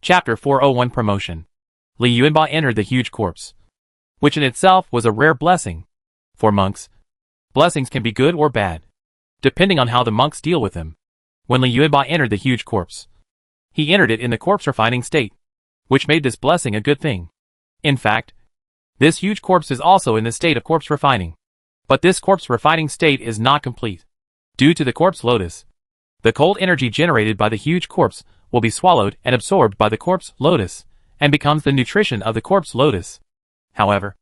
Chapter 401 Promotion. Li Yuanba entered the huge corpse, which in itself was a rare blessing. For monks, blessings can be good or bad, depending on how the monks deal with them. When Li Yuanba entered the huge corpse, he entered it in the corpse refining state, which made this blessing a good thing. In fact, this huge corpse is also in the state of corpse refining. But this corpse refining state is not complete. Due to the corpse lotus, the cold energy generated by the huge corpse will be swallowed and absorbed by the corpse lotus, and becomes the nutrition of the corpse lotus. However,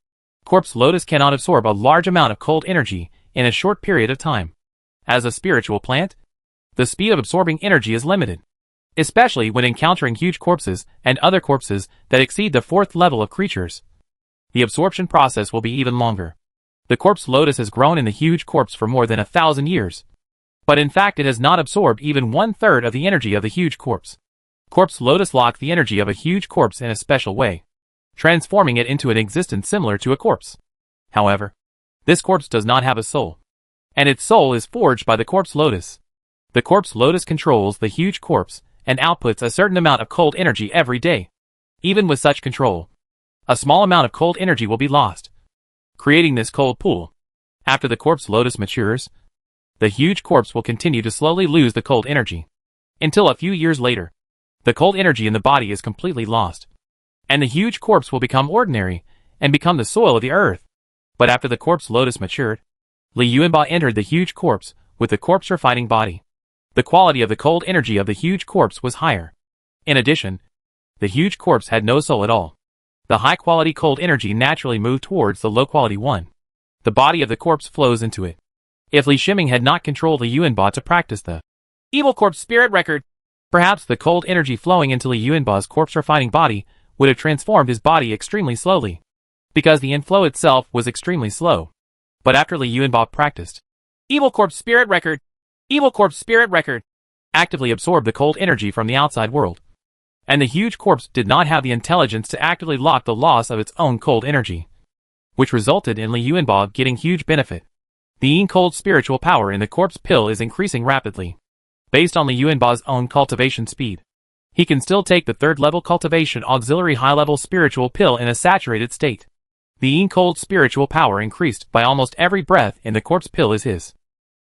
corpse lotus cannot absorb a large amount of cold energy in a short period of time. As a spiritual plant, the speed of absorbing energy is limited, especially when encountering huge corpses and other corpses that exceed the 4th level of creatures. The absorption process will be even longer. The corpse lotus has grown in the huge corpse for more than 1,000 years. But in fact it has not absorbed even 1/3 of the energy of the huge corpse. Corpse lotus lock the energy of a huge corpse in a special way, transforming it into an existence similar to a corpse. However, this corpse does not have a soul, and its soul is forged by the corpse lotus. The corpse lotus controls the huge corpse and outputs a certain amount of cold energy every day. Even with such control, a small amount of cold energy will be lost, creating this cold pool. After the corpse lotus matures, the huge corpse will continue to slowly lose the cold energy, until a few years later, the cold energy in the body is completely lost, and the huge corpse will become ordinary and become the soil of the earth. But after the corpse lotus matured, Li Yuanba entered the huge corpse with the corpse refining body. The quality of the cold energy of the huge corpse was higher. In addition, the huge corpse had no soul at all. The high-quality cold energy naturally moved towards the low-quality one. The body of the corpse flows into it. If Li Shiming had not controlled Li Yuanba to practice the evil corpse spirit record, perhaps the cold energy flowing into Li Yuanba's corpse refining body would have transformed his body extremely slowly, because the inflow itself was extremely slow. But after Li Yuanba practiced evil corpse spirit record, actively absorbed the cold energy from the outside world, and the huge corpse did not have the intelligence to actively lock the loss of its own cold energy, which resulted in Li Yuanba getting huge benefit. The cold spiritual power in the corpse pill is increasing rapidly. Based on Li Yuanba's own cultivation speed, he can still take the 3rd level cultivation auxiliary high-level spiritual pill in a saturated state. The cold spiritual power increased by almost every breath in the corpse pill is his.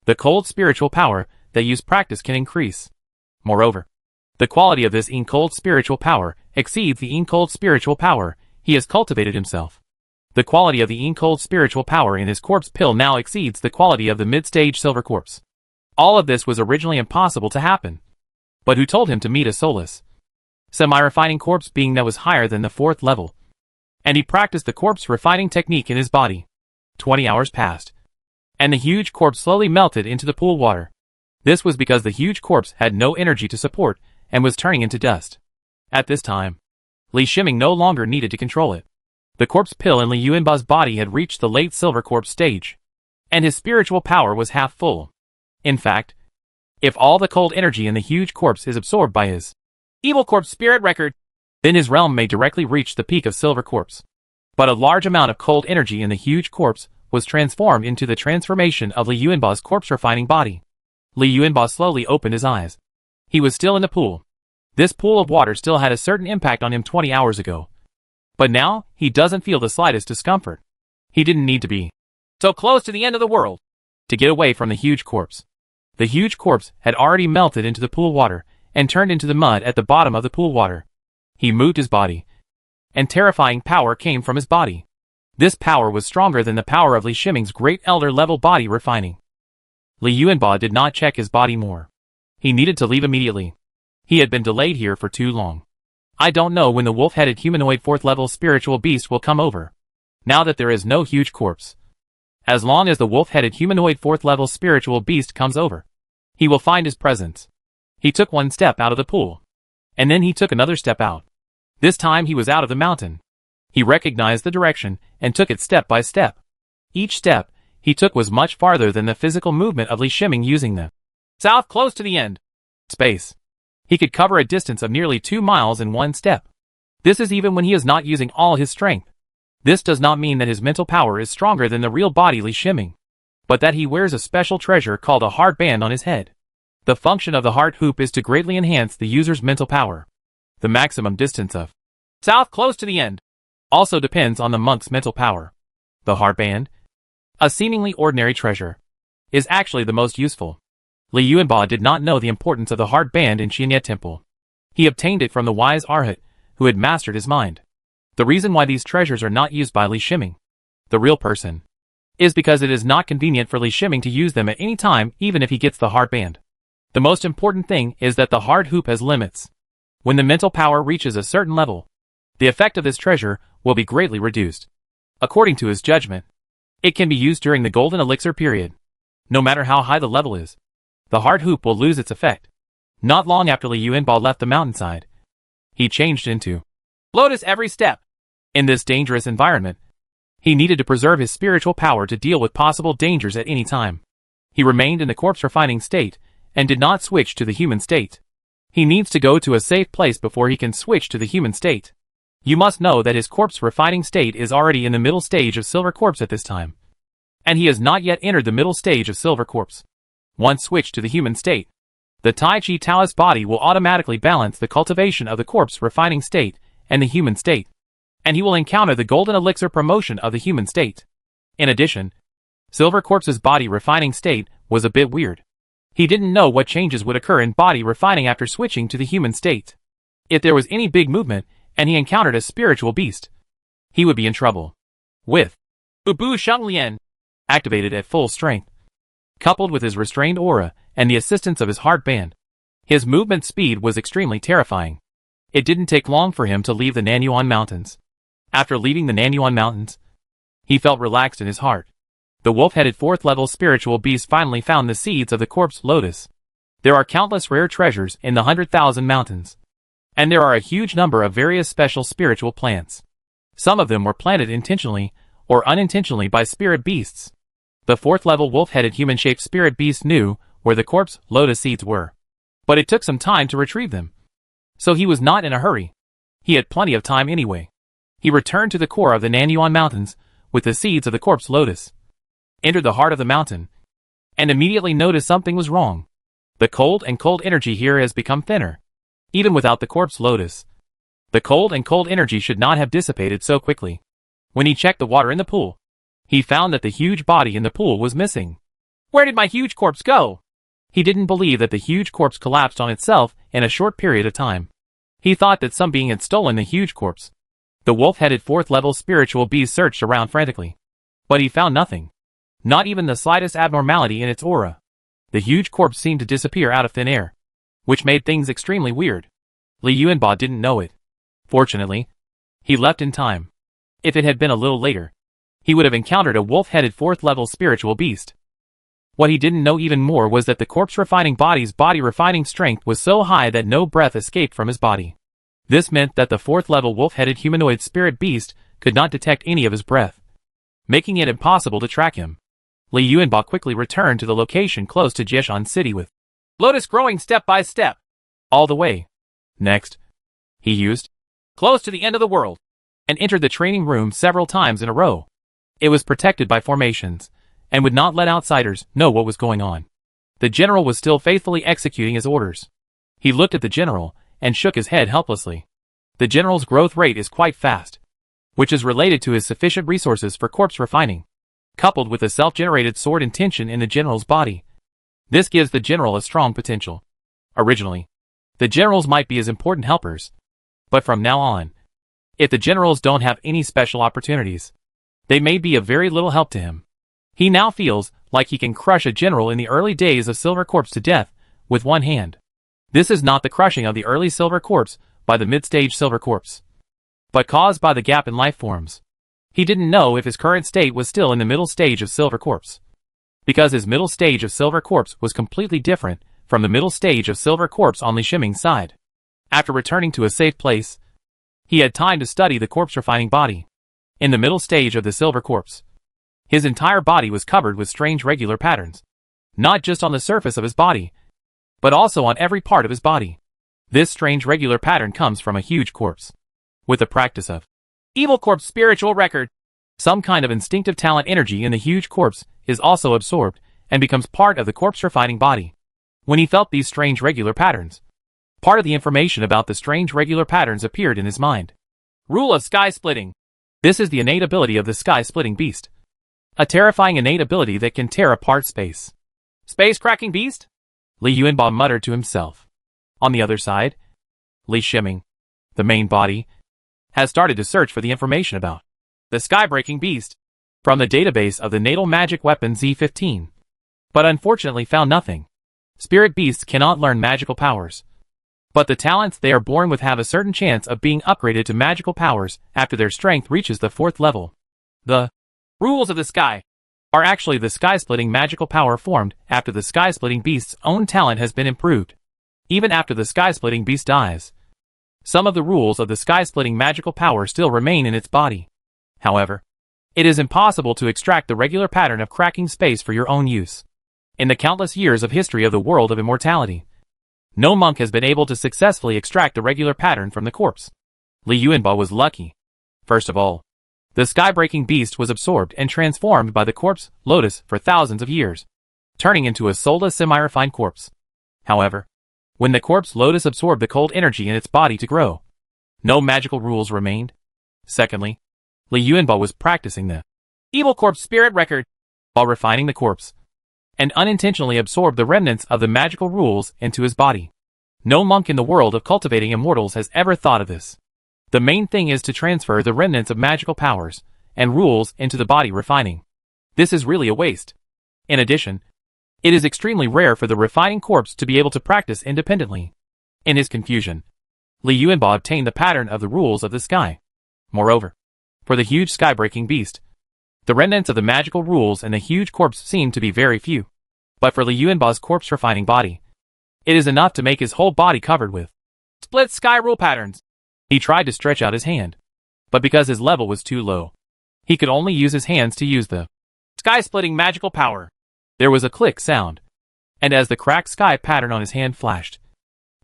The cold spiritual power that use practice can increase. Moreover, the quality of this cold spiritual power exceeds the cold spiritual power he has cultivated himself. The quality of the cold spiritual power in his corpse pill now exceeds the quality of the mid-stage silver corpse. All of this was originally impossible to happen. But who told him to meet a soulless, semi-refining corpse being that was higher than the 4th level? And he practiced the corpse refining technique in his body. 20 hours passed, and the huge corpse slowly melted into the pool water. This was because the huge corpse had no energy to support and was turning into dust. At this time, Li Shiming no longer needed to control it. The corpse pill in Li Yuanba's body had reached the late silver corpse stage, and his spiritual power was half full. In fact, if all the cold energy in the huge corpse is absorbed by his evil corpse spirit record, then his realm may directly reach the peak of silver corpse. But a large amount of cold energy in the huge corpse was transformed into the transformation of Li Yuanba's corpse refining body. Li Yuanba slowly opened his eyes. He was still in the pool. This pool of water still had a certain impact on him 20 hours ago. But now, he doesn't feel the slightest discomfort. He didn't need to be so close to the end of the world to get away from the huge corpse. The huge corpse had already melted into the pool water and turned into the mud at the bottom of the pool water. He moved his body, and terrifying power came from his body. This power was stronger than the power of Li Shiming's great elder level body refining. Li Yuanba did not check his body more. He needed to leave immediately. He had been delayed here for too long. I don't know when the wolf-headed humanoid 4th level spiritual beast will come over, now that there is no huge corpse. As long as the wolf-headed humanoid 4th level spiritual beast comes over, he will find his presence. He took one step out of the pool, and then he took another step out. This time he was out of the mountain. He recognized the direction and took it step by step. Each step he took was much farther than the physical movement of Li Shiming using the south close to the end space. He could cover a distance of nearly 2 miles in one step. This is even when he is not using all his strength. This does not mean that his mental power is stronger than the real body Li Shiming, but that he wears a special treasure called a heart band on his head. The function of the heart hoop is to greatly enhance the user's mental power. The maximum distance of south close to the end also depends on the monk's mental power. The heart band, a seemingly ordinary treasure, is actually the most useful. Li Yuanba did not know the importance of the heart band in Qianye Temple. He obtained it from the wise Arhat, who had mastered his mind. The reason why these treasures are not used by Li Shiming, the real person, is because it is not convenient for Li Shiming to use them at any time even if he gets the heart band. The most important thing is that the heart hoop has limits. When the mental power reaches a certain level, the effect of this treasure will be greatly reduced. According to his judgment, it can be used during the golden elixir period. No matter how high the level is, the heart hoop will lose its effect. Not long after Li Yuanba left the mountainside, he changed into lotus every step. In this dangerous environment, he needed to preserve his spiritual power to deal with possible dangers at any time. He remained in the corpse refining state and did not switch to the human state. He needs to go to a safe place before he can switch to the human state. You must know that his corpse refining state is already in the middle stage of silver corpse at this time, and he has not yet entered the middle stage of silver corpse. Once switched to the human state, the Tai Chi Taoist body will automatically balance the cultivation of the corpse refining state and the human state, and he will encounter the golden elixir promotion of the human state. In addition, silver corpse's body refining state was a bit weird. He didn't know what changes would occur in body refining after switching to the human state. If there was any big movement, and he encountered a spiritual beast, he would be in trouble. With Ubu Shenglian activated at full strength, coupled with his restrained aura and the assistance of his heart band, his movement speed was extremely terrifying. It didn't take long for him to leave the Nanyuan Mountains. After leaving the Nanyuan Mountains, he felt relaxed in his heart. The wolf-headed 4th level spiritual beast finally found the seeds of the corpse lotus. There are countless rare treasures in the 100,000 mountains, and there are a huge number of various special spiritual plants. Some of them were planted intentionally or unintentionally by spirit beasts. The 4th level wolf-headed human-shaped spirit beast knew where the corpse lotus seeds were, but it took some time to retrieve them. So he was not in a hurry. He had plenty of time anyway. He returned to the core of the Nanyuan Mountains with the seeds of the corpse lotus, entered the heart of the mountain, and immediately noticed something was wrong. The cold energy here has become thinner, even without the corpse lotus. The cold energy should not have dissipated so quickly. When he checked the water in the pool, he found that the huge body in the pool was missing. Where did my huge corpse go? He didn't believe that the huge corpse collapsed on itself in a short period of time. He thought that some being had stolen the huge corpse. The wolf-headed 4th level spiritual beast searched around frantically, but he found nothing. Not even the slightest abnormality in its aura. The huge corpse seemed to disappear out of thin air, which made things extremely weird. Li Yuanba didn't know it. Fortunately, he left in time. If it had been a little later, he would have encountered a wolf-headed 4th level spiritual beast. What he didn't know even more was that the corpse refining body's body refining strength was so high that no breath escaped from his body. This meant that the 4th level wolf-headed humanoid spirit beast could not detect any of his breath, making it impossible to track him. Li Yuanba quickly returned to the location close to Jieshan City with lotus growing step by step, all the way. Next, he used close to the end of the world, and entered the training room several times in a row. It was protected by formations, and would not let outsiders know what was going on. The general was still faithfully executing his orders. He looked at the general, and shook his head helplessly. The general's growth rate is quite fast, which is related to his sufficient resources for corpse refining, coupled with the self-generated sword intention in the general's body. This gives the general a strong potential. Originally, the generals might be his important helpers, but from now on, if the generals don't have any special opportunities, they may be of very little help to him. He now feels like he can crush a general in the early days of Silver Corpse to death with one hand. This is not the crushing of the early Silver Corpse by the mid-stage Silver Corpse, but caused by the gap in life forms. He didn't know if his current state was still in the middle stage of Silver Corpse, because his middle stage of Silver Corpse was completely different from the middle stage of Silver Corpse on Li Shiming's side. After returning to a safe place, he had time to study the corpse refining body. In the middle stage of the Silver Corpse, his entire body was covered with strange regular patterns, not just on the surface of his body, but also on every part of his body. This strange regular pattern comes from a huge corpse. With the practice of Evil Corpse spiritual record, some kind of instinctive talent energy in the huge corpse is also absorbed and becomes part of the corpse refining body. When he felt these strange regular patterns, Part of the information about the strange regular patterns appeared in his mind. Rule of sky splitting. This is the innate ability of the sky-splitting beast. A terrifying innate ability that can tear apart space. Space-cracking beast? Li Yuanbao muttered to himself. On the other side, Li Shiming, the main body, has started to search for the information about the sky-breaking beast from the database of the natal magic weapon Z15, but unfortunately found nothing. Spirit beasts cannot learn magical powers, but the talents they are born with have a certain chance of being upgraded to magical powers after their strength reaches the 4th level. The rules of the sky are actually the sky-splitting magical power formed after the sky-splitting beast's own talent has been improved. Even after the sky-splitting beast dies, some of the rules of the sky-splitting magical power still remain in its body. However, it is impossible to extract the regular pattern of cracking space for your own use. In the countless years of history of the world of immortality, no monk has been able to successfully extract the regular pattern from the corpse. Li Yuanbao was lucky. First of all, the sky-breaking beast was absorbed and transformed by the corpse lotus for thousands of years, turning into a soulless semi-refined corpse. However, when the corpse lotus absorbed the cold energy in its body to grow, no magical rules remained. Secondly, Li Yuanbao was practicing the evil corpse spirit record while refining the corpse, and unintentionally absorbed the remnants of the magical rules into his body. No monk in the world of cultivating immortals has ever thought of this. The main thing is to transfer the remnants of magical powers and rules into the body refining. This is really a waste. In addition, it is extremely rare for the refining corpse to be able to practice independently. In his confusion, Li Yuanbao obtained the pattern of the rules of the sky. Moreover, for the huge sky-breaking beast, the remnants of the magical rules in the huge corpse seem to be very few. But for Li Yuanbao's corpse-refining body, it is enough to make his whole body covered with split sky rule patterns. He tried to stretch out his hand, but because his level was too low, he could only use his hands to use the sky-splitting magical power. There was a click sound, and as the cracked sky pattern on his hand flashed,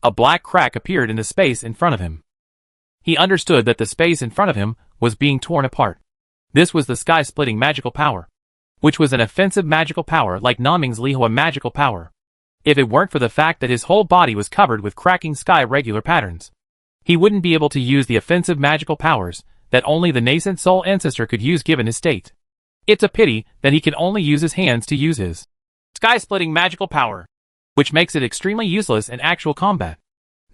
a black crack appeared in the space in front of him. He understood that the space in front of him was being torn apart. This was the sky-splitting magical power, which was an offensive magical power like Naming's Lihua magical power. If it weren't for the fact that his whole body was covered with cracking sky regular patterns, he wouldn't be able to use the offensive magical powers that only the nascent soul ancestor could use given his state. It's a pity that he can only use his hands to use his sky-splitting magical power, which makes it extremely useless in actual combat.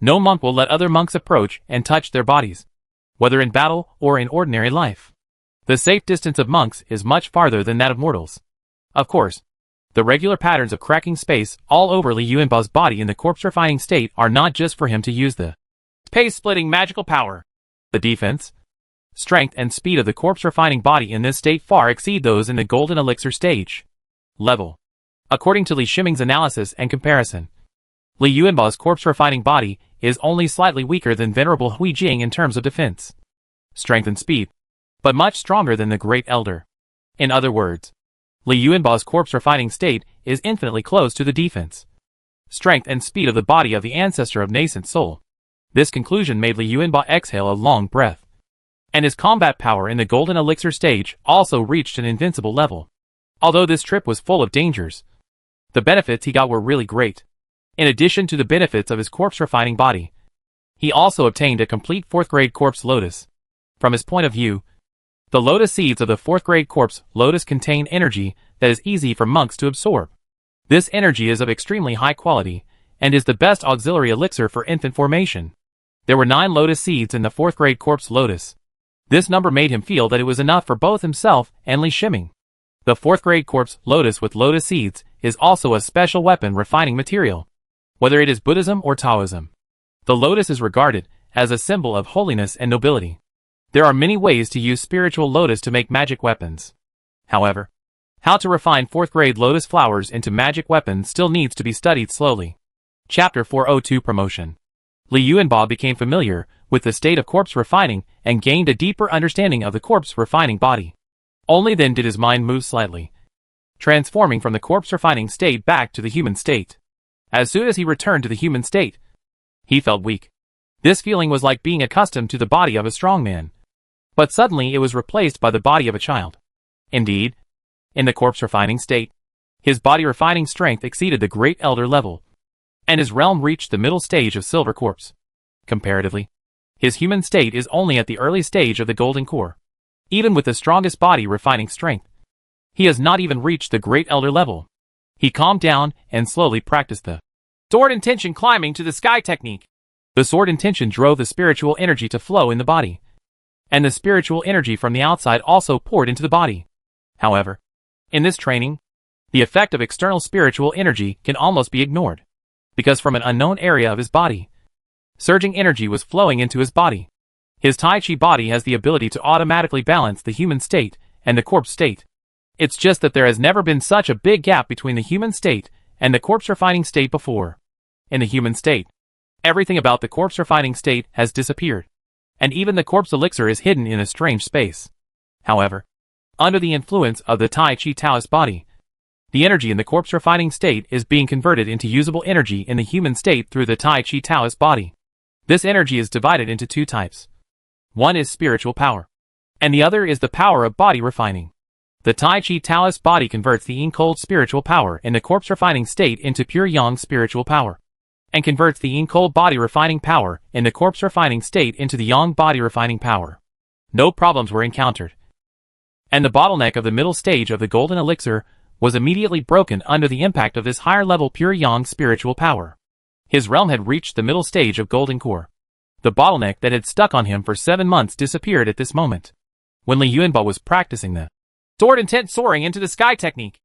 No monk will let other monks approach and touch their bodies, whether in battle or in ordinary life. The safe distance of monks is much farther than that of mortals. Of course, the regular patterns of cracking space all over Li Yuanbao's body in the corpse-refining state are not just for him to use the space-splitting magical power. The defense, strength and speed of the corpse-refining body in this state far exceed those in the golden elixir stage level. According to Li Shiming's analysis and comparison, Li Yuanbao's corpse-refining body is only slightly weaker than Venerable Hui Jing in terms of defense, strength and speed, but much stronger than the Great Elder. In other words, Li Yuanbao's corpse-refining state is infinitely close to the defense, strength and speed of the body of the ancestor of nascent soul. This conclusion made Li Yuanbao exhale a long breath, and his combat power in the golden elixir stage also reached an invincible level. Although this trip was full of dangers, the benefits he got were really great. In addition to the benefits of his corpse-refining body, he also obtained a complete 4th-grade corpse lotus. From his point of view, the lotus seeds of the 4th-grade corpse lotus contain energy that is easy for monks to absorb. This energy is of extremely high quality, and is the best auxiliary elixir for infant formation. There were 9 lotus seeds in the 4th-grade corpse lotus. This number made him feel that it was enough for both himself and Li Shiming. The 4th-grade corpse lotus with lotus seeds is also a special weapon refining material. Whether it is Buddhism or Taoism, the lotus is regarded as a symbol of holiness and nobility. There are many ways to use spiritual lotus to make magic weapons. However, how to refine 4th-grade lotus flowers into magic weapons still needs to be studied slowly. Chapter 402 Promotion. Li Yuanbao became familiar with the state of corpse refining and gained a deeper understanding of the corpse refining body. Only then did his mind move slightly, transforming from the corpse refining state back to the human state. As soon as he returned to the human state, he felt weak. This feeling was like being accustomed to the body of a strong man, but suddenly it was replaced by the body of a child. Indeed, in the corpse refining state, his body refining strength exceeded the Great Elder level. and his realm reached the middle stage of Silver Corpse. Comparatively, his human state is only at the early stage of the Golden Core. Even with the strongest body refining strength, he has not even reached the Great Elder level. He calmed down and slowly practiced the Sword Intention climbing to the sky technique. The Sword Intention drove the spiritual energy to flow in the body, and the spiritual energy from the outside also poured into the body. However, in this training, the effect of external spiritual energy can almost be ignored, because from an unknown area of his body, surging energy was flowing into his body. His Tai Chi body has the ability to automatically balance the human state and the corpse state. It's just that there has never been such a big gap between the human state and the corpse refining state before. In the human state, everything about the corpse refining state has disappeared, and even the corpse elixir is hidden in a strange space. However, under the influence of the Tai Chi Taoist body, the energy in the corpse refining state is being converted into usable energy in the human state through the Tai Chi Taoist body. This energy is divided into two types. One is spiritual power, and the other is the power of body refining. The Tai Chi Taoist body converts the yin cold spiritual power in the corpse refining state into pure yang spiritual power, and converts the yin cold body refining power in the corpse refining state into the yang body refining power. No problems were encountered, and the bottleneck of the middle stage of the golden elixir was immediately broken under the impact of this higher level pure yang spiritual power. His realm had reached the middle stage of golden core. The bottleneck that had stuck on him for 7 months disappeared at this moment. When Li Yuanba was practicing the Sword Intent soaring into the sky technique,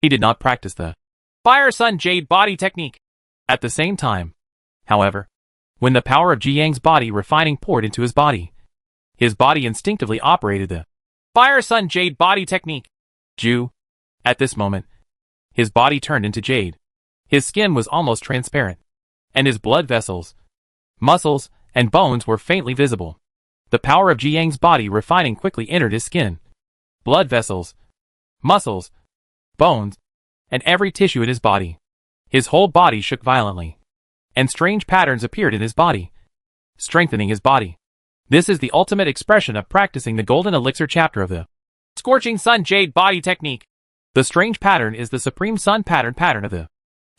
he did not practice the Fire Sun Jade body technique. At the same time, however, when the power of Ji Yang's body refining poured into his body instinctively operated the Fire Sun Jade body technique. Ju. At this moment, his body turned into jade. His skin was almost transparent, and his blood vessels, muscles, and bones were faintly visible. The power of Ji Yang's body refining quickly entered his skin, blood vessels, muscles, bones, and every tissue in his body. His whole body shook violently, and strange patterns appeared in his body, strengthening his body. This is the ultimate expression of practicing the Golden Elixir chapter of the Scorching Sun Jade body technique. The strange pattern is the Supreme Sun pattern of the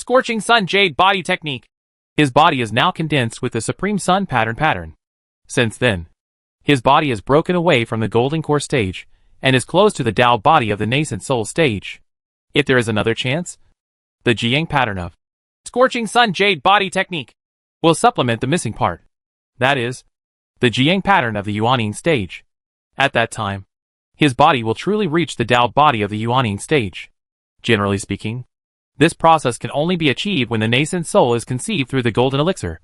Scorching Sun Jade body technique. His body is now condensed with the Supreme Sun pattern. Since then, his body is broken away from the Golden Core stage, and is close to the Dao body of the Nascent Soul stage. If there is another chance, the Jiyang pattern of Scorching Sun Jade body technique will supplement the missing part. That is, the Jiyang pattern of the Yuanying stage. At that time, his body will truly reach the Dao body of the Yuanying stage. Generally speaking, this process can only be achieved when the nascent soul is conceived through the Golden Elixir,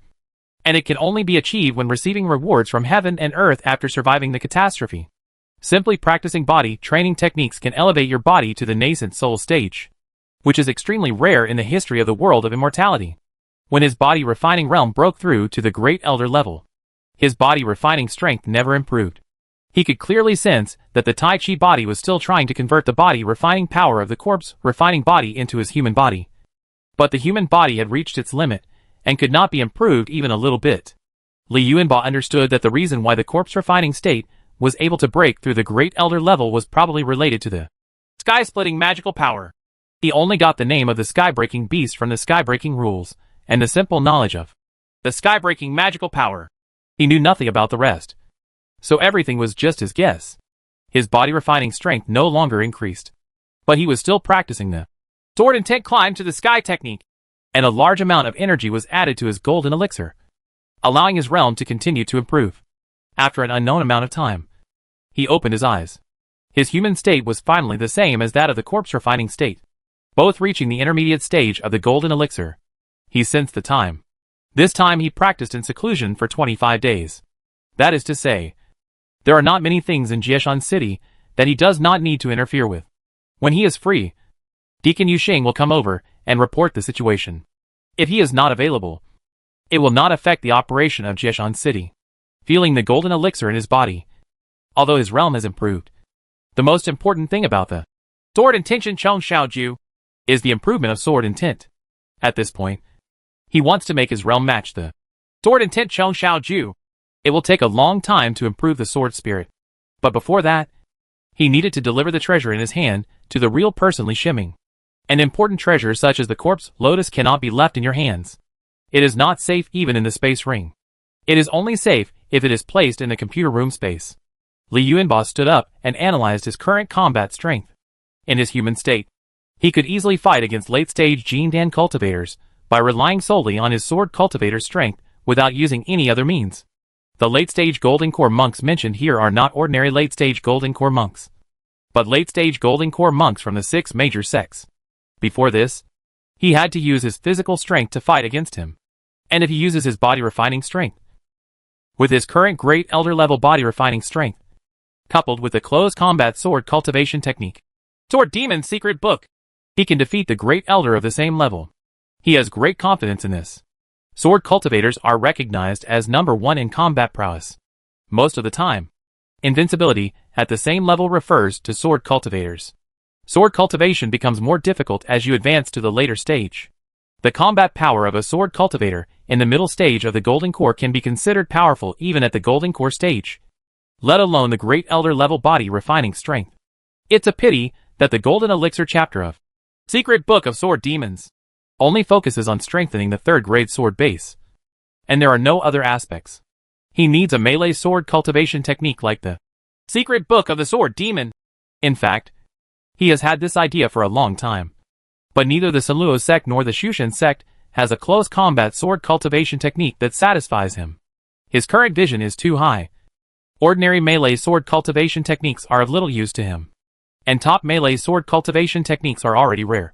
and it can only be achieved when receiving rewards from heaven and earth after surviving the catastrophe. Simply practicing body training techniques can elevate your body to the nascent soul stage, which is extremely rare in the history of the world of immortality. When his body refining realm broke through to the Great Elder level, his body refining strength never improved. He could clearly sense that the Tai Chi body was still trying to convert the body refining power of the corpse refining body into his human body. But the human body had reached its limit, and could not be improved even a little bit. Li Yuanba understood that the reason why the corpse refining state was able to break through the Great Elder level was probably related to the sky-splitting magical power. He only got the name of the sky-breaking beast from the sky-breaking rules, and the simple knowledge of the sky-breaking magical power. He knew nothing about the rest, so everything was just his guess. His body refining strength no longer increased, but he was still practicing the Sword Intent climb to the sky technique, and a large amount of energy was added to his golden elixir, allowing his realm to continue to improve. After an unknown amount of time, he opened his eyes. His human state was finally the same as that of the corpse refining state, both reaching the intermediate stage of the golden elixir. He sensed the time. This time he practiced in seclusion for 25 days. That is to say, there are not many things in Jieshan City that he does not need to interfere with. When he is free, Deacon Yusheng will come over and report the situation. If he is not available, it will not affect the operation of Jieshan City. Feeling the golden elixir in his body, although his realm has improved, the most important thing about the Sword Intention Chong Xiaoju is the improvement of Sword Intent. At this point, he wants to make his realm match the Sword Intent Chong Xiaoju. It will take a long time to improve the sword spirit, but before that, he needed to deliver the treasure in his hand to the real person Li Shiming. An important treasure such as the corpse lotus cannot be left in your hands. It is not safe even in the space ring. It is only safe if it is placed in the computer room space. Li Yuanba stood up and analyzed his current combat strength. In his human state, he could easily fight against late-stage Jindan cultivators by relying solely on his sword cultivator's strength without using any other means. The late-stage Golden Core monks mentioned here are not ordinary late-stage Golden Core monks, but late-stage Golden Core monks from the 6 major sects. Before this, he had to use his physical strength to fight against him. And if he uses his body refining strength, with his current Great Elder level body refining strength, coupled with the close combat sword cultivation technique, Sword Demon's secret book, he can defeat the Great Elder of the same level. He has great confidence in this. Sword cultivators are recognized as number 1 in combat prowess. Most of the time, invincibility at the same level refers to sword cultivators. Sword cultivation becomes more difficult as you advance to the later stage. The combat power of a sword cultivator in the middle stage of the Golden Core can be considered powerful even at the Golden Core stage, let alone the Great Elder level body refining strength. It's a pity that the Golden Elixir chapter of Secret Book of Sword Demons only focuses on strengthening the 3rd grade sword base, and there are no other aspects. He needs a melee sword cultivation technique like the Secret Book of the Sword Demon. In fact, he has had this idea for a long time. But neither the Sanluo sect nor the Shushan sect has a close combat sword cultivation technique that satisfies him. His current vision is too high. Ordinary melee sword cultivation techniques are of little use to him, and top melee sword cultivation techniques are already rare.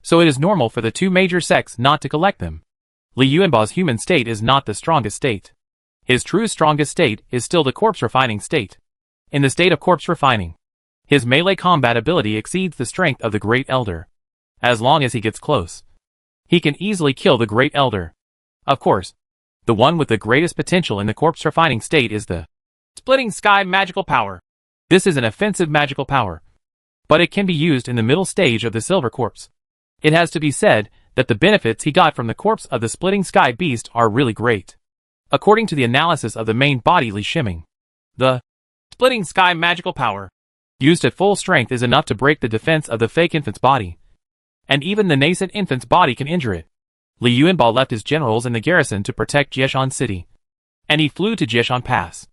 So it is normal for the 2 major sects not to collect them. Li Yuanba's human state is not the strongest state. His true strongest state is still the corpse refining state. In the state of corpse refining, his melee combat ability exceeds the strength of the Great Elder. As long as he gets close, he can easily kill the Great Elder. Of course, the one with the greatest potential in the corpse refining state is the Splitting Sky magical power. This is an offensive magical power, but it can be used in the middle stage of the Silver Corpse. It has to be said that the benefits he got from the corpse of the Splitting Sky beast are really great. According to the analysis of the main body Li Shiming, the Splitting Sky magical power, used at full strength, is enough to break the defense of the fake infant's body, and even the nascent infant's body can injure it. Li Yuanba left his generals in the garrison to protect Jieshan City, and he flew to Jieshan Pass.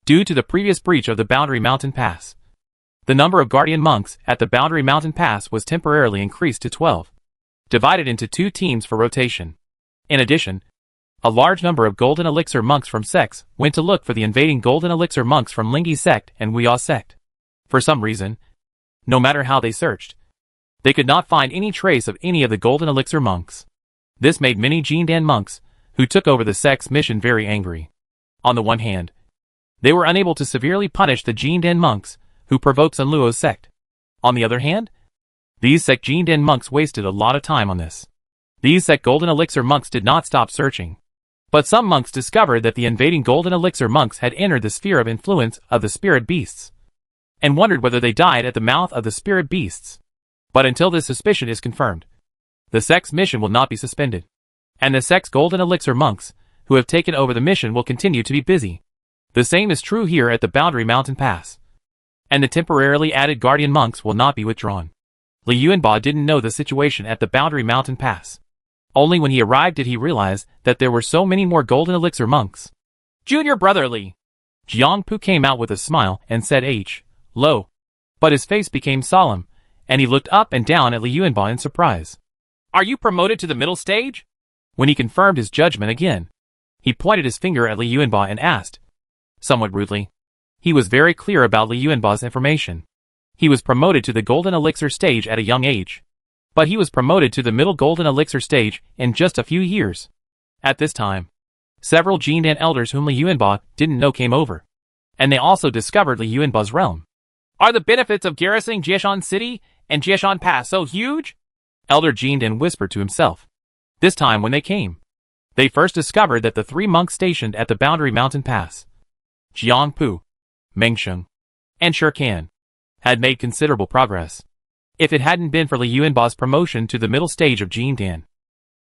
Due to the previous breach of the Boundary Mountain Pass, the number of guardian monks at the Boundary Mountain Pass was temporarily increased to 12, divided into 2 teams for rotation. In addition, a large number of Golden Elixir monks from sects went to look for the invading Golden Elixir monks from Lingyi sect and Huia sect. For some reason, no matter how they searched, they could not find any trace of any of the Golden Elixir monks. This made many Jindan monks, who took over the sect's mission, very angry. On the one hand, they were unable to severely punish the Jindan monks, who provoked Sanluo's sect. On the other hand, these sect Jindan monks wasted a lot of time on this. These sect Golden Elixir monks did not stop searching. But some monks discovered that the invading Golden Elixir monks had entered the sphere of influence of the spirit beasts, and wondered whether they died at the mouth of the spirit beasts. But until this suspicion is confirmed, the sect's mission will not be suspended, and the sect's Golden Elixir monks, who have taken over the mission, will continue to be busy. The same is true here at the Boundary Mountain Pass, and the temporarily added guardian monks will not be withdrawn. Li Yuanba didn't know the situation at the Boundary Mountain Pass. Only when he arrived did he realize that there were so many more Golden Elixir monks. Junior brother Li Jiangpu came out with a smile and said Lo. But his face became solemn, and he looked up and down at Li Yuanba in surprise. Are you promoted to the middle stage? When he confirmed his judgment again, he pointed his finger at Li Yuanba and asked, somewhat rudely. He was very clear about Li Yuanba's information. He was promoted to the Golden Elixir stage at a young age, but he was promoted to the middle Golden Elixir stage in just a few years. At this time, several Jindan elders whom Li Yuanba didn't know came over, and they also discovered Li Yuanba's realm. Are the benefits of garrisoning Jieshan City and Jieshan Pass so huge? Elder Jindan whispered to himself. This time when they came, they first discovered that the 3 monks stationed at the Boundary Mountain Pass, Jiangpu, Mengsheng, and Shurkan, had made considerable progress. If it hadn't been for Li Yuanba's promotion to the middle stage of Jindan,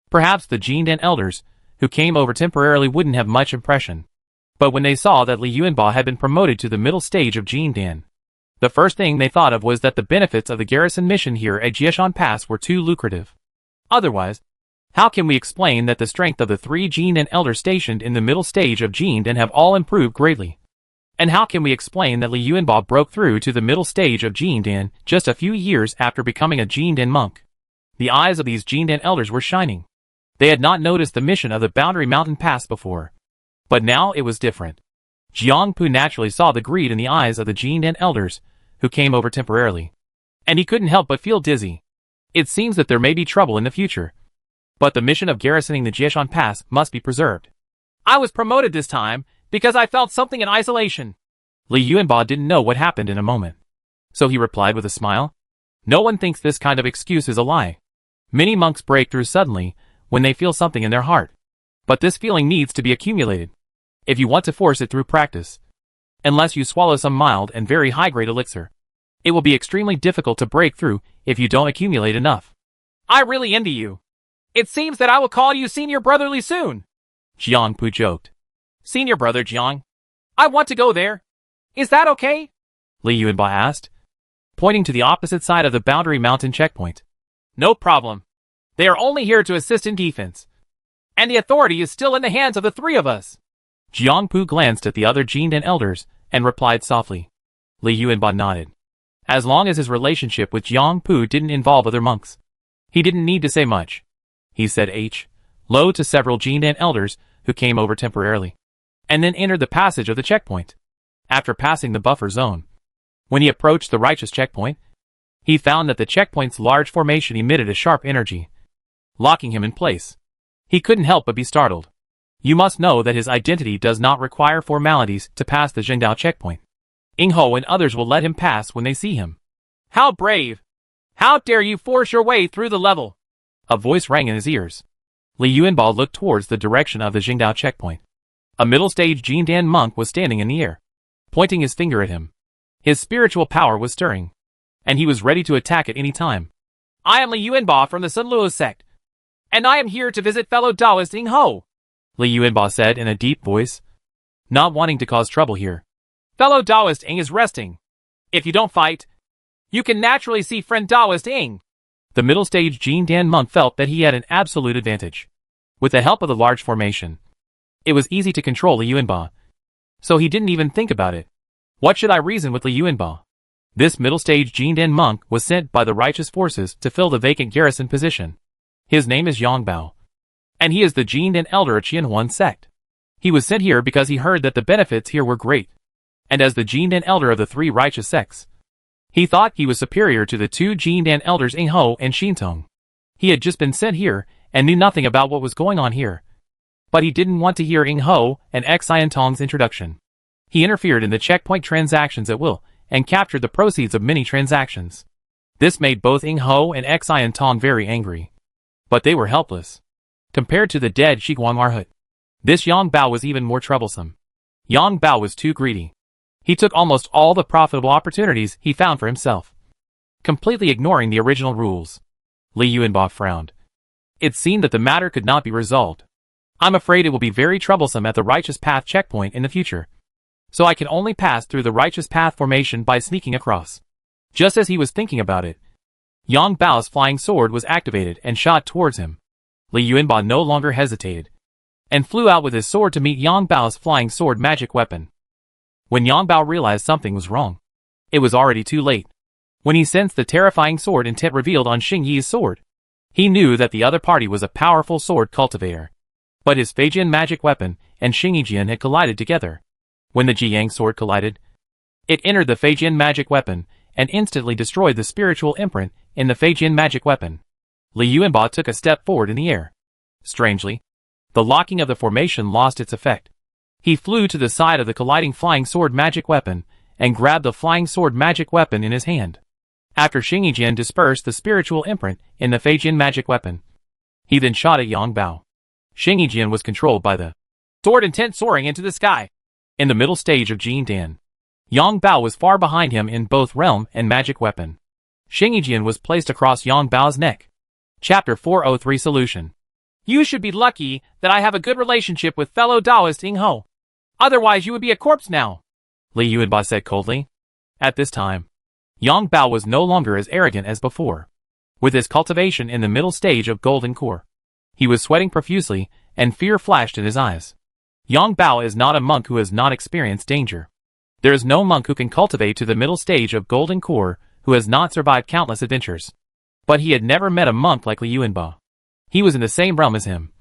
perhaps the Jindan elders, who came over temporarily, wouldn't have much impression. But when they saw that Li Yuanba had been promoted to the middle stage of Jindan, the first thing they thought of was that the benefits of the garrison mission here at Jieshan Pass were too lucrative. Otherwise, How can we explain that the strength of the 3 Jindan elders stationed in the middle stage of Jindan have all improved greatly? And how can we explain that Li Yuanbao broke through to the middle stage of Jindan just a few years after becoming a Jindan monk? The eyes of these Jindan elders were shining. They had not noticed the mission of the Boundary Mountain Pass before. But now it was different. Jiangpu naturally saw the greed in the eyes of the Jindan elders, who came over temporarily. And he couldn't help but feel dizzy. It seems that there may be trouble in the future. But the mission of garrisoning the Jieshan Pass must be preserved. I was promoted this time because I felt something in isolation. Li Yuanbao didn't know what happened in a moment. So he replied with a smile. No one thinks this kind of excuse is a lie. Many monks break through suddenly when they feel something in their heart. But this feeling needs to be accumulated. If you want to force it through practice, unless you swallow some mild and very high-grade elixir, it will be extremely difficult to break through if you don't accumulate enough. I really envy you. It seems that I will call you Senior Brotherly soon. Jiangpu joked. Senior Brother Jiang. I want to go there. Is that okay? Li Yuanbao asked, pointing to the opposite side of the Boundary Mountain checkpoint. No problem. They are only here to assist in defense. And the authority is still in the hands of the 3 of us. Jiangpu glanced at the other Jindan elders and replied softly. Li Yuanbao nodded. As long as his relationship with Jiangpu didn't involve other monks, he didn't need to say much. He said low to several Jindan elders who came over temporarily, and then entered the passage of the checkpoint. After passing the buffer zone, when he approached the righteous checkpoint, he found that the checkpoint's large formation emitted a sharp energy, locking him in place. He couldn't help but be startled. You must know that his identity does not require formalities to pass the Zhengdao checkpoint. Ingho and others will let him pass when they see him. How brave! How dare you force your way through the level? A voice rang in his ears. Li Yuanbao looked towards the direction of the Zhengdao checkpoint. A middle-stage Jindan monk was standing in the air, pointing his finger at him. His spiritual power was stirring, and he was ready to attack at any time. I am Li Yuanbao from the Sunluo sect, and I am here to visit fellow Taoist Ingho, Li Yuanbao said in a deep voice, not wanting to cause trouble here. Fellow Taoist Ing is resting. If you don't fight, you can naturally see friend Taoist Ing. The middle-stage Jindan monk felt that he had an absolute advantage. With the help of the large formation, it was easy to control Li Yuanbao, so he didn't even think about it. What should I reason with Li Yuanbao? This middle-stage Jindan monk was sent by the righteous forces to fill the vacant garrison position. His name is Yangbao, and he is the Jindan elder of Qianhuan sect. He was sent here because he heard that the benefits here were great, and as the Jindan elder of the 3 righteous sects, he thought he was superior to the 2 Jindan elders Ingho and Xintong. He had just been sent here and knew nothing about what was going on here. But he didn't want to hear Ingho and Xintong's introduction. He interfered in the checkpoint transactions at will and captured the proceeds of many transactions. This made both Ingho and Xintong very angry. But they were helpless compared to the dead Shiguang Arhut. This Yang Bao was even more troublesome. Yang Bao was too greedy. He took almost all the profitable opportunities he found for himself, completely ignoring the original rules. Li Yuanbao frowned. It seemed that the matter could not be resolved. I'm afraid it will be very troublesome at the Righteous Path checkpoint in the future. So I can only pass through the Righteous Path formation by sneaking across. Just as he was thinking about it, Yang Bao's flying sword was activated and shot towards him. Li Yuanbao no longer hesitated, and flew out with his sword to meet Yang Bao's flying sword magic weapon. When Yang Bao realized something was wrong, it was already too late. When he sensed the terrifying sword intent revealed on Xing Yi's sword, he knew that the other party was a powerful sword cultivator. But his Feijian magic weapon and Xing Yijian had collided together. When the Jiyang sword collided, it entered the Feijian magic weapon and instantly destroyed the spiritual imprint in the Feijian magic weapon. Li Yuanbao took a step forward in the air. Strangely, the locking of the formation lost its effect. He flew to the side of the colliding flying sword magic weapon and grabbed the flying sword magic weapon in his hand. After Xing Yijian dispersed the spiritual imprint in the Feijian magic weapon, he then shot at Yang Bao. Xing Yijian was controlled by the sword intent soaring into the sky. In the middle stage of Jindan, Yang Bao was far behind him in both realm and magic weapon. Xing Yijian was placed across Yang Bao's neck. Chapter 403 Solution. You should be lucky that I have a good relationship with fellow Taoist Ingho. Otherwise you would be a corpse now, Li Yuanbao said coldly. At this time, Yang Bao was no longer as arrogant as before. With his cultivation in the middle stage of Golden Core, He was sweating profusely, and fear flashed in his eyes. Yang Bao is not a monk who has not experienced danger. There is no monk who can cultivate to the middle stage of Golden Core who has not survived countless adventures. But he had never met a monk like Li Yuanba. He was in the same realm as him.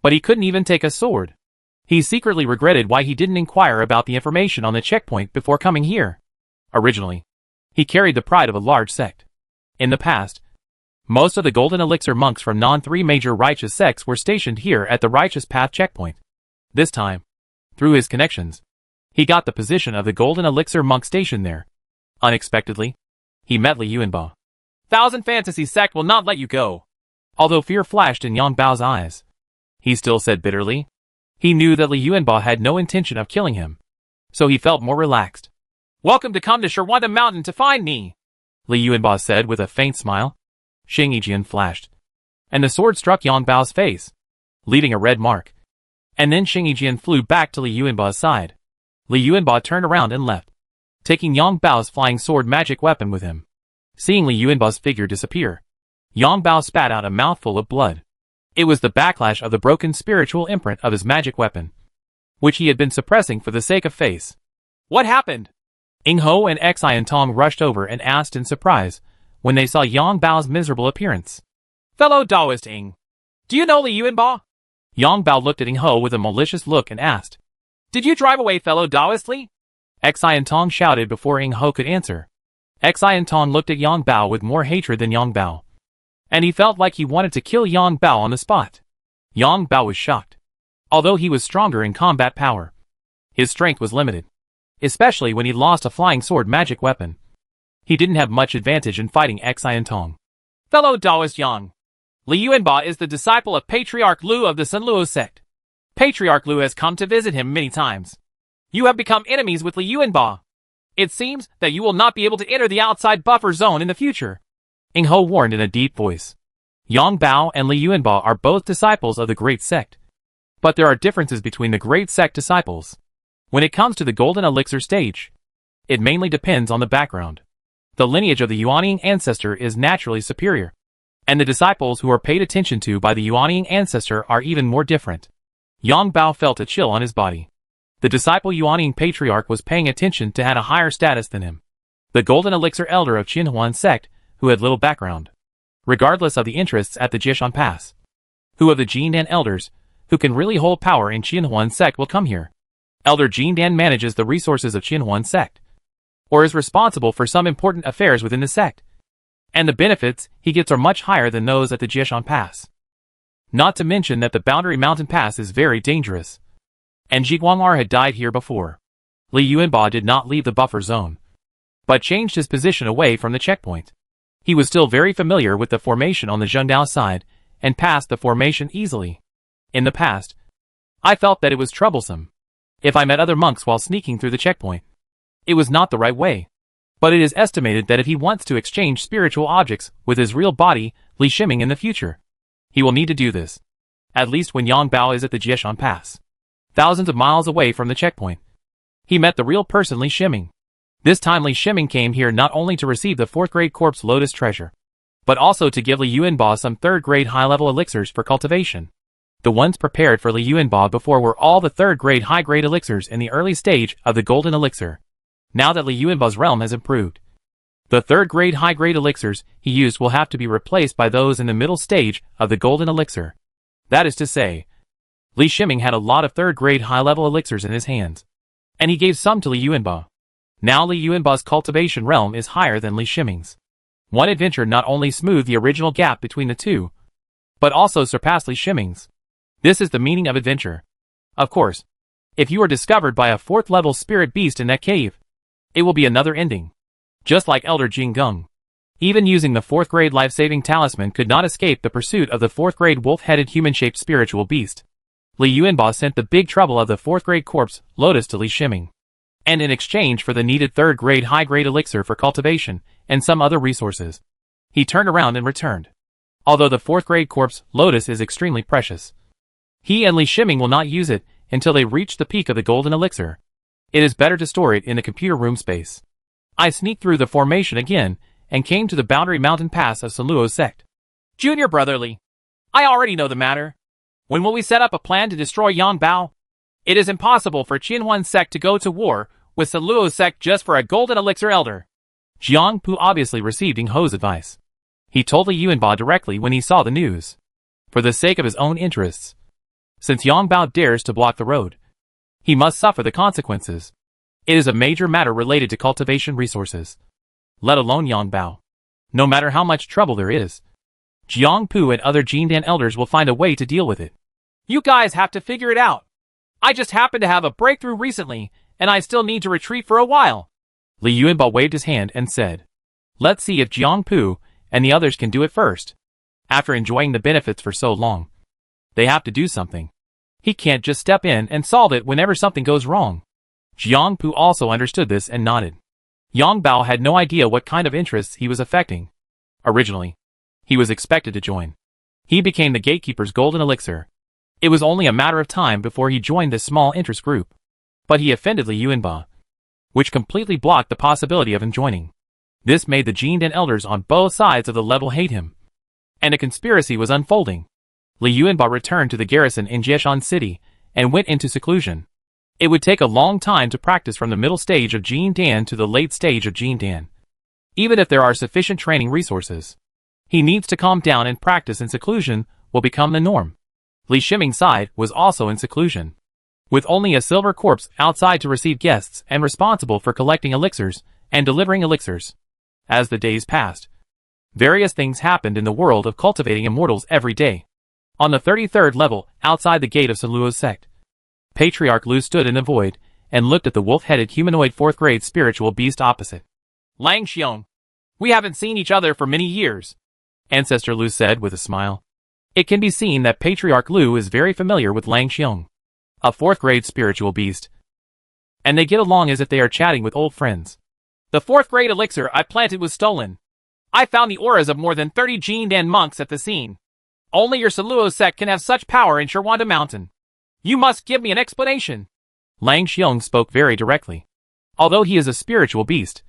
But he couldn't even take a sword. He secretly regretted why he didn't inquire about the information on the checkpoint before coming here. Originally, he carried the pride of a large sect. In the past, most of the Golden Elixir monks from non-3 major righteous sects were stationed here at the Righteous Path checkpoint. This time, through his connections, he got the position of the Golden Elixir monk stationed there. Unexpectedly, he met Li Yuanba. Thousand Fantasy Sect will not let you go. Although fear flashed in Yang Bao's eyes, he still said bitterly. He knew that Li Yuanba had no intention of killing him, so he felt more relaxed. Welcome to come to Shirwanda Mountain to find me, Li Yuanba said with a faint smile. Xing Yijian flashed, and the sword struck Yang Bao's face, leaving a red mark. And then Xing Yijian flew back to Li Yuanba's side. Li Yuanba turned around and left, taking Yang Bao's flying sword magic weapon with him. Seeing Li Yuanba's figure disappear, Yang Bao spat out a mouthful of blood. It was the backlash of the broken spiritual imprint of his magic weapon, which he had been suppressing for the sake of face. What happened? Ing Ho and Xian Tong rushed over and asked in surprise when they saw Yang Bao's miserable appearance. Fellow Taoist Ing, do you know Li Yuanba? Yang Bao looked at Ing Ho with a malicious look and asked, Did you drive away fellow Taoist Li? Xian Tong shouted before Ing Ho could answer. Xian Tong looked at Yang Bao with more hatred than Yang Bao, and he felt like he wanted to kill Yang Bao on the spot. Yang Bao was shocked. Although he was stronger in combat power, his strength was limited, especially when he lost a flying sword magic weapon. He didn't have much advantage in fighting Xian Tong. Fellow Taoist Yang, Li Yuanba is the disciple of Patriarch Lu of the Sunluo sect. Patriarch Lu has come to visit him many times. You have become enemies with Li Yuanba. It seems that you will not be able to enter the outside buffer zone in the future, Ing Ho warned in a deep voice. Yang Bao and Li Yuanba are both disciples of the Great Sect. But there are differences between the Great Sect disciples. When it comes to the Golden Elixir stage, it mainly depends on the background. The lineage of the Yuanying ancestor is naturally superior, and the disciples who are paid attention to by the Yuanying ancestor are even more different. Yang Bao felt a chill on his body. The disciple Yuanying patriarch was paying attention to had a higher status than him. The Golden Elixir elder of Qinhuan sect, who had little background, regardless of the interests at the Jishan Pass. Who of the Jindan elders, who can really hold power in Qinhuan sect will come here? Elder Jindan manages the resources of Qinhuan sect, or is responsible for some important affairs within the sect, and the benefits he gets are much higher than those at the Jishan Pass. Not to mention that the Boundary Mountain Pass is very dangerous, and Jiguang'er had died here before. Li Yuanba did not leave the buffer zone, but changed his position away from the checkpoint. He was still very familiar with the formation on the Zhendao side, and passed the formation easily. In the past, I felt that it was troublesome if I met other monks while sneaking through the checkpoint. It was not the right way. But it is estimated that if he wants to exchange spiritual objects with his real body, Li Shiming in the future, he will need to do this, at least when Yang Bao is at the Jishan Pass, thousands of miles away from the checkpoint. He met the real person Li Shiming. This time Li Shiming came here not only to receive the 4th grade corpse lotus treasure, but also to give Li Yuanba some 3rd grade high-level elixirs for cultivation. The ones prepared for Li Yuanba before were all the 3rd grade high-grade elixirs in the early stage of the Golden Elixir. Now that Li Yuanba's realm has improved, the 3rd grade high-grade elixirs he used will have to be replaced by those in the middle stage of the Golden Elixir. That is to say, Li Shiming had a lot of 3rd grade high-level elixirs in his hands, and he gave some to Li Yuanba. Now Li Yuanba's cultivation realm is higher than Li Shiming's. One adventure not only smoothed the original gap between the two, but also surpassed Li Shiming's. This is the meaning of adventure. Of course, if you are discovered by a 4th level spirit beast in that cave, it will be another ending. Just like Elder Jinggung, even using the 4th grade life-saving talisman could not escape the pursuit of the 4th grade wolf-headed human-shaped spiritual beast. Li Yuanba sent the big trouble of the 4th grade corpse lotus to Li Shiming, and in exchange for the needed 3rd grade high-grade elixir for cultivation and some other resources, he turned around and returned. Although the 4th grade corpse lotus is extremely precious, he and Li Shiming will not use it until they reach the peak of the Golden Elixir. It is better to store it in the computer room space. I sneaked through the formation again and came to the Boundary Mountain Pass of Sunluo sect. Junior Brother Li, I already know the matter. When will we set up a plan to destroy Yang Bao? It is impossible for Qianhuan sect to go to war with Sun Luo sect just for a golden elixir elder. Jiang Pu obviously received Ying Ho's advice. He told Li Yuanba directly when he saw the news. For the sake of his own interests. Since Yang Bao dares to block the road, he must suffer the consequences. It is a major matter related to cultivation resources. Let alone Yang Bao. No matter how much trouble there is, Jiang Pu and other Jindan elders will find a way to deal with it. You guys have to figure it out. I just happened to have a breakthrough recently, and I still need to retreat for a while. Li Yuanba waved his hand and said, let's see if Jiang Pu and the others can do it first. After enjoying the benefits for so long, they have to do something. He can't just step in and solve it whenever something goes wrong. Jiang Pu also understood this and nodded. Yang Bao had no idea what kind of interests he was affecting. Originally, he was expected to join. He became the gatekeeper's golden elixir. It was only a matter of time before he joined this small interest group. But he offended Li Yuanba, which completely blocked the possibility of him joining. This made the Jindan elders on both sides of the level hate him. And a conspiracy was unfolding. Li Yuanba returned to the garrison in Jieshan City and went into seclusion. It would take a long time to practice from the middle stage of Jindan to the late stage of Jindan. Even if there are sufficient training resources, he needs to calm down and practice in seclusion will become the norm. Li Shiming's side was also in seclusion, with only a silver corpse outside to receive guests and responsible for collecting elixirs and delivering elixirs. As the days passed, various things happened in the world of cultivating immortals every day. On the 33rd level, outside the gate of Sun Luo's sect, Patriarch Lu stood in the void and looked at the wolf-headed humanoid 4th grade spiritual beast opposite. Lang Xiong, we haven't seen each other for many years, Ancestor Lu said with a smile. It can be seen that Patriarch Lu is very familiar with Lang Xiong, a 4th grade spiritual beast, and they get along as if they are chatting with old friends. The 4th grade elixir I planted was stolen. I found the auras of more than 30 Jindan monks at the scene. Only your Sun Luo sect can have such power in Shirwanda Mountain. You must give me an explanation. Lang Xiong spoke very directly. Although he is a spiritual beast,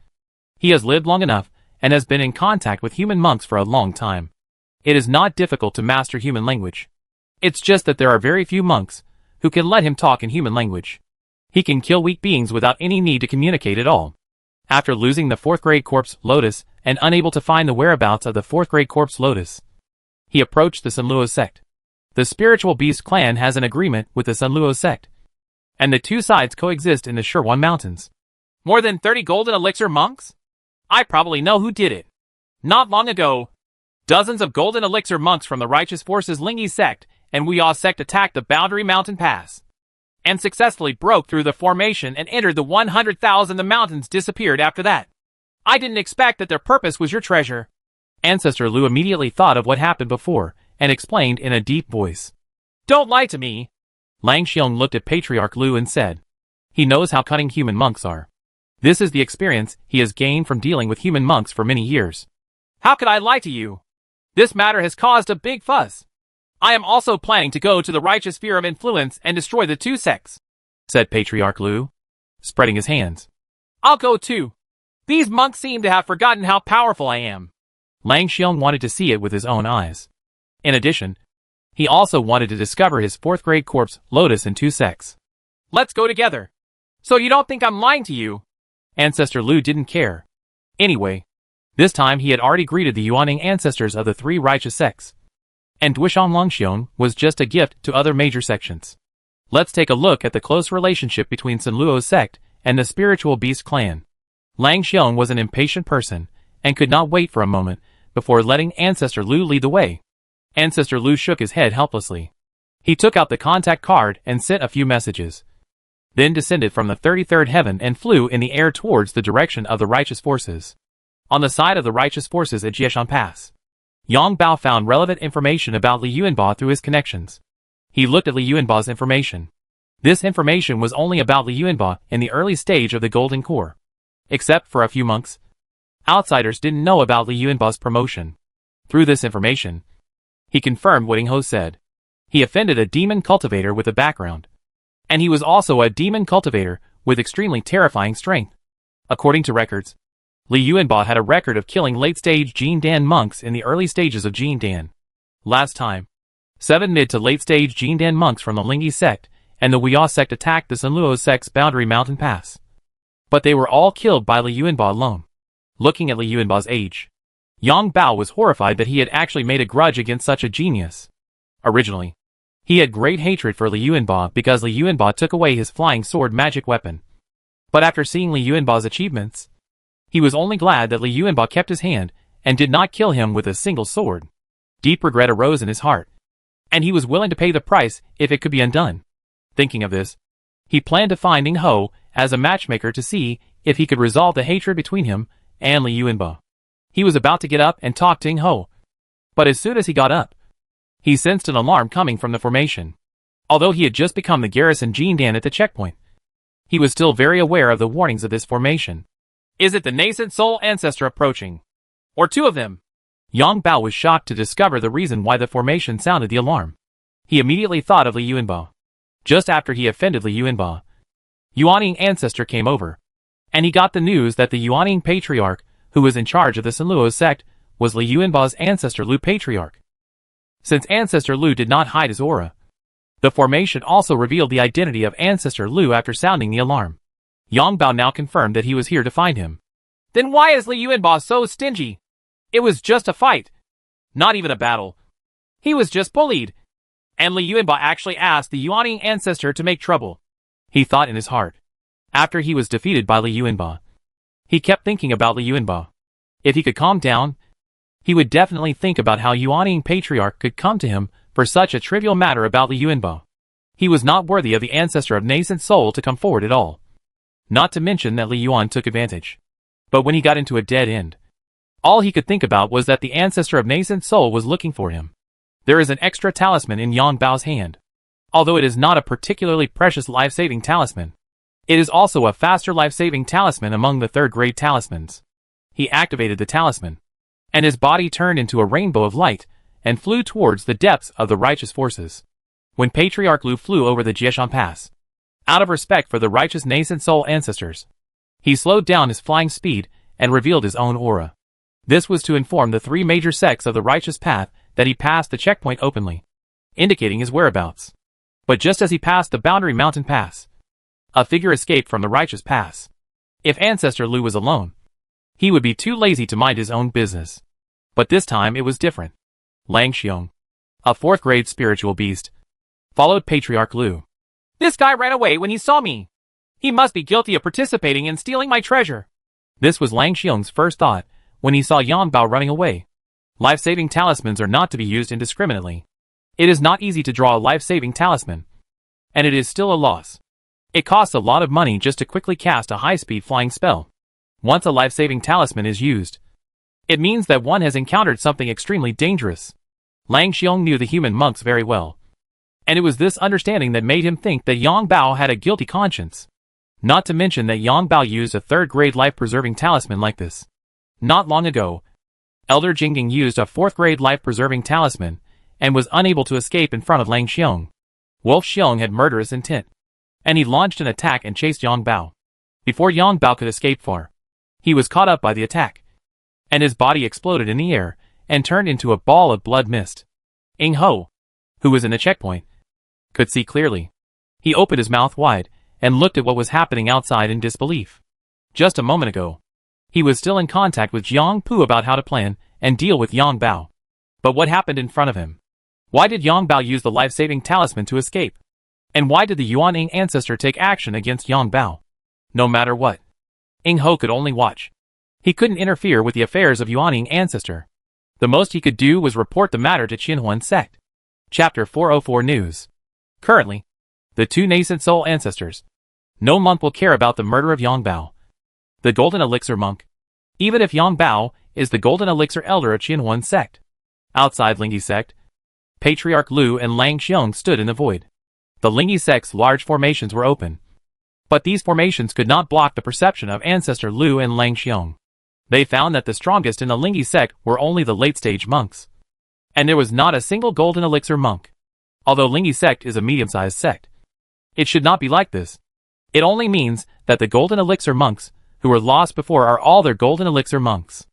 he has lived long enough and has been in contact with human monks for a long time. It is not difficult to master human language. It's just that there are very few monks who can let him talk in human language. He can kill weak beings without any need to communicate at all. After losing the 4th grade corpse Lotus and unable to find the whereabouts of the 4th grade corpse Lotus, he approached the Sun Luo sect. The spiritual beast clan has an agreement with the Sun Luo sect, and the two sides coexist in the Shirwan Mountains. More than 30 golden elixir monks? I probably know who did it. Not long ago, dozens of golden elixir monks from the righteous forces Lingyi sect and Wuya sect attacked the Boundary Mountain Pass and successfully broke through the formation and entered the 100,000. The mountains disappeared after that. I didn't expect that their purpose was your treasure. Ancestor Lu immediately thought of what happened before and explained in a deep voice. Don't lie to me. Lang Xiong looked at Patriarch Lu and said, he knows how cunning human monks are. This is the experience he has gained from dealing with human monks for many years. How could I lie to you? This matter has caused a big fuss. I am also planning to go to the righteous sphere of influence and destroy the two sects, said Patriarch Lu, spreading his hands. I'll go too. These monks seem to have forgotten how powerful I am. Lang Xiong wanted to see it with his own eyes. In addition, he also wanted to discover his 4th grade corpse Lotus in two sects. Let's go together. So you don't think I'm lying to you? Ancestor Lu didn't care. Anyway, this time he had already greeted the Yuaning ancestors of the 3 righteous sects, and Duishan Langxiong was just a gift to other major sections. Let's take a look at the close relationship between Sun Luo's sect and the spiritual beast clan. Lang Xiong was an impatient person and could not wait for a moment before letting Ancestor Lu lead the way. Ancestor Lu shook his head helplessly. He took out the contact card and sent a few messages, then descended from the 33rd heaven and flew in the air towards the direction of the righteous forces. On the side of the righteous forces at Jieshan Pass, Yang Bao found relevant information about Li Yuanba through his connections. He looked at Li Yuanba's information. This information was only about Li Yuanba in the early stage of the Golden Core. Except for a few monks, outsiders didn't know about Li Yuanba's promotion. Through this information, he confirmed what Ying Ho said. He offended a demon cultivator with a background, and he was also a demon cultivator with extremely terrifying strength. According to records, Li Yuanba had a record of killing late-stage Jindan monks in the early stages of Jindan. Last time, 7 mid to late stage Jindan monks from the Lingyi sect and the Huya sect attacked the Sunluo sect's boundary mountain pass. But they were all killed by Li Yuanba alone. Looking at Li Yuanba's age, Yang Bao was horrified that he had actually made a grudge against such a genius. Originally, he had great hatred for Li Yuanba because Li Yuanba took away his flying sword magic weapon. But after seeing Li Yuanba's achievements, he was only glad that Li Yuanba kept his hand and did not kill him with a single sword. Deep regret arose in his heart, and he was willing to pay the price if it could be undone. Thinking of this, he planned to find Ning Ho as a matchmaker to see if he could resolve the hatred between him and Li Yuanba. He was about to get up and talk to Ning Ho, but as soon as he got up, he sensed an alarm coming from the formation. Although he had just become the garrison Jindan at the checkpoint, he was still very aware of the warnings of this formation. Is it the nascent soul ancestor approaching? Or two of them? Yang Bao was shocked to discover the reason why the formation sounded the alarm. He immediately thought of Li Yuanba. Just after he offended Li Yuanba, Yuaning ancestor came over, and he got the news that the Yuaning patriarch, who was in charge of the Sunluo sect, was Li Yuanba's ancestor Lu patriarch. Since ancestor Lu did not hide his aura, the formation also revealed the identity of ancestor Lu after sounding the alarm. Yang Bao now confirmed that he was here to find him. Then why is Li Yuanba so stingy? It was just a fight. Not even a battle. He was just bullied. And Li Yuanba actually asked the Yuaning ancestor to make trouble. He thought in his heart. After he was defeated by Li Yuanba, he kept thinking about Li Yuanba. If he could calm down, he would definitely think about how Yuaning patriarch could come to him for such a trivial matter about Li Yuanba. He was not worthy of the ancestor of nascent soul to come forward at all. Not to mention that Li Yuan took advantage. But when he got into a dead end, all he could think about was that the ancestor of nascent soul was looking for him. There is an extra talisman in Yang Bao's hand. Although it is not a particularly precious life-saving talisman, it is also a faster life-saving talisman among the third-grade talismans. He activated the talisman, and his body turned into a rainbow of light and flew towards the depths of the righteous forces. When Patriarch Lu flew over the Jieshan Pass, out of respect for the righteous nascent soul ancestors, he slowed down his flying speed and revealed his own aura. This was to inform the three major sects of the righteous path that he passed the checkpoint openly, indicating his whereabouts. But just as he passed the boundary mountain pass, a figure escaped from the righteous pass. If ancestor Lu was alone, he would be too lazy to mind his own business. But this time it was different. Lang Xiong, a fourth-grade spiritual beast, followed Patriarch Lu. This guy ran away when he saw me. He must be guilty of participating in stealing my treasure. This was Lang Xiong's first thought when he saw Yang Bao running away. Life-saving talismans are not to be used indiscriminately. It is not easy to draw a life-saving talisman, and it is still a loss. It costs a lot of money just to quickly cast a high-speed flying spell. Once a life-saving talisman is used, it means that one has encountered something extremely dangerous. Lang Xiong knew the human monks very well, and it was this understanding that made him think that Yang Bao had a guilty conscience. Not to mention that Yang Bao used a third-grade life-preserving talisman like this. Not long ago, Elder Jingding used a fourth-grade life-preserving talisman and was unable to escape in front of Lang Xiong. Wolf Xiong had murderous intent, and he launched an attack and chased Yang Bao. Before Yang Bao could escape far, he was caught up by the attack, and his body exploded in the air and turned into a ball of blood mist. Ning Ho, who was in the checkpoint, could see clearly. He opened his mouth wide and looked at what was happening outside in disbelief. Just a moment ago, he was still in contact with Jiang Pu about how to plan and deal with Yang Bao. But what happened in front of him? Why did Yang Bao use the life-saving talisman to escape? And why did the Yuaning ancestor take action against Yang Bao? No matter what, Ning Ho could only watch. He couldn't interfere with the affairs of Yuaning ancestor. The most he could do was report the matter to Qinhuan sect. Chapter 404 News. Currently, the two nascent soul ancestors. No monk will care about the murder of Yang Bao, the Golden Elixir monk, even if Yang Bao is the Golden Elixir elder of Qinhuan sect. Outside Lingyi sect, Patriarch Lu and Lang Xiong stood in the void. The Lingyi sect's large formations were open, but these formations could not block the perception of ancestor Lu and Lang Xiong. They found that the strongest in the Lingyi sect were only the late-stage monks, and there was not a single Golden Elixir monk. Although Lingyi sect is a medium-sized sect, it should not be like this. It only means that the Golden Elixir monks who were lost before are all their Golden Elixir monks.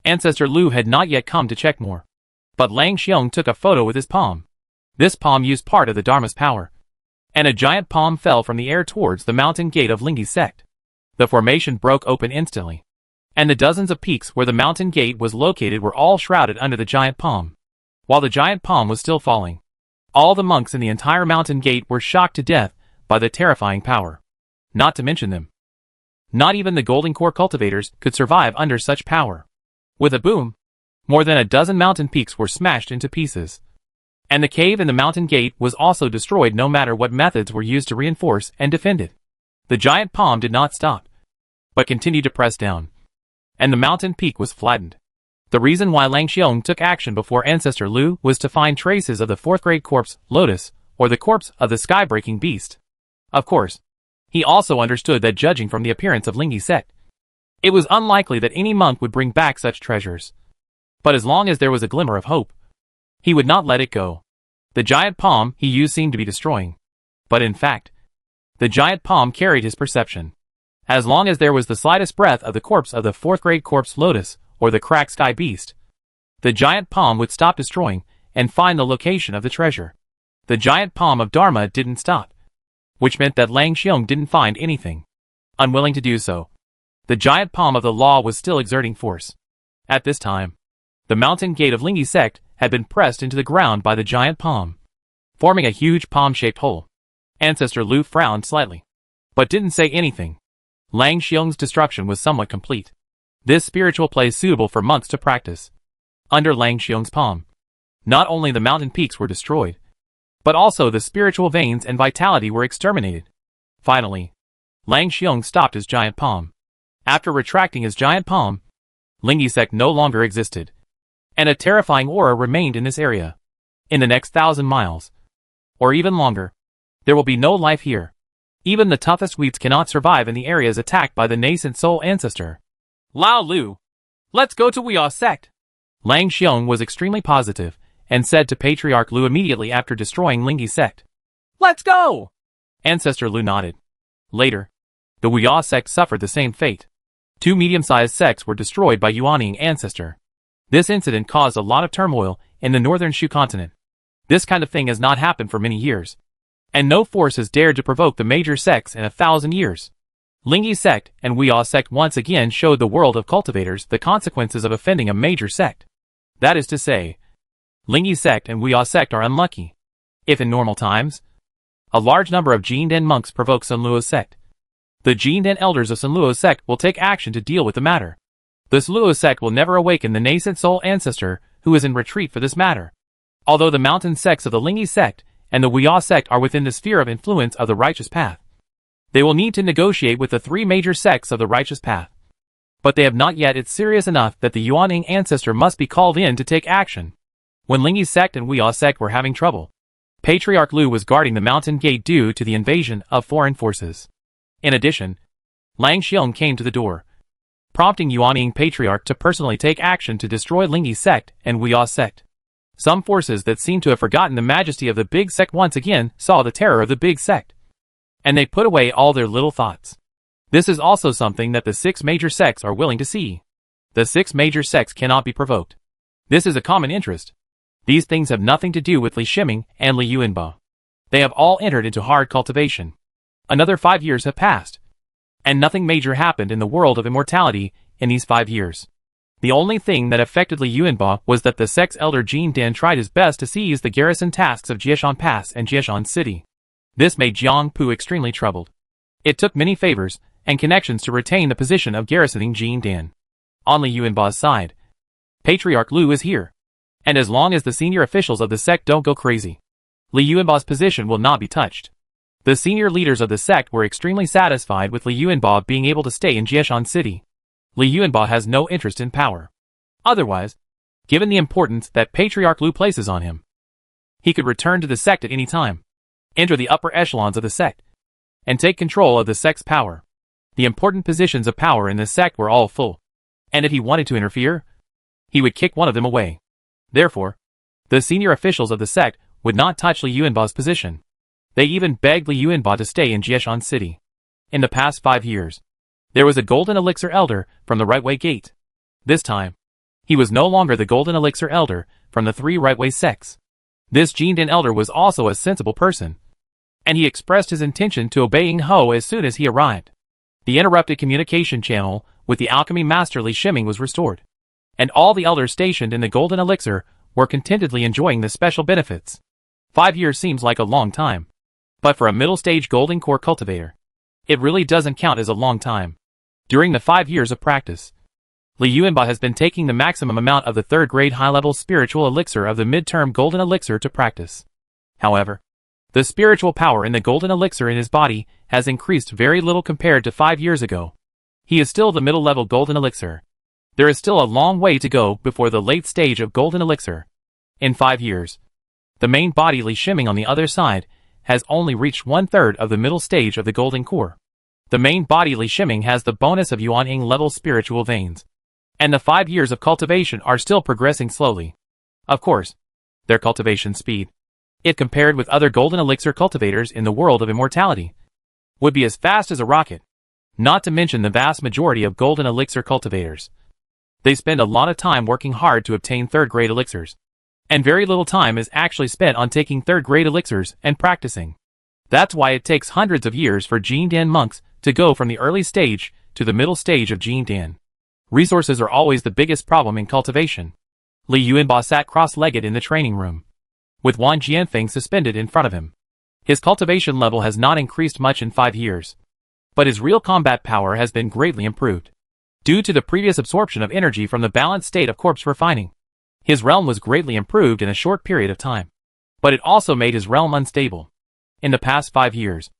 Ancestor Lu had not yet come to Checkmore, but Lang Xiong took a photo with his palm. This palm used part of the Dharma's power, and a giant palm fell from the air towards the mountain gate of Lingi's sect. The formation broke open instantly, and the dozens of peaks where the mountain gate was located were all shrouded under the giant palm. While the giant palm was still falling, all the monks in the entire mountain gate were shocked to death by the terrifying power. Not to mention them. Not even the golden core cultivators could survive under such power. With a boom, more than a dozen mountain peaks were smashed into pieces. And the cave in the mountain gate was also destroyed no matter what methods were used to reinforce and defend it. The giant palm did not stop, but continued to press down. And the mountain peak was flattened. The reason why Lang Xiong took action before Ancestor Lu was to find traces of the fourth-grade corpse, Lotus, or the corpse of the sky-breaking beast. Of course, he also understood that judging from the appearance of Lingi's sect, it was unlikely that any monk would bring back such treasures. But as long as there was a glimmer of hope, he would not let it go. The giant palm he used seemed to be destroying. But in fact, the giant palm carried his perception. As long as there was the slightest breath of the corpse of the fourth-grade corpse Lotus, or the cracked sky beast, the giant palm would stop destroying and find the location of the treasure. The giant palm of Dharma didn't stop, which meant that Lang Xiong didn't find anything. Unwilling to do so, the giant palm of the law was still exerting force. At this time, the mountain gate of Lingi's sect had been pressed into the ground by the giant palm, forming a huge palm-shaped hole. Ancestor Lu frowned slightly, but didn't say anything. Lang Xiong's destruction was somewhat complete. This spiritual place suitable for monks to practice. Under Lang Xiong's palm, not only the mountain peaks were destroyed, but also the spiritual veins and vitality were exterminated. Finally, Lang Xiong stopped his giant palm. After retracting his giant palm, Lingi's sect no longer existed, and a terrifying aura remained in this area. In the next 1,000 miles, or even longer, there will be no life here. Even the toughest weeds cannot survive in the areas attacked by the nascent soul ancestor. Lao Lu, let's go to Wea's sect. Lang Xiong was extremely positive, and said to Patriarch Lu immediately after destroying Lingi's sect. Let's go! Ancestor Lu nodded. Later, the Wea sect suffered the same fate. 2 medium-sized sects were destroyed by Yuanning ancestor. This incident caused a lot of turmoil in the northern Shu continent. This kind of thing has not happened for many years, and no force has dared to provoke the major sects in 1,000 years. Lingi's sect and Wea sect once again showed the world of cultivators the consequences of offending a major sect. That is to say, Lingi's sect and Wea sect are unlucky. If in normal times, a large number of Jindan monks provoke Sun Luo's sect, the Jindan elders of Sun Luo's sect will take action to deal with the matter. The Sun Luo sect will never awaken the nascent soul ancestor who is in retreat for this matter. Although the mountain sects of the Lingi sect and the Wea sect are within the sphere of influence of the righteous path, they will need to negotiate with the 3 major sects of the righteous path. But they have not yet. It's serious enough that the Yuanning ancestor must be called in to take action. When Lingi's sect and Wea sect were having trouble, Patriarch Lu was guarding the mountain gate due to the invasion of foreign forces. In addition, Lang Xiong came to the door, prompting Yuanning Patriarch to personally take action to destroy Lingi's sect and Wea sect. Some forces that seemed to have forgotten the majesty of the big sect once again saw the terror of the big sect, and they put away all their little thoughts. This is also something that the 6 major sects are willing to see. The 6 major sects cannot be provoked. This is a common interest. These things have nothing to do with Li Shiming and Li Yuanba. They have all entered into hard cultivation. Another 5 years have passed, and nothing major happened in the world of immortality in these 5 years. The only thing that affected Li Yuanba was that the sect's elder Jin Dan tried his best to seize the garrison tasks of Jieshan Pass and Jieshan City. This made Jiang Pu extremely troubled. It took many favors and connections to retain the position of garrisoning Jin Dan. On Li Yuanba's side, Patriarch Lu is here, and as long as the senior officials of the sect don't go crazy, Li Yuanba's position will not be touched. The senior leaders of the sect were extremely satisfied with Li Yuanba being able to stay in Jieshan City. Li Yuanba has no interest in power. Otherwise, given the importance that Patriarch Lu places on him, he could return to the sect at any time, enter the upper echelons of the sect, and take control of the sect's power. The important positions of power in the sect were all full, and if he wanted to interfere, he would kick one of them away. Therefore, the senior officials of the sect would not touch Li Yuanba's position. They even begged Li Yuanba to stay in Jieshan City. In the past 5 years, there was a golden elixir elder from the Right Way Gate. This time, he was no longer the golden elixir elder from the 3 Right Way sects. This Jindan elder was also a sensible person, and he expressed his intention to obey Ying Ho as soon as he arrived. The interrupted communication channel with the alchemy master Li Shiming was restored, and all the elders stationed in the Golden Elixir were contentedly enjoying the special benefits. 5 years seems like a long time, but for a middle-stage Golden Core cultivator, it really doesn't count as a long time. During the 5 years of practice, Li Yuanba has been taking the maximum amount of the 3rd grade high-level spiritual elixir of the mid-term Golden Elixir to practice. However, the spiritual power in the Golden Elixir in his body has increased very little compared to 5 years ago. He is still the middle-level Golden Elixir. There is still a long way to go before the late stage of Golden Elixir. In 5 years, the main body Li Shiming on the other side has only reached 1/3 of the middle stage of the Golden Core. The main body Li Shiming has the bonus of Yuan Ying level spiritual veins, and the 5 years of cultivation are still progressing slowly. Of course, their cultivation speed, if compared with other Golden Elixir cultivators in the world of immortality, would be as fast as a rocket. Not to mention the vast majority of Golden Elixir cultivators. They spend a lot of time working hard to obtain 3rd grade elixirs, and very little time is actually spent on taking 3rd grade elixirs and practicing. That's why it takes hundreds of years for Jindan monks to go from the early stage to the middle stage of Jindan. Resources are always the biggest problem in cultivation. Li Yuanba sat cross-legged in the training room, with Wang Jianfeng suspended in front of him. His cultivation level has not increased much in 5 years, but his real combat power has been greatly improved, due to the previous absorption of energy from the balanced state of corpse refining. His realm was greatly improved in a short period of time, but it also made his realm unstable. In the past 5 years,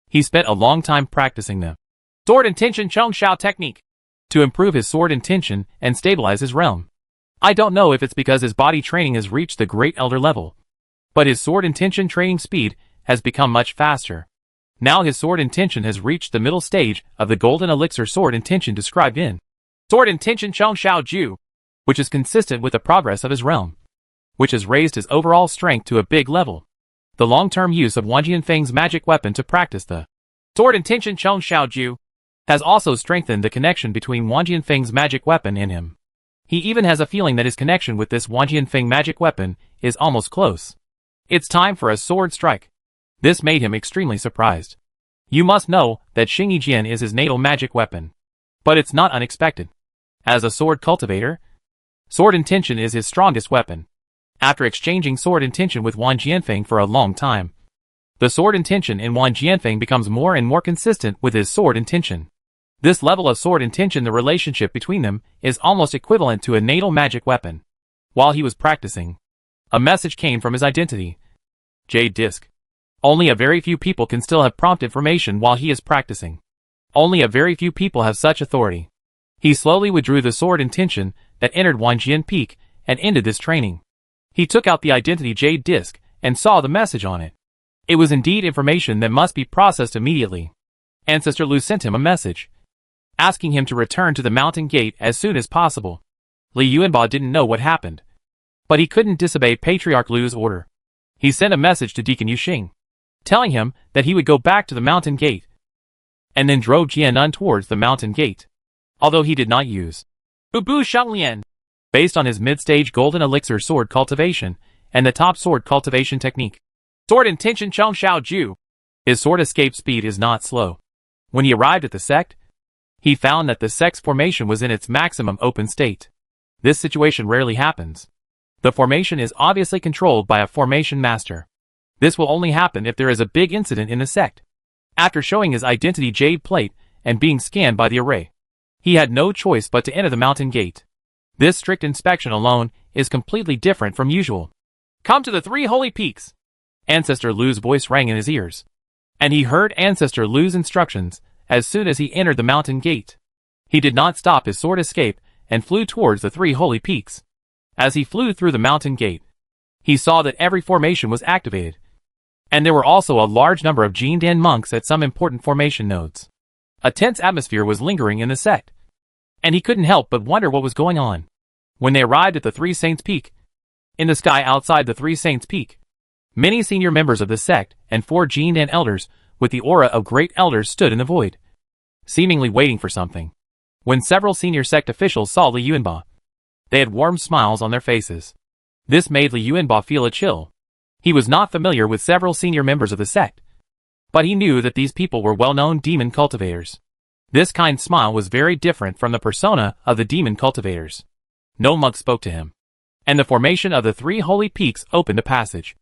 he spent a long time practicing the Sword Intention Chongshao technique to improve his sword intention and stabilize his realm. I don't know if it's because his body training has reached the Great Elder level, but his sword intention training speed has become much faster. Now his sword intention has reached the middle stage of the Golden Elixir sword intention described in Sword Intention Chongshao Ju, which is consistent with the progress of his realm, which has raised his overall strength to a big level. The long-term use of Wang Jianfeng's magic weapon to practice the Sword Intention Chongshao Ju has also strengthened the connection between Wang Jianfeng's magic weapon and him. He even has a feeling that his connection with this Wang Jianfeng magic weapon is almost close. It's time for a sword strike. This made him extremely surprised. You must know that Xing Yijian is his natal magic weapon, but it's not unexpected. As a sword cultivator, sword intention is his strongest weapon. After exchanging sword intention with Wang Jianfeng for a long time, the sword intention in Wang Jianfeng becomes more and more consistent with his sword intention. This level of sword intention, the relationship between them, is almost equivalent to a natal magic weapon. While he was practicing, a message came from his identity, Jade Disc. Only a very few people can still have prompt information while he is practicing. Only a very few people have such authority. He slowly withdrew the sword intention that entered Wanjian Peak and ended this training. He took out the identity Jade Disc and saw the message on it. It was indeed information that must be processed immediately. Ancestor Lu sent him a message, asking him to return to the mountain gate as soon as possible. Li Yuanba didn't know what happened, but he couldn't disobey Patriarch Lu's order. He sent a message to Deacon Yuxing, telling him that he would go back to the mountain gate, and then drove Jianan towards the mountain gate. Although he did not use Ubu Shanglian, based on his mid-stage Golden Elixir sword cultivation and the top sword cultivation technique, Sword Intention Chongshao Ju, his sword escape speed is not slow. When he arrived at the sect, he found that the sect's formation was in its maximum open state. This situation rarely happens. The formation is obviously controlled by a formation master. This will only happen if there is a big incident in the sect. After showing his identity Jade Plate and being scanned by the array, he had no choice but to enter the mountain gate. This strict inspection alone is completely different from usual. Come to the 3 holy peaks. Ancestor Lu's voice rang in his ears, and he heard Ancestor Lu's instructions as soon as he entered the mountain gate. He did not stop his sword escape and flew towards the 3 holy peaks. As he flew through the mountain gate, he saw that every formation was activated, and there were also a large number of Jindan monks at some important formation nodes. A tense atmosphere was lingering in the sect, and he couldn't help but wonder what was going on. When they arrived at the 3 Saints Peak, in the sky outside the 3 Saints Peak, many senior members of the sect and 4 Jindan elders with the aura of great elders stood in the void, seemingly waiting for something. When several senior sect officials saw Li Yuanba, they had warm smiles on their faces. This made Li Yuanba feel a chill. He was not familiar with several senior members of the sect, but he knew that these people were well-known demon cultivators. This kind smile was very different from the persona of the demon cultivators. No monk spoke to him, and the formation of the 3 holy peaks opened a passage,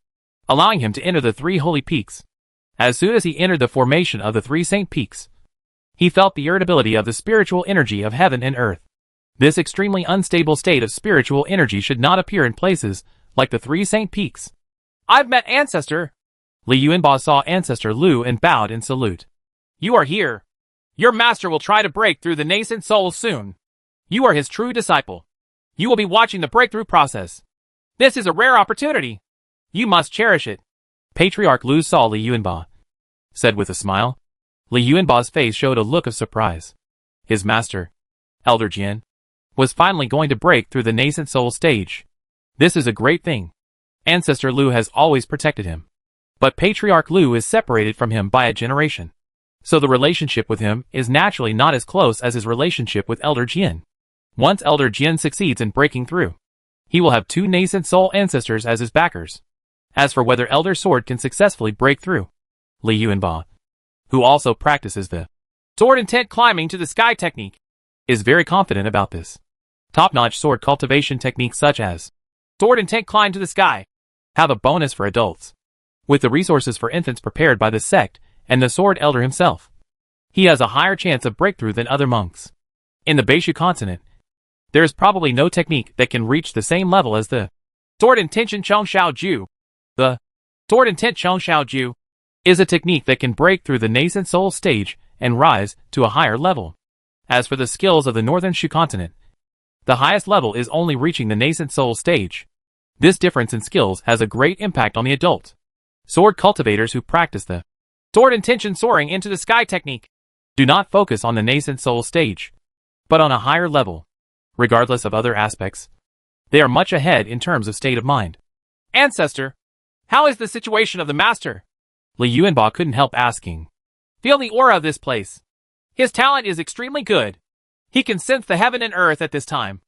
allowing him to enter the 3 holy peaks. As soon as he entered the formation of the 3 saint peaks, he felt the irritability of the spiritual energy of heaven and earth. This extremely unstable state of spiritual energy should not appear in places like the 3 saint peaks. "I've met Ancestor." Li Yuanba saw Ancestor Lu and bowed in salute. "You are here. Your master will try to break through the nascent soul soon. You are his true disciple. You will be watching the breakthrough process. This is a rare opportunity. You must cherish it." Patriarch Lu saw Li Yuanba, said with a smile. Li Yuanba's face showed a look of surprise. His master, Elder Jian, was finally going to break through the nascent soul stage. This is a great thing. Ancestor Lu has always protected him, but Patriarch Lu is separated from him by a generation, so the relationship with him is naturally not as close as his relationship with Elder Jian. Once Elder Jian succeeds in breaking through, he will have 2 nascent soul ancestors as his backers. As for whether Elder Sword can successfully break through, Li Yuanba, who also practices the sword intent climbing to the sky technique, is very confident about this. Top-notch sword cultivation techniques such as sword intent climb to the sky have a bonus for adults, with the resources for infants prepared by the sect and the sword elder himself. He has a higher chance of breakthrough than other monks. In the Beishu continent, there is probably no technique that can reach the same level as the sword intention Chongshao Ju. The sword intent Chongshao Ju is a technique that can break through the nascent soul stage and rise to a higher level. As for the skills of the northern Shu continent, the highest level is only reaching the nascent soul stage. This difference in skills has a great impact on the adult sword cultivators who practice the sword intention soaring into the sky technique. Do not focus on the nascent soul stage, but on a higher level. Regardless of other aspects, they are much ahead in terms of state of mind. "Ancestor, how is the situation of the master?" Li Yuanba couldn't help asking. "Feel the aura of this place. His talent is extremely good. He can sense the heaven and earth at this time.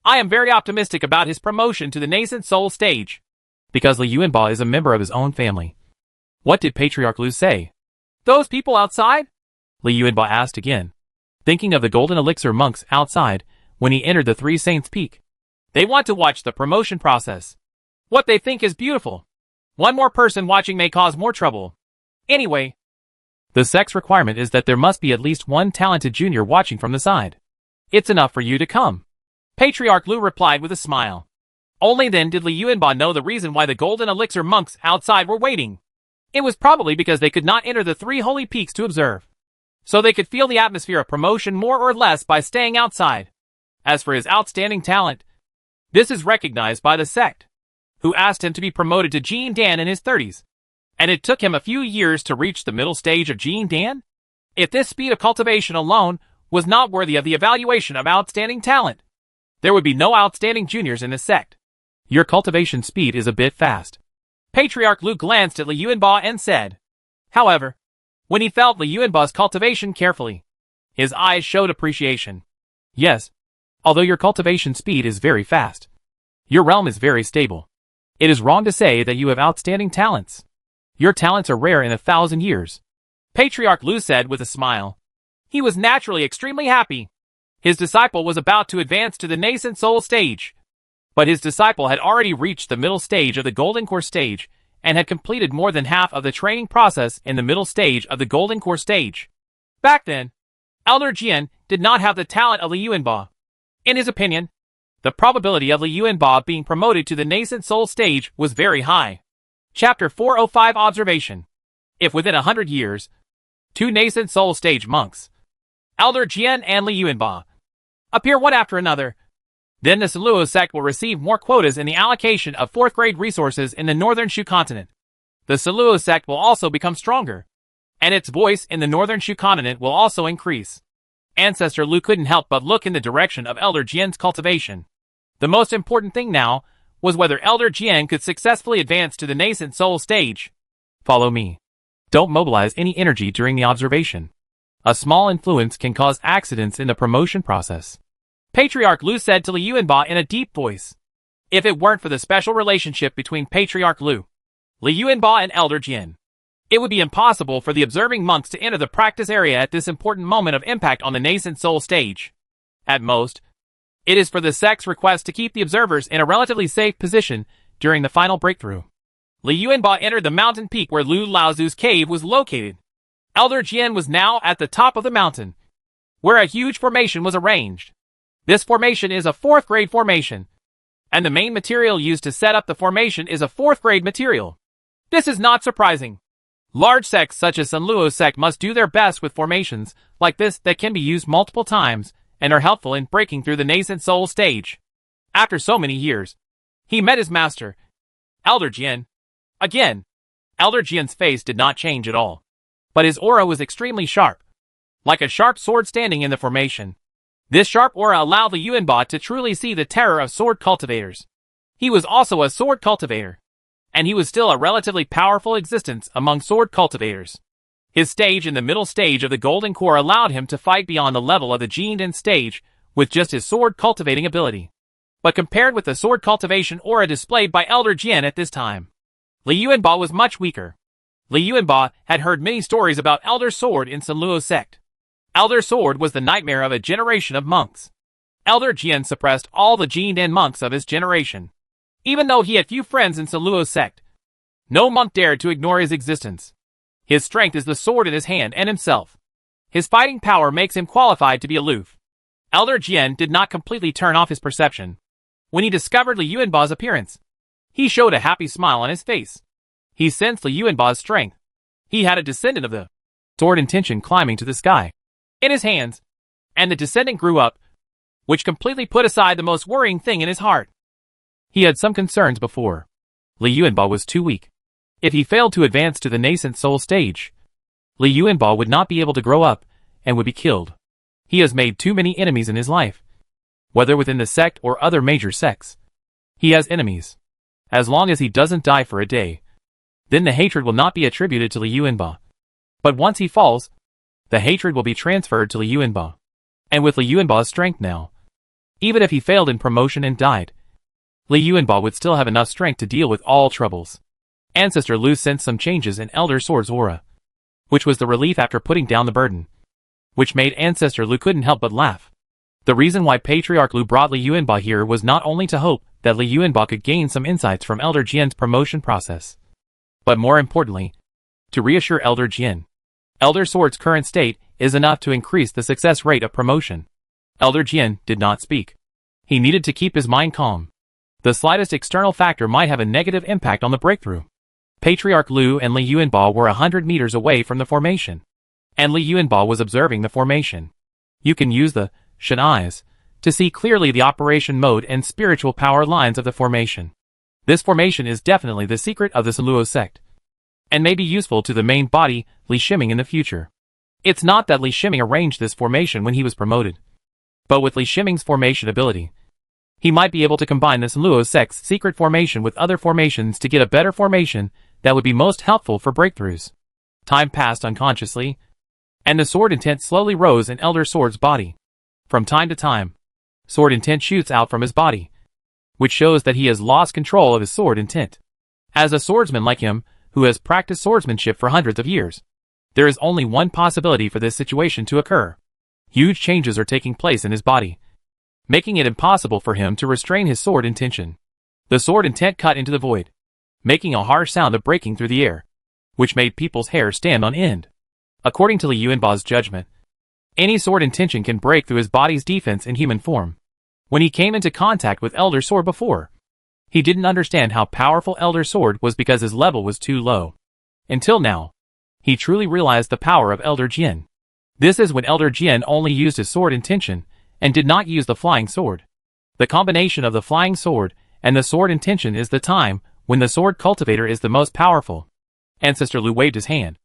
I am very optimistic about his promotion to the nascent soul stage." Because Li Yuanba is a member of his own family. What did Patriarch Lu say? "Those people outside?" Li Yuanba asked again, thinking of the golden elixir monks outside when he entered the 3 Saints Peak. "They want to watch the promotion process. What they think is beautiful. One more person watching may cause more trouble. Anyway, the sect's requirement is that there must be at least 1 talented junior watching from the side. It's enough for you to come." Patriarch Lu replied with a smile. Only then did Li Yuanba know the reason why the golden elixir monks outside were waiting. It was probably because they could not enter the 3 holy peaks to observe, so they could feel the atmosphere of promotion more or less by staying outside. As for his outstanding talent, this is recognized by the sect, who asked him to be promoted to Jin Dan in his 30s. And it took him a few years to reach the middle stage of Jin Dan? If this speed of cultivation alone was not worthy of the evaluation of outstanding talent, there would be no outstanding juniors in this sect. Your cultivation speed is a bit fast. Patriarch Lu glanced at Li Yuanba and said. However, when he felt Li Yuanba's cultivation carefully, his eyes showed appreciation. Yes, although your cultivation speed is very fast, your realm is very stable. It is wrong to say that you have outstanding talents. Your talents are rare in 1,000 years. Patriarch Lu said with a smile. He was naturally extremely happy. His disciple was about to advance to the nascent soul stage, but his disciple had already reached the middle stage of the Golden Core stage and had completed more than half of the training process in the middle stage of the Golden Core stage. Back then, Elder Jian did not have the talent of Li Yuanba. In his opinion, the probability of Li Yuanba being promoted to the nascent soul stage was very high. Chapter 405 Observation. If within 100 years, 2 nascent soul stage monks, Elder Jian and Li Yuanba, appear one after another, then the Saluo sect will receive more quotas in the allocation of 4th grade resources in the northern Shu continent. The Saluo sect will also become stronger, and its voice in the northern Shu continent will also increase. Ancestor Lu couldn't help but look in the direction of Elder Jian's cultivation. The most important thing now was whether Elder Jian could successfully advance to the nascent soul stage. Follow me. Don't mobilize any energy during the observation. A small influence can cause accidents in the promotion process. Patriarch Lu said to Li Yuanba in a deep voice. If it weren't for the special relationship between Patriarch Lu Li Yuanba and Elder Jian. It would be impossible for the observing monks to enter the practice area at this important moment of impact on the nascent soul stage. At most, it is for the sect's request to keep the observers in a relatively safe position during the final breakthrough. Li Yuanba entered the mountain peak where Lu Laozu's cave was located. Elder Jian was now at the top of the mountain, where a huge formation was arranged. This formation is a 4th grade formation, and the main material used to set up the formation is a 4th grade material. This is not surprising. Large sects such as Sunluo's sect must do their best with formations like this that can be used multiple times and are helpful in breaking through the nascent soul stage. After so many years, he met his master, Elder Jian. Again, Elder Jian's face did not change at all, but his aura was extremely sharp, like a sharp sword standing in the formation. This sharp aura allowed the Yuanba to truly see the terror of sword cultivators. He was also a sword cultivator, and he was still a relatively powerful existence among sword cultivators. His stage in the middle stage of the Golden Core allowed him to fight beyond the level of the Jinden stage with just his sword cultivating ability. But compared with the sword cultivation aura displayed by Elder Jian at this time, Li Yuanba was much weaker. Li Yuanba had heard many stories about Elder Sword in Sunluo's sect. Elder Sword was the nightmare of a generation of monks. Elder Jian suppressed all the Jinden monks of his generation. Even though he had few friends in Sunluo's sect, no monk dared to ignore his existence. His strength is the sword in his hand and himself. His fighting power makes him qualified to be aloof. Elder Jian did not completely turn off his perception. When he discovered Li Yuanba's appearance, he showed a happy smile on his face. He sensed Li Yuanba's strength. He had a descendant of the sword intention climbing to the sky in his hands, and the descendant grew up, which completely put aside the most worrying thing in his heart. He had some concerns before. Li Yuanba was too weak. If he failed to advance to the nascent soul stage, Li Yuanba would not be able to grow up and would be killed. He has made too many enemies in his life, whether within the sect or other major sects. He has enemies. As long as he doesn't die for a day, then the hatred will not be attributed to Li Yuanba. But once he falls, the hatred will be transferred to Li Yuanba. And with Li Yuanba's strength now, even if he failed in promotion and died, Li Yuanba would still have enough strength to deal with all troubles. Ancestor Lu sensed some changes in Elder Sword's aura, which was the relief after putting down the burden, which made Ancestor Lu couldn't help but laugh. The reason why Patriarch Lu brought Li Yuanba here was not only to hope that Li Yuanba could gain some insights from Elder Jian's promotion process, but more importantly, to reassure Elder Jian. Elder Sword's current state is enough to increase the success rate of promotion. Elder Jian did not speak. He needed to keep his mind calm. The slightest external factor might have a negative impact on the breakthrough. Patriarch Lu and Li Yuanba were 100 meters away from the formation, and Li Yuanba was observing the formation. You can use the Shen eyes to see clearly the operation mode and spiritual power lines of the formation. This formation is definitely the secret of the Sunluo sect, and may be useful to the main body Li Shiming in the future. It's not that Li Shiming arranged this formation when he was promoted, but with Li Shiming's formation ability, he might be able to combine the Sunluo sect's secret formation with other formations to get a better formation that would be most helpful for breakthroughs. Time passed unconsciously, and the sword intent slowly rose in Elder Sword's body. From time to time, sword intent shoots out from his body, which shows that he has lost control of his sword intent. As a swordsman like him, who has practiced swordsmanship for hundreds of years, there is only one possibility for this situation to occur. Huge changes are taking place in his body, making it impossible for him to restrain his sword intention. The sword intent cut into the void, making a harsh sound of breaking through the air, which made people's hair stand on end. According to Li Yuanba's judgment, any sword intention can break through his body's defense in human form. When he came into contact with Elder Sword before, he didn't understand how powerful Elder Sword was because his level was too low. Until now, he truly realized the power of Elder Jian. This is when Elder Jian only used his sword intention and did not use the flying sword. The combination of the flying sword and the sword intention is the time when the sword cultivator is the most powerful. Ancestor Lu waved his hand,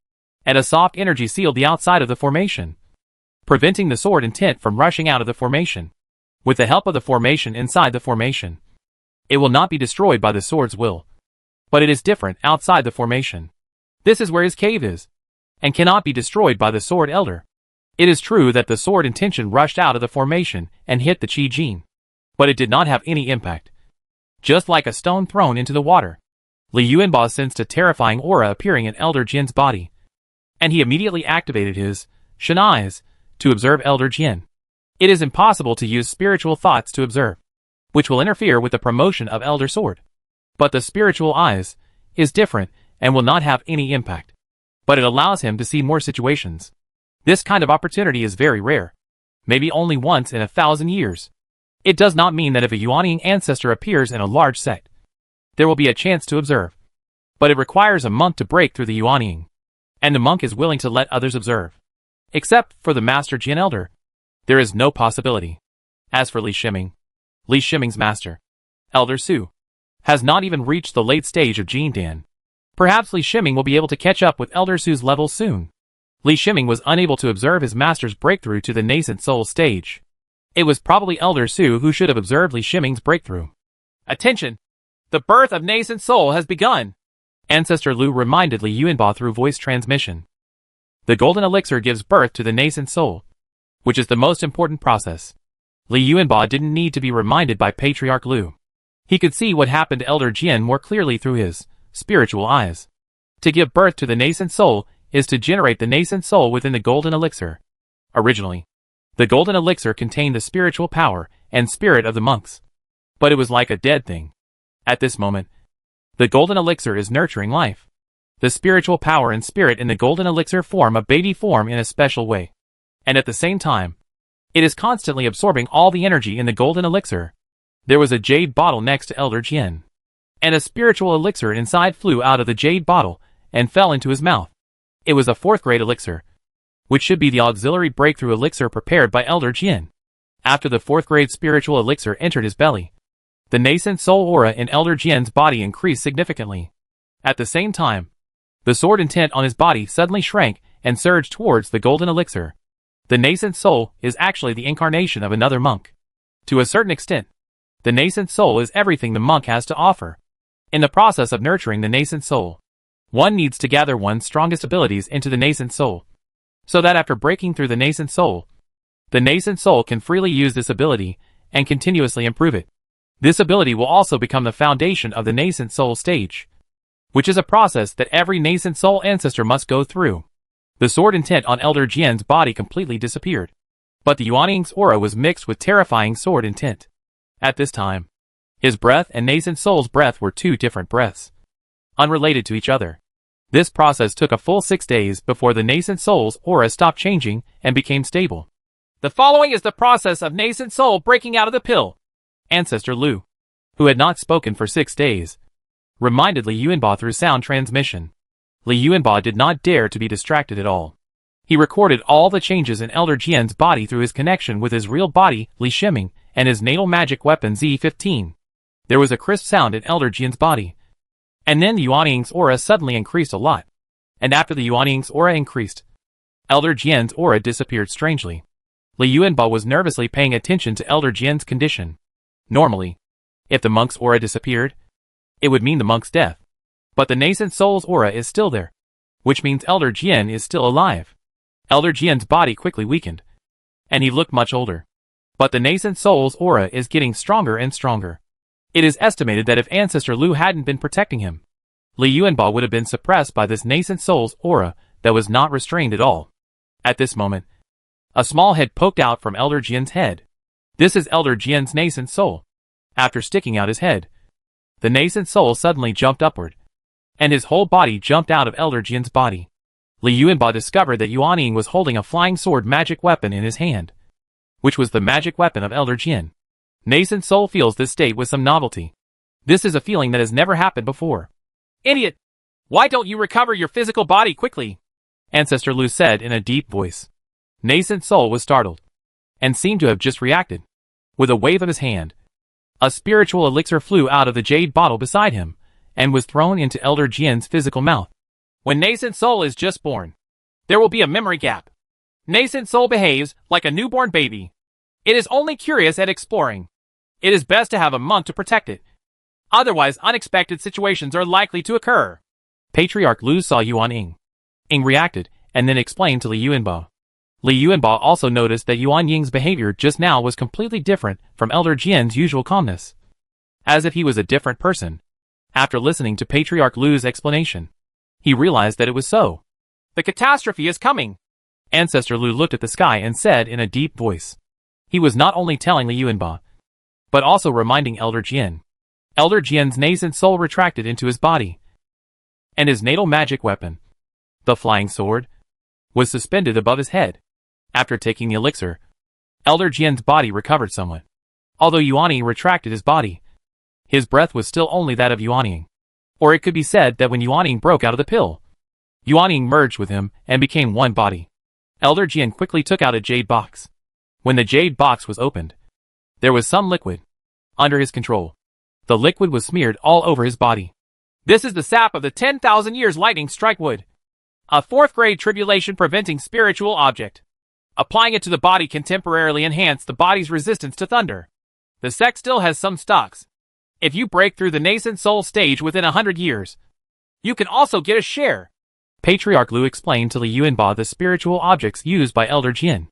and a soft energy sealed the outside of the formation, preventing the sword intent from rushing out of the formation. With the help of the formation inside the formation, it will not be destroyed by the sword's will, but it is different outside the formation. This is where his cave is, and cannot be destroyed by the sword elder. It is true that the sword intention rushed out of the formation and hit the Qi Jin, but it did not have any impact. Just like a stone thrown into the water, Li Yuanbao sensed a terrifying aura appearing in Elder Jin's body, and he immediately activated his Shen eyes to observe Elder Jin. It is impossible to use spiritual thoughts to observe, which will interfere with the promotion of Elder Sword. But the spiritual eyes is different and will not have any impact. But it allows him to see more situations. This kind of opportunity is very rare. Maybe only once in 1,000 years. It does not mean that if a Yuanying ancestor appears in a large sect, there will be a chance to observe. But it requires a monk to break through the Yuanying, and the monk is willing to let others observe. Except for the Master Jin Elder, there is no possibility. As for Li Shiming's master, Elder Su, has not even reached the late stage of Jindan. Perhaps Li Shiming will be able to catch up with Elder Su's level soon. Li Shiming was unable to observe his master's breakthrough to the nascent soul stage. It was probably Elder Su who should have observed Li Shiming's breakthrough. Attention! The birth of nascent soul has begun! Ancestor Lu reminded Li Yuanbao through voice transmission. The golden elixir gives birth to the nascent soul, which is the most important process. Li Yuanbao didn't need to be reminded by Patriarch Lu. He could see what happened to Elder Jian more clearly through his spiritual eyes. To give birth to the nascent soul is to generate the nascent soul within the golden elixir. Originally, the golden elixir contained the spiritual power and spirit of the monks. But it was like a dead thing. At this moment, the golden elixir is nurturing life. The spiritual power and spirit in the golden elixir form a baby form in a special way. And at the same time, it is constantly absorbing all the energy in the golden elixir. There was a jade bottle next to Elder Jian, and a spiritual elixir inside flew out of the jade bottle and fell into his mouth. It was a 4th grade elixir, which should be the auxiliary breakthrough elixir prepared by Elder Jian. After the 4th grade spiritual elixir entered his belly, the nascent soul aura in Elder Jian's body increased significantly. At the same time, the sword intent on his body suddenly shrank and surged towards the golden elixir. The nascent soul is actually the incarnation of another monk. To a certain extent, the nascent soul is everything the monk has to offer. In the process of nurturing the nascent soul, one needs to gather one's strongest abilities into the nascent soul, so that after breaking through the nascent soul can freely use this ability and continuously improve it. This ability will also become the foundation of the nascent soul stage, which is a process that every nascent soul ancestor must go through. The sword intent on Elder Jian's body completely disappeared, but the Yuanying's aura was mixed with terrifying sword intent. At this time, his breath and nascent soul's breath were 2 different breaths, unrelated to each other. This process took a full 6 days before the nascent soul's aura stopped changing and became stable. The following is the process of nascent soul breaking out of the pill. Ancestor Lu, who had not spoken for 6 days, reminded Li Yuanbao through sound transmission. Li Yuanbao did not dare to be distracted at all. He recorded all the changes in Elder Jian's body through his connection with his real body, Li Shiming, and his natal magic weapon Z15. There was a crisp sound in Elder Jian's body. And then the Yuanying's aura suddenly increased a lot. And after the Yuanying's aura increased, Elder Jian's aura disappeared strangely. Li Yuanbao was nervously paying attention to Elder Jian's condition. Normally, if the monk's aura disappeared, it would mean the monk's death. But the nascent soul's aura is still there, which means Elder Jian is still alive. Elder Jian's body quickly weakened, and he looked much older. But the nascent soul's aura is getting stronger and stronger. It is estimated that if Ancestor Lu hadn't been protecting him, Li Yuanbao would have been suppressed by this nascent soul's aura that was not restrained at all. At this moment, a small head poked out from Elder Jian's head. This is Elder Jian's nascent soul. After sticking out his head, the nascent soul suddenly jumped upward, and his whole body jumped out of Elder Jian's body. Li Yuanbao discovered that Yuanying was holding a flying sword magic weapon in his hand, which was the magic weapon of Elder Jian. Nascent soul feels this state with some novelty. This is a feeling that has never happened before. Idiot! Why don't you recover your physical body quickly? Ancestor Lu said in a deep voice. Nascent soul was startled, and seemed to have just reacted. With a wave of his hand, a spiritual elixir flew out of the jade bottle beside him, and was thrown into Elder Jian's physical mouth. When nascent soul is just born, there will be a memory gap. Nascent soul behaves like a newborn baby. It is only curious at exploring. It is best to have a monk to protect it. Otherwise, unexpected situations are likely to occur. Patriarch Lu saw Yuanying. Ying reacted, and then explained to Li Yuanbao. Li Yuanbao also noticed that Yuanying's behavior just now was completely different from Elder Jian's usual calmness. As if he was a different person. After listening to Patriarch Lu's explanation, he realized that it was so. The catastrophe is coming. Ancestor Lu looked at the sky and said in a deep voice. He was not only telling Li Yuanba, but also reminding Elder Jian. Elder Jian's nascent soul retracted into his body, and his natal magic weapon, the flying sword, was suspended above his head. After taking the elixir, Elder Jian's body recovered somewhat. Although Yuani retracted his body, his breath was still only that of Yuanying. Or it could be said that when Yuanying broke out of the pill, Yuanying merged with him and became one body. Elder Jian quickly took out a jade box. When the jade box was opened, there was some liquid under his control. The liquid was smeared all over his body. This is the sap of the 10,000 years lightning strike wood. A 4th grade tribulation preventing spiritual object. Applying it to the body can temporarily enhance the body's resistance to thunder. The sect still has some stocks. If you break through the nascent soul stage within 100 years, you can also get a share. Patriarch Lu explained to Li Yuanba the spiritual objects used by Elder Jian.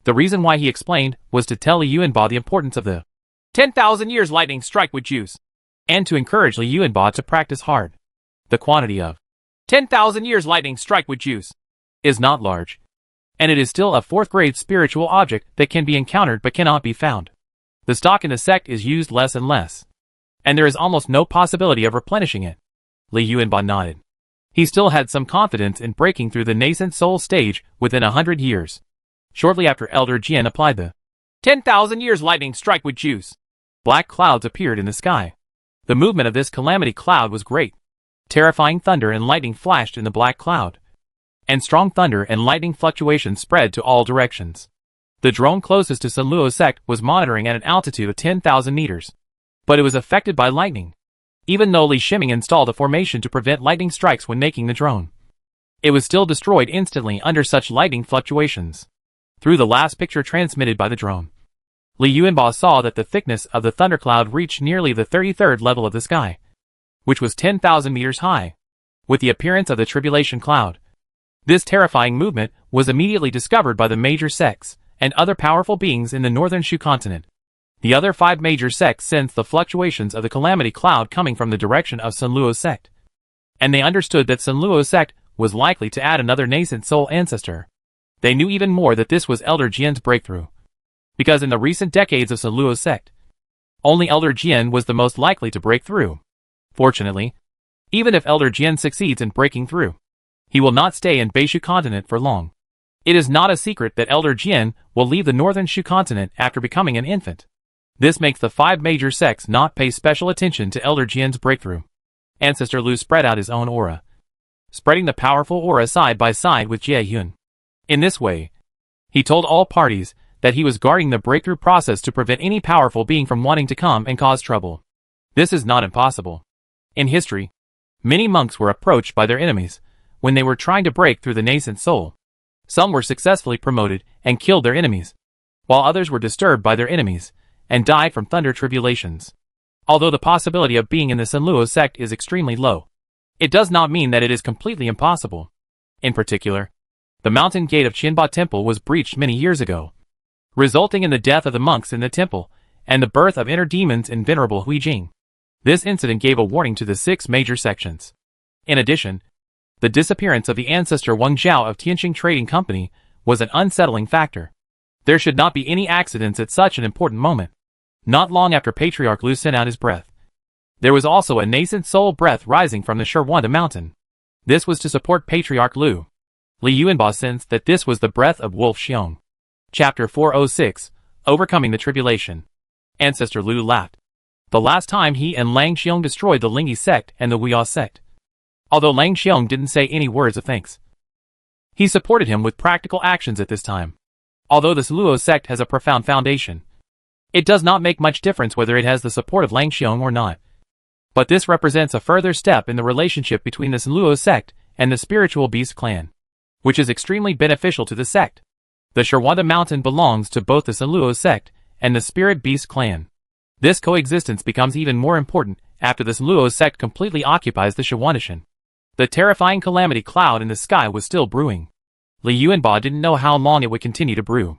The reason why he explained was to tell Li Yuanba the importance of the 10,000 years lightning strike wood juice, and to encourage Li Yuanba to practice hard. The quantity of 10,000 years lightning strike wood juice is not large, and it is still a 4th grade spiritual object that can be encountered but cannot be found. The stock in the sect is used less and less, and there is almost no possibility of replenishing it. Li Yuanba nodded. He still had some confidence in breaking through the nascent soul stage within 100 years. Shortly after Elder Jian applied the 10,000 years lightning strike wood juice, black clouds appeared in the sky. The movement of this calamity cloud was great. Terrifying thunder and lightning flashed in the black cloud, and strong thunder and lightning fluctuations spread to all directions. The drone closest to Sun Luo's sect was monitoring at an altitude of 10,000 meters, but it was affected by lightning. Even though Li Shiming installed a formation to prevent lightning strikes when making the drone, it was still destroyed instantly under such lightning fluctuations. Through the last picture transmitted by the drone, Li Yuanba saw that the thickness of the thundercloud reached nearly the 33rd level of the sky, which was 10,000 meters high. With the appearance of the tribulation cloud, this terrifying movement was immediately discovered by the major sects and other powerful beings in the northern Shu continent. The other 5 major sects sensed the fluctuations of the calamity cloud coming from the direction of Sun Luo's sect, and they understood that Sun Luo's sect was likely to add another nascent soul ancestor. They knew even more that this was Elder Jian's breakthrough, because in the recent decades of Sun Luo's sect, only Elder Jian was the most likely to break through. Fortunately, even if Elder Jian succeeds in breaking through, he will not stay in Beishu continent for long. It is not a secret that Elder Jian will leave the northern Shu continent after becoming an infant. This makes the 5 major sects not pay special attention to Elder Jian's breakthrough. Ancestor Lu spread out his own aura, spreading the powerful aura side by side with Jie Yun. In this way, he told all parties that he was guarding the breakthrough process to prevent any powerful being from wanting to come and cause trouble. This is not impossible. In history, many monks were approached by their enemies when they were trying to break through the nascent soul. Some were successfully promoted and killed their enemies, while others were disturbed by their enemies and died from thunder tribulations. Although the possibility of being in the Sun Luo sect is extremely low, it does not mean that it is completely impossible. In particular, the mountain gate of Qinba Temple was breached many years ago, resulting in the death of the monks in the temple and the birth of inner demons in Venerable Huijing. This incident gave a warning to the 6 major sections. In addition, the disappearance of the ancestor Wang Zhao of Tianqing Trading Company was an unsettling factor. There should not be any accidents at such an important moment. Not long after Patriarch Lu sent out his breath, there was also a nascent soul breath rising from the Shirwanda mountain. This was to support Patriarch Lu. Li Yuanba sensed that this was the breath of Wolf Xiong. Chapter 406, Overcoming the Tribulation. Ancestor Lu laughed. The last time he and Lang Xiong destroyed the Lingyi sect and the Huia sect, although Lang Xiong didn't say any words of thanks, he supported him with practical actions at this time. Although the Luo sect has a profound foundation, it does not make much difference whether it has the support of Lang Xiong or not. But this represents a further step in the relationship between the Luo sect and the Spiritual Beast clan, which is extremely beneficial to the sect. The Shirwanda mountain belongs to both the Luo sect and the Spirit Beast clan. This coexistence becomes even more important after the Luo sect completely occupies the Shirwandashan. The terrifying calamity cloud in the sky was still brewing. Li Yuanba didn't know how long it would continue to brew.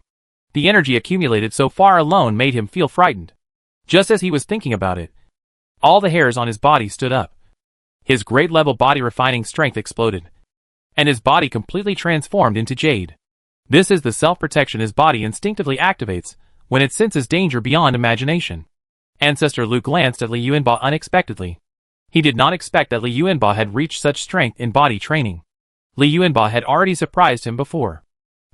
The energy accumulated so far alone made him feel frightened. Just as he was thinking about it, all the hairs on his body stood up. His grade-level body refining strength exploded, and his body completely transformed into jade. This is the self-protection his body instinctively activates when it senses danger beyond imagination. Ancestor Lu glanced at Li Yuanba unexpectedly. He did not expect that Li Yuanba had reached such strength in body training. Li Yuanba had already surprised him before.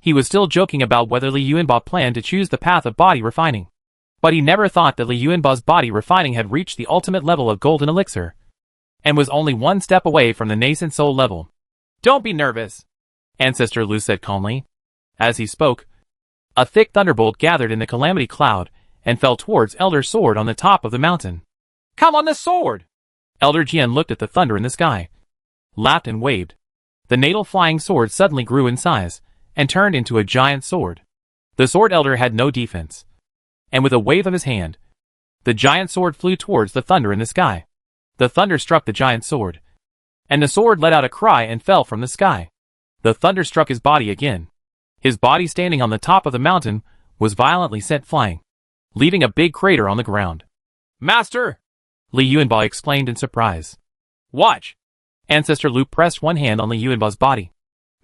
He was still joking about whether Li Yuanba planned to choose the path of body refining. But he never thought that Li Yuanba's body refining had reached the ultimate level of golden elixir, and was only one step away from the nascent soul level. "Don't be nervous," Ancestor Lu said calmly. As he spoke, a thick thunderbolt gathered in the calamity cloud and fell towards Elder Sword on the top of the mountain. "Come on the sword!" Elder Jian looked at the thunder in the sky, laughed and waved. The natal flying sword suddenly grew in size and turned into a giant sword. The sword elder had no defense, and with a wave of his hand, the giant sword flew towards the thunder in the sky. The thunder struck the giant sword, and the sword let out a cry and fell from the sky. The thunder struck his body again. His body, standing on the top of the mountain, was violently sent flying, leaving a big crater on the ground. "Master!" Li Yuanba exclaimed in surprise. "Watch!" Ancestor Lu pressed one hand on Li Yuanba's body,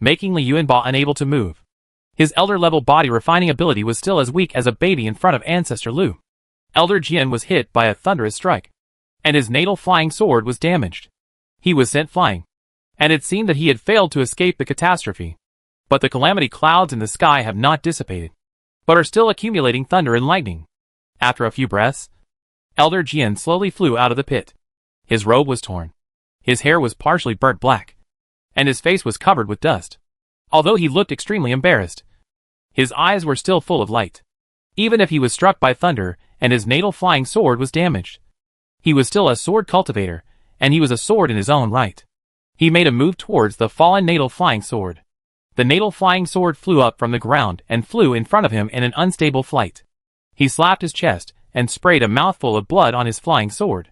making Li Yuanba unable to move. His elder-level body refining ability was still as weak as a baby in front of Ancestor Lu. Elder Jian was hit by a thunderous strike, and his natal flying sword was damaged. He was sent flying, and it seemed that he had failed to escape the catastrophe. But the calamity clouds in the sky have not dissipated, but are still accumulating thunder and lightning. After a few breaths, Elder Jian slowly flew out of the pit. His robe was torn, his hair was partially burnt black, and his face was covered with dust. Although he looked extremely embarrassed, his eyes were still full of light. Even if he was struck by thunder and his natal flying sword was damaged, he was still a sword cultivator, and he was a sword in his own right. He made a move towards the fallen natal flying sword. The natal flying sword flew up from the ground and flew in front of him in an unstable flight. He slapped his chest and sprayed a mouthful of blood on his flying sword.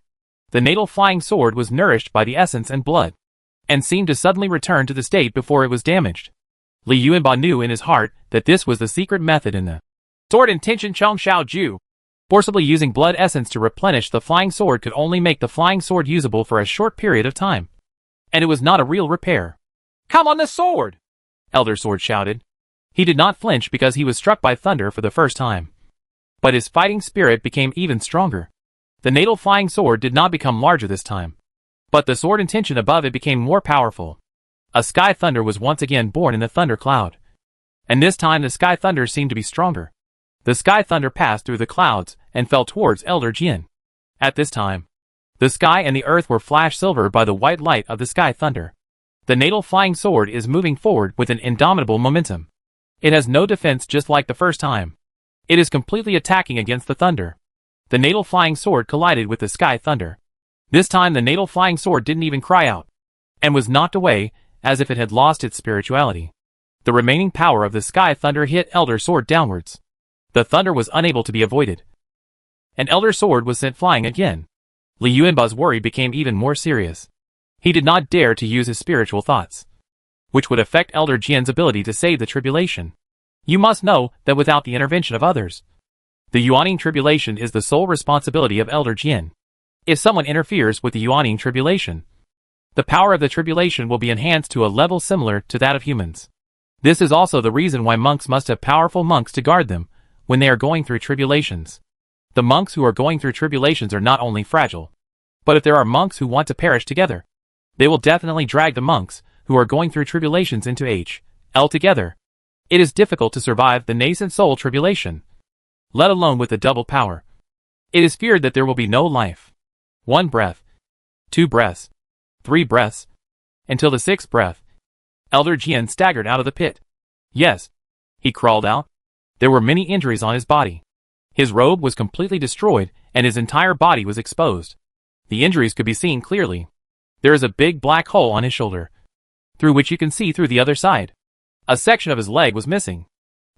The natal flying sword was nourished by the essence and blood, and seemed to suddenly return to the state before it was damaged. Li Yuanba knew in his heart that this was the secret method in the sword intention Chong Shao Ju. Forcibly using blood essence to replenish the flying sword could only make the flying sword usable for a short period of time, and it was not a real repair. "Come on the sword!" Elder Sword shouted. He did not flinch because he was struck by thunder for the first time, but his fighting spirit became even stronger. The natal flying sword did not become larger this time, but the sword intention above it became more powerful. A sky thunder was once again born in the thunder cloud, and this time the sky thunder seemed to be stronger. The sky thunder passed through the clouds and fell towards Elder Jian. At this time, the sky and the earth were flashed silver by the white light of the sky thunder. The natal flying sword is moving forward with an indomitable momentum. It has no defense, just like the first time. It is completely attacking against the thunder. The natal flying sword collided with the sky thunder. This time the natal flying sword didn't even cry out, and was knocked away as if it had lost its spirituality. The remaining power of the sky thunder hit Elder Sword downwards. The thunder was unable to be avoided, and Elder Sword was sent flying again. Li Yuanba's worry became even more serious. He did not dare to use his spiritual thoughts, which would affect Elder Jian's ability to save the tribulation. You must know that without the intervention of others, the Yuaning tribulation is the sole responsibility of Elder Jian. If someone interferes with the Yuaning tribulation, the power of the tribulation will be enhanced to a level similar to that of humans. This is also the reason why monks must have powerful monks to guard them when they are going through tribulations. The monks who are going through tribulations are not only fragile, but if there are monks who want to perish together, they will definitely drag the monks who are going through tribulations into hell together. It is difficult to survive the nascent soul tribulation, let alone with the double power. It is feared that there will be no life. 1 breath, 2 breaths, 3 breaths, until the 6th breath. Elder Jian staggered out of the pit. Yes, he crawled out. There were many injuries on his body. His robe was completely destroyed and his entire body was exposed. The injuries could be seen clearly. There is a big black hole on his shoulder, through which you can see through the other side. A section of his leg was missing,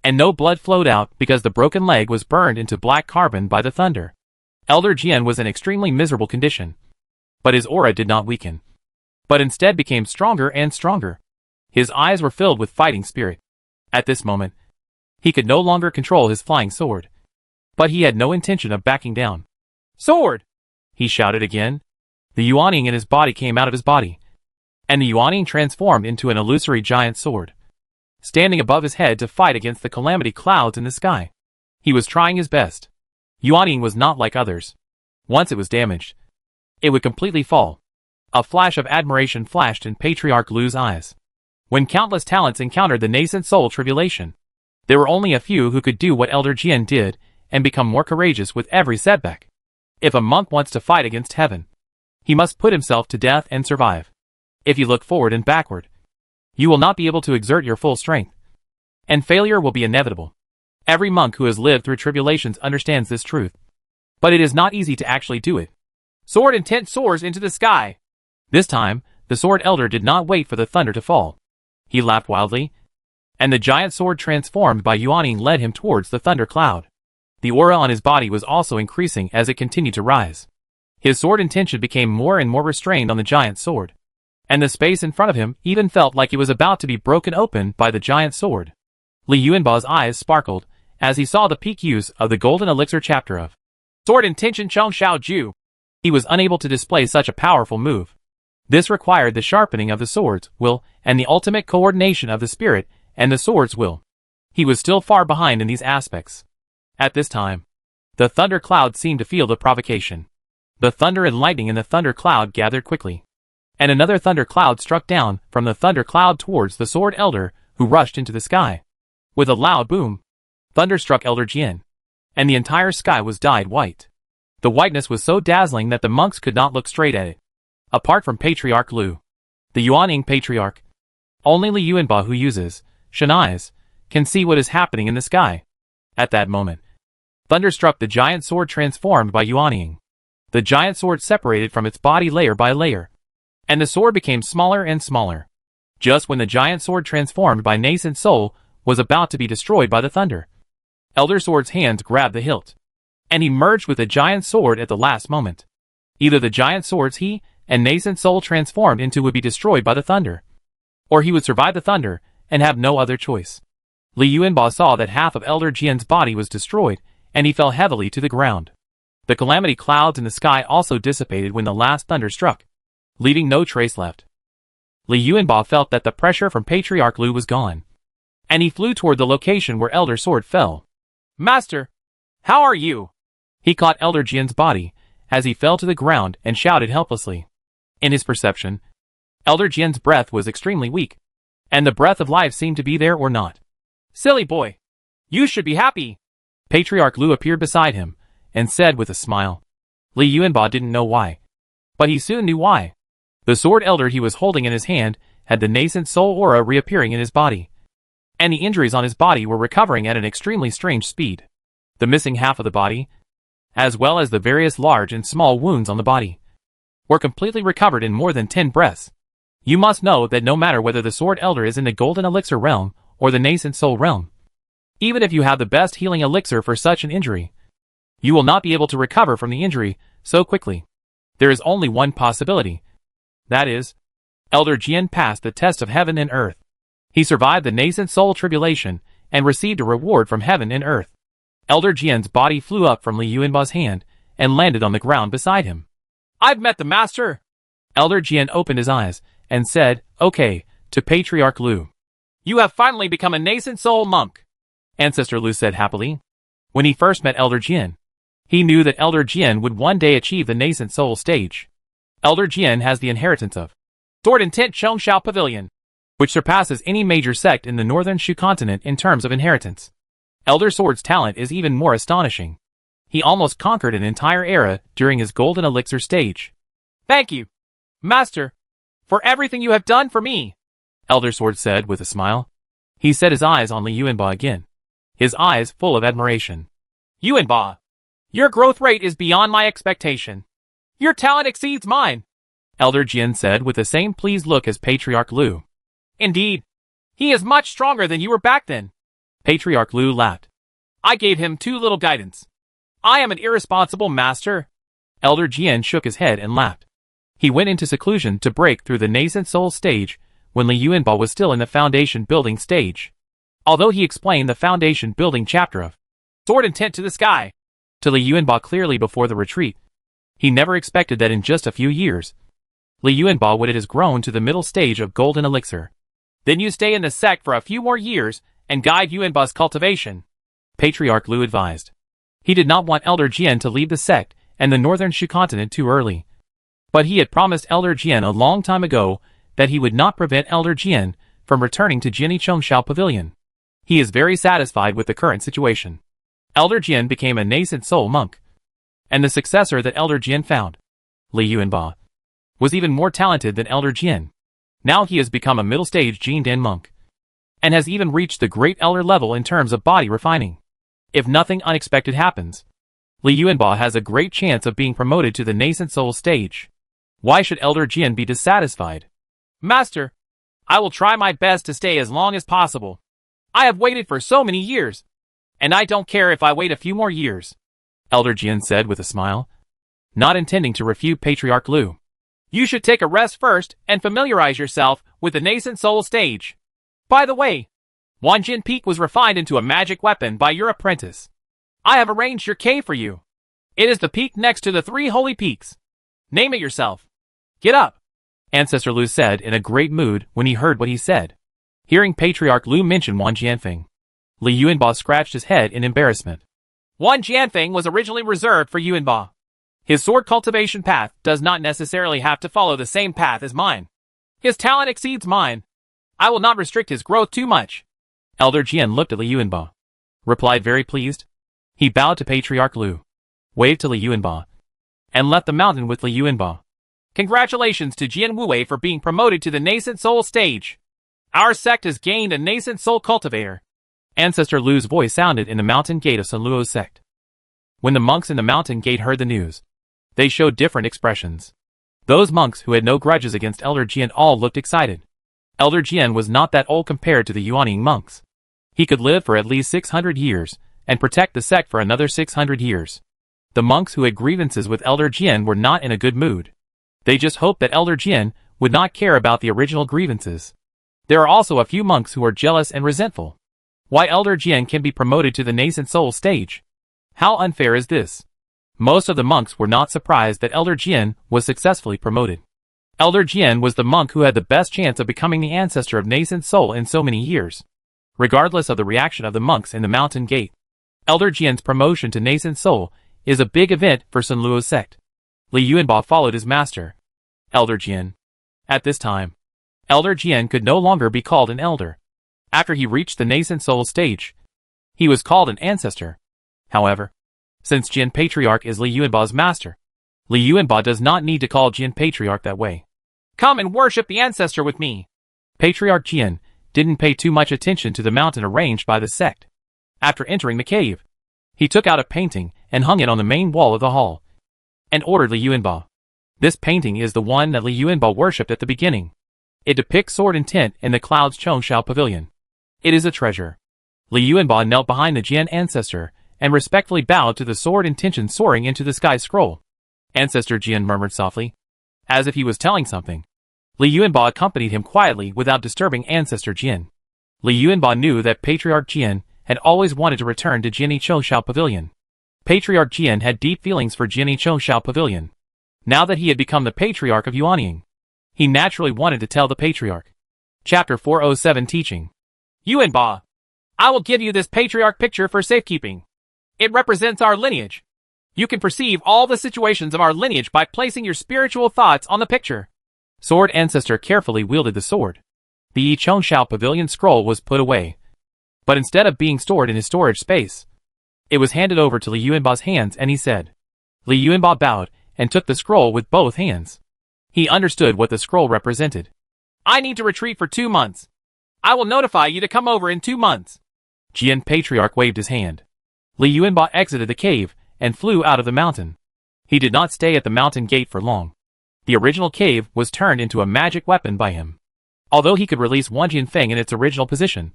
and no blood flowed out because the broken leg was burned into black carbon by the thunder. Elder Jian was in extremely miserable condition, but his aura did not weaken, but instead became stronger and stronger. His eyes were filled with fighting spirit. At this moment, he could no longer control his flying sword, but he had no intention of backing down. "Sword!" he shouted again. The Yuaning in his body came out of his body, and the Yuaning transformed into an illusory giant sword, standing above his head to fight against the calamity clouds in the sky. He was trying his best. Yuaning was not like others. Once it was damaged, it would completely fall. A flash of admiration flashed in Patriarch Lu's eyes. When countless talents encountered the nascent soul tribulation, there were only a few who could do what Elder Jian did and become more courageous with every setback. If a monk wants to fight against heaven, he must put himself to death and survive. If you look forward and backward, you will not be able to exert your full strength, and failure will be inevitable. Every monk who has lived through tribulations understands this truth, but it is not easy to actually do it. Sword intent soars into the sky. This time, the sword elder did not wait for the thunder to fall. He laughed wildly, and the giant sword transformed by Yuaning led him towards the thunder cloud. The aura on his body was also increasing as it continued to rise. His sword intention became more and more restrained on the giant sword, and the space in front of him even felt like it was about to be broken open by the giant sword. Li Yuanba's eyes sparkled as he saw the peak use of the golden elixir chapter of Sword Intention Chong Shao Ju. He was unable to display such a powerful move. This required the sharpening of the sword's will and the ultimate coordination of the spirit and the sword's will. He was still far behind in these aspects. At this time, the thunder cloud seemed to feel the provocation. The thunder and lightning in the thunder cloud gathered quickly, and another thunder cloud struck down from the thunder cloud towards the sword elder, who rushed into the sky. With a loud boom, thunder struck Elder Jian, and the entire sky was dyed white. The whiteness was so dazzling that the monks could not look straight at it. Apart from Patriarch Lu, the Yuaning Patriarch, only Li Yuanba, who uses Shen eyes, can see what is happening in the sky. At that moment, thunder struck the giant sword transformed by Yuaning. The giant sword separated from its body layer by layer, and the sword became smaller and smaller. Just when the giant sword transformed by nascent soul was about to be destroyed by the thunder, Elder Sword's hands grabbed the hilt, and he merged with the giant sword at the last moment. Either the giant swords he and nascent soul transformed into would be destroyed by the thunder, or he would survive the thunder and have no other choice. Li Yuanba saw that half of Elder Jian's body was destroyed, and he fell heavily to the ground. The calamity clouds in the sky also dissipated when the last thunder struck, leaving no trace left. Li Yuanba felt that the pressure from Patriarch Lu was gone, and he flew toward the location where Elder Sword fell. Master, how are you? He caught Elder Jian's body as he fell to the ground and shouted helplessly. In his perception, Elder Jian's breath was extremely weak, and the breath of life seemed to be there or not. Silly boy, you should be happy. Patriarch Lu appeared beside him and said with a smile. Li Yuanba didn't know why, but he soon knew why. The sword elder he was holding in his hand had the nascent soul aura reappearing in his body, and the injuries on his body were recovering at an extremely strange speed. The missing half of the body, as well as the various large and small wounds on the body, were completely recovered in more than 10 breaths. You must know that no matter whether the sword elder is in the golden elixir realm or the nascent soul realm, even if you have the best healing elixir for such an injury, you will not be able to recover from the injury so quickly. There is only one possibility. That is, Elder Jian passed the test of heaven and earth. He survived the nascent soul tribulation and received a reward from heaven and earth. Elder Jian's body flew up from Li Yuanba's hand and landed on the ground beside him. I've met the master! Elder Jian opened his eyes and said, okay, to Patriarch Lu. You have finally become a nascent soul monk, Ancestor Lu said happily. When he first met Elder Jian, he knew that Elder Jian would one day achieve the nascent soul stage. Elder Jian has the inheritance of Sword Intent Chongshao Pavilion, which surpasses any major sect in the northern Shu continent in terms of inheritance. Elder Sword's talent is even more astonishing. He almost conquered an entire era during his golden elixir stage. Thank you, Master, for everything you have done for me, Elder Sword said with a smile. He set his eyes on Li Yuanba again, his eyes full of admiration. Yuanba, your growth rate is beyond my expectation. Your talent exceeds mine, Elder Jian said with the same pleased look as Patriarch Lu. Indeed, he is much stronger than you were back then. Patriarch Lu laughed. I gave him too little guidance. I am an irresponsible master. Elder Jian shook his head and laughed. He went into seclusion to break through the nascent soul stage when Li Yuanba was still in the foundation building stage. Although he explained the foundation building chapter of Sword Intent to the Sky to Li Yuanba clearly before the retreat, He never expected that in just a few years, Li Yuanba would have grown to the middle stage of golden elixir. Then you stay in the sect for a few more years and guide Yuanba's cultivation, Patriarch Lu advised. He did not want Elder Jian to leave the sect and the northern Shu continent too early. But he had promised Elder Jian a long time ago that he would not prevent Elder Jian from returning to Jinni Chongshao Pavilion. He is very satisfied with the current situation. Elder Jian became a nascent soul monk, and the successor that Elder Jian found, Li Yuanba, was even more talented than Elder Jian. Now he has become a middle-stage Jindan monk, and has even reached the great elder level in terms of body refining. If nothing unexpected happens, Li Yuanba has a great chance of being promoted to the nascent soul stage. Why should Elder Jian be dissatisfied? Master, I will try my best to stay as long as possible. I have waited for so many years, and I don't care if I wait a few more years, Elder Jian said with a smile, not intending to refute Patriarch Lu. You should take a rest first and familiarize yourself with the nascent soul stage. By the way, Wanjin Peak was refined into a magic weapon by your apprentice. I have arranged your cave for you. It is the peak next to the 3 holy peaks. Name it yourself. Get up, Ancestor Lu said in a great mood when he heard what he said. Hearing Patriarch Lu mention Wan Jianfeng, Li Yuanba scratched his head in embarrassment. Wan Jianfeng was originally reserved for Yuanba. His sword cultivation path does not necessarily have to follow the same path as mine. His talent exceeds mine. I will not restrict his growth too much. Elder Jian looked at Li Yuanba, replied very pleased. He bowed to Patriarch Lu, waved to Li Yuanba, and left the mountain with Li Yuanba. Congratulations to Jian Wuwei for being promoted to the nascent soul stage. Our sect has gained a nascent soul cultivator. Ancestor Lu's voice sounded in the mountain gate of Sun Luo's sect. When the monks in the mountain gate heard the news, they showed different expressions. Those monks who had no grudges against Elder Jian all looked excited. Elder Jian was not that old compared to the Yuanying monks. He could live for at least 600 years, and protect the sect for another 600 years. The monks who had grievances with Elder Jian were not in a good mood. They just hoped that Elder Jian would not care about the original grievances. There are also a few monks who are jealous and resentful. Why Elder Jian can be promoted to the nascent soul stage? How unfair is this? Most of the monks were not surprised that Elder Jian was successfully promoted. Elder Jian was the monk who had the best chance of becoming the ancestor of nascent soul in so many years. Regardless of the reaction of the monks in the mountain gate, Elder Jian's promotion to nascent soul is a big event for Sun Luo's sect. Li Yuanba followed his master, Elder Jian. At this time, Elder Jian could no longer be called an elder. After he reached the nascent soul stage, he was called an ancestor. However, since Jian Patriarch is Li Yuanba's master, Li Yuanba does not need to call Jian Patriarch that way. Come and worship the ancestor with me. Patriarch Jian didn't pay too much attention to the mountain arranged by the sect. After entering the cave, he took out a painting and hung it on the main wall of the hall, and ordered Li Yuanba. This painting is the one that Li Yuanba worshipped at the beginning. It depicts sword intent in the clouds Chongshao Pavilion. It is a treasure. Li Yuanba knelt behind the Jian ancestor and respectfully bowed to the sword intention soaring into the sky scroll. Ancestor Jian murmured softly, as if he was telling something. Li Yuanba accompanied him quietly without disturbing Ancestor Jian. Li Yuanba knew that Patriarch Jian had always wanted to return to Jinni Chongshao Pavilion. Patriarch Jian had deep feelings for Jinni Chongshao Pavilion. Now that he had become the Patriarch of Yuanying, he naturally wanted to tell the Patriarch. Chapter 407 Teaching. Yuanba, I will give you this Patriarch picture for safekeeping. It represents our lineage. You can perceive all the situations of our lineage by placing your spiritual thoughts on the picture. Sword Ancestor carefully wielded the sword. The Chongshao Pavilion scroll was put away, but instead of being stored in his storage space, it was handed over to Li Yuanba's hands and he said. Li Yuanba bowed and took the scroll with both hands. He understood what the scroll represented. I need to retreat for 2 months. I will notify you to come over in 2 months. Jian Patriarch waved his hand. Li Yuanba exited the cave and flew out of the mountain. He did not stay at the mountain gate for long. The original cave was turned into a magic weapon by him. Although he could release Wan Jianfeng in its original position,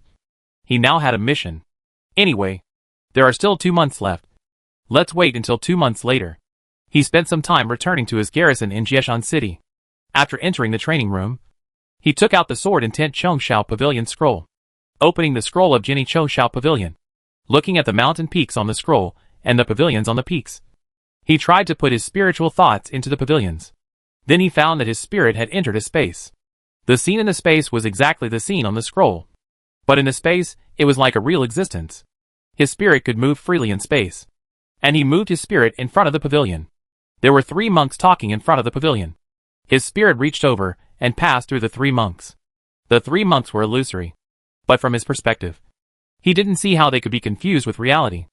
he now had a mission. Anyway, there are still 2 months left. Let's wait until 2 months later. He spent some time returning to his garrison in Jieshan City. After entering the training room, he took out the sword intent Chongshao Pavilion scroll. Opening the scroll of Jinni Chongshao Pavilion, looking at the mountain peaks on the scroll and the pavilions on the peaks, He tried to put his spiritual thoughts into the pavilions. Then he found that his spirit had entered a space. The scene in the space was exactly the scene on the scroll. But in the space, it was like a real existence. His spirit could move freely in space. And he moved his spirit in front of the pavilion. There were 3 monks talking in front of the pavilion. His spirit reached over and passed through the 3 monks. The 3 monks were illusory. But from his perspective, he didn't see how they could be confused with reality.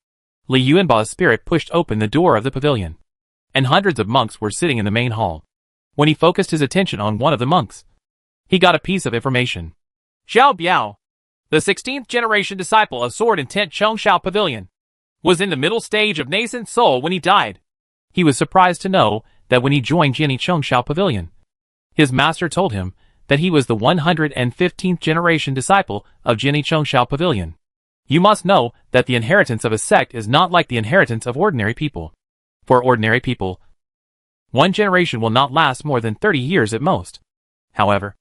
Li Yuanba's spirit pushed open the door of the pavilion. And hundreds of monks were sitting in the main hall. When he focused his attention on one of the monks, he got a piece of information. Xiao Biao, the 16th generation disciple of Sword and Tent Chengshao Pavilion, was in the middle stage of nascent soul when he died. He was surprised to know that when he joined Jiani Chengshao Pavilion, his master told him that he was the 115th generation disciple of Jiani Chengshao Pavilion. You must know that the inheritance of a sect is not like the inheritance of ordinary people. For ordinary people, one generation will not last more than 30 years at most. However,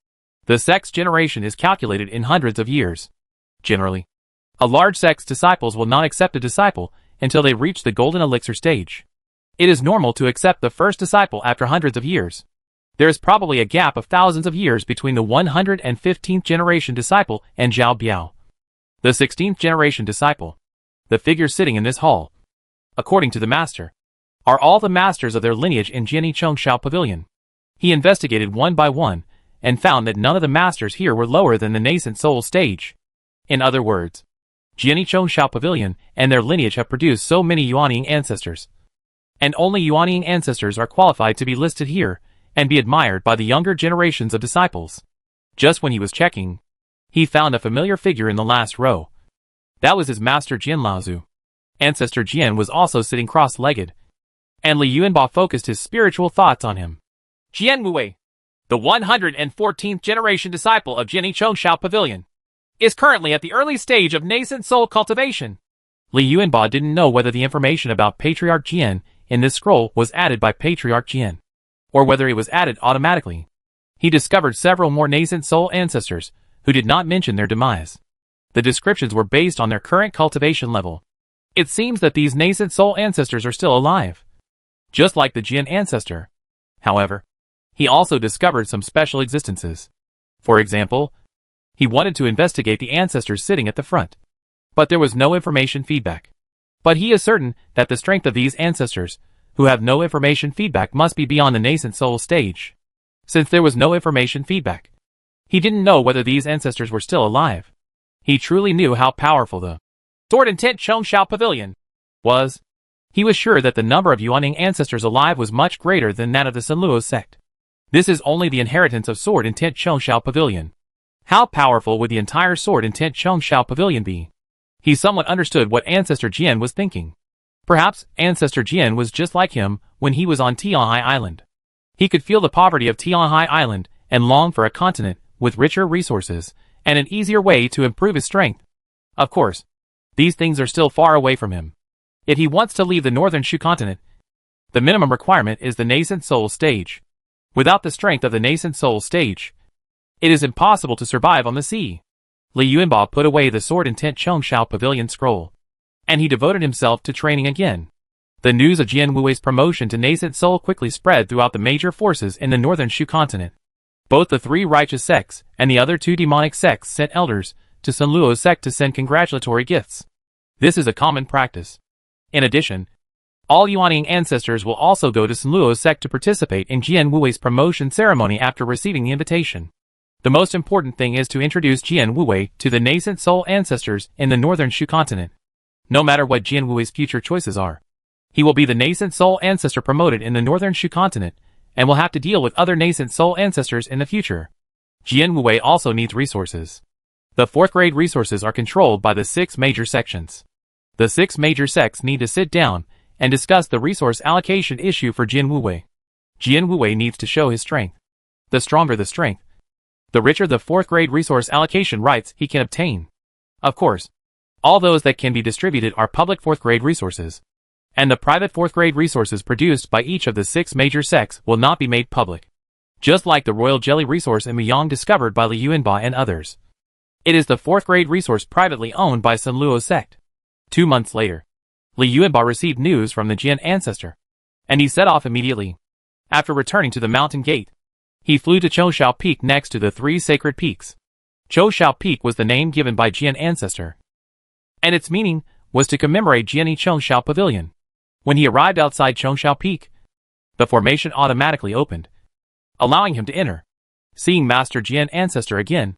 the sect's generation is calculated in hundreds of years. Generally, a large sect's disciples will not accept a disciple until they reach the golden elixir stage. It is normal to accept the first disciple after hundreds of years. There is probably a gap of thousands of years between the 115th generation disciple and Zhao Biao, the 16th generation disciple. The figures sitting in this hall, according to the master, are all the masters of their lineage in Jiani Chengshao Pavilion. He investigated one by one and found that none of the masters here were lower than the nascent soul stage. In other words, Jiani Chengshao Pavilion and their lineage have produced so many Yuanying ancestors. And only Yuanying ancestors are qualified to be listed here and be admired by the younger generations of disciples. Just when he was checking, he found a familiar figure in the last row. That was his master Jian Laozu. Ancestor Jian was also sitting cross-legged, and Li Yuanba focused his spiritual thoughts on him. Jian Wuwei, the 114th generation disciple of Jiani Chengshao Pavilion, is currently at the early stage of nascent soul cultivation. Li Yuanba didn't know whether the information about Patriarch Jian in this scroll was added by Patriarch Jian, or whether it was added automatically. He discovered several more nascent soul ancestors who did not mention their demise. The descriptions were based on their current cultivation level. It seems that these nascent soul ancestors are still alive, just like the Jian ancestor. However, he also discovered some special existences. For example, he wanted to investigate the ancestors sitting at the front, but there was no information feedback. But he is certain that the strength of these ancestors, who have no information feedback, must be beyond the nascent soul stage. Since there was no information feedback, he didn't know whether these ancestors were still alive. He truly knew how powerful the Sword and Tent Chengshao Pavilion was. He was sure that the number of Yuanying ancestors alive was much greater than that of the Sanluo sect. This is only the inheritance of Sword and Tent Chengshao Pavilion. How powerful would the entire Sword and Tent Chengshao Pavilion be? He somewhat understood what Ancestor Jian was thinking. Perhaps Ancestor Jian was just like him when he was on Tianhai Island. He could feel the poverty of Tianhai Island and long for a continent with richer resources and an easier way to improve his strength. Of course, these things are still far away from him. If he wants to leave the northern Shu continent, the minimum requirement is the nascent soul stage. Without the strength of the nascent soul stage, it is impossible to survive on the sea. Li Yuanba put away the Sword and Tent Chengshao Pavilion scroll, and he devoted himself to training again. The news of Jian Wuwei's promotion to nascent soul quickly spread throughout the major forces in the northern Shu continent. Both the 3 righteous sects and the other 2 demonic sects sent elders to Sanluo's sect to send congratulatory gifts. This is a common practice. In addition, all Yuanying ancestors will also go to Sanluo's sect to participate in Jian Wuwei's promotion ceremony after receiving the invitation. The most important thing is to introduce Jian Wuwei to the nascent soul ancestors in the northern Shu continent. No matter what Jian Wuwei's future choices are, he will be the nascent soul ancestor promoted in the northern Shu continent and will have to deal with other nascent soul ancestors in the future. Jian Wuwei also needs resources. The 4th grade resources are controlled by the 6 major sections. The 6 major sects need to sit down and discuss the resource allocation issue for Jian Wuwei. Jian Wuwei needs to show his strength. The stronger the strength, the richer the 4th grade resource allocation rights he can obtain. Of course, all those that can be distributed are public 4th grade resources, and the private 4th grade resources produced by each of the 6 major sects will not be made public. Just like the royal jelly resource in Muyang discovered by Li Yuanba and others. It is the 4th grade resource privately owned by Sanluo sect. 2 months later, Li Yuanba received news from the Jian ancestor. and he set off immediately. After returning to the mountain gate, he flew to Choushao Peak next to the three sacred peaks. Choushao Peak was the name given by Jian ancestor, and its meaning was to commemorate Jiani Choushao Pavilion. When he arrived outside Choushao Peak, the formation automatically opened, allowing him to enter. Seeing Master Jian ancestor again,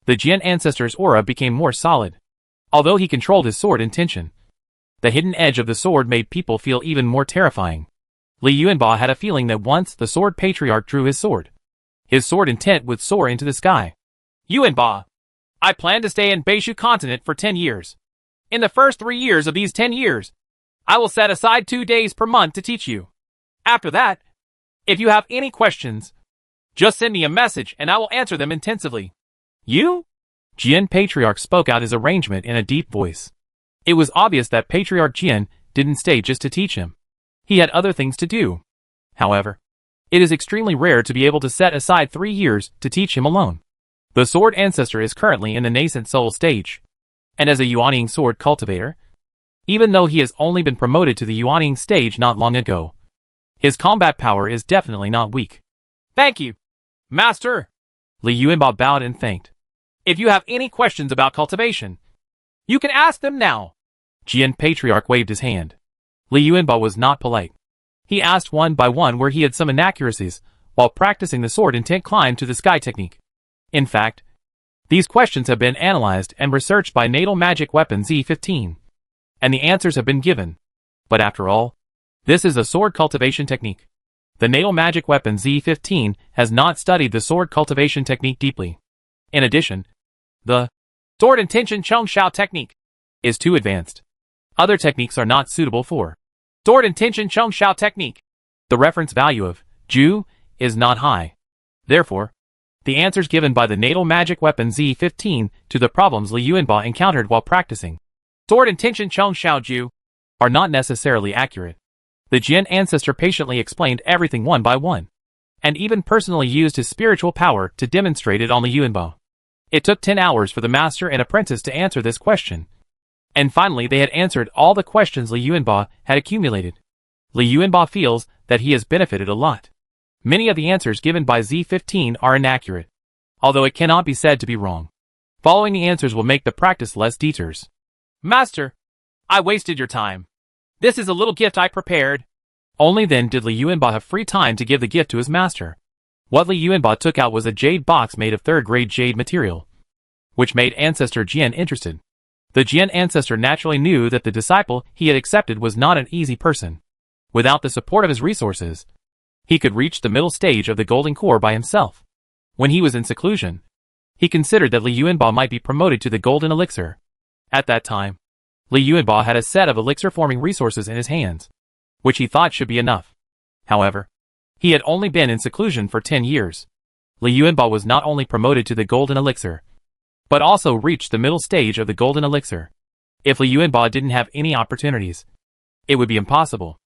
the Jian ancestor's aura became more solid. Although he controlled his sword intention, the hidden edge of the sword made people feel even more terrifying. Li Yuanba had a feeling that once the sword patriarch drew his sword intent would soar into the sky. Yuanba, I plan to stay in Beishu continent for 10 years. In the first 3 years of these 10 years, I will set aside 2 days per month to teach you. After that, if you have any questions, just send me a message and I will answer them intensively. You? Jian Patriarch spoke out his arrangement in a deep voice. It was obvious that Patriarch Jian didn't stay just to teach him. He had other things to do. However, it is extremely rare to be able to set aside 3 years to teach him alone. The sword ancestor is currently in the nascent soul stage, and as a Yuanying sword cultivator, even though he has only been promoted to the Yuanying stage not long ago, his combat power is definitely not weak. Thank you, Master! Li Yuanba bowed and thanked. If you have any questions about cultivation, you can ask them now. Jian Patriarch waved his hand. Li Yuanba was not polite. He asked one by one where he had some inaccuracies while practicing the sword intent climb to the sky technique. In fact, these questions have been analyzed and researched by Natal Magic Weapon Z15, and the answers have been given. But after all, this is a sword cultivation technique. The Natal Magic Weapon Z15 has not studied the sword cultivation technique deeply. In addition, the sword intention Choushao technique is too advanced. Other techniques are not suitable for sword intention Choushao technique. The reference value of Ju is not high. Therefore, the answers given by the Natal Magic Weapon Z15 to the problems Li Yuanba encountered while practicing sword intention Choushao Ju are not necessarily accurate. The Jian ancestor patiently explained everything one by one, and even personally used his spiritual power to demonstrate it on Li Yuanba. It took 10 hours for the master and apprentice to answer this question, and finally they had answered all the questions Li Yuanba had accumulated. Li Yuanba feels that he has benefited a lot. Many of the answers given by Z15 are inaccurate, although it cannot be said to be wrong. Following the answers will make the practice less detours. Master, I wasted your time. This is a little gift I prepared. Only then did Li Yuanba have free time to give the gift to his master. What Li Yuanba took out was a jade box made of third-grade jade material, which made Ancestor Jian interested. The Jian ancestor naturally knew that the disciple he had accepted was not an easy person. Without the support of his resources, he could reach the middle stage of the golden core by himself. When he was in seclusion, he considered that Li Yuanba might be promoted to the golden elixir. At that time, Li Yuanba had a set of elixir-forming resources in his hands, which he thought should be enough. However, he had only been in seclusion for 10 years. Li Yuanba was not only promoted to the golden elixir, but also reached the middle stage of the golden elixir. If Li Yuanba didn't have any opportunities, it would be impossible.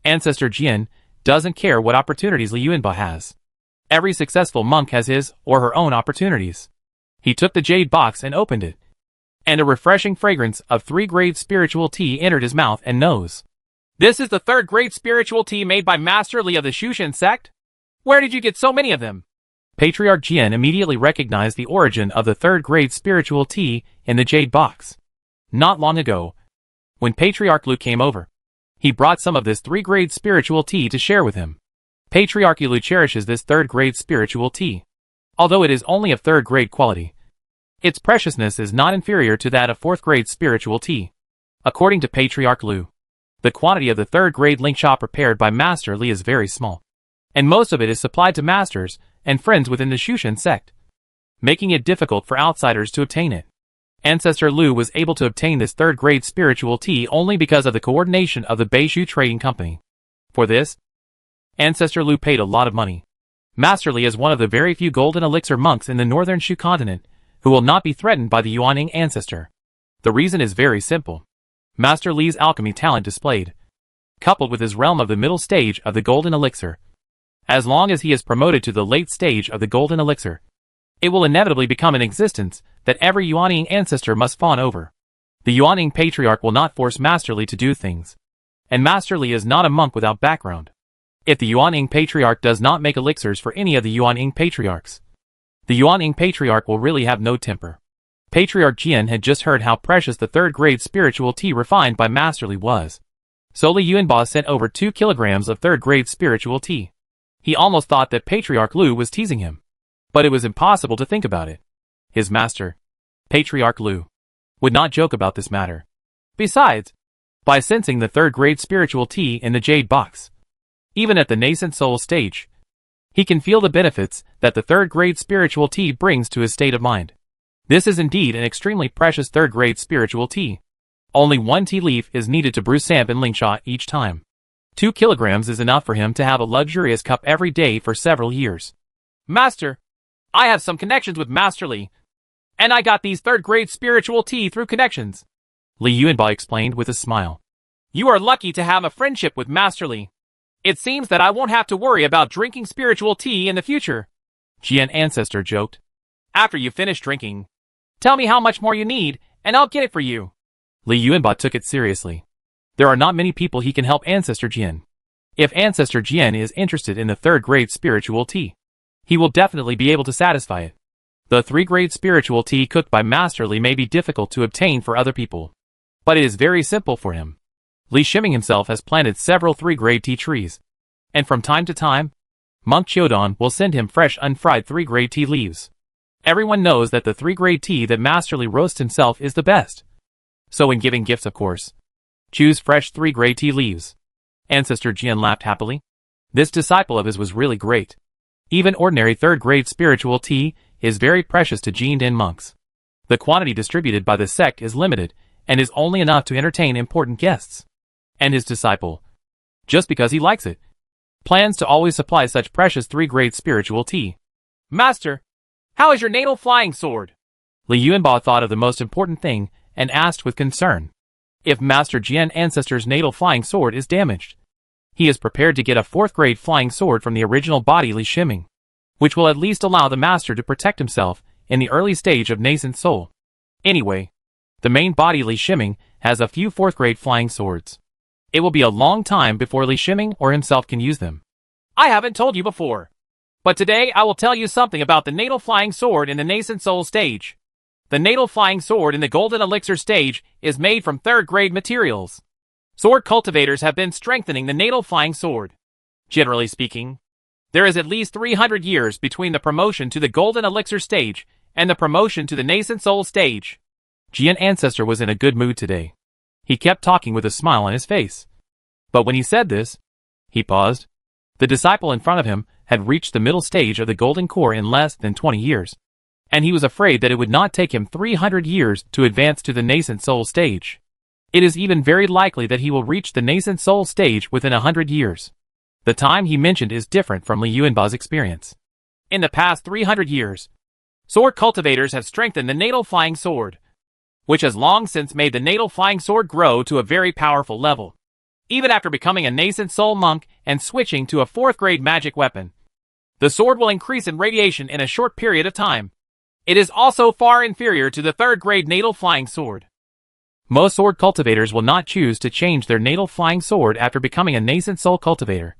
Ancestor Jian doesn't care what opportunities Li Yuanba has. Every successful monk has his or her own opportunities. He took the jade box and opened it, and a refreshing fragrance of 3-grade spiritual tea entered his mouth and nose. This is the 3rd-grade spiritual tea made by Master Li of the Shushan sect? Where did you get so many of them? Patriarch Jian immediately recognized the origin of the 3rd-grade spiritual tea in the jade box. Not long ago, when Patriarch Lu came over, he brought some of this 3-grade spiritual tea to share with him. Patriarch Lu cherishes this 3rd-grade spiritual tea. Although it is only of 3rd-grade quality, its preciousness is not inferior to that of 4th-grade spiritual tea. According to Patriarch Lu, the quantity of the 3rd-grade lingsha prepared by Master Li is very small, and most of it is supplied to masters and friends within the Shushan sect, making it difficult for outsiders to obtain it. Ancestor Lu was able to obtain this 3rd-grade spiritual tea only because of the coordination of the Beishu Trading Company. For this, Ancestor Lu paid a lot of money. Master Li is one of the very few golden elixir monks in the northern Shu continent who will not be threatened by the Yuanying ancestor. The reason is very simple. Master Li's alchemy talent displayed, coupled with his realm of the middle stage of the golden elixir. As long as he is promoted to the late stage of the golden elixir, it will inevitably become an existence that every Yuanying ancestor must fawn over. The Yuanying patriarch will not force Master Li to do things, and Master Li is not a monk without background. if the Yuan-Ing Patriarch does not make elixirs for any of the Yuan-Ing Patriarchs. The Yuan-Ing Patriarch will really have no temper. Patriarch Jian had just heard how precious the third-grade spiritual tea refined by Master Li was. So Li Yuanba sent over 2 kilograms of third-grade spiritual tea. He almost thought that Patriarch Lu was teasing him. But it was impossible to think about it. His master, Patriarch Lu, would not joke about this matter. Besides, by sensing the third-grade spiritual tea in the jade box, even at the nascent soul stage, he can feel the benefits that the third-grade spiritual tea brings to his state of mind. This is indeed an extremely precious third-grade spiritual tea. Only 1 tea leaf is needed to brew samp and lingsha each time. 2 kilograms is enough for him to have a luxurious cup every day for several years. Master, I have some connections with Master Li, and I got these third-grade spiritual tea through connections, Li Yuanba explained with a smile. You are lucky to have a friendship with Master Li. It seems that I won't have to worry about drinking spiritual tea in the future, Jian Ancestor joked. After you finish drinking, tell me how much more you need, and I'll get it for you. Li Yuanba took it seriously. There are not many people he can help Ancestor Jian. If Ancestor Jian is interested in the third-grade spiritual tea, he will definitely be able to satisfy it. The 3-grade spiritual tea cooked by Master Li may be difficult to obtain for other people, but it is very simple for him. Li Shiming himself has planted several 3-grade tea trees, and from time to time, Monk Chiodon will send him fresh unfried 3-grade tea leaves. Everyone knows that the 3-grade tea that Master Li roasts himself is the best. So when giving gifts, of course, choose fresh 3-grade tea leaves. Ancestor Jian laughed happily. This disciple of his was really great. Even ordinary 3rd-grade spiritual tea is very precious to Jinden monks. The quantity distributed by the sect is limited and is only enough to entertain important guests. And his disciple, just because he likes it, plans to always supply such precious 3-grade spiritual tea. Master, how is your natal flying sword? Li Yuanba thought of the most important thing and asked with concern. If Master Jian Ancestor's natal flying sword is damaged, he is prepared to get a 4th-grade flying sword from the original body Li Shiming, which will at least allow the master to protect himself in the early stage of nascent soul. Anyway, the main body Li Shiming has a few 4th-grade flying swords. It will be a long time before Li Shiming or himself can use them. I haven't told you before, but today I will tell you something about the natal flying sword in the nascent soul stage. The natal flying sword in the golden elixir stage is made from 3rd-grade materials. Sword cultivators have been strengthening the natal flying sword. Generally speaking, there is at least 300 years between the promotion to the golden elixir stage and the promotion to the nascent soul stage. Jian Ancestor was in a good mood today. He kept talking with a smile on his face. But when he said this, he paused. The disciple in front of him had reached the middle stage of the golden core in less than 20 years, and he was afraid that it would not take him 300 years to advance to the nascent soul stage. It is even very likely that he will reach the nascent soul stage within 100 years. The time he mentioned is different from Li Yuanba's experience. In the past 300 years, sword cultivators have strengthened the natal flying sword, which has long since made the natal flying sword grow to a very powerful level. Even after becoming a nascent soul monk and switching to a 4th-grade magic weapon, the sword will increase in radiation in a short period of time. It is also far inferior to the 3rd-grade natal flying sword. Most sword cultivators will not choose to change their natal flying sword after becoming a nascent soul cultivator.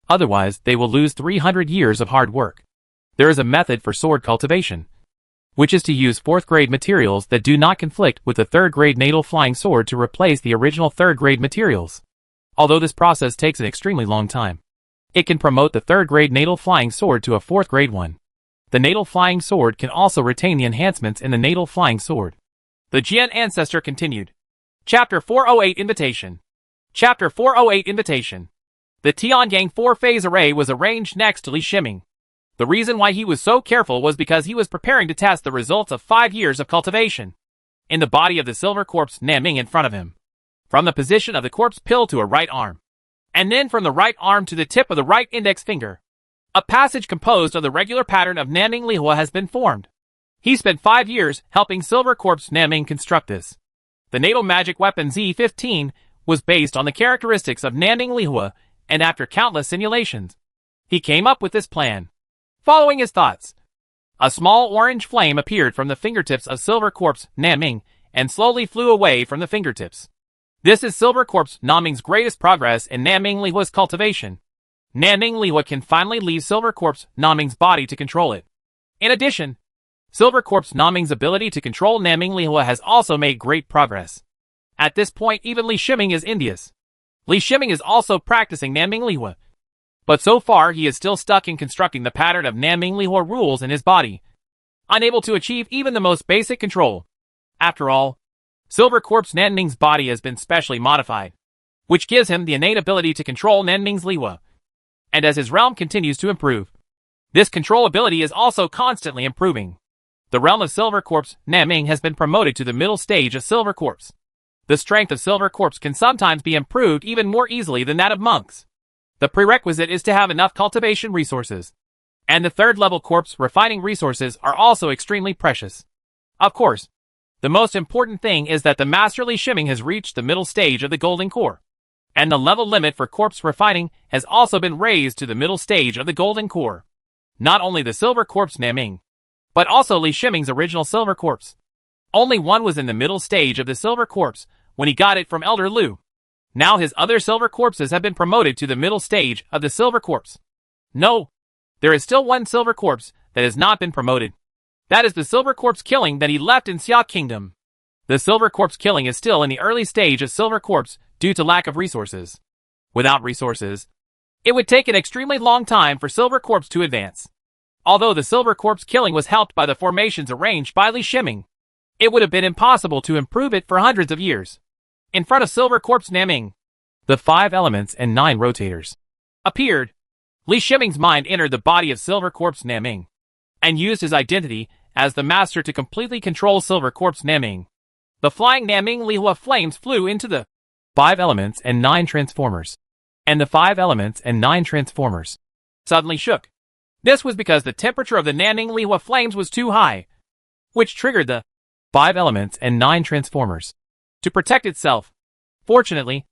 Otherwise, they will lose 300 years of hard work. There is a method for sword cultivation, which is to use 4th-grade materials that do not conflict with the 3rd-grade natal flying sword to replace the original 3rd-grade materials. Although this process takes an extremely long time, it can promote the 3rd-grade natal flying sword to a 4th-grade one. The natal flying sword can also retain the enhancements in the natal flying sword. The Jian Ancestor continued. Chapter 408 Invitation. Chapter 408 Invitation. The Tianyang 4-phase array was arranged next to Li Shiming. The reason why he was so careful was because he was preparing to test the results of 5 years of cultivation. In the body of the silver corpse Naming in front of him, from the position of the corpse pill to a right arm, and then from the right arm to the tip of the right index finger, a passage composed of the regular pattern of Naming Lihua has been formed. He spent 5 years helping Silver Corpse Naming construct this. The natal magic weapon Z15 was based on the characteristics of Naming Lihua, and after countless simulations, he came up with this plan. Following his thoughts, a small orange flame appeared from the fingertips of Silver Corpse Naming and slowly flew away from the fingertips. This is Silver Corpse Naming's greatest progress in Naming Lihua's cultivation. Nanming Lihua can finally leave Silver Corpse Naming's body to control it. In addition, Silver Corpse Naming's ability to control Nanming Lihua has also made great progress. At this point, even Li Shiming is envious. Li Shiming is also practicing Nanming Lihua. But so far, he is still stuck in constructing the pattern of Nanming Lihua rules in his body, unable to achieve even the most basic control. After all, Silver Corpse Nanming's body has been specially modified, which gives him the innate ability to control Nanming's Lihua. And as his realm continues to improve, this control ability is also constantly improving. The realm of Silver Corpse Nanming has been promoted to the middle stage of Silver Corpse. The strength of Silver Corpse can sometimes be improved even more easily than that of monks. The prerequisite is to have enough cultivation resources. And the third level corpse refining resources are also extremely precious. Of course, the most important thing is that the Master Li Shiming has reached the middle stage of the Golden Core. And the level limit for corpse refining has also been raised to the middle stage of the Golden Core. Not only the Silver Corpse Nanming, but also Li Shiming's original Silver Corpse. Only one was in the middle stage of the Silver Corpse when he got it from Elder Lu. Now his other Silver Corpses have been promoted to the middle stage of the Silver Corpse. No, there is still one Silver Corpse that has not been promoted. That is the Silver Corpse Killing that he left in Xia Kingdom. The Silver Corpse Killing is still in the early stage of Silver Corpse due to lack of resources. Without resources, it would take an extremely long time for Silver Corpse to advance. Although the Silver Corpse Killing was helped by the formations arranged by Li Shiming, it would have been impossible to improve it for hundreds of years. In front of Silver Corpse Nanming, the 5 elements and 9 rotators appeared. Li Shiming's mind entered the body of Silver Corpse Nanming and used his identity as the master to completely control Silver Corpse Nanming. The flying Nanming Lihua flames flew into the 5 elements and 9 transformers, and the 5 elements and 9 transformers suddenly shook. This was because the temperature of the Nanming Lihua flames was too high, which triggered the 5 elements and 9 transformers to protect itself. Fortunately,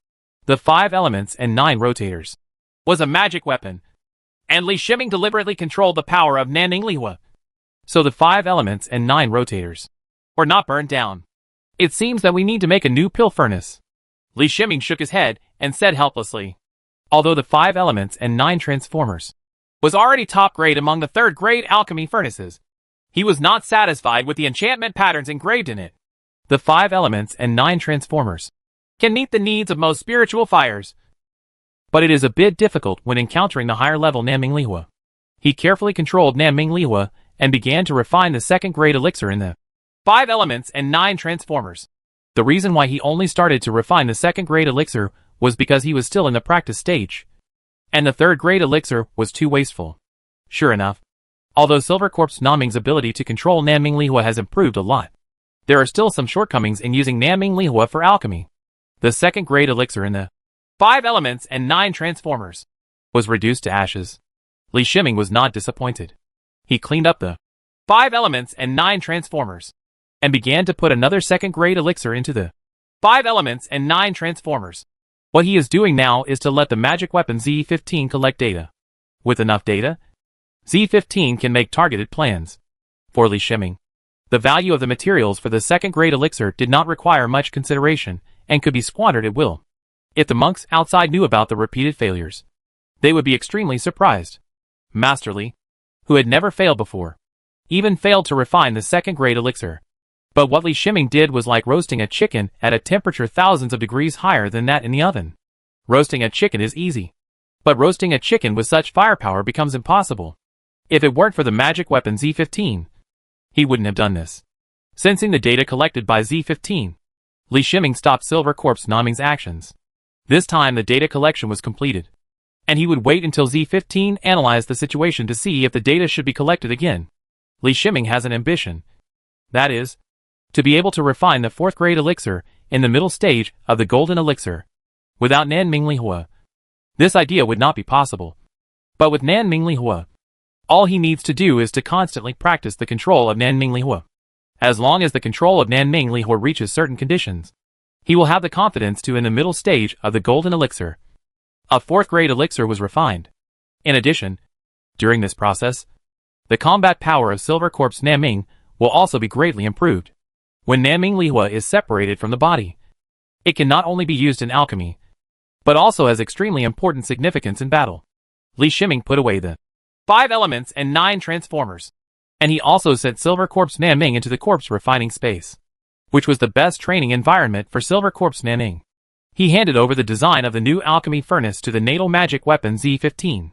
the 5 elements and 9 rotators was a magic weapon, and Li Shiming deliberately controlled the power of Nanming Lihua. So the 5 elements and 9 rotators were not burned down. It seems that we need to make a new pill furnace. Li Shiming shook his head and said helplessly. Although the 5 elements and 9 transformers was already top grade among the 3rd grade alchemy furnaces, he was not satisfied with the enchantment patterns engraved in it. The 5 elements and 9 transformers can meet the needs of most spiritual fires, but it is a bit difficult when encountering the higher level Nanming Lihua. He carefully controlled Nanming Lihua and began to refine the 2nd grade elixir in the 5 elements and 9 transformers. The reason why he only started to refine the 2nd grade elixir was because he was still in the practice stage, and the 3rd grade elixir was too wasteful. Sure enough, although Silver Corpse Nanming's ability to control Nanming Lihua has improved a lot, there are still some shortcomings in using Nanming Lihua for alchemy. The 2nd grade elixir in the 5 elements and 9 transformers was reduced to ashes. Li Shiming was not disappointed. He cleaned up the 5 elements and 9 transformers and began to put another 2nd grade elixir into the 5 elements and 9 transformers. What he is doing now is to let the magic weapon Z15 collect data. With enough data, Z15 can make targeted plans. For Li Shiming, the value of the materials for the 2nd grade elixir did not require much consideration and could be squandered at will. If the monks outside knew about the repeated failures, they would be extremely surprised. Master Li, who had never failed before, even failed to refine the 2nd grade elixir. But what Li Shiming did was like roasting a chicken at a temperature thousands of degrees higher than that in the oven. Roasting a chicken is easy, but roasting a chicken with such firepower becomes impossible. If it weren't for the magic weapon Z15, he wouldn't have done this. Sensing the data collected by Z15, Li Shiming stopped Silver Corpse Nanming's actions. This time the data collection was completed, and he would wait until Z15 analyzed the situation to see if the data should be collected again. Li Shiming has an ambition. That is, to be able to refine the 4th grade elixir in the middle stage of the golden elixir. Without Nanming Lihua, this idea would not be possible. But with Nanming Lihua, all he needs to do is to constantly practice the control of Nanming Lihua. As long as the control of Nanming Lihua reaches certain conditions, he will have the confidence to in the middle stage of the golden elixir. A 4th grade elixir was refined. In addition, during this process, the combat power of Silver Corpse Nanming will also be greatly improved. When Nanming Lihua is separated from the body, it can not only be used in alchemy, but also has extremely important significance in battle. Li Shiming put away the 5 elements and 9 transformers. And he also sent Silver Corpse Nanming into the corpse refining space, which was the best training environment for Silver Corpse Nanming. He handed over the design of the new alchemy furnace to the natal magic weapon Z-15.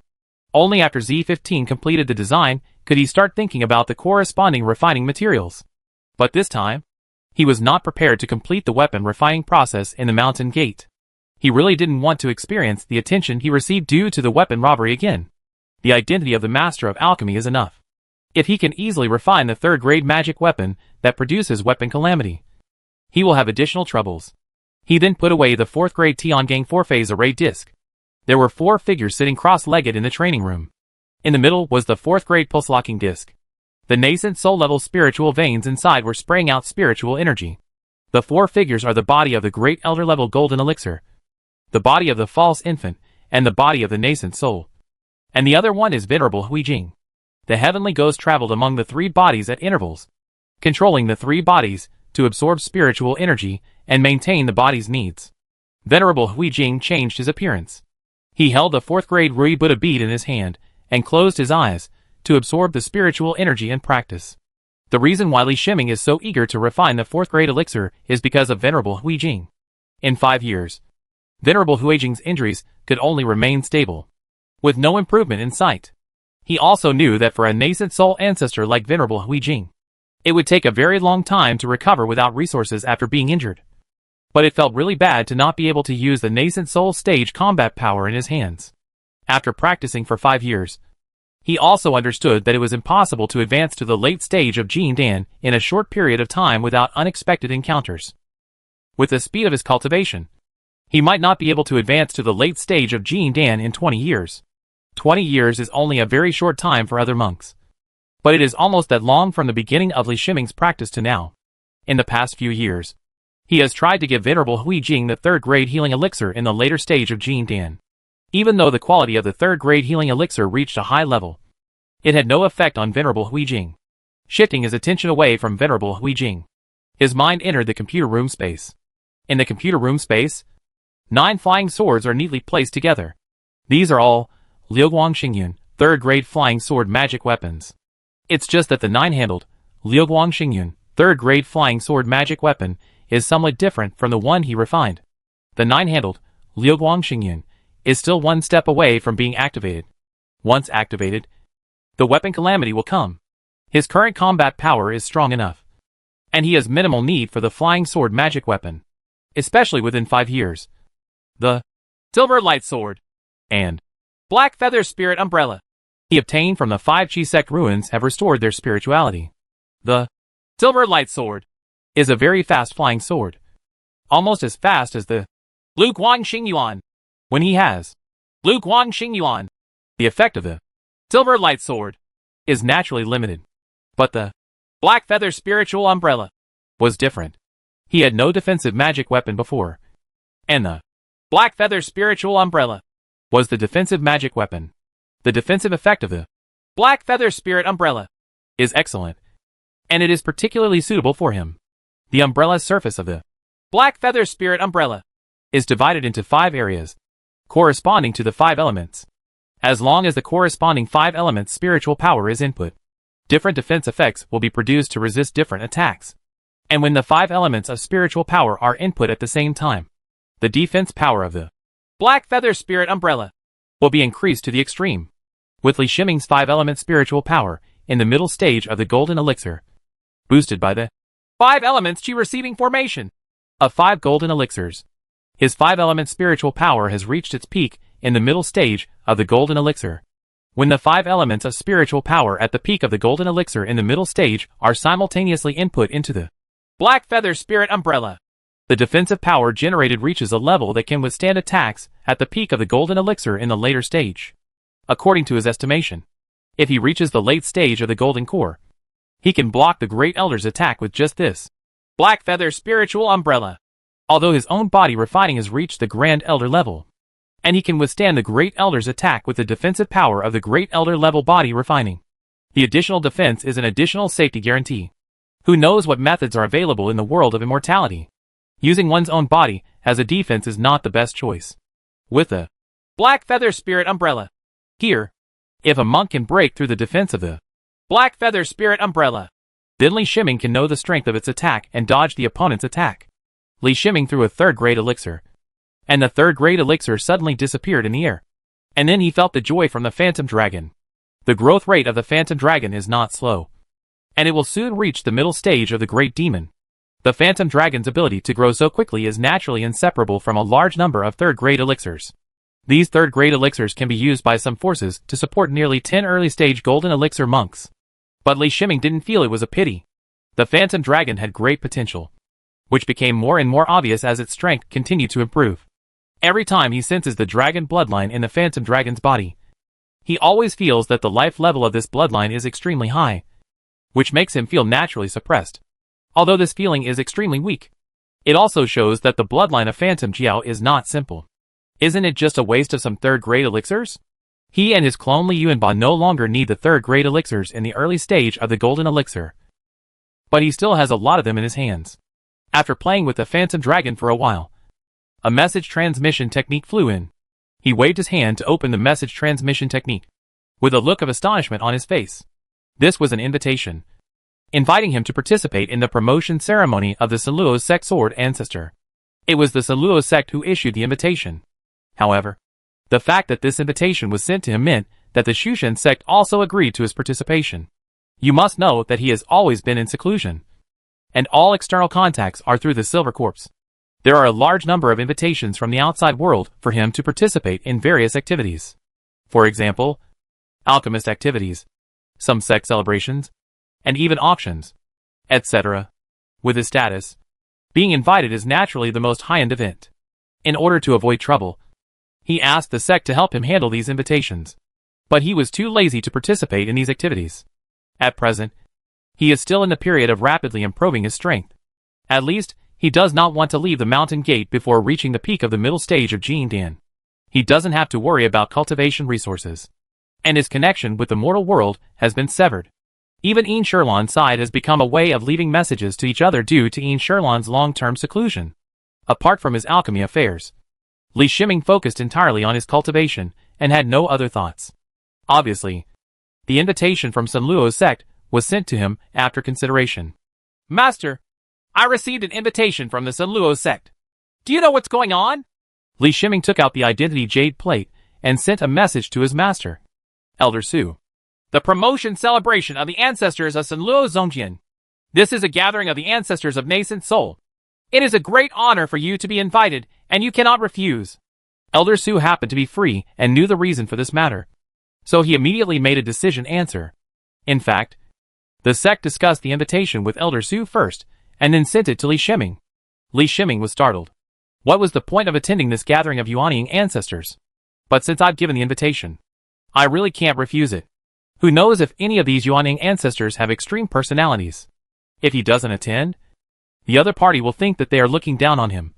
Only after Z-15 completed the design could he start thinking about the corresponding refining materials. But this time, he was not prepared to complete the weapon refining process in the mountain gate. He really didn't want to experience the attention he received due to the weapon robbery again. The identity of the master of alchemy is enough. If he can easily refine the third-grade magic weapon that produces weapon calamity, he will have additional troubles. He then put away the 4th-grade Tiangang 4-phase array disc. There were 4 figures sitting cross-legged in the training room. In the middle was the 4th-grade pulse-locking disc. The nascent soul-level spiritual veins inside were spraying out spiritual energy. The 4 figures are the body of the great elder-level golden elixir, the body of the false infant, and the body of the nascent soul. And the other one is Venerable Huijing. The heavenly ghost traveled among the 3 bodies at intervals, controlling the 3 bodies to absorb spiritual energy and maintain the body's needs. Venerable Huijing changed his appearance. He held the 4th-grade Rui Buddha bead in his hand and closed his eyes to absorb the spiritual energy and practice. The reason why Li Shiming is so eager to refine the 4th-grade elixir is because of Venerable Huijing. In 5 years, Venerable Huijing's injuries could only remain stable, with no improvement in sight. He also knew that for a nascent soul ancestor like Venerable Huijing, it would take a very long time to recover without resources after being injured. But it felt really bad to not be able to use the nascent soul stage combat power in his hands. After practicing for 5 years, he also understood that it was impossible to advance to the late stage of Jin Dan in a short period of time without unexpected encounters. With the speed of his cultivation, he might not be able to advance to the late stage of Jin Dan in 20 years. 20 years is only a very short time for other monks. But it is almost that long from the beginning of Li Shiming's practice to now. In the past few years, he has tried to give Venerable Huijing the 3rd-grade healing elixir in the later stage of Jin Dan. Even though the quality of the 3rd-grade healing elixir reached a high level, it had no effect on Venerable Huijing. Shifting his attention away from Venerable Huijing, his mind entered the computer room space. In the computer room space, 9 flying swords are neatly placed together. These are all Liuguang Xingyun, 3rd-grade flying sword magic weapons. It's just that the 9-handled Liuguang Xingyun, 3rd-grade flying sword magic weapon is somewhat different from the one he refined. The 9-handled Liuguang Xingyun is still 1 step away from being activated. Once activated, the weapon calamity will come. His current combat power is strong enough, and he has minimal need for the flying sword magic weapon, especially within 5 years. The Silver Light Sword and Black Feather Spirit Umbrella he obtained from the 5 Chi sect ruins have restored their spirituality. The Silver Light Sword is a very fast flying sword, almost as fast as the Luguang Xingyuan. When he has Luguang Xingyuan, the effect of the Silver Light Sword is naturally limited. But the Black Feather Spiritual Umbrella was different. He had no defensive magic weapon before, and the Black Feather Spiritual Umbrella was the defensive magic weapon. The defensive effect of the Black Feather Spirit Umbrella is excellent, and it is particularly suitable for him. The umbrella surface of the Black Feather Spirit Umbrella is divided into 5 areas, corresponding to the 5 elements. As long as the corresponding 5 elements spiritual power is input, different defense effects will be produced to resist different attacks. And when the 5 elements of spiritual power are input at the same time, the defense power of the Black Feather Spirit Umbrella will be increased to the extreme. With Li Shiming's 5-element spiritual power in the middle stage of the golden elixir, boosted by the 5 elements Qi receiving formation of 5 golden elixirs, his 5-element spiritual power has reached its peak in the middle stage of the golden elixir. When the 5 elements of spiritual power at the peak of the golden elixir in the middle stage are simultaneously input into the Black Feather Spirit Umbrella, the defensive power generated reaches a level that can withstand attacks at the peak of the golden elixir in the later stage. According to his estimation, if he reaches the late stage of the golden core, he can block the Great Elder's attack with just this Black Feather Spiritual Umbrella. Although his own body refining has reached the Grand Elder level, and he can withstand the Great Elder's attack with the defensive power of the Great Elder level body refining. The additional defense is an additional safety guarantee. Who knows what methods are available in the world of immortality? Using one's own body as a defense is not the best choice. With the Black Feather Spirit Umbrella, Here, if a monk can break through the defense of the Black Feather Spirit Umbrella, then Li Shiming can know the strength of its attack and dodge the opponent's attack. Li Shiming threw a third-grade elixir, and the third-grade elixir suddenly disappeared in the air. And then he felt the joy from the Phantom Dragon. The growth rate of the Phantom Dragon is not slow, and it will soon reach the middle stage of the Great Demon. The Phantom Dragon's ability to grow so quickly is naturally inseparable from a large number of third-grade elixirs. These third-grade elixirs can be used by some forces to support nearly 10 early-stage Golden Elixir monks. But Li Shiming didn't feel it was a pity. The Phantom Dragon had great potential, which became more and more obvious as its strength continued to improve. Every time he senses the dragon bloodline in the Phantom Dragon's body, he always feels that the life level of this bloodline is extremely high, which makes him feel naturally suppressed. Although this feeling is extremely weak, it also shows that the bloodline of Phantom Jiao is not simple. Isn't it just a waste of some third-grade elixirs? He and his clone Li Yuanba no longer need the third-grade elixirs in the early stage of the Golden Elixir, but he still has a lot of them in his hands. After playing with the Phantom Dragon for a while, a message transmission technique flew in. He waved his hand to open the message transmission technique, with a look of astonishment on his face. This was an invitation, inviting him to participate in the promotion ceremony of the Sanluo sect Sword Ancestor. It was the Sanluo sect who issued the invitation. However, the fact that this invitation was sent to him meant that the Shushan sect also agreed to his participation. You must know that he has always been in seclusion, and all external contacts are through the Silver Corpse. There are a large number of invitations from the outside world for him to participate in various activities. For example, alchemist activities, some sect celebrations, and even auctions, etc. With his status, being invited is naturally the most high-end event. In order to avoid trouble, he asked the sect to help him handle these invitations, but he was too lazy to participate in these activities. At present, he is still in the period of rapidly improving his strength. At least, he does not want to leave the mountain gate before reaching the peak of the middle stage of Jingdian. He doesn't have to worry about cultivation resources, and his connection with the mortal world has been severed. Even Yin Sherlan's side has become a way of leaving messages to each other due to Yin Sherlan's long-term seclusion. Apart from his alchemy affairs, Li Shiming focused entirely on his cultivation and had no other thoughts. Obviously, the invitation from Sanluo's sect was sent to him after consideration. Master, I received an invitation from the Sanluo sect. Do you know what's going on? Li Shiming took out the identity jade plate and sent a message to his master, Elder Su. The promotion celebration of the ancestors of Sanluo Zongjian. This is a gathering of the ancestors of nascent soul. It is a great honor for you to be invited, and you cannot refuse. Elder Su happened to be free and knew the reason for this matter, so he immediately made a decision answer. In fact, the sect discussed the invitation with Elder Su first, and then sent it to Li Shiming. Li Shiming was startled. What was the point of attending this gathering of Yuanying ancestors? But since I've given the invitation, I really can't refuse it. Who knows if any of these Yuanying ancestors have extreme personalities? If he doesn't attend, the other party will think that they are looking down on him,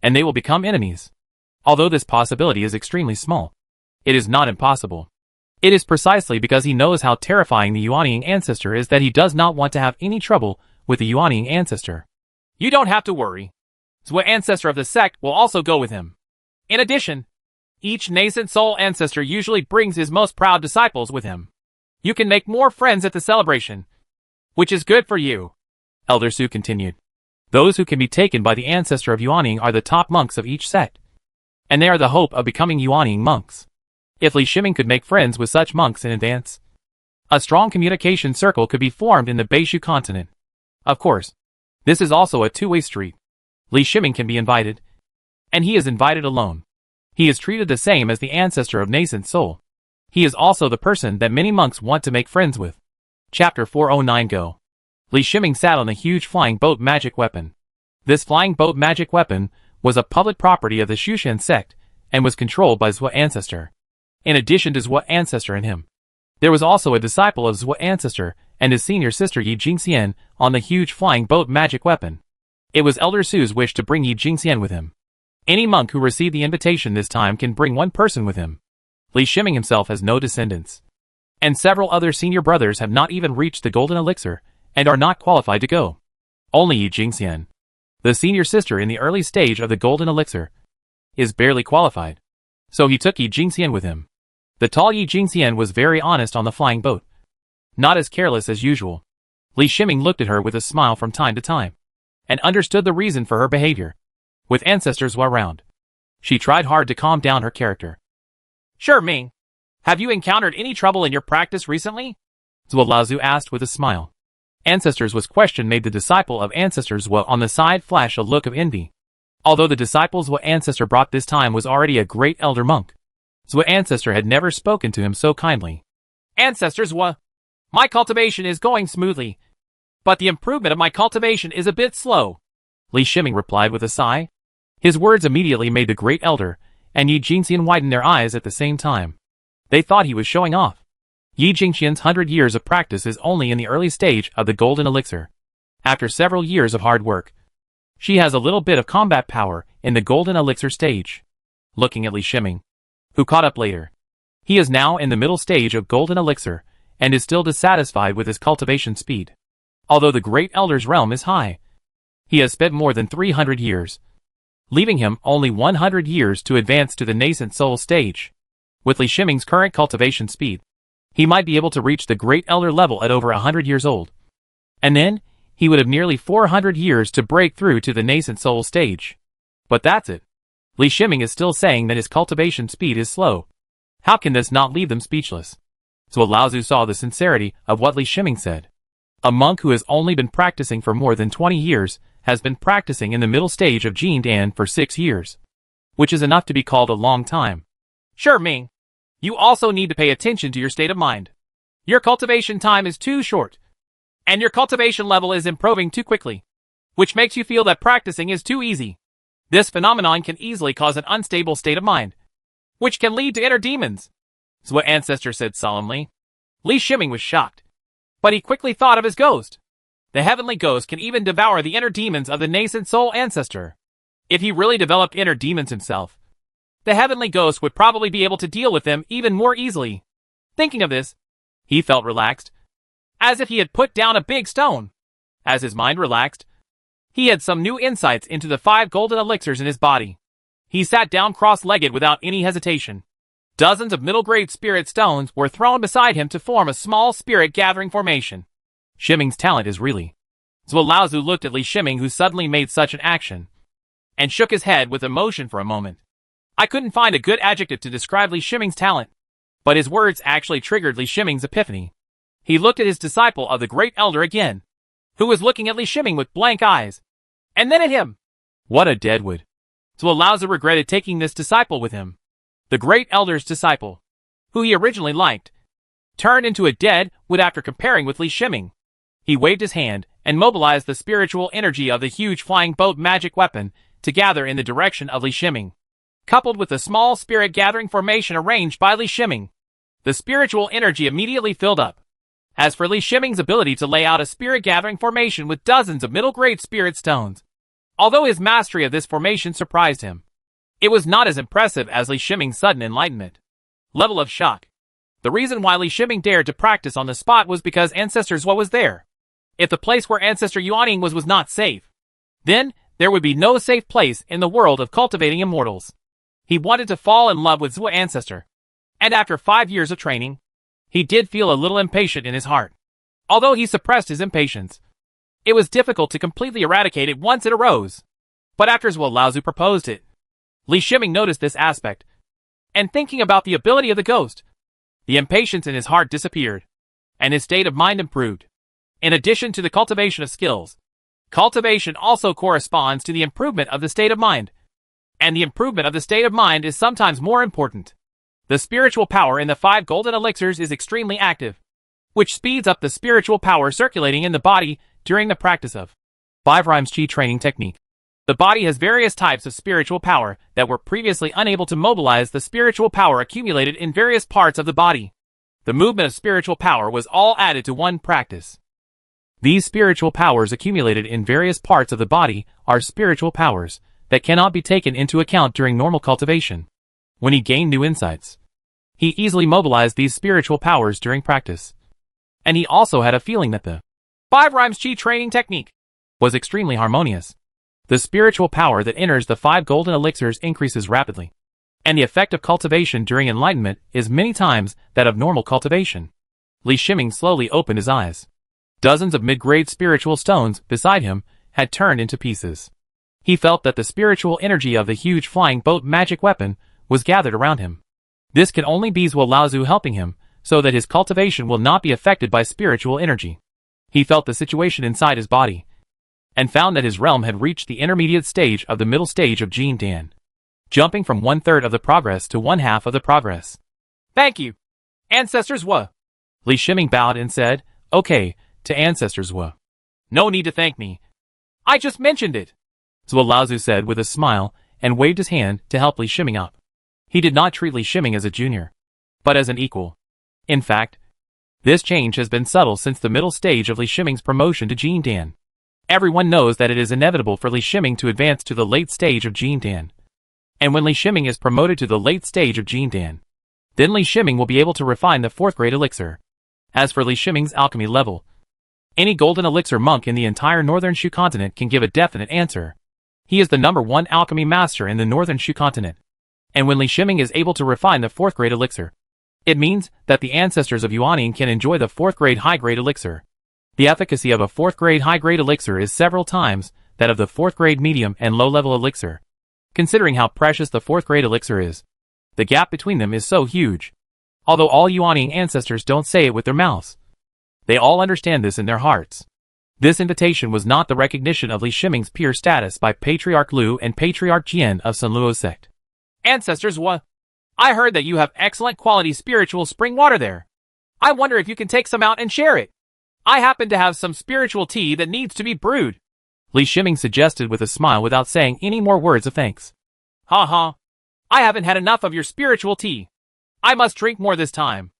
and they will become enemies. Although this possibility is extremely small, it is not impossible. It is precisely because he knows how terrifying the Yuanying ancestor is that he does not want to have any trouble with the Yuanying ancestor. You don't have to worry. Zhua ancestor of the sect will also go with him. In addition, each nascent soul ancestor usually brings his most proud disciples with him. You can make more friends at the celebration, which is good for you. Elder Su continued. Those who can be taken by the ancestor of Yuanying are the top monks of each sect, and they are the hope of becoming Yuanying monks. If Li Shiming could make friends with such monks in advance, a strong communication circle could be formed in the Beishu continent. Of course, this is also a two-way street. Li Shiming can be invited, and he is invited alone. He is treated the same as the ancestor of nascent soul. He is also the person that many monks want to make friends with. Chapter 409 Go. Li Shiming sat on a huge flying boat magic weapon. This flying boat magic weapon was a public property of the Shushan sect and was controlled by Zhua ancestor. In addition to Zhua ancestor and him, there was also a disciple of Zhua ancestor and his senior sister Yi Jingxian on the huge flying boat magic weapon. It was Elder Su's wish to bring Yi Jingxian with him. Any monk who received the invitation this time can bring one person with him. Li Shiming himself has no descendants, and several other senior brothers have not even reached the Golden Elixir and are not qualified to go. Only Yi Jingxian, the senior sister in the early stage of the Golden Elixir, is barely qualified, so he took Yi Jingxian with him. The tall Yi Jingxian was very honest on the flying boat. Not as careless as usual. Li Shiming looked at her with a smile from time to time, and understood the reason for her behavior. With ancestors around, she tried hard to calm down her character. Sure, Ming. Have you encountered any trouble in your practice recently? Zhuo Laozu asked with a smile. Ancestors was question made the disciple of ancestors Zhuo on the side flash a look of envy. Although the disciple's Zhuo ancestor brought this time was already a great elder monk, Zhuo ancestor had never spoken to him so kindly. Ancestors Zhuo, my cultivation is going smoothly, but the improvement of my cultivation is a bit slow. Li Shiming replied with a sigh. His words immediately made the great elder and Yi Jingxian widen their eyes at the same time. They thought he was showing off. Yi Jingxian's 100 years of practice is only in the early stage of the golden elixir. After several years of hard work, she has a little bit of combat power in the golden elixir stage. Looking at Li Shiming, who caught up later. He is now in the middle stage of golden elixir and is still dissatisfied with his cultivation speed. Although the great elder's realm is high, he has spent more than 300 years, leaving him only 100 years to advance to the nascent soul stage. With Li Shiming's current cultivation speed, he might be able to reach the great elder level at over 100 years old. And then, he would have nearly 400 years to break through to the nascent soul stage. But that's it. Li Shiming is still saying that his cultivation speed is slow. How can this not leave them speechless? Zhuo Laozu saw the sincerity of what Li Shiming said. A monk who has only been practicing for more than 20 years has been practicing in the middle stage of Jin Dan for 6 years, which is enough to be called a long time. Sure, Ming. You also need to pay attention to your state of mind. Your cultivation time is too short, and your cultivation level is improving too quickly, which makes you feel that practicing is too easy. This phenomenon can easily cause an unstable state of mind, which can lead to inner demons. Zhuo ancestor said solemnly. Li Shiming was shocked, but he quickly thought of his ghost. The heavenly ghost can even devour the inner demons of the nascent soul ancestor. If he really developed inner demons himself, the heavenly ghost would probably be able to deal with them even more easily. Thinking of this, he felt relaxed, as if he had put down a big stone. As his mind relaxed, he had some new insights into the 5 golden elixirs in his body. He sat down cross-legged without any hesitation. Dozens of middle-grade spirit stones were thrown beside him to form a small spirit-gathering formation. Shiming's talent is really... Zhuo Laozu looked at Li Shiming, who suddenly made such an action, and shook his head with emotion for a moment. I couldn't find a good adjective to describe Li Shiming's talent, but his words actually triggered Li Shiming's epiphany. He looked at his disciple of the great elder again, who was looking at Li Shiming with blank eyes, and then at him. What a deadwood. Zhuo Laozu regretted taking this disciple with him. The great elder's disciple, who he originally liked, turned into a dead wood after comparing with Li Shiming. He waved his hand and mobilized the spiritual energy of the huge flying boat magic weapon to gather in the direction of Li Shiming. Coupled with the small spirit gathering formation arranged by Li Shiming, the spiritual energy immediately filled up. As for Li Shiming's ability to lay out a spirit gathering formation with dozens of middle-grade spirit stones, although his mastery of this formation surprised him, it was not as impressive as Li Shiming's sudden enlightenment. Level of shock. The reason why Li Shiming dared to practice on the spot was because Ancestor Zhuo was there. If the place where Ancestor Yuaning was not safe, then there would be no safe place in the world of cultivating immortals. He wanted to fall in love with Zhuo Ancestor, and after 5 years of training, he did feel a little impatient in his heart. Although he suppressed his impatience, it was difficult to completely eradicate it once it arose. But after Zhuo Laozu proposed it, Li Shiming noticed this aspect, and thinking about the ability of the ghost, the impatience in his heart disappeared, and his state of mind improved. In addition to the cultivation of skills, cultivation also corresponds to the improvement of the state of mind, and the improvement of the state of mind is sometimes more important. The spiritual power in the 5 golden elixirs is extremely active, which speeds up the spiritual power circulating in the body during the practice of 5 rhymes chi training technique. The body has various types of spiritual power that were previously unable to mobilize the spiritual power accumulated in various parts of the body. The movement of spiritual power was all added to one practice. These spiritual powers accumulated in various parts of the body are spiritual powers that cannot be taken into account during normal cultivation. When he gained new insights, he easily mobilized these spiritual powers during practice. And he also had a feeling that the 5 rhymes chi training technique was extremely harmonious. The spiritual power that enters the 5 golden elixirs increases rapidly, And the effect of cultivation during enlightenment is many times that of normal cultivation. Li Shiming slowly opened his eyes. Dozens of mid-grade spiritual stones beside him had turned into pieces. He felt that the spiritual energy of the huge flying boat magic weapon was gathered around him. This can only be Zhuo Laozu helping him, so that his cultivation will not be affected by spiritual energy. He felt the situation inside his body, and found that his realm had reached the intermediate stage of the middle stage of Jin Dan, jumping from 1/3 of the progress to 1/2 of the progress. Thank you, Ancestors Zhuo. Li Shiming bowed and said, okay, to Ancestors Zhuo. No need to thank me. I just mentioned it. Zhuo Laozu said with a smile and waved his hand to help Li Shiming up. He did not treat Li Shiming as a junior, but as an equal. In fact, this change has been subtle since the middle stage of Li Shiming's promotion to Jin Dan. Everyone knows that it is inevitable for Li Shiming to advance to the late stage of Jin Dan. And when Li Shiming is promoted to the late stage of Jin Dan, then Li Shiming will be able to refine the 4th grade elixir. As for Li Shiming's alchemy level, any golden elixir monk in the entire northern Shu continent can give a definite answer. He is the #1 alchemy master in the northern Shu continent. And when Li Shiming is able to refine the 4th grade elixir, it means that the ancestors of Yuaning can enjoy the 4th grade high grade elixir. The efficacy of a 4th grade high grade elixir is several times that of the 4th grade medium and low level elixir. Considering how precious the 4th grade elixir is, the gap between them is so huge. Although all Yuaning ancestors don't say it with their mouths, they all understand this in their hearts. This invitation was not the recognition of Li Shiming's peer status by Patriarch Lu and Patriarch Jian of Sun Luo sect. Ancestors Zhuo, I heard that you have excellent quality spiritual spring water there. I wonder if you can take some out and share it. I happen to have some spiritual tea that needs to be brewed. Li Shiming suggested with a smile without saying any more words of thanks. Ha ha. I haven't had enough of your spiritual tea. I must drink more this time.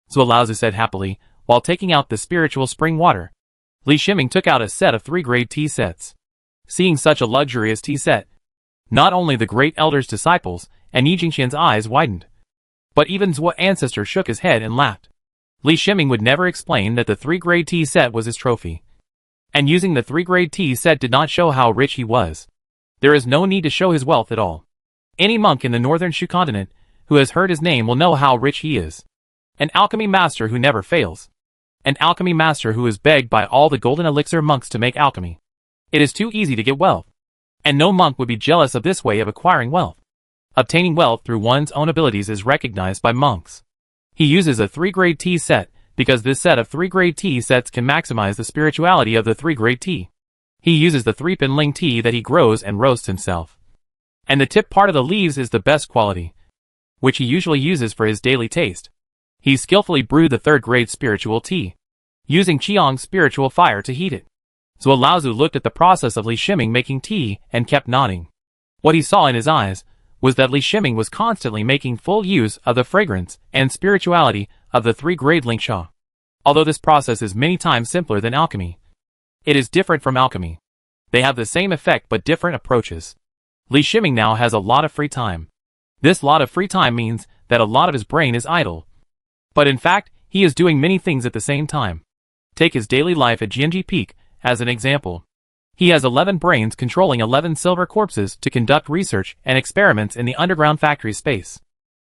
Zhuo Laozu said happily, while taking out the spiritual spring water. Li Shiming took out a set of 3-grade tea sets. Seeing such a luxurious tea set, not only the great elder's disciples and Yi Jingxian's eyes widened, but even Zhuo ancestor shook his head and laughed. Li Shiming would never explain that the 3-grade tea set was his trophy. And using the 3-grade tea set did not show how rich he was. There is no need to show his wealth at all. Any monk in the northern Shu continent who has heard his name will know how rich he is. An alchemy master who never fails. An alchemy master who is begged by all the golden elixir monks to make alchemy. It is too easy to get wealth. And no monk would be jealous of this way of acquiring wealth. Obtaining wealth through one's own abilities is recognized by monks. He uses a 3-grade tea set, because this set of 3-grade tea sets can maximize the spirituality of the 3-grade tea. He uses the 3-pinling tea that he grows and roasts himself. And the tip part of the leaves is the best quality, which he usually uses for his daily taste. He skillfully brewed the 3rd-grade spiritual tea, using Qiang's spiritual fire to heat it. Zhuo Laozu looked at the process of Li Shiming making tea and kept nodding. What he saw in his eyes was that Li Shiming was constantly making full use of the fragrance and spirituality of the 3-grade Lingsha. Although this process is many times simpler than alchemy, it is different from alchemy. They have the same effect but different approaches. Li Shiming now has a lot of free time. This lot of free time means that a lot of his brain is idle. But in fact, he is doing many things at the same time. Take his daily life at Jianji Peak as an example. He has 11 brains controlling 11 silver corpses to conduct research and experiments in the underground factory space.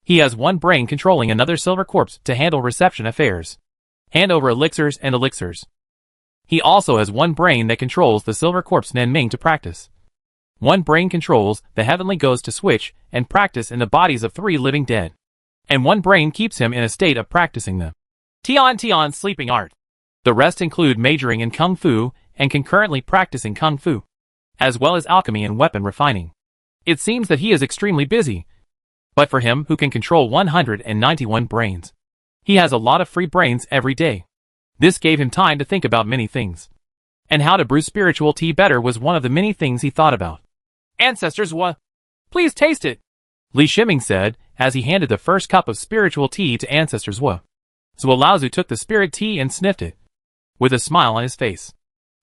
He has 1 brain controlling another silver corpse to handle reception affairs, hand over elixirs and elixirs. He also has 1 brain that controls the silver corpse Nanming to practice. 1 brain controls the heavenly ghost to switch and practice in the bodies of 3 living dead. And 1 brain keeps him in a state of practicing the Tian sleeping art. The rest include majoring in Kung Fu and concurrently practicing Kung Fu, as well as alchemy and weapon refining. It seems that he is extremely busy. But for him who can control 191 brains, he has a lot of free brains every day. This gave him time to think about many things. And how to brew spiritual tea better was one of the many things he thought about. Ancestors Zhuo, please taste it, Li Shiming said as he handed the first cup of spiritual tea to Ancestors Zhuo. Zhuo Laozu took the spirit tea and sniffed it, with a smile on his face.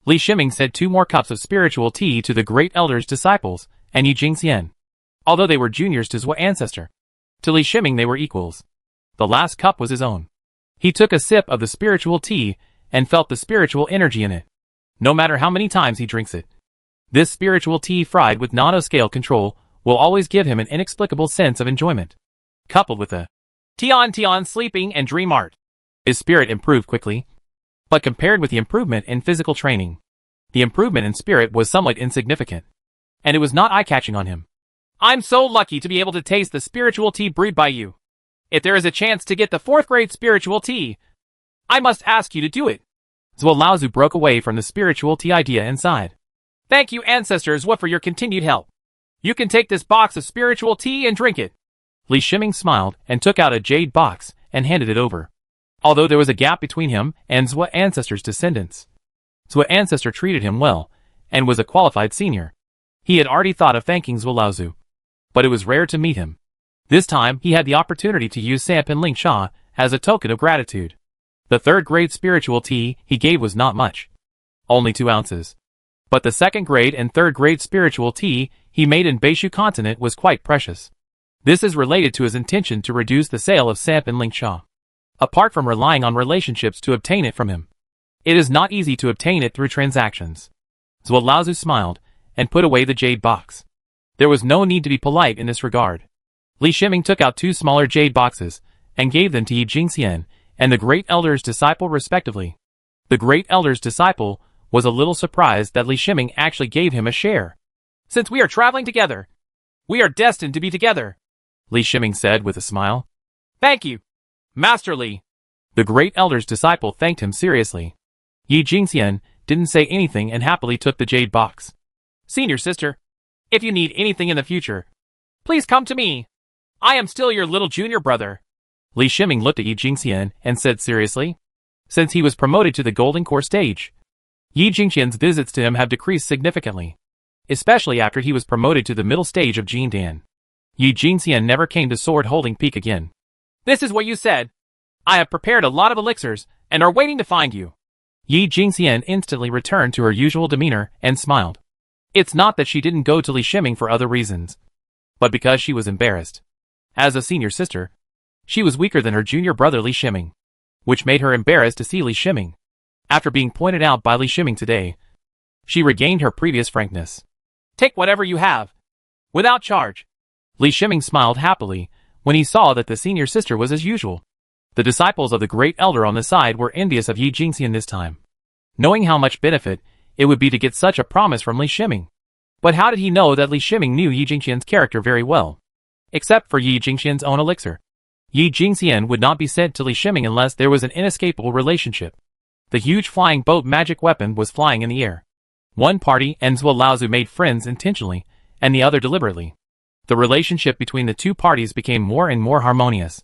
Li Shiming said 2 more cups of spiritual tea to the great elder's disciples and Yi Jingxian. Although they were juniors to Zhuo ancestor, to Li Shiming they were equals. The last cup was his own. He took a sip of the spiritual tea and felt the spiritual energy in it, no matter how many times he drinks it. This spiritual tea fried with nanoscale control will always give him an inexplicable sense of enjoyment. Coupled with the Tian sleeping and dream art, his spirit improved quickly. But compared with the improvement in physical training, the improvement in spirit was somewhat insignificant. And it was not eye-catching on him. I'm so lucky to be able to taste the spiritual tea brewed by you. If there is a chance to get the 4th grade spiritual tea, I must ask you to do it. Zhuo Laozu broke away from the spiritual tea idea and sighed. Thank you, ancestors, for your continued help. You can take this box of spiritual tea and drink it. Li Shiming smiled and took out a jade box and handed it over. Although there was a gap between him and Zhuo ancestor's descendants, Zhuo ancestor treated him well and was a qualified senior. He had already thought of thanking Zhuo Laozu, but it was rare to meet him. This time he had the opportunity to use Sanpin Ling Sha as a token of gratitude. The 3rd grade spiritual tea he gave was not much, only 2 ounces. But the 2nd grade and 3rd grade spiritual tea he made in Beishu continent was quite precious. This is related to his intention to reduce the sale of Sanpin Ling Sha. Apart from relying on relationships to obtain it from him, it is not easy to obtain it through transactions. Zhuo Laozu smiled and put away the jade box. There was no need to be polite in this regard. Li Shiming took out 2 smaller jade boxes and gave them to Yi Jingxian and the Great Elder's disciple respectively. The Great Elder's disciple was a little surprised that Li Shiming actually gave him a share. Since we are traveling together, we are destined to be together, Li Shiming said with a smile. Thank you, Master Li. The Great Elder's disciple thanked him seriously. Yi Jingxian didn't say anything and happily took the jade box. Senior sister, if you need anything in the future, please come to me. I am still your little junior brother. Li Shiming looked at Yi Jingxian and said seriously. Since he was promoted to the Golden Core stage, Yi Jingxian's visits to him have decreased significantly, especially after he was promoted to the middle stage of Jindan. Yi Jingxian never came to Sword Holding Peak again. This is what you said. I have prepared a lot of elixirs and are waiting to find you. Yi Jingxian instantly returned to her usual demeanor and smiled. It's not that she didn't go to Li Shiming for other reasons, but because she was embarrassed. As a senior sister, she was weaker than her junior brother Li Shiming, which made her embarrassed to see Li Shiming. After being pointed out by Li Shiming today, she regained her previous frankness. Take whatever you have, without charge. Li Shiming smiled happily when he saw that the senior sister was as usual. The disciples of the Great Elder on the side were envious of Yi Jingxian this time, knowing how much benefit it would be to get such a promise from Li Shiming. But how did he know that Li Shiming knew Yi Jingxian's character very well? Except for Yi Jingxian's own elixir, Yi Jingxian would not be sent to Li Shiming unless there was an inescapable relationship. The huge flying boat magic weapon was flying in the air. One party and Zhuo Laozu made friends intentionally, and the other deliberately. The relationship between the 2 parties became more and more harmonious.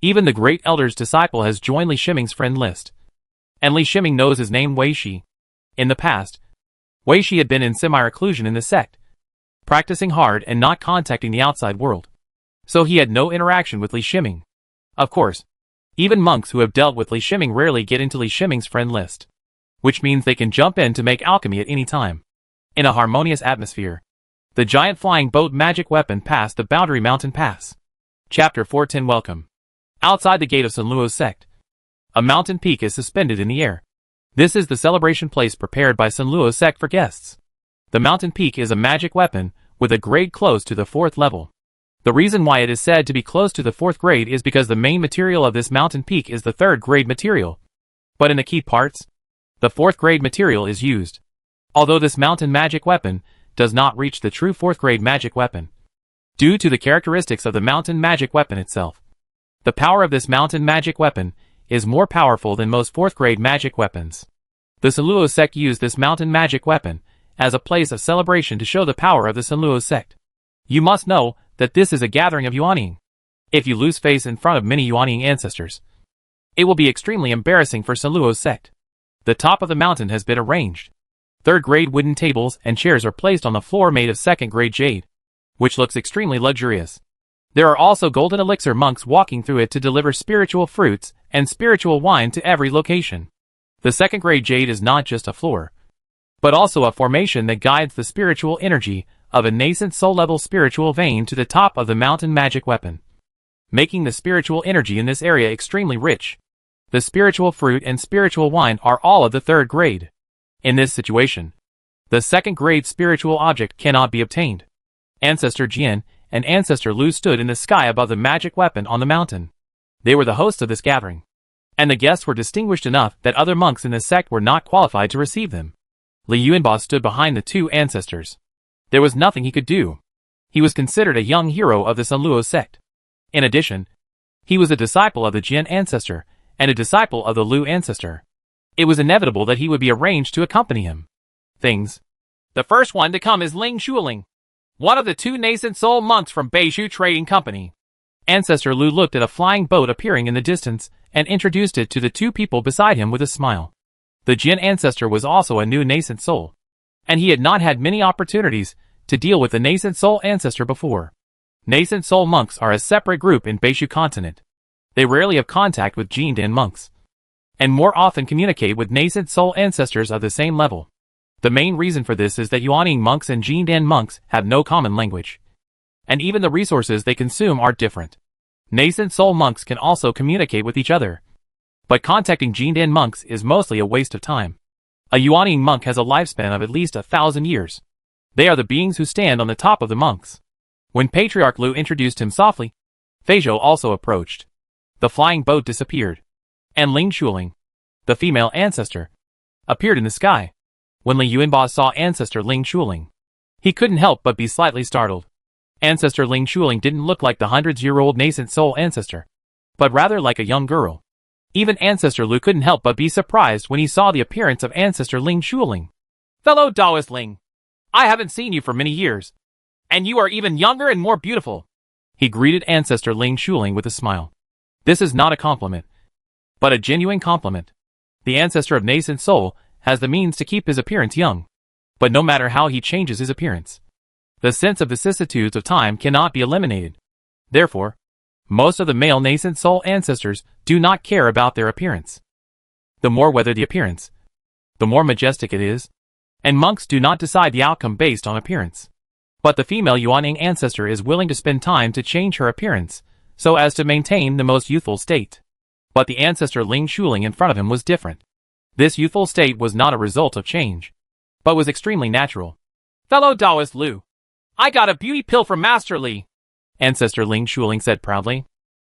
Even the Great Elder's disciple has joined Li Shiming's friend list. And Li Shiming knows his name Wei Shi. In the past, Wei Shi had been in semi-reclusion in the sect, practicing hard and not contacting the outside world. So he had no interaction with Li Shiming. Of course, even monks who have dealt with Li Shiming rarely get into Li Shiming's friend list, which means they can jump in to make alchemy at any time. In a harmonious atmosphere, the giant flying boat magic weapon passed the Boundary Mountain Pass. Chapter 410 Welcome. Outside the gate of Sun Luo's sect, a mountain peak is suspended in the air. This is the celebration place prepared by Sun Luo's sect for guests. The mountain peak is a magic weapon with a grade close to the 4th level. The reason why it is said to be close to the 4th grade is because the main material of this mountain peak is the 3rd grade material. But in the key parts, the 4th grade material is used. Although this mountain magic weapon does not reach the true 4th grade magic weapon, due to the characteristics of the mountain magic weapon itself. The power of this mountain magic weapon is more powerful than most 4th grade magic weapons. The Sun Luo sect used this mountain magic weapon as a place of celebration to show the power of the Sun Luo sect. You must know that this is a gathering of Yuanying. If you lose face in front of many Yuanying ancestors, it will be extremely embarrassing for Sun Luo's sect. The top of the mountain has been arranged. 3rd grade wooden tables and chairs are placed on the floor made of 2nd grade jade, which looks extremely luxurious. There are also golden elixir monks walking through it to deliver spiritual fruits and spiritual wine to every location. The 2nd grade jade is not just a floor, but also a formation that guides the spiritual energy of a nascent soul-level spiritual vein to the top of the mountain magic weapon, making the spiritual energy in this area extremely rich. The spiritual fruit and spiritual wine are all of the 3rd grade. In this situation, the 2nd grade spiritual object cannot be obtained. Ancestor Jian and Ancestor Lu stood in the sky above the magic weapon on the mountain. They were the hosts of this gathering, and the guests were distinguished enough that other monks in the sect were not qualified to receive them. Li Yuanba stood behind the two ancestors. There was nothing he could do. He was considered a young hero of the Sunluo sect. In addition, he was a disciple of the Jian ancestor and a disciple of the Lu ancestor. It was inevitable that he would be arranged to accompany him. The first one to come is Ling Shuling, one of the two nascent soul monks from Beishu Trading Company. Ancestor Lu looked at a flying boat appearing in the distance and introduced it to the two people beside him with a smile. The Jian ancestor was also a new nascent soul, and he had not had many opportunities to deal with the nascent soul ancestor before. Nascent soul monks are a separate group in Beishu continent. They rarely have contact with Jindan monks, and more often communicate with nascent soul ancestors of the same level. The main reason for this is that Yuanning monks and Jindan monks have no common language, and even the resources they consume are different. Nascent soul monks can also communicate with each other, but contacting Jindan monks is mostly a waste of time. A Yuanning monk has a lifespan of at least 1,000 years. They are the beings who stand on the top of the monks. When Patriarch Lu introduced him softly, Feizhou also approached. The flying boat disappeared, and Ling Shuling, the female ancestor, appeared in the sky. When Li Yuanba saw Ancestor Ling Shuling, he couldn't help but be slightly startled. Ancestor Ling Shuling didn't look like the hundreds-year-old nascent soul ancestor, but rather like a young girl. Even Ancestor Lu couldn't help but be surprised when he saw the appearance of Ancestor Ling Shuling. "Fellow Taoist Ling, I haven't seen you for many years, and you are even younger and more beautiful." He greeted Ancestor Ling Shuling with a smile. This is not a compliment, but a genuine compliment. The ancestor of nascent soul has the means to keep his appearance young, but no matter how he changes his appearance, the sense of vicissitudes of time cannot be eliminated. Therefore, most of the male nascent soul ancestors do not care about their appearance. The more weathered the appearance, the more majestic it is, and monks do not decide the outcome based on appearance. But the female Yuanning ancestor is willing to spend time to change her appearance so as to maintain the most youthful state. But the ancestor Ling Shuling in front of him was different. This youthful state was not a result of change, but was extremely natural. "Fellow Taoist Lu, I got a beauty pill from Master Li," Ancestor Ling Shuling said proudly.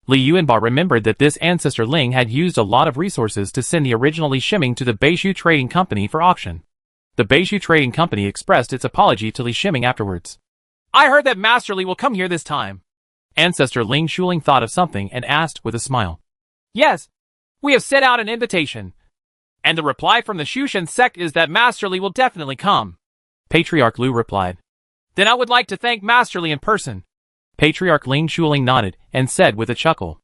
Li Yuanba remembered that this Ancestor Ling had used a lot of resources to send the original Li Shiming to the Beishu Trading Company for auction. The Beishu Trading Company expressed its apology to Li Shiming afterwards. "I heard that Master Li will come here this time." Ancestor Ling Shuling thought of something and asked with a smile. "Yes, we have sent out an invitation, and the reply from the Shushan sect is that Master Li will definitely come." Patriarch Lu replied. "Then I would like to thank Master Li in person." Patriarch Ling Shuling nodded and said with a chuckle.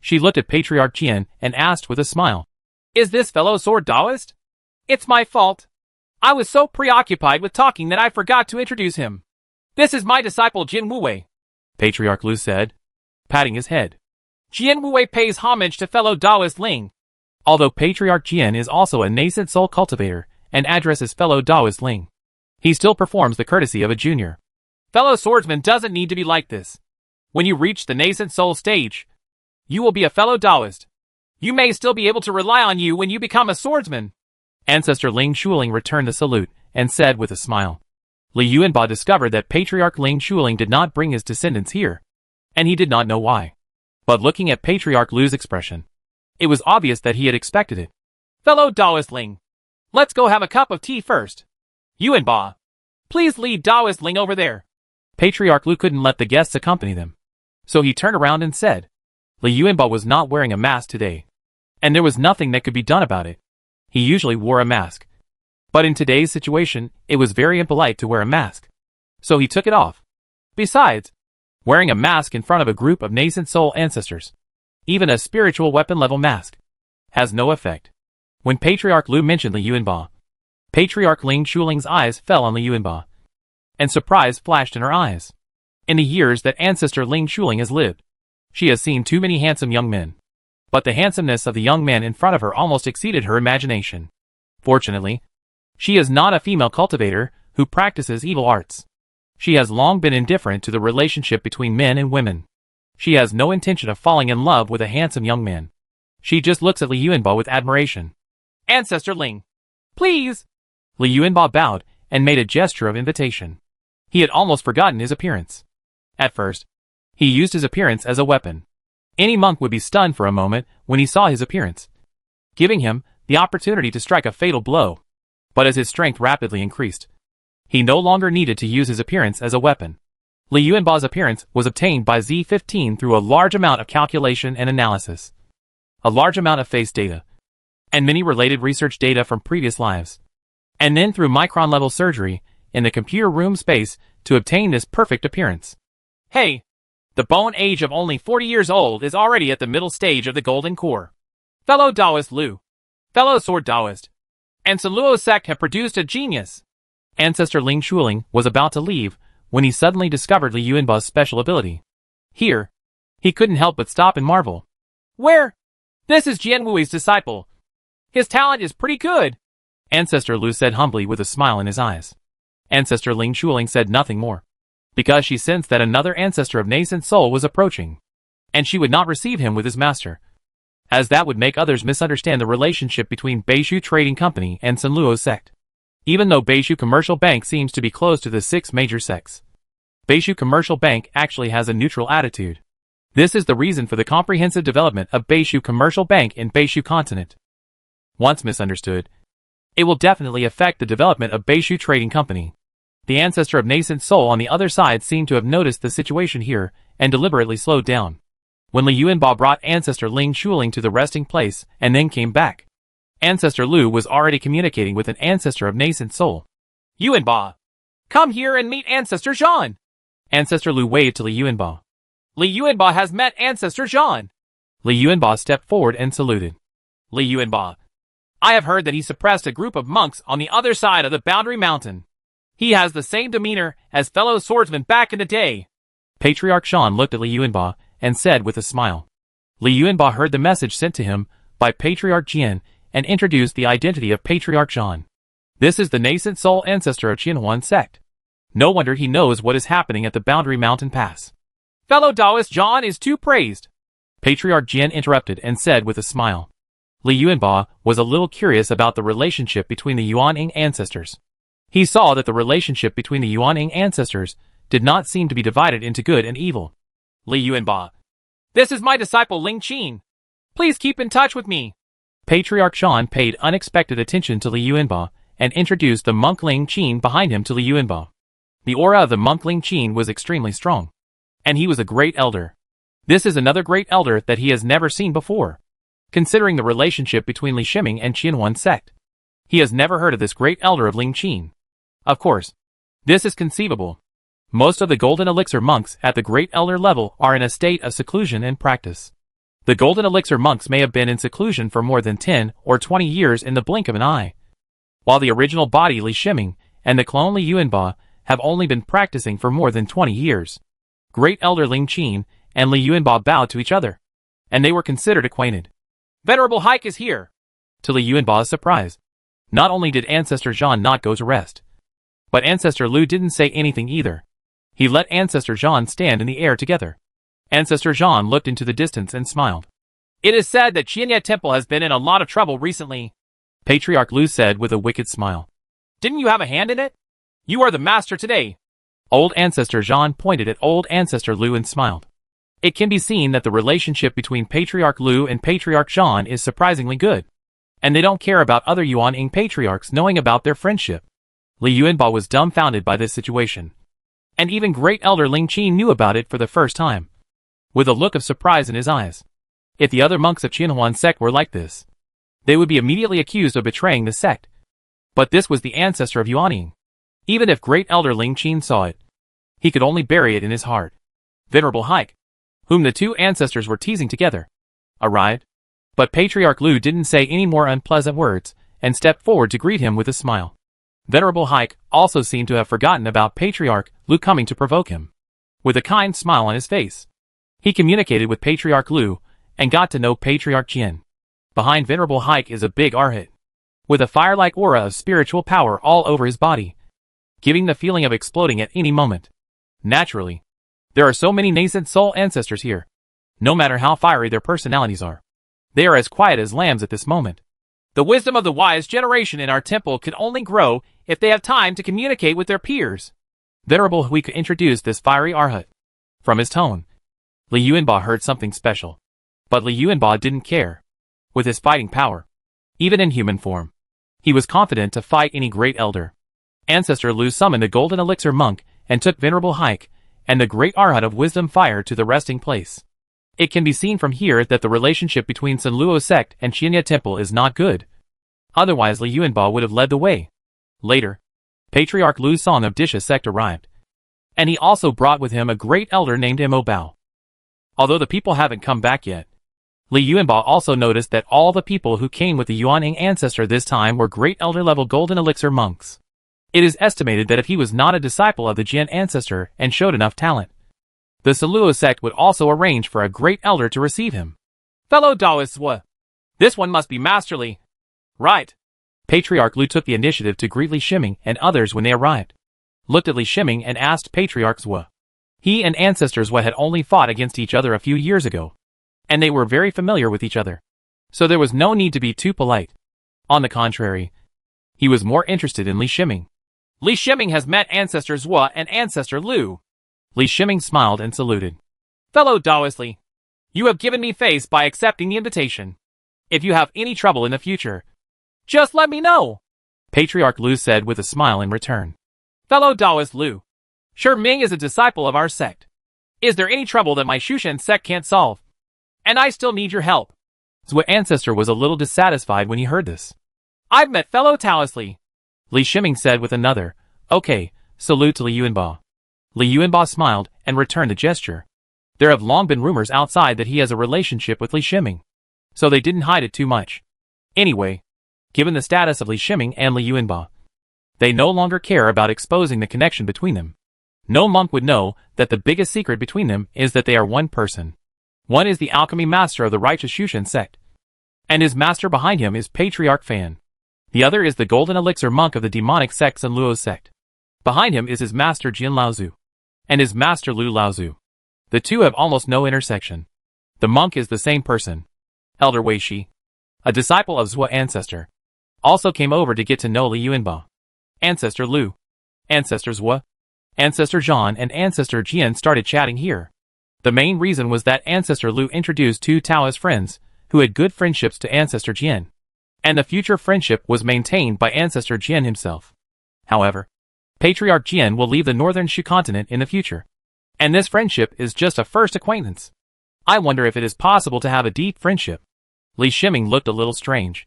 She looked at Patriarch Jian and asked with a smile, "Is this fellow sword Taoist?" "It's my fault. I was so preoccupied with talking that I forgot to introduce him. This is my disciple Jin Wuwei," Patriarch Lu said, patting his head. "Jian Wuwei pays homage to fellow Taoist Ling." Although Patriarch Jian is also a nascent soul cultivator and addresses fellow Taoist Ling, he still performs the courtesy of a junior. "Fellow swordsman doesn't need to be like this. When you reach the nascent soul stage, you will be a fellow Taoist. You may still be able to rely on you when you become a swordsman." Ancestor Ling Shuling returned the salute and said with a smile. Li Yuanba discovered that Patriarch Ling Shuling did not bring his descendants here, and he did not know why. But looking at Patriarch Lu's expression, it was obvious that he had expected it. "Fellow Taoist Ling, let's go have a cup of tea first. Yuanba, please lead Taoist Ling over there." Patriarch Lu couldn't let the guests accompany them, so he turned around and said. Li Yuanba was not wearing a mask today, and there was nothing that could be done about it. He usually wore a mask, but in today's situation, it was very impolite to wear a mask, so he took it off. Besides, wearing a mask in front of a group of nascent soul ancestors, even a spiritual weapon level mask, has no effect. When Patriarch Lu mentioned Li Yuanba, Patriarch Ling Shuling's eyes fell on Li Yuanba, and surprise flashed in her eyes. In the years that Ancestor Ling Shuling has lived, she has seen too many handsome young men, but the handsomeness of the young man in front of her almost exceeded her imagination. Fortunately, she is not a female cultivator who practices evil arts. She has long been indifferent to the relationship between men and women. She has no intention of falling in love with a handsome young man. She just looks at Li Yuanba with admiration. "Ancestor Ling, please!" Li Yuanba bowed and made a gesture of invitation. He had almost forgotten his appearance. At first, he used his appearance as a weapon. Any monk would be stunned for a moment when he saw his appearance, giving him the opportunity to strike a fatal blow. But as his strength rapidly increased, he no longer needed to use his appearance as a weapon. Li Yuanba's appearance was obtained by Z15 through a large amount of calculation and analysis, a large amount of face data, and many related research data from previous lives, and then through micron-level surgery in the computer room space to obtain this perfect appearance. Hey! The bone age of only 40 years old is already at the middle stage of the Golden Core. Fellow Taoist Lu, fellow Sword Taoist, and Sun Luo sect have produced a genius. Ancestor Ling Shuling was about to leave when he suddenly discovered Li Yuanba's special ability. Here, he couldn't help but stop and marvel. Where? This is Jian Wui's disciple. His talent is pretty good, Ancestor Lu said humbly with a smile in his eyes. Ancestor Ling Shuling said nothing more, because she sensed that another ancestor of nascent soul was approaching, and she would not receive him with his master, as that would make others misunderstand the relationship between Beishu Trading Company and Sun Luo sect. Even though Beishu Commercial Bank seems to be close to the 6 major sects, Beishu Commercial Bank actually has a neutral attitude. This is the reason for the comprehensive development of Beishu Commercial Bank in Beishu Continent. Once misunderstood, it will definitely affect the development of Beishu Trading Company. The ancestor of nascent soul on the other side seemed to have noticed the situation here and deliberately slowed down. When Li Yuanba brought Ancestor Ling Shuling to the resting place and then came back, Ancestor Lu was already communicating with an ancestor of nascent soul. Yuanba! Come here and meet Ancestor Zhan! Ancestor Lu waved to Li Yuanba. Li Yuanba has met Ancestor Zhan! Li Yuanba stepped forward and saluted. Li Yuanba, I have heard that he suppressed a group of monks on the other side of the Boundary Mountain. He has the same demeanor as fellow swordsmen back in the day. Patriarch Zhan looked at Li Yuanba and said with a smile. Li Yuanba heard the message sent to him by Patriarch Jian and introduced the identity of Patriarch Zhan. This is the nascent soul ancestor of Qianhuan sect. No wonder he knows what is happening at the Boundary Mountain Pass. Fellow Taoist Zhan is too praised. Patriarch Jian interrupted and said with a smile. Li Yuanba was a little curious about the relationship between the Yuanying ancestors. He saw that the relationship between the Yuanying ancestors did not seem to be divided into good and evil. Li Yuanba, this is my disciple Ling Qin. Please keep in touch with me. Patriarch Zhan paid unexpected attention to Li Yuanba and introduced the monk Ling Qin behind him to Li Yuanba. The aura of the monk Ling Qin was extremely strong, and he was a great elder. This is another great elder that he has never seen before. Considering the relationship between Li Shiming and Qianhuan sect, he has never heard of this great elder of Ling Qin. Of course, this is conceivable. Most of the Golden Elixir monks at the Great Elder level are in a state of seclusion and practice. The Golden Elixir monks may have been in seclusion for more than 10 or 20 years in the blink of an eye, while the original body Li Shiming and the clone Li Yuanba have only been practicing for more than 20 years. Great Elder Ling Qin and Li Yuanba bowed to each other, and they were considered acquainted. Venerable Hike is here! To Li Yuanba's surprise, not only did Ancestor Zhan not go to rest, but Ancestor Lu didn't say anything either. He let Ancestor Zhan stand in the air together. Ancestor Zhan looked into the distance and smiled. It is said that Qianye Temple has been in a lot of trouble recently, Patriarch Lu said with a wicked smile. Didn't you have a hand in it? You are the master today. Old Ancestor Zhan pointed at Old Ancestor Lu and smiled. It can be seen that the relationship between Patriarch Lu and Patriarch Zhan is surprisingly good, and they don't care about other Yuanying patriarchs knowing about their friendship. Li Yuanba was dumbfounded by this situation, and even Great Elder Ling Qin knew about it for the first time, with a look of surprise in his eyes. If the other monks of Qianhuan sect were like this, they would be immediately accused of betraying the sect. But this was the ancestor of Yuanying. Even if Great Elder Ling Qin saw it, he could only bury it in his heart. Venerable Hike, whom the two ancestors were teasing together, arrived, but Patriarch Lu didn't say any more unpleasant words and stepped forward to greet him with a smile. Venerable Hike also seemed to have forgotten about Patriarch Lu coming to provoke him. With a kind smile on his face, he communicated with Patriarch Lu and got to know Patriarch Jian. Behind Venerable Hike is a big arhat, with a fire-like aura of spiritual power all over his body, giving the feeling of exploding at any moment. Naturally, there are so many nascent soul ancestors here. No matter how fiery their personalities are, they are as quiet as lambs at this moment. The wisdom of the wise generation in our temple can only grow if they have time to communicate with their peers. Venerable Hui could introduce this fiery Arhat. From his tone, Li Yuanba heard something special. But Li Yuanba didn't care. With his fighting power, even in human form, he was confident to fight any great elder. Ancestor Lu summoned a golden elixir monk and took Venerable Hike and the great Arhat of wisdom fire to the resting place. It can be seen from here that the relationship between Sun Luo sect and Qianya Temple is not good. Otherwise Li Yuanba would have led the way. Later, Patriarch Lu Song of Disha sect arrived. And he also brought with him a great elder named Mo Bao. Although the people haven't come back yet, Li Yuanba also noticed that all the people who came with the Yuanying ancestor this time were great elder-level golden elixir monks. It is estimated that if he was not a disciple of the Jian ancestor and showed enough talent, the Sun Luo sect would also arrange for a great elder to receive him. Fellow Taoists, this one must be masterly. Right. Patriarch Lu took the initiative to greet Li Shiming and others when they arrived. Looked at Li Shiming and asked Patriarch Zhua. He and ancestors Zhua had only fought against each other a few years ago, and they were very familiar with each other. So there was no need to be too polite. On the contrary, he was more interested in Li Shiming. Li Shiming has met Ancestor Zhua and Ancestor Lu. Li Shiming smiled and saluted. Fellow Taoist Li, you have given me face by accepting the invitation. If you have any trouble in the future, just let me know. Patriarch Lu said with a smile in return. Fellow Taoist Lu, Shi Ming is a disciple of our sect. Is there any trouble that my Shushan sect can't solve? And I still need your help. Zhua ancestor was a little dissatisfied when he heard this. I've met fellow Taoist Li. Li Shiming said with another, okay, salute to Li Yuanba. Li Yuanba smiled and returned the gesture. There have long been rumors outside that he has a relationship with Li Shiming, so they didn't hide it too much. Anyway, given the status of Li Shiming and Li Yuanba, they no longer care about exposing the connection between them. No monk would know that the biggest secret between them is that they are one person. One is the alchemy master of the righteous Shushan sect, and his master behind him is Patriarch Fan. The other is the golden elixir monk of the demonic sect Sun Luo sect. Behind him is his master Jin Laozu, and his master Lu Laozu. The two have almost no intersection. The monk is the same person. Elder Wei Shi, a disciple of Zhua ancestor, also came over to get to know Li Yuanba. Ancestor Lu, Ancestor Zhua, Ancestor Zhan and Ancestor Jian started chatting here. The main reason was that Ancestor Lu introduced two Taoist friends who had good friendships to Ancestor Jian, and the future friendship was maintained by Ancestor Jian himself. However, Patriarch Jian will leave the northern Shu continent in the future, and this friendship is just a first acquaintance. I wonder if it is possible to have a deep friendship. Li Shiming looked a little strange.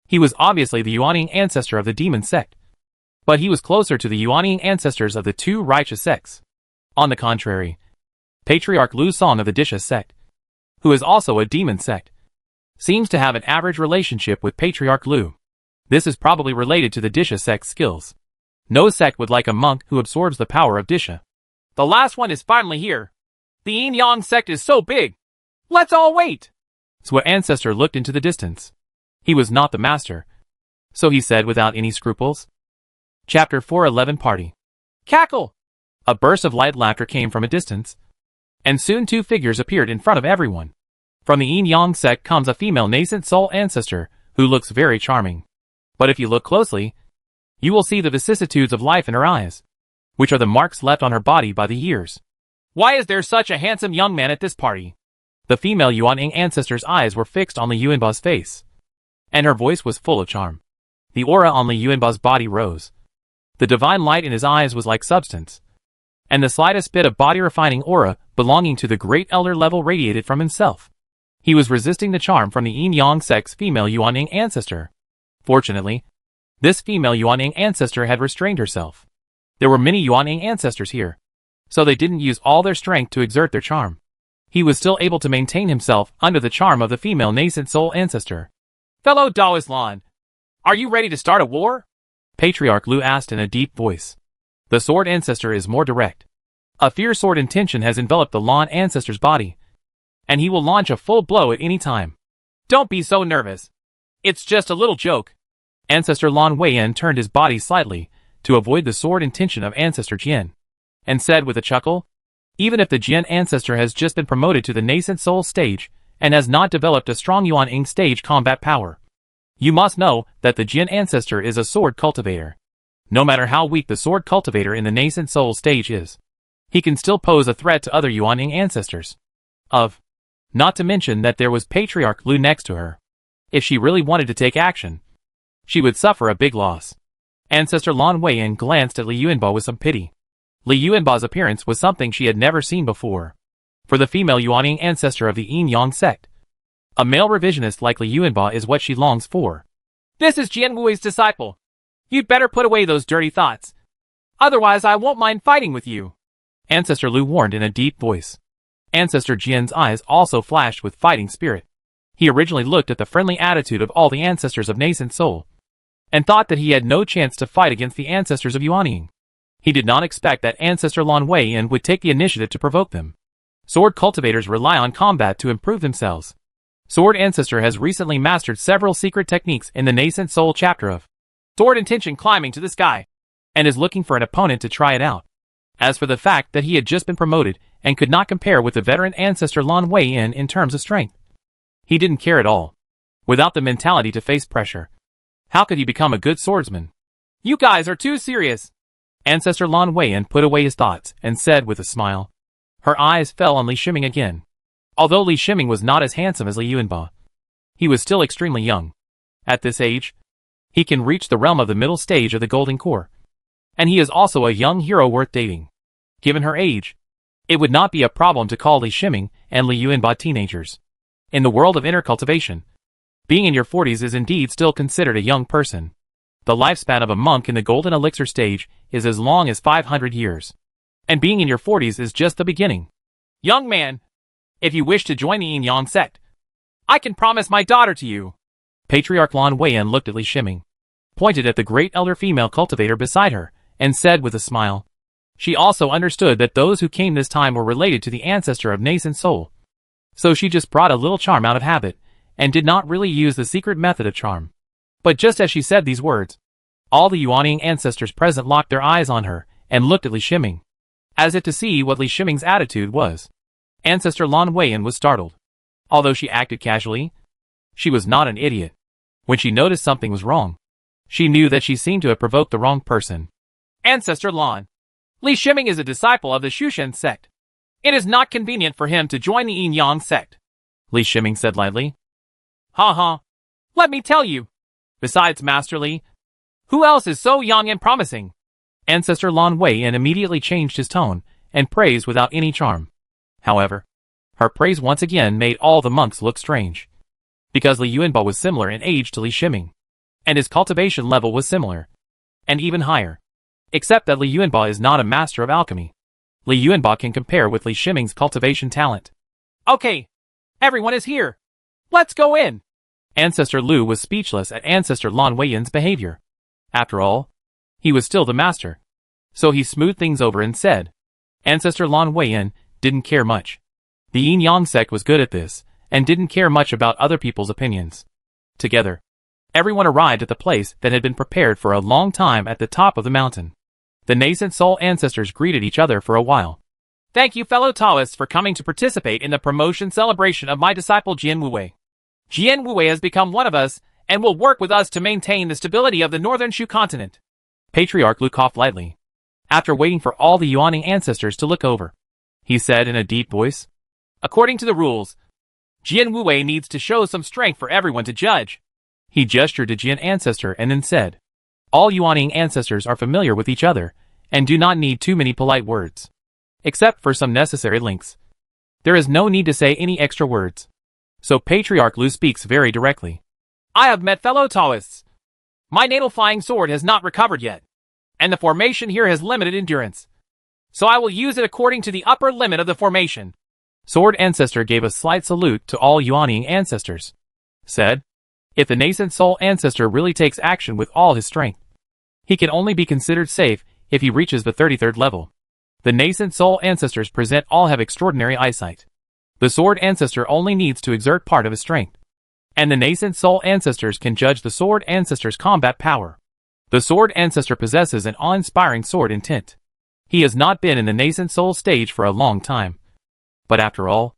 He was obviously the Yuanying ancestor of the demon sect, but he was closer to the Yuanying ancestors of the two righteous sects. On the contrary, Patriarch Lu Song of the Disha sect, who is also a demon sect, seems to have an average relationship with Patriarch Lu. This is probably related to the Disha sect's skills. No sect would like a monk who absorbs the power of Disha. The last one is finally here. The Yin Yang sect is so big. Let's all wait. Zhua ancestor looked into the distance. He was not the master, so he said without any scruples. Chapter 411 Party. Cackle! A burst of light laughter came from a distance, and soon two figures appeared in front of everyone. From the Yin Yang sect comes a female nascent soul ancestor who looks very charming. But if you look closely, you will see the vicissitudes of life in her eyes, which are the marks left on her body by the years. Why is there such a handsome young man at this party? The female Yuanying ancestor's eyes were fixed on Li Yuanba's face, and her voice was full of charm. The aura on Li Yuanba's body rose. The divine light in his eyes was like substance, and the slightest bit of body-refining aura belonging to the great elder level radiated from himself. He was resisting the charm from the Yin Yang sect's female Yuanying ancestor. Fortunately, this female Yuanying ancestor had restrained herself. There were many Yuanying ancestors here, so they didn't use all their strength to exert their charm. He was still able to maintain himself under the charm of the female nascent soul ancestor. Fellow Taoist Lan, are you ready to start a war? Patriarch Lu asked in a deep voice. The sword ancestor is more direct. A fierce sword intention has enveloped the Lan ancestor's body, and he will launch a full blow at any time. Don't be so nervous. It's just a little joke. Ancestor Lan Weiyan turned his body slightly to avoid the sword intention of Ancestor Jian, and said with a chuckle, even if the Jian ancestor has just been promoted to the nascent soul stage and has not developed a strong Yuanying stage combat power, you must know that the Jian ancestor is a sword cultivator. No matter how weak the sword cultivator in the nascent soul stage is, he can still pose a threat to other Yuanying ancestors. Not to mention that there was Patriarch Lu next to her. If she really wanted to take action, she would suffer a big loss. Ancestor Lan Weiyan glanced at Li Yuanba with some pity. Li Yuanba's appearance was something she had never seen before. For the female Yuanying ancestor of the Yin Yang sect, a male revisionist like Li Yuanba is what she longs for. This is Jian Wui's disciple. You'd better put away those dirty thoughts. Otherwise I won't mind fighting with you. Ancestor Lu warned in a deep voice. Ancestor Jian's eyes also flashed with fighting spirit. He originally looked at the friendly attitude of all the ancestors of nascent soul, and thought that he had no chance to fight against the ancestors of Yuanying. He did not expect that Ancestor Lan Weiyan would take the initiative to provoke them. Sword cultivators rely on combat to improve themselves. Sword Ancestor has recently mastered several secret techniques in the nascent soul chapter of Sword Intention climbing to the sky, and is looking for an opponent to try it out. As for the fact that he had just been promoted and could not compare with the veteran Ancestor Lan Weiyan in terms of strength, he didn't care at all. Without the mentality to face pressure, how could he become a good swordsman? You guys are too serious. Ancestor Lan Weiyan put away his thoughts and said with a smile. Her eyes fell on Li Shiming again. Although Li Shiming was not as handsome as Li Yuanba, he was still extremely young. At this age, he can reach the realm of the middle stage of the Golden Core. And he is also a young hero worth dating. Given her age, it would not be a problem to call Li Shiming and Li Yuanba teenagers. In the world of inner cultivation, being in your 40s is indeed still considered a young person. The lifespan of a monk in the Golden Elixir stage is as long as 500 years. And being in your 40s is just the beginning. Young man, if you wish to join the Yin Yang sect, I can promise my daughter to you. Patriarch Lan Weiyan looked at Li Shiming, pointed at the great elder female cultivator beside her, and said with a smile. She also understood that those who came this time were related to the ancestor of nascent soul. So she just brought a little charm out of habit, and did not really use the secret method of charm. But just as she said these words, all the Yuanying ancestors present locked their eyes on her, and looked at Li Shiming, as if to see what Li Shiming's attitude was. Ancestor Lan Weiyan was startled. Although she acted casually, she was not an idiot. When she noticed something was wrong, she knew that she seemed to have provoked the wrong person. Ancestor Lan, Li Shiming is a disciple of the Shushan sect. It is not convenient for him to join the Yin Yang sect, Li Shiming said lightly. Ha. Let me tell you. Besides Master Li, who else is so young and promising? Ancestor Lan Weiyan immediately changed his tone, and praised without any charm. However, her praise once again made all the monks look strange. Because Li Yuanba was similar in age to Li Shiming, and his cultivation level was similar, and even higher. Except that Li Yuanba is not a master of alchemy. Li Yuanba can compare with Li Shiming's cultivation talent. Okay, everyone is here. Let's go in. Ancestor Lu was speechless at Ancestor Lan Weiyan's behavior. After all, he was still the master. So he smoothed things over and said, Ancestor Lan Weiyan didn't care much. The Yin Yang sect was good at this, and didn't care much about other people's opinions. Together, everyone arrived at the place that had been prepared for a long time at the top of the mountain. The nascent soul ancestors greeted each other for a while. Thank you, fellow Taoists, for coming to participate in the promotion celebration of my disciple Jian Wuwei. Jian Wuwei has become one of us, and will work with us to maintain the stability of the northern Shu continent. Patriarch Lu coughed lightly. After waiting for all the Yuanying ancestors to look over, he said in a deep voice, According to the rules, Jian Wuwei needs to show some strength for everyone to judge. He gestured to Jian ancestor and then said, All Yuanying ancestors are familiar with each other, and do not need too many polite words. Except for some necessary links. There is no need to say any extra words. So Patriarch Lu speaks very directly. I have met fellow Taoists. My natal flying sword has not recovered yet, and the formation here has limited endurance. So I will use it according to the upper limit of the formation. Sword Ancestor gave a slight salute to all Yuanying ancestors. Said, if the nascent soul ancestor really takes action with all his strength, he can only be considered safe if he reaches the 33rd level. The nascent soul ancestors present all have extraordinary eyesight. The sword ancestor only needs to exert part of his strength. And the nascent soul ancestors can judge the sword ancestor's combat power. The sword ancestor possesses an awe-inspiring sword intent. He has not been in the nascent soul stage for a long time. But after all,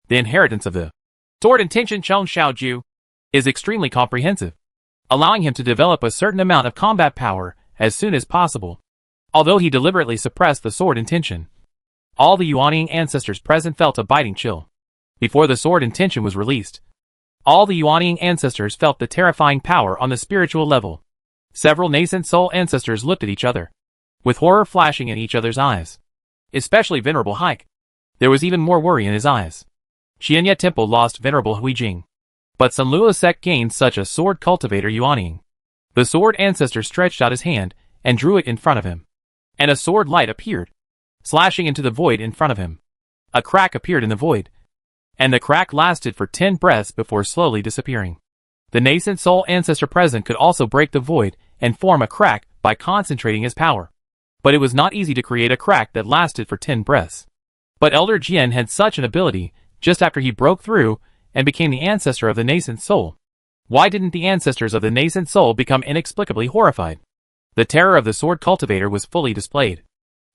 the inheritance of the sword intention Chong Xiaoju is extremely comprehensive, allowing him to develop a certain amount of combat power as soon as possible, although he deliberately suppressed the sword intention. All the Yuanying ancestors present felt a biting chill. Before the sword intention was released, all the Yuanying ancestors felt the terrifying power on the spiritual level. Several nascent soul ancestors looked at each other, with horror flashing in each other's eyes. Especially Venerable Hike. There was even more worry in his eyes. Qianye Temple lost Venerable Huijing, but Sunluo sect gained such a sword cultivator Yuanying. The sword ancestor stretched out his hand and drew it in front of him, and a sword light appeared, slashing into the void in front of him. A crack appeared in the void, and the crack lasted for 10 breaths before slowly disappearing. The nascent soul ancestor present could also break the void and form a crack by concentrating his power. But it was not easy to create a crack that lasted for 10 breaths. But Elder Jian had such an ability just after he broke through and became the ancestor of the nascent soul. Why didn't the ancestors of the nascent soul become inexplicably horrified? The terror of the sword cultivator was fully displayed.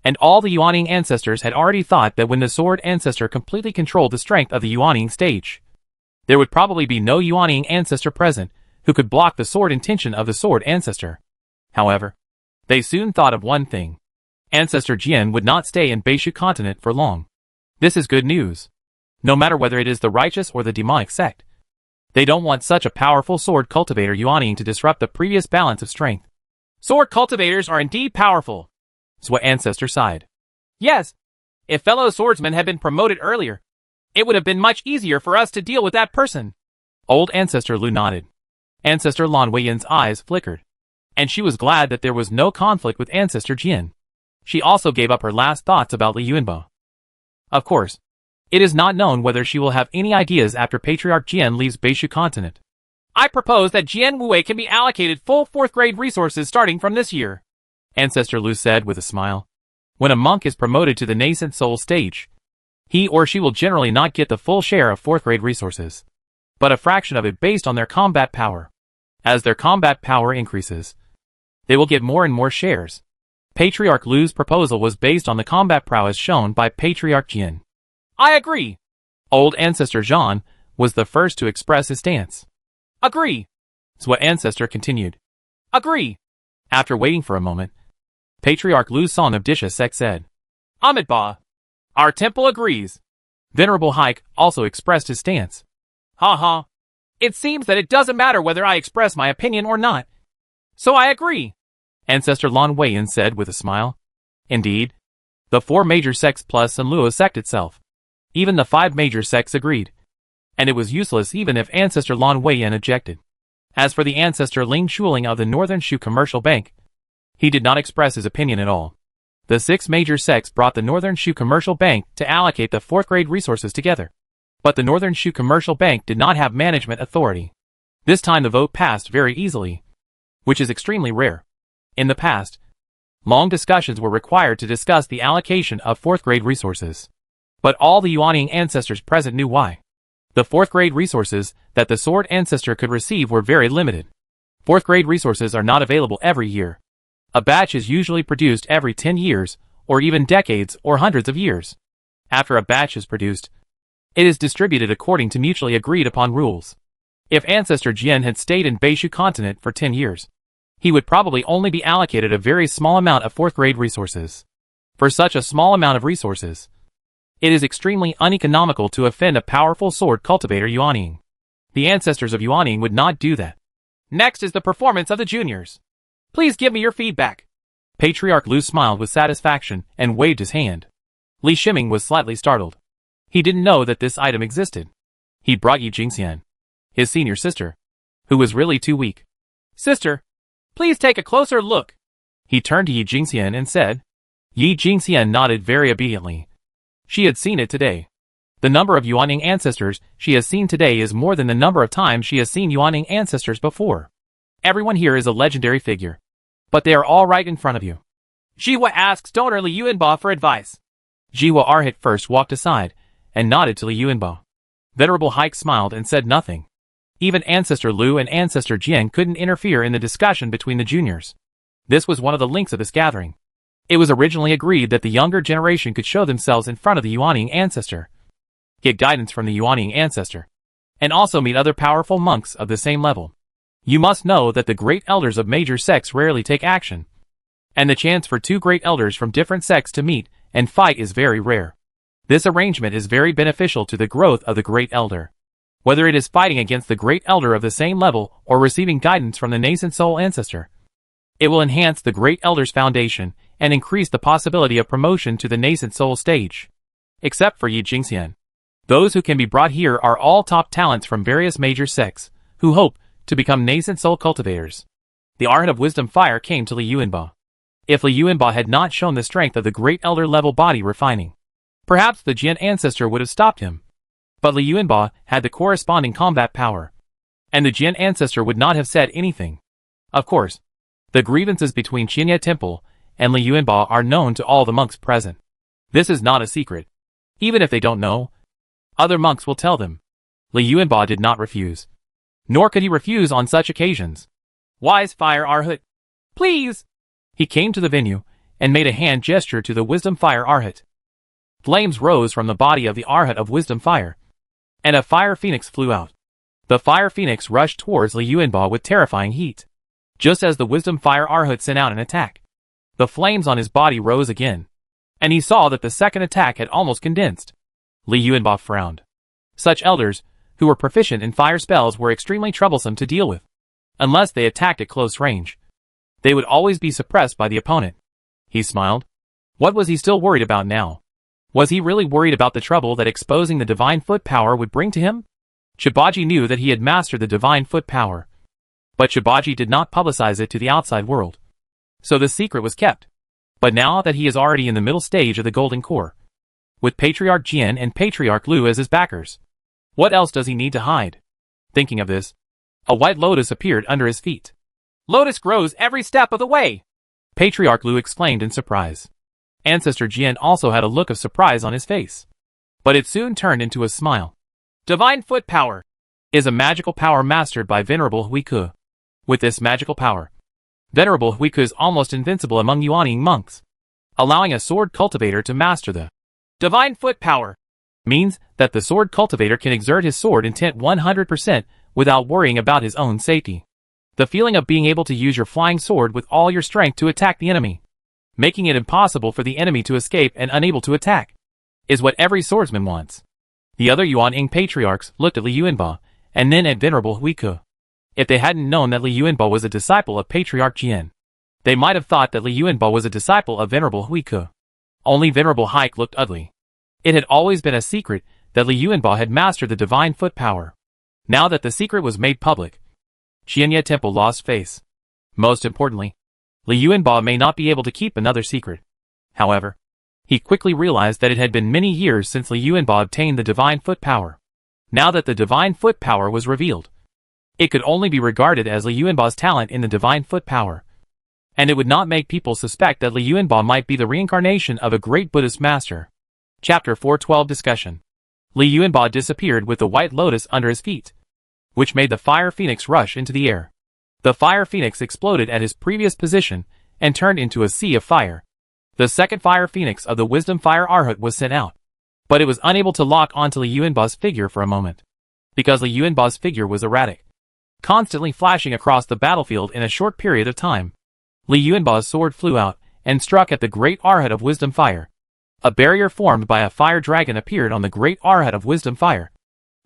And all the Yuanying ancestors had already thought that when the sword ancestor completely controlled the strength of the Yuanying stage, there would probably be no Yuanying ancestor present who could block the sword intention of the sword ancestor. However, they soon thought of one thing. Ancestor Jian would not stay in Beishu continent for long. This is good news. No matter whether it is the righteous or the demonic sect, they don't want such a powerful sword cultivator Yuanying to disrupt the previous balance of strength. Sword cultivators are indeed powerful. Zhua ancestor sighed. Yes. If fellow swordsmen had been promoted earlier, it would have been much easier for us to deal with that person. Old ancestor Lu nodded. Ancestor Lan Weiyan's eyes flickered, and she was glad that there was no conflict with ancestor Jian. She also gave up her last thoughts about Li Yuanbo. Of course, it is not known whether she will have any ideas after Patriarch Jian leaves Beishu continent. I propose that Jian Wei can be allocated full 4th grade resources starting from this year, Ancestor Lu said with a smile. When a monk is promoted to the nascent soul stage, he or she will generally not get the full share of 4th grade resources, but a fraction of it based on their combat power. As their combat power increases, they will get more and more shares. Patriarch Lu's proposal was based on the combat prowess shown by Patriarch Jian. I agree. Old Ancestor Zhan was the first to express his stance. Agree. Zhua Ancestor continued. Agree. After waiting for a moment, Patriarch Lu Son of Disha Sect said, Amitabha. Our temple agrees. Venerable Hike also expressed his stance. Ha ha. It seems that it doesn't matter whether I express my opinion or not. So I agree. Ancestor Lan Weiyan said with a smile. Indeed. The 4 major sects plus Sunluo sect itself. Even the 5 major sects agreed. And it was useless even if Ancestor Lan Weiyan objected. As for the ancestor Ling Shuling of the Northern Shu Commercial Bank, he did not express his opinion at all. The 6 major sects brought the Northern Shu Commercial Bank to allocate the 4th grade resources together. But the Northern Shu Commercial Bank did not have management authority. This time the vote passed very easily, which is extremely rare. In the past, long discussions were required to discuss the allocation of 4th grade resources. But all the Yuanying ancestors present knew why. The 4th grade resources that the sword ancestor could receive were very limited. 4th grade resources are not available every year. A batch is usually produced every 10 years, or even decades or hundreds of years. After a batch is produced, it is distributed according to mutually agreed upon rules. If Ancestor Jian had stayed in Beishu continent for 10 years, he would probably only be allocated a very small amount of 4th grade resources. For such a small amount of resources, it is extremely uneconomical to offend a powerful sword cultivator Yuanying. The ancestors of Yuanying would not do that. Next is the performance of the juniors. Please give me your feedback. Patriarch Lu smiled with satisfaction and waved his hand. Li Shiming was slightly startled. He didn't know that this item existed. He brought Yi Jingxian, his senior sister, who was really too weak. Sister, please take a closer look. He turned to Yi Jingxian and said. Yi Jingxian nodded very obediently. She had seen it today. The number of Yuanying ancestors she has seen today is more than the number of times she has seen Yuanying ancestors before. Everyone here is a legendary figure. But they are all right in front of you. Jiwa asks Donor Li Yuanbo for advice. Jiwa Arhit first walked aside and nodded to Li Yuanbo. Venerable Hike smiled and said nothing. Even Ancestor Lu and Ancestor Jian couldn't interfere in the discussion between the juniors. This was one of the links of this gathering. It was originally agreed that the younger generation could show themselves in front of the Yuanying ancestor, get guidance from the Yuanying ancestor, and also meet other powerful monks of the same level. You must know that the great elders of major sects rarely take action. and the chance for two great elders from different sects to meet and fight is very rare. This arrangement is very beneficial to the growth of the great elder. Whether it is fighting against the great elder of the same level or receiving guidance from the nascent soul ancestor, it will enhance the great elder's foundation and increase the possibility of promotion to the nascent soul stage. Except for Yi Jingxian. Those who can be brought here are all top talents from various major sects, who hope to become nascent soul cultivators. The Arhat of Wisdom Fire came to Li Yuanba. If Li Yuanba had not shown the strength of the great elder level body refining, perhaps the Jian ancestor would have stopped him. But Li Yuanba had the corresponding combat power, and the Jian ancestor would not have said anything. Of course, the grievances between Qianye Temple and Li Yuanba are known to all the monks present. This is not a secret. Even if they don't know, other monks will tell them. Li Yuanba did not refuse. Nor could he refuse on such occasions. Wise Fire Arhat, please! He came to the venue and made a hand gesture to the Wisdom Fire Arhat. Flames rose from the body of the Arhat of Wisdom Fire, and a fire phoenix flew out. The fire phoenix rushed towards Li Yuanba with terrifying heat. Just as the Wisdom Fire Arhat sent out an attack, the flames on his body rose again, and he saw that the second attack had almost condensed. Li Yuanba frowned. Such elders, who were proficient in fire spells, were extremely troublesome to deal with. Unless they attacked at close range, they would always be suppressed by the opponent. He smiled. What was he still worried about now? Was he really worried about the trouble that exposing the divine foot power would bring to him? Shibaji knew that he had mastered the divine foot power, but Shibaji did not publicize it to the outside world. So the secret was kept. But now that he is already in the middle stage of the Golden Core, with Patriarch Jian and Patriarch Lu as his backers, what else does he need to hide? Thinking of this, a white lotus appeared under his feet. Lotus grows every step of the way, Patriarch Lu exclaimed in surprise. Ancestor Jian also had a look of surprise on his face, but it soon turned into a smile. Divine Foot Power is a magical power mastered by Venerable Huiku. With this magical power, Venerable Huiku is almost invincible among Yuanying monks. Allowing a sword cultivator to master the Divine Foot Power means that the sword cultivator can exert his sword intent 100% without worrying about his own safety. The feeling of being able to use your flying sword with all your strength to attack the enemy, making it impossible for the enemy to escape and unable to attack, is what every swordsman wants. The other Yuanying patriarchs looked at Li Yuanba and then at Venerable Huiku. If they hadn't known that Li Yuanba was a disciple of Patriarch Jian, they might have thought that Li Yuanba was a disciple of Venerable Huiku. Only Venerable Haik looked ugly. It had always been a secret that Li Yuanba had mastered the divine foot power. Now that the secret was made public, Qianye Temple lost face. Most importantly, Li Yuanba may not be able to keep another secret. However, he quickly realized that it had been many years since Li Yuanba obtained the divine foot power. Now that the divine foot power was revealed, it could only be regarded as Li Yuanba's talent in the divine foot power, and it would not make people suspect that Li Yuanba might be the reincarnation of a great Buddhist master. Chapter 412 Discussion. Li Yuanba disappeared with the white lotus under his feet, which made the fire phoenix rush into the air. The fire phoenix exploded at his previous position and turned into a sea of fire. The second fire phoenix of the Wisdom Fire Arhat was sent out, but it was unable to lock onto Li Yuanba's figure for a moment, because Li Yuanba's figure was erratic, constantly flashing across the battlefield in a short period of time. Li Yuanba's sword flew out and struck at the great Arhat of Wisdom Fire. A barrier formed by a fire dragon appeared on the great Arhat of Wisdom Fire,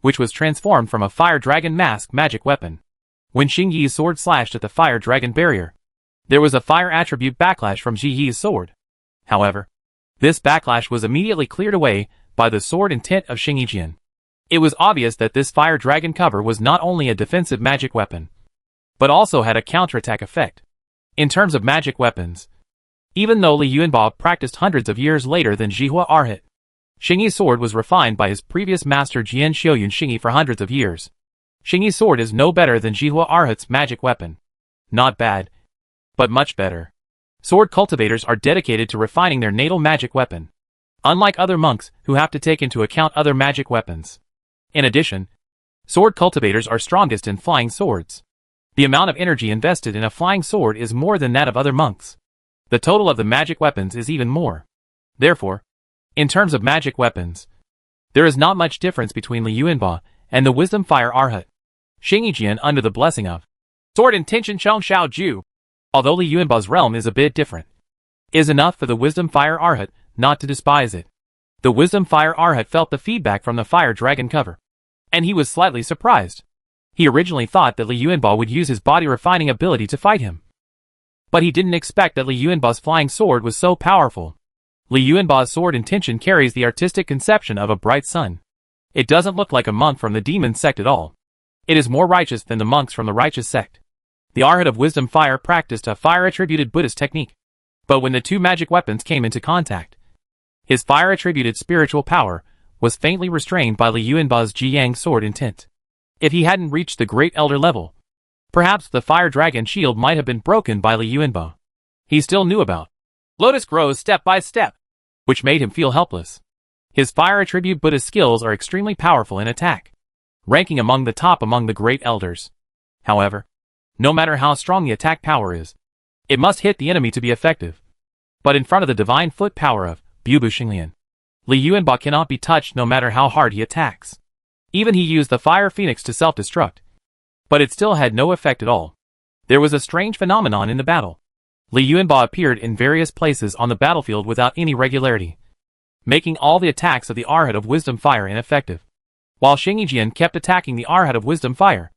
which was transformed from a fire dragon mask magic weapon. When Xing Yi's sword slashed at the fire dragon barrier, there was a fire attribute backlash from Ji Yi's sword. However, this backlash was immediately cleared away by the sword intent of Xing Yijian. It was obvious that this fire dragon cover was not only a defensive magic weapon, but also had a counterattack effect. In terms of magic weapons, even though Li Yuanba practiced hundreds of years later than Jihua Arhat, Xing Yi's sword was refined by his previous master Jian Xiuyun Xing Yi for hundreds of years. Xing Yi's sword is no better than Jihua Arhat's magic weapon. Not bad, but much better. Sword cultivators are dedicated to refining their natal magic weapon, unlike other monks who have to take into account other magic weapons. In addition, sword cultivators are strongest in flying swords. The amount of energy invested in a flying sword is more than that of other monks. The total of the magic weapons is even more. Therefore, in terms of magic weapons, there is not much difference between Li Yuanba and the Wisdom Fire Arhat. Xing Yijian under the blessing of Sword Intention Chong Shao Ju. Although Li Yuanba's realm is a bit different, is enough for the Wisdom Fire Arhat not to despise it. The Wisdom Fire Arhat felt the feedback from the Fire Dragon cover, and he was slightly surprised. He originally thought that Li Yuanbao would use his body refining ability to fight him, but he didn't expect that Li Yuanbao's flying sword was so powerful. Li Yuanbao's sword intention carries the artistic conception of a bright sun. It doesn't look like a monk from the demon sect at all. It is more righteous than the monks from the righteous sect. The Arhat of Wisdom Fire practiced a fire-attributed Buddhist technique, but when the two magic weapons came into contact, his fire-attributed spiritual power was faintly restrained by Li Yuanbao's Jiyang sword intent. If he hadn't reached the Great Elder level, perhaps the Fire Dragon shield might have been broken by Li Yuanbao. He still knew about Lotus grows step by step, which made him feel helpless. His fire attribute Buddhist skills are extremely powerful in attack, ranking among the top among the great elders. However, no matter how strong the attack power is, it must hit the enemy to be effective. But in front of the divine foot power of Bubu Xinglian, Li Yuanbao cannot be touched no matter how hard he attacks. Even he used the Fire Phoenix to self-destruct, but it still had no effect at all. There was a strange phenomenon in the battle. Li Yuanbao appeared in various places on the battlefield without any regularity, making all the attacks of the Arhat of Wisdom Fire ineffective. While Xingyijian kept attacking the Arhat of Wisdom Fire,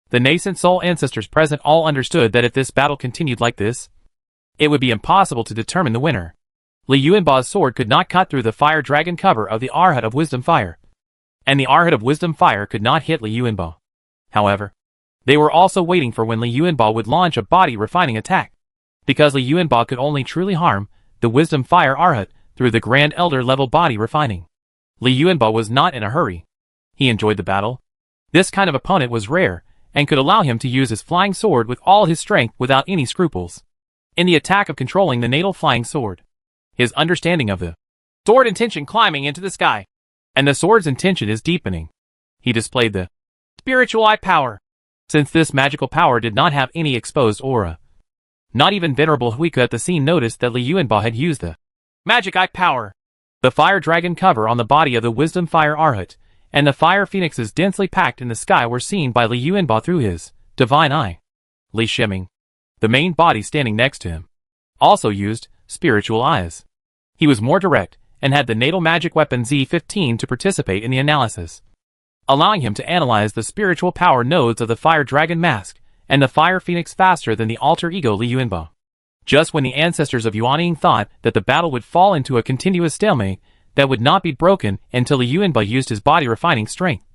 the nascent soul ancestors present all understood that if this battle continued like this, it would be impossible to determine the winner. Li Yuanbao's sword could not cut through the Fire Dragon cover of the Arhat of Wisdom Fire, and the Arhat of Wisdom Fire could not hit Li Yuanbao. However, they were also waiting for when Li Yuanbao would launch a body refining attack, because Li Yuanbao could only truly harm the Wisdom Fire Arhat through the Grand Elder level body refining. Li Yuanbao was not in a hurry. He enjoyed the battle. This kind of opponent was rare, and could allow him to use his flying sword with all his strength without any scruples. In the attack of controlling the natal flying sword, his understanding of the sword intention climbing into the sky, and the sword's intention is deepening. He displayed the spiritual eye power. Since this magical power did not have any exposed aura, not even Venerable Huika at the scene noticed that Li Yuanbao had used the magic eye power. The Fire Dragon cover on the body of the Wisdom Fire Arhat and the Fire Phoenixes densely packed in the sky were seen by Li Yuanbao through his divine eye. Li Shiming, the main body standing next to him, also used spiritual eyes. He was more direct and had the natal magic weapon Z15 to participate in the analysis, allowing him to analyze the spiritual power nodes of the Fire Dragon mask and the Fire Phoenix faster than the alter ego Li Yuanbao. Just when the ancestors of Yuanying thought that the battle would fall into a continuous stalemate that would not be broken until Li Yuanbao used his body refining strength,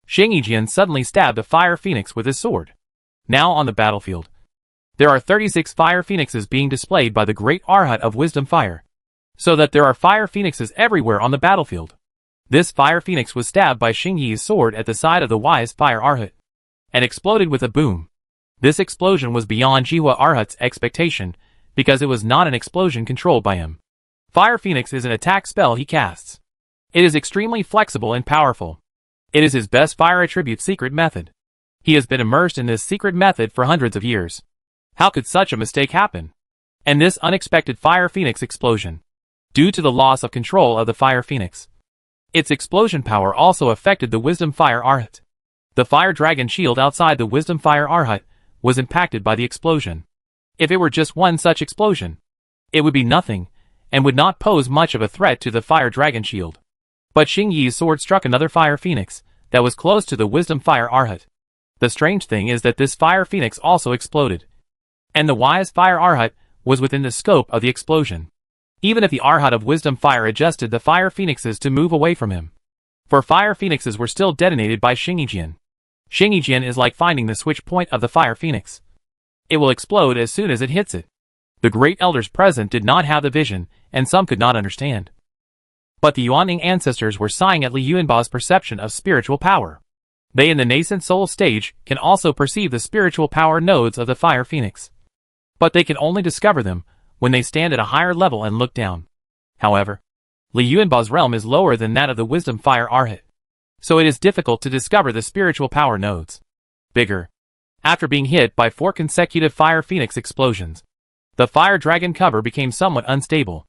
Xingyijian suddenly stabbed a Fire Phoenix with his sword. Now on the battlefield, there are 36 Fire Phoenixes being displayed by the Great Arhat of Wisdom Fire, so that there are Fire Phoenixes everywhere on the battlefield. This Fire Phoenix was stabbed by Xingyi's sword at the side of the Wise Fire Arhat, and exploded with a boom. This explosion was beyond Jihua Arhat's expectation, because it was not an explosion controlled by him. Fire Phoenix is an attack spell he casts. It is extremely flexible and powerful. It is his best fire attribute secret method. He has been immersed in this secret method for hundreds of years. How could such a mistake happen? And this unexpected Fire Phoenix explosion, due to the loss of control of the Fire Phoenix, its explosion power also affected the Wisdom Fire Arhat. The Fire Dragon shield outside the Wisdom Fire Arhat was impacted by the explosion. If it were just one such explosion, it would be nothing, and would not pose much of a threat to the Fire Dragon shield. But Xingyi's sword struck another Fire Phoenix that was close to the Wisdom Fire Arhat. The strange thing is that this Fire Phoenix also exploded, and the Wise Fire Arhat was within the scope of the explosion. Even if the Arhat of Wisdom Fire adjusted the Fire Phoenixes to move away from him, for Fire Phoenixes were still detonated by Xingyijian. Xingyijian is like finding the switch point of the Fire Phoenix. It will explode as soon as it hits it. The great elders present did not have the vision, and some could not understand. But the Yuanying ancestors were sighing at Li Yuanbao's perception of spiritual power. They in the nascent soul stage can also perceive the spiritual power nodes of the Fire Phoenix, but they can only discover them when they stand at a higher level and look down. However, Li Yuanbao's realm is lower than that of the Wisdom Fire Arhat, so it is difficult to discover the spiritual power nodes. Bigger. After being hit by 4 consecutive Fire Phoenix explosions, the Fire Dragon cover became somewhat unstable.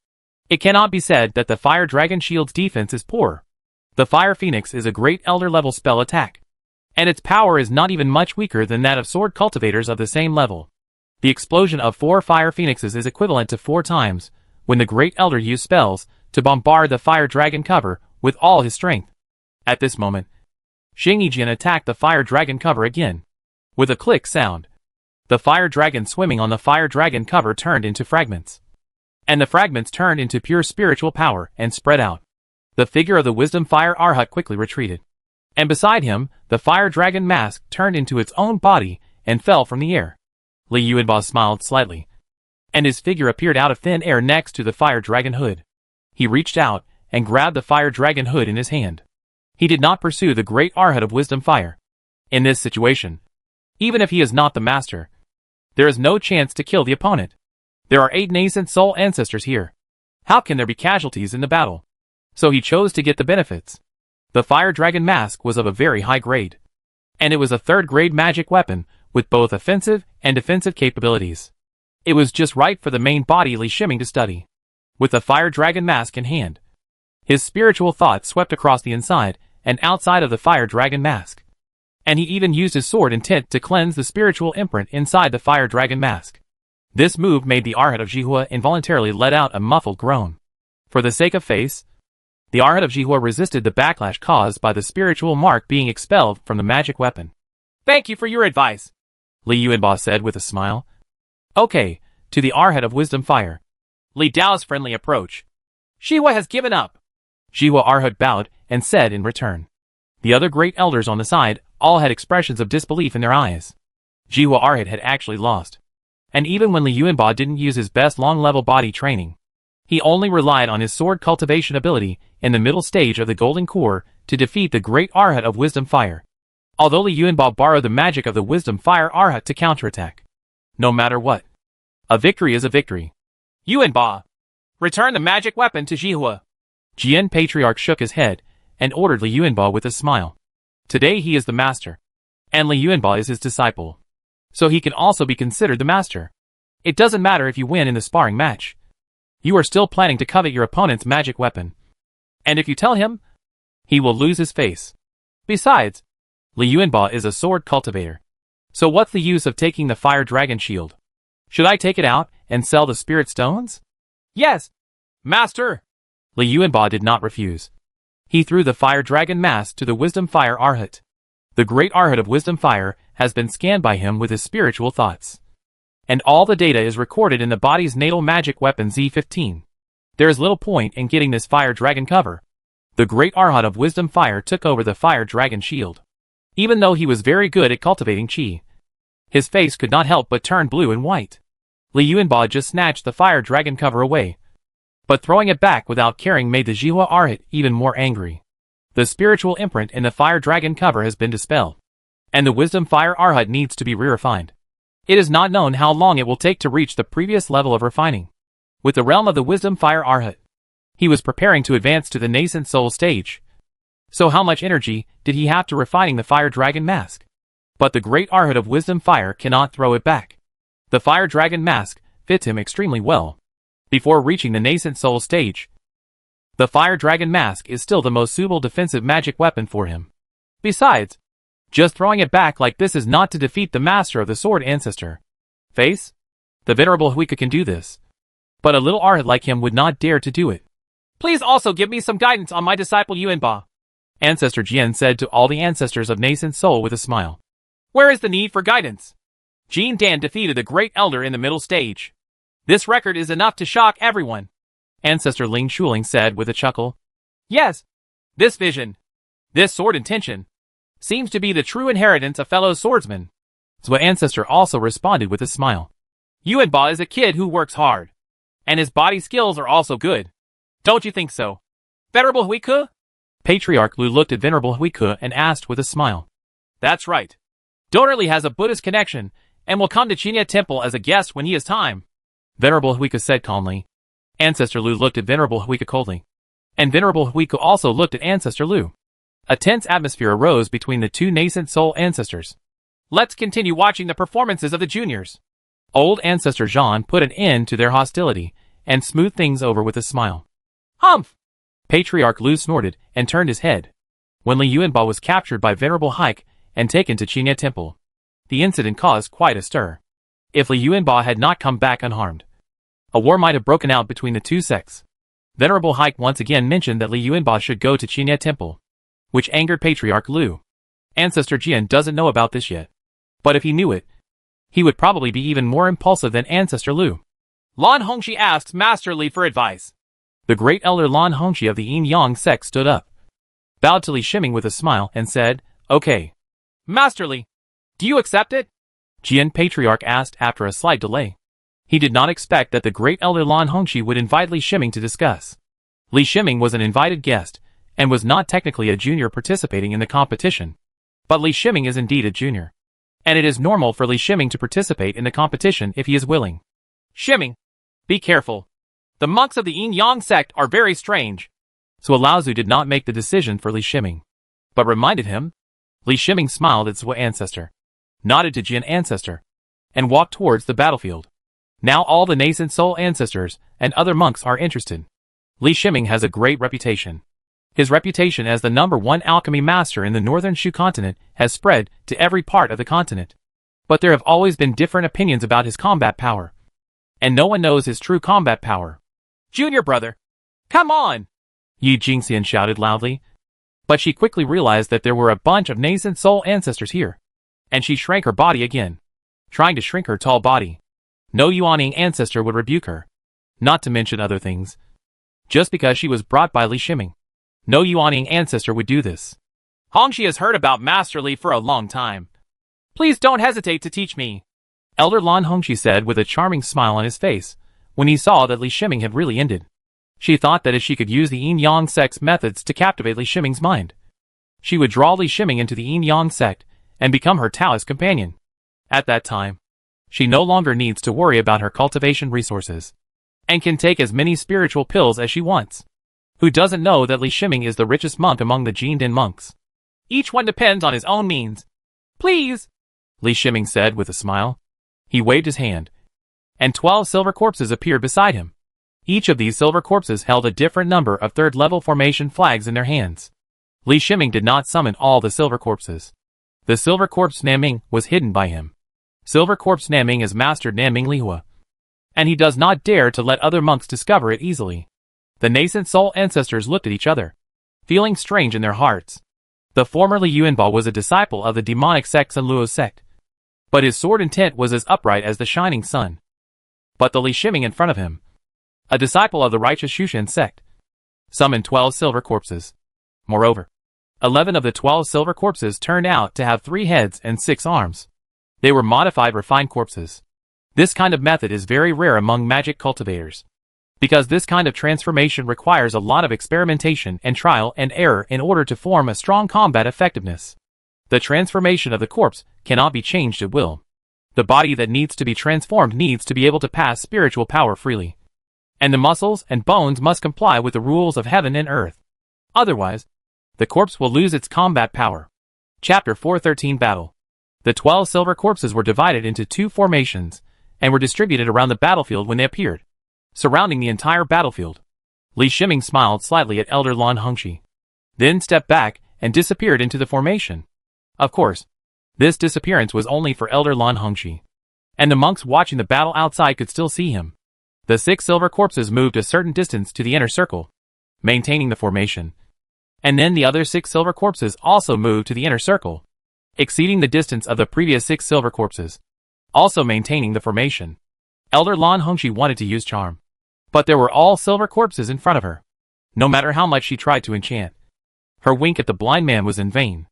It cannot be said that the Fire Dragon shield's defense is poor. The Fire Phoenix is a great elder level spell attack, and its power is not even much weaker than that of sword cultivators of the same level. The explosion of 4 Fire Phoenixes is equivalent to 4 times when the Great Elder used spells to bombard the fire dragon cover with all his strength. At this moment, Xing Yijian attacked the fire dragon cover again. With a click sound, the fire dragon swimming on the fire dragon cover turned into fragments. And the fragments turned into pure spiritual power and spread out. The figure of the Wisdom Fire Arhat quickly retreated. And beside him, the fire dragon mask turned into its own body and fell from the air. Li Yuanba smiled slightly, and his figure appeared out of thin air next to the fire dragon hood. He reached out and grabbed the fire dragon hood in his hand. He did not pursue the great Arhat of Wisdom Fire. In this situation, even if he is not the master, there is no chance to kill the opponent. There are 8 nascent soul ancestors here. How can there be casualties in the battle? So he chose to get the benefits. The fire dragon mask was of a very high grade, and it was a 3rd grade magic weapon with both offensive and defensive capabilities. It was just right for the main body Li Shiming to study. With the fire dragon mask in hand, his spiritual thoughts swept across the inside and outside of the fire dragon mask. And he even used his sword intent to cleanse the spiritual imprint inside the fire dragon mask. This move made the Arhat of Jihua involuntarily let out a muffled groan. For the sake of face, the Arhat of Jihua resisted the backlash caused by the spiritual mark being expelled from the magic weapon. "Thank you for your advice," Li Yuanba said with a smile. "Okay, to the Arhat of Wisdom Fire." Li Dao's friendly approach. "Jihua has given up." Jihua Arhat bowed and said in return. The other great elders on the side all had expressions of disbelief in their eyes. Jihua Arhat had actually lost. And even when Li Yuanba didn't use his best long-level body training, he only relied on his sword cultivation ability in the middle stage of the Golden Core to defeat the great Arhat of Wisdom Fire. Although Li Yuanba borrowed the magic of the Wisdom Fire Arhat to counterattack. No matter what, a victory is a victory. "Yuanba, return the magic weapon to Jihua." Jian Patriarch shook his head and ordered Li Yuanba with a smile. Today he is the master, and Li Yuanba is his disciple. So he can also be considered the master. It doesn't matter if you win in the sparring match. You are still planning to covet your opponent's magic weapon. And if you tell him, he will lose his face. Besides, Li Yuanba is a sword cultivator. So what's the use of taking the fire dragon shield? Should I take it out and sell the spirit stones? Yes, master. Li Yuanba did not refuse. He threw the fire dragon mask to the Wisdom Fire Arhat. The great Arhat of Wisdom Fire has been scanned by him with his spiritual thoughts. And all the data is recorded in the body's natal magic weapon Z15. There is little point in getting this fire dragon cover. The great Arhat of Wisdom Fire took over the fire dragon shield. Even though he was very good at cultivating chi, his face could not help but turn blue and white. Li Yuanba just snatched the fire dragon cover away. But throwing it back without caring made the Jihua Arhat even more angry. The spiritual imprint in the fire dragon cover has been dispelled, and the Wisdom Fire Arhat needs to be re-refined. It is not known how long it will take to reach the previous level of refining. With the realm of the Wisdom Fire Arhat, he was preparing to advance to the nascent soul stage. So how much energy did he have to refining the fire dragon mask? But the great Arhat of Wisdom Fire cannot throw it back. The fire dragon mask fits him extremely well. Before reaching the nascent soul stage, the fire dragon mask is still the most suitable defensive magic weapon for him. Besides, just throwing it back like this is not to defeat the master of the sword ancestor. Face? The venerable Huika can do this. But a little Arhat like him would not dare to do it. Please also give me some guidance on my disciple Yuanba. Ancestor Jian said to all the ancestors of nascent soul with a smile. Where is the need for guidance? Jin Dan defeated the great elder in the middle stage. This record is enough to shock everyone. Ancestor Ling Shuling said with a chuckle. Yes, this vision, this sword intention, seems to be the true inheritance of fellow swordsmen. Zhua Ancestor also responded with a smile. Yuanba is a kid who works hard, and his body skills are also good. Don't you think so? Venerable Huike? Patriarch Lu looked at Venerable Huike and asked with a smile. That's right. Donerly has a Buddhist connection, and will come to Chinya Temple as a guest when he has time. Venerable Huike said calmly. Ancestor Lu looked at Venerable Huike coldly. And Venerable Huike also looked at Ancestor Lu. A tense atmosphere arose between the two nascent soul ancestors. Let's continue watching the performances of the juniors. Old Ancestor Zhan put an end to their hostility, and smoothed things over with a smile. Humph! Patriarch Lu snorted, and turned his head. When Li Yuanba was captured by Venerable Hike, and taken to Chinya Temple, the incident caused quite a stir. If Li Yuanba had not come back unharmed, A war might have broken out between the two sects. Venerable Hike once again mentioned that Li Yuanba should go to Qinya Temple, which angered Patriarch Lu. Ancestor Jian doesn't know about this yet. But if he knew it, he would probably be even more impulsive than Ancestor Lu. Lan Hongxi asks Master Li for advice. The great elder Lan Hongxi of the Yin Yang sect stood up, bowed to Li Shiming with a smile, and said, "Okay. Master Li, do you accept it?" Jian Patriarch asked after a slight delay. He did not expect that the great elder Lan Hongxi would invite Li Shiming to discuss. Li Shiming was an invited guest, and was not technically a junior participating in the competition. But Li Shiming is indeed a junior. And it is normal for Li Shiming to participate in the competition if he is willing. "Shiming, be careful. The monks of the Yin Yang sect are very strange." So Laozu did not make the decision for Li Shiming, but reminded him. Li Shiming smiled at Zhou Ancestor, nodded to Jian Ancestor, and walked towards the battlefield. Now all the nascent soul ancestors and other monks are interested. Li Shiming has a great reputation. His reputation as the #1 alchemy master in the northern Shu continent has spread to every part of the continent. But there have always been different opinions about his combat power. And no one knows his true combat power. "Junior brother, come on!" Yi Jingxian shouted loudly. But she quickly realized that there were a bunch of nascent soul ancestors here. And she shrank her body again, trying to shrink her tall body. No Yuaning ancestor would rebuke her. Not to mention other things. Just because she was brought by Li Shiming. No Yuaning ancestor would do this. "Hongxi has heard about Master Li for a long time. Please don't hesitate to teach me," Elder Lan Hongxi said with a charming smile on his face, when he saw that Li Shiming had really ended. She thought that if she could use the Yin Yang sect's methods to captivate Li Shiming's mind, she would draw Li Shiming into the Yin Yang sect and become her Taoist companion. At that time, she no longer needs to worry about her cultivation resources, and can take as many spiritual pills as she wants. Who doesn't know that Li Shiming is the richest monk among the Jindan monks? "Each one depends on his own means. Please," Li Shiming said with a smile. He waved his hand, and 12 silver corpses appeared beside him. Each of these silver corpses held a different number of third-level formation flags in their hands. Li Shiming did not summon all the silver corpses. The silver corpse Nanming was hidden by him. Silver corpse Nanming is mastered Nanming Lihua, and he does not dare to let other monks discover it easily. The nascent soul ancestors looked at each other, feeling strange in their hearts. The former Li Yuanba was a disciple of the demonic sect Sun Luo sect, but his sword intent was as upright as the shining sun. But the Li Shiming in front of him, a disciple of the righteous Shushan sect, summoned 12 silver corpses. Moreover, 11 of the 12 silver corpses turned out to have 3 heads and 6 arms. They were modified refined corpses. This kind of method is very rare among magic cultivators, because this kind of transformation requires a lot of experimentation and trial and error in order to form a strong combat effectiveness. The transformation of the corpse cannot be changed at will. The body that needs to be transformed needs to be able to pass spiritual power freely. And the muscles and bones must comply with the rules of heaven and earth. Otherwise, the corpse will lose its combat power. Chapter 413 Battle. The 12 silver corpses were divided into 2 formations, and were distributed around the battlefield when they appeared, surrounding the entire battlefield. Li Shiming smiled slightly at Elder Lan Hongxi, then stepped back and disappeared into the formation. Of course, this disappearance was only for Elder Lan Hongxi, and the monks watching the battle outside could still see him. The 6 silver corpses moved a certain distance to the inner circle, maintaining the formation. And then the other 6 silver corpses also moved to the inner circle, exceeding the distance of the previous 6 silver corpses, also maintaining the formation. Elder Lan Hongxi wanted to use charm, but there were all silver corpses in front of her. No matter how much she tried to enchant, her wink at the blind man was in vain.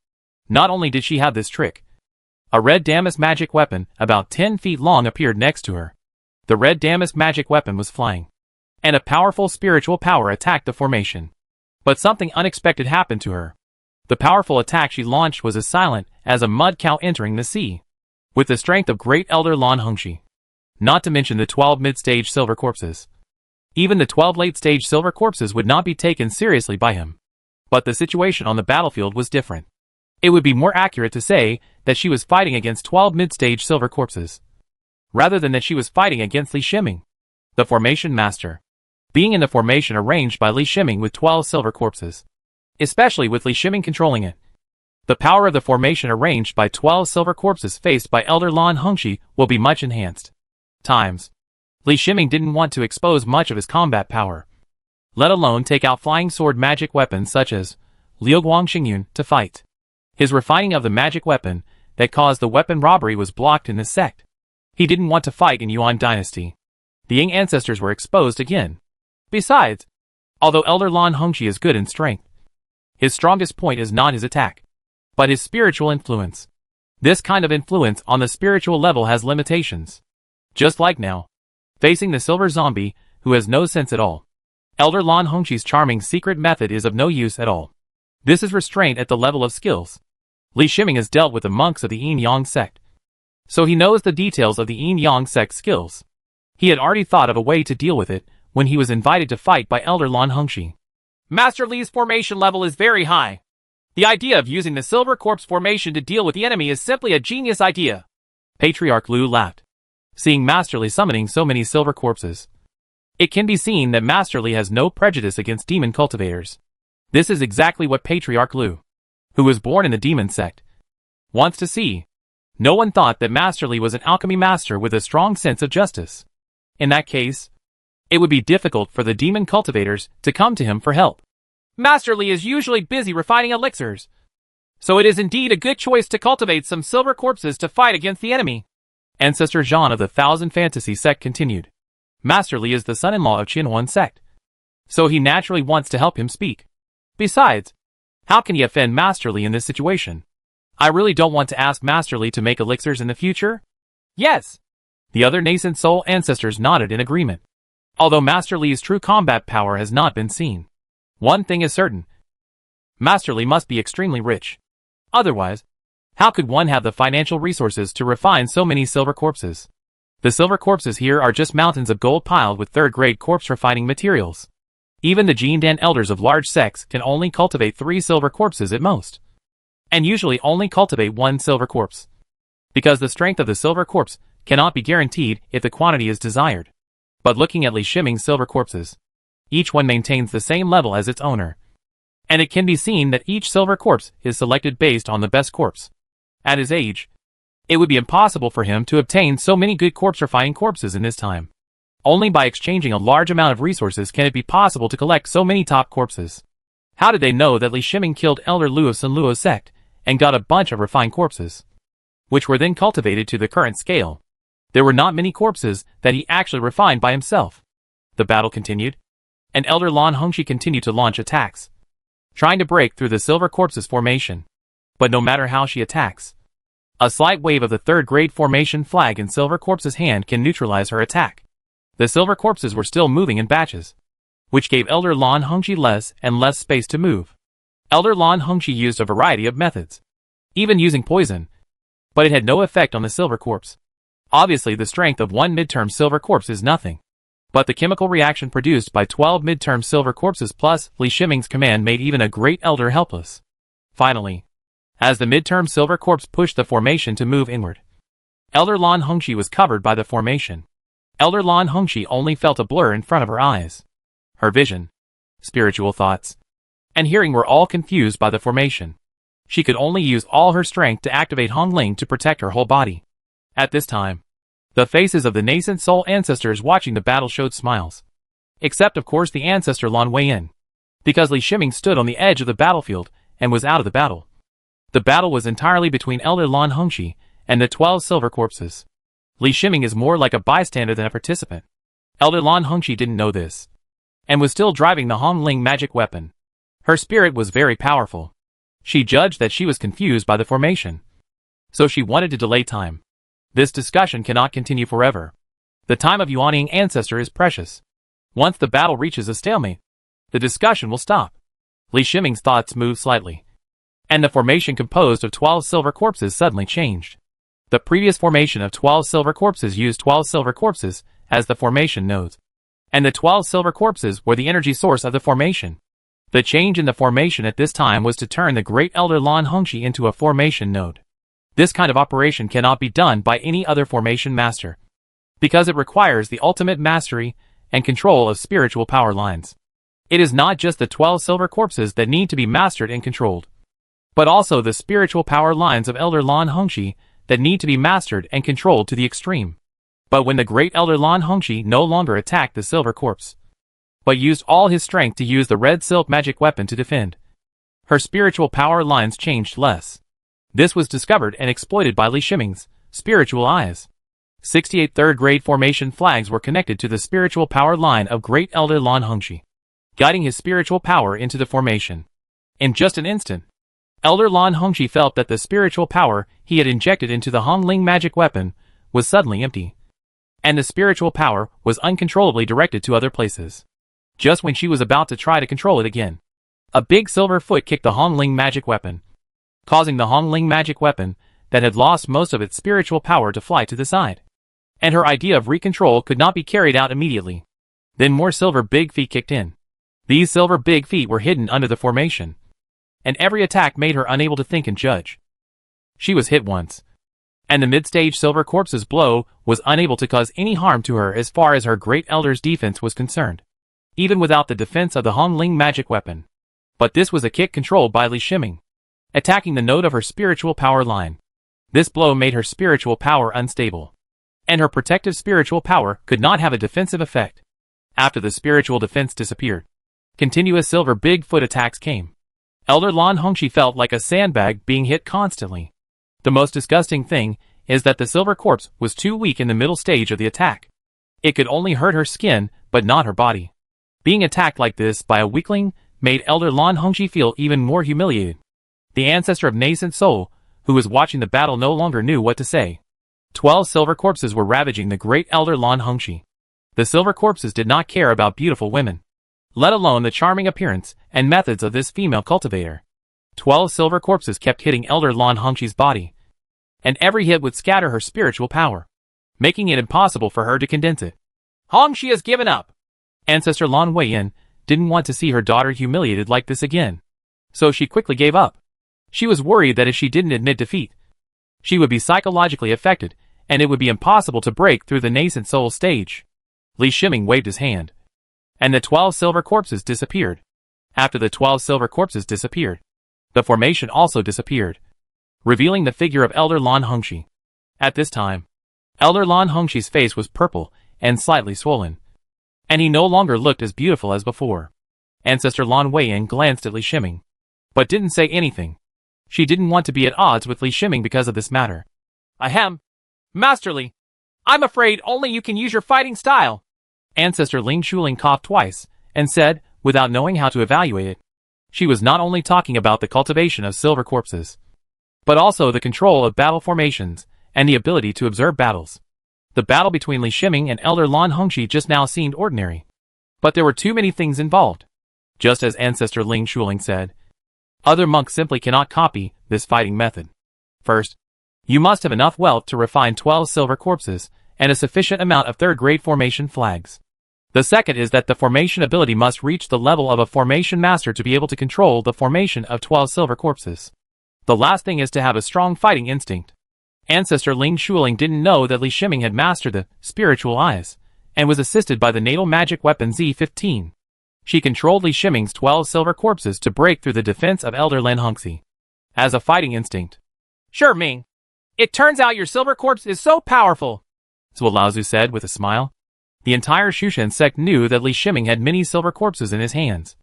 Not only did she have this trick, a red damask magic weapon about 10 feet long appeared next to her. The red damask magic weapon was flying, and a powerful spiritual power attacked the formation. But something unexpected happened to her. The powerful attack she launched was as silent as a mud cow entering the sea, with the strength of great Elder Lan Hongxi. Not to mention the 12 mid-stage silver corpses. Even the 12 late-stage silver corpses would not be taken seriously by him. But the situation on the battlefield was different. It would be more accurate to say that she was fighting against 12 mid-stage silver corpses, rather than that she was fighting against Li Shiming, the formation master, being in the formation arranged by Li Shiming with 12 silver corpses, especially with Li Shiming controlling it. The power of the formation arranged by 12 silver corpses faced by Elder Lan Hongxi will be much enhanced. Times. Li Shiming didn't want to expose much of his combat power, let alone take out flying sword magic weapons such as Liuguang Xingyun to fight. His refining of the magic weapon that caused the weapon robbery was blocked in this sect. He didn't want to fight in Yuan dynasty. The Ying ancestors were exposed again. Besides, although Elder Lan Hongqi is good in strength, his strongest point is not his attack, but his spiritual influence. This kind of influence on the spiritual level has limitations. Just like now, facing the silver zombie, who has no sense at all, Elder Lan Hongqi's charming secret method is of no use at all. This is restraint at the level of skills. Li Shiming has dealt with the monks of the Yin Yang sect, so he knows the details of the Yin Yang sect skills. He had already thought of a way to deal with it when he was invited to fight by Elder Lan Hongqi. Master Li's formation level is very high. The idea of using the Silver Corpse formation to deal with the enemy is simply a genius idea. Patriarch Lu laughed, seeing Master Li summoning so many silver corpses. It can be seen that Master Li has no prejudice against demon cultivators. This is exactly what Patriarch Lu, who was born in the demon sect, wants to see. No one thought that Master Li was an alchemy master with a strong sense of justice. In that case, it would be difficult for the demon cultivators to come to him for help. Master Li is usually busy refining elixirs, so it is indeed a good choice to cultivate some silver corpses to fight against the enemy. Ancestor Zhan of the Thousand Fantasy sect continued. Master Li is the son-in-law of Qinhuan sect, so he naturally wants to help him speak. Besides, how can he offend Master Li in this situation? I really don't want to ask Master Li to make elixirs in the future. Yes. The other nascent soul ancestors nodded in agreement. Although Master Li's true combat power has not been seen, one thing is certain. Master Li must be extremely rich. Otherwise, how could one have the financial resources to refine so many silver corpses? The silver corpses here are just mountains of gold piled with third-grade corpse refining materials. Even the Jindan elders of large sects can only cultivate 3 silver corpses at most, and usually only cultivate 1 silver corpse, because the strength of the silver corpse cannot be guaranteed if the quantity is desired. But looking at Li Shiming's silver corpses, each one maintains the same level as its owner, and it can be seen that each silver corpse is selected based on the best corpse. At his age, it would be impossible for him to obtain so many good corpse refining corpses in this time. Only by exchanging a large amount of resources can it be possible to collect so many top corpses. How did they know that Li Shiming killed Elder Lu of Sun Luo's sect and got a bunch of refined corpses, which were then cultivated to the current scale? There were not many corpses that he actually refined by himself. The battle continued, and Elder Lan Hongqi continued to launch attacks, trying to break through the silver corpses formation. But no matter how she attacks, a slight wave of the third-grade formation flag in silver corpse's hand can neutralize her attack. The silver corpses were still moving in batches, which gave Elder Lan Hongqi less and less space to move. Elder Lan Hongqi used a variety of methods, even using poison, but it had no effect on the silver corpse. Obviously, the strength of 1 midterm silver corpse is nothing, but the chemical reaction produced by 12 midterm silver corpses plus Li Shiming's command made even a great elder helpless. Finally, as the midterm silver corpse pushed the formation to move inward, Elder Lan Hongqi was covered by the formation. Elder Lan Hongqi only felt a blur in front of her eyes. Her vision, spiritual thoughts, and hearing were all confused by the formation. She could only use all her strength to activate Hongling to protect her whole body. At this time, the faces of the nascent soul ancestors watching the battle showed smiles. Except of course the ancestor Lan Weiyan, because Li Shiming stood on the edge of the battlefield and was out of the battle. The battle was entirely between Elder Lan Hongqi and the 12 silver corpses. Li Shiming is more like a bystander than a participant. Elder Lan Hongqi didn't know this, and was still driving the Hongling magic weapon. Her spirit was very powerful. She judged that she was confused by the formation, so she wanted to delay time. This discussion cannot continue forever. The time of Yuanying ancestor is precious. Once the battle reaches a stalemate, the discussion will stop. Li Shiming's thoughts moved slightly, and the formation composed of 12 silver corpses suddenly changed. The previous formation of 12 silver corpses used 12 silver corpses as the formation nodes, and the 12 silver corpses were the energy source of the formation. The change in the formation at this time was to turn the great Elder Lan Hongqi into a formation node. This kind of operation cannot be done by any other formation master, because it requires the ultimate mastery and control of spiritual power lines. It is not just the 12 silver corpses that need to be mastered and controlled, but also the spiritual power lines of Elder Lan Hongqi that need to be mastered and controlled to the extreme. But when the great elder Lan Hongxi no longer attacked the silver corpse, but used all his strength to use the red silk magic weapon to defend, her spiritual power lines changed less. This was discovered and exploited by Li Shiming's spiritual eyes. 68 third-grade formation flags were connected to the spiritual power line of Great Elder Lan Hongxi, guiding his spiritual power into the formation. In just an instant, Elder Lan Hongxi felt that the spiritual power he had injected into the Hongling magic weapon was suddenly empty, and the spiritual power was uncontrollably directed to other places. Just when she was about to try to control it again, a big silver foot kicked the Hongling magic weapon, causing the Hongling magic weapon that had lost most of its spiritual power to fly to the side. And her idea of recontrol could not be carried out immediately. Then more silver big feet kicked in. These silver big feet were hidden under the formation, and every attack made her unable to think and judge. She was hit once, and the mid-stage silver corpse's blow was unable to cause any harm to her as far as her great elder's defense was concerned, even without the defense of the Hongling magic weapon. But this was a kick controlled by Li Shiming, attacking the node of her spiritual power line. This blow made her spiritual power unstable, and her protective spiritual power could not have a defensive effect. After the spiritual defense disappeared, continuous silver big foot attacks came. Elder Lan Hongxi felt like a sandbag being hit constantly. The most disgusting thing is that the silver corpse was too weak in the middle stage of the attack. It could only hurt her skin, but not her body. Being attacked like this by a weakling made Elder Lan Hongxi feel even more humiliated. The ancestor of nascent soul, who was watching the battle, no longer knew what to say. 12 silver corpses were ravaging the great Elder Lan Hongxi. The silver corpses did not care about beautiful women, let alone the charming appearance and methods of this female cultivator. 12 silver corpses kept hitting Elder Lan Hongxi's body, and every hit would scatter her spiritual power, making it impossible for her to condense it. Hongxi has given up. Ancestor Lan Weiyan didn't want to see her daughter humiliated like this again, so she quickly gave up. She was worried that if she didn't admit defeat, she would be psychologically affected, and it would be impossible to break through the nascent soul stage. Li Shiming waved his hand, and the 12 silver corpses disappeared. After the 12 silver corpses disappeared, the formation also disappeared, revealing the figure of Elder Lan Hongxi. At this time, Elder Lan Hongxi's face was purple and slightly swollen, and he no longer looked as beautiful as before. Ancestor Lan Weiyan glanced at Li Shiming, but didn't say anything. She didn't want to be at odds with Li Shiming because of this matter. Ahem. Master Li, I'm afraid only you can use your fighting style. Ancestor Ling Shuling coughed twice, and said, without knowing how to evaluate it. She was not only talking about the cultivation of silver corpses, but also the control of battle formations, and the ability to observe battles. The battle between Li Shiming and Elder Lan Hongxi just now seemed ordinary, but there were too many things involved. Just as Ancestor Ling Shuling said, other monks simply cannot copy this fighting method. First, you must have enough wealth to refine 12 silver corpses, and a sufficient amount of third-grade formation flags. The second is that the formation ability must reach the level of a formation master to be able to control the formation of 12 silver corpses. The last thing is to have a strong fighting instinct. Ancestor Ling Shuling didn't know that Li Shiming had mastered the spiritual eyes, and was assisted by the natal magic weapon Z15. She controlled Li Shiming's 12 silver corpses to break through the defense of Elder Lan Hongxi. As a fighting instinct. Sure, Ming. It turns out your silver corpse is so powerful, Zhuo Laozu said with a smile. The entire Shushan sect knew that Li Shiming had many silver corpses in his hands,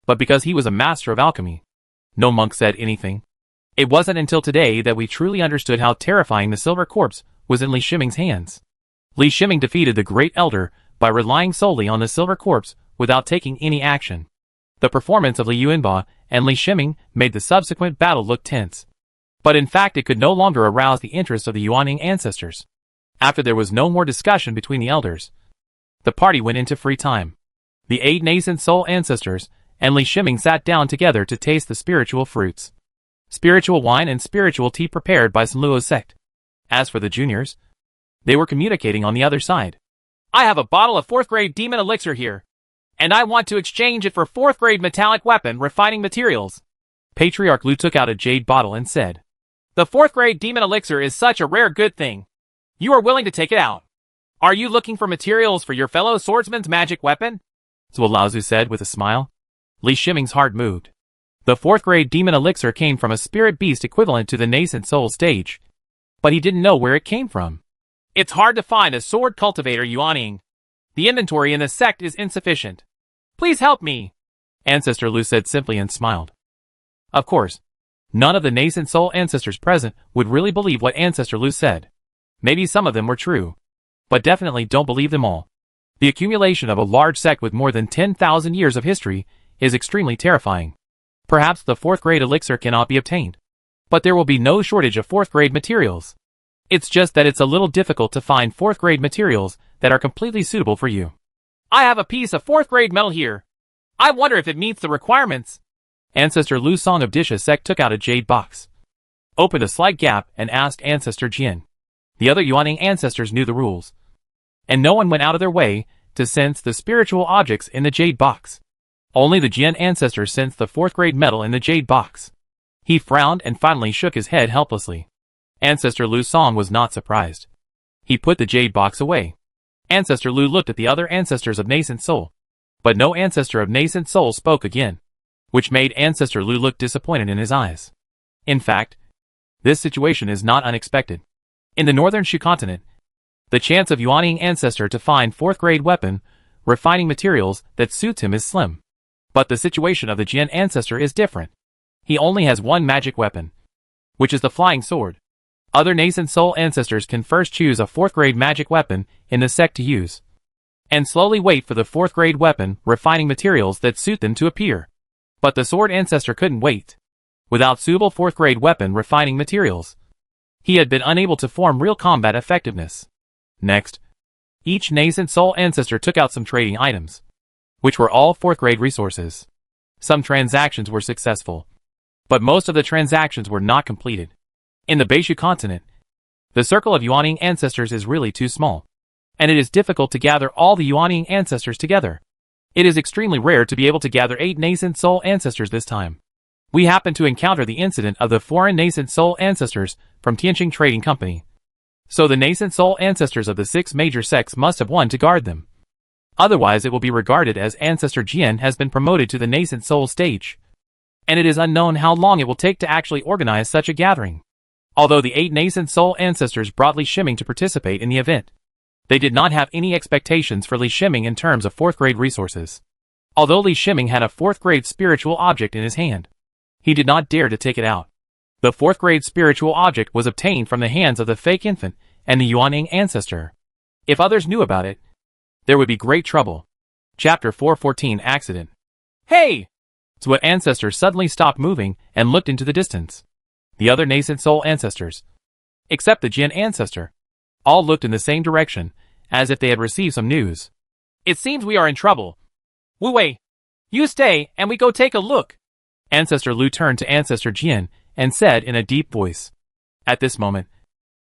but because he was a master of alchemy, no monk said anything. It wasn't until today that we truly understood how terrifying the silver corpse was in Li Shiming's hands. Li Shiming defeated the Great Elder by relying solely on the silver corpse without taking any action. The performance of Li Yuanba and Li Shiming made the subsequent battle look tense. But in fact it could no longer arouse the interest of the Yuaning ancestors. After there was no more discussion between the elders, the party went into free time. The 8 nascent soul ancestors and Li Shiming sat down together to taste the spiritual fruits. Spiritual wine and spiritual tea prepared by Sun Luo's sect. As for the juniors, they were communicating on the other side. I have a bottle of 4th grade demon elixir here, and I want to exchange it for 4th grade metallic weapon refining materials. Patriarch Lu took out a jade bottle and said, the 4th grade demon elixir is such a rare good thing. You are willing to take it out. Are you looking for materials for your fellow swordsman's magic weapon? Zhuo Laozu said with a smile. Li Shiming's heart moved. The 4th grade demon elixir came from a spirit beast equivalent to the nascent soul stage, but he didn't know where it came from. It's hard to find a sword cultivator Yuanying. The inventory in the sect is insufficient. Please help me, Ancestor Lu said simply and smiled. Of course, none of the nascent soul ancestors present would really believe what Ancestor Lu said. Maybe some of them were true, but definitely don't believe them all. The accumulation of a large sect with more than 10,000 years of history is extremely terrifying. Perhaps the 4th grade elixir cannot be obtained, but there will be no shortage of 4th grade materials. It's just that it's a little difficult to find 4th grade materials that are completely suitable for you. I have a piece of 4th grade metal here. I wonder if it meets the requirements. Ancestor Lu Song of Disha sect took out a jade box, opened a slight gap, and asked Ancestor Jian. The other Yuanying ancestors knew the rules, and no one went out of their way to sense the spiritual objects in the jade box. Only the Jian ancestor sensed the 4th grade metal in the jade box. He frowned and finally shook his head helplessly. Ancestor Lu Song was not surprised. He put the jade box away. Ancestor Lu looked at the other ancestors of nascent soul, but no ancestor of nascent soul spoke again, which made Ancestor Lu look disappointed in his eyes. In fact, this situation is not unexpected. In the northern Shu continent, the chance of Yuanying ancestor to find 4th grade weapon refining materials that suits him is slim. But the situation of the Jian ancestor is different. He only has one magic weapon, which is the flying sword. Other nascent soul ancestors can first choose a 4th grade magic weapon in the sect to use, and slowly wait for the 4th grade weapon refining materials that suit them to appear. But the sword ancestor couldn't wait. Without suitable 4th grade weapon refining materials, he had been unable to form real combat effectiveness. Next, each nascent soul ancestor took out some trading items, which were all 4th grade resources. Some transactions were successful, but most of the transactions were not completed. In the Beishu continent, the circle of Yuanying ancestors is really too small, and it is difficult to gather all the Yuanying ancestors together. It is extremely rare to be able to gather 8 nascent soul ancestors this time. We happened to encounter the incident of the foreign nascent soul ancestors from Tianqing Trading Company. So the nascent soul ancestors of the 6 major sects must have one to guard them. Otherwise it will be regarded as Ancestor Jian has been promoted to the nascent soul stage, and it is unknown how long it will take to actually organize such a gathering. Although the 8 nascent soul ancestors brought Li Shiming to participate in the event, they did not have any expectations for Li Shiming in terms of 4th grade resources. Although Li Shiming had a 4th grade spiritual object in his hand, he did not dare to take it out. The 4th grade spiritual object was obtained from the hands of the fake infant and the Yuanying ancestor. If others knew about it, there would be great trouble. Chapter 414 Accident. Hey! Zhuo ancestor suddenly stopped moving and looked into the distance. The other nascent soul ancestors, except the Jian ancestor, all looked in the same direction, as if they had received some news. It seems we are in trouble. Wu Wei, you stay and we go take a look. Ancestor Lu turned to Ancestor Jian and said in a deep voice. At this moment,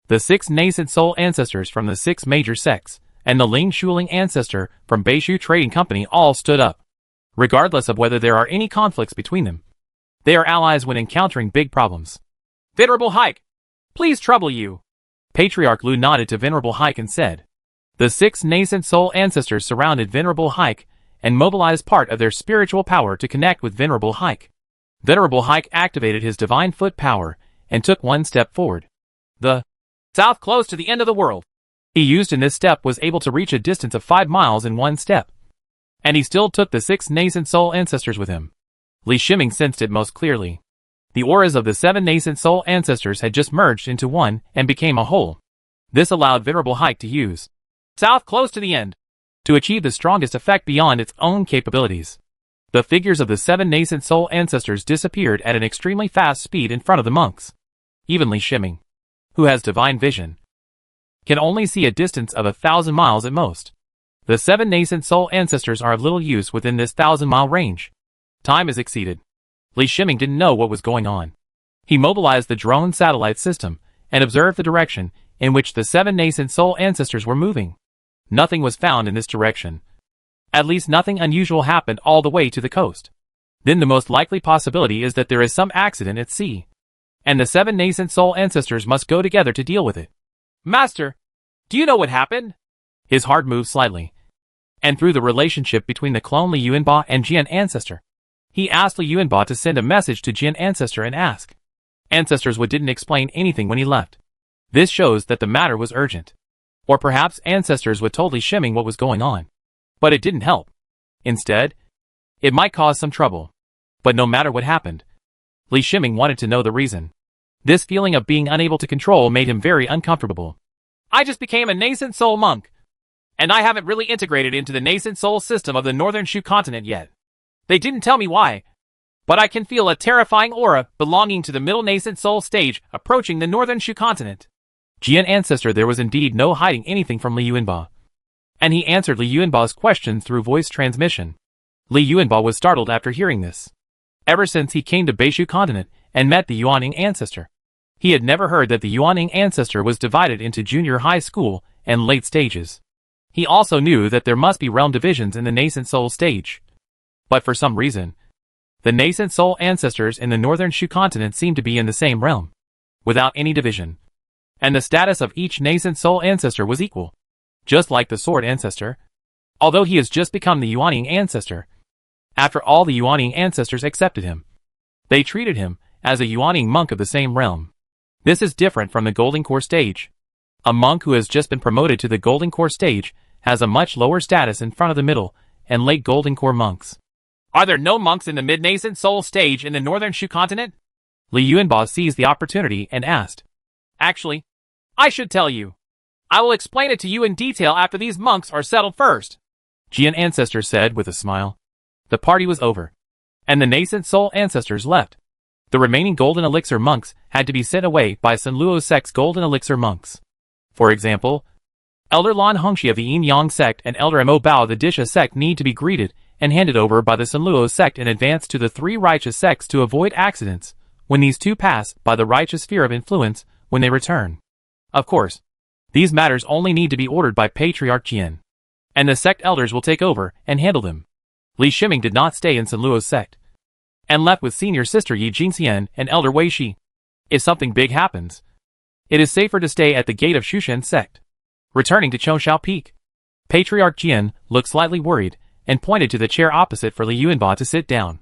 the 6 nascent soul ancestors from the 6 major sects and the Ling Shuling ancestor from Beishu Trading Company all stood up. Regardless of whether there are any conflicts between them, they are allies when encountering big problems. Venerable Haik, please trouble you. Patriarch Lu nodded to Venerable Haik and said. The 6 nascent soul ancestors surrounded Venerable Haik and mobilized part of their spiritual power to connect with Venerable Haik. Venerable Haik activated his divine foot power and took one step forward. The south close to the end of the world he used in this step was able to reach a distance of 5 miles in one step. And he still took the 6 nascent soul ancestors with him. Li Shiming sensed it most clearly. The auras of the 7 nascent soul ancestors had just merged into one and became a whole. This allowed Venerable Haik to use south close to the end to achieve the strongest effect beyond its own capabilities. The figures of the 7 nascent soul ancestors disappeared at an extremely fast speed in front of the monks. Even Li Shiming, who has divine vision, can only see a distance of 1,000 miles at most. The 7 nascent soul ancestors are of little use within this 1,000-mile range. Time is exceeded. Li Shiming didn't know what was going on. He mobilized the drone satellite system and observed the direction in which the 7 nascent soul ancestors were moving. Nothing was found in this direction. At least nothing unusual happened all the way to the coast. Then the most likely possibility is that there is some accident at sea, and the 7 nascent soul ancestors must go together to deal with it. Master, do you know what happened? His heart moved slightly, and through the relationship between the clone Li Yuanba and Jian ancestor, he asked Li Yuanba to send a message to Jian ancestor and ask. Ancestors didn't explain anything when he left. This shows that the matter was urgent. Or perhaps ancestors would told Li Shiming what was going on. But it didn't help. Instead, it might cause some trouble. But no matter what happened, Li Shiming wanted to know the reason. This feeling of being unable to control made him very uncomfortable. I just became a nascent soul monk. And I haven't really integrated into the nascent soul system of the northern Shu continent yet. They didn't tell me why. But I can feel a terrifying aura belonging to the middle nascent soul stage approaching the northern Shu continent. Jian ancestor, there was indeed no hiding anything from Li Yuanba. And he answered Li Yuanba's questions through voice transmission. Li Yuanba was startled after hearing this. Ever since he came to Beishu continent and met the Yuaning ancestor, he had never heard that the Yuaning ancestor was divided into junior high school and late stages. He also knew that there must be realm divisions in the nascent soul stage. But for some reason, the nascent soul ancestors in the northern Shu continent seemed to be in the same realm, without any division. And the status of each nascent soul ancestor was equal. Just like the sword ancestor. Although he has just become the Yuaning ancestor. After all, the Yuaning ancestors accepted him. They treated him as a Yuaning monk of the same realm. This is different from the Golden Core stage. A monk who has just been promoted to the Golden Core stage has a much lower status in front of the middle and late Golden Core monks. Are there no monks in the mid-nascent soul stage in the northern Shu continent? Li Yuanba seized the opportunity and asked. Actually, I should tell you. I will explain it to you in detail after these monks are settled first. Jian ancestor said with a smile. The party was over, and the nascent soul ancestors left. The remaining golden elixir monks had to be sent away by Sun Luo sect's golden elixir monks. For example, Elder Lan Hongxi of the Yin Yang sect and Elder Mo Bao of the Disha sect need to be greeted and handed over by the Sun Luo sect in advance to the three righteous sects to avoid accidents when these two pass by the righteous sphere of influence when they return. Of course, these matters only need to be ordered by Patriarch Jian, and the sect elders will take over and handle them. Li Shiming did not stay in Sun Luo's sect, and left with senior sister Yi Jingxian and Elder Wei Shi. If something big happens, it is safer to stay at the gate of Shushan sect. Returning to Chongshao Peak, Patriarch Jian looked slightly worried and pointed to the chair opposite for Li Yuanba to sit down.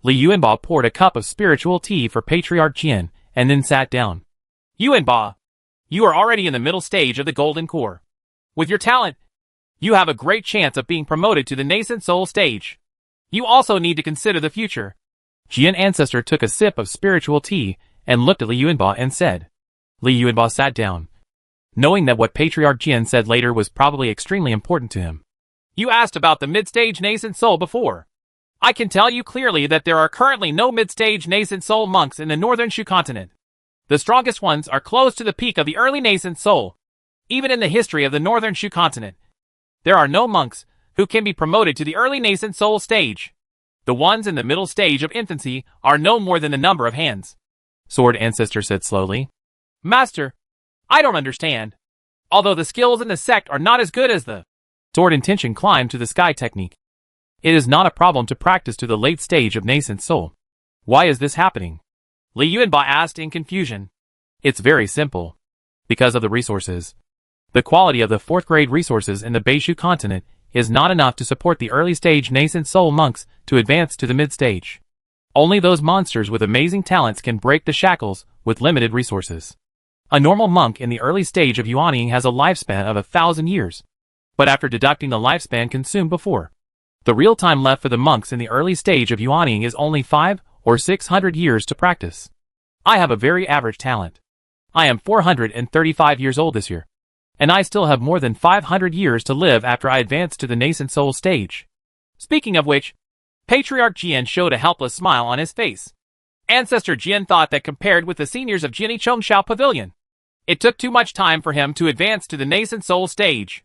Li Yuanba poured a cup of spiritual tea for Patriarch Jian and then sat down. Yuanba, you are already in the middle stage of the Golden Core. With your talent, you have a great chance of being promoted to the nascent soul stage. You also need to consider the future. Jian ancestor took a sip of spiritual tea and looked at Li Yuanba and said. Li Yuanba sat down, knowing that what Patriarch Jian said later was probably extremely important to him. You asked about the mid-stage nascent soul before. I can tell you clearly that there are currently no mid-stage nascent soul monks in the northern Shu continent. The strongest ones are close to the peak of the early nascent soul. Even in the history of the northern Shu continent, there are no monks who can be promoted to the early nascent soul stage. The ones in the middle stage of infancy are no more than the number of hands. Sword ancestor said slowly. Master, I don't understand. Although the skills in the sect are not as good as the sword intention climb to the sky technique, it is not a problem to practice to the late stage of nascent soul. Why is this happening? Li Yuanba asked in confusion. It's very simple. Because of the resources. The quality of the 4th grade resources in the Beishu continent is not enough to support the early stage nascent soul monks to advance to the mid stage. Only those monsters with amazing talents can break the shackles with limited resources. A normal monk in the early stage of Yuaning has a lifespan of 1,000 years. But after deducting the lifespan consumed before, the real time left for the monks in the early stage of Yuaning is only 500 or 600 years to practice. I have a very average talent. I am 435 years old this year, and I still have more than 500 years to live after I advance to the nascent soul stage. Speaking of which, Patriarch Jian showed a helpless smile on his face. Ancestor Jian thought that compared with the seniors of Jiani Chongshao Pavilion, it took too much time for him to advance to the nascent soul stage.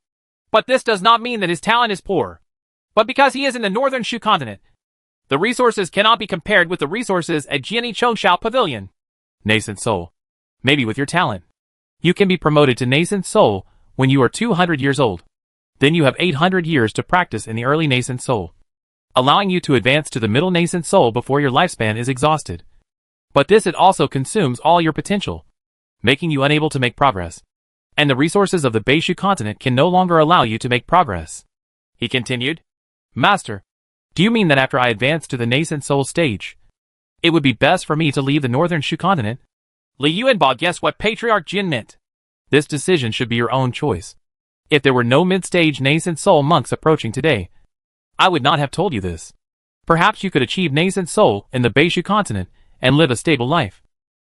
But this does not mean that his talent is poor. But because he is in the northern Shu continent, the resources cannot be compared with the resources at Jiani Chongshao Pavilion. Nascent soul. Maybe with your talent, you can be promoted to nascent soul when you are 200 years old. Then you have 800 years to practice in the early nascent soul, allowing you to advance to the middle nascent soul before your lifespan is exhausted. But this it also consumes all your potential, making you unable to make progress. And the resources of the Beishu continent can no longer allow you to make progress. He continued. Master, do you mean that after I advance to the nascent soul stage, it would be best for me to leave the northern Shu continent? Li Yuanba guessed what Patriarch Jin meant. This decision should be your own choice. If there were no mid-stage nascent soul monks approaching today, I would not have told you this. Perhaps you could achieve nascent soul in the Beishu continent and live a stable life.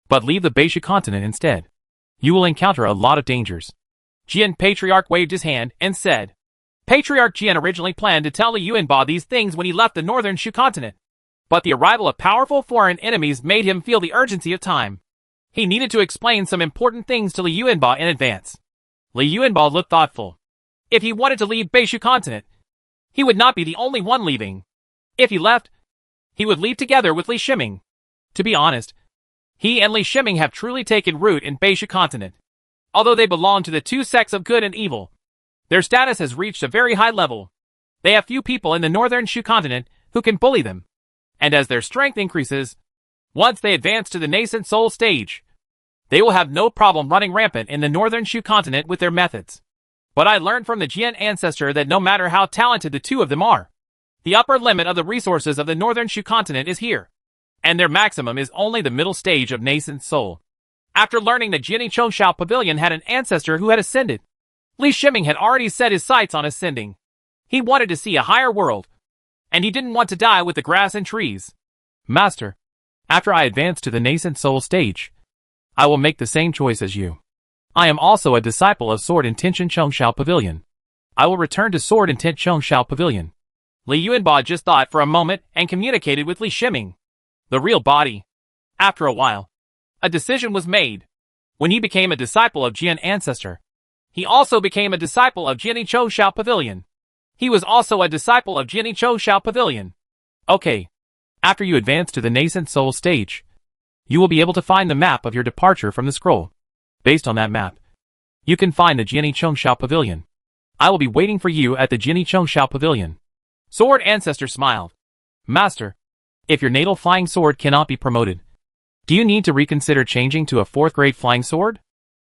But leave the Beishu continent instead. You will encounter a lot of dangers. Jian Patriarch waved his hand and said, Patriarch Jian originally planned to tell Li Yuanba these things when he left the northern Shu continent. But the arrival of powerful foreign enemies made him feel the urgency of time. He needed to explain some important things to Li Yuanba in advance. Li Yuanba looked thoughtful. If he wanted to leave Beishu continent, he would not be the only one leaving. If he left, he would leave together with Li Shiming. To be honest, he and Li Shiming have truly taken root in Beishu continent. Although they belong to the two sects of good and evil, their status has reached a very high level. They have few people in the northern Shu continent who can bully them. And as their strength increases, once they advance to the nascent soul stage, they will have no problem running rampant in the northern Shu continent with their methods. But I learned from the Jian ancestor that no matter how talented the two of them are, the upper limit of the resources of the northern Shu continent is here, and their maximum is only the middle stage of nascent soul. After learning that Jiani Chongshao Pavilion had an ancestor who had ascended, Li Shiming had already set his sights on ascending. He wanted to see a higher world, and he didn't want to die with the grass and trees. Master, after I advance to the nascent soul stage, I will make the same choice as you. I am also a disciple of Sword Intention Chongshao Pavilion. I will return to Sword Intent Chongshao Pavilion. Li Yuanba just thought for a moment and communicated with Li Shiming, the real body. After a while, a decision was made. When he became a disciple of Jian ancestor, he also became a disciple of Jiani Chongshao Pavilion. He was also a disciple of Jiani Chongshao Pavilion. Okay. After you advance to the nascent soul stage, you will be able to find the map of your departure from the scroll. Based on that map, you can find the Jiani Chongshao Pavilion. I will be waiting for you at the Jiani Chongshao Pavilion. Sword Ancestor smiled. Master, if your natal flying sword cannot be promoted, do you need to reconsider changing to a 4th grade flying sword?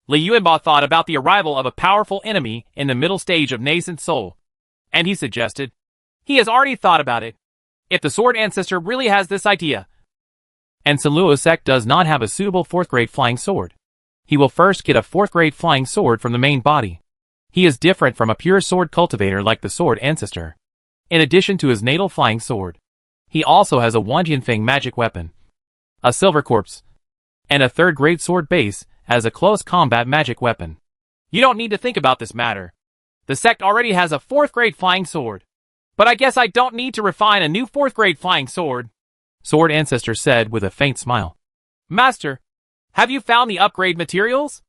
Li Yuanba thought about the arrival of a powerful enemy in the middle stage of nascent soul, and he suggested, he has already thought about it. If the Sword Ancestor really has this idea, and Sanluo sect does not have a suitable 4th grade flying sword, he will first get a 4th grade flying sword from the main body. He is different from a pure sword cultivator like the Sword Ancestor. In addition to his natal flying sword, he also has a Wanjianfeng magic weapon, a silver corpse, and a 3rd grade sword base as a close combat magic weapon. You don't need to think about this matter. The sect already has a 4th grade flying sword. But I guess I don't need to refine a new 4th grade flying sword, Sword Ancestor said with a faint smile. Master, have you found the upgrade materials?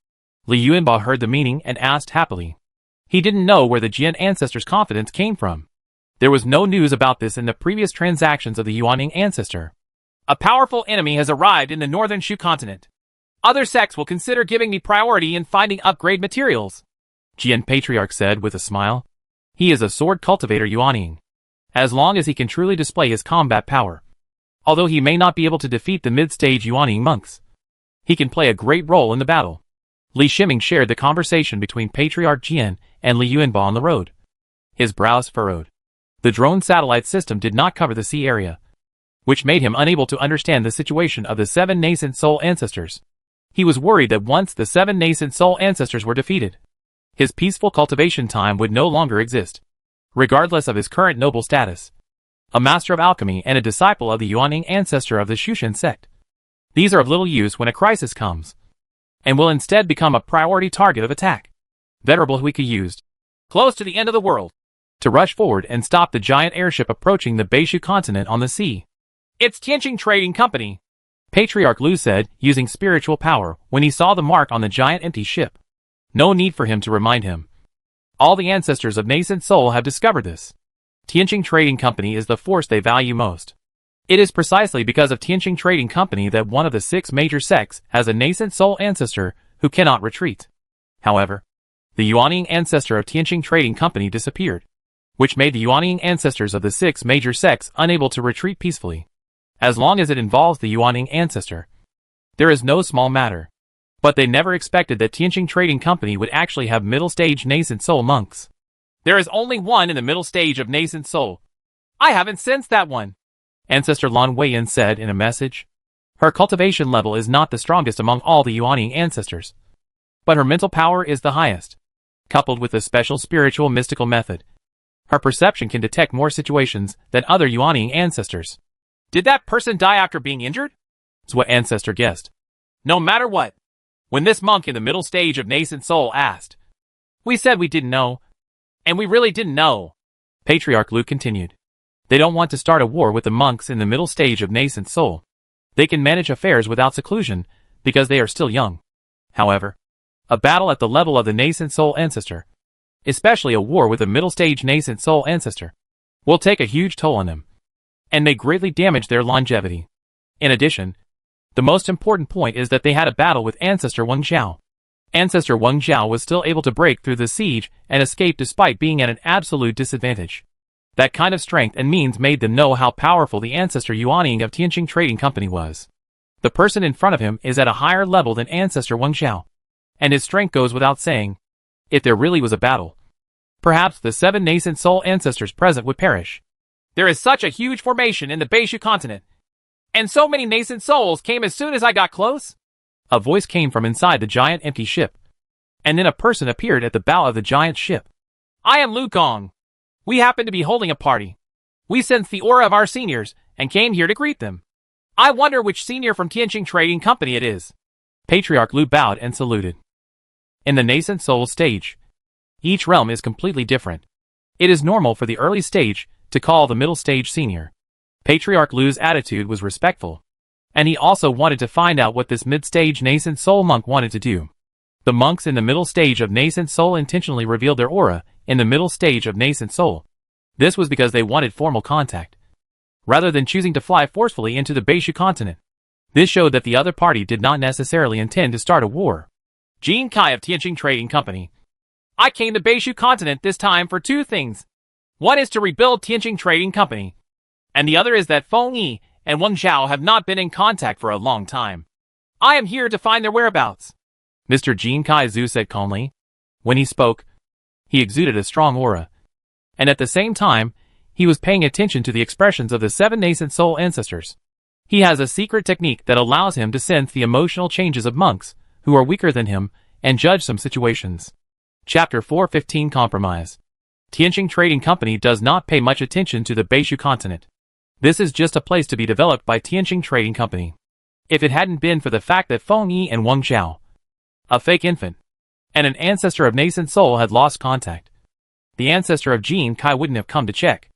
Li Yuanba heard the meaning and asked happily. He didn't know where the Jian ancestor's confidence came from. There was no news about this in the previous transactions of the Yuaning ancestor. A powerful enemy has arrived in the northern Shu continent. Other sects will consider giving me priority in finding upgrade materials, Jian Patriarch said with a smile. He is a sword cultivator Yuaning, as long as he can truly display his combat power. Although he may not be able to defeat the mid-stage Yuaning monks, he can play a great role in the battle. Li Shiming shared the conversation between Patriarch Jian and Li Yuanba on the road. His brows furrowed. The drone satellite system did not cover the sea area, which made him unable to understand the situation of the 7 nascent soul ancestors. He was worried that once the 7 nascent soul ancestors were defeated, his peaceful cultivation time would no longer exist, regardless of his current noble status. A master of alchemy and a disciple of the Yuaning ancestor of the Shushan sect. These are of little use when a crisis comes, and will instead become a priority target of attack. Venerable Huike used, close to the end of the world, to rush forward and stop the giant airship approaching the Beishu continent on the sea. It's Tianqing Trading Company, Patriarch Lu said, using spiritual power when he saw the mark on the giant empty ship. No need for him to remind him. All the ancestors of nascent soul have discovered this. Tianqing Trading Company is the force they value most. It is precisely because of Tianqing Trading Company that one of the 6 major sects has a nascent soul ancestor who cannot retreat. However, the Yuaning ancestor of Tianqing Trading Company disappeared, which made the Yuaning ancestors of the 6 major sects unable to retreat peacefully. As long as it involves the Yuaning ancestor, there is no small matter. But they never expected that Tianqing Trading Company would actually have middle-stage nascent soul monks. There is only one in the middle stage of nascent soul. I haven't sensed that one, Ancestor Lan Weiyan said in a message. Her cultivation level is not the strongest among all the Yuaning ancestors, but her mental power is the highest. coupled with a special spiritual mystical method. Her perception can detect more situations than other Yuan ancestors. Did that person die after being injured? That's what ancestor guessed. No matter what. When this monk in the middle stage of nascent soul asked, we said we didn't know. And we really didn't know. Patriarch Lu continued. They don't want to start a war with the monks in the middle stage of nascent soul. They can manage affairs without seclusion, because they are still young. However, a battle at the level of the nascent soul ancestor, especially a war with a middle stage nascent soul ancestor, will take a huge toll on them, and may greatly damage their longevity. In addition, the most important point is that they had a battle with Ancestor Wang Zhao. Ancestor Wang Zhao was still able to break through the siege and escape despite being at an absolute disadvantage. That kind of strength and means made them know how powerful the Ancestor Yuan of Tianqing Trading Company was. The person in front of him is at a higher level than Ancestor Wang Zhao, and his strength goes without saying. If there really was a battle, perhaps the 7 nascent soul ancestors present would perish. There is such a huge formation in the Beishu continent, and so many nascent souls came as soon as I got close. A voice came from inside the giant empty ship, and then a person appeared at the bow of the giant ship. I am Lu Gong. We happen to be holding a party. We sensed the aura of our seniors and came here to greet them. I wonder which senior from Tianqing Trading Company it is. Patriarch Lu bowed and saluted. In the nascent soul stage, each realm is completely different. It is normal for the early stage to call the middle stage senior. Patriarch Lu's attitude was respectful, and he also wanted to find out what this mid-stage nascent soul monk wanted to do. The monks in the middle stage of nascent soul intentionally revealed their aura in the middle stage of nascent soul. This was because they wanted formal contact, rather than choosing to fly forcefully into the Beishu continent. This showed that the other party did not necessarily intend to start a war. Jin Kai of Tianqing Trading Company. I came to Beishu continent this time for 2 things. One is to rebuild Tianqing Trading Company, and the other is that Feng Yi and Wang Zhao have not been in contact for a long time. I am here to find their whereabouts. Mr. Jin Kai Zhu said calmly. When he spoke, he exuded a strong aura, and at the same time, he was paying attention to the expressions of the 7 nascent soul ancestors. He has a secret technique that allows him to sense the emotional changes of monks who are weaker than him and judge some situations. Chapter 415 Compromise. Tianqing Trading Company does not pay much attention to the Beishu continent. This is just a place to be developed by Tianqing Trading Company. If it hadn't been for the fact that Feng Yi and Wang Zhao, a fake infant, and an ancestor of nascent soul had lost contact, the ancestor of Jin Kai wouldn't have come to check.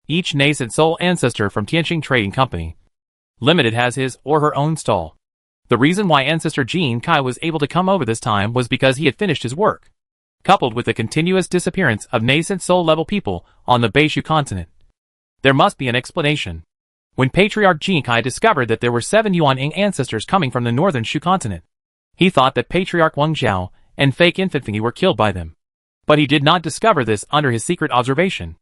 Each nascent soul ancestor from Tianqing Trading Company Limited has his or her own stall. The reason why ancestor Jin Kai was able to come over this time was because he had finished his work, coupled with the continuous disappearance of nascent soul level people on the Beishu continent. There must be an explanation. When Patriarch Jin Kai discovered that there were 7 Yuan ancestors coming from the northern Shu continent, he thought that Patriarch Wang Zhao and fake infant Feng Yi were killed by them. But he did not discover this under his secret observation.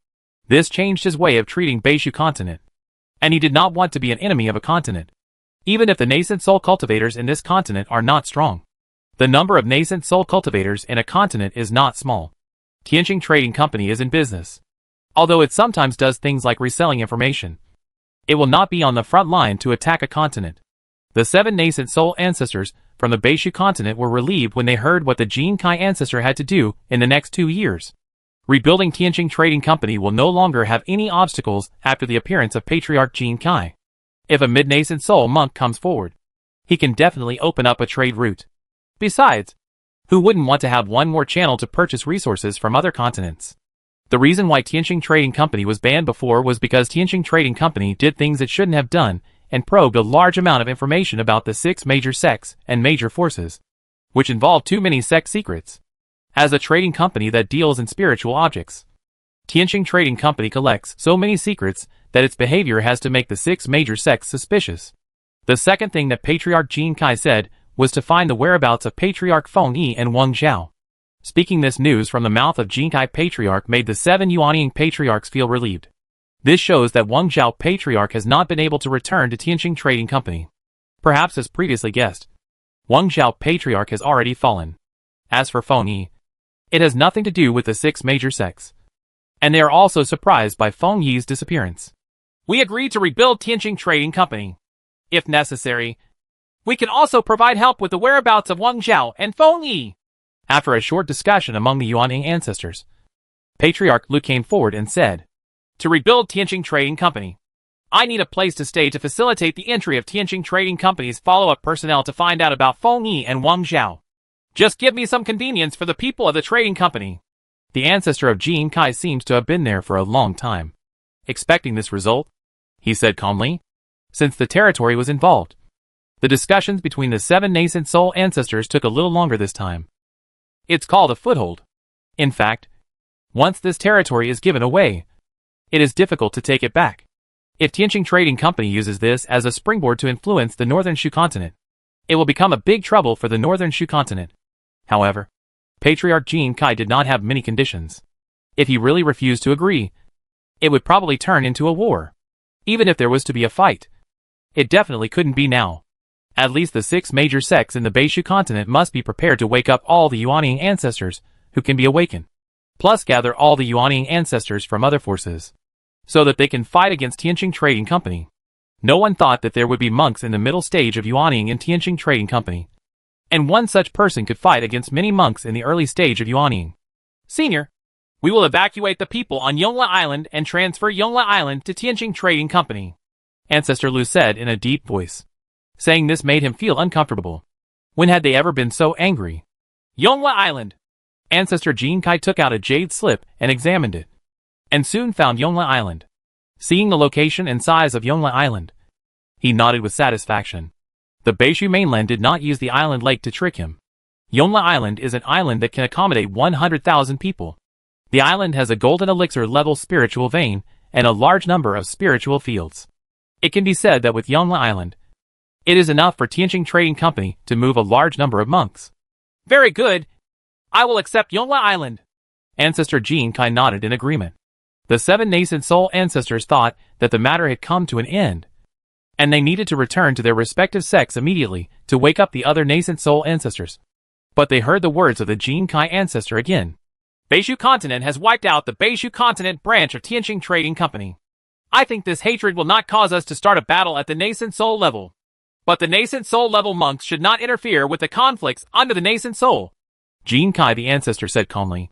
This changed his way of treating Beishu continent, and he did not want to be an enemy of a continent. Even if the nascent soul cultivators in this continent are not strong, the number of nascent soul cultivators in a continent is not small. Tianqing Trading Company is in business. Although it sometimes does things like reselling information, it will not be on the front line to attack a continent. The 7 nascent soul ancestors from the Beishu continent were relieved when they heard what the Jin Kai ancestor had to do in the next 2 years. Rebuilding Tianqing Trading Company will no longer have any obstacles after the appearance of Patriarch Jin Kai. If a mid-nascent soul monk comes forward, he can definitely open up a trade route. Besides, who wouldn't want to have one more channel to purchase resources from other continents? The reason why Tianqing Trading Company was banned before was because Tianqing Trading Company did things it shouldn't have done and probed a large amount of information about the 6 major sects and major forces, which involved too many sect secrets. As a trading company that deals in spiritual objects, Tianqing Trading Company collects so many secrets that its behavior has to make the 6 major sects suspicious. The second thing that Patriarch Jin Kai said was to find the whereabouts of Patriarch Feng Yi and Wang Zhao. Speaking this news from the mouth of Jin Kai Patriarch made the 7 Yuan patriarchs feel relieved. This shows that Wang Zhao Patriarch has not been able to return to Tianqing Trading Company. Perhaps as previously guessed, Wang Zhao Patriarch has already fallen. As for Feng Yi, it has nothing to do with the 6 major sects, and they are also surprised by Feng Yi's disappearance. We agreed to rebuild Tianqing Trading Company. If necessary, we can also provide help with the whereabouts of Wang Zhao and Feng Yi. After a short discussion among the Yuanying ancestors, Patriarch Lu came forward and said, "To rebuild Tianqing Trading Company, I need a place to stay to facilitate the entry of Tianqing Trading Company's follow-up personnel to find out about Feng Yi and Wang Zhao. Just give me some convenience for the people of the trading company." The ancestor of Jin Kai seems to have been there for a long time. Expecting this result, he said calmly, since the territory was involved. The discussions between the 7 nascent soul ancestors took a little longer this time. It's called a foothold. In fact, once this territory is given away, it is difficult to take it back. If Tianqing Trading Company uses this as a springboard to influence the northern Shu continent, it will become a big trouble for the northern Shu continent. However, Patriarch Jin Kai did not have many conditions. If he really refused to agree, it would probably turn into a war. Even if there was to be a fight, it definitely couldn't be now. At least the 6 major sects in the Beishu continent must be prepared to wake up all the Yuanying ancestors who can be awakened, plus gather all the Yuanying ancestors from other forces, so that they can fight against Tianqing Trading Company. No one thought that there would be monks in the middle stage of Yuanying in Tianqing Trading Company, and one such person could fight against many monks in the early stage of Yuanying. "Senior, we will evacuate the people on Yongla Island and transfer Yongla Island to Tianqing Trading Company," Ancestor Lu said in a deep voice. Saying this made him feel uncomfortable. When had they ever been so angry? "Yongla Island." Ancestor Jin Kai took out a jade slip and examined it, and soon found Yongla Island. Seeing the location and size of Yongla Island, he nodded with satisfaction. The Beishu mainland did not use the island lake to trick him. Yongla Island is an island that can accommodate 100,000 people. The island has a golden elixir level spiritual vein and a large number of spiritual fields. It can be said that with Yongla Island, it is enough for Tianqing Trading Company to move a large number of monks. "Very good. I will accept Yongla Island." Ancestor Jin Kai nodded in agreement. The 7 nascent soul ancestors thought that the matter had come to an end, and they needed to return to their respective sects immediately to wake up the other nascent soul ancestors. But they heard the words of the Jin Kai ancestor again. "Beishu continent has wiped out the Beishu continent branch of Tianqing Trading Company. I think this hatred will not cause us to start a battle at the nascent soul level. But the nascent soul level monks should not interfere with the conflicts under the nascent soul," Jin Kai the ancestor said calmly.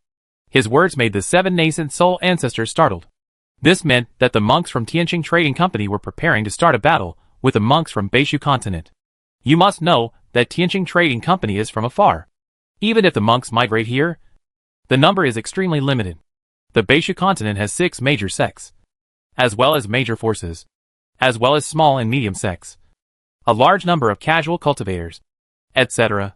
His words made the 7 nascent soul ancestors startled. This meant that the monks from Tianqing Trading Company were preparing to start a battle with the monks from Beishu continent. You must know that Tianqing Trading Company is from afar. Even if the monks migrate here, the number is extremely limited. The Beishu continent has 6 major sects, as well as major forces, as well as small and medium sects, a large number of casual cultivators, etc.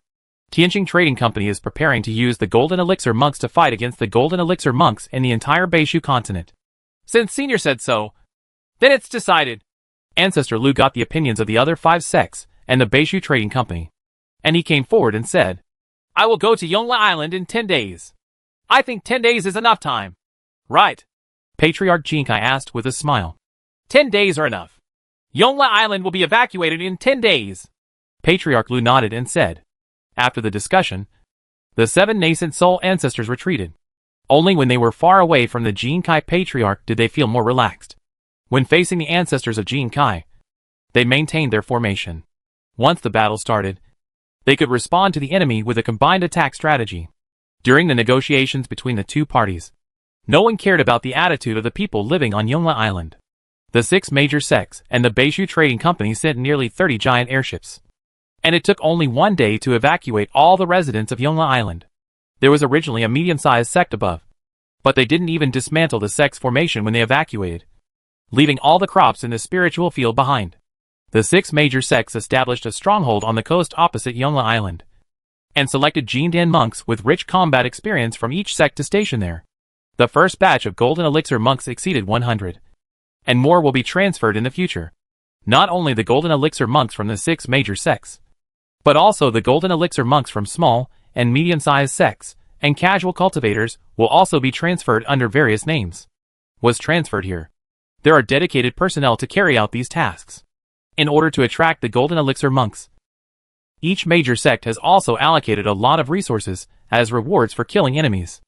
Tianqing Trading Company is preparing to use the Golden Elixir monks to fight against the Golden Elixir monks in the entire Beishu continent. "Since Senior said so, then it's decided." Ancestor Lu got the opinions of the other 5 sects and the Beishu Trading Company, and he came forward and said, "I will go to Yongla Island in 10 days. I think 10 days is enough time." "Right?" Patriarch Jin Kai asked with a smile. 10 days are enough. Yongla Island will be evacuated in 10 days. Patriarch Lu nodded and said. After the discussion, the 7 nascent soul ancestors retreated. Only when they were far away from the Jin Kai Patriarch did they feel more relaxed. When facing the ancestors of Jin Kai, they maintained their formation. Once the battle started, they could respond to the enemy with a combined attack strategy. During the negotiations between the two parties, no one cared about the attitude of the people living on Yongla Island. The 6 major sects and the Beishu Trading Company sent nearly 30 giant airships. And it took only 1 day to evacuate all the residents of Yongla Island. There was originally a medium-sized sect above, but they didn't even dismantle the sect's formation when they evacuated, leaving all the crops in the spiritual field behind. The 6 major sects established a stronghold on the coast opposite Yongla Island, and selected Jindan monks with rich combat experience from each sect to station there. The first batch of Golden Elixir monks exceeded 100, and more will be transferred in the future. Not only the Golden Elixir monks from the 6 major sects, but also the Golden Elixir monks from small and medium-sized sects, and casual cultivators will also be transferred under various names. Was transferred here. There are dedicated personnel to carry out these tasks. In order to attract the Golden Elixir monks, each major sect has also allocated a lot of resources as rewards for killing enemies.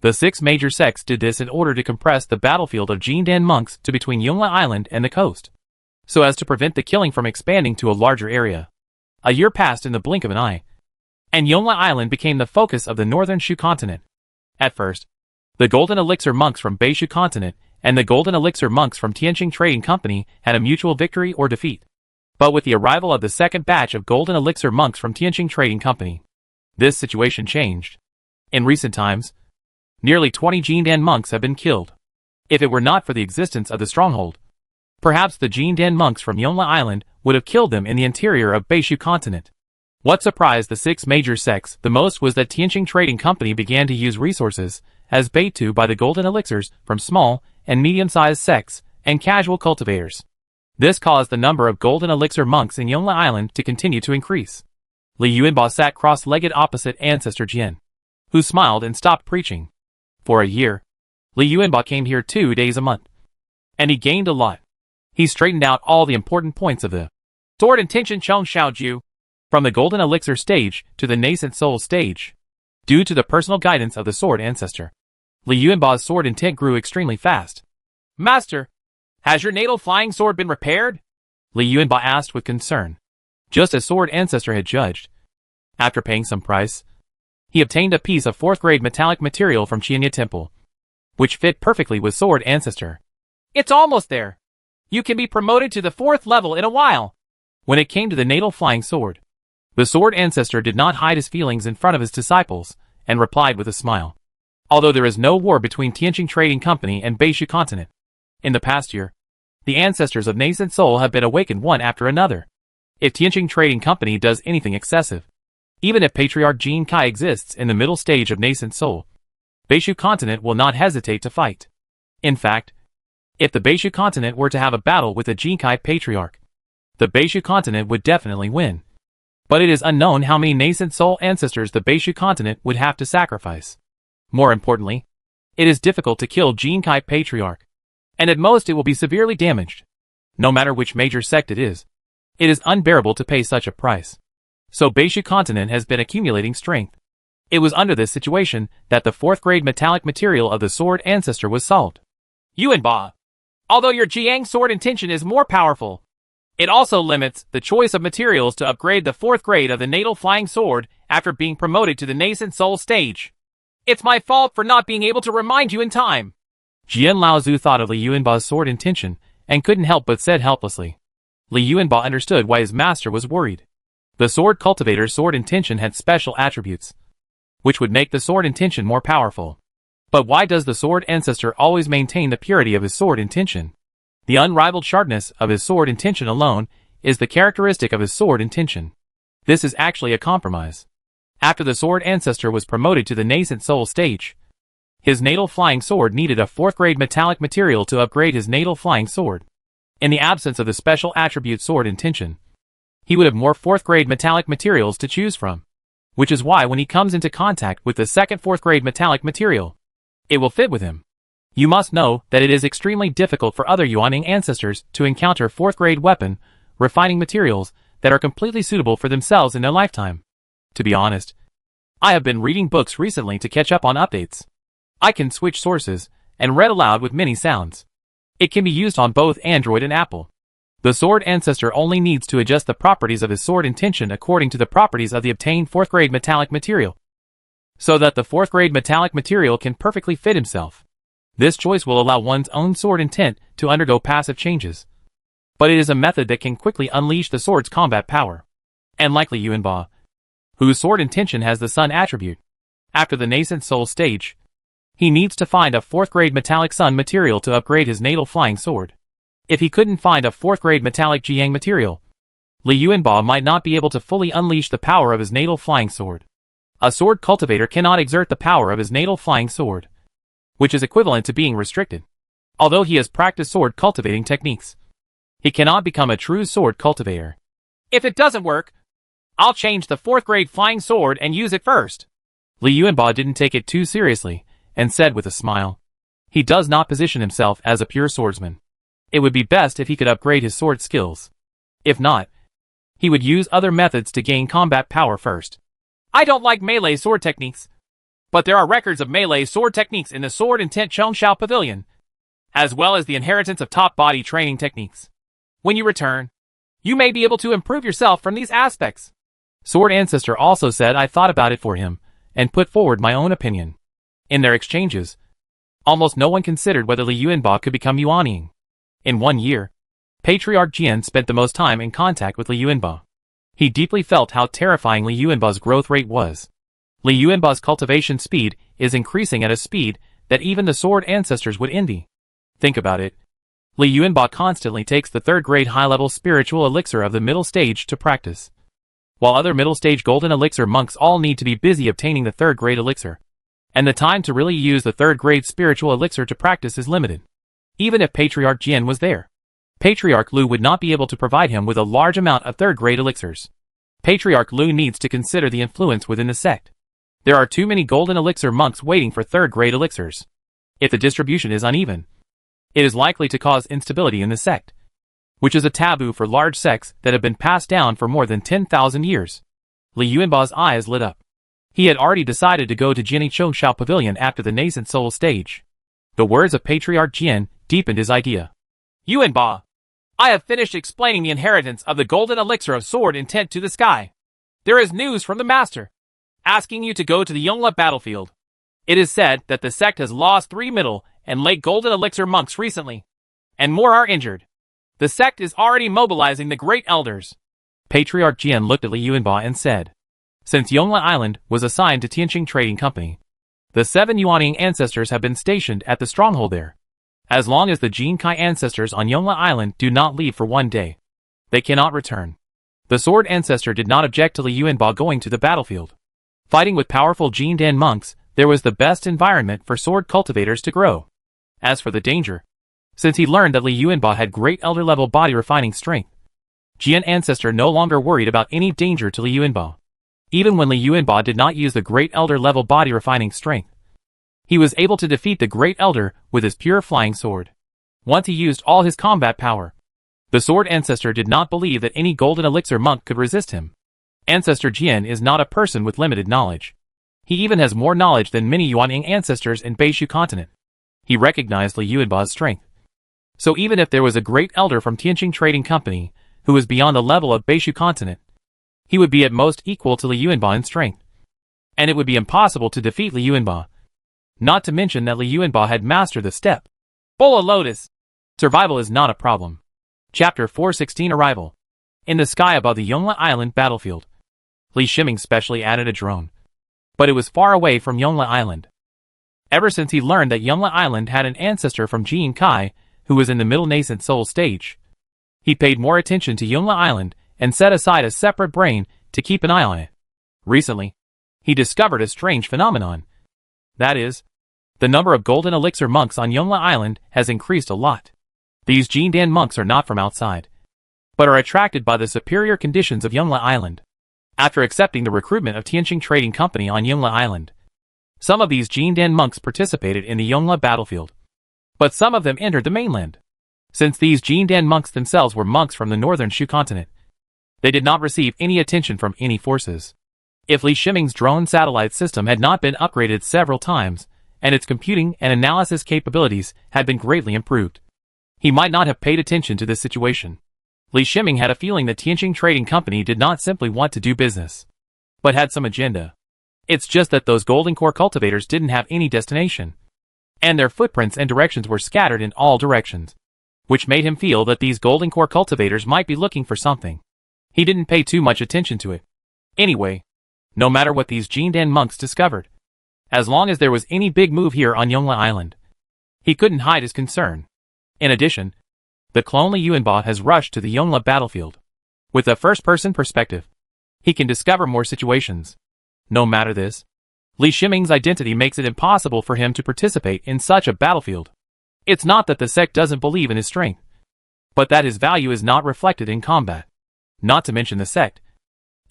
The 6 major sects did this in order to compress the battlefield of Jindan monks to between Yongla Island and the coast, so as to prevent the killing from expanding to a larger area. A year passed in the blink of an eye. and Yongle Island became the focus of the northern Shu continent. At first, the Golden Elixir monks from Beishu continent and the Golden Elixir monks from Tianqing Trading Company had a mutual victory or defeat. But with the arrival of the second batch of Golden Elixir monks from Tianqing Trading Company, this situation changed. In recent times, nearly 20 Jindan monks have been killed. If it were not for the existence of the stronghold, perhaps the Jindan monks from Yongle Island would have killed them in the interior of Beishu continent. What surprised the six major sects the most was that Tianqing Trading Company began to use resources as bait to buy the golden elixirs from small and medium-sized sects and casual cultivators. This caused the number of golden elixir monks in Yongle Island to continue to increase. Li Yuanba sat cross-legged opposite Ancestor Jian, who smiled and stopped preaching. For a year, Li Yuanba came here 2 days a month, and he gained a lot. He straightened out all the important points of the Sword Intention Cheng Xiaoju, from the Golden Elixir stage to the Nascent Soul stage. Due to the personal guidance of the Sword Ancestor, Li Yuanba's sword intent grew extremely fast. Master, has your natal flying sword been repaired? Li Yuanba asked with concern. Just as Sword Ancestor had judged. After paying some price, he obtained a piece of 4th grade metallic material from Qianya Temple, which fit perfectly with Sword Ancestor. It's almost there. You can be promoted to the 4th level in a while. When it came to the natal flying sword, the Sword Ancestor did not hide his feelings in front of his disciples, and replied with a smile. Although there is no war between Tianqing Trading Company and Beishu continent, in the past year, the ancestors of Nascent Soul have been awakened one after another. If Tianqing Trading Company does anything excessive, even if Patriarch Jin Kai exists in the middle stage of Nascent Soul, Beishu continent will not hesitate to fight. In fact, if the Beishu continent were to have a battle with the Jin Kai Patriarch, the Beishu continent would definitely win. But it is unknown how many Nascent Soul ancestors the Beishu continent would have to sacrifice. More importantly, it is difficult to kill Jin Kai Patriarch, and at most it will be severely damaged. No matter which major sect it is unbearable to pay such a price. So Beishu continent has been accumulating strength. It was under this situation that the 4th grade metallic material of the Sword Ancestor was solved. Yuanba, although your Jiang Sword Intention is more powerful, it also limits the choice of materials to upgrade the 4th grade of the natal flying sword after being promoted to the Nascent Soul stage. It's my fault for not being able to remind you in time. Jian Laozu thought of Li Yuanba's sword intention and couldn't help but said helplessly. Li Yuanba understood why his master was worried. The sword cultivator's sword intention had special attributes, which would make the sword intention more powerful. But why does the Sword Ancestor always maintain the purity of his sword intention? The unrivaled sharpness of his sword intention alone is the characteristic of his sword intention. This is actually a compromise. After the Sword Ancestor was promoted to the Nascent Soul stage, his natal flying sword needed a 4th grade metallic material to upgrade his natal flying sword. In the absence of the special attribute sword intention, he would have more 4th grade metallic materials to choose from. Which is why when he comes into contact with the second 4th grade metallic material, it will fit with him. You must know that it is extremely difficult for other Yuaning ancestors to encounter 4th grade weapon, refining materials that are completely suitable for themselves in their lifetime. To be honest, I have been reading books recently to catch up on updates. I can switch sources and read aloud with many sounds. It can be used on both Android and Apple. The Sword Ancestor only needs to adjust the properties of his sword intention according to the properties of the obtained 4th grade metallic material, so that the 4th grade metallic material can perfectly fit himself. This choice will allow one's own sword intent to undergo passive changes. But it is a method that can quickly unleash the sword's combat power. And like Li Yuanba, whose sword intention has the Sun attribute, after the Nascent Soul stage, he needs to find a 4th grade metallic Sun material to upgrade his natal flying sword. If he couldn't find a 4th grade metallic Jiang material, Li Yuanba might not be able to fully unleash the power of his natal flying sword. A sword cultivator cannot exert the power of his natal flying sword, which is equivalent to being restricted. Although he has practiced sword cultivating techniques, he cannot become a true sword cultivator. If it doesn't work, I'll change the 4th grade flying sword and use it first. Li Yuanba didn't take it too seriously, and said with a smile. He does not position himself as a pure swordsman. It would be best if he could upgrade his sword skills. If not, he would use other methods to gain combat power first. I don't like melee sword techniques, but there are records of melee sword techniques in the Sword Intent Chengxiao Pavilion, as well as the inheritance of top body training techniques. When you return, you may be able to improve yourself from these aspects. Sword Ancestor also said I thought about it for him, and put forward my own opinion. In their exchanges, almost no one considered whether Li Yuanba could become Yuanying. In 1 year, Patriarch Jian spent the most time in contact with Li Yuanba. He deeply felt how terrifying Li Yuanba's growth rate was. Li Yuanba's cultivation speed is increasing at a speed that even the Sword Ancestors would envy. Think about it. Li Yuanba constantly takes the 3rd grade high-level spiritual elixir of the middle stage to practice, while other middle stage golden elixir monks all need to be busy obtaining the 3rd grade elixir. And the time to really use the 3rd grade spiritual elixir to practice is limited. Even if Patriarch Jian was there, Patriarch Lu would not be able to provide him with a large amount of 3rd grade elixirs. Patriarch Lu needs to consider the influence within the sect. There are too many golden elixir monks waiting for 3rd grade elixirs. If the distribution is uneven, it is likely to cause instability in the sect, which is a taboo for large sects that have been passed down for more than 10,000 years. Li Yuanba's eyes lit up. He had already decided to go to Jianichou Shao Pavilion after the nascent soul stage. The words of Patriarch Jian deepened his idea. Yuanba, I have finished explaining the inheritance of the golden elixir of sword intent to the sky. There is news from the master, asking you to go to the Yongla battlefield. It is said that the sect has lost 3 middle and late golden elixir monks recently, and more are injured. The sect is already mobilizing the great elders. Patriarch Jian looked at Li Yuanba and said, since Yongla Island was assigned to Tianqing Trading Company, the 7 Yuanying ancestors have been stationed at the stronghold there. As long as the Jinkai ancestors on Yongla Island do not leave for 1 day, they cannot return. The Sword Ancestor did not object to Li Yuanba going to the battlefield. Fighting with powerful Jindan monks, there was the best environment for sword cultivators to grow. As for the danger, since he learned that Li Yuanba had great elder level body refining strength, Jian Ancestor no longer worried about any danger to Li Yuanba. Even when Li Yuanba did not use the great elder level body refining strength, he was able to defeat the great elder with his pure flying sword. Once he used all his combat power, the Sword Ancestor did not believe that any golden elixir monk could resist him. Ancestor Jian is not a person with limited knowledge. He even has more knowledge than many Yuanying ancestors in Beishu continent. He recognized Li Yuanba's strength. So even if there was a great elder from Tianqing Trading Company who was beyond the level of Beishu continent, he would be at most equal to Li Yuanba in strength. And it would be impossible to defeat Li Yuanba. Not to mention that Li Yuanba had mastered the step. Bola Lotus. Survival is not a problem. Chapter 416 Arrival. In the sky above the Yongla Island battlefield, Li Shiming specially added a drone. But it was far away from Yongla Island. Ever since he learned that Yongla Island had an ancestor from Jin Kai, who was in the middle nascent soul stage, he paid more attention to Yongla Island and set aside a separate brain to keep an eye on it. Recently, he discovered a strange phenomenon. That is, the number of golden elixir monks on Yongla Island has increased a lot. These Jindan monks are not from outside, but are attracted by the superior conditions of Yongla Island. After accepting the recruitment of Tianqing Trading Company on Yongla Island, some of these Jindan monks participated in the Yongla battlefield, but some of them entered the mainland. Since these Jindan monks themselves were monks from the northern Shu continent, they did not receive any attention from any forces. If Li Shiming's drone satellite system had not been upgraded several times, and its computing and analysis capabilities had been greatly improved, he might not have paid attention to this situation. Li Shiming had a feeling that Tianqing Trading Company did not simply want to do business, but had some agenda. It's just that those golden core cultivators didn't have any destination, and their footprints and directions were scattered in all directions, which made him feel that these golden core cultivators might be looking for something. He didn't pay too much attention to it. Anyway, no matter what these Jindan monks discovered, as long as there was any big move here on Yongla Island, he couldn't hide his concern. In addition, the clone Li Yuanba has rushed to the Yongla battlefield. With a first-person perspective, he can discover more situations. No matter this, Li Shiming's identity makes it impossible for him to participate in such a battlefield. It's not that the sect doesn't believe in his strength, but that his value is not reflected in combat. Not to mention the sect.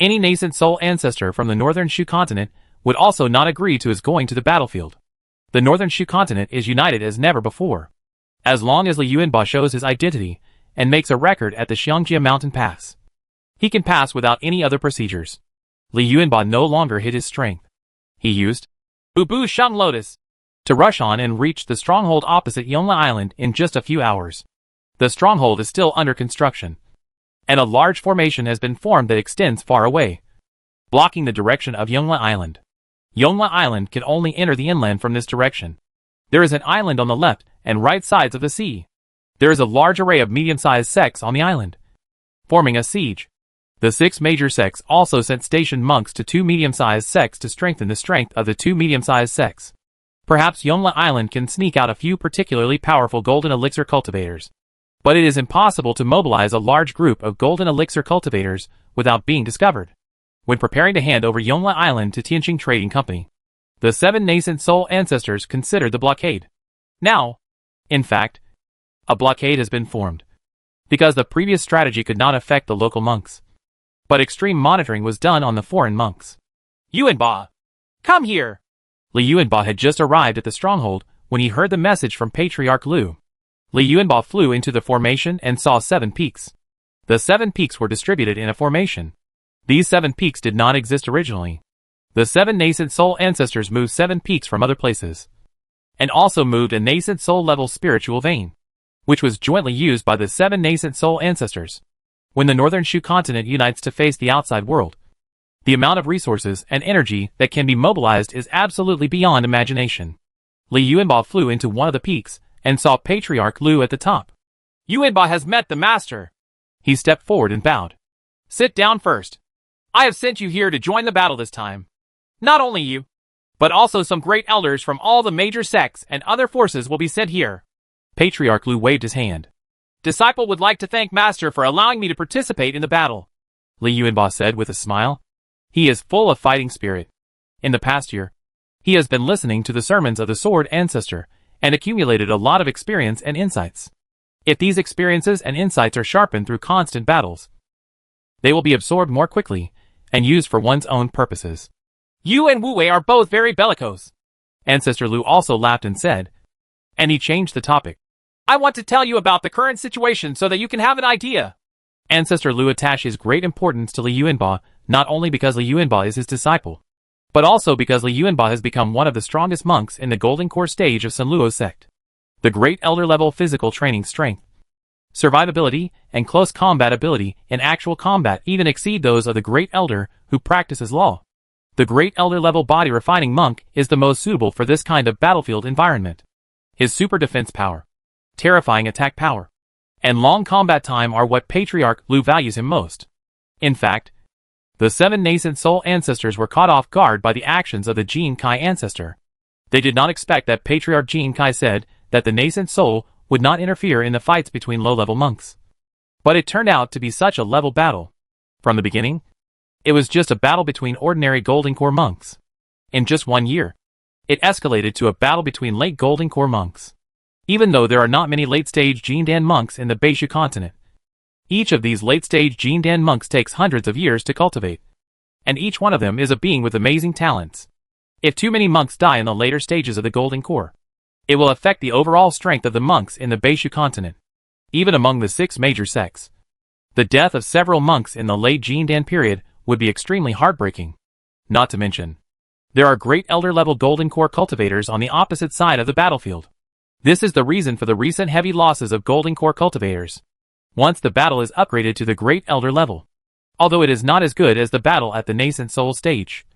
Any nascent soul ancestor from the northern Shu continent would also not agree to his going to the battlefield. The northern Shu continent is united as never before. As long as Li Yuanba shows his identity and makes a record at the Xiangjia mountain pass, he can pass without any other procedures. Li Yuanba no longer hid his strength. He used Bubu Shang Lotus to rush on and reach the stronghold opposite Yongla Island in just a few hours. The stronghold is still under construction, and a large formation has been formed that extends far away. blocking the direction of Yongle Island. Yongle Island can only enter the inland from this direction. There is an island on the left and right sides of the sea. There is a large array of medium-sized sects on the island, forming a siege. The 6 major sects also sent stationed monks to 2 medium-sized sects to strengthen the strength of the 2 medium-sized sects. Perhaps Yongle Island can sneak out a few particularly powerful golden elixir cultivators. But it is impossible to mobilize a large group of golden elixir cultivators without being discovered. When preparing to hand over Yongle Island to Tianqing Trading Company, the 7 nascent soul ancestors considered the blockade. Now, in fact, a blockade has been formed, because the previous strategy could not affect the local monks. But extreme monitoring was done on the foreign monks. Yuanba, come here! Li Yuanba had just arrived at the stronghold when he heard the message from Patriarch Lu. Li Yuanba flew into the formation and saw 7 peaks. The 7 peaks were distributed in a formation. These 7 peaks did not exist originally. The 7 nascent soul ancestors moved 7 peaks from other places, and also moved a nascent soul level spiritual vein, which was jointly used by the 7 nascent soul ancestors. When the northern Shu continent unites to face the outside world, the amount of resources and energy that can be mobilized is absolutely beyond imagination. Li Yuanba flew into one of the peaks and saw Patriarch Lu at the top. Yuanba has met the master. He stepped forward and bowed. Sit down first. I have sent you here to join the battle this time. Not only you, but also some great elders from all the major sects and other forces will be sent here. Patriarch Lu waved his hand. Disciple would like to thank Master for allowing me to participate in the battle, Li Yuanba said with a smile. He is full of fighting spirit. In the past year, he has been listening to the sermons of the Sword Ancestor and accumulated a lot of experience and insights. If these experiences and insights are sharpened through constant battles, they will be absorbed more quickly and used for one's own purposes. You and Wu Wei are both very bellicose. Ancestor Lu also laughed and said, and he changed the topic. I want to tell you about the current situation so that you can have an idea. Ancestor Lu attaches great importance to Li Yuanba, not only because Li Yuanba is his disciple, but also because Li Yuanba has become one of the strongest monks in the Golden Core stage of Sun Luo sect. The great elder level physical training strength, survivability, and close combat ability in actual combat even exceed those of the great elder who practices law. The great elder level body refining monk is the most suitable for this kind of battlefield environment. His super defense power, terrifying attack power, and long combat time are what Patriarch Lu values him most. In fact, the 7 nascent soul ancestors were caught off guard by the actions of the Jin Kai ancestor. They did not expect that Patriarch Jin Kai said that the nascent soul would not interfere in the fights between low-level monks. But it turned out to be such a level battle. From the beginning, it was just a battle between ordinary Golden Core monks. In just 1 year, it escalated to a battle between late Golden Core monks. Even though there are not many late-stage Jindan monks in the Beishu continent, each of these late-stage Jindan monks takes hundreds of years to cultivate, and each one of them is a being with amazing talents. If too many monks die in the later stages of the Golden Core, it will affect the overall strength of the monks in the Beishu continent. Even among the 6 major sects, the death of several monks in the late Jindan period would be extremely heartbreaking. Not to mention, there are great elder-level Golden Core cultivators on the opposite side of the battlefield. This is the reason for the recent heavy losses of Golden Core cultivators. Once the battle is upgraded to the Great Elder level, although it is not as good as the battle at the Nascent Soul stage,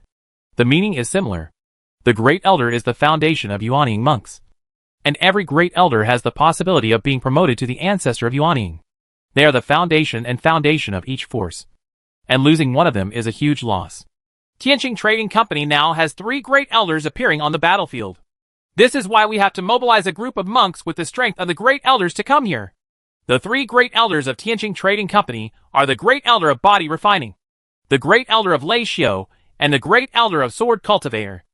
the meaning is similar. The Great Elder is the foundation of Yuanying monks, and every Great Elder has the possibility of being promoted to the ancestor of Yuanying. They are the foundation of each force, and losing one of them is a huge loss. Tianqing Trading Company now has 3 Great Elders appearing on the battlefield. This is why we have to mobilize a group of monks with the strength of the Great Elders to come here. The 3 Great Elders of Tianqing Trading Company are the Great Elder of Body Refining, the Great Elder of Lei Xiao, and the Great Elder of Sword Cultivator.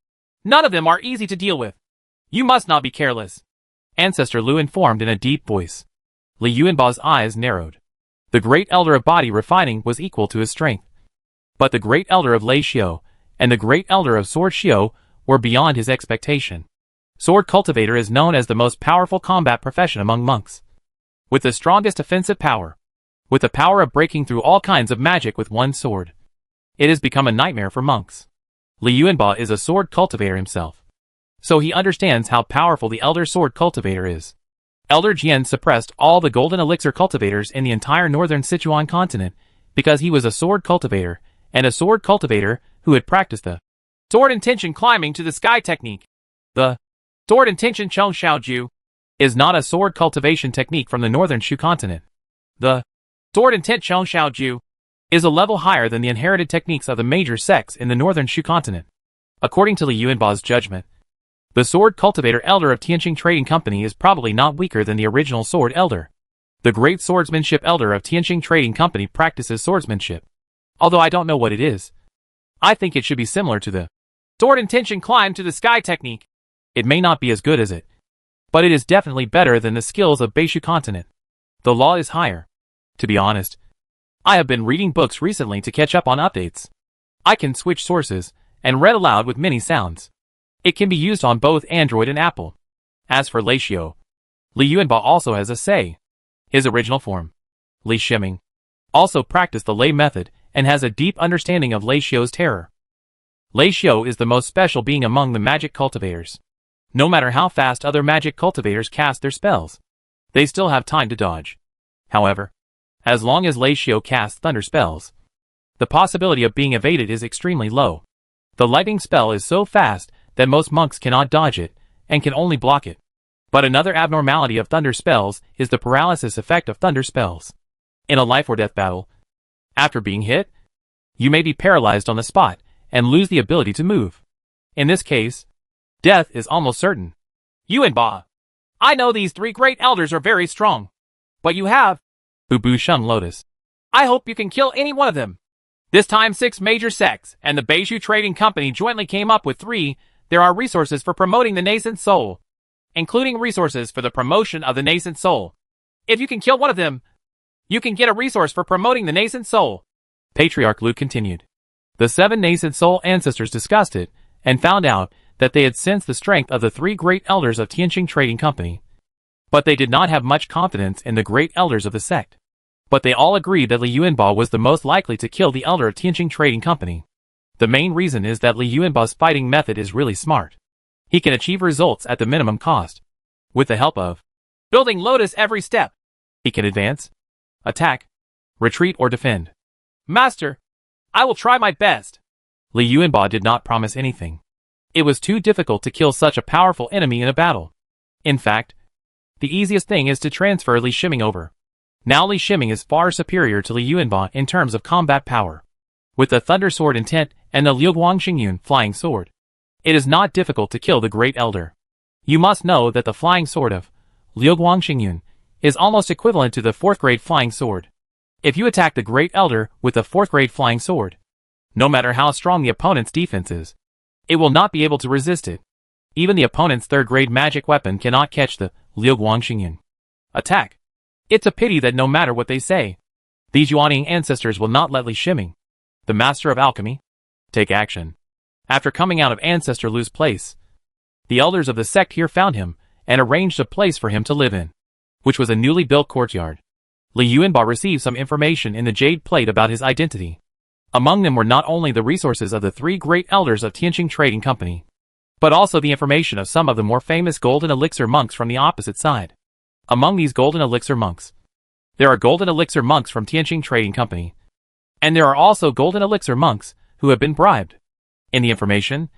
None of them are easy to deal with. You must not be careless, Ancestor Lu informed in a deep voice. Li Yuanba's eyes narrowed. The Great Elder of Body Refining was equal to his strength, but the Great Elder of Lei Xiao and the Great Elder of Sword Xiao were beyond his expectation. Sword Cultivator is known as the most powerful combat profession among monks, with the strongest offensive power, with the power of breaking through all kinds of magic with one sword. It has become a nightmare for monks. Li Yuanba is a sword cultivator himself, so he understands how powerful the Elder Sword Cultivator is. Elder Jian suppressed all the golden elixir cultivators in the entire northern Sichuan continent because he was a sword cultivator and a sword cultivator who had practiced the sword intention climbing to the sky technique. The sword intention Cheng Xiaoju is not a sword cultivation technique from the northern Shu continent. The sword intent Cheng Xiaoju is a level higher than the inherited techniques of the major sects in the northern Shu continent. According to Li Yuanba's judgment, the sword cultivator elder of Tianqing Trading Company is probably not weaker than the original sword elder. The great swordsmanship elder of Tianqing Trading Company practices swordsmanship. Although I don't know what it is. I think it should be similar to the sword intention climb to the sky technique. It may not be as good as it, but it is definitely better than the skills of Beishu continent. The law is higher. To be honest, I have been reading books recently to catch up on updates. I can switch sources and read aloud with many sounds. It can be used on both Android and Apple. As for Lei Xiu, Li Yuanba also has a say. His original form, Li Shiming, also practiced the Lei method and has a deep understanding of Lei Xiu's terror. Lei Xiu is the most special being among the magic cultivators. No matter how fast other magic cultivators cast their spells, they still have time to dodge. However, as long as Lei Xiu casts thunder spells, the possibility of being evaded is extremely low. The lightning spell is so fast that most monks cannot dodge it and can only block it. But another abnormality of thunder spells is the paralysis effect of thunder spells. In a life or death battle, after being hit, you may be paralyzed on the spot and lose the ability to move. In this case, death is almost certain. Yuanba, I know these three great elders are very strong, but you have Ubu Sheng Lotus. I hope you can kill any one of them. This time 6 major sects and the Beishu Trading Company jointly came up with 3. There are resources for promoting the nascent soul, including resources for the promotion of the nascent soul. If you can kill one of them, you can get a resource for promoting the nascent soul. Patriarch Lu continued. The 7 nascent soul ancestors discussed it and found out that they had sensed the strength of the 3 great elders of Tianqing Trading Company. But they did not have much confidence in the great elders of the sect. But they all agreed that Li Yuanba was the most likely to kill the elder of Tianqing Trading Company. The main reason is that Li Yuanba's fighting method is really smart. He can achieve results at the minimum cost. With the help of building lotus every step, he can advance, attack, retreat or defend. Master, I will try my best. Li Yuanba did not promise anything. It was too difficult to kill such a powerful enemy in a battle. In fact, the easiest thing is to transfer Li Shiming over. Now Li Shiming is far superior to Li Yuanba in terms of combat power. With the Thunder Sword intent and the Liu Guangxingyun Flying Sword, it is not difficult to kill the Great Elder. You must know that the Flying Sword of Liu Guangxingyun is almost equivalent to the 4th grade Flying Sword. If you attack the Great Elder with the 4th grade Flying Sword, no matter how strong the opponent's defense is, it will not be able to resist it. Even the opponent's 3rd grade magic weapon cannot catch the Liu Guangxingyun attack. It's a pity that no matter what they say, these Yuaning ancestors will not let Li Shiming, the master of alchemy, take action. After coming out of Ancestor Lu's place, the elders of the sect here found him and arranged a place for him to live in, which was a newly built courtyard. Li Yuanba received some information in the jade plate about his identity. Among them were not only the resources of the 3 great elders of Tianqing Trading Company, but also the information of some of the more famous golden elixir monks from the opposite side. Among these golden elixir monks, there are golden elixir monks from Tianqing Trading Company, and there are also golden elixir monks who have been bribed. In the information,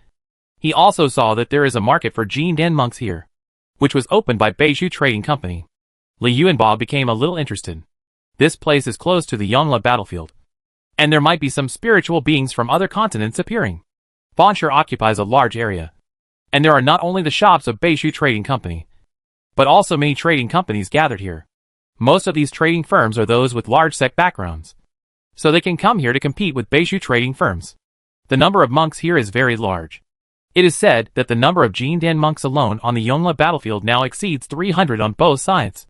he also saw that there is a market for Jindan monks here, which was opened by Beishu Trading Company. Li Yuanba became a little interested. This place is close to the Yongla battlefield, and there might be some spiritual beings from other continents appearing. Bonshur occupies a large area, and there are not only the shops of Beishu Trading Company, but also many trading companies gathered here. Most of these trading firms are those with large sect backgrounds, so they can come here to compete with Beishu trading firms. The number of monks here is very large. It is said that the number of Jindan monks alone on the Yongla battlefield now exceeds 300 on both sides.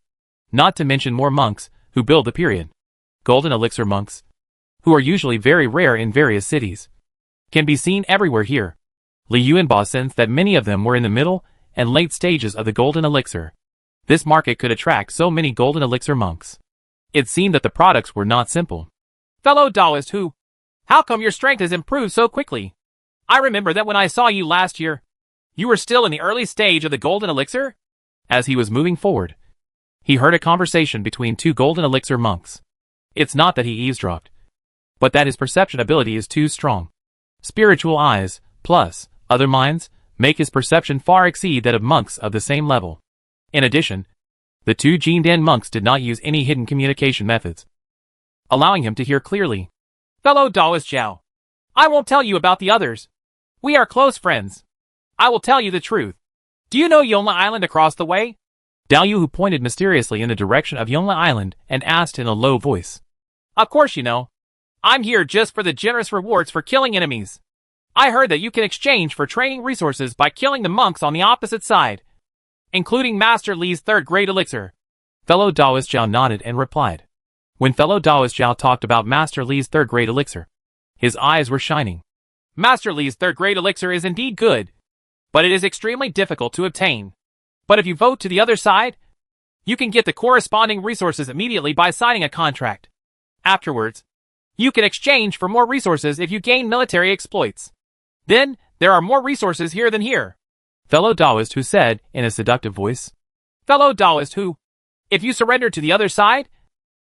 Not to mention more monks who build the period. Golden elixir monks, who are usually very rare in various cities, can be seen everywhere here. Li Yuanba sensed that many of them were in the middle and late stages of the golden elixir. This market could attract so many golden elixir monks. It seemed that the products were not simple. Fellow Taoist who, how come your strength has improved so quickly? I remember that when I saw you last year, you were still in the early stage of the golden elixir? As he was moving forward, he heard a conversation between 2 golden elixir monks. It's not that he eavesdropped. but that his perception ability is too strong. Spiritual eyes, plus other minds, make his perception far exceed that of monks of the same level. In addition, the two Jindan monks did not use any hidden communication methods, allowing him to hear clearly. Fellow Taoist Zhao, I won't tell you about the others. We are close friends. I will tell you the truth. Do you know Yonla Island across the way? Dao Yu pointed mysteriously in the direction of Yonla Island and asked in a low voice. Of course you know. I'm here just for the generous rewards for killing enemies. I heard that you can exchange for training resources by killing the monks on the opposite side, including Master Li's third grade elixir. Fellow Taoist Zhao nodded and replied. When fellow Taoist Zhao talked about Master Li's third grade elixir, his eyes were shining. Master Li's third grade elixir is indeed good, but it is extremely difficult to obtain. But if you vote to the other side, you can get the corresponding resources immediately by signing a contract. Afterwards, you can exchange for more resources if you gain military exploits. Then, there are more resources here than here. Fellow Taoist who said in a seductive voice. Fellow Taoist who, if you surrender to the other side,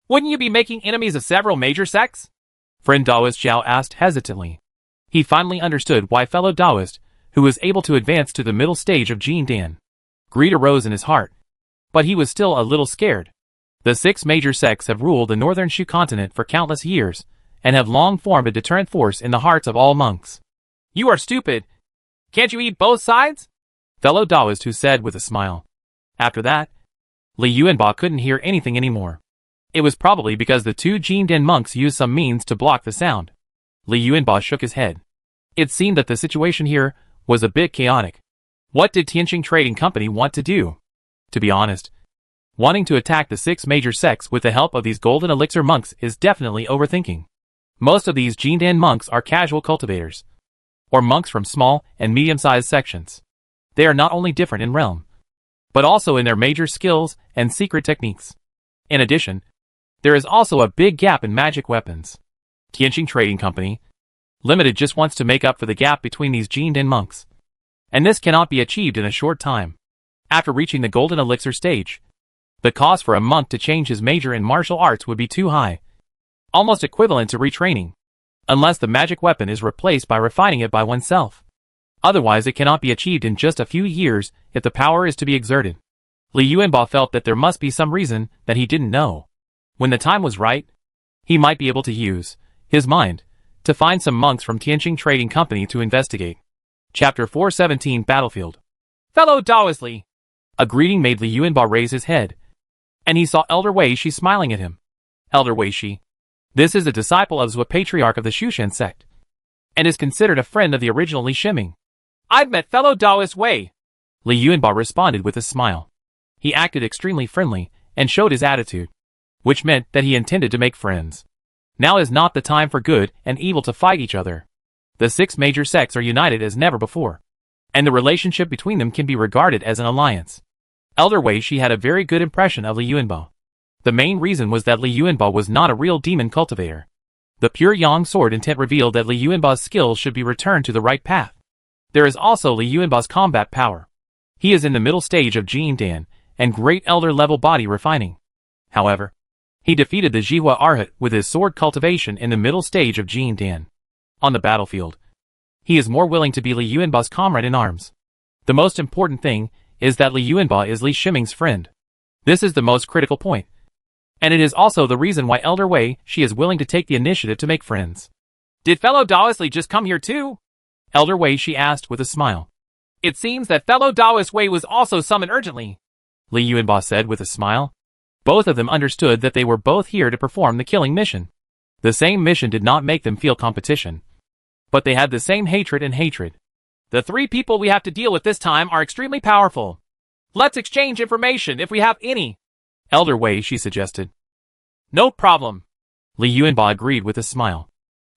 wouldn't you be making enemies of several major sects? Friend Taoist Zhao asked hesitantly. He finally understood why fellow Taoist, who was able to advance to the middle stage of Jindan. Greed arose in his heart, but he was still a little scared. The 6 major sects have ruled the northern Shu continent for countless years, and have long formed a deterrent force in the hearts of all monks. You are stupid. Can't you eat both sides? Fellow Taoist who said with a smile. After that, Li Yuanba couldn't hear anything anymore. It was probably because the two Jindan monks used some means to block the sound. Li Yuanba shook his head. It seemed that the situation here was a bit chaotic. What did Tianqing Trading Company want to do? To be honest, wanting to attack the 6 major sects with the help of these golden elixir monks is definitely overthinking. Most of these Jindan monks are casual cultivators, or monks from small and medium-sized sections. They are not only different in realm, but also in their major skills and secret techniques. In addition, there is also a big gap in magic weapons. Tianqing Trading Company Limited just wants to make up for the gap between these Jindan monks, and this cannot be achieved in a short time. After reaching the golden elixir stage, the cost for a monk to change his major in martial arts would be too high, almost equivalent to retraining, unless the magic weapon is replaced by refining it by oneself. Otherwise it cannot be achieved in just a few years if the power is to be exerted. Li Yuanba felt that there must be some reason that he didn't know. When the time was right, he might be able to use his mind to find some monks from Tianqing Trading Company to investigate. Chapter 417 Battlefield. Fellow Taoist Li. A greeting made Li Yuanba raise his head, and he saw Elder Wei Shi smiling at him. Elder Wei Shi. This is a disciple of Zhou Patriarch of the Shushan sect, and is considered a friend of the original Li Shiming. I've met fellow Taoist Wei. Li Yuanba responded with a smile. He acted extremely friendly and showed his attitude, which meant that he intended to make friends. Now is not the time for good and evil to fight each other. The 6 major sects are united as never before, and the relationship between them can be regarded as an alliance. Elder Wei Shi had a very good impression of Li Yuanba. The main reason was that Li Yuanba was not a real demon cultivator. The pure Yang sword intent revealed that Li Yuanba's skills should be returned to the right path. There is also Li Yuanba's combat power. He is in the middle stage of Jindan and great elder level body refining. However, he defeated the Jihua Arhat with his sword cultivation in the middle stage of Jindan. On the battlefield, he is more willing to be Li Yuanba's comrade in arms. The most important thing is that Li Yuanba is Li Shiming's friend. This is the most critical point, and it is also the reason why Elder Wei Shi is willing to take the initiative to make friends. Did fellow Taoist Li just come here too? Elder Wei Shi asked with a smile. It seems that fellow Taoist Wei was also summoned urgently, Li Yuanba said with a smile. Both of them understood that they were both here to perform the killing mission. The same mission did not make them feel competition, but they had the same hatred and hatred. The 3 people we have to deal with this time are extremely powerful. Let's exchange information if we have any, Elder Wei Shi suggested. No problem, Li Yuanba agreed with a smile.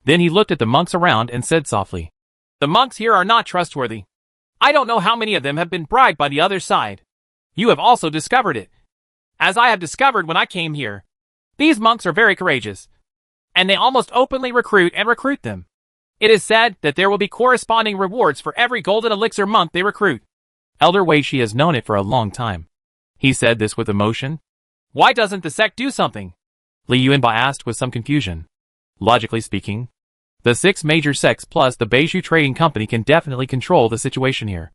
Then he looked at the monks around and said softly. The monks here are not trustworthy. I don't know how many of them have been bribed by the other side. You have also discovered it, as I have discovered when I came here. These monks are very courageous, and they almost openly recruit them. It is said that there will be corresponding rewards for every golden elixir monk they recruit. Elder Wei Shi has known it for a long time. He said this with emotion. Why doesn't the sect do something? Li Yuanba asked with some confusion. Logically speaking, the 6 major sects plus the Beiju Trading Company can definitely control the situation here.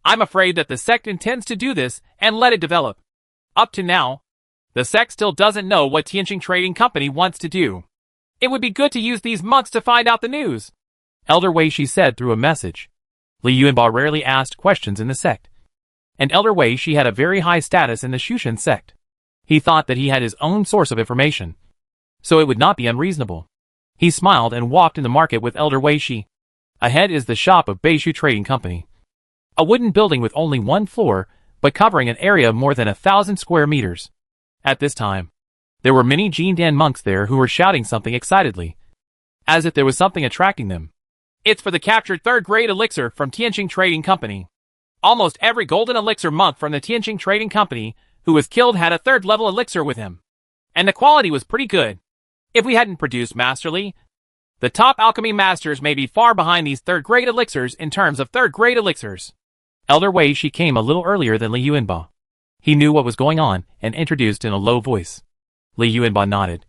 I'm afraid that the sect intends to do this and let it develop. Up to now, the sect still doesn't know what Tianjin Trading Company wants to do. It would be good to use these monks to find out the news, Elder Wei Shi said through a message. Li Yuanbao rarely asked questions in the sect. And Elder Wei Shi had a very high status in the Shushan sect. He thought that he had his own source of information, so it would not be unreasonable. He smiled and walked in the market with Elder Wei Shi. Ahead is the shop of Beiju Trading Company. A wooden building with only 1 floor, but covering an area of more than 1,000 square meters. At this time, there were many Jindan monks there who were shouting something excitedly, as if there was something attracting them. It's for the captured 3rd-grade elixir from Tianjin Trading Company. Almost every golden elixir monk from the Tianjin Trading Company who was killed had a 3rd-level elixir with him. And the quality was pretty good. If we hadn't produced Masterly, the top alchemy masters may be far behind these 3rd-grade elixirs in terms of 3rd-grade elixirs. Elder Wei Shi came a little earlier than Li Yuanbao. He knew what was going on and introduced in a low voice. Li Yuanbao nodded.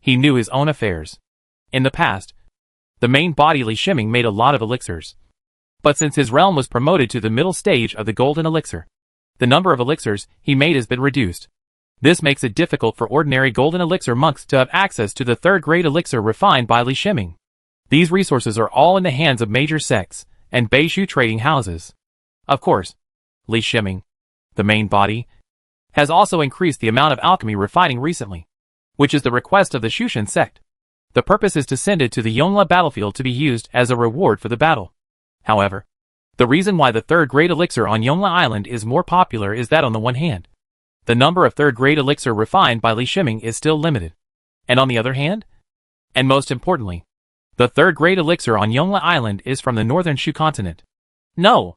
He knew his own affairs. In the past, the main body Li Shiming made a lot of elixirs. But since his realm was promoted to the middle stage of the golden elixir, the number of elixirs he made has been reduced. This makes it difficult for ordinary golden elixir monks to have access to the 3rd-grade elixir refined by Li Shiming. These resources are all in the hands of major sects and Beiju trading houses. Of course, Li Shiming, the main body, has also increased the amount of alchemy refining recently, which is the request of the Shushan sect. The purpose is to send it to the Yongla battlefield to be used as a reward for the battle. However, the reason why the 3rd-grade elixir on Yongla Island is more popular is that on the one hand, the number of 3rd-grade elixir refined by Li Shiming is still limited. And on the other hand, and most importantly, the 3rd-grade elixir on Yongla Island is from the northern Shu continent. No!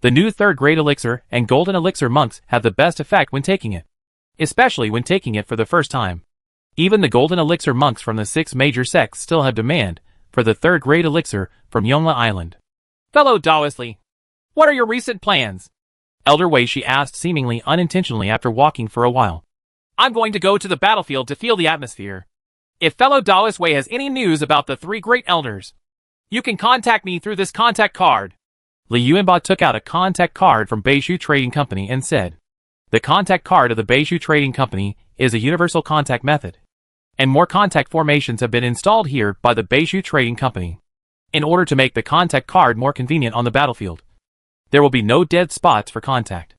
The new 3rd-grade elixir and golden elixir monks have the best effect when taking it, especially when taking it for the first time. Even the golden elixir monks from the 6 major sects still have demand for the 3rd-grade elixir from Yongla Island. Fellow Taoist Li, what are your recent plans? Elder Wei Shi asked seemingly unintentionally after walking for a while. I'm going to go to the battlefield to feel the atmosphere. If fellow Taoist Wei has any news about the 3 great elders, you can contact me through this contact card. Li Yuanbao took out a contact card from Beiju Trading Company and said, the contact card of the Beiju Trading Company is a universal contact method, and more contact formations have been installed here by the Beiju Trading Company. In order to make the contact card more convenient on the battlefield, there will be no dead spots for contact.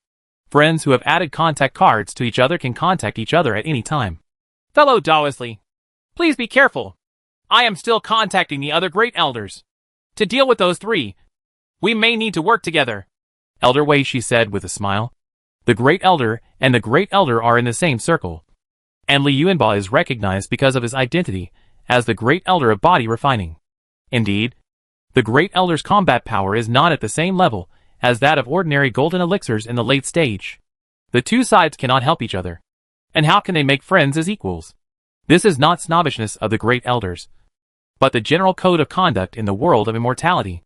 Friends who have added contact cards to each other can contact each other at any time. Fellow Taoist Li, please be careful. I am still contacting the other great elders. To deal with those 3, we may need to work together. Elder Wei Shi said with a smile. The great elder and the great elder are in the same circle, and Li Yuanbao is recognized because of his identity as the great elder of body refining. Indeed, the great elder's combat power is not at the same level as that of ordinary golden elixirs in the late stage. The 2 sides cannot help each other. And how can they make friends as equals? This is not snobbishness of the great elders, but the general code of conduct in the world of immortality.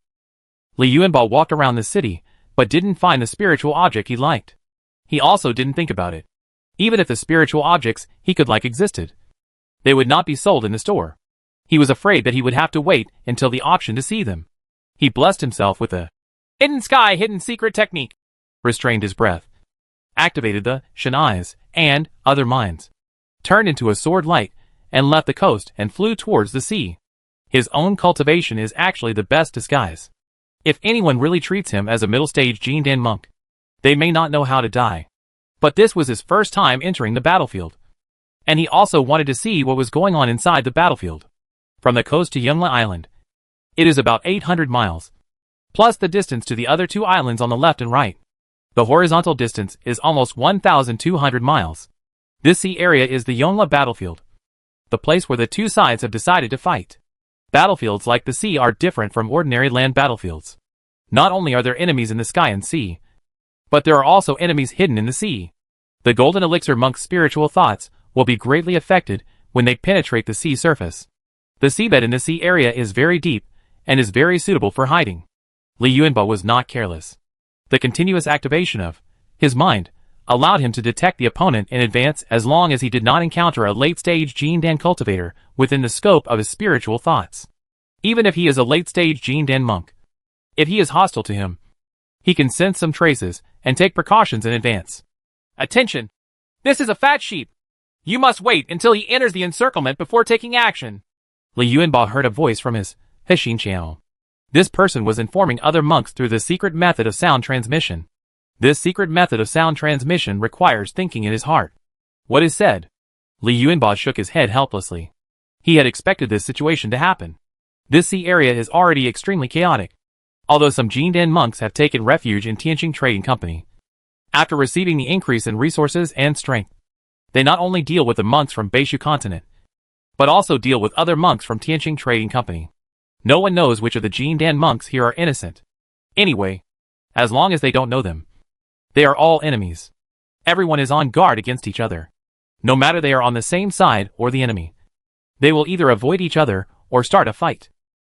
Li Yuanbao walked around the city, but didn't find the spiritual object he liked. He also didn't think about it. Even if the spiritual objects he could like existed, they would not be sold in the store. He was afraid that he would have to wait until the option to see them. He blessed himself with a hidden sky, hidden secret technique, restrained his breath, activated the Shen eyes and other minds, turned into a sword light, and left the coast and flew towards the sea. His own cultivation is actually the best disguise. If anyone really treats him as a middle-stage Jindan monk, they may not know how to die. But this was his first time entering the battlefield, and he also wanted to see what was going on inside the battlefield. From the coast to Yongla Island, it is about 800 miles, plus the distance to the other 2 islands on the left and right. The horizontal distance is almost 1,200 miles. This sea area is the Yongla battlefield, the place where the 2 sides have decided to fight. Battlefields like the sea are different from ordinary land battlefields. Not only are there enemies in the sky and sea, but there are also enemies hidden in the sea. The golden elixir monk's spiritual thoughts will be greatly affected when they penetrate the sea surface. The seabed in the sea area is very deep and is very suitable for hiding. Li Yuanbao was not careless. The continuous activation of his mind allowed him to detect the opponent in advance as long as he did not encounter a late-stage Jindan cultivator within the scope of his spiritual thoughts. Even if he is a late-stage Jindan monk, if he is hostile to him, he can sense some traces and take precautions in advance. Attention! This is a fat sheep! You must wait until he enters the encirclement before taking action. Li Yuanba heard a voice from his Hexin channel. This person was informing other monks through the secret method of sound transmission. This secret method of sound transmission requires thinking in his heart. What is said? Li Yuanba shook his head helplessly. He had expected this situation to happen. This sea area is already extremely chaotic. Although some Jindan monks have taken refuge in Tianqing Trading Company, after receiving the increase in resources and strength, they not only deal with the monks from Beishu continent, but also deal with other monks from Tianqing Trading Company. No one knows which of the Jindan monks here are innocent. Anyway, as long as they don't know them, they are all enemies. Everyone is on guard against each other. No matter they are on the same side or the enemy, they will either avoid each other or start a fight.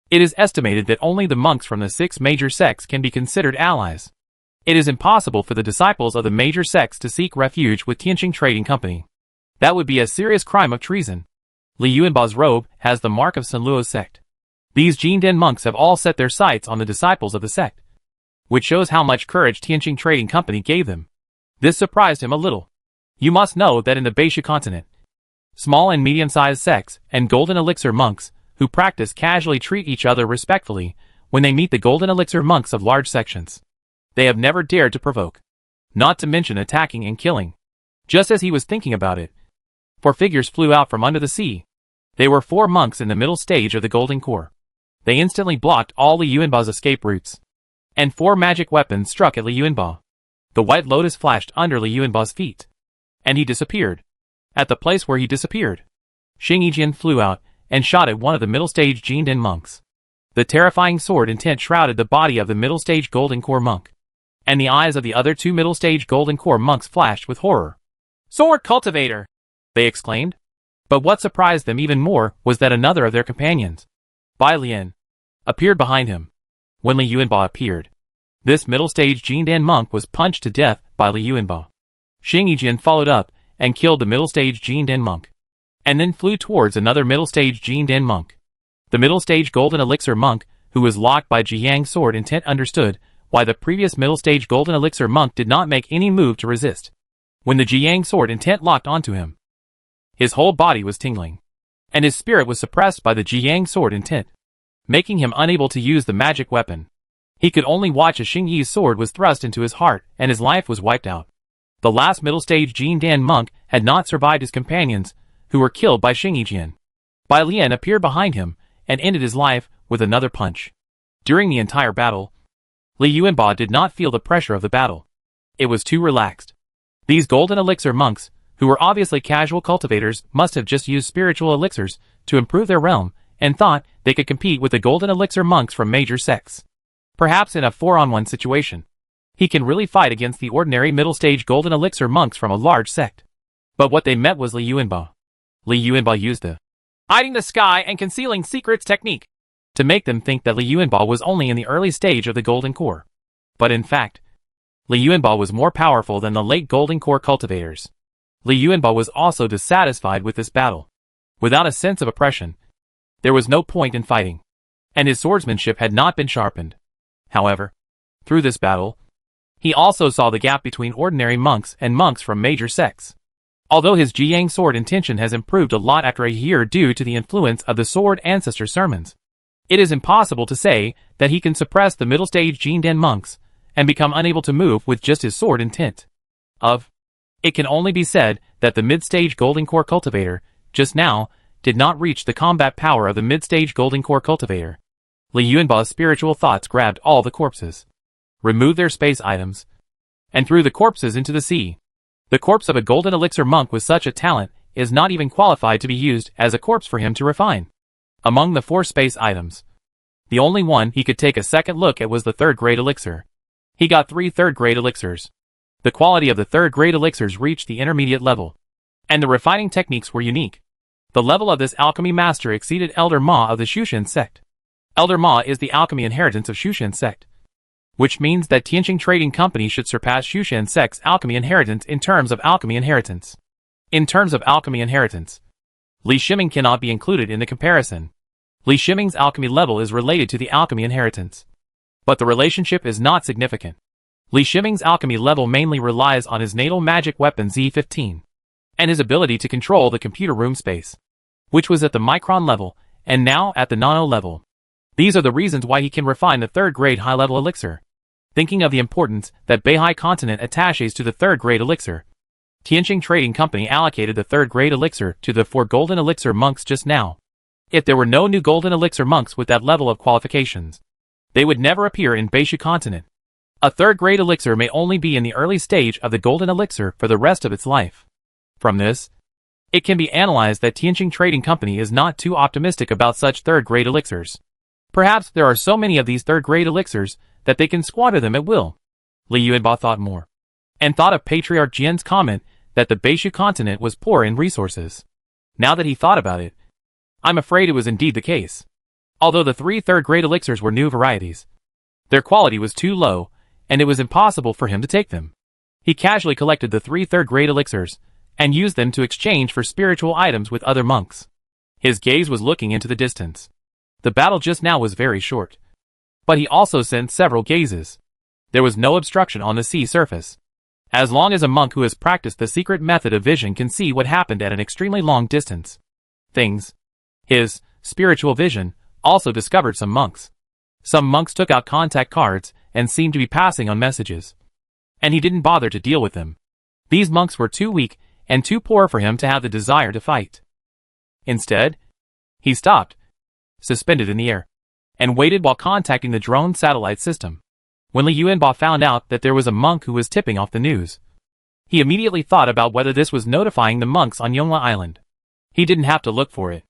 It is estimated that only the monks from the 6 major sects can be considered allies. It is impossible for the disciples of the major sects to seek refuge with Tianqing Trading Company. That would be a serious crime of treason. Li Yuanba's robe has the mark of Sunluo's sect. These Jindan monks have all set their sights on the disciples of the sect, which shows how much courage Tianqing Trading Company gave them. This surprised him a little. You must know that in the Beishu continent, small and medium-sized sects and golden elixir monks who practice casually treat each other respectfully when they meet the golden elixir monks of large sections. They have never dared to provoke, not to mention attacking and killing. Just as he was thinking about it, 4 figures flew out from under the sea. They were 4 monks in the middle stage of the Golden Core. They instantly blocked all Li Yuanba's escape routes, and 4 magic weapons struck at Li Yuanba. The white lotus flashed under Li Yuanba's feet, and he disappeared. At the place where he disappeared, Xing Yijian flew out and shot at one of the middle-stage Jindan monks. The terrifying sword intent shrouded the body of the middle-stage Golden Core monk, and the eyes of the other 2 middle-stage Golden Core monks flashed with horror. "Sword cultivator!" they exclaimed. But what surprised them even more was that another of their companions, Bai Lian, appeared behind him. When Li Yuanba appeared, this middle-stage Jindan monk was punched to death by Li Yuanba. Xing Yijian followed up and killed the middle-stage Jindan monk, and then flew towards another middle-stage Jindan monk. The middle-stage Golden Elixir monk, who was locked by Jiyang's sword intent, understood why the previous middle-stage Golden Elixir monk did not make any move to resist. When the Jiyang sword intent locked onto him, his whole body was tingling, and his spirit was suppressed by the Jiyang sword intent, making him unable to use the magic weapon. He could only watch as Xing Yi's sword was thrust into his heart and his life was wiped out. The last middle-stage Jindan monk had not survived his companions, who were killed by Xing Yijian. Bai Lian appeared behind him and ended his life with another punch. During the entire battle, Li Yuanba did not feel the pressure of the battle. It was too relaxed. These golden elixir monks, who were obviously casual cultivators, must have just used spiritual elixirs to improve their realm and thought they could compete with the golden elixir monks from major sects. Perhaps in a 4-on-1 situation, he can really fight against the ordinary middle-stage golden elixir monks from a large sect. But what they met was Li Yuanba. Li Yuanba used the hiding the sky and concealing secrets technique to make them think that Li Yuanba was only in the early stage of the Golden Core. But in fact, Li Yuanba was more powerful than the late Golden Core cultivators. Li Yuanba was also dissatisfied with this battle. Without a sense of oppression, there was no point in fighting, and his swordsmanship had not been sharpened. However, through this battle, he also saw the gap between ordinary monks and monks from major sects. Although his Jiyang sword intention has improved a lot after a year due to the influence of the sword ancestor sermons, it is impossible to say that he can suppress the middle-stage Jindan monks and become unable to move with just his sword intent. It can only be said that the mid-stage Golden Core cultivator, just now, did not reach the combat power of the mid-stage Golden Core cultivator. Li Yuanba's spiritual thoughts grabbed all the corpses, removed their space items, and threw the corpses into the sea. The corpse of a golden elixir monk with such a talent is not even qualified to be used as a corpse for him to refine. Among the 4 space items, the only one he could take a second look at was the 3rd grade elixir. He got 3 3rd grade elixirs. The quality of the 3rd grade elixirs reached the intermediate level, and the refining techniques were unique. The level of this alchemy master exceeded Elder Ma of the Shushan sect. Elder Ma is the alchemy inheritance of Shushan sect. which means that Tianqing Trading Company should surpass Shushan Sect's alchemy inheritance in terms of alchemy inheritance. In terms of alchemy inheritance, Li Shiming cannot be included in the comparison. Li Shiming's alchemy level is related to the alchemy inheritance, but the relationship is not significant. Li Shiming's alchemy level mainly relies on his natal magic weapon Z15, and his ability to control the computer room space, which was at the micron level, and now at the nano level. These are the reasons why he can refine the third-grade high-level elixir. Thinking of the importance that Beihai continent attaches to the third-grade elixir, Tianqing Trading Company allocated the third-grade elixir to the 4 golden elixir monks just now. If there were no new golden elixir monks with that level of qualifications, they would never appear in Beishu continent. A third-grade elixir may only be in the early stage of the golden elixir for the rest of its life. From this, it can be analyzed that Tianqing Trading Company is not too optimistic about such third-grade elixirs. Perhaps there are so many of these third-grade elixirs that they can squander them at will. Li Yuanba thought more, and thought of Patriarch Jian's comment that the Beishu continent was poor in resources. Now that he thought about it, I'm afraid it was indeed the case. Although the 3 third-grade elixirs were new varieties, their quality was too low, and it was impossible for him to take them. He casually collected the 3 third-grade elixirs, and used them to exchange for spiritual items with other monks. His gaze was looking into the distance. The battle just now was very short, but he also sent several gazes. There was no obstruction on the sea surface. As long as a monk who has practiced the secret method of vision can see what happened at an extremely long distance. His spiritual vision also discovered some monks. Some monks took out contact cards and seemed to be passing on messages, and he didn't bother to deal with them. These monks were too weak and too poor for him to have the desire to fight. Instead, he stopped, suspended in the air, and waited while contacting the drone satellite system. When Li Yuanba found out that there was a monk who was tipping off the news, he immediately thought about whether this was notifying the monks on Yongla Island. He didn't have to look for it.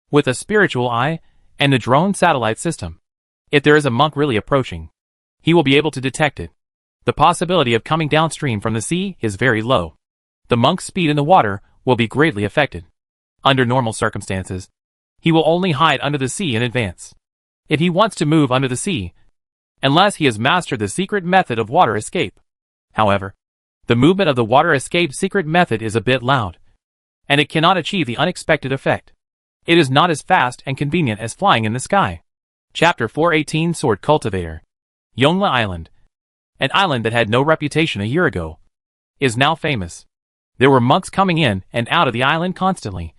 With a spiritual eye and the drone satellite system, if there is a monk really approaching, he will be able to detect it. The possibility of coming downstream from the sea is very low. The monk's speed in the water will be greatly affected. Under normal circumstances, he will only hide under the sea in advance. If he wants to move under the sea, unless he has mastered the secret method of water escape. However, the movement of the water escape secret method is a bit loud, and it cannot achieve the unexpected effect. It is not as fast and convenient as flying in the sky. Chapter 418 Sword Cultivator. Yongla Island, an island that had no reputation a year ago, is now famous. There were monks coming in and out of the island constantly,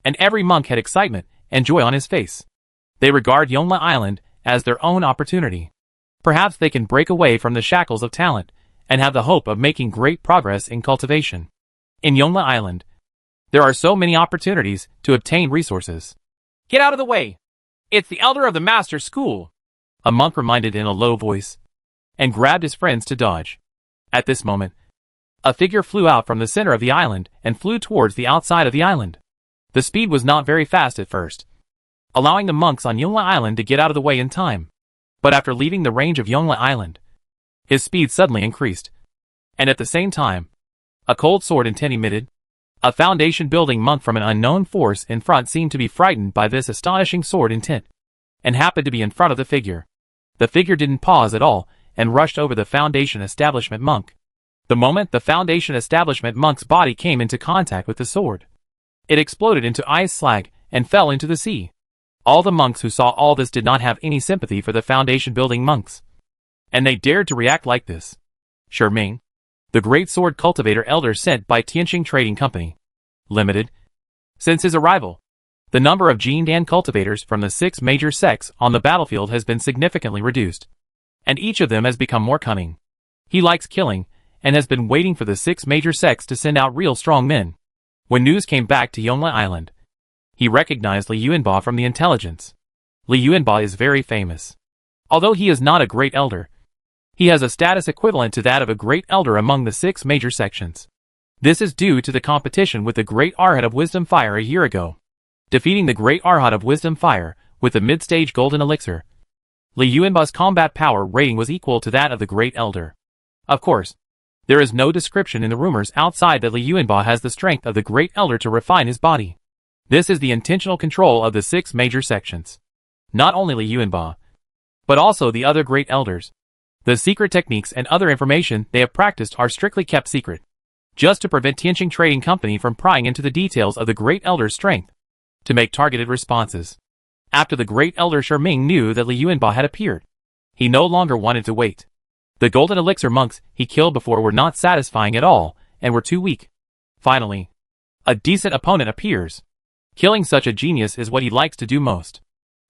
and every monk had excitement and joy on his face. They regard Yongla Island as their own opportunity. Perhaps they can break away from the shackles of talent and have the hope of making great progress in cultivation. In Yongla Island, there are so many opportunities to obtain resources. Get out of the way! It's the elder of the master school, a monk reminded in a low voice, and grabbed his friends to dodge. At this moment, a figure flew out from the center of the island and flew towards the outside of the island. The speed was not very fast at first, allowing the monks on Yongla Island to get out of the way in time. But after leaving the range of Yongla Island, his speed suddenly increased, and at the same time, a cold sword intent emitted. A foundation-building monk from an unknown force in front seemed to be frightened by this astonishing sword intent, and happened to be in front of the figure. The figure didn't pause at all, and rushed over the foundation establishment monk. The moment the foundation establishment monk's body came into contact with the sword, it exploded into ice slag and fell into the sea. All the monks who saw all this did not have any sympathy for the foundation-building monks, and they dared to react like this. Shi Ming, the great sword cultivator elder sent by Tianqing Trading Company, Limited. Since his arrival, the number of Jindan cultivators from the 6 major sects on the battlefield has been significantly reduced, and each of them has become more cunning. He likes killing, and has been waiting for the 6 major sects to send out real strong men. When news came back to Yongla Island, he recognized Li Yuanba from the intelligence. Li Yuanba is very famous. Although he is not a great elder, he has a status equivalent to that of a great elder among the 6 major sections. This is due to the competition with the Great Arhat of Wisdom Fire a year ago. Defeating the Great Arhat of Wisdom Fire with the mid-stage golden elixir, Li Yuanba's combat power rating was equal to that of the Great Elder. Of course, there is no description in the rumors outside that Li Yuanba has the strength of the Great Elder to refine his body. This is the intentional control of the 6 major sections. Not only Li Yuanba, but also the other Great Elders. The secret techniques and other information they have practiced are strictly kept secret, just to prevent Tianqing Trading Company from prying into the details of the Great Elder's strength to make targeted responses. After the Great Elder Sherming knew that Li Yuanba had appeared, he no longer wanted to wait. The golden elixir monks he killed before were not satisfying at all and were too weak. Finally, a decent opponent appears. Killing such a genius is what he likes to do most.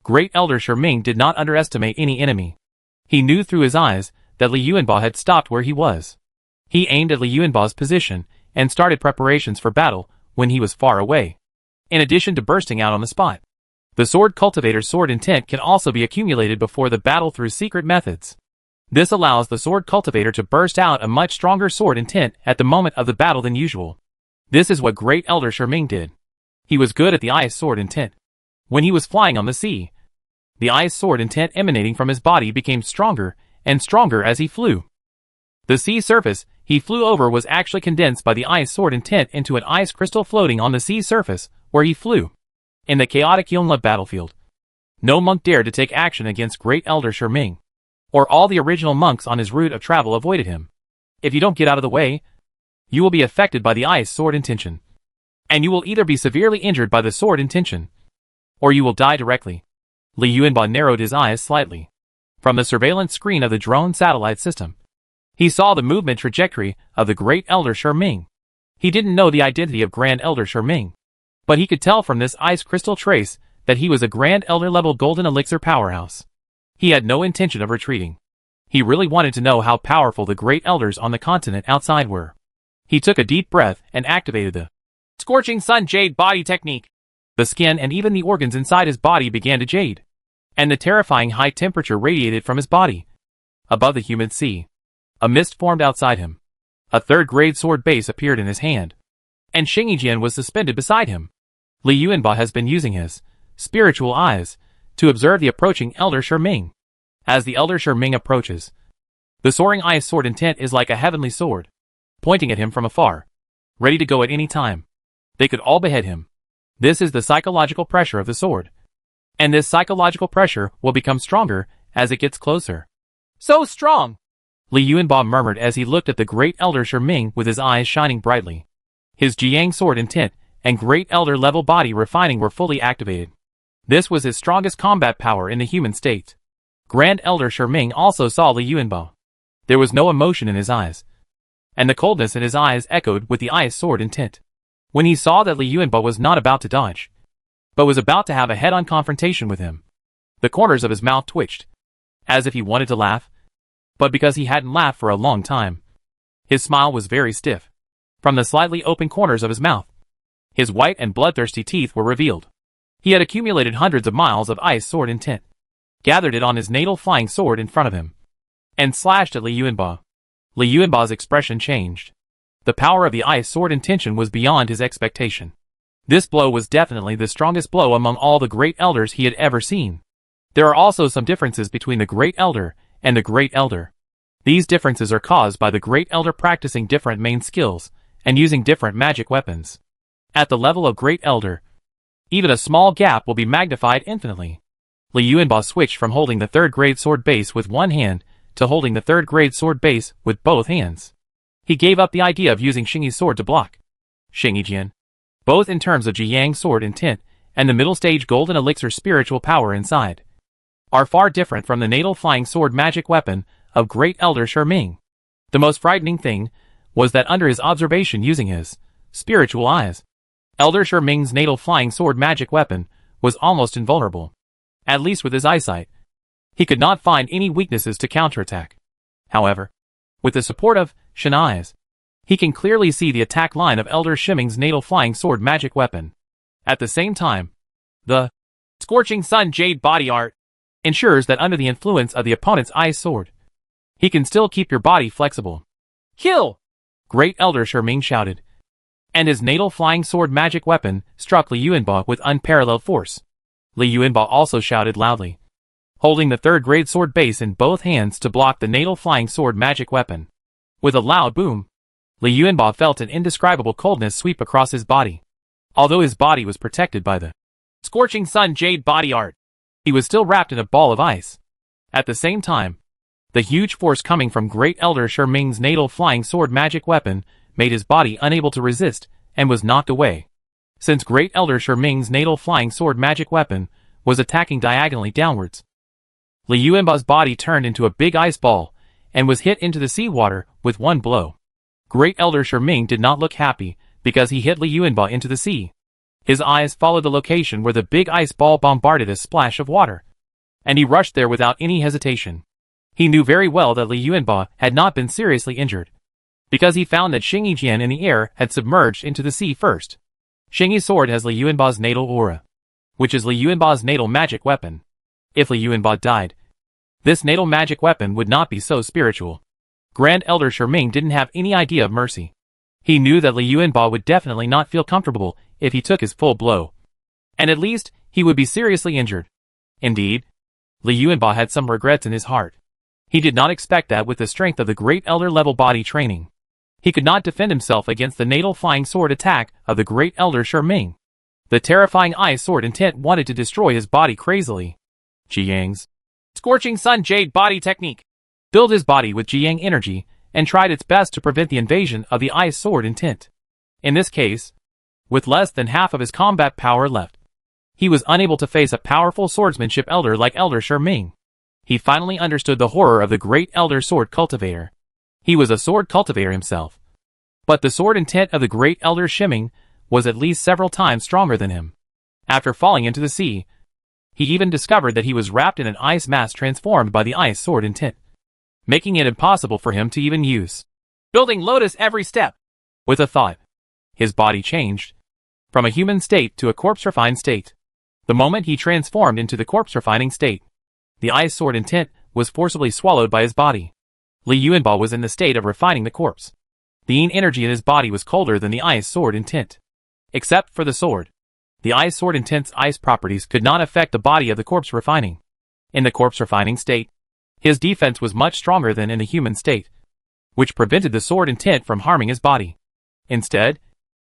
Great Elder Sherming did not underestimate any enemy. He knew through his eyes that Li Yuanba had stopped where he was. He aimed at Li Yuanba's position and started preparations for battle when he was far away. In addition to bursting out on the spot, the sword cultivator's sword intent can also be accumulated before the battle through secret methods. This allows the sword cultivator to burst out a much stronger sword intent at the moment of the battle than usual. This is what Great Elder Sherming did. He was good at the ice sword intent. When he was flying on the sea, the ice sword intent emanating from his body became stronger and stronger as he flew. The sea surface he flew over was actually condensed by the ice sword intent into an ice crystal floating on the sea surface where he flew. In the chaotic Yongla battlefield, no monk dared to take action against Great Elder Sherming, or all the original monks on his route of travel avoided him. If you don't get out of the way, you will be affected by the ice sword intention, and you will either be severely injured by the sword intention, or you will die directly. Li Yuanba narrowed his eyes slightly. From the surveillance screen of the drone satellite system, he saw the movement trajectory of the Great Elder Sherming. He didn't know the identity of Grand Elder Sherming, but he could tell from this ice crystal trace that he was a Grand Elder level golden elixir powerhouse. He had no intention of retreating. He really wanted to know how powerful the Great Elders on the continent outside were. He took a deep breath and activated the Scorching Sun Jade Body Technique. The skin and even the organs inside his body began to jade, and the terrifying high temperature radiated from his body. Above the humid sea, a mist formed outside him. A third-grade sword base appeared in his hand, and Xingyijian was suspended beside him. Li Yuanba has been using his spiritual eyes to observe the approaching Elder Sherming. As the Elder Sherming approaches, the soaring ice sword intent is like a heavenly sword, pointing at him from afar, ready to go at any time. They could all behead him. This is the psychological pressure of the sword, and this psychological pressure will become stronger as it gets closer. So strong! Li Yuanba murmured as he looked at the Great Elder Sherming with his eyes shining brightly. His Jiang sword intent and Great Elder level body refining were fully activated. This was his strongest combat power in the human state. Grand Elder Sherming also saw Li Yuanba. There was no emotion in his eyes, and the coldness in his eyes echoed with the ice sword intent. When he saw that Li Yuanba was not about to dodge, but was about to have a head-on confrontation with him, the corners of his mouth twitched, as if he wanted to laugh, but because he hadn't laughed for a long time, his smile was very stiff. From the slightly open corners of his mouth, his white and bloodthirsty teeth were revealed. He had accumulated hundreds of miles of ice sword intent, gathered it on his natal flying sword in front of him, and slashed at Li Yuanba. Li Yuanba's expression changed. The power of the ice sword intention was beyond his expectation. This blow was definitely the strongest blow among all the Great Elders he had ever seen. There are also some differences between the Great Elder and the Great Elder. These differences are caused by the Great Elder practicing different main skills and using different magic weapons. At the level of Great Elder, even a small gap will be magnified infinitely. Li Yuanba switched from holding the third-grade sword base with one hand to holding the third-grade sword base with both hands. He gave up the idea of using Xingyi's sword to block Xingyijian, both in terms of Jiang sword intent and the middle stage golden elixir spiritual power inside, are far different from the natal flying sword magic weapon of Great Elder Sherming. The most frightening thing was that under his observation using his spiritual eyes, Elder Sherming's natal flying sword magic weapon was almost invulnerable. At least with his eyesight, he could not find any weaknesses to counterattack. However, with the support of Shen eyes, he can clearly see the attack line of Elder Sherming's natal flying sword magic weapon. At the same time, the Scorching Sun Jade body art ensures that under the influence of the opponent's ice sword, he can still keep your body flexible. Kill! Great Elder Sherming shouted, and his natal flying sword magic weapon struck Li Yuanba with unparalleled force. Li Yuanba also shouted loudly, holding the third-grade sword base in both hands to block the natal flying sword magic weapon. With a loud boom, Li Yuanba felt an indescribable coldness sweep across his body. Although his body was protected by the Scorching Sun Jade body art, he was still wrapped in a ball of ice. At the same time, The huge force coming from Great Elder Sherming's natal flying sword magic weapon made his body unable to resist and was knocked away. Since Great Elder Sherming's natal flying sword magic weapon was attacking diagonally downwards, Li Yuanba's body turned into a big ice ball and was hit into the seawater with one blow. Great Elder Sherming did not look happy because he hit Li Yuanba into the sea. His eyes followed the location where the big ice ball bombarded a splash of water, and he rushed there without any hesitation. He knew very well that Li Yuanba had not been seriously injured, because he found that Xing Yijian in the air had submerged into the sea first. Xing Yi's sword has Li Yuanba's natal aura, which is Li Yuanba's natal magic weapon. If Li Yuanba died, this natal magic weapon would not be so spiritual. Grand Elder Sherming didn't have any idea of mercy. He knew that Li Yuanba would definitely not feel comfortable if he took his full blow, and at least he would be seriously injured. Indeed, Li Yuanba had some regrets in his heart. He did not expect that with the strength of the Great Elder level body training, he could not defend himself against the natal flying sword attack of the Great Elder Sherming. The terrifying ice sword intent wanted to destroy his body crazily. Jiyang's Scorching Sun Jade Body Technique filled his body with Jiyang energy and tried its best to prevent the invasion of the ice sword intent. In this case, with less than half of his combat power left, he was unable to face a powerful swordsmanship elder like Elder Sherming. He finally understood the horror of the Great Elder Sword Cultivator. He was a sword cultivator himself, but the sword intent of the Great Elder Sherming was at least several times stronger than him. After falling into the sea, he even discovered that he was wrapped in an ice mass transformed by the ice sword intent, making it impossible for him to even use Building Lotus every step. With a thought, his body changed from a human state to a corpse-refined state. The moment he transformed into the corpse-refining state, the ice sword intent was forcibly swallowed by his body. Li Yuanba was in the state of refining the corpse. The yin energy in his body was colder than the ice sword intent. Except for the sword, the ice sword intent's ice properties could not affect the body of the corpse refining. In the corpse refining state, his defense was much stronger than in the human state, which prevented the sword intent from harming his body. Instead,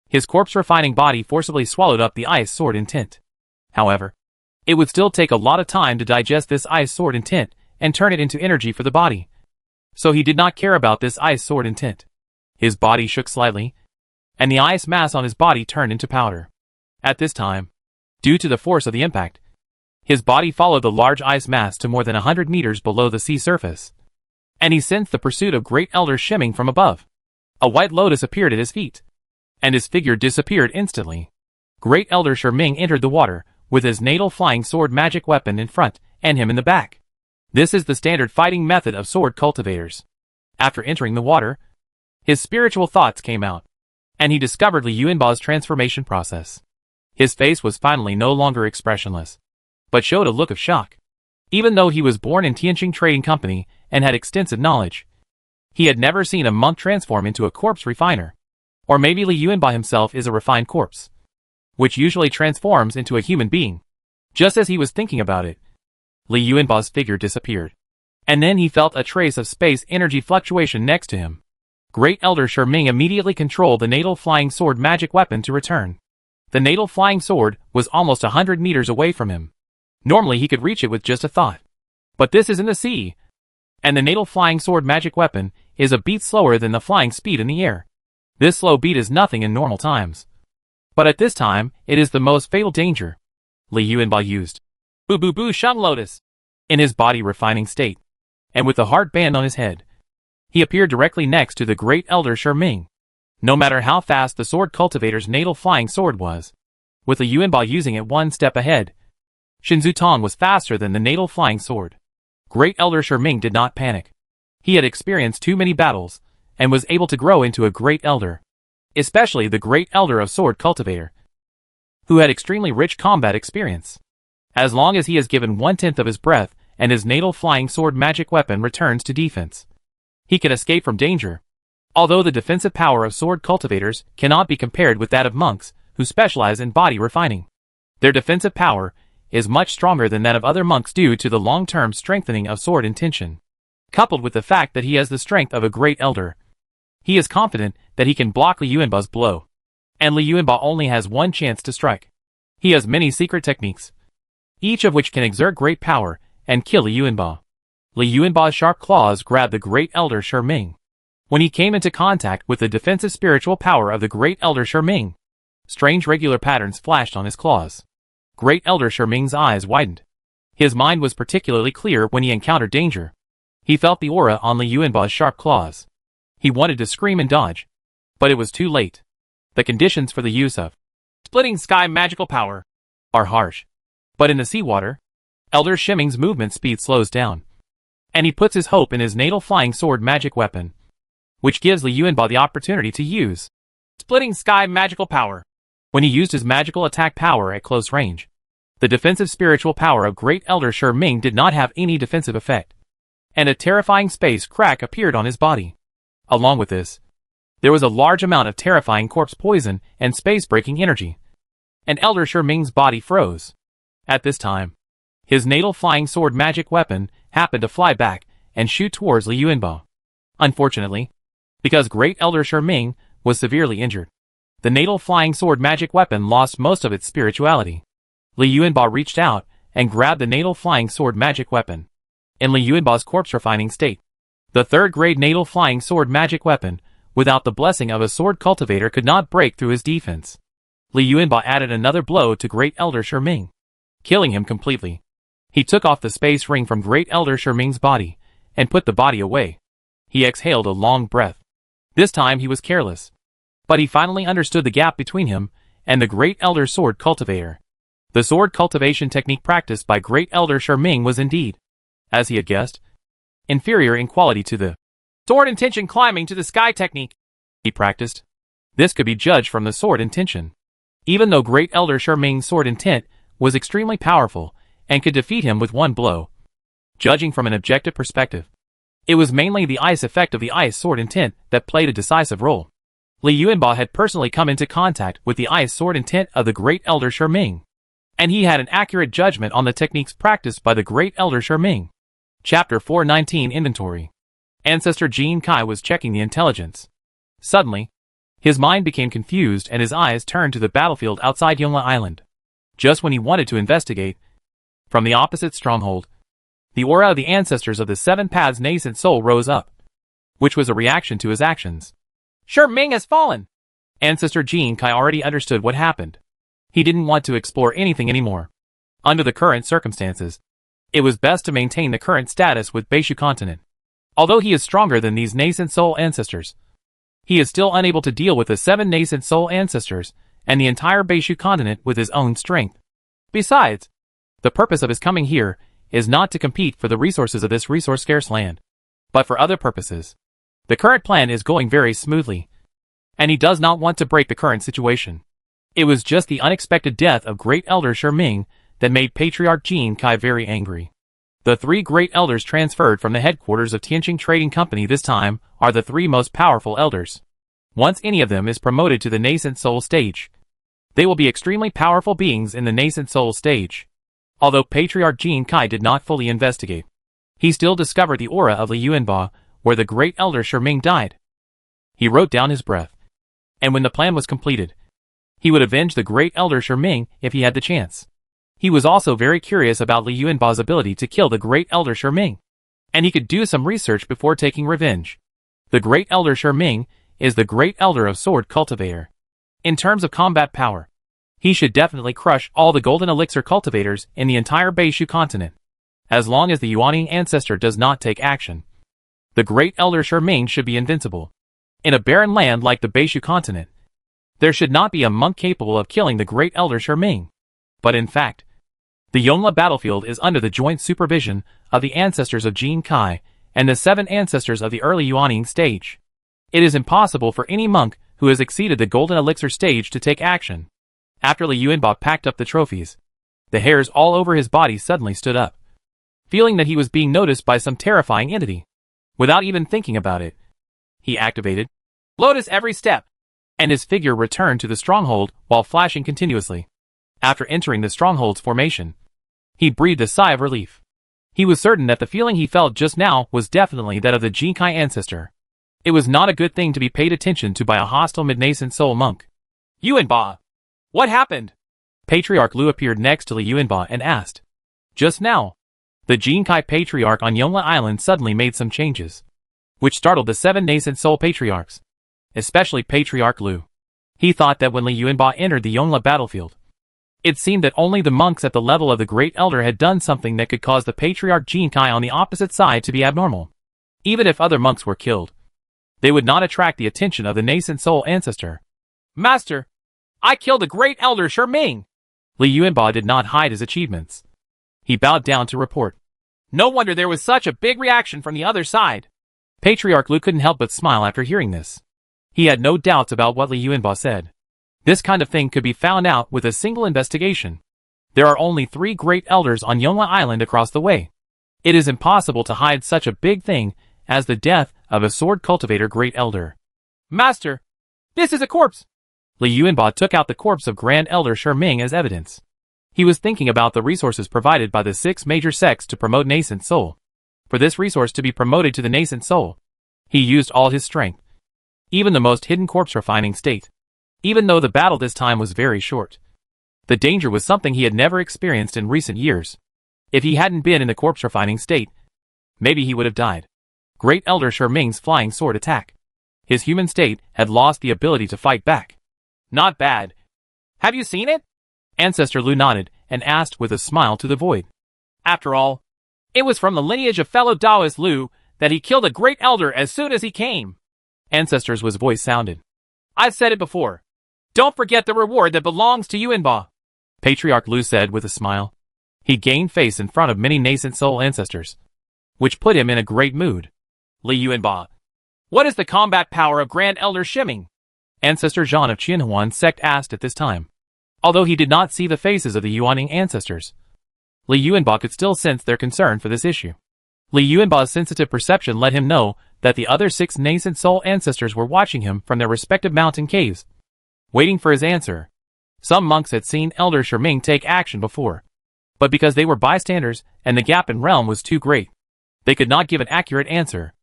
his corpse refining body forcibly swallowed up the ice sword intent. However, it would still take a lot of time to digest this ice sword intent and turn it into energy for the body. So he did not care about this ice sword intent. His body shook slightly, and the ice mass on his body turned into powder. At this time, due to the force of the impact, his body followed the large ice mass to more than 100 meters below the sea surface, and he sensed the pursuit of Great Elder Sherming from above. A white lotus appeared at his feet, and his figure disappeared instantly. Great Elder Sherming entered the water with his natal flying sword magic weapon in front and him in the back. This is the standard fighting method of sword cultivators. After entering the water, his spiritual thoughts came out, and he discovered Li Yuanba's transformation process. His face was finally no longer expressionless, but showed a look of shock. Even though he was born in Tianqing Trading Company and had extensive knowledge, he had never seen a monk transform into a corpse refiner. Or maybe Li Yuanba himself is a refined corpse, which usually transforms into a human being. Just as he was thinking about it, Li Yuanba's figure disappeared, and then he felt a trace of space energy fluctuation next to him. Great Elder Sherming immediately controlled the natal flying sword magic weapon to return. The natal flying sword was almost 100 meters away from him. Normally he could reach it with just a thought. But this is in the sea, and the natal flying sword magic weapon is a beat slower than the flying speed in the air. This slow beat is nothing in normal times, but at this time, it is the most fatal danger. Li Yuanba used Boo Boo Boo Shang Lotus in his body refining state, and with the heart band on his head, he appeared directly next to the Great Elder Sherming. No matter how fast the sword cultivator's natal flying sword was, with Li Yuanba using it one step ahead, Shinzu Tong was faster than the natal flying sword. Great Elder Sherming did not panic. He had experienced too many battles, and was able to grow into a great elder. Especially the Great Elder of Sword Cultivator, who had extremely rich combat experience. As long as he has given 1/10 of his breath and his natal flying sword magic weapon returns to defense, he can escape from danger. Although the defensive power of sword cultivators cannot be compared with that of monks who specialize in body refining, their defensive power is much stronger than that of other monks due to the long-term strengthening of sword intention. Coupled with the fact that he has the strength of a great elder, he is confident that he can block Li Yuanba's blow. And Li Yuanba only has one chance to strike. He has many secret techniques, each of which can exert great power and kill Li Yuanba. Li Yuanba's sharp claws grabbed the Great Elder Shiming. When he came into contact with the defensive spiritual power of the Great Elder Shiming, strange regular patterns flashed on his claws. Great Elder Shiming's eyes widened. His mind was particularly clear when he encountered danger. He felt the aura on Li Yuanba's sharp claws. He wanted to scream and dodge, but it was too late. The conditions for the use of Splitting Sky magical power are harsh. But in the seawater, Elder Shiming's movement speed slows down, and he puts his hope in his natal flying sword magic weapon, which gives Li Yuanba the opportunity to use Splitting Sky magical power. When he used his magical attack power at close range, the defensive spiritual power of Great Elder Shiming did not have any defensive effect, and a terrifying space crack appeared on his body. Along with this, there was a large amount of terrifying corpse poison and space-breaking energy, and Elder Shiming's body froze. At this time, his natal flying sword magic weapon happened to fly back and shoot towards Li Yuanba. Unfortunately, because Great Elder Shiming was severely injured, the natal flying sword magic weapon lost most of its spirituality. Li Yuanba reached out and grabbed the natal flying sword magic weapon. In Li Yuanba's corpse-refining state, the third-grade natal flying sword magic weapon, without the blessing of a sword cultivator, could not break through his defense. Li Yuanba added another blow to Great Elder Shiming, killing him completely. He took off the space ring from Great Elder Shiming's body and put the body away. He exhaled a long breath. This time he was careless, but he finally understood the gap between him and the Great Elder Sword Cultivator. The sword cultivation technique practiced by Great Elder Shiming was indeed, as he had guessed, inferior in quality to the sword intention climbing to the sky technique he practiced. This could be judged from the sword intention. Even though Great Elder Shiming's sword intent was extremely powerful and could defeat him with one blow, judging from an objective perspective, it was mainly the ice effect of the ice sword intent that played a decisive role. Li Yuanba had personally come into contact with the ice sword intent of the Great Elder Shiming, and he had an accurate judgment on the techniques practiced by the Great Elder Shiming. Chapter 419 Inventory. Ancestor Jin Kai was checking the intelligence. Suddenly, his mind became confused and his eyes turned to the battlefield outside Yongla Island. Just when he wanted to investigate, from the opposite stronghold, the aura of the ancestors of the Seven Paths nascent soul rose up, which was a reaction to his actions. Shiming has fallen! Ancestor Jin Kai already understood what happened. He didn't want to explore anything anymore. Under the current circumstances, it was best to maintain the current status with Beishu continent. Although he is stronger than these nascent soul ancestors, he is still unable to deal with the 7 nascent soul ancestors and the entire Beishu continent with his own strength. Besides, the purpose of his coming here is not to compete for the resources of this resource-scarce land, but for other purposes. The current plan is going very smoothly, and he does not want to break the current situation. It was just the unexpected death of Great Elder Shiming that made Patriarch Jin Kai very angry. The 3 Great Elders transferred from the headquarters of Tianqing Trading Company this time are the 3 most powerful elders. Once any of them is promoted to the nascent soul stage, they will be extremely powerful beings in the nascent soul stage. Although Patriarch Jin Kai did not fully investigate, he still discovered the aura of Li Yuanba where the Great Elder Shiming died. He wrote down his breath, and when the plan was completed, he would avenge the Great Elder Shiming if he had the chance. He was also very curious about Li Yuanba's ability to kill the Great Elder Shiming, and he could do some research before taking revenge. The Great Elder Shiming is the Great Elder of Sword Cultivator. In terms of combat power, he should definitely crush all the Golden Elixir cultivators in the entire Beishu continent. As long as the Yuaning ancestor does not take action, the Great Elder Shiming should be invincible. In a barren land like the Beishu continent, there should not be a monk capable of killing the Great Elder Shiming. But in fact, the Yongla battlefield is under the joint supervision of the ancestors of Jin Kai and the 7 ancestors of the early Yuaning stage. It is impossible for any monk who has exceeded the Golden Elixir stage to take action. After Li Yuanba packed up the trophies, the hairs all over his body suddenly stood up, feeling that he was being noticed by some terrifying entity. Without even thinking about it, he activated Lotus every step, and his figure returned to the stronghold while flashing continuously. After entering the stronghold's formation, he breathed a sigh of relief. He was certain that the feeling he felt just now was definitely that of the Jin Kai ancestor. It was not a good thing to be paid attention to by a hostile mid-nascent soul monk. Yuanba! What happened? Patriarch Lu appeared next to Li Yuanba and asked. Just now, The Jinkai Patriarch on Yongla Island suddenly made some changes, which startled the 7 nascent soul patriarchs, especially Patriarch Lu. He thought that when Li Yuanba entered the Yongla battlefield, it seemed that only the monks at the level of the Great Elder had done something that could cause the Patriarch Jinkai on the opposite side to be abnormal. Even if other monks were killed, they would not attract the attention of the nascent soul ancestor. Master, I killed the Great Elder Sherming! Li Yuanba did not hide his achievements. He bowed down to report. No wonder there was such a big reaction from the other side. Patriarch Lu couldn't help but smile after hearing this. He had no doubts about what Li Yuanba said. This kind of thing could be found out with a single investigation. There are only 3 great elders on Yongla Island across the way. It is impossible to hide such a big thing as the death of a sword cultivator great elder. Master, this is a corpse! Li Yuanba took out the corpse of Grand Elder Sherming as evidence. He was thinking about the resources provided by the 6 major sects to promote nascent soul. For this resource to be promoted to the nascent soul, he used all his strength. Even the most hidden corpse refining state. Even though the battle this time was very short, the danger was something he had never experienced in recent years. If he hadn't been in the corpse refining state, maybe he would have died. Great Elder Sherming's flying sword attack. His human state had lost the ability to fight back. Not bad. Have you seen it? Ancestor Lu nodded and asked with a smile to the void. After all, it was from the lineage of fellow Taoist Lu that he killed a great elder as soon as he came. Ancestor's voice sounded. I've said it before. Don't forget the reward that belongs to Yuanba. Patriarch Lu said with a smile. He gained face in front of many nascent soul ancestors, which put him in a great mood. Li Yuanba, what is the combat power of Grand Elder Shiming? Ancestor Zhan of Qianhuan sect asked at this time. Although he did not see the faces of the Yuaning ancestors, Li Yuanba could still sense their concern for this issue. Li Yuanba's sensitive perception let him know that the other 6 nascent soul ancestors were watching him from their respective mountain caves, waiting for his answer. Some monks had seen Elder Sherming take action before, but because they were bystanders and the gap in realm was too great, they could not give an accurate answer.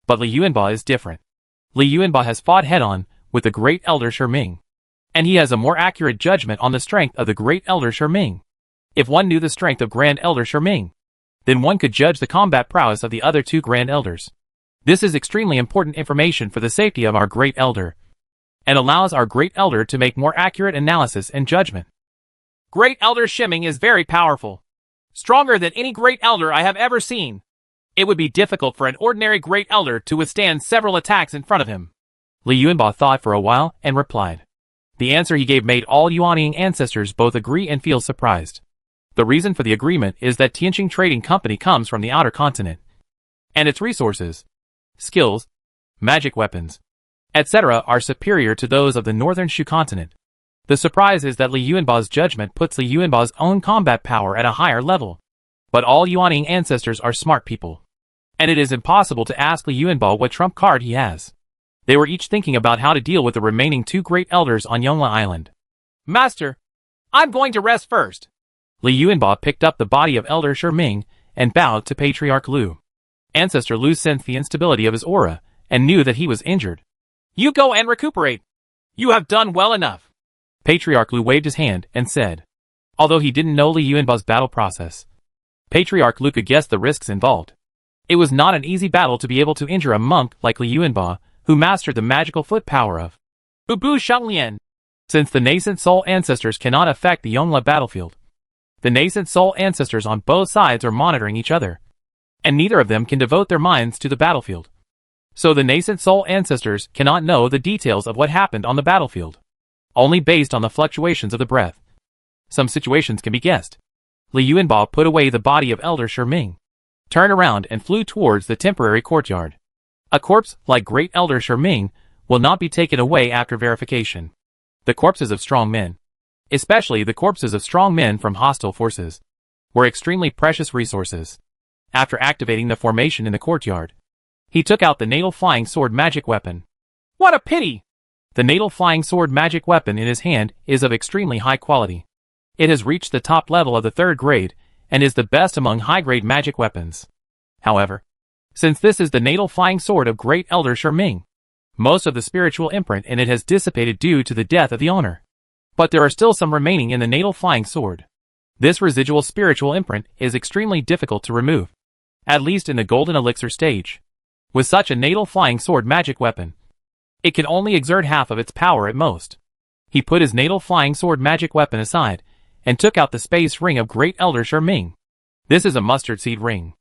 But Li Yuanba is different. Li Yuanba has fought head-on with the Great Elder Sherming, and he has a more accurate judgment on the strength of the Great Elder Sherming. If one knew the strength of Grand Elder Sherming, then one could judge the combat prowess of the other 2 Grand Elders. This is extremely important information for the safety of our Great Elder, and allows our Great Elder to make more accurate analysis and judgment. Great Elder Shiming is very powerful. Stronger than any Great Elder I have ever seen. It would be difficult for an ordinary Great Elder to withstand several attacks in front of him. Li Yuanba thought for a while and replied. The answer he gave made all Yuanying ancestors both agree and feel surprised. The reason for the agreement is that Tianqing Trading Company comes from the outer continent, and its resources, skills, magic weapons, etc. are superior to those of the northern Shu continent. The surprise is that Li Yuanba's judgment puts Li Yuanba's own combat power at a higher level. But all Yuanying ancestors are smart people, and it is impossible to ask Li Yuanba what trump card he has. They were each thinking about how to deal with the remaining 2 great elders on Yongla Island. Master, I'm going to rest first. Li Yuanba picked up the body of Elder Sherming and bowed to Patriarch Lu. Ancestor Lu sensed the instability of his aura and knew that he was injured. You go and recuperate. You have done well enough. Patriarch Lu waved his hand and said. Although he didn't know Li Yuanba's battle process, Patriarch Lu could guess the risks involved. It was not an easy battle to be able to injure a monk like Li Yuanba, who mastered the magical foot power of Ubu Shanglian. Since the nascent soul ancestors cannot affect the Yongla battlefield, the nascent soul ancestors on both sides are monitoring each other, and neither of them can devote their minds to the battlefield. So the nascent soul ancestors cannot know the details of what happened on the battlefield, only based on the fluctuations of the breath. Some situations can be guessed. Li Yuanba put away the body of Elder Sherming, turned around and flew towards the temporary courtyard. A corpse like Great Elder Sherming will not be taken away after verification. The corpses of strong men, especially the corpses of strong men from hostile forces, were extremely precious resources. After activating the formation in the courtyard, he took out the natal flying sword magic weapon. What a pity! The natal flying sword magic weapon in his hand is of extremely high quality. It has reached the top level of the 3rd grade and is the best among high-grade magic weapons. However, since this is the natal flying sword of Great Elder Sherming, most of the spiritual imprint in it has dissipated due to the death of the owner. But there are still some remaining in the natal flying sword. This residual spiritual imprint is extremely difficult to remove, at least in the golden elixir stage. With such a natal flying sword magic weapon, it can only exert half of its power at most. He put his natal flying sword magic weapon aside, and took out the space ring of Great Elder Sherming. This is a mustard seed ring.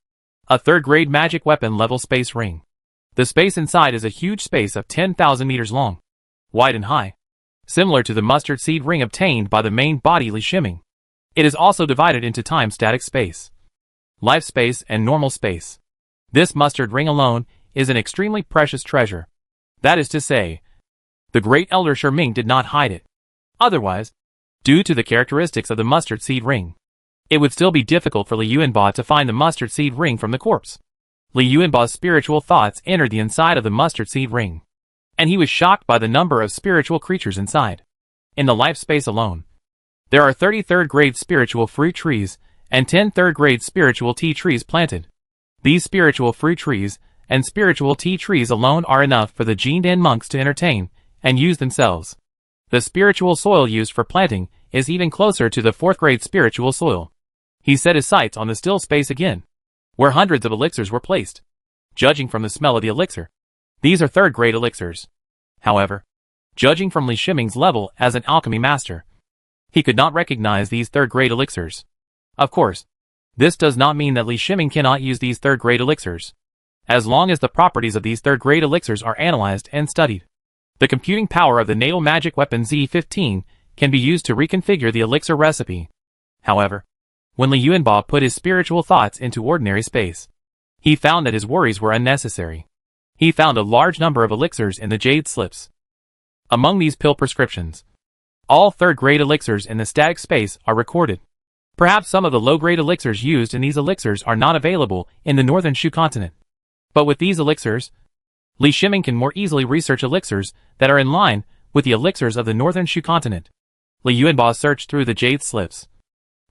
A third-grade magic weapon level space ring. The space inside is a huge space of 10,000 meters long, wide and high, similar to the mustard seed ring obtained by the main body Li Shiming. It is also divided into time static space, life space, and normal space. This mustard ring alone is an extremely precious treasure. That is to say, the Great Elder Sherming did not hide it. Otherwise, due to the characteristics of the mustard seed ring, it would still be difficult for Li Yuanba to find the mustard seed ring from the corpse. Li Yuanba's spiritual thoughts entered the inside of the mustard seed ring, and he was shocked by the number of spiritual creatures inside. In the life space alone, there are 30 third-grade spiritual fruit trees and 10 third-grade spiritual tea trees planted. These spiritual fruit trees and spiritual tea trees alone are enough for the Jindan monks to entertain and use themselves. The spiritual soil used for planting is even closer to the 4th-grade spiritual soil. He set his sights on the still space again, where hundreds of elixirs were placed. Judging from the smell of the elixir, these are 3rd-grade elixirs. However, judging from Li Shiming's level as an alchemy master, he could not recognize these 3rd-grade elixirs. Of course, this does not mean that Li Shiming cannot use these 3rd-grade elixirs, as long as the properties of these 3rd-grade elixirs are analyzed and studied. The computing power of the natal magic weapon Z15 can be used to reconfigure the elixir recipe. However, when Li Yuanba put his spiritual thoughts into ordinary space, he found that his worries were unnecessary. He found a large number of elixirs in the jade slips. Among these pill prescriptions, all 3rd-grade elixirs in the static space are recorded. Perhaps some of the low-grade elixirs used in these elixirs are not available in the northern Shu continent. But with these elixirs, Li Shiming can more easily research elixirs that are in line with the elixirs of the northern Shu continent. Li Yuanba searched through the jade slips,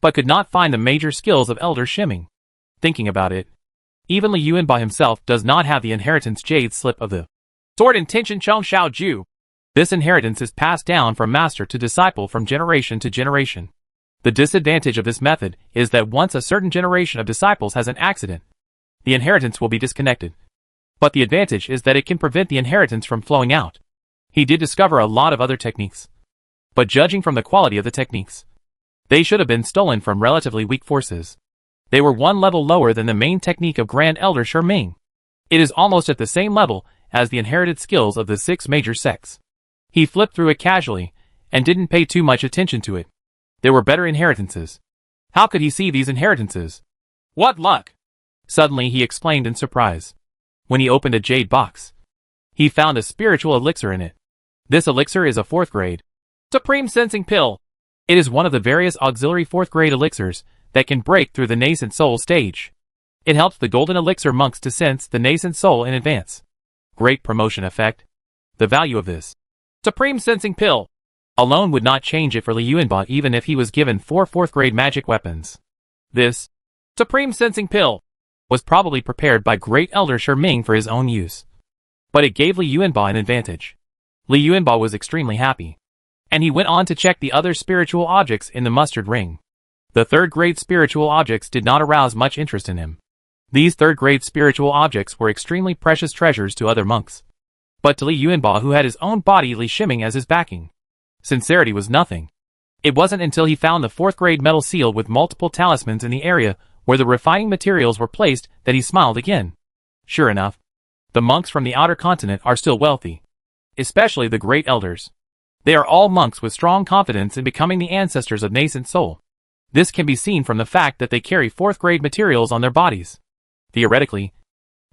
but could not find the major skills of Elder Shiming. Thinking about it, even Li Yuanba himself does not have the inheritance jade slip of the sword intention Cheng Shao Ju. This inheritance is passed down from master to disciple from generation to generation. The disadvantage of this method is that once a certain generation of disciples has an accident, the inheritance will be disconnected. But the advantage is that it can prevent the inheritance from flowing out. He did discover a lot of other techniques, but judging from the quality of the techniques, they should have been stolen from relatively weak forces. They were one level lower than the main technique of Grand Elder Sherming. It is almost at the same level as the inherited skills of the 6 major sects. He flipped through it casually, and didn't pay too much attention to it. There were better inheritances. How could he see these inheritances? What luck! Suddenly he exclaimed in surprise. When he opened a jade box, he found a spiritual elixir in it. This elixir is a 4th-grade Supreme Sensing Pill. It is one of the various auxiliary 4th-grade elixirs that can break through the nascent soul stage. It helps the golden elixir monks to sense the nascent soul in advance. Great promotion effect. The value of this Supreme Sensing Pill alone would not change it for Li Yuanba even if he was given 4 4th-grade magic weapons. This Supreme Sensing Pill was probably prepared by Great Elder Sherming for his own use. But it gave Li Yuanba an advantage. Li Yuanba was extremely happy, and he went on to check the other spiritual objects in the mustard ring. The 3rd-grade spiritual objects did not arouse much interest in him. These 3rd-grade spiritual objects were extremely precious treasures to other monks. But to Li Yuanba, who had his own body Li Shiming as his backing, sincerity was nothing. It wasn't until he found the 4th-grade metal seal with multiple talismans in the area where the refining materials were placed that he smiled again. Sure enough, the monks from the outer continent are still wealthy, especially the great elders. They are all monks with strong confidence in becoming the ancestors of nascent soul. This can be seen from the fact that they carry 4th-grade materials on their bodies. Theoretically,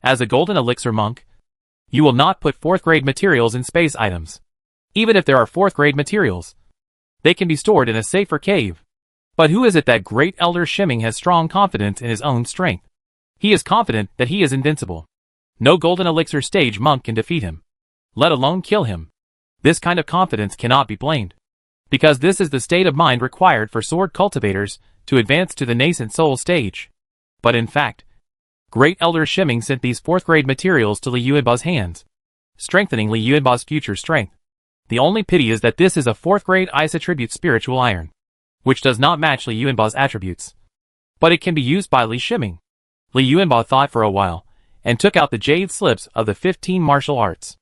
as a golden elixir monk, you will not put 4th-grade materials in space items. Even if there are 4th-grade materials, they can be stored in a safer cave. But who is it that Great Elder Shiming has strong confidence in his own strength? He is confident that he is invincible. No golden elixir stage monk can defeat him, let alone kill him. This kind of confidence cannot be blamed, because this is the state of mind required for sword cultivators to advance to the nascent soul stage. But in fact, Great Elder Shiming sent these 4th-grade materials to Li Yuanba's hands, strengthening Li Yuanba's future strength. The only pity is that this is a 4th-grade ice attribute spiritual iron. which does not match Li Yuanba's attributes. But it can be used by Li Shiming. Li Yuanba thought for a while, and took out the jade slips of the 15 martial arts.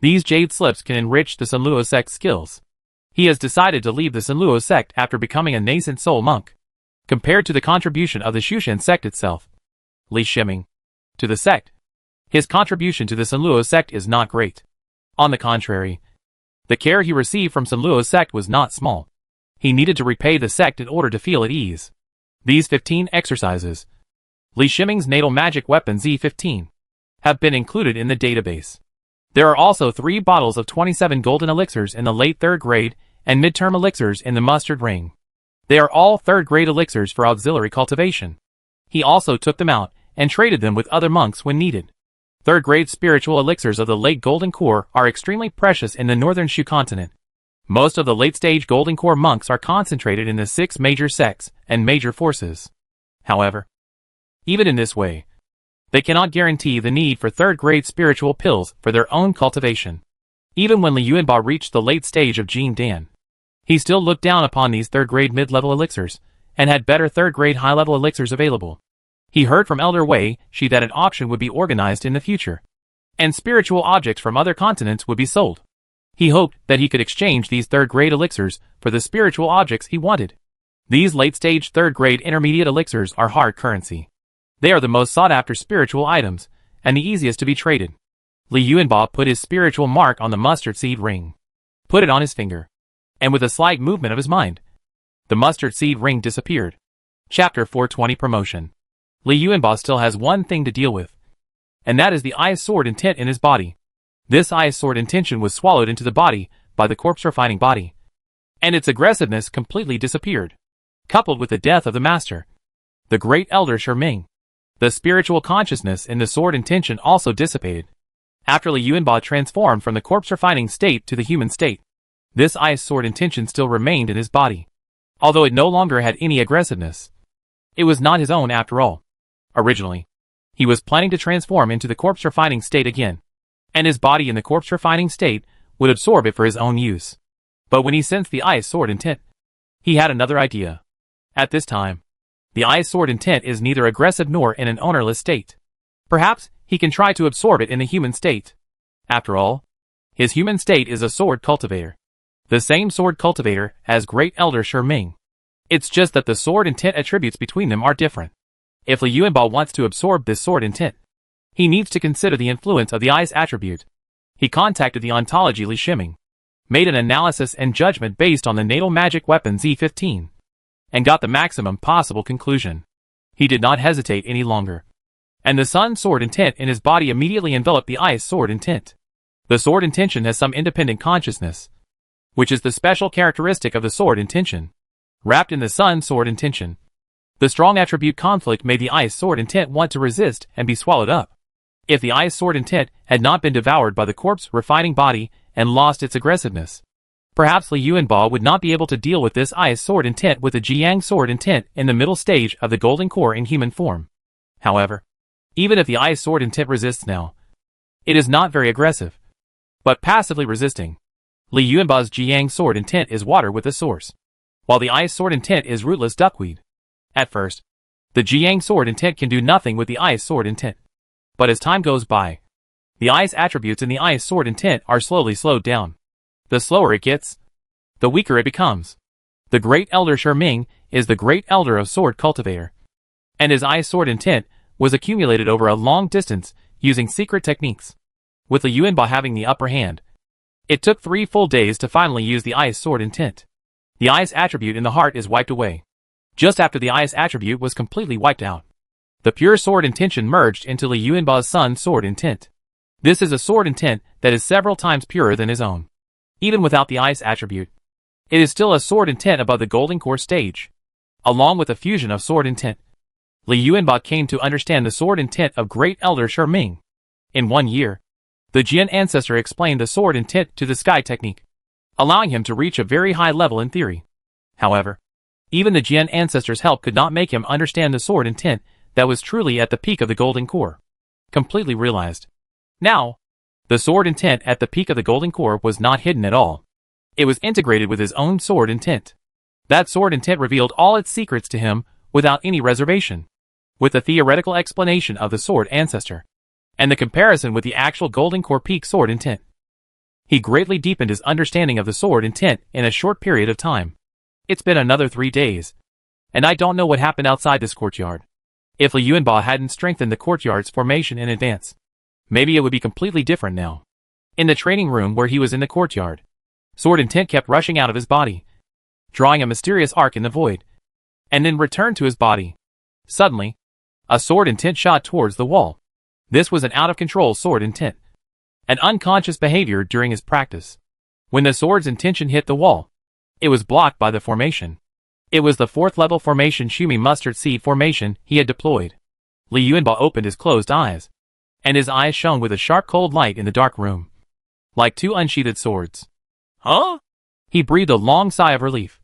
These jade slips can enrich the Sunluo sect's skills. He has decided to leave the Sunluo sect after becoming a nascent soul monk. Compared to the contribution of the Shushan sect itself, Li Shiming, to the sect, his contribution to the Sunluo sect is not great. On the contrary, the care he received from Sunluo sect was not small. He needed to repay the sect in order to feel at ease. These 15 exercises, Li Shiming's natal magic weapon Z15, have been included in the database. There are also 3 bottles of 27 golden elixirs in the late 3rd grade and midterm elixirs in the mustard ring. They are all 3rd grade elixirs for auxiliary cultivation. He also took them out and traded them with other monks when needed. 3rd grade spiritual elixirs of the late golden core are extremely precious in the northern Shu continent. Most of the late-stage golden core monks are concentrated in the 6 major sects and major forces. However, even in this way, they cannot guarantee the need for 3rd grade spiritual pills for their own cultivation. Even when Li Yuanba reached the late stage of Jin Dan, he still looked down upon these 3rd grade mid-level elixirs, and had better 3rd grade high-level elixirs available. He heard from Elder Wei Shi that an auction would be organized in the future, and spiritual objects from other continents would be sold. He hoped that he could exchange these 3rd grade elixirs for the spiritual objects he wanted. These late-stage 3rd grade intermediate elixirs are hard currency. They are the most sought-after spiritual items, and the easiest to be traded. Li Yuanba put his spiritual mark on the mustard seed ring, put it on his finger, and with a slight movement of his mind, the mustard seed ring disappeared. Chapter 420 Promotion. Li Yuanba still has one thing to deal with, and that is the Ice Sword intent in his body. This Ice Sword intention was swallowed into the body by the corpse refining body, and its aggressiveness completely disappeared. Coupled with the death of the master, the great elder Shiming, the spiritual consciousness in the sword intention also dissipated. After Li Yuanba transformed from the corpse refining state to the human state, this Ice Sword intention still remained in his body, although it no longer had any aggressiveness. It was not his own after all. Originally, he was planning to transform into the corpse refining state again, and his body in the corpse refining state would absorb it for his own use. But when he sensed the Ice Sword intent, he had another idea. At this time, the Ice Sword intent is neither aggressive nor in an ownerless state. Perhaps he can try to absorb it in the human state. After all, his human state is a sword cultivator. The same sword cultivator as Great Elder Shiming. It's just that the sword intent attributes between them are different. If Li Yuanba wants to absorb this sword intent, he needs to consider the influence of the Ice attribute. He contacted the ontology Li Shiming, made an analysis and judgment based on the natal magic weapon Z15, and got the maximum possible conclusion. He did not hesitate any longer, and the Sun Sword intent in his body immediately enveloped the Ice Sword intent. The sword intention has some independent consciousness, which is the special characteristic of the sword intention. Wrapped in the Sun Sword intention, the strong attribute conflict made the Ice Sword intent want to resist and be swallowed up. If the Ice Sword intent had not been devoured by the corpse refining body and lost its aggressiveness, perhaps Li Yuanba would not be able to deal with this Ice Sword intent with the Jiang Sword intent in the middle stage of the Golden Core in human form. However, even if the Ice Sword intent resists now, it is not very aggressive, but passively resisting. Li Yuanba's Jiang Sword intent is water with a source, while the Ice Sword intent is rootless duckweed. At first, the Jiang Sword intent can do nothing with the Ice Sword intent. But as time goes by, the Ice attributes in the Ice Sword intent are slowly slowed down. The slower it gets, the weaker it becomes. The Great Elder Shiming is the Great Elder of Sword Cultivator, and his Ice Sword intent was accumulated over a long distance using secret techniques. With Li Yuanba having the upper hand, it took 3 full days to finally use the Ice Sword intent. The Ice attribute in the heart is wiped away. Just after the Ice attribute was completely wiped out, the pure sword intention merged into Li Yuanba's Sun Sword intent. This is a sword intent that is several times purer than his own. Even without the Ice attribute, it is still a sword intent above the Golden Core stage. Along with the fusion of sword intent, Li Yuanba came to understand the sword intent of Great Elder Shiming. In 1 year, the Jian ancestor explained the sword intent to the sky technique, allowing him to reach a very high level in theory. However, even the Jian ancestor's help could not make him understand the sword intent that was truly at the peak of the Golden Core. Completely realized. Now, the sword intent at the peak of the Golden Core was not hidden at all. It was integrated with his own sword intent. That sword intent revealed all its secrets to him without any reservation. With the theoretical explanation of the sword ancestor and the comparison with the actual Golden Core Peak sword intent, he greatly deepened his understanding of the sword intent in a short period of time. It's been another 3 days, and I don't know what happened outside this courtyard. If Li Yuanba hadn't strengthened the courtyard's formation in advance, maybe it would be completely different now. In the training room where he was in the courtyard, sword intent kept rushing out of his body, drawing a mysterious arc in the void, and then returned to his body. Suddenly, a sword intent shot towards the wall. This was an out-of-control sword intent, an unconscious behavior during his practice. When the sword's intention hit the wall, it was blocked by the formation. It was the 4th level formation Shumi Mustard Seed formation he had deployed. Li Yuanba opened his closed eyes, and his eyes shone with a sharp cold light in the dark room, like 2 unsheathed swords. Huh? He breathed a long sigh of relief,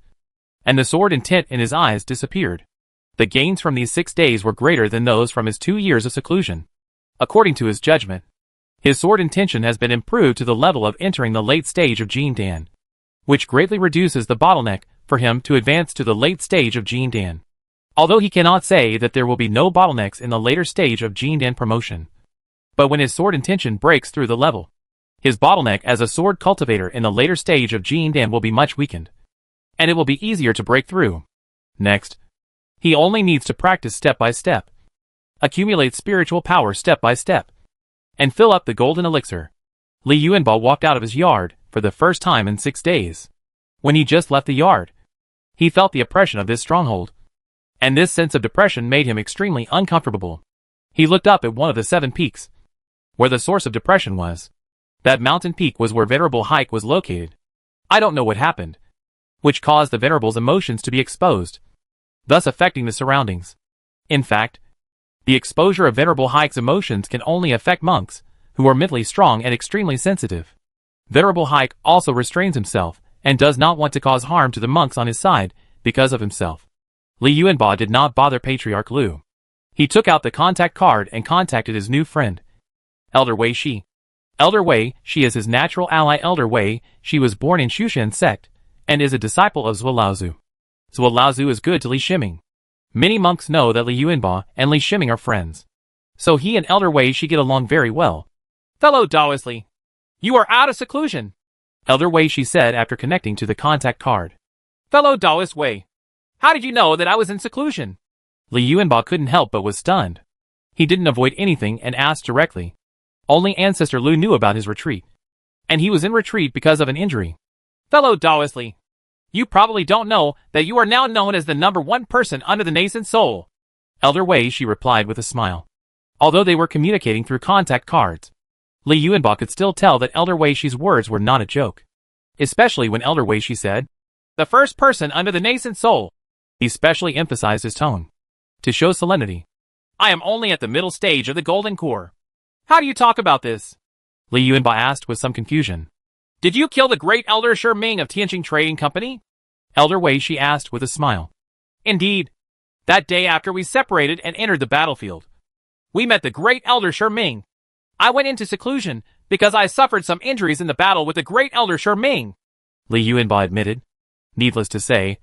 and the sword intent in his eyes disappeared. The gains from these 6 days were greater than those from his 2 years of seclusion. According to his judgment, his sword intention has been improved to the level of entering the late stage of Jin Dan, which greatly reduces the bottleneck for him to advance to the late stage of Jin Dan. Although he cannot say that there will be no bottlenecks in the later stage of Jin Dan promotion. But when his sword intention breaks through the level, his bottleneck as a sword cultivator in the later stage of Jin Dan will be much weakened, and it will be easier to break through. Next, he only needs to practice step by step, accumulate spiritual power step by step, and fill up the golden elixir. Li Yuanba walked out of his yard for the first time in 6 days. When he just left the yard, he felt the oppression of this stronghold, and this sense of depression made him extremely uncomfortable. He looked up at one of the 7 peaks, where the source of depression was. That mountain peak was where Venerable Hike was located. I don't know what happened, which caused the Venerable's emotions to be exposed, thus affecting the surroundings. In fact, the exposure of Venerable Hike's emotions can only affect monks, who are mentally strong and extremely sensitive. Venerable Hike also restrains himself, and does not want to cause harm to the monks on his side, because of himself. Li Yuanba did not bother Patriarch Lu. He took out the contact card and contacted his new friend, Elder Wei Shi. Elder Wei Shi is his natural ally. Elder Wei Shi was born in Shushan sect, and is a disciple of Zhuo Laozu. Zhuo Laozu is good to Li Shiming. Many monks know that Li Yuanba and Li Shiming are friends, so he and Elder Wei Shi get along very well. Fellow Taoist Li, you are out of seclusion, Elder Wei Shi said after connecting to the contact card. Fellow Taoist Wei, how did you know that I was in seclusion? Li Yuanba couldn't help but was stunned. He didn't avoid anything and asked directly. Only Ancestor Lu knew about his retreat, and he was in retreat because of an injury. Fellow Taoist Li, you probably don't know that you are now known as the #1 person under the nascent soul. Elder Wei Shi replied with a smile. Although they were communicating through contact cards, Li Yuanba could still tell that Elder Wei Shi's words were not a joke. Especially when Elder Wei Shi said, the first person under the nascent soul. He specially emphasized his tone, to show solemnity. I am only at the middle stage of the Golden Core. How do you talk about this? Li Yuanba asked with some confusion. Did you kill the great Elder Shi Ming of Tianjing Trading Company? Elder Wei Shi asked with a smile. Indeed. That day after we separated and entered the battlefield, we met the great Elder Shi Ming. I went into seclusion because I suffered some injuries in the battle with the great Elder Shi Ming, Li Yuanba admitted. Needless to say,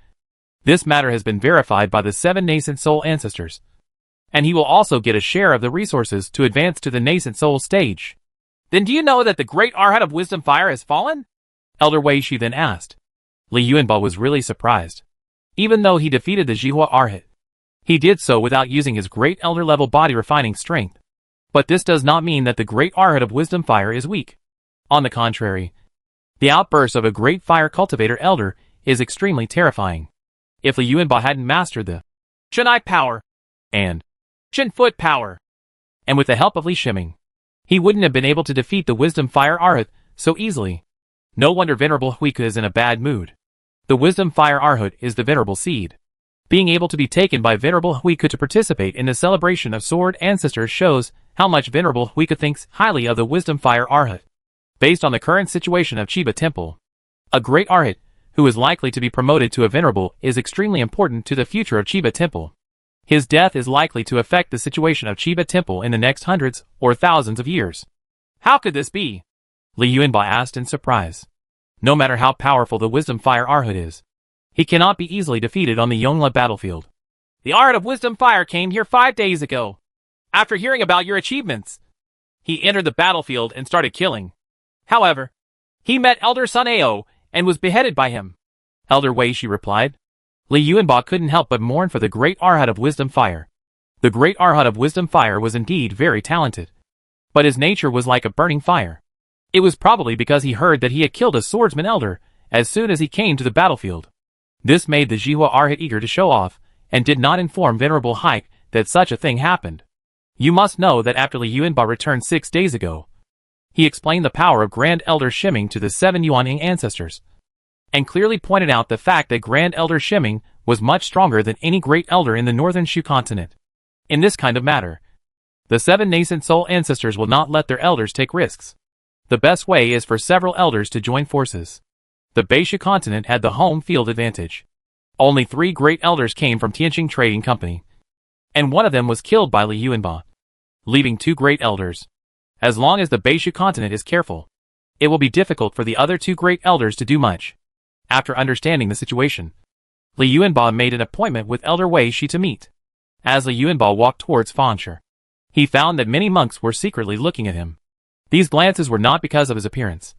this matter has been verified by the 7 nascent soul ancestors, and he will also get a share of the resources to advance to the nascent soul stage. Then do you know that the great Arhat of Wisdom Fire has fallen? Elder Wei Shi then asked. Li Yuanba was really surprised. Even though he defeated the Jihua Arhat, he did so without using his great elder level body refining strength. But this does not mean that the great Arhat of Wisdom Fire is weak. On the contrary, the outburst of a great fire cultivator elder is extremely terrifying. If Li Yuanba hadn't mastered the Shenai power and Shen Foot power, and with the help of Li Shiming, he wouldn't have been able to defeat the Wisdom Fire Arhat so easily. No wonder Venerable Huika is in a bad mood. The Wisdom Fire Arhat is the Venerable Seed. Being able to be taken by Venerable Huika to participate in the celebration of Sword Ancestors shows how much Venerable Huika thinks highly of the Wisdom Fire Arhat. Based on the current situation of Chiba Temple, a great Arhat who is likely to be promoted to a Venerable is extremely important to the future of Chiba Temple. His death is likely to affect the situation of Chiba Temple in the next hundreds or thousands of years. How could this be? Li Yuanba asked in surprise. No matter how powerful the Wisdom Fire Arhat is, He cannot be easily defeated on the Yongla battlefield. The Art of Wisdom Fire came here 5 days ago. After hearing about your achievements, he entered the battlefield and started killing. However, he met Elder Sun Ao and was beheaded by him. Elder Wei, she replied. Li Yuanba couldn't help but mourn for the great Arhat of Wisdom Fire. The great Arhat of Wisdom Fire was indeed very talented. But his nature was like a burning fire. It was probably because he heard that he had killed a swordsman elder as soon as he came to the battlefield. This made the Jihua Arhat eager to show off, and did not inform Venerable Haik that such a thing happened. You must know that after Li Yuanba returned 6 days ago, he explained the power of Grand Elder Shiming to the 7 Yuaning ancestors, and clearly pointed out the fact that Grand Elder Shiming was much stronger than any great elder in the northern Shu continent. In this kind of matter, the 7 nascent soul ancestors will not let their elders take risks. The best way is for several elders to join forces. The Beishu continent had the home field advantage. Only 3 great elders came from Tianqing Trading Company, and one of them was killed by Li Yuanba, leaving 2 great elders. As long as the Beishu continent is careful, it will be difficult for the other 2 great elders to do much. After understanding the situation, Li Yuanba made an appointment with Elder Wei Shi to meet. As Li Yuanba walked towards Fanshe, he found that many monks were secretly looking at him. These glances were not because of his appearance,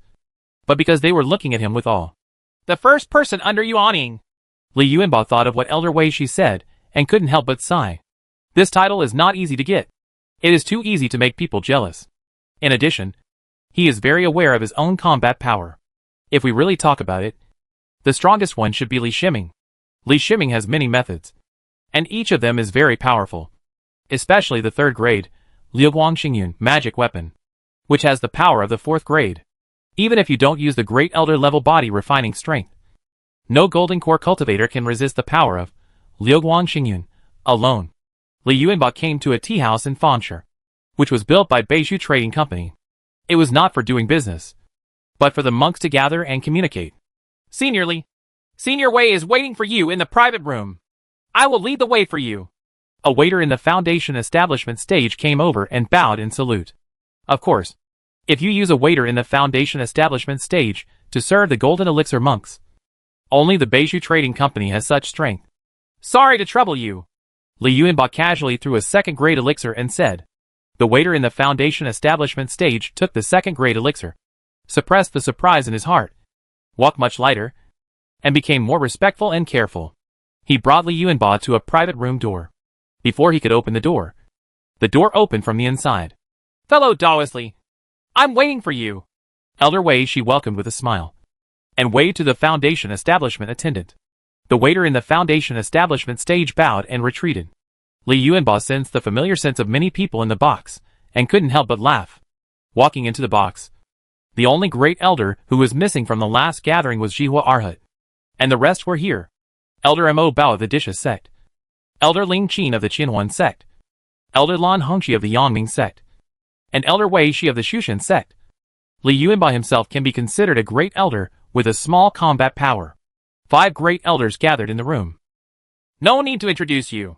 but because they were looking at him with awe. The first person under Yuaning. Li Yuanba thought of what Elder Wei Shi said, and couldn't help but sigh. This title is not easy to get. It is too easy to make people jealous. In addition, he is very aware of his own combat power. If we really talk about it, the strongest one should be Li Shiming. Li Shiming has many methods, and each of them is very powerful. Especially the 3rd grade, Liu Guangxingyun magic weapon, which has the power of the 4th grade. Even if you don't use the great elder level body refining strength, no golden core cultivator can resist the power of Liu Guangxingyun alone. Li Yuanba came to a tea house in Fanshe, which was built by Beishu Trading Company. It was not for doing business, but for the monks to gather and communicate. Senior Li, Senior Wei is waiting for you in the private room. I will lead the way for you. A waiter in the Foundation establishment stage came over and bowed in salute. Of course, if you use a waiter in the Foundation establishment stage to serve the Golden Elixir monks, only the Beishu Trading Company has such strength. Sorry to trouble you. Li Yuanba casually threw a 2nd grade elixir and said. The waiter in the Foundation establishment stage took the 2nd grade elixir, suppressed the surprise in his heart, walked much lighter, and became more respectful and careful. He brought Li Yuanba to a private room door. Before he could open the door opened from the inside. Fellow Daoist Li, I'm waiting for you. Elder Wei Shi welcomed with a smile, and waved to the Foundation establishment attendant. The waiter in the Foundation establishment stage bowed and retreated. Li Yuanba sensed the familiar sense of many people in the box, and couldn't help but laugh. Walking into the box, the only great elder who was missing from the last gathering was Jihua Arhat, and the rest were here. Elder Mo Bao of the Disha sect, Elder Ling Qin of the Qinhuan sect, Elder Lan Hongqi of the Yangming sect, and Elder Wei Shi of the Shushan sect. Li Yuanba himself can be considered a great elder with a small combat power. 5 great elders gathered in the room. No need to introduce you.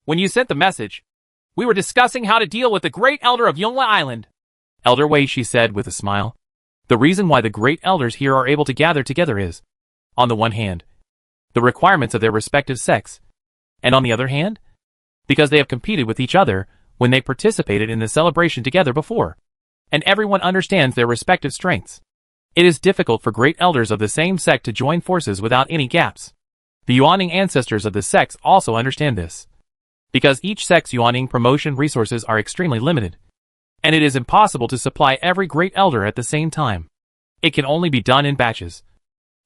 When you sent the message, we were discussing how to deal with the great elder of Yongla Island. Elder Wei Shi said with a smile. The reason why the great elders here are able to gather together is, on the one hand, the requirements of their respective sects, and on the other hand, because they have competed with each other when they participated in the celebration together before, and everyone understands their respective strengths. It is difficult for great elders of the same sect to join forces without any gaps. The Yuaning ancestors of the sects also understand this, because each sect's Yuaning promotion resources are extremely limited, and it is impossible to supply every great elder at the same time. It can only be done in batches,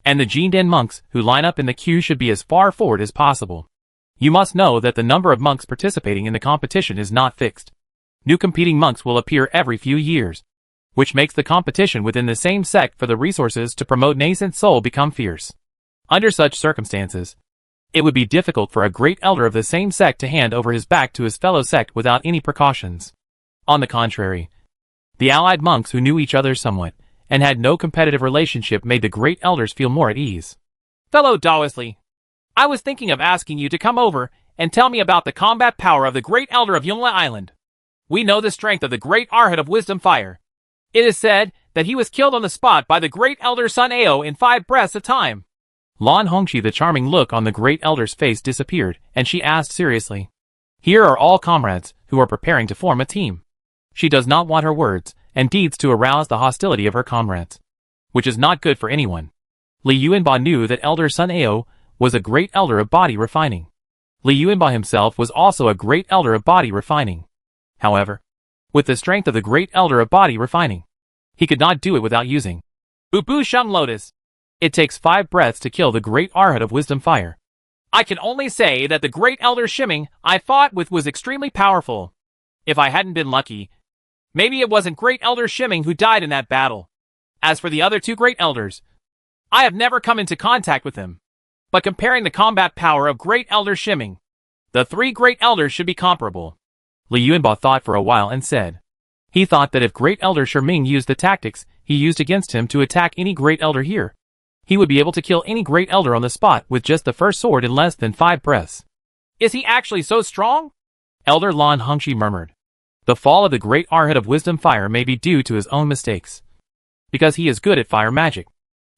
and the Jindan monks who line up in the queue should be as far forward as possible. You must know that the number of monks participating in the competition is not fixed. New competing monks will appear every few years, which makes the competition within the same sect for the resources to promote nascent soul become fierce. Under such circumstances, it would be difficult for a great elder of the same sect to hand over his back to his fellow sect without any precautions. On the contrary, the allied monks who knew each other somewhat, and had no competitive relationship made the great elders feel more at ease. Fellow Daoist Li, I was thinking of asking you to come over and tell me about the combat power of the great elder of Yongla Island. We know the strength of the great Arhat of Wisdom Fire. It is said that he was killed on the spot by the great elder Sun Ao in 5 breaths of time. Lan Hongqi, the charming look on the Great Elder's face disappeared, and she asked seriously. Here are all comrades, who are preparing to form a team. She does not want her words and deeds to arouse the hostility of her comrades, which is not good for anyone. Li Yuanba knew that Elder Sun Ao was a great elder of body refining. Li Yuanba himself was also a great elder of body refining. However, with the strength of the great elder of body refining, he could not do it without using Ubu Sheng Lotus. It takes 5 breaths to kill the great Arhat of Wisdom Fire. I can only say that the great elder Shimming I fought with was extremely powerful. If I hadn't been lucky, maybe it wasn't great elder Shimming who died in that battle. As for the other 2 great elders, I have never come into contact with them. But comparing the combat power of great elder Shimming, the 3 great elders should be comparable. Li Yuanba thought for a while and said. He thought that if great elder Shiming used the tactics he used against him to attack any great elder here, he would be able to kill any great elder on the spot with just the first sword in less than 5 breaths. Is he actually so strong? Elder Lan Hongqi murmured. The fall of the great Arhat of Wisdom Fire may be due to his own mistakes, because he is good at fire magic,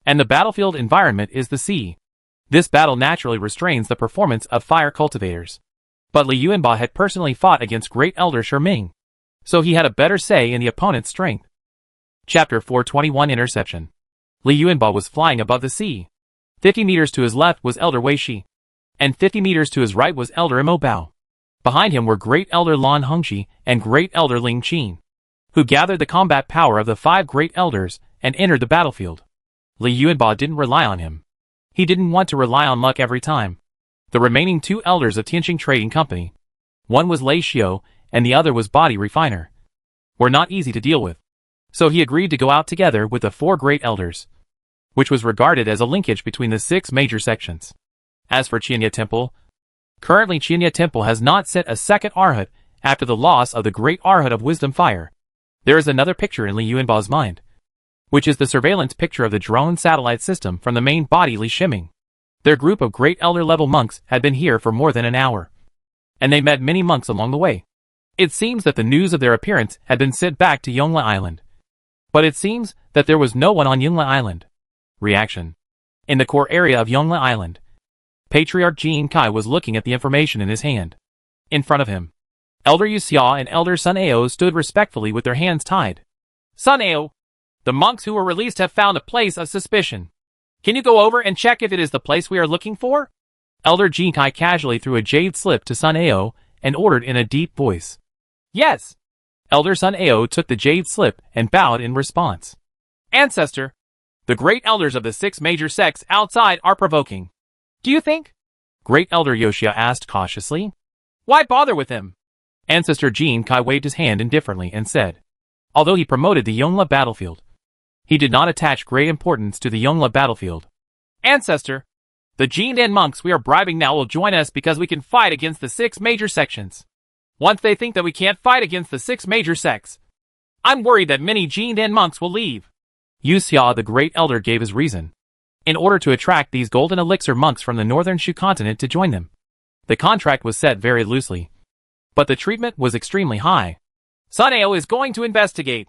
and the battlefield environment is the sea. This battle naturally restrains the performance of fire cultivators. But Li Yuanba had personally fought against great elder Shiming, so he had a better say in the opponent's strength. Chapter 421 Interception. Li Yuanba was flying above the sea. 50 meters to his left was Elder Wei Shi, and 50 meters to his right was Elder Imo Bao. Behind him were Great Elder Lan Hongqi and Great Elder Ling Qin, who gathered the combat power of the 5 great elders and entered the battlefield. Li Yuanba didn't rely on him. He didn't want to rely on luck every time. The remaining 2 elders of Tianqing Trading Company, one was Lei Xiao and the other was Body Refiner, were not easy to deal with. So he agreed to go out together with the 4 great elders, which was regarded as a linkage between the 6 major sections. As for Qianya Temple, currently Qianya Temple has not set a second Arhat after the loss of the great Arhat of Wisdom Fire. There is another picture in Li Yuanba's mind, which is the surveillance picture of the drone satellite system from the main body Li Shiming. Their group of great elder level monks had been here for more than an hour, and they met many monks along the way. It seems that the news of their appearance had been sent back to Yongla Island, but it seems that there was no one on Yongla Island. Reaction. In the core area of Yongla Island, Patriarch Jin Kai was looking at the information in his hand. In front of him, Elder Yu Xia and Elder Sun Ao stood respectfully with their hands tied. Sun Ao, the monks who were released have found a place of suspicion. Can you go over and check if it is the place we are looking for? Elder Jin Kai casually threw a jade slip to Sun Ao and ordered in a deep voice. Yes. Elder Sun Ao took the jade slip and bowed in response. Ancestor, the great elders of the 6 major sects outside are provoking. Do you think? Great Elder Yoshia asked cautiously. Why bother with him? Ancestor Jin Kai waved his hand indifferently and said, although he promoted the Yongla battlefield, he did not attach great importance to the Yongla battlefield. Ancestor, the Jindan monks we are bribing now will join us because we can fight against the 6 major sections. Once they think that we can't fight against the 6 major sects, I'm worried that many Jindan monks will leave. Yu Xia the great elder gave his reason. In order to attract these golden elixir monks from the northern Shu continent to join them, the contract was set very loosely, but the treatment was extremely high. Sun Ao is going to investigate.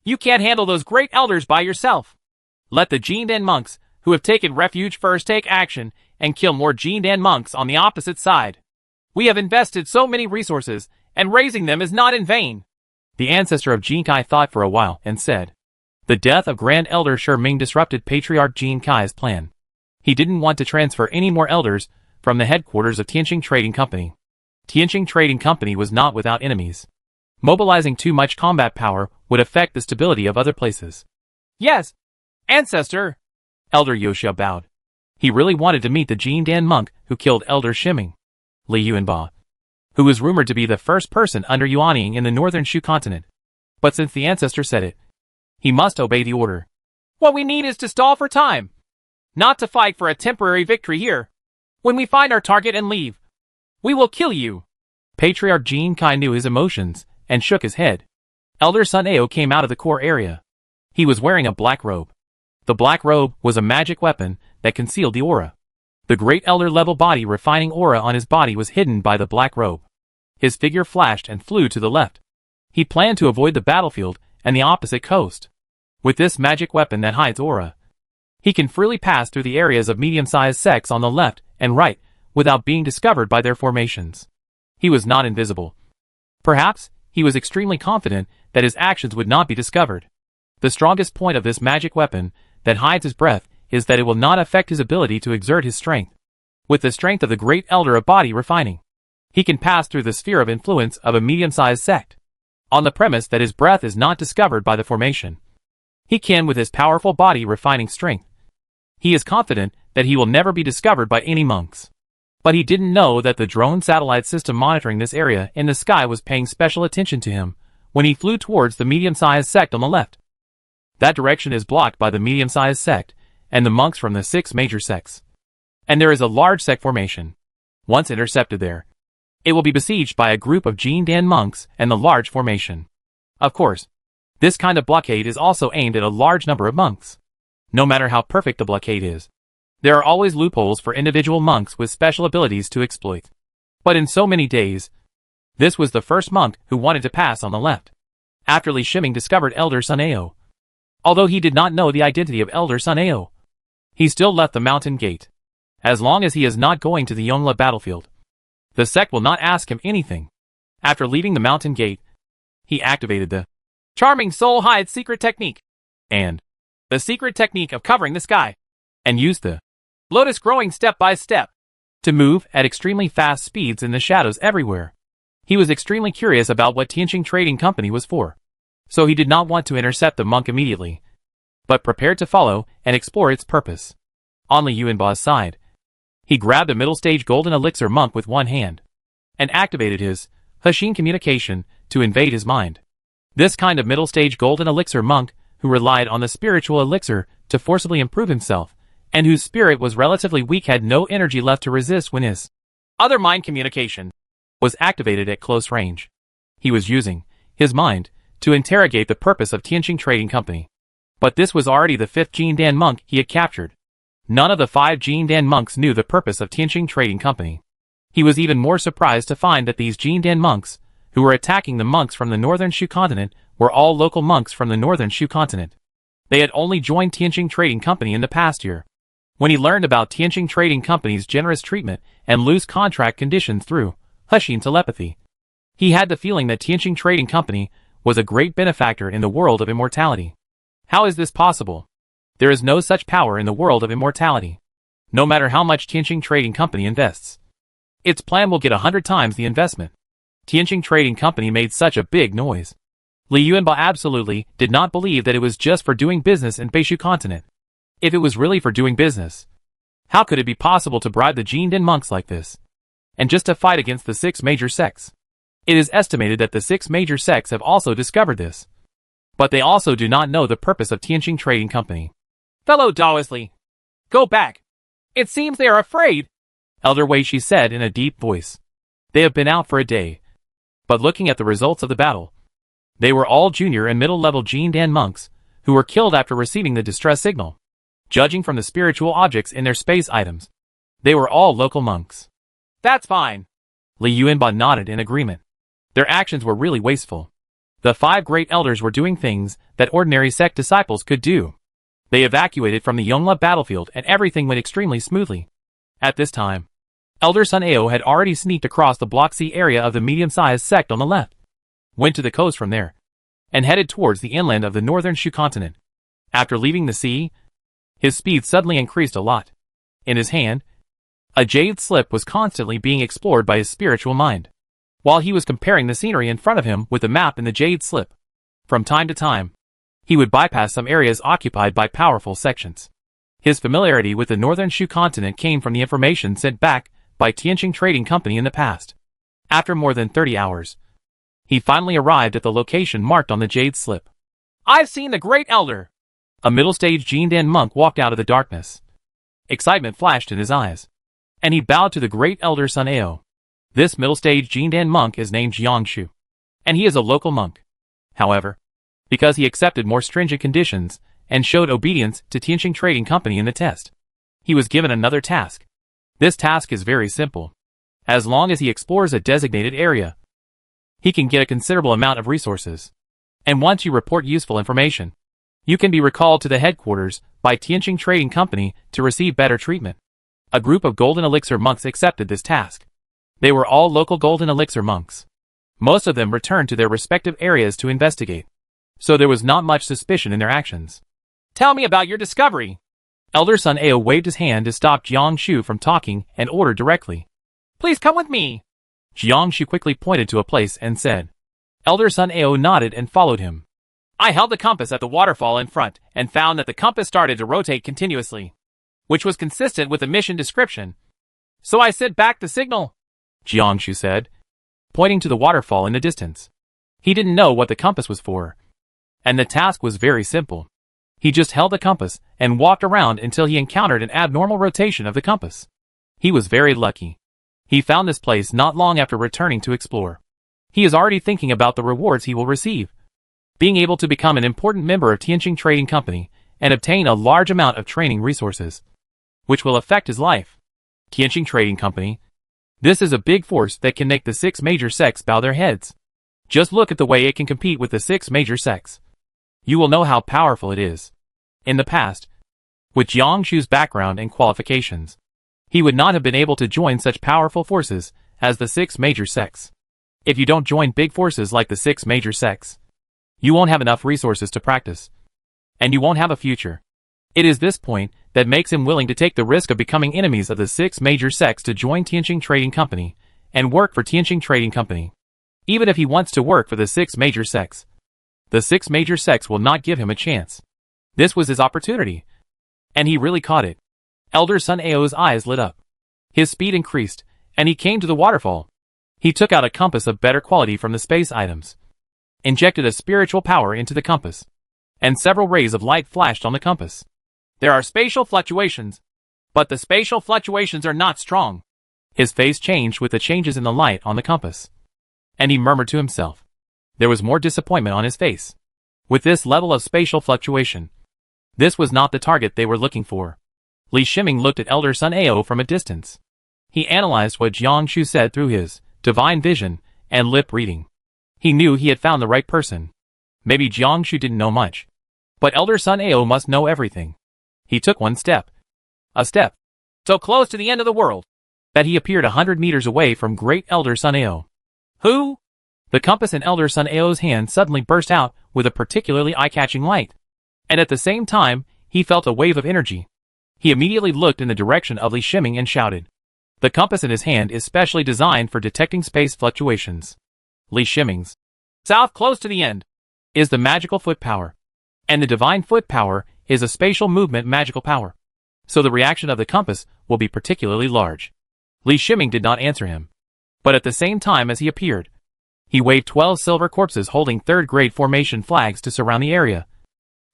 You can't handle those great elders by yourself. Let the Jindan monks, who have taken refuge first, take action and kill more Jindan monks on the opposite side. We have invested so many resources, and raising them is not in vain. The ancestor of Jin Kai thought for a while and said, the death of Grand Elder Shiming disrupted Patriarch Jin Kai's plan. He didn't want to transfer any more elders from the headquarters of Tianqing Trading Company. Tianqing Trading Company was not without enemies. Mobilizing too much combat power would affect the stability of other places. Yes, Ancestor. Elder Yoshia bowed. He really wanted to meet the Jindan monk who killed Elder Shiming, Li Yuanba, who was rumored to be the first person under Yuanying in the northern Shu continent. But since the ancestor said it, he must obey the order. What we need is to stall for time, not to fight for a temporary victory here. When we find our target and leave, we will kill you. Patriarch Jin Kai knew his emotions and shook his head. Elder Sun Ao came out of the core area. He was wearing a black robe. The black robe was a magic weapon that concealed the aura. The great elder level body refining aura on his body was hidden by the black robe. His figure flashed and flew to the left. He planned to avoid the battlefield and the opposite coast. With this magic weapon that hides aura, He can freely pass through the areas of medium-sized sects on the left and right without being discovered by their formations. He was not invisible. Perhaps, he was extremely confident that his actions would not be discovered. The strongest point of this magic weapon that hides his breath is that it will not affect his ability to exert his strength. With the strength of the Great Elder of body refining, he can pass through the sphere of influence of a medium-sized sect, on the premise that his breath is not discovered by the formation. He can with his powerful body refining strength. He is confident that he will never be discovered by any monks. But he didn't know that the drone satellite system monitoring this area in the sky was paying special attention to him when he flew towards the medium-sized sect on the left. That direction is blocked by the medium-sized sect and the monks from the 6 major sects. And there is a large sect formation. Once intercepted there, it will be besieged by a group of Jin Dan monks and the large formation. Of course, this kind of blockade is also aimed at a large number of monks. No matter how perfect the blockade is, there are always loopholes for individual monks with special abilities to exploit. But in so many days, this was the first monk who wanted to pass on the left. After Li Shiming discovered Elder Sun Ao. Although he did not know the identity of Elder Sun Ao, he still left the mountain gate. As long as he is not going to the Yongla battlefield, the sect will not ask him anything. After leaving the mountain gate, he activated the Charming Soul Hide secret technique and the secret technique of covering the sky, and used the Lotus growing step by step to move at extremely fast speeds in the shadows everywhere. He was extremely curious about what Tianqing Trading Company was for, so he did not want to intercept the monk immediately, but prepared to follow and explore its purpose. On Li Yuanba's side, he grabbed a middle-stage golden elixir monk with one hand, and activated his Hexin communication to invade his mind. This kind of middle-stage golden elixir monk, who relied on the spiritual elixir to forcibly improve himself, and whose spirit was relatively weak, had no energy left to resist when his other mind communication was activated at close range. He was using his mind to interrogate the purpose of Tianqing Trading Company. But this was already the 5th Jin Dan monk he had captured. None of the 5 Jin Dan monks knew the purpose of Tianqing Trading Company. He was even more surprised to find that these Jin Dan monks, who were attacking the monks from the northern Shu continent, were all local monks from the northern Shu continent. They had only joined Tianqing Trading Company in the past year. When he learned about Tianqing Trading Company's generous treatment and loose contract conditions through Hexin telepathy, he had the feeling that Tianqing Trading Company was a great benefactor in the world of immortality. How is this possible? There is no such power in the world of immortality. No matter how much Tianqing Trading Company invests, its plan will get 100 times the investment. Tianqing Trading Company made such a big noise. Li Yuanba absolutely did not believe that it was just for doing business in Beishu continent. If it was really for doing business, how could it be possible to bribe the Jin Dan monks like this? And just to fight against the 6 major sects. It is estimated that the 6 major sects have also discovered this. But they also do not know the purpose of Tianqing Trading Company. Fellow Taoist Li, go back. It seems they are afraid, Elder Wei Shi said in a deep voice. They have been out for a day. But looking at the results of the battle, they were all junior and middle-level Jin Dan monks, who were killed after receiving the distress signal. Judging from the spiritual objects in their space items, they were all local monks. That's fine. Li Yuanba nodded in agreement. Their actions were really wasteful. The 5 great elders were doing things that ordinary sect disciples could do. They evacuated from the Yongla battlefield and everything went extremely smoothly. At this time, Elder Sun Ao had already sneaked across the Block C area of the medium-sized sect on the left, went to the coast from there, and headed towards the inland of the northern Shu continent. After leaving the sea, his speed suddenly increased a lot. In his hand, a jade slip was constantly being explored by his spiritual mind, while he was comparing the scenery in front of him with the map in the jade slip. From time to time, he would bypass some areas occupied by powerful sections. His familiarity with the northern Shu continent came from the information sent back by Tianqing Trading Company in the past. After more than 30 hours, he finally arrived at the location marked on the jade slip. I've seen the Great Elder! A middle-stage Jin Dan monk walked out of the darkness. Excitement flashed in his eyes, and he bowed to the Great Elder Sun Ao. This middle-stage Jin Dan monk is named Jiang Shu, and he is a local monk. However, because he accepted more stringent conditions and showed obedience to Tianqing Trading Company in the test, he was given another task. This task is very simple. As long as he explores a designated area, he can get a considerable amount of resources. And once you report useful information, You can be recalled to the headquarters by Tianqing Trading Company to receive better treatment. A group of Golden Elixir monks accepted this task. They were all local Golden Elixir monks. Most of them returned to their respective areas to investigate. So there was not much suspicion in their actions. Tell me about your discovery. Elder Sun Ao waved his hand to stop Jiang Shu from talking and ordered directly. Please come with me. Jiang Shu quickly pointed to a place and said. Elder Sun Ao nodded and followed him. I held the compass at the waterfall in front and found that the compass started to rotate continuously, which was consistent with the mission description. So I sent back the signal, Jiang Shu said, pointing to the waterfall in the distance. He didn't know what the compass was for. And the task was very simple. He just held the compass and walked around until he encountered an abnormal rotation of the compass. He was very lucky. He found this place not long after returning to explore. He is already thinking about the rewards he will receive. Being able to become an important member of Tianqing Trading Company and obtain a large amount of training resources, which will affect his life. Tianqing Trading Company. This is a big force that can make the 6 major sects bow their heads. Just look at the way it can compete with the 6 major sects. You will know how powerful it is. In the past, with Jiang Shu's background and qualifications, he would not have been able to join such powerful forces as the 6 major sects. If you don't join big forces like the 6 major sects, you won't have enough resources to practice. And you won't have a future. It is this point that makes him willing to take the risk of becoming enemies of the 6 major sects to join Tianqing Trading Company and work for Tianqing Trading Company. Even if he wants to work for the 6 major sects, the 6 major sects will not give him a chance. This was his opportunity. And he really caught it. Elder Sun Ao's eyes lit up. His speed increased, and he came to the waterfall. He took out a compass of better quality from the space items, injected a spiritual power into the compass, and several rays of light flashed on the compass. There are spatial fluctuations, but the spatial fluctuations are not strong. His face changed with the changes in the light on the compass. And he murmured to himself. There was more disappointment on his face. With this level of spatial fluctuation, this was not the target they were looking for. Li Shiming looked at Elder Sun Ao from a distance. He analyzed what Jiang Shu said through his divine vision and lip reading. He knew he had found the right person. Maybe Jiang Shu didn't know much, but Elder Sun Ao must know everything. He took one step. A step. So close to the end of the world that he appeared 100 meters away from Great Elder Sun Ao. Who? The compass in Elder Sun Ao's hand suddenly burst out with a particularly eye-catching light. And at the same time, he felt a wave of energy. He immediately looked in the direction of Li Shiming and shouted. The compass in his hand is specially designed for detecting space fluctuations. Li Shiming's south close to the end is the magical foot power. And the divine foot power is a spatial movement magical power. So the reaction of the compass will be particularly large. Li Shiming did not answer him. But at the same time as he appeared, he waved 12 silver corpses holding third-grade formation flags to surround the area,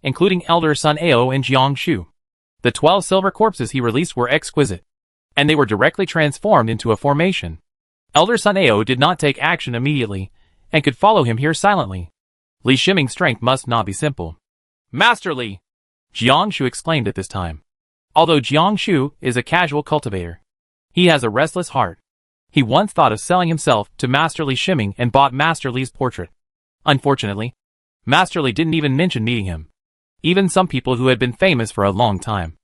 including Elder Sun Ao and Jiang Shu. The 12 silver corpses he released were exquisite, and they were directly transformed into a formation. Elder Sun Ao did not take action immediately, and could follow him here silently. Li Shiming's strength must not be simple. Master Li! Jiang Shu exclaimed at this time. Although Jiang Shu is a casual cultivator, he has a restless heart. He once thought of selling himself to Master Li Shiming and bought Master Li's portrait. Unfortunately, Master Li didn't even mention meeting him. Even some people who had been famous for a long time.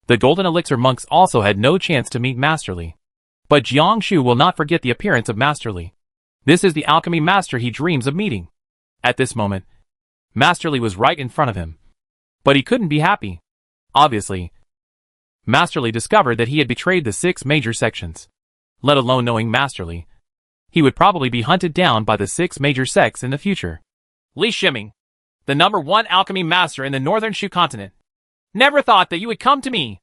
The Golden Elixir monks also had no chance to meet Master Li. But Jiang Shu will not forget the appearance of Master Li. This is the alchemy master he dreams of meeting. At this moment, Master Li was right in front of him. But he couldn't be happy. Obviously, Master Li discovered that he had betrayed the 6 major sections. Let alone knowing Master Li, he would probably be hunted down by the 6 major sects in the future. Li Shiming, the #1 alchemy master in the northern Shu continent. Never thought that you would come to me.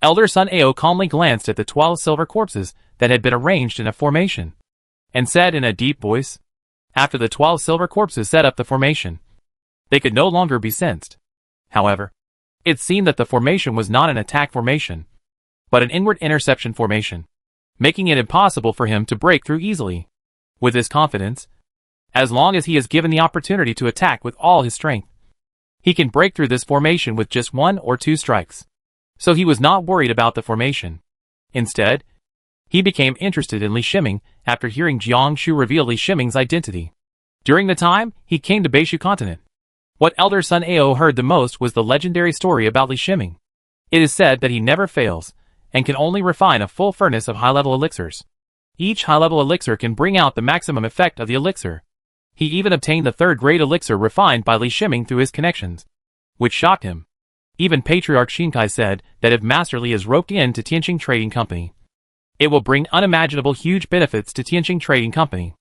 Elder Sun Ao calmly glanced at the 12 silver corpses that had been arranged in a formation, and said in a deep voice, after the 12 silver corpses set up the formation, they could no longer be sensed. However, it seemed that the formation was not an attack formation, but an inward interception formation, making it impossible for him to break through easily. With his confidence, as long as he is given the opportunity to attack with all his strength, he can break through this formation with just 1 or 2 strikes. So he was not worried about the formation. Instead, he became interested in Li Shiming after hearing Jiang Shu reveal Li Shiming's identity. During the time he came to Beishu continent, What Elder Sun Ao heard the most was the legendary story about Li Shiming. It is said that he never fails, and can only refine a full furnace of high-level elixirs. Each high-level elixir can bring out the maximum effect of the elixir. He even obtained the third-grade elixir refined by Li Shiming through his connections, which shocked him. Even Patriarch Shinkai said that if Master Li is roped in to Tianqing Trading Company, it will bring unimaginable huge benefits to Tianqing Trading Company.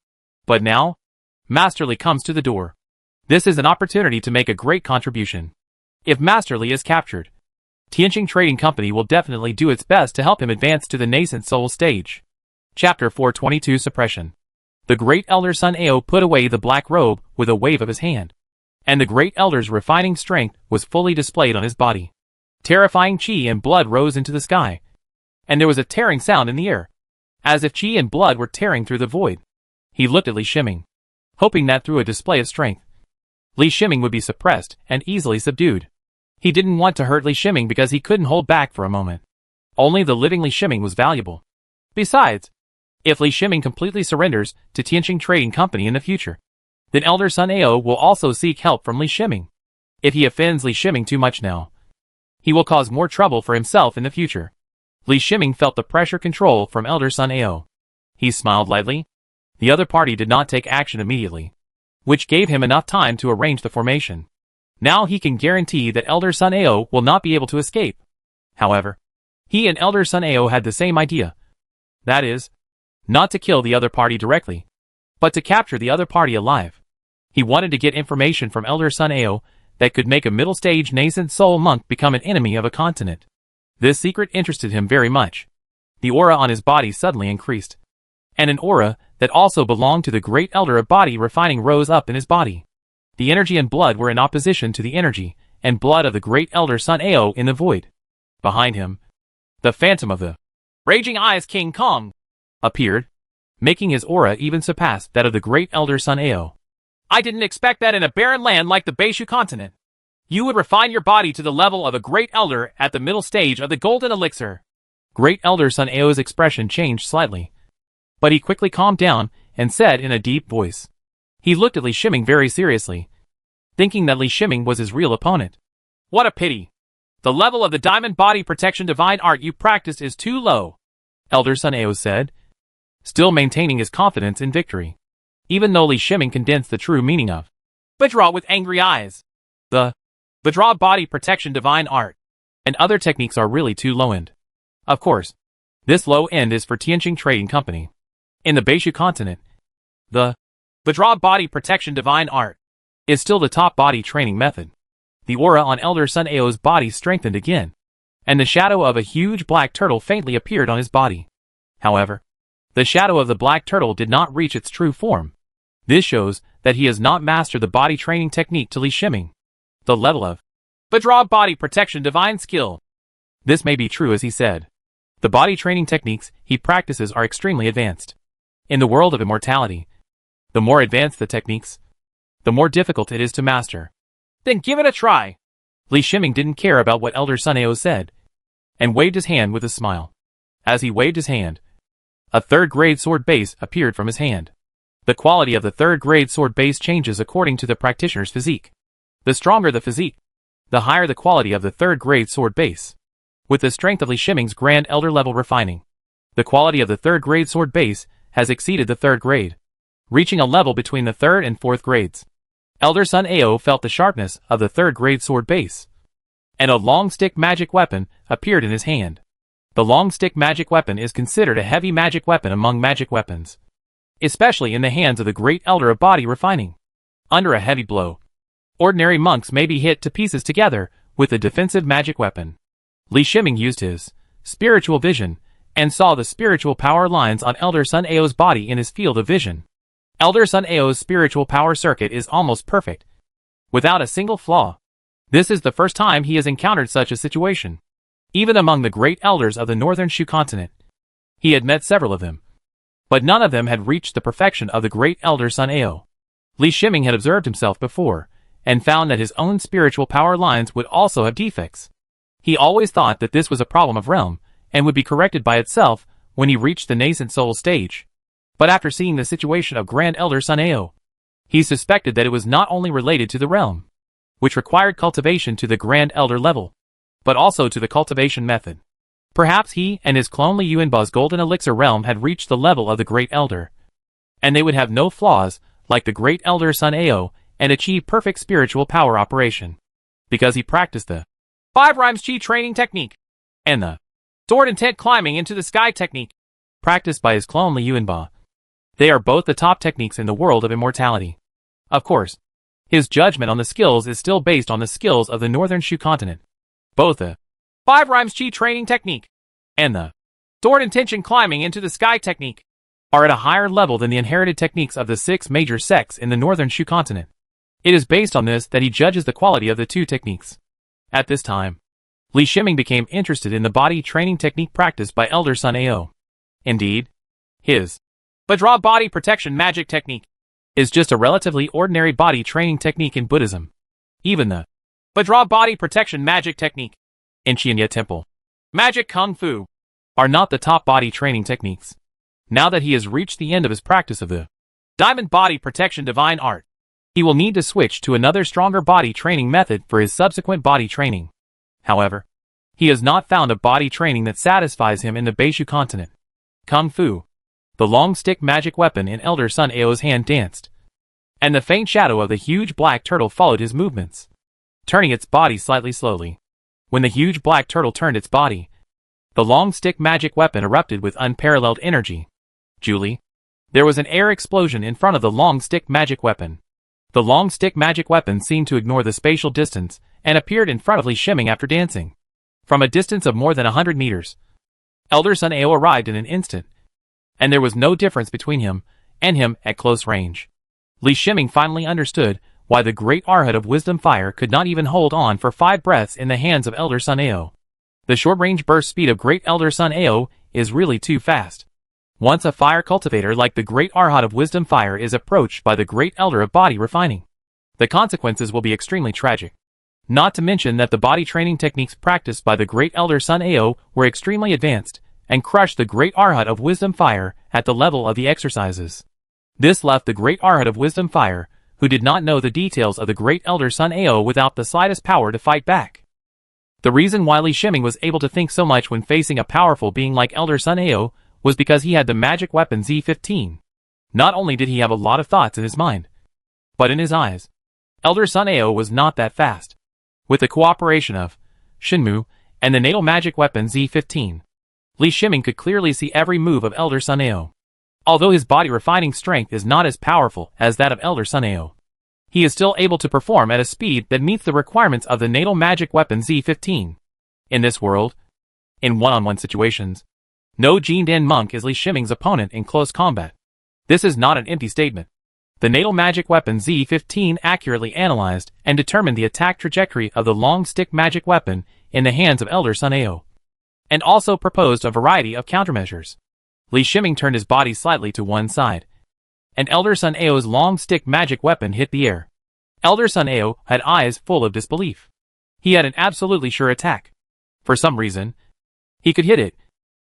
But now, Master Li comes to the door. This is an opportunity to make a great contribution. If Master Li is captured, Tianqing Trading Company will definitely do its best to help him advance to the nascent soul stage. Chapter 422 Suppression. The Great Elder Sun Ao put away the black robe with a wave of his hand, and the Great Elder's refining strength was fully displayed on his body. Terrifying chi and blood rose into the sky, and there was a tearing sound in the air, as if chi and blood were tearing through the void. He looked at Li Shiming, hoping that through a display of strength, Li Shiming would be suppressed and easily subdued. He didn't want to hurt Li Shiming because he couldn't hold back for a moment. Only the living Li Shiming was valuable. Besides, if Li Shiming completely surrenders to Tianqing Trading Company in the future, then Elder Sun Ao will also seek help from Li Shiming. If he offends Li Shiming too much now, he will cause more trouble for himself in the future. Li Shiming felt the pressure control from Elder Sun Ao. He smiled lightly. The other party did not take action immediately, which gave him enough time to arrange the formation. Now he can guarantee that Elder Sun Ao will not be able to escape. However, he and Elder Sun Ao had the same idea. That is, not to kill the other party directly, but to capture the other party alive. He wanted to get information from Elder Sun Ao that could make a middle-stage nascent soul monk become an enemy of a continent. This secret interested him very much. The aura on his body suddenly increased, and an aura that also belonged to the Great Elder of Body Refining rose up in his body. The energy and blood were in opposition to the energy and blood of the Great Elder Sun Ao in the void. Behind him, the phantom of the Raging Eyes King Kong appeared, making his aura even surpass that of the Great Elder Sun Ao. I didn't expect that in a barren land like the Beishu continent. You would refine your body to the level of a Great Elder at the middle stage of the Golden Elixir. Great Elder Sun Ao's expression changed slightly, but he quickly calmed down and said in a deep voice. He looked at Li Shiming very seriously, thinking that Li Shiming was his real opponent. What a pity. The level of the Diamond Body Protection Divine Art you practiced is too low, Elder Sun Ao said, still maintaining his confidence in victory, even though Li Shiming condensed the true meaning of Vajra with angry eyes. The Vajra Body Protection Divine Art and other techniques are really too low-end. Of course, this low-end is for Tianqing Trading Company. In the Beishu continent, the Vajra Body Protection Divine Art is still the top body training method. The aura on Elder Sun Ao's body strengthened again, and the shadow of a huge black turtle faintly appeared on his body. However, the shadow of the black turtle did not reach its true form. This shows that he has not mastered the body training technique to Li Shiming, the level of Vajra Body Protection Divine Skill. This may be true as he said. The body training techniques he practices are extremely advanced. In the world of immortality, the more advanced the techniques, the more difficult it is to master. Then give it a try. Li Shiming didn't care about what Elder Sun Ao said, and waved his hand with a smile. As he waved his hand, a third-grade sword base appeared from his hand. The quality of the third-grade sword base changes according to the practitioner's physique. The stronger the physique, the higher the quality of the third-grade sword base. With the strength of Li Shiming's Grand Elder level refining, the quality of the third-grade sword base has exceeded the third grade, reaching a level between the third and fourth grades. Elder Sun Ao felt the sharpness of the third-grade sword base, and a long-stick magic weapon appeared in his hand. The long-stick magic weapon is considered a heavy magic weapon among magic weapons, especially in the hands of the Great Elder of Body Refining. Under a heavy blow, ordinary monks may be hit to pieces together with a defensive magic weapon. Li Shiming used his spiritual vision and saw the spiritual power lines on Elder Sun Ao's body in his field of vision. Elder Sun Ao's spiritual power circuit is almost perfect, without a single flaw. This is the first time he has encountered such a situation. Even among the great elders of the northern Shu continent, he had met several of them, but none of them had reached the perfection of the Great Elder Sun Ao. Li Shiming had observed himself before, and found that his own spiritual power lines would also have defects. He always thought that this was a problem of realm, and would be corrected by itself when he reached the nascent soul stage. But after seeing the situation of Grand Elder Sun Ao, he suspected that it was not only related to the realm, which required cultivation to the Grand Elder level, but also to the cultivation method. Perhaps he and his clone Li Yuanba's golden elixir realm had reached the level of the Great Elder, and they would have no flaws, like the Great Elder Sun Ao, and achieve perfect spiritual power operation, because he practiced the 5 rhymes chi training technique, and the sword intent climbing into the sky technique, practiced by his clone Li Yuanba. They are both the top techniques in the world of immortality. Of course, his judgment on the skills is still based on the skills of the Northern Shu continent. Both the 5 rhymes chi training technique and the sword intention climbing into the sky technique are at a higher level than the inherited techniques of the 6 major sects in the Northern Shu continent. It is based on this that he judges the quality of the 2 techniques. At this time, Li Shiming became interested in the body training technique practiced by Elder Sun Ao. Indeed, his Vajra body protection magic technique is just a relatively ordinary body training technique in Buddhism. Even the Vajra body protection magic technique in Qianya Temple, magic kung fu, are not the top body training techniques. Now that he has reached the end of his practice of the diamond body protection divine art, he will need to switch to another stronger body training method for his subsequent body training. However, he has not found a body training that satisfies him in the Beishu continent. Kung Fu, the long stick magic weapon in Elder Sun Ao's hand danced, and the faint shadow of the huge black turtle followed his movements, turning its body slightly slowly. When the huge black turtle turned its body, the long stick magic weapon erupted with unparalleled energy. Julie, there was an air explosion in front of the long stick magic weapon. The long stick magic weapon seemed to ignore the spatial distance and appeared in front of Li Shiming after dancing. From a distance of more than 100 meters, Elder Sun Ao arrived in an instant, and there was no difference between him and him at close range. Li Shiming finally understood why the great Arhat of Wisdom Fire could not even hold on for 5 breaths in the hands of Elder Sun Ao. The short-range burst speed of Great Elder Sun Ao is really too fast. Once a fire cultivator like the Great Arhat of Wisdom Fire is approached by the Great Elder of Body Refining, the consequences will be extremely tragic. Not to mention that the body training techniques practiced by the Great Elder Sun Ao were extremely advanced, and crushed the Great Arhat of Wisdom Fire at the level of the exercises. This left the Great Arhat of Wisdom Fire, who did not know the details of the Great Elder Sun Ao, without the slightest power to fight back. The reason why Li Shiming was able to think so much when facing a powerful being like Elder Sun Ao was because he had the magic weapon Z15. Not only did he have a lot of thoughts in his mind, but in his eyes. Elder Sun Ao was not that fast. With the cooperation of Shinmu and the natal magic weapon Z15, Li Shiming could clearly see every move of Elder Sun Ao. Although his body refining strength is not as powerful as that of Elder Sun Ao, he is still able to perform at a speed that meets the requirements of the natal magic weapon Z15. In this world, in one-on-one situations, no Jin Den monk is Li Shiming's opponent in close combat. This is not an empty statement. The natal magic weapon Z15 accurately analyzed and determined the attack trajectory of the long stick magic weapon in the hands of Elder Sun Ao, and also proposed a variety of countermeasures. Li Shiming turned his body slightly to one side, and Elder Sun Ao's long stick magic weapon hit the air. Elder Sun Ao had eyes full of disbelief. He had an absolutely sure attack. For some reason, he could hit it,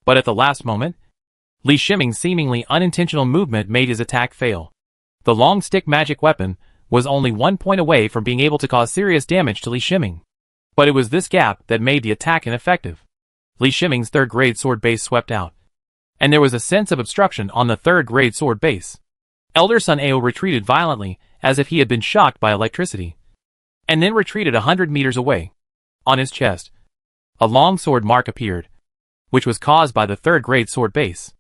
but at the last moment, Li Shiming's seemingly unintentional movement made his attack fail. The long stick magic weapon was only 1 point away from being able to cause serious damage to Li Shiming, but it was this gap that made the attack ineffective. Li Shiming's 3rd grade sword base swept out, and there was a sense of obstruction on the 3rd grade sword base. Elder Sun Ao retreated violently, as if he had been shocked by electricity, and then retreated 100 meters away. On his chest, a long sword mark appeared, which was caused by the 3rd grade sword base.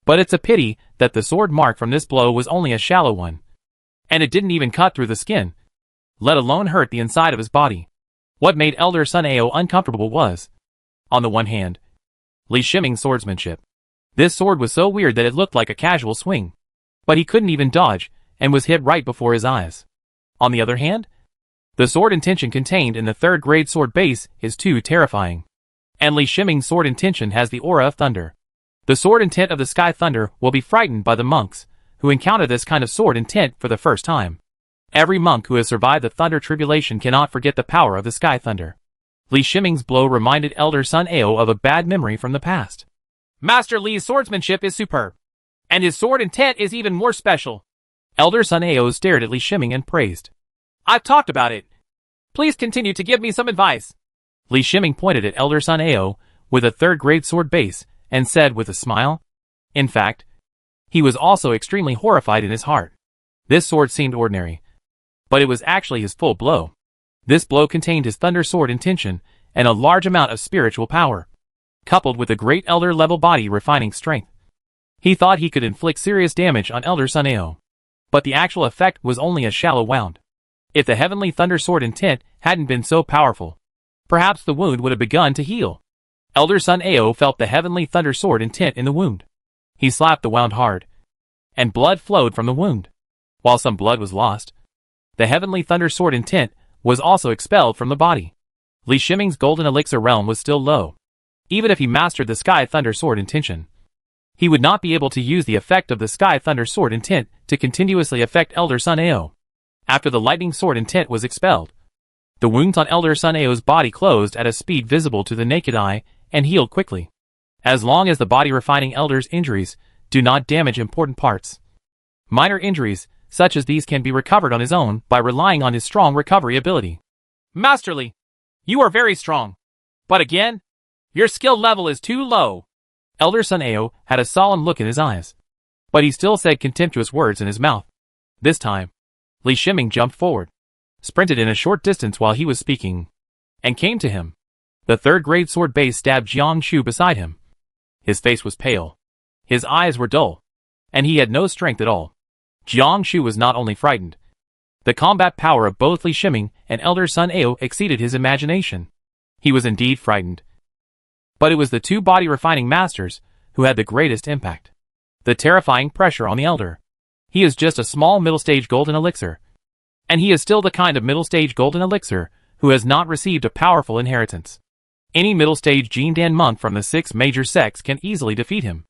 But it's a pity that the sword mark from this blow was only a shallow one, and it didn't even cut through the skin, let alone hurt the inside of his body. What made Elder Sun Ao uncomfortable was, on the one hand, Li Shiming's swordsmanship. This sword was so weird that it looked like a casual swing, but he couldn't even dodge, and was hit right before his eyes. On the other hand, the sword intention contained in the 3rd grade sword base is too terrifying, and Li Shiming's sword intention has the aura of thunder. The sword intent of the Sky Thunder will be frightened by the monks who encounter this kind of sword intent for the first time. Every monk who has survived the Thunder Tribulation cannot forget the power of the Sky Thunder. Li Shiming's blow reminded Elder Sun Ao of a bad memory from the past. Master Li's swordsmanship is superb, and his sword intent is even more special. Elder Sun Ao stared at Li Shiming and praised. I've talked about it. Please continue to give me some advice. Li Shiming pointed at Elder Sun Ao with a third-grade sword base and said with a smile. In fact, he was also extremely horrified in his heart. This sword seemed ordinary, but it was actually his full blow. This blow contained his thunder sword intention and a large amount of spiritual power, coupled with a great elder level body refining strength. He thought he could inflict serious damage on Elder Sun Ao, but the actual effect was only a shallow wound. If the heavenly thunder sword intent hadn't been so powerful, perhaps the wound would have begun to heal. Elder Sun Ao felt the heavenly thunder sword intent in the wound. He slapped the wound hard, and blood flowed from the wound. While some blood was lost, the heavenly thunder sword intent was also expelled from the body. Li Shiming's golden elixir realm was still low. Even if he mastered the sky thunder sword intention, he would not be able to use the effect of the sky thunder sword intent to continuously affect Elder Sun Ao. After the lightning sword intent was expelled, the wounds on Elder Sun Ao's body closed at a speed visible to the naked eye and healed quickly. As long as the body refining elder's injuries do not damage important parts, minor injuries such as these can be recovered on his own by relying on his strong recovery ability. Master Li, you are very strong, but again, your skill level is too low. Elder Sun Ao had a solemn look in his eyes, but he still said contemptuous words in his mouth. This time, Li Shiming jumped forward, sprinted in a short distance while he was speaking, and came to him. The third-grade sword base stabbed Jiang Shu beside him. His face was pale, his eyes were dull, and he had no strength at all. Jiang Shu was not only frightened. The combat power of both Li Shiming and Elder Sun Ao exceeded his imagination. He was indeed frightened. But it was the two body-refining masters who had the greatest impact. The terrifying pressure on the elder. He is just a small middle-stage golden elixir. And he is still the kind of middle-stage golden elixir who has not received a powerful inheritance. Any middle-stage Jindan monk from the 6 major sects can easily defeat him.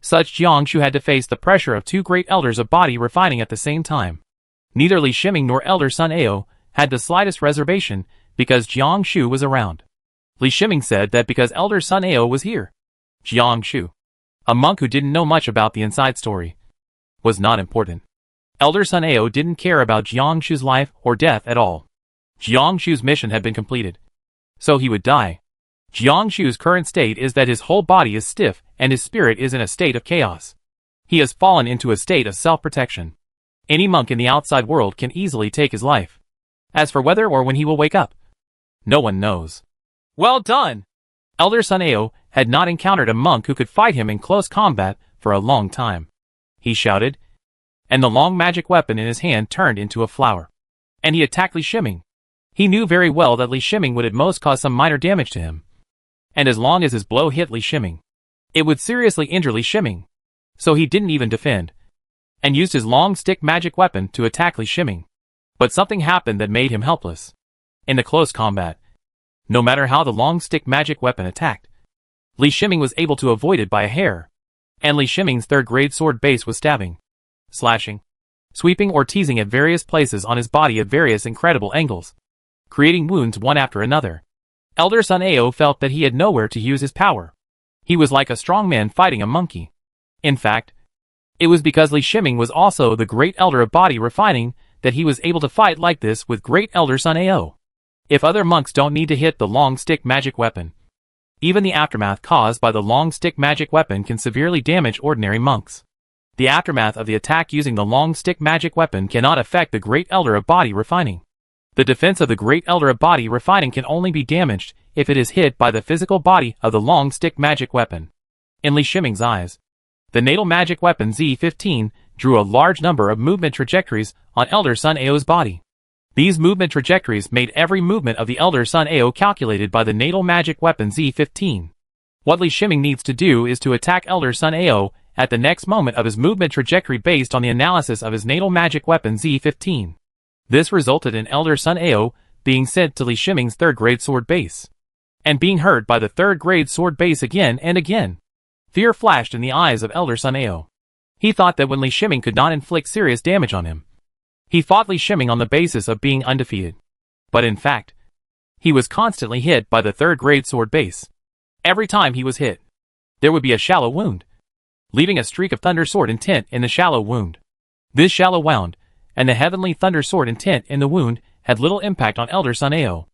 Such Jiang Shu had to face the pressure of two great elders of body refining at the same time. Neither Li Shiming nor Elder Sun Ao had the slightest reservation because Jiang Shu was around. Li Shiming said that because Elder Sun Ao was here, Jiang Shu, a monk who didn't know much about the inside story, was not important. Elder Sun Ao didn't care about Jiang Shu's life or death at all. Jiang Shu's mission had been completed, so he would die. Jiang Shu's current state is that his whole body is stiff and his spirit is in a state of chaos. He has fallen into a state of self-protection. Any monk in the outside world can easily take his life. As for whether or when he will wake up, no one knows. Well done! Elder Sun Ao had not encountered a monk who could fight him in close combat for a long time. He shouted, and the long magic weapon in his hand turned into a flower. And he attacked Li Shiming. He knew very well that Li Shiming would at most cause some minor damage to him. And as long as his blow hit Li Shiming, it would seriously injure Li Shiming. So he didn't even defend, and used his long stick magic weapon to attack Li Shiming. But something happened that made him helpless. In the close combat, no matter how the long stick magic weapon attacked, Li Shiming was able to avoid it by a hair. And Li Shiming's third-grade sword base was stabbing, slashing, sweeping or teasing at various places on his body at various incredible angles, creating wounds one after another. Elder Sun Ao felt that he had nowhere to use his power. He was like a strong man fighting a monkey. In fact, it was because Li Shiming was also the great elder of body refining that he was able to fight like this with great Elder Sun Ao. If other monks don't need to hit the long stick magic weapon, even the aftermath caused by the long stick magic weapon can severely damage ordinary monks. The aftermath of the attack using the long stick magic weapon cannot affect the great elder of body refining. The defense of the great elder of body refining can only be damaged if it is hit by the physical body of the long stick magic weapon. In Li Shiming's eyes, the natal magic weapon Z15 drew a large number of movement trajectories on Elder Sun Ao's body. These movement trajectories made every movement of the Elder Sun Ao calculated by the natal magic weapon Z15. What Li Shiming needs to do is to attack Elder Sun Ao at the next moment of his movement trajectory based on the analysis of his natal magic weapon Z15. This resulted in Elder Sun Ao being sent to Li Shiming's third-grade sword base, and being hurt by the third-grade sword base again and again. Fear flashed in the eyes of Elder Sun Ao. He thought that when Li Shiming could not inflict serious damage on him, he fought Li Shiming on the basis of being undefeated. But in fact, he was constantly hit by the third-grade sword base. Every time he was hit, there would be a shallow wound, leaving a streak of thunder sword intent in the shallow wound. This shallow wound, and the heavenly thunder sword intent in the wound, had little impact on Elder Sun Ao.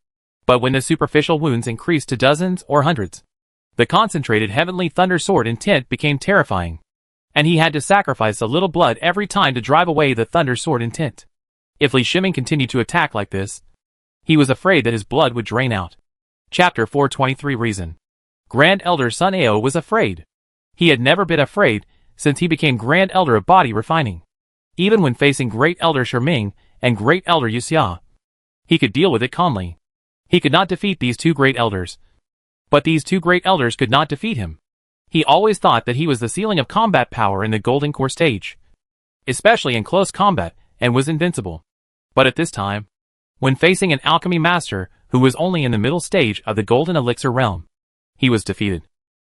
But when the superficial wounds increased to dozens or hundreds, the concentrated Heavenly Thunder Sword intent became terrifying, and he had to sacrifice a little blood every time to drive away the Thunder Sword intent. If Li Shiming continued to attack like this, he was afraid that his blood would drain out. Chapter 423 Reason. Grand Elder Sun Ao was afraid. He had never been afraid since he became Grand Elder of Body Refining. Even when facing Great Elder Shiming and Great Elder Yuxia, he could deal with it calmly. He could not defeat these two Great Elders. But these two Great Elders could not defeat him. He always thought that he was the ceiling of combat power in the Golden Core stage, especially in close combat, and was invincible. But at this time, when facing an alchemy master who was only in the middle stage of the Golden Elixir realm, he was defeated.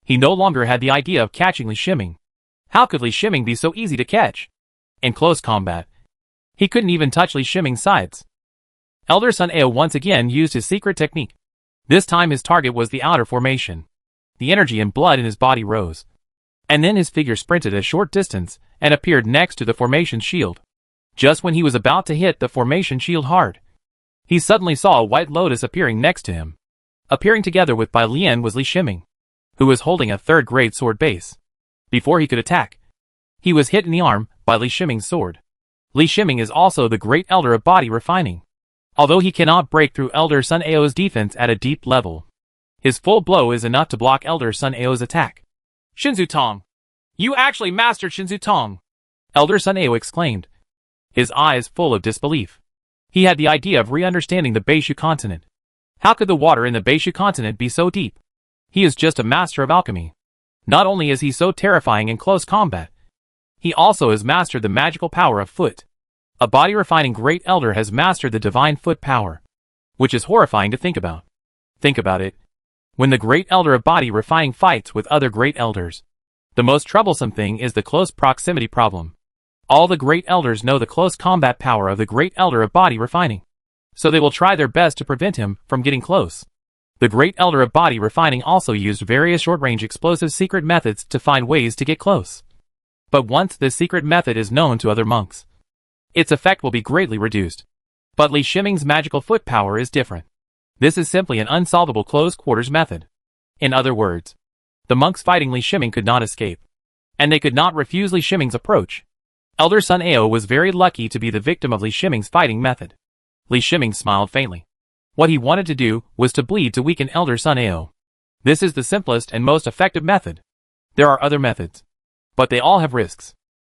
He no longer had the idea of catching Li Shiming. How could Li Shiming be so easy to catch? In close combat, he couldn't even touch Li Shiming's sides. Elder Sun Ao once again used his secret technique. This time his target was the outer formation. The energy and blood in his body rose. And then his figure sprinted a short distance and appeared next to the formation shield. Just when he was about to hit the formation shield hard, he suddenly saw a white lotus appearing next to him. Appearing together with Bai Lian was Li Shiming, who was holding a third-grade sword base. Before he could attack, he was hit in the arm by Li Shiming's sword. Li Shiming is also the Great Elder of Body Refining. Although he cannot break through Elder Sun Ao's defense at a deep level, his full blow is enough to block Elder Sun Ao's attack. Shinzu Tong! You actually mastered Shinzu Tong! Elder Sun Ao exclaimed, his eyes full of disbelief. He had the idea of re-understanding the Beishu continent. How could the water in the Beishu continent be so deep? He is just a master of alchemy. Not only is he so terrifying in close combat, he also has mastered the magical power of foot. A body-refining Great Elder has mastered the divine foot power, which is horrifying to think about. Think about it. When the Great Elder of Body Refining fights with other Great Elders, the most troublesome thing is the close proximity problem. All the Great Elders know the close combat power of the Great Elder of Body Refining, so they will try their best to prevent him from getting close. The Great Elder of Body Refining also used various short-range explosive secret methods to find ways to get close. But once this secret method is known to other monks, its effect will be greatly reduced. But Li Shiming's magical foot power is different. This is simply an unsolvable close-quarters method. In other words, the monks fighting Li Shiming could not escape, and they could not refuse Li Shiming's approach. Elder Sun Ao was very lucky to be the victim of Li Shiming's fighting method. Li Shiming smiled faintly. What he wanted to do was to bleed to weaken Elder Sun Ao. This is the simplest and most effective method. There are other methods, but they all have risks.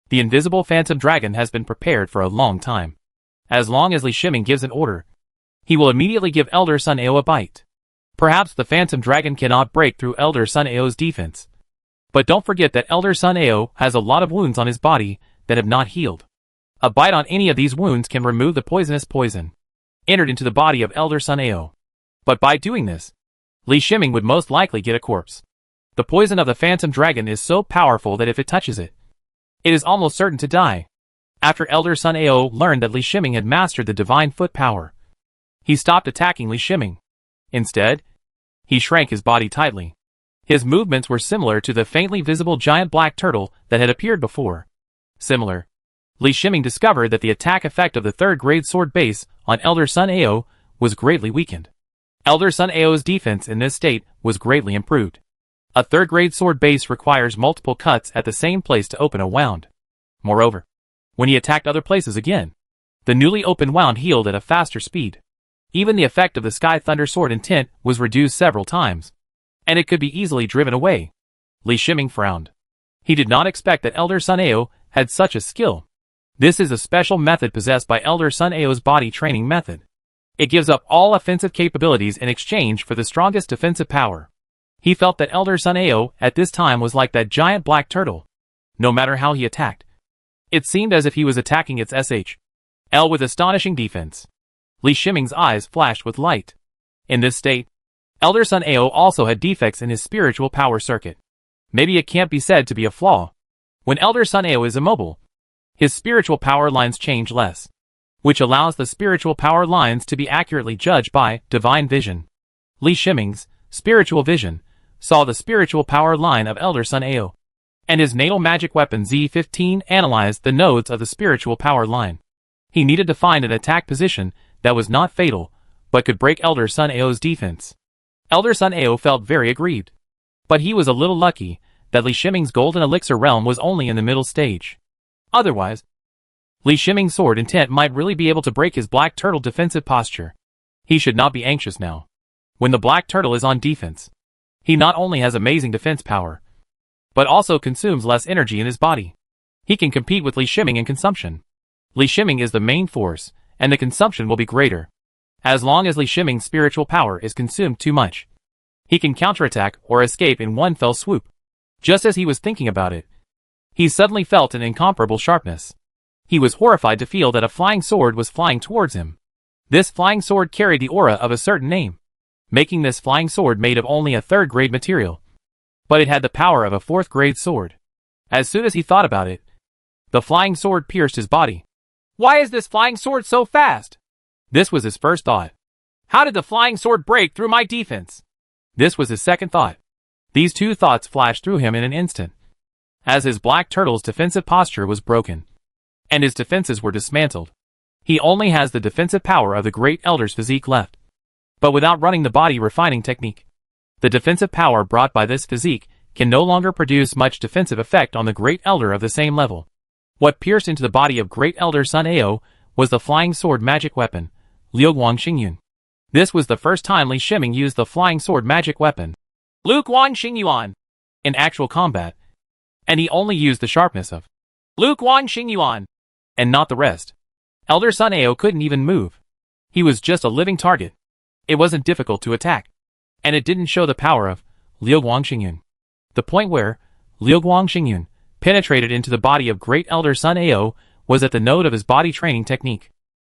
The invisible phantom dragon has been prepared for a long time. As long as Li Shiming gives an order, he will immediately give Elder Sun Ao a bite. Perhaps the phantom dragon cannot break through Elder Sun Ao's defense. But don't forget that Elder Sun Ao has a lot of wounds on his body that have not healed. A bite on any of these wounds can remove the poisonous poison entered into the body of Elder Sun Ao. But by doing this, Li Shiming would most likely get a corpse. The poison of the phantom dragon is so powerful that if it touches it, it is almost certain to die. After Elder Sun Ao learned that Li Shiming had mastered the divine foot power, he stopped attacking Li Shiming. Instead, he shrank his body tightly. His movements were similar to the faintly visible giant black turtle that had appeared before. Similar. Li Shiming discovered that the attack effect of the third-grade sword base on Elder Sun Ao was greatly weakened. Elder Sun Ao's defense in this state was greatly improved. A third-grade sword base requires multiple cuts at the same place to open a wound. Moreover, when he attacked other places again, the newly opened wound healed at a faster speed. Even the effect of the Sky Thunder Sword intent was reduced several times, and it could be easily driven away. Li Shiming frowned. He did not expect that Elder Sun Ao had such a skill. This is a special method possessed by Elder Sun Ao's body training method. It gives up all offensive capabilities in exchange for the strongest defensive power. He felt that Elder Sun Ao at this time was like that giant black turtle. No matter how he attacked, it seemed as if he was attacking its SHL with astonishing defense. Li Shiming's eyes flashed with light. In this state, Elder Sun Ao also had defects in his spiritual power circuit. Maybe it can't be said to be a flaw. When Elder Sun Ao is immobile, his spiritual power lines change less, which allows the spiritual power lines to be accurately judged by divine vision. Li Shiming's spiritual vision saw the spiritual power line of Elder Sun Ao, and his natal magic weapon Z15 analyzed the nodes of the spiritual power line. He needed to find an attack position that was not fatal, but could break Elder Sun Ao's defense. Elder Sun Ao felt very aggrieved. But he was a little lucky that Li Shiming's golden elixir realm was only in the middle stage. Otherwise, Li Shiming's sword intent might really be able to break his black turtle defensive posture. He should not be anxious now. When the black turtle is on defense, he not only has amazing defense power, but also consumes less energy in his body. He can compete with Li Shiming in consumption. Li Shiming is the main force, and the consumption will be greater. As long as Li Shiming's spiritual power is consumed too much, he can counterattack or escape in one fell swoop. Just as he was thinking about it, he suddenly felt an incomparable sharpness. He was horrified to feel that a flying sword was flying towards him. This flying sword carried the aura of a certain name, making this flying sword made of only a third-grade material. But it had the power of a fourth-grade sword. As soon as he thought about it, the flying sword pierced his body. Why is this flying sword so fast? This was his first thought. How did the flying sword break through my defense? This was his second thought. These two thoughts flashed through him in an instant, as his black turtle's defensive posture was broken, and his defenses were dismantled. He only has the defensive power of the Great Elder's physique left. But without running the body refining technique, the defensive power brought by this physique can no longer produce much defensive effect on the Great Elder of the same level. What pierced into the body of Great Elder Sun Ao was the flying sword magic weapon, Liuguang Xingyuan. This was the first time Li Shiming used the flying sword magic weapon, Liuguang Xingyuan, in actual combat, and he only used the sharpness of Liuguang Xingyuan, and not the rest. Elder Sun Ao couldn't even move. He was just a living target. It wasn't difficult to attack, and it didn't show the power of Liuguang Xingyuan. The point where Liuguang Xingyuan penetrated into the body of Great Elder Sun Ao was at the node of his body training technique.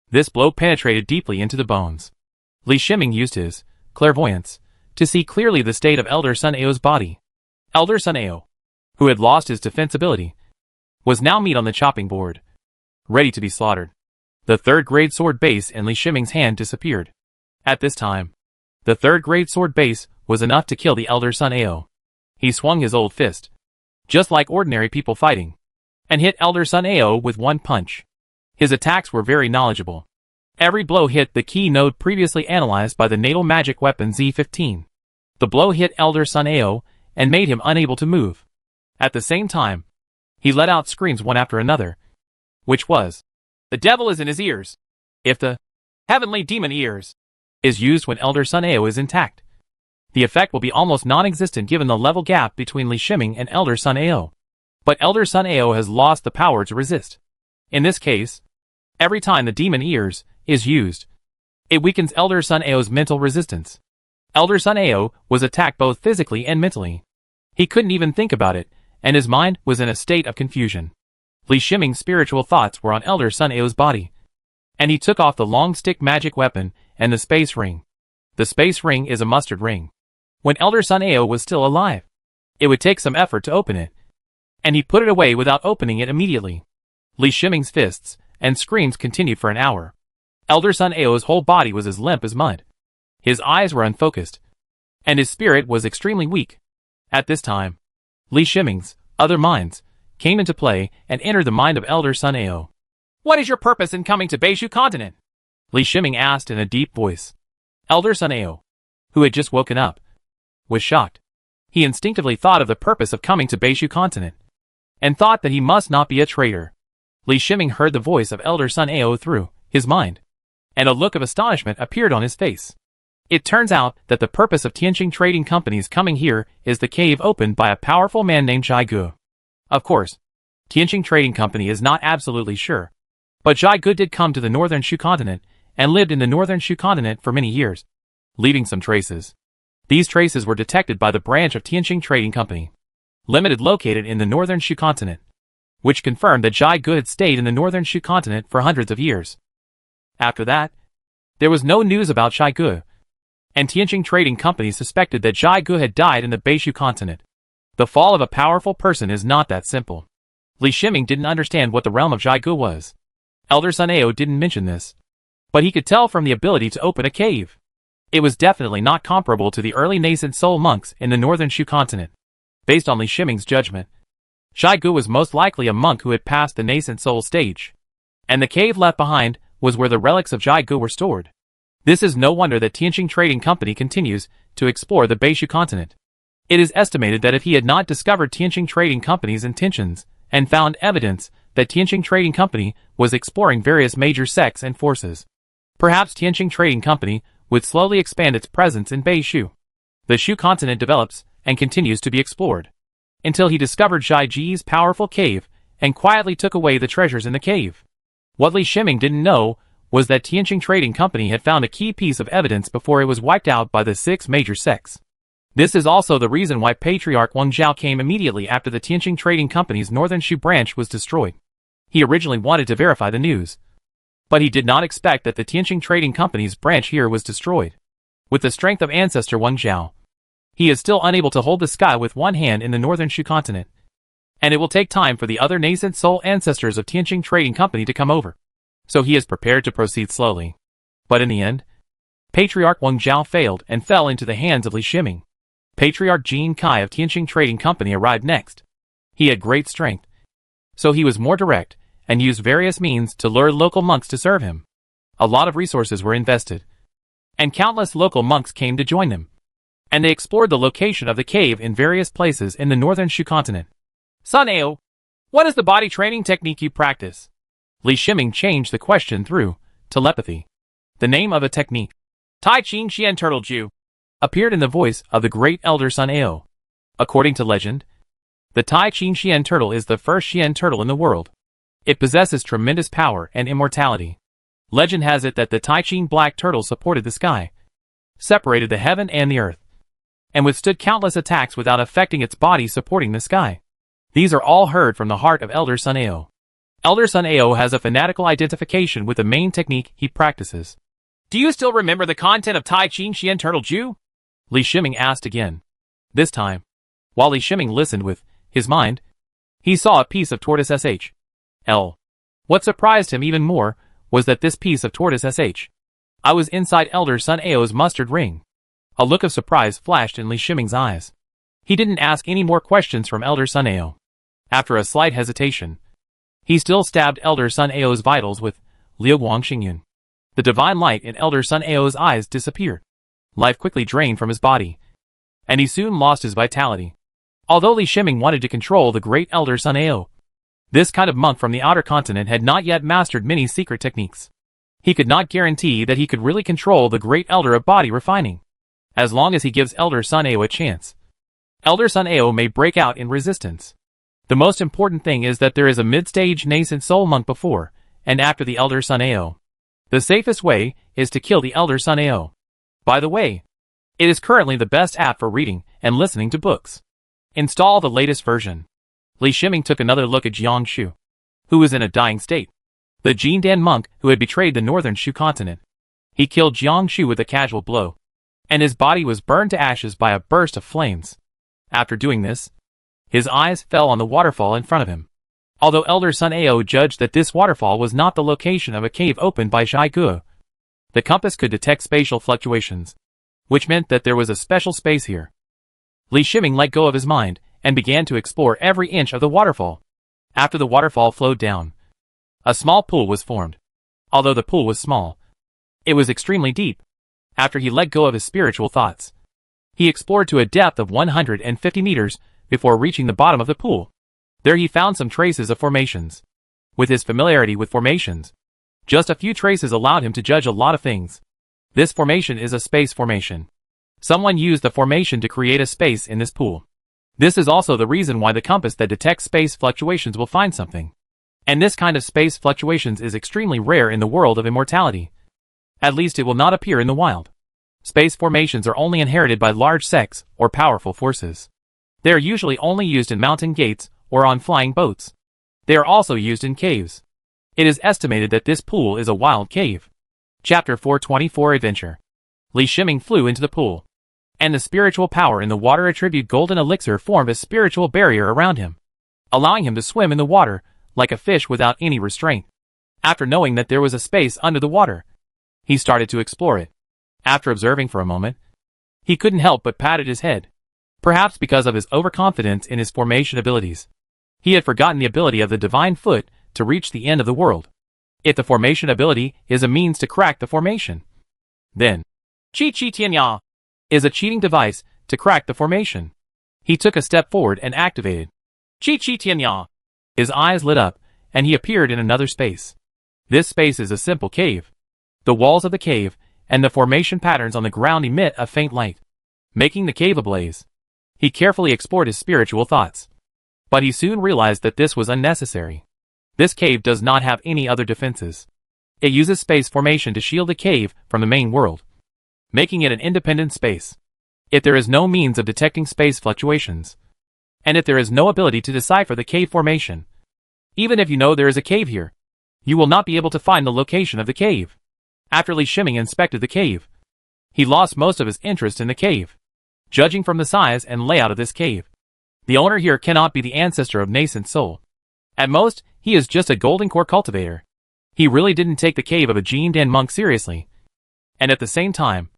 This blow penetrated deeply into the bones. Li Shiming used his clairvoyance to see clearly the state of Elder Sun Ao's body. Elder Sun Ao, who had lost his defense ability, was now meat on the chopping board, ready to be slaughtered. The third-grade sword base in Li Shiming's hand disappeared. At this time, the third-grade sword base was enough to kill the Elder Sun Ao. He swung his old fist, just like ordinary people fighting, and hit Elder Sun Ao with one punch. His attacks were very knowledgeable. Every blow hit the key node previously analyzed by the natal magic weapon Z15. The blow hit Elder Sun Ao and made him unable to move. At the same time, he let out screams one after another, which was, "The devil is in his ears." If the heavenly demon ears is used when Elder Sun Ao is intact, the effect will be almost non-existent given the level gap between Li Shiming and Elder Sun Ao. But Elder Sun Ao has lost the power to resist. In this case, every time the demon ears is used, it weakens Elder Sun Ao's mental resistance. Elder Sun Ao was attacked both physically and mentally. He couldn't even think about it, and his mind was in a state of confusion. Li Shiming's spiritual thoughts were on Elder Sun Ao's body, and he took off the long stick magic weapon and the space ring. The space ring is a mustard ring. When Elder Sun Ao was still alive, it would take some effort to open it, and he put it away without opening it immediately. Li Shiming's fists and screams continued for an hour. Elder Sun Ao's whole body was as limp as mud. His eyes were unfocused, and his spirit was extremely weak. At this time, Li Shiming's other minds came into play and entered the mind of Elder Sun Ao. "What is your purpose in coming to Beishu continent?" Li Shiming asked in a deep voice. Elder Sun Ao, who had just woken up, was shocked. He instinctively thought of the purpose of coming to Beishu continent, and thought that he must not be a traitor. Li Shiming heard the voice of Elder Sun Ao through his mind, and a look of astonishment appeared on his face. It turns out that the purpose of Tianqing Trading Company's coming here is the cave opened by a powerful man named Zhai Gu. Of course, Tianqing Trading Company is not absolutely sure, but Zhai Gu did come to the northern Shu continent and lived in the northern Shu continent for many years, leaving some traces. These traces were detected by the branch of Tianqing Trading Company Limited located in the northern Shu continent, which confirmed that Zhai Gu had stayed in the northern Shu continent for hundreds of years. After that, there was no news about Zhai Gu, and Tianqing Trading Company suspected that Zhai Gu had died in the Beishu continent. The fall of a powerful person is not that simple. Li Shiming didn't understand what the realm of Zhai Gu was. Elder Sun Ao didn't mention this, but he could tell from the ability to open a cave. It was definitely not comparable to the early nascent soul monks in the northern Shu continent. Based on Li Shiming's judgment, Zhai Gu was most likely a monk who had passed the nascent soul stage, and the cave left behind was where the relics of Jiagu were stored. This is no wonder that Tianqing Trading Company continues to explore the Beishu continent. It is estimated that if he had not discovered Tianqing Trading Company's intentions and found evidence that Tianqing Trading Company was exploring various major sects and forces, perhaps Tianqing Trading Company would slowly expand its presence in Beishu. The Shu continent develops and continues to be explored, until he discovered Zhai Ji's powerful cave and quietly took away the treasures in the cave. What Li Shiming didn't know was that Tianqing Trading Company had found a key piece of evidence before it was wiped out by the 6 major sects. This is also the reason why Patriarch Wang Zhao came immediately after the Tianqing Trading Company's northern Shu branch was destroyed. He originally wanted to verify the news, but he did not expect that the Tianqing Trading Company's branch here was destroyed. With the strength of ancestor Wang Zhao, he is still unable to hold the sky with one hand in the northern Shu continent, and it will take time for the other nascent soul ancestors of Tianqing Trading Company to come over. So he is prepared to proceed slowly. But in the end, Patriarch Wang Zhao failed and fell into the hands of Li Shiming. Patriarch Jin Kai of Tianqing Trading Company arrived next. He had great strength, so he was more direct and used various means to lure local monks to serve him. A lot of resources were invested, and countless local monks came to join them, and they explored the location of the cave in various places in the northern Shu continent. Sun Ao, what is the body training technique you practice? Li Shiming changed the question through telepathy. The name of a technique, Tai Ching Xian Turtle Ju, appeared in the voice of the great elder Sun Ao. According to legend, the Tai Ching Xian turtle is the first Xian turtle in the world. It possesses tremendous power and immortality. Legend has it that the Tai Ching black turtle supported the sky, separated the heaven and the earth, and withstood countless attacks without affecting its body supporting the sky. These are all heard from the heart of Elder Sun Ao. Elder Sun Ao has a fanatical identification with the main technique he practices. Do you still remember the content of Tai Ching Xian Turtle Ju? Li Shiming asked again. This time, while Li Shiming listened with his mind, he saw a piece of tortoise SHL. What surprised him even more was that this piece of tortoise SHL was inside Elder Sun Ao's mustard ring. A look of surprise flashed in Li Shiming's eyes. He didn't ask any more questions from Elder Sun Ao. After a slight hesitation, he still stabbed Elder Sun Ao's vitals with Liu Guang Xingyun. The divine light in Elder Sun Ao's eyes disappeared. Life quickly drained from his body, and he soon lost his vitality. Although Li Shiming wanted to control the great Elder Sun Ao, this kind of monk from the outer continent had not yet mastered many secret techniques. He could not guarantee that he could really control the great Elder of body refining. As long as he gives Elder Sun Ao a chance, Elder Sun Ao may break out in resistance. The most important thing is that there is a mid-stage nascent soul monk before and after the Elder Sun Ao. The safest way is to kill the Elder Sun Ao. By the way, it is currently the best app for reading and listening to books. Install the latest version. Li Shiming took another look at Jiang Shu, who was in a dying state. The Jindan monk who had betrayed the northern Shu continent. He killed Jiang Shu with a casual blow, and his body was burned to ashes by a burst of flames. After doing this, his eyes fell on the waterfall in front of him. Although Elder Sun Ao judged that this waterfall was not the location of a cave opened by Zhai Guo, the compass could detect spatial fluctuations, which meant that there was a special space here. Li Shiming let go of his mind and began to explore every inch of the waterfall. After the waterfall flowed down, a small pool was formed. Although the pool was small, it was extremely deep. After he let go of his spiritual thoughts, he explored to a depth of 150 meters before reaching the bottom of the pool. There he found some traces of formations. With his familiarity with formations, just a few traces allowed him to judge a lot of things. This formation is a space formation. Someone used the formation to create a space in this pool. This is also the reason why the compass that detects space fluctuations will find something. And this kind of space fluctuations is extremely rare in the world of immortality. At least it will not appear in the wild. Space formations are only inherited by large sects or powerful forces. They are usually only used in mountain gates or on flying boats. They are also used in caves. It is estimated that this pool is a wild cave. Chapter 424 Adventure. Li Shiming flew into the pool, and the spiritual power in the water attribute golden elixir formed a spiritual barrier around him, allowing him to swim in the water like a fish without any restraint. After knowing that there was a space under the water, he started to explore it. After observing for a moment, he couldn't help but patted his head. Perhaps because of his overconfidence in his formation abilities, he had forgotten the ability of the divine foot to reach the end of the world. if the formation ability is a means to crack the formation. Then, Chi Chi Tianya is a cheating device to crack the formation. He took a step forward and activated Chi Chi Tianya. His eyes lit up, and he appeared in another space. This space is a simple cave. The walls of the cave and the formation patterns on the ground emit a faint light, making the cave ablaze. He carefully explored his spiritual thoughts, but he soon realized that this was unnecessary. This cave does not have any other defenses. It uses space formation to shield the cave from the main world, making it an independent space. If there is no means of detecting space fluctuations, and if there is no ability to decipher the cave formation, even if you know there is a cave here, you will not be able to find the location of the cave. After Li Shiming inspected the cave, he lost most of his interest in the cave. Judging from the size and layout of this cave, the owner here cannot be the ancestor of Nascent Soul. At most, he is just a golden core cultivator. He really didn't take the cave of a Jin Dan monk seriously. And at the same time,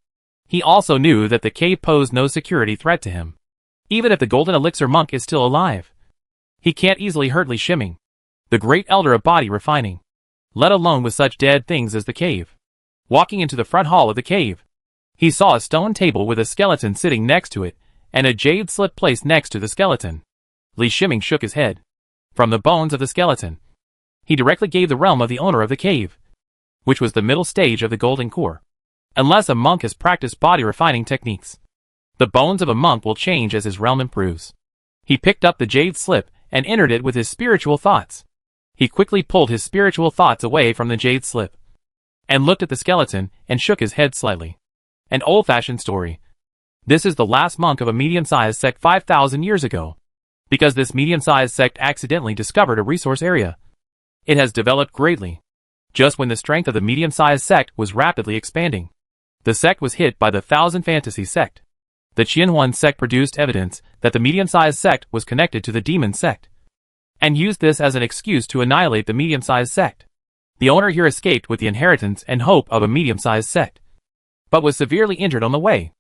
he also knew that the cave posed no security threat to him. Even if the golden elixir monk is still alive, he can't easily hurt Li Shiming, the great elder of body refining, let alone with such dead things as the cave. Walking into the front hall of the cave, he saw a stone table with a skeleton sitting next to it, and a jade slip placed next to the skeleton. Li Shiming shook his head. From the bones of the skeleton, he directly gave the realm of the owner of the cave, which was the middle stage of the golden core. Unless a monk has practiced body refining techniques, the bones of a monk will change as his realm improves. He picked up the jade slip and entered it with his spiritual thoughts. He quickly pulled his spiritual thoughts away from the jade slip, and looked at the skeleton and shook his head slightly. An old-fashioned story. This is the last monk of a medium-sized sect 5,000 years ago. Because this medium-sized sect accidentally discovered a resource area, it has developed greatly. Just when the strength of the medium-sized sect was rapidly expanding, the sect was hit by the Thousand Fantasy sect. The Qianhuan sect produced evidence that the medium-sized sect was connected to the demon sect, and used this as an excuse to annihilate the medium-sized sect. The owner here escaped with the inheritance and hope of a medium-sized sect, but was severely injured on the way.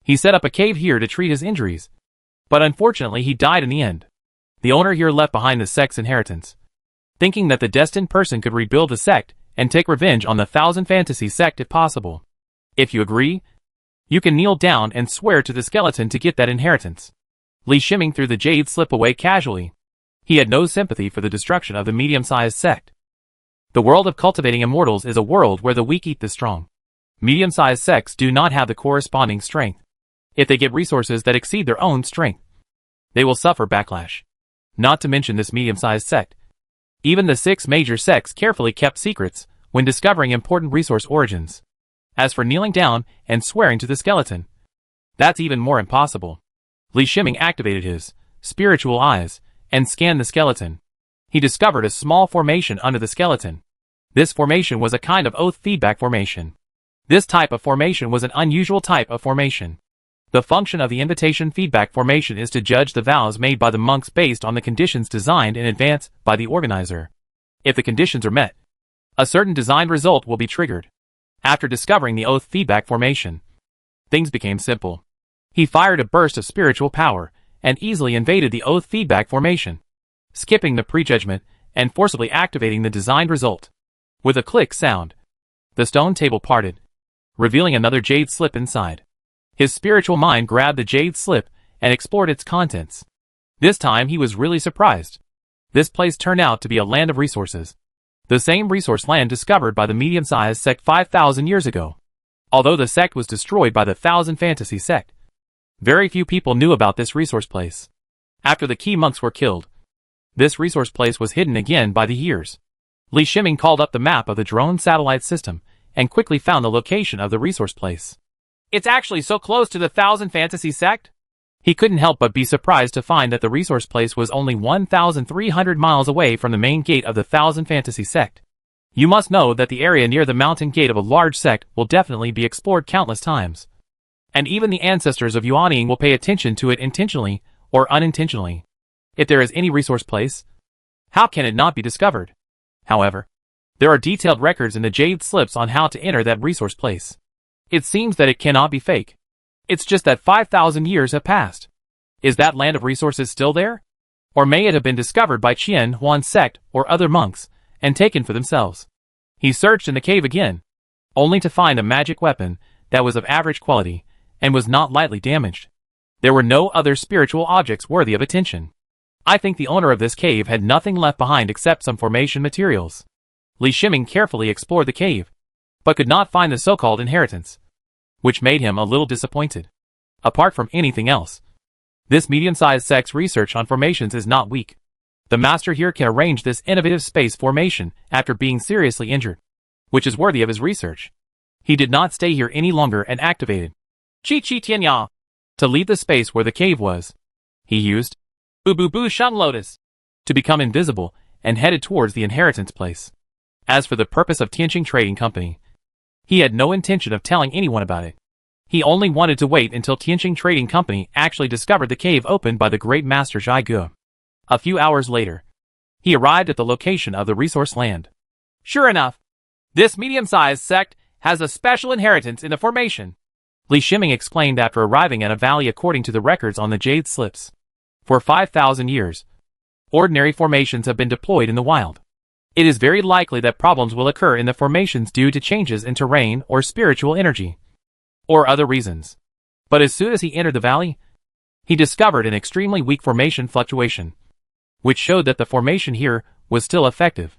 He set up a cave here to treat his injuries, but unfortunately he died in the end. The owner here left behind the sect's inheritance, thinking that the destined person could rebuild the sect and take revenge on the Thousand Fantasy sect if possible. If you agree, you can kneel down and swear to the skeleton to get that inheritance. Li Shiming threw the jade slip away casually. He had no sympathy for the destruction of the medium-sized sect. The world of cultivating immortals is a world where the weak eat the strong. Medium-sized sects do not have the corresponding strength. If they get resources that exceed their own strength, they will suffer backlash. Not to mention this medium-sized sect. Even the 6 major sects carefully kept secrets when discovering important resource origins. As for kneeling down and swearing to the skeleton, that's even more impossible. Li Shiming activated his spiritual eyes and scanned the skeleton. He discovered a small formation under the skeleton. This formation was a kind of oath feedback formation. This type of formation was an unusual type of formation. The function of the invitation feedback formation is to judge the vows made by the monks based on the conditions designed in advance by the organizer. If the conditions are met, a certain designed result will be triggered. After discovering the oath feedback formation, things became simple. He fired a burst of spiritual power and easily invaded the oath feedback formation, skipping the prejudgment and forcibly activating the designed result. With a click sound, the stone table parted, revealing another jade slip inside. His spiritual mind grabbed the jade slip and explored its contents. This time he was really surprised. This place turned out to be a land of resources. The same resource land discovered by the medium-sized sect 5,000 years ago. Although the sect was destroyed by the Thousand Fantasy sect, very few people knew about this resource place. After the key monks were killed, this resource place was hidden again by the years. Li Shiming called up the map of the drone satellite system and quickly found the location of the resource place. It's actually so close to the Thousand Fantasy sect? He couldn't help but be surprised to find that the resource place was only 1,300 miles away from the main gate of the Thousand Fantasy sect. You must know that the area near the mountain gate of a large sect will definitely be explored countless times. And even the ancestors of Yuanying will pay attention to it intentionally or unintentionally. If there is any resource place, how can it not be discovered? However, there are detailed records in the jade slips on how to enter that resource place. It seems that it cannot be fake. It's just that 5,000 years have passed. Is that land of resources still there? Or may it have been discovered by Qianhuan sect or other monks, and taken for themselves? He searched in the cave again, only to find a magic weapon that was of average quality and was not lightly damaged. There were no other spiritual objects worthy of attention. I think the owner of this cave had nothing left behind except some formation materials. Li Shiming carefully explored the cave, but could not find the so-called inheritance, which made him a little disappointed. Apart from anything else, this medium-sized sect's research on formations is not weak. The master here can arrange this innovative space formation after being seriously injured, which is worthy of his research. He did not stay here any longer and activated Chi Chi Tianya to leave the space where the cave was. He used Bu Bu Bu Shun Lotus to become invisible and headed towards the inheritance place. As for the purpose of Tianqing Trading Company, he had no intention of telling anyone about it. He only wanted to wait until Tianqing Trading Company actually discovered the cave opened by the great master Zhai Ge. A few hours later, he arrived at the location of the resource land. Sure enough, this medium-sized sect has a special inheritance in the formation, Li Shiming explained after arriving at a valley according to the records on the jade slips. For 5,000 years, ordinary formations have been deployed in the wild. It is very likely that problems will occur in the formations due to changes in terrain or spiritual energy, or other reasons. But as soon as he entered the valley, he discovered an extremely weak formation fluctuation, which showed that the formation here was still effective.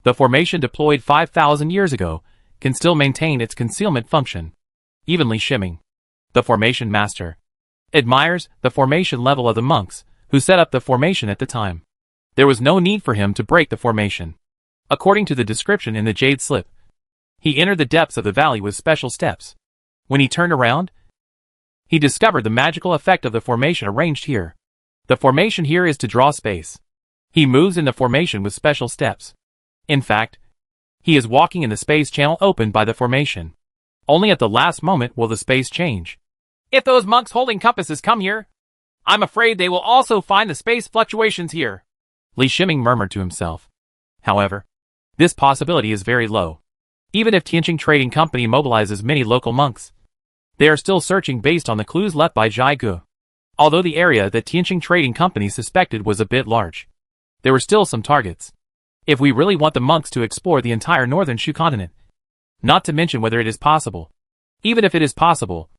The formation deployed 5,000 years ago can still maintain its concealment function. Even Li Shiming, the formation master, admires the formation level of the monks who set up the formation at the time. There was no need for him to break the formation. According to the description in the jade slip, he entered the depths of the valley with special steps. When he turned around, he discovered the magical effect of the formation arranged here. The formation here is to draw space. He moves in the formation with special steps. In fact, he is walking in the space channel opened by the formation. Only at the last moment will the space change. If those monks holding compasses come here, I'm afraid they will also find the space fluctuations here, Li Shiming murmured to himself. However, this possibility is very low. Even if Tianqing Trading Company mobilizes many local monks, they are still searching based on the clues left by Zhai Ge. Although the area that Tianqing Trading Company suspected was a bit large, there were still some targets. If we really want the monks to explore the entire northern Shu continent, not to mention whether it is possible, even if it is possible,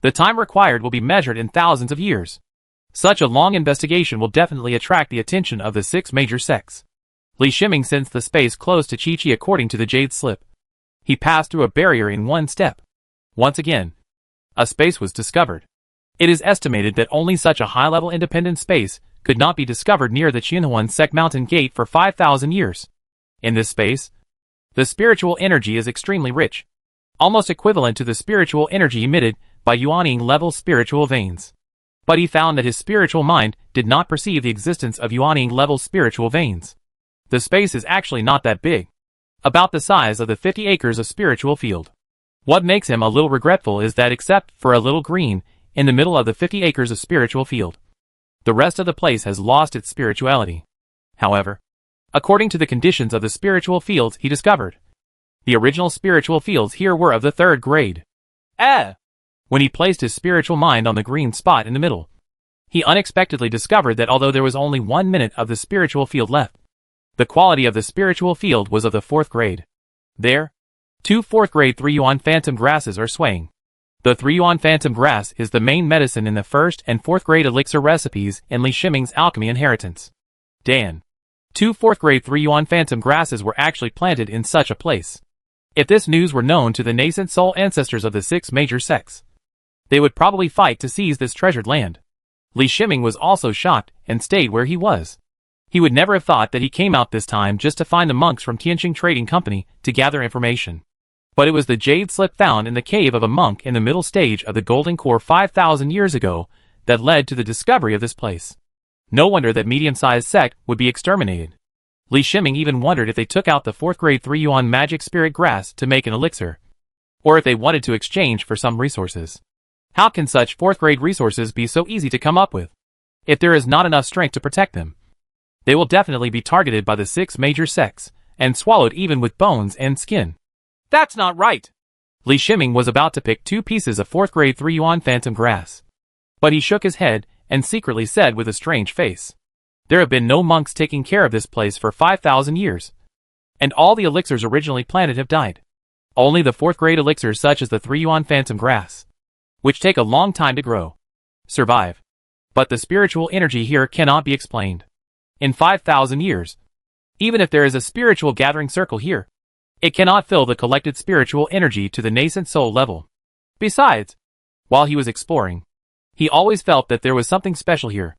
the time required will be measured in thousands of years. Such a long investigation will definitely attract the attention of the 6 major sects. Li Shiming sensed the space close to Chi Chi according to the jade slip. He passed through a barrier in one step. Once again, a space was discovered. It is estimated that only such a high-level independent space could not be discovered near the Qinhuan Sect Mountain Gate for 5,000 years. In this space, the spiritual energy is extremely rich, almost equivalent to the spiritual energy emitted by Yuaning-level spiritual veins. But he found that his spiritual mind did not perceive the existence of Yuaning-level spiritual veins. The space is actually not that big, about the size of the 50 acres of spiritual field. What makes him a little regretful is that except for a little green in the middle of the 50 acres of spiritual field, the rest of the place has lost its spirituality. However, according to the conditions of the spiritual fields he discovered, the original spiritual fields here were of the 3rd grade. When he placed his spiritual mind on the green spot in the middle, he unexpectedly discovered that although there was only 1 minute of the spiritual field left, the quality of the spiritual field was of the 4th grade. There, 2 4th grade 3 yuan phantom grasses are swaying. The 3 yuan phantom grass is the main medicine in the 1st and 4th grade elixir recipes in Li Shiming's alchemy inheritance. Dan. 2 4th grade 3 yuan phantom grasses were actually planted in such a place. If this news were known to the nascent soul ancestors of the 6 major sects, they would probably fight to seize this treasured land. Li Shiming was also shocked and stayed where he was. He would never have thought that he came out this time just to find the monks from Tianqing Trading Company to gather information. But it was the jade slip found in the cave of a monk in the middle stage of the Golden Core 5,000 years ago that led to the discovery of this place. No wonder that medium-sized sect would be exterminated. Li Shiming even wondered if they took out the 4th grade 3 yuan magic spirit grass to make an elixir, or if they wanted to exchange for some resources. How can such 4th grade resources be so easy to come up with? If there is not enough strength to protect them, they will definitely be targeted by the 6 major sects and swallowed even with bones and skin. That's not right! Li Shiming was about to pick 2 pieces of 4th grade 3 yuan phantom grass, but he shook his head and secretly said with a strange face, "There have been no monks taking care of this place for 5,000 years, and all the elixirs originally planted have died. Only the 4th grade elixirs such as the 3-yuan phantom grass, which take a long time to grow, survive. But the spiritual energy here cannot be explained. In 5,000 years, even if there is a spiritual gathering circle here, it cannot fill the collected spiritual energy to the nascent soul level. Besides, while he was exploring, he always felt that there was something special here.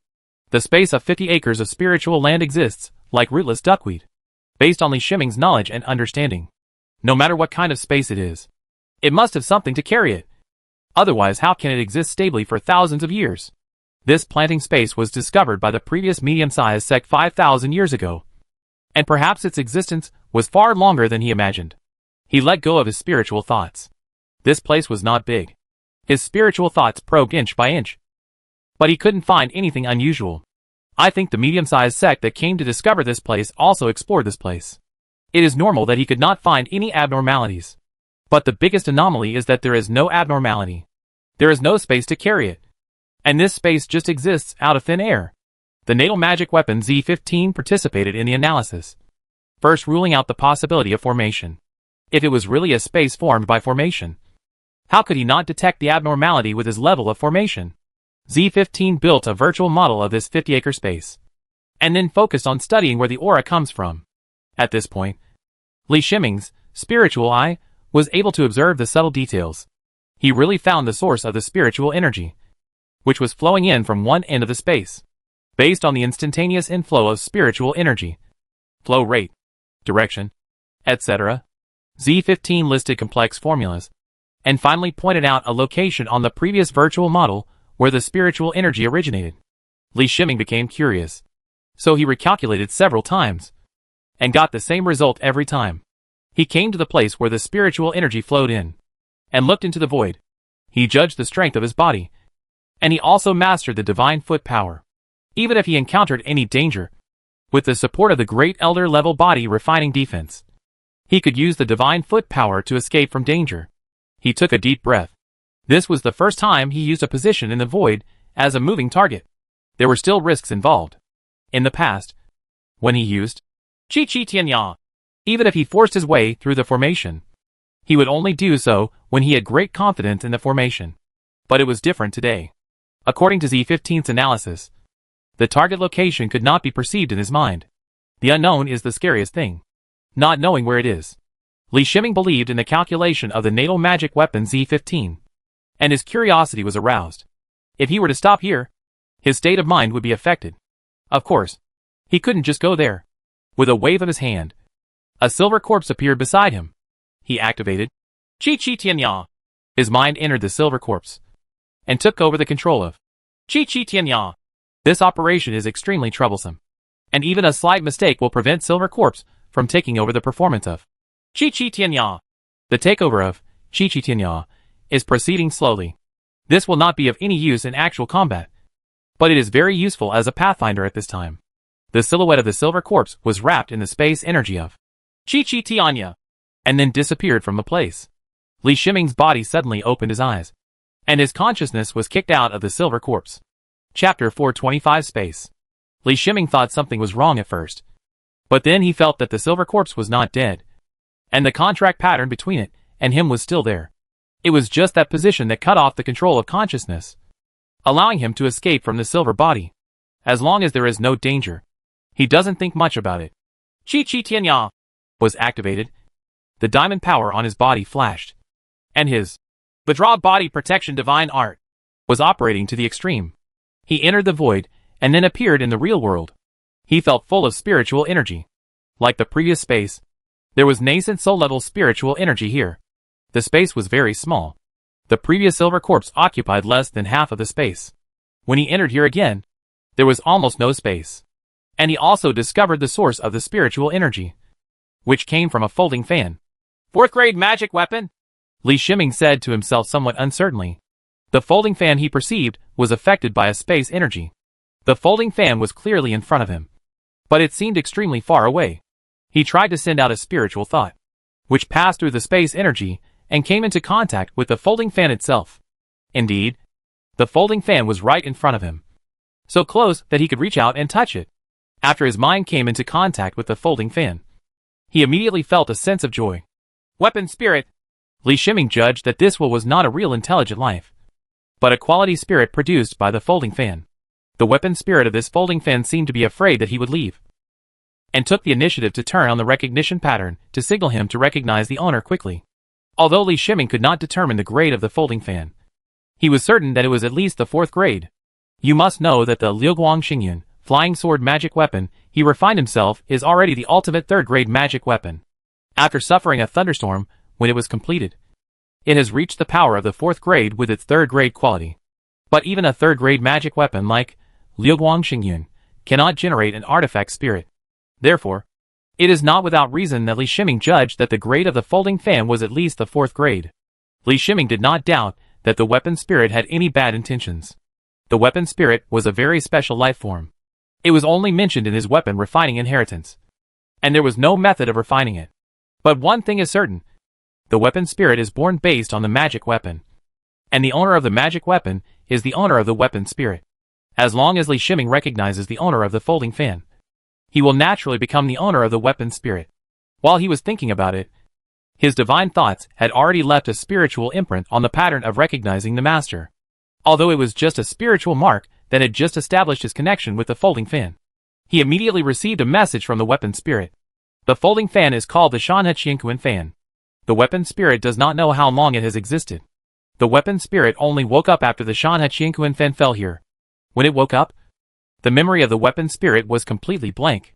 The space of 50 acres of spiritual land exists, like rootless duckweed, based on Li Shiming's knowledge and understanding. No matter what kind of space it is, it must have something to carry it. Otherwise, how can it exist stably for thousands of years? This planting space was discovered by the previous medium-sized sect 5,000 years ago, and perhaps its existence was far longer than he imagined. He let go of his spiritual thoughts. This place was not big. His spiritual thoughts probed inch by inch, but he couldn't find anything unusual. I think the medium-sized sect that came to discover this place also explored this place. It is normal that he could not find any abnormalities. But the biggest anomaly is that there is no abnormality. There is no space to carry it. And this space just exists out of thin air. The natal magic weapon Z15 participated in the analysis, first ruling out the possibility of formation. If it was really a space formed by formation, how could he not detect the abnormality with his level of formation? Z15 built a virtual model of this 50-acre space, and then focused on studying where the aura comes from. At this point, Li Shiming's spiritual eye was able to observe the subtle details. He really found the source of the spiritual energy, which was flowing in from one end of the space, based on the instantaneous inflow of spiritual energy, flow rate, direction, etc. Z15 listed complex formulas, and finally pointed out a location on the previous virtual model where the spiritual energy originated. Li Shiming became curious, so he recalculated several times, and got the same result every time. He came to the place where the spiritual energy flowed in, and looked into the void. He judged the strength of his body, and he also mastered the divine foot power. Even if he encountered any danger, with the support of the great elder level body refining defense, he could use the divine foot power to escape from danger. He took a deep breath. This was the first time he used a position in the void as a moving target. There were still risks involved. In the past, when he used Chi Chi Tianya, even if he forced his way through the formation, he would only do so when he had great confidence in the formation. But it was different today. According to Z15's analysis, the target location could not be perceived in his mind. The unknown is the scariest thing. Not knowing where it is. Li Shiming believed in the calculation of the natal magic weapon Z15, and his curiosity was aroused. If he were to stop here, his state of mind would be affected. Of course, he couldn't just go there. With a wave of his hand, a silver corpse appeared beside him. He activated Chi Chi Tianya. His mind entered the silver corpse, and took over the control of Chi Chi Tianya. This operation is extremely troublesome, and even a slight mistake will prevent silver corpse from taking over the performance of Chi Chi Tianya. The takeover of Chi Chi Tianya is proceeding slowly. This will not be of any use in actual combat, but it is very useful as a pathfinder at this time. The silhouette of the silver corpse was wrapped in the space energy of Chi Chi Tianya, and then disappeared from the place. Li Shiming's body suddenly opened his eyes, and his consciousness was kicked out of the silver corpse. Chapter 425 Space. Li Shiming thought something was wrong at first, but then he felt that the silver corpse was not dead, and the contract pattern between it and him was still there. It was just that position that cut off the control of consciousness, allowing him to escape from the silver body. As long as there is no danger, he doesn't think much about it. Chi Chi Tianya was activated. The diamond power on his body flashed, and his withdraw body protection divine art was operating to the extreme. He entered the void, and then appeared in the real world. He felt full of spiritual energy. Like the previous space, there was nascent soul-level spiritual energy here. The space was very small. The previous silver corpse occupied less than half of the space. When he entered here again, there was almost no space. And he also discovered the source of the spiritual energy, which came from a folding fan. 4th grade magic weapon? Li Shiming said to himself somewhat uncertainly. The folding fan he perceived was affected by a space energy. The folding fan was clearly in front of him, but it seemed extremely far away. He tried to send out a spiritual thought, which passed through the space energy and came into contact with the folding fan itself. Indeed, the folding fan was right in front of him, so close that he could reach out and touch it. After his mind came into contact with the folding fan, He immediately felt a sense of joy. Weapon spirit! Li Shiming judged that this was not a real intelligent life, but a quality spirit produced by the folding fan. The weapon spirit of this folding fan seemed to be afraid that he would leave, and took the initiative to turn on the recognition pattern to signal him to recognize the owner quickly. Although Li Shiming could not determine the grade of the folding fan, he was certain that it was at least the 4th grade. You must know that the Liuguang Xingyun, flying sword magic weapon, he refined himself, is already the ultimate 3rd grade magic weapon. After suffering a thunderstorm, when it was completed, it has reached the power of the 4th grade with its 3rd grade quality. But even a 3rd grade magic weapon like Liuguang Xingyun cannot generate an artifact spirit. Therefore, it is not without reason that Li Shiming judged that the grade of the folding fan was at least the 4th grade. Li Shiming did not doubt that the weapon spirit had any bad intentions. The weapon spirit was a very special life form. It was only mentioned in his weapon refining inheritance, and there was no method of refining it. But one thing is certain. The weapon spirit is born based on the magic weapon, and the owner of the magic weapon is the owner of the weapon spirit. As long as Li Shiming recognizes the owner of the folding fan, he will naturally become the owner of the weapon spirit. While he was thinking about it, his divine thoughts had already left a spiritual imprint on the pattern of recognizing the master. Although it was just a spiritual mark that had just established his connection with the folding fan, he immediately received a message from the weapon spirit. The folding fan is called the Shanhe Qianquan fan. The weapon spirit does not know how long it has existed. The weapon spirit only woke up after the Shanhe Qianquan fan fell here. When it woke up, the memory of the weapon spirit was completely blank.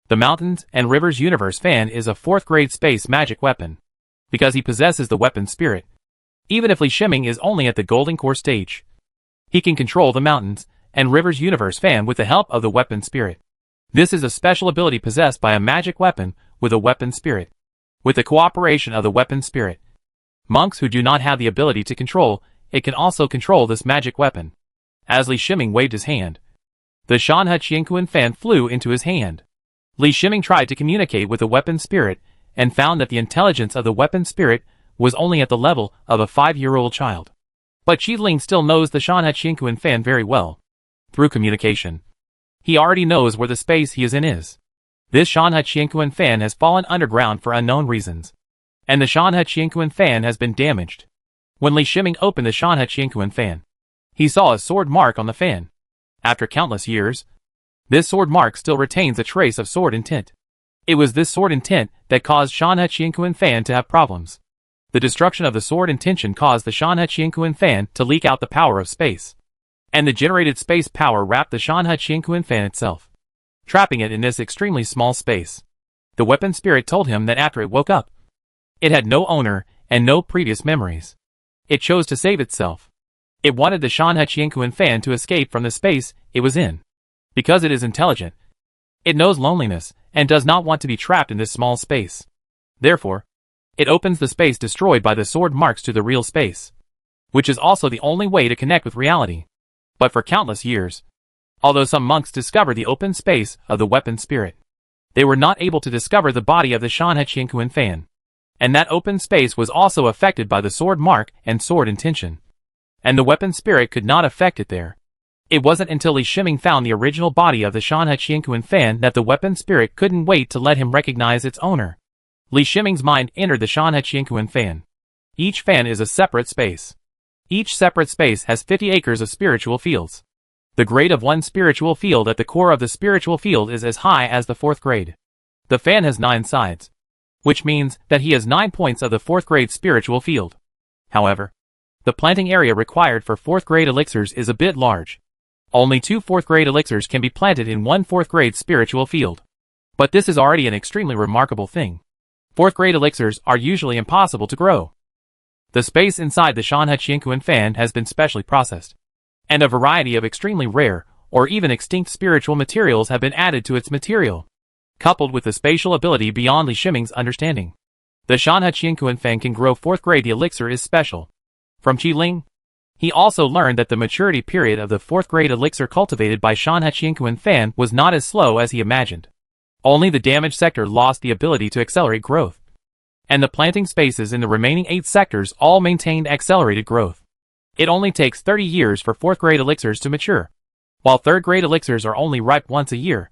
The Mountains and Rivers Universe fan is a 4th grade space magic weapon, because he possesses the weapon spirit. Even if Li Shiming is only at the Golden Core stage, he can control the Mountains and Rivers Universe fan with the help of the weapon spirit. This is a special ability possessed by a magic weapon with a weapon spirit. With the cooperation of the weapon spirit, monks who do not have the ability to control it can also control this magic weapon. As Li Shiming waved his hand, the Shanhe Qianquan fan flew into his hand. Li Shiming tried to communicate with the weapon spirit and found that the intelligence of the weapon spirit was only at the level of a 5-year-old child. But Qi Ling still knows the Shanhe Qianquan fan very well. Through communication, he already knows where the space he is in is. This Shanhe Qianquan fan has fallen underground for unknown reasons, and the Shanhe Qianquan fan has been damaged. When Li Shiming opened the Shanhe Qianquan fan, he saw a sword mark on the fan. After countless years, this sword mark still retains a trace of sword intent. It was this sword intent that caused Shanhe Qianquan fan to have problems. The destruction of the sword intention caused the Shanhe Qianquan fan to leak out the power of space, and the generated space power wrapped the Shanhe Qianquan fan itself, trapping it in this extremely small space. The weapon spirit told him that after it woke up, it had no owner and no previous memories. It chose to save itself. It wanted the Shanhe Qianquan fan to escape from the space it was in. Because it is intelligent, it knows loneliness and does not want to be trapped in this small space. Therefore, it opens the space destroyed by the sword marks to the real space, which is also the only way to connect with reality. But for countless years, although some monks discovered the open space of the weapon spirit, they were not able to discover the body of the Shanhe Qianquan fan. And that open space was also affected by the sword mark and sword intention, and the weapon spirit could not affect it there. It wasn't until Li Shiming found the original body of the Shanhe Qianquan fan that the weapon spirit couldn't wait to let him recognize its owner. Li Shiming's mind entered the Shanhe Qianquan fan. Each fan is a separate space. Each separate space has 50 acres of spiritual fields. The grade of one spiritual field at the core of the spiritual field is as high as the 4th grade. The fan has 9 sides, which means that he has 9 points of the 4th grade spiritual field. However, the planting area required for 4th grade elixirs is a bit large. Only 2 4th grade elixirs can be planted in one 4th grade spiritual field. But this is already an extremely remarkable thing. 4th grade elixirs are usually impossible to grow. The space inside the Shanhe Qianquan fan has been specially processed, and a variety of extremely rare or even extinct spiritual materials have been added to its material, coupled with the spatial ability beyond Li Shiming's understanding. The Shanhe Qianquan fan can grow 4th grade. The elixir is special. From Qi Ling, he also learned that the maturity period of the 4th grade elixir cultivated by Shanhe Qianquan fan was not as slow as he imagined. Only the damaged sector lost the ability to accelerate growth, and the planting spaces in the remaining 8 sectors all maintained accelerated growth. It only takes 30 years for 4th grade elixirs to mature, while 3rd grade elixirs are only ripe once a year.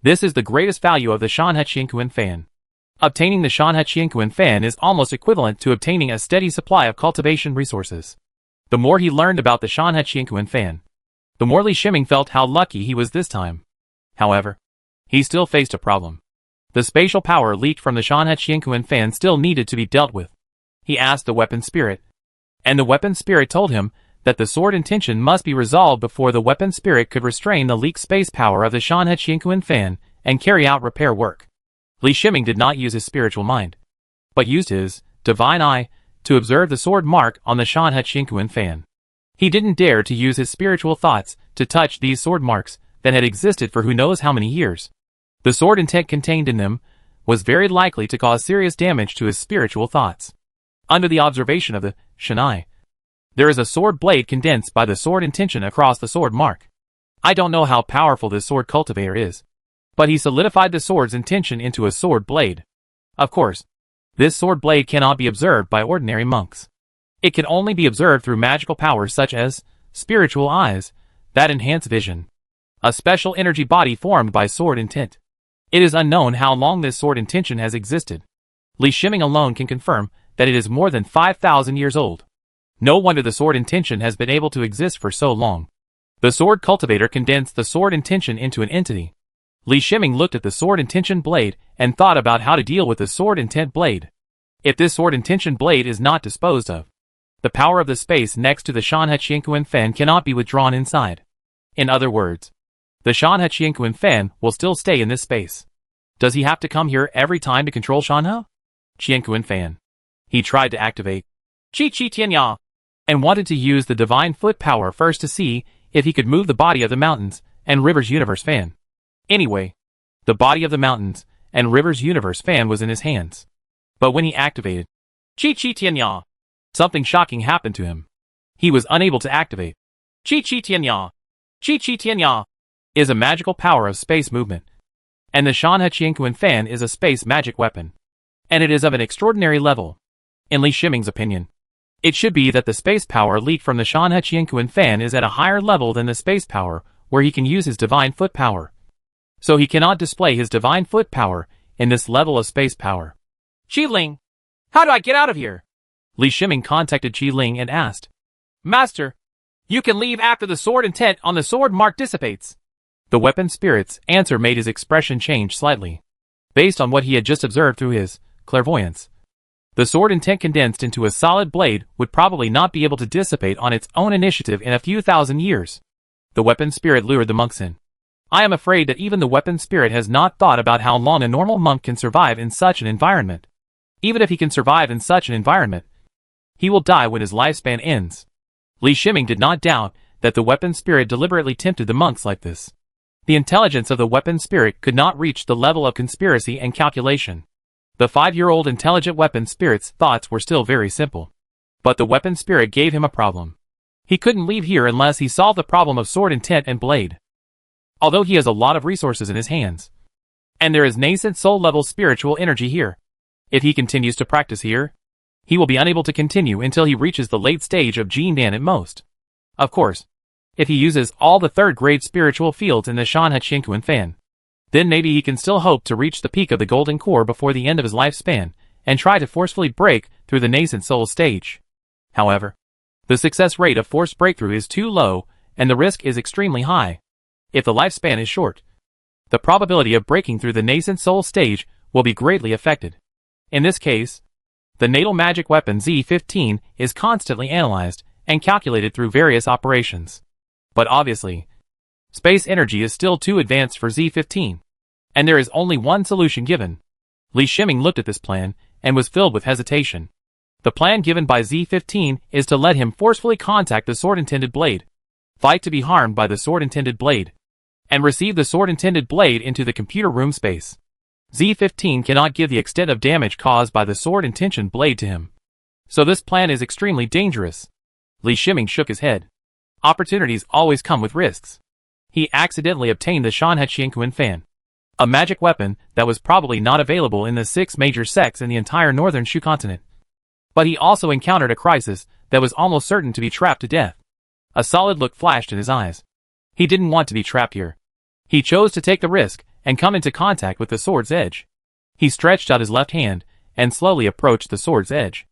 This is the greatest value of the Shanhe Qianquan fan. Obtaining the Shanhe fan is almost equivalent to obtaining a steady supply of cultivation resources. The more he learned about the Shanhe fan, the more Li Shiming felt how lucky he was this time. However, he still faced a problem. The spatial power leaked from the Shanhe fan still needed to be dealt with. He asked the weapon spirit, and the weapon spirit told him that the sword intention must be resolved before the weapon spirit could restrain the leaked space power of the Shanhe fan and carry out repair work. Li Shiming did not use his spiritual mind, but used his divine eye to observe the sword mark on the Shanhe fan. He didn't dare to use his spiritual thoughts to touch these sword marks that had existed for who knows how many years. The sword intent contained in them was very likely to cause serious damage to his spiritual thoughts. Under the observation of the Shanai, there is a sword blade condensed by the sword intention across the sword mark. I don't know how powerful this sword cultivator is, but he solidified the sword's intention into a sword blade. Of course, this sword blade cannot be observed by ordinary monks. It can only be observed through magical powers such as spiritual eyes that enhance vision. A special energy body formed by sword intent. It is unknown how long this sword intention has existed. Li Shiming alone can confirm that it is more than 5,000 years old. No wonder the sword intention has been able to exist for so long. The sword cultivator condensed the sword intention into an entity. Li Shiming looked at the sword intention blade and thought about how to deal with the sword intent blade. If this sword intention blade is not disposed of, the power of the space next to the Shanhe fan cannot be withdrawn inside. In other words, the Shanhe fan will still stay in this space. Does he have to come here every time to control Shanhe fan? He tried to activate Chi Tianya and wanted to use the divine foot power first to see if he could move the body of the mountains and rivers universe fan. Anyway, the body of the mountains and rivers universe fan was in his hands. But when he activated Chi Tianya, something shocking happened to him. He was unable to activate Chi Tianya. Chi Tianya is a magical power of space movement, and the Shanhe fan is a space magic weapon, and it is of an extraordinary level. In Li Shiming's opinion, it should be that the space power leaked from the Shanhe fan is at a higher level than the space power where he can use his divine foot power. So he cannot display his divine foot power in this level of space power. Qi Ling, how do I get out of here? Li Shiming contacted Qi Ling and asked, Master, you can leave after the sword intent on the sword mark dissipates. The weapon spirit's answer made his expression change slightly, based on what he had just observed through his clairvoyance. The sword intent condensed into a solid blade would probably not be able to dissipate on its own initiative in a few thousand years. The weapon spirit lured the monks in. I am afraid that even the weapon spirit has not thought about how long a normal monk can survive in such an environment. Even if he can survive in such an environment, he will die when his lifespan ends. Li Shiming did not doubt that the weapon spirit deliberately tempted the monks like this. The intelligence of the weapon spirit could not reach the level of conspiracy and calculation. The 5-year-old intelligent weapon spirit's thoughts were still very simple. But the weapon spirit gave him a problem. He couldn't leave here unless he solved the problem of sword intent and blade. Although he has a lot of resources in his hands, and there is nascent soul-level spiritual energy here, if he continues to practice here, he will be unable to continue until he reaches the late stage of Jindan at most. Of course, if he uses all the third-grade spiritual fields in the Shanhe fan, then maybe he can still hope to reach the peak of the golden core before the end of his lifespan, and try to forcefully break through the nascent soul stage. However, the success rate of forced breakthrough is too low, and the risk is extremely high. If the lifespan is short, the probability of breaking through the nascent soul stage will be greatly affected. In this case, the natal magic weapon Z15 is constantly analyzed and calculated through various operations. But obviously, space energy is still too advanced for Z15, and there is only one solution given. Li Shiming looked at this plan and was filled with hesitation. The plan given by Z15 is to let him forcefully contact the sword-intended blade, fight to be harmed by the sword-intended blade, and receive the sword-intended blade into the computer room space. Z15 cannot give the extent of damage caused by the sword-intention blade to him. So this plan is extremely dangerous. Li Shiming shook his head. Opportunities always come with risks. He accidentally obtained the Shanhe fan, a magic weapon that was probably not available in the 6 major sects in the entire northern Shu continent. But he also encountered a crisis that was almost certain to be trapped to death. A solid look flashed in his eyes. He didn't want to be trapped here. He chose to take the risk and come into contact with the sword's edge. He stretched out his left hand and slowly approached the sword's edge.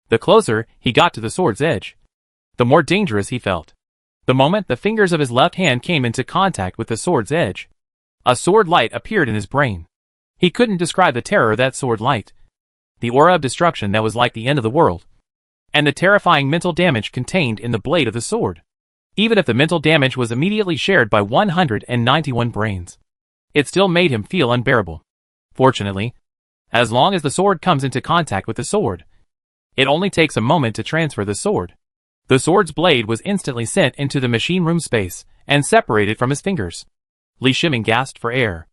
The closer he got to the sword's edge, the more dangerous he felt. The moment the fingers of his left hand came into contact with the sword's edge, a sword light appeared in his brain. He couldn't describe the terror of that sword light, the aura of destruction that was like the end of the world, and the terrifying mental damage contained in the blade of the sword. Even if the mental damage was immediately shared by 191 brains, it still made him feel unbearable. Fortunately, as long as the sword comes into contact with the sword, it only takes a moment to transfer the sword. The sword's blade was instantly sent into the machine room space and separated from his fingers. Li Shiming gasped for air.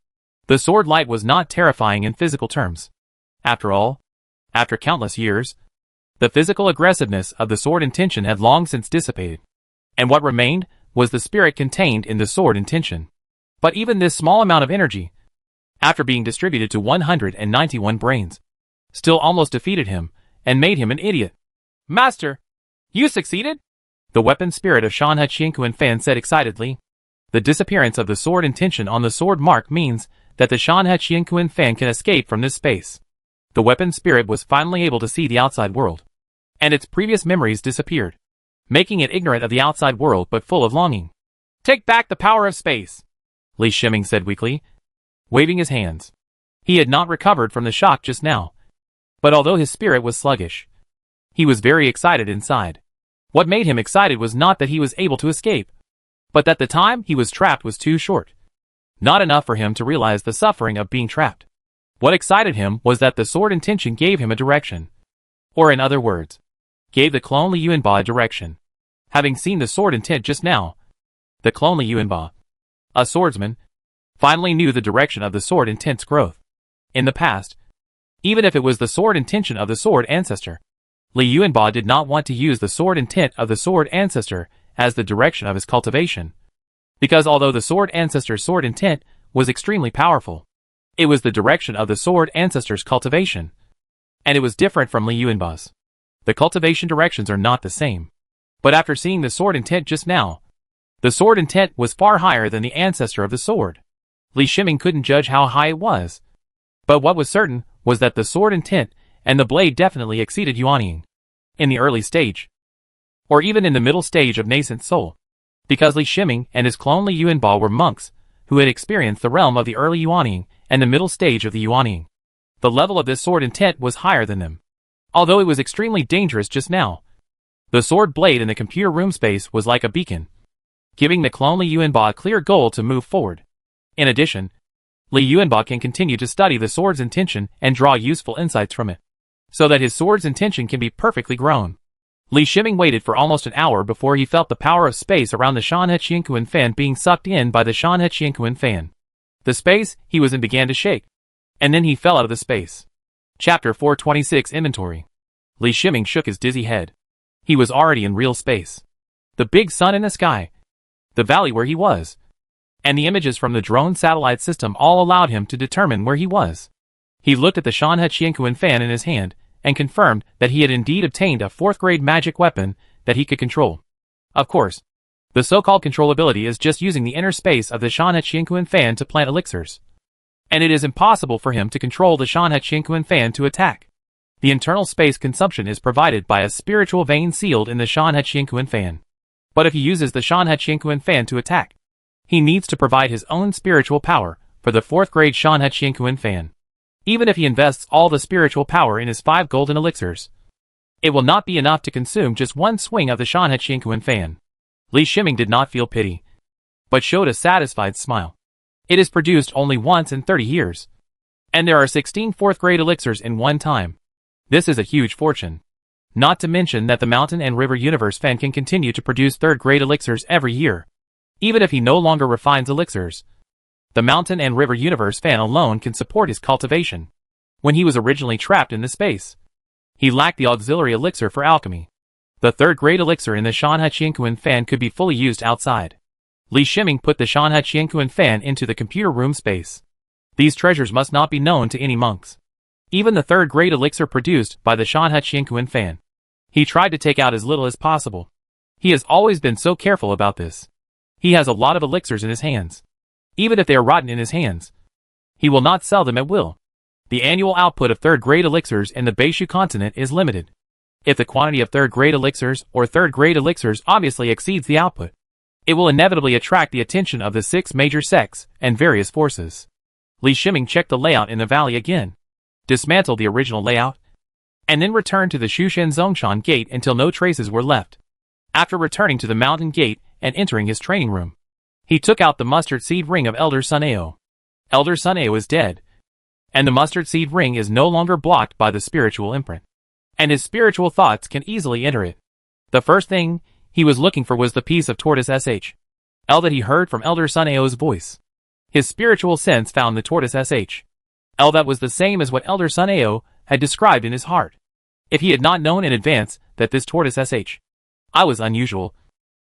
The sword light was not terrifying in physical terms. After all, after countless years, the physical aggressiveness of the sword intention had long since dissipated, and what remained was the spirit contained in the sword intention. But even this small amount of energy, after being distributed to 191 brains, still almost defeated him and made him an idiot. "Master, you succeeded?" The weapon spirit of Shanhe Qianquan Fan said excitedly. The disappearance of the sword intention on the sword mark means that the Shanhe Qianquan Fan can escape from this space. The weapon spirit was finally able to see the outside world, and its previous memories disappeared, making it ignorant of the outside world but full of longing. "Take back the power of space," Li Shiming said weakly, waving his hands. He had not recovered from the shock just now, but although his spirit was sluggish, he was very excited inside. What made him excited was not that he was able to escape, but that the time he was trapped was too short. Not enough for him to realize the suffering of being trapped. What excited him was that the sword intention gave him a direction. Or in other words, gave the clone Li Yuanba a direction. Having seen the sword intent just now, the clone Li Yuanba, a swordsman, finally knew the direction of the sword intent's growth. In the past, even if it was the sword intention of the sword ancestor, Li Yuanba did not want to use the sword intent of the sword ancestor as the direction of his cultivation. Because although the sword ancestor's sword intent was extremely powerful, it was the direction of the sword ancestor's cultivation, and it was different from Li Yuanba's. The cultivation directions are not the same. But after seeing the sword intent just now, the sword intent was far higher than the ancestor of the sword. Li Shiming couldn't judge how high it was, but what was certain was that the sword intent and the blade definitely exceeded Yuanying in the early stage, or even in the middle stage of nascent soul, because Li Shiming and his clone Li Yuanba were monks who had experienced the realm of the early Yuanying and the middle stage of the Yuanying. The level of this sword intent was higher than them. Although it was extremely dangerous just now, the sword blade in the computer room space was like a beacon, giving the clone Li Yuanba a clear goal to move forward. In addition, Li Yuanba can continue to study the sword's intention and draw useful insights from it, so that his sword's intention can be perfectly grown. Li Shiming waited for almost an hour before he felt the power of space around the Shanhe Qianquan Fan being sucked in by the Shanhe Qianquan Fan. The space he was in began to shake, and then he fell out of the space. Chapter 426 Inventory. Li Shiming shook his dizzy head. He was already in real space. The big sun in the sky, the valley where he was, and the images from the drone satellite system all allowed him to determine where he was. He looked at the Shanhe Qianquan Fan in his hand and confirmed that he had indeed obtained a 4th-grade magic weapon that he could control. Of course, the so-called controllability is just using the inner space of the Shanhe Qianquan Fan to plant elixirs, and it is impossible for him to control the Shanhe Qianquan Fan to attack. The internal space consumption is provided by a spiritual vein sealed in the Shanhe Qianquan Fan. But if he uses the Shanhe Qianquan Fan to attack, he needs to provide his own spiritual power for the 4th-grade Shanhe Qianquan Fan. Even if he invests all the spiritual power in his 5 golden elixirs, it will not be enough to consume just one swing of the Shanhe Qianquan Fan. Li Shiming did not feel pity, but showed a satisfied smile. It is produced only once in 30 years, and there are 16 4th-grade elixirs in one time. This is a huge fortune. Not to mention that the Mountain and River Universe Fan can continue to produce 3rd-grade elixirs every year. Even if he no longer refines elixirs, the Mountain and River Universe Fan alone can support his cultivation. When he was originally trapped in the space, he lacked the auxiliary elixir for alchemy. The 3rd-grade elixir in the Shanhe Qianquan Fan could be fully used outside. Li Shiming put the Shanhe Qianquan Fan into the computer room space. These treasures must not be known to any monks. Even the 3rd-grade elixir produced by the Shanhe Qianquan Fan, he tried to take out as little as possible. He has always been so careful about this. He has a lot of elixirs in his hands. Even if they are rotten in his hands, he will not sell them at will. The annual output of third-grade elixirs in the Beishu continent is limited. If the quantity of third-grade elixirs or third-grade elixirs obviously exceeds the output, it will inevitably attract the attention of the 6 major sects and various forces. Li Shiming checked the layout in the valley again, dismantled the original layout, and then returned to the Shushan Zongshan gate until no traces were left. After returning to the mountain gate and entering his training room, he took out the mustard seed ring of Elder Sun Ao. Elder Sun Ao is dead, and the mustard seed ring is no longer blocked by the spiritual imprint, and his spiritual thoughts can easily enter it. The first thing he was looking for was the piece of tortoise SH.L that he heard from Elder Sun Ao's voice. His spiritual sense found the tortoise SH.L that was the same as what Elder Sun Ao had described in his heart. If he had not known in advance that this tortoise SH.I was unusual,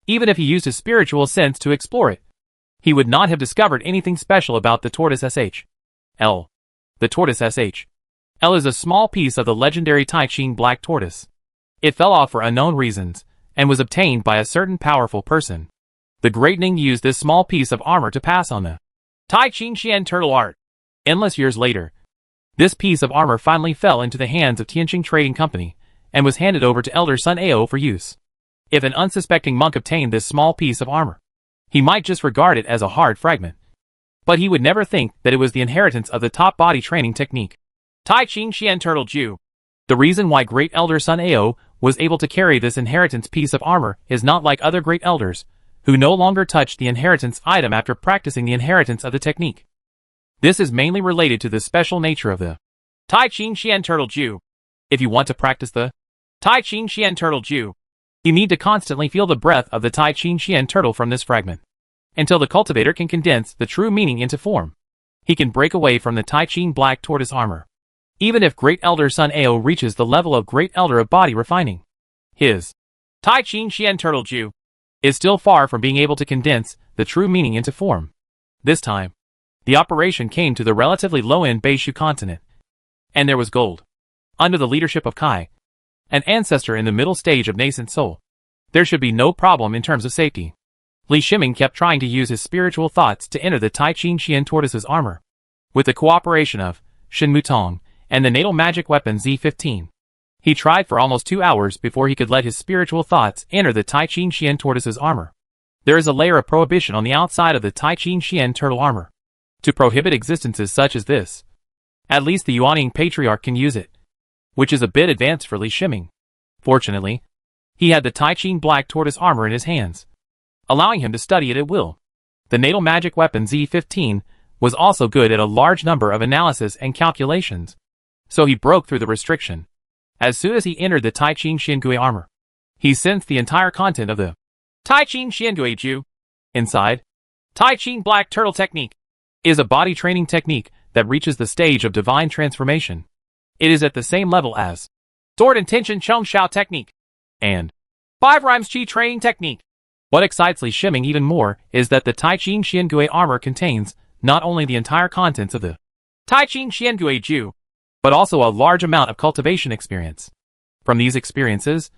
even if he used his spiritual sense to explore it, he would not have discovered anything special about the tortoise SH.L. The tortoise SH.L is a small piece of the legendary Taiching black tortoise. It fell off for unknown reasons, and was obtained by a certain powerful person. The Great Ning used this small piece of armor to pass on the Taiching Xian turtle art. Endless years later, this piece of armor finally fell into the hands of Tianqing Trading Company, and was handed over to Elder Sun Ao for use. If an unsuspecting monk obtained this small piece of armor, he might just regard it as a hard fragment. But he would never think that it was the inheritance of the top body training technique. Taiching Xian Turtle Ju. The reason why Great Elder Sun Ao was able to carry this inheritance piece of armor is not like other great elders, who no longer touched the inheritance item after practicing the inheritance of the technique. This is mainly related to the special nature of the Taiching Xian Turtle Ju. If you want to practice the Taiching Xian Turtle Ju, you need to constantly feel the breath of the Taiching Xian turtle from this fragment, until the cultivator can condense the true meaning into form. He can break away from the Taiching black tortoise armor. Even if Great Elder Sun Ao reaches the level of Great Elder of body refining, his Taiching Xian Turtle Ju is still far from being able to condense the true meaning into form. This time, the operation came to the relatively low-end Beishu continent, and there was gold. Under the leadership of Kai, an ancestor in the middle stage of nascent soul, there should be no problem in terms of safety. Li Shiming kept trying to use his spiritual thoughts to enter the Taiching Xian tortoise's armor. With the cooperation of Shin Mutong and the natal magic weapon Z15, he tried for almost 2 hours before he could let his spiritual thoughts enter the Taiching Xian tortoise's armor. There is a layer of prohibition on the outside of the Taiching Xian turtle armor to prohibit existences such as this. At least the Yuanying Patriarch can use it, which is a bit advanced for Li Shiming. Fortunately, he had the Taiching black tortoise armor in his hands, allowing him to study it at will. The natal magic weapon Z15 was also good at a large number of analysis and calculations, so he broke through the restriction. As soon as he entered the Taiching Xiangui armor, he sensed the entire content of the Taiching Xiangui Ju. Inside, Taiching black turtle technique is a body training technique that reaches the stage of divine transformation. It is at the same level as Sword Intention Chong Shao technique and 5 Rhymes Chi training technique. What excites Li Shiming even more is that the Taiching Xiangui armor contains not only the entire contents of the Taiching Xiangui Ju, but also a large amount of cultivation experience. From these experiences,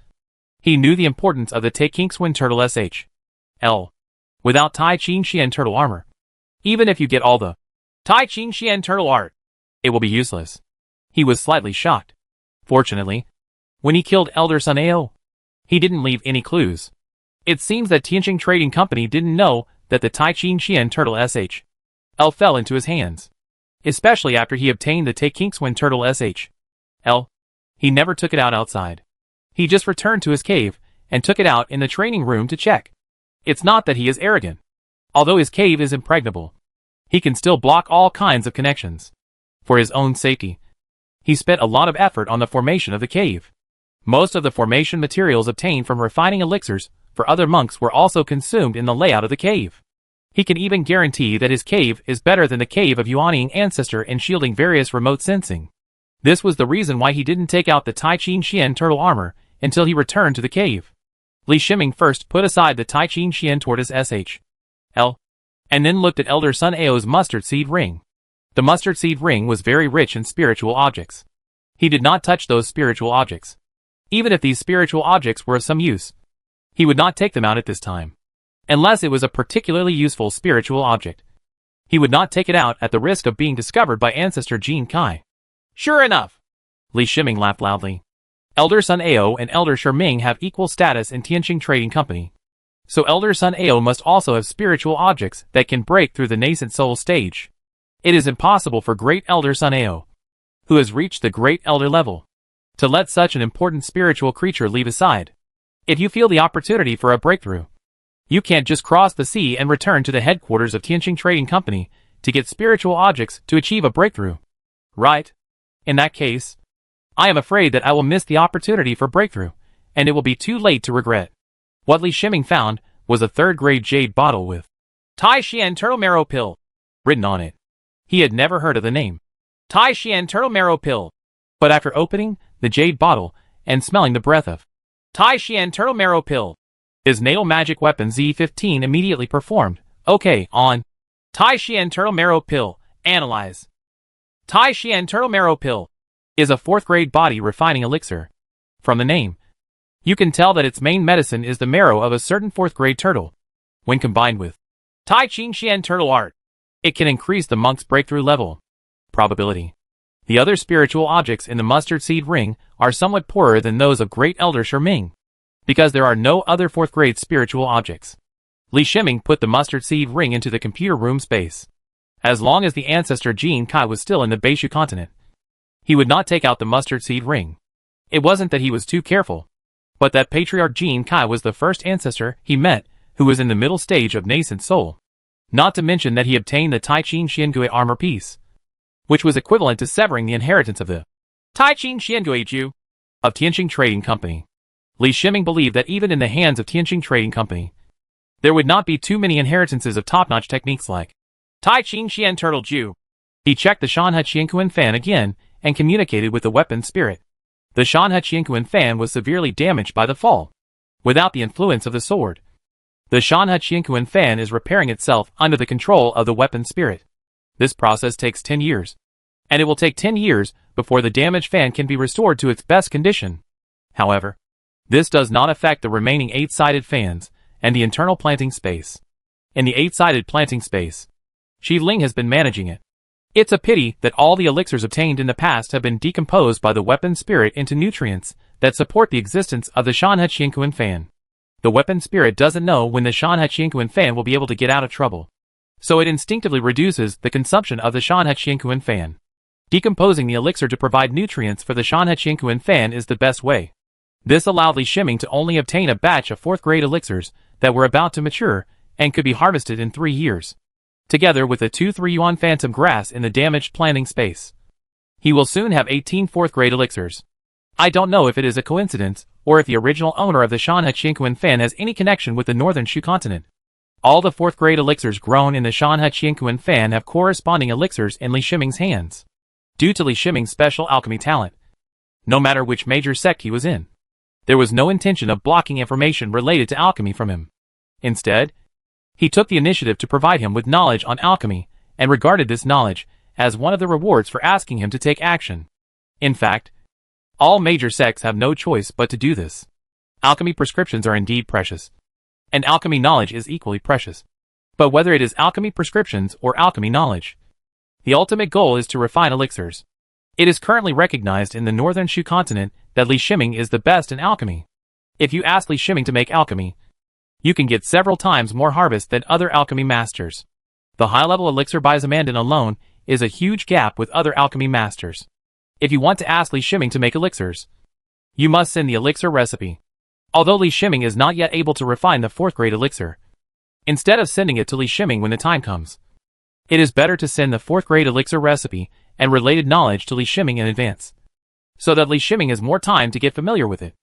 he knew the importance of the Taikingswin Turtle SH.L. Without Taiching Xian Turtle armor, even if you get all the Taiching Xian Turtle art, it will be useless. He was slightly shocked. Fortunately, when he killed Elder Sun Ao, he didn't leave any clues. It seems that Tianqing Trading Company didn't know that the Taiching Xian Turtle SH.L fell into his hands, especially after he obtained the Taikingswin Turtle SH.L. He never took it out outside. He just returned to his cave and took it out in the training room to check. It's not that he is arrogant. Although his cave is impregnable, he can still block all kinds of connections. For his own safety, he spent a lot of effort on the formation of the cave. Most of the formation materials obtained from refining elixirs for other monks were also consumed in the layout of the cave. He can even guarantee that his cave is better than the cave of Yuanying ancestor in shielding various remote sensing. This was the reason why he didn't take out the Taiching Xian turtle armor until he returned to the cave. Li Shiming first put aside the Taiching Xian tortoise SH.L. and then looked at Elder Sun Ao's mustard seed ring. The mustard seed ring was very rich in spiritual objects. He did not touch those spiritual objects. Even if these spiritual objects were of some use, he would not take them out at this time. Unless it was a particularly useful spiritual object, he would not take it out at the risk of being discovered by ancestor Jin Kai. Sure enough. Li Shiming laughed loudly. Elder Sun Ao and Elder Shiming have equal status in Tianqing Trading Company. So Elder Sun Ao must also have spiritual objects that can break through the nascent soul stage. It is impossible for Great Elder Sun Ao, who has reached the Great Elder level, to let such an important spiritual creature leave his side. If you feel the opportunity for a breakthrough, you can't just cross the sea and return to the headquarters of Tianqing Trading Company to get spiritual objects to achieve a breakthrough. Right? In that case, I am afraid that I will miss the opportunity for breakthrough, and it will be too late to regret. What Li Shiming found was a third-grade jade bottle with Tai Xian Turtle Marrow Pill written on it. He had never heard of the name Tai Xian Turtle Marrow Pill, but after opening the jade bottle and smelling the breath of Tai Xian Turtle Marrow Pill, his natal magic weapon Z15 immediately performed. Okay, on. Tai Xian Turtle Marrow Pill, analyze. Tai Xian Turtle Marrow Pill is a 4th-grade body refining elixir. From the name, you can tell that its main medicine is the marrow of a certain 4th-grade turtle. When combined with Tai Ching Xian Turtle Art, it can increase the monk's breakthrough level probability. The other spiritual objects in the mustard seed ring are somewhat poorer than those of Great Elder Shiming, because there are no other 4th-grade spiritual objects. Li Shiming put the mustard seed ring into the computer room space. As long as the ancestor Jin Kai was still in the Beishu continent, he would not take out the mustard seed ring. It wasn't that he was too careful, but that Patriarch Jin Kai was the first ancestor he met who was in the middle stage of nascent soul. Not to mention that he obtained the Tai Qing Xiangui armor piece, which was equivalent to severing the inheritance of the Tai Qing Xiangui Ju of Tianqing Trading Company. Li Shiming believed that even in the hands of Tianqing Trading Company, there would not be too many inheritances of top-notch techniques like Tai Qing Xian Turtle Ju. He checked the Shanhe Qianquan fan again and communicated with the weapon spirit. The Shanhe Qianquan fan was severely damaged by the fall. Without the influence of the sword, the Shanhe Qianquan fan is repairing itself under the control of the weapon spirit. This process takes 10 years, and it will take 10 years before the damaged fan can be restored to its best condition. However, this does not affect the remaining 8-sided fans and the internal planting space. In the 8-sided planting space, Xi Ling has been managing it. It's a pity that all the elixirs obtained in the past have been decomposed by the weapon spirit into nutrients that support the existence of the Shanhe Qianquan fan. The weapon spirit doesn't know when the Shanhe Qianquan fan will be able to get out of trouble, so it instinctively reduces the consumption of the Shanhe Qianquan fan. Decomposing the elixir to provide nutrients for the Shanhe Qianquan fan is the best way. This allowed Li Shiming to only obtain a batch of 4th-grade elixirs that were about to mature and could be harvested in 3 years, together with a 2-3 yuan phantom grass in the damaged planting space. He will soon have 18 4th-grade elixirs. I don't know if it is a coincidence, or if the original owner of the Shanhe Qianquan fan has any connection with the northern Shu continent. All the 4th-grade elixirs grown in the Shanhe Qianquan fan have corresponding elixirs in Li Shiming's hands, due to Li Shiming's special alchemy talent. No matter which major sect he was in, there was no intention of blocking information related to alchemy from him. Instead, he took the initiative to provide him with knowledge on alchemy, and regarded this knowledge as one of the rewards for asking him to take action. In fact, all major sects have no choice but to do this. Alchemy prescriptions are indeed precious, and alchemy knowledge is equally precious. But whether it is alchemy prescriptions or alchemy knowledge, the ultimate goal is to refine elixirs. It is currently recognized in the northern Shu continent that Li Shiming is the best in alchemy. If you ask Li Shiming to make alchemy, you can get several times more harvest than other alchemy masters. The high-level elixir Bizamandan alone is a huge gap with other alchemy masters. If you want to ask Li Shiming to make elixirs, you must send the elixir recipe. Although Li Shiming is not yet able to refine the 4th-grade elixir, instead of sending it to Li Shiming when the time comes, it is better to send the 4th-grade elixir recipe and related knowledge to Li Shiming in advance, so that Li Shiming has more time to get familiar with it.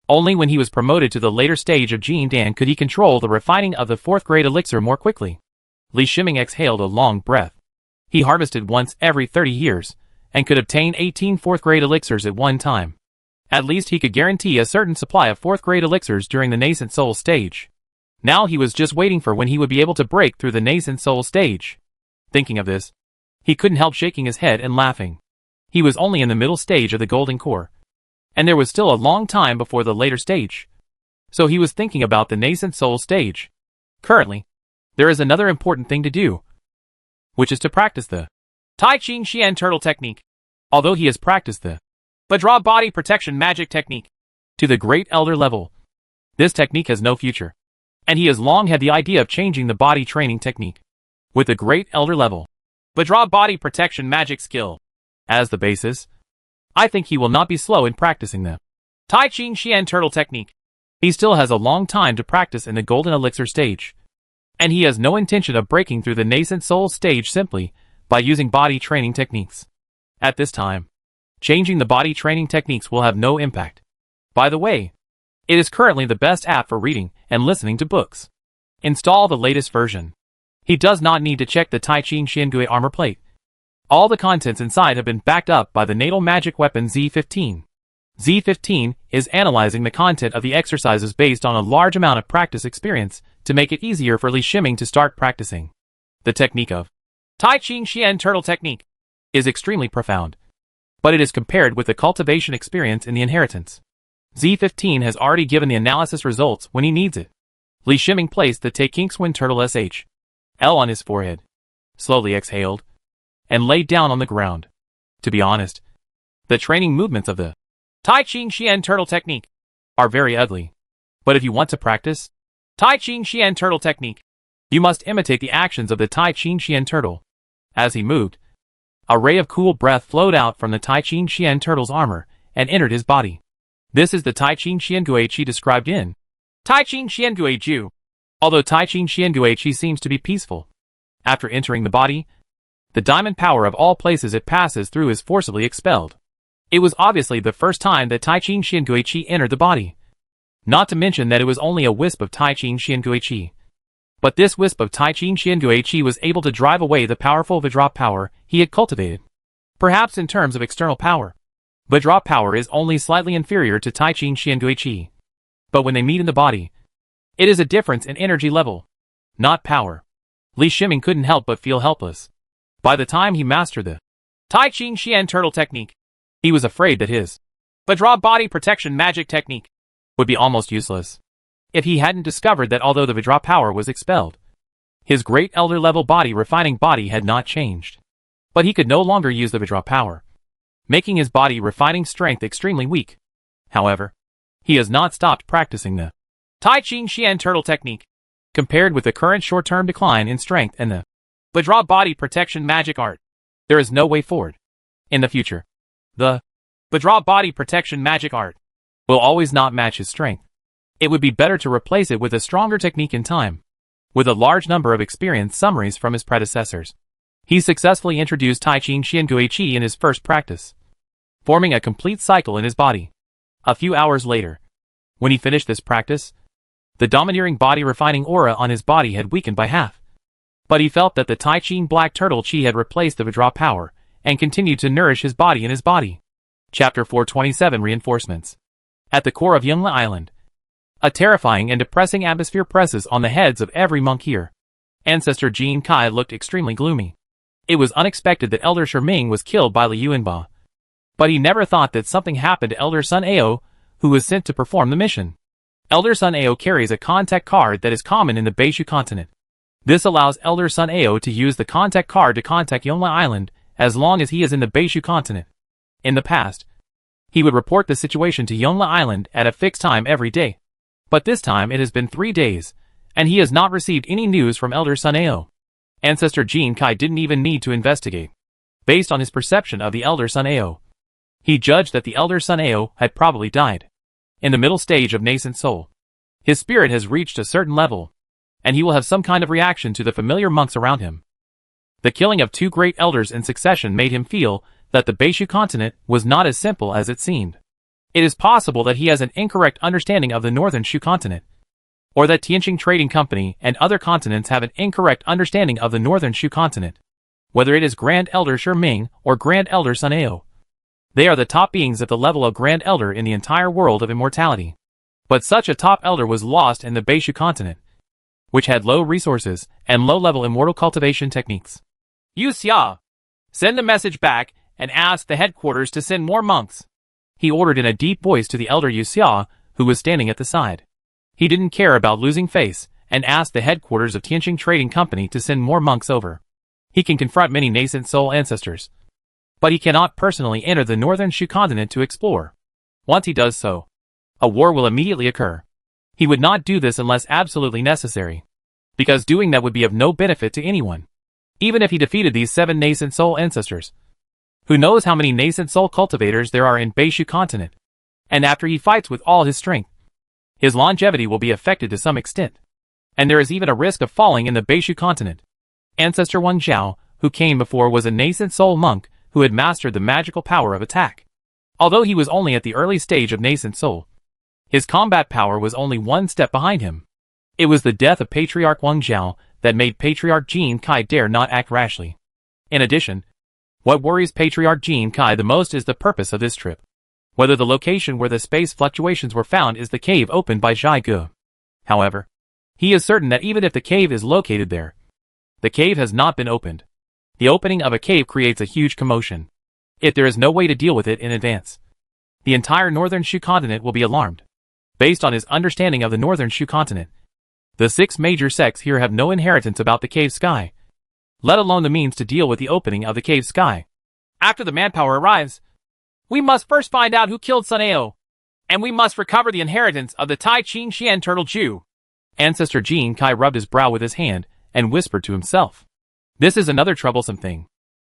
Only when he was promoted to the later stage of Jin Dan could he control the refining of the 4th-grade elixir more quickly. Li Shiming exhaled a long breath. He harvested once every 30 years, and could obtain 18 4th-grade elixirs at one time. At least he could guarantee a certain supply of 4th-grade elixirs during the nascent soul stage. Now he was just waiting for when he would be able to break through the nascent soul stage. Thinking of this, he couldn't help shaking his head and laughing. He was only in the middle stage of the golden core, and there was still a long time before the later stage. So he was thinking about the nascent soul stage. Currently, there is another important thing to do, which is to practice the Tai Ching Xian Turtle technique. although he has practiced the Vajra body protection magic technique to the Great Elder level. This technique has no future, and he has long had the idea of changing the body training technique with the Great Elder level Vajra body protection magic skill as the basis. I think he will not be slow in practicing the Tai Chi Xian turtle technique. He still has a long time to practice in the golden elixir stage, and he has no intention of breaking through the nascent soul stage simply by using body training techniques. At this time, changing the body training techniques will have no impact. By the way, it is currently the best app for reading and listening to books. Install the latest version. He does not need to check the Tai Chi Xiangui armor plate. All the contents inside have been backed up by the natal magic weapon Z15. Z15 is analyzing the content of the exercises based on a large amount of practice experience to make it easier for Li Shiming to start practicing. The technique of Tai Chi Xian turtle technique is extremely profound, but it is compared with the cultivation experience in the inheritance. Z15 has already given the analysis results when he needs it. Li Shiming placed the Teikingswin turtle SH.L on his forehead, slowly exhaled, and laid down on the ground. To be honest, the training movements of the Tai Chi Xian turtle technique are very ugly. But if you want to practice Tai Chi Xian turtle technique, you must imitate the actions of the Tai Chi Xian turtle. As he moved, a ray of cool breath flowed out from the Tai Chi Xian turtle's armor and entered his body. This is the Tai Chi Xiangui Qi described in Tai Chi Xiangui Ju. Although Tai Chi Xiangui Qi seems to be peaceful, after entering the body, the diamond power of all places it passes through is forcibly expelled. It was obviously the first time that Tai Chi Xiangui Qi entered the body. Not to mention that it was only a wisp of Tai Chi Xiangui Qi. But this wisp of Tai Chi Xiangui Qi was able to drive away the powerful Vajra power he had cultivated. Perhaps in terms of external power, Vajra power is only slightly inferior to Tai Chi Xiangui Qi. But when they meet in the body, it is a difference in energy level, not power. Li Shiming couldn't help but feel helpless. By the time he mastered the Tai Chi Xian turtle technique, he was afraid that his Vajra body protection magic technique would be almost useless if he hadn't discovered that although the Vajra power was expelled, his Great Elder level body refining body had not changed. But he could no longer use the Vajra power, making his body refining strength extremely weak. However, he has not stopped practicing the Tai Chi Xian turtle technique. Compared with the current short-term decline in strength and the Vajra body protection magic art, there is no way forward. In the future, the Vajra body protection magic art will always not match his strength. It would be better to replace it with a stronger technique in time. With a large number of experience summaries from his predecessors, he successfully introduced Tai Chi Xiangui Qi in his first practice, forming a complete cycle in his body. A few hours later, when he finished this practice, the domineering body refining aura on his body had weakened by half. But he felt that the Tai Chi Black Turtle Qi had replaced the Vajra power and continued to nourish his body in his body. Chapter 427 Reinforcements. At the core of Yongla Island, a terrifying and depressing atmosphere presses on the heads of every monk here. Ancestor Jin Kai looked extremely gloomy. It was unexpected that Elder Sherming was killed by Liu Yuanba. But he never thought that something happened to Elder Sun Ao, who was sent to perform the mission. Elder Sun Ao carries a contact card that is common in the Beishu continent. This allows Elder Sun Ao to use the contact card to contact Yongla Island as long as he is in the Beishu continent. In the past, he would report the situation to Yongla Island at a fixed time every day. But this time it has been 3 days, and he has not received any news from Elder Sun Ao. Ancestor Jin Kai didn't even need to investigate. Based on his perception of the Elder Sun Ao, he judged that the Elder Sun Ao had probably died. In the middle stage of nascent soul, his spirit has reached a certain level, and he will have some kind of reaction to the familiar monks around him. The killing of 2 great elders in succession made him feel that the Beishu continent was not as simple as it seemed. It is possible that he has an incorrect understanding of the Northern Shu continent, or that Tianqing Trading Company and other continents have an incorrect understanding of the Northern Shu continent. Whether it is Grand Elder Sherming or Grand Elder Sun Ao, they are the top beings at the level of Grand Elder in the entire world of immortality. But such a top elder was lost in the Beishu continent, which had low resources and low-level immortal cultivation techniques. Yu Xia, send a message back and ask the headquarters to send more monks, he ordered in a deep voice to the elder Yu Xia, who was standing at the side. He didn't care about losing face and asked the headquarters of Tianqing Trading Company to send more monks over. He can confront many nascent soul ancestors, but he cannot personally enter the northern Shu continent to explore. Once he does so, a war will immediately occur. He would not do this unless absolutely necessary, because doing that would be of no benefit to anyone. Even if he defeated these 7 nascent soul ancestors. Who knows how many nascent soul cultivators there are in Beishu continent? And after he fights with all his strength, his longevity will be affected to some extent. And there is even a risk of falling in the Beishu continent. Ancestor Wang Zhao, who came before, was a nascent soul monk who had mastered the magical power of attack. Although he was only at the early stage of nascent soul, his combat power was only one step behind him. It was the death of Patriarch Wang Zhao that made Patriarch Jin Kai dare not act rashly. In addition, what worries Patriarch Jin Kai the most is the purpose of this trip. Whether the location where the space fluctuations were found is the cave opened by Zhai Ge. However, he is certain that even if the cave is located there, the cave has not been opened. The opening of a cave creates a huge commotion. If there is no way to deal with it in advance, the entire northern Shu continent will be alarmed. Based on his understanding of the northern Shu continent, the 6 major sects here have no inheritance about the cave sky, let alone the means to deal with the opening of the cave sky. After the manpower arrives, we must first find out who killed Sun Ao, and we must recover the inheritance of the Tai Ching Xian Turtle Jew. Ancestor Jin Kai rubbed his brow with his hand and whispered to himself. This is another troublesome thing.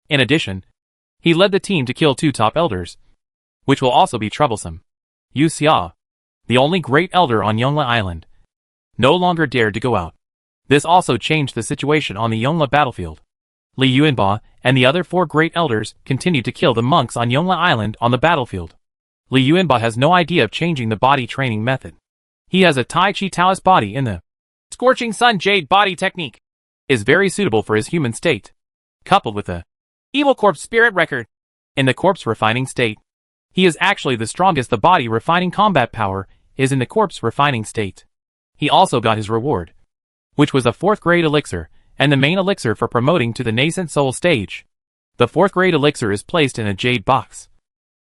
In addition, he led the team to kill 2 top elders, which will also be troublesome. Yu Xia, the only great elder on Yongla Island, no longer dared to go out. This also changed the situation on the Yongla battlefield. Li Yuanba and the other 4 great elders continued to kill the monks on Yongla Island on the battlefield. Li Yuanba has no idea of changing the body training method. He has a Tai Chi Taoist body in the Scorching Sun Jade body technique, is very suitable for his human state, coupled with the Evil Corpse spirit record. In the corpse refining state, he is actually the strongest. The body refining combat power is in the corpse refining state. He also got his reward, which was a 4th grade elixir, and the main elixir for promoting to the nascent soul stage. The 4th grade elixir is placed in a jade box,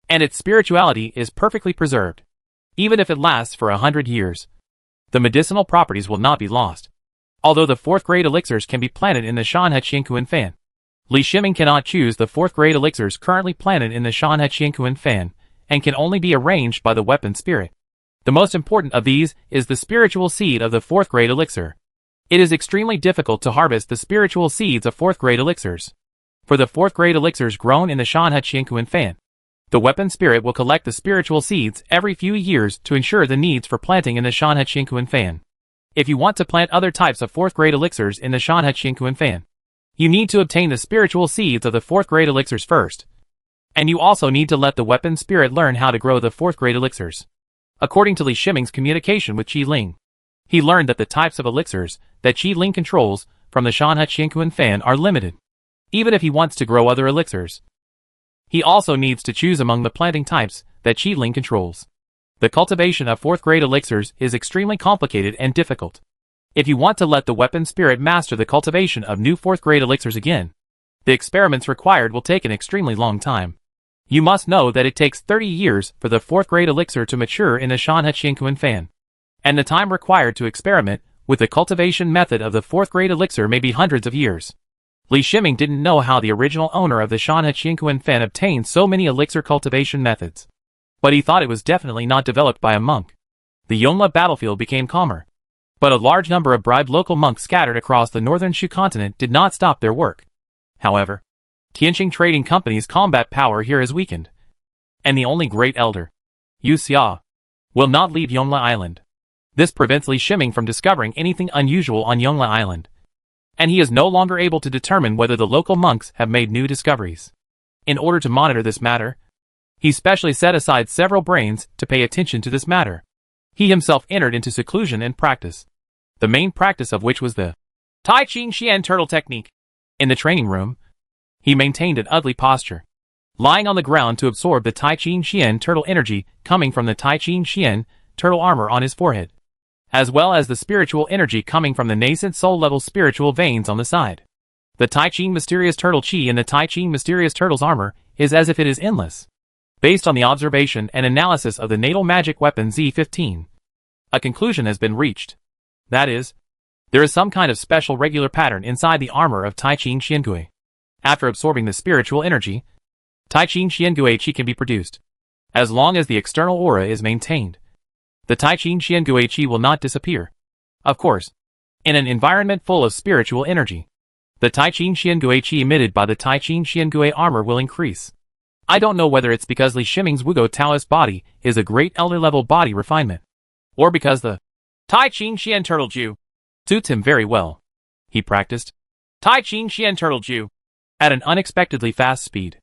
and its spirituality is perfectly preserved. Even if it lasts for 100 years, the medicinal properties will not be lost. Although the 4th grade elixirs can be planted in the Shanhe Qiankuan fan, Li Shiming cannot choose the 4th grade elixirs currently planted in the Shanhe Qiankuan fan, and can only be arranged by the weapon spirit. The most important of these is the spiritual seed of the 4th grade elixir. It is extremely difficult to harvest the spiritual seeds of 4th grade elixirs. For the 4th grade elixirs grown in the Shanhe Qiankuan fan, the weapon spirit will collect the spiritual seeds every few years to ensure the needs for planting in the Shanhe Qiankuan fan. If you want to plant other types of 4th grade elixirs in the Shanhe Qiankuan fan, you need to obtain the spiritual seeds of the 4th grade elixirs first. And you also need to let the weapon spirit learn how to grow the 4th grade elixirs. According to Li Shiming's communication with Qi Ling, he learned that the types of elixirs that Qi Ling controls from the Shanhe Qiankuan fan are limited. Even if he wants to grow other elixirs, he also needs to choose among the planting types that Qi Ling controls. The cultivation of 4th grade elixirs is extremely complicated and difficult. If you want to let the weapon spirit master the cultivation of new 4th grade elixirs again, the experiments required will take an extremely long time. You must know that it takes 30 years for the 4th grade elixir to mature in the Shanhe Qiankuan fan, and the time required to experiment with the cultivation method of the 4th grade elixir may be hundreds of years. Li Shiming didn't know how the original owner of the Shanhe Qiankuan fan obtained so many elixir cultivation methods, but he thought it was definitely not developed by a monk. The Yongla battlefield became calmer, but a large number of bribed local monks scattered across the northern Shu continent did not stop their work. However, Tianqing Trading Company's combat power here is weakened, and the only great elder, Yu Xia, will not leave Yongla Island. This prevents Li Shiming from discovering anything unusual on Yongla Island, and he is no longer able to determine whether the local monks have made new discoveries. In order to monitor this matter, he specially set aside several brains to pay attention to this matter. He himself entered into seclusion and practice, the main practice of which was the Tai Ching Xian turtle technique. In the training room, he maintained an ugly posture, lying on the ground to absorb the Tai Ching Xian turtle energy coming from the Tai Ching Xian turtle armor on his forehead, as well as the spiritual energy coming from the nascent soul-level spiritual veins on the side. The Tai Ching Mysterious Turtle Chi in the Tai Ching Mysterious Turtle's armor is as if it is endless. Based on the observation and analysis of the natal magic weapon Z15, a conclusion has been reached. That is, there is some kind of special regular pattern inside the armor of Tai Ching Xiangui. After absorbing the spiritual energy, Taichin Xianguiqi can be produced, as long as the external aura is maintained. The Taichin Xianguiqi will not disappear. Of course, in an environment full of spiritual energy, the Taichin Xianguiqi emitted by the Taichin Xiangui armor will increase. I don't know whether it's because Li Shiming's Wugo Taoist body is a great elder level body refinement, or because the Taichin Xian Turtle Ju suits him very well. He practiced Taichin Xian Turtle Ju at an unexpectedly fast speed.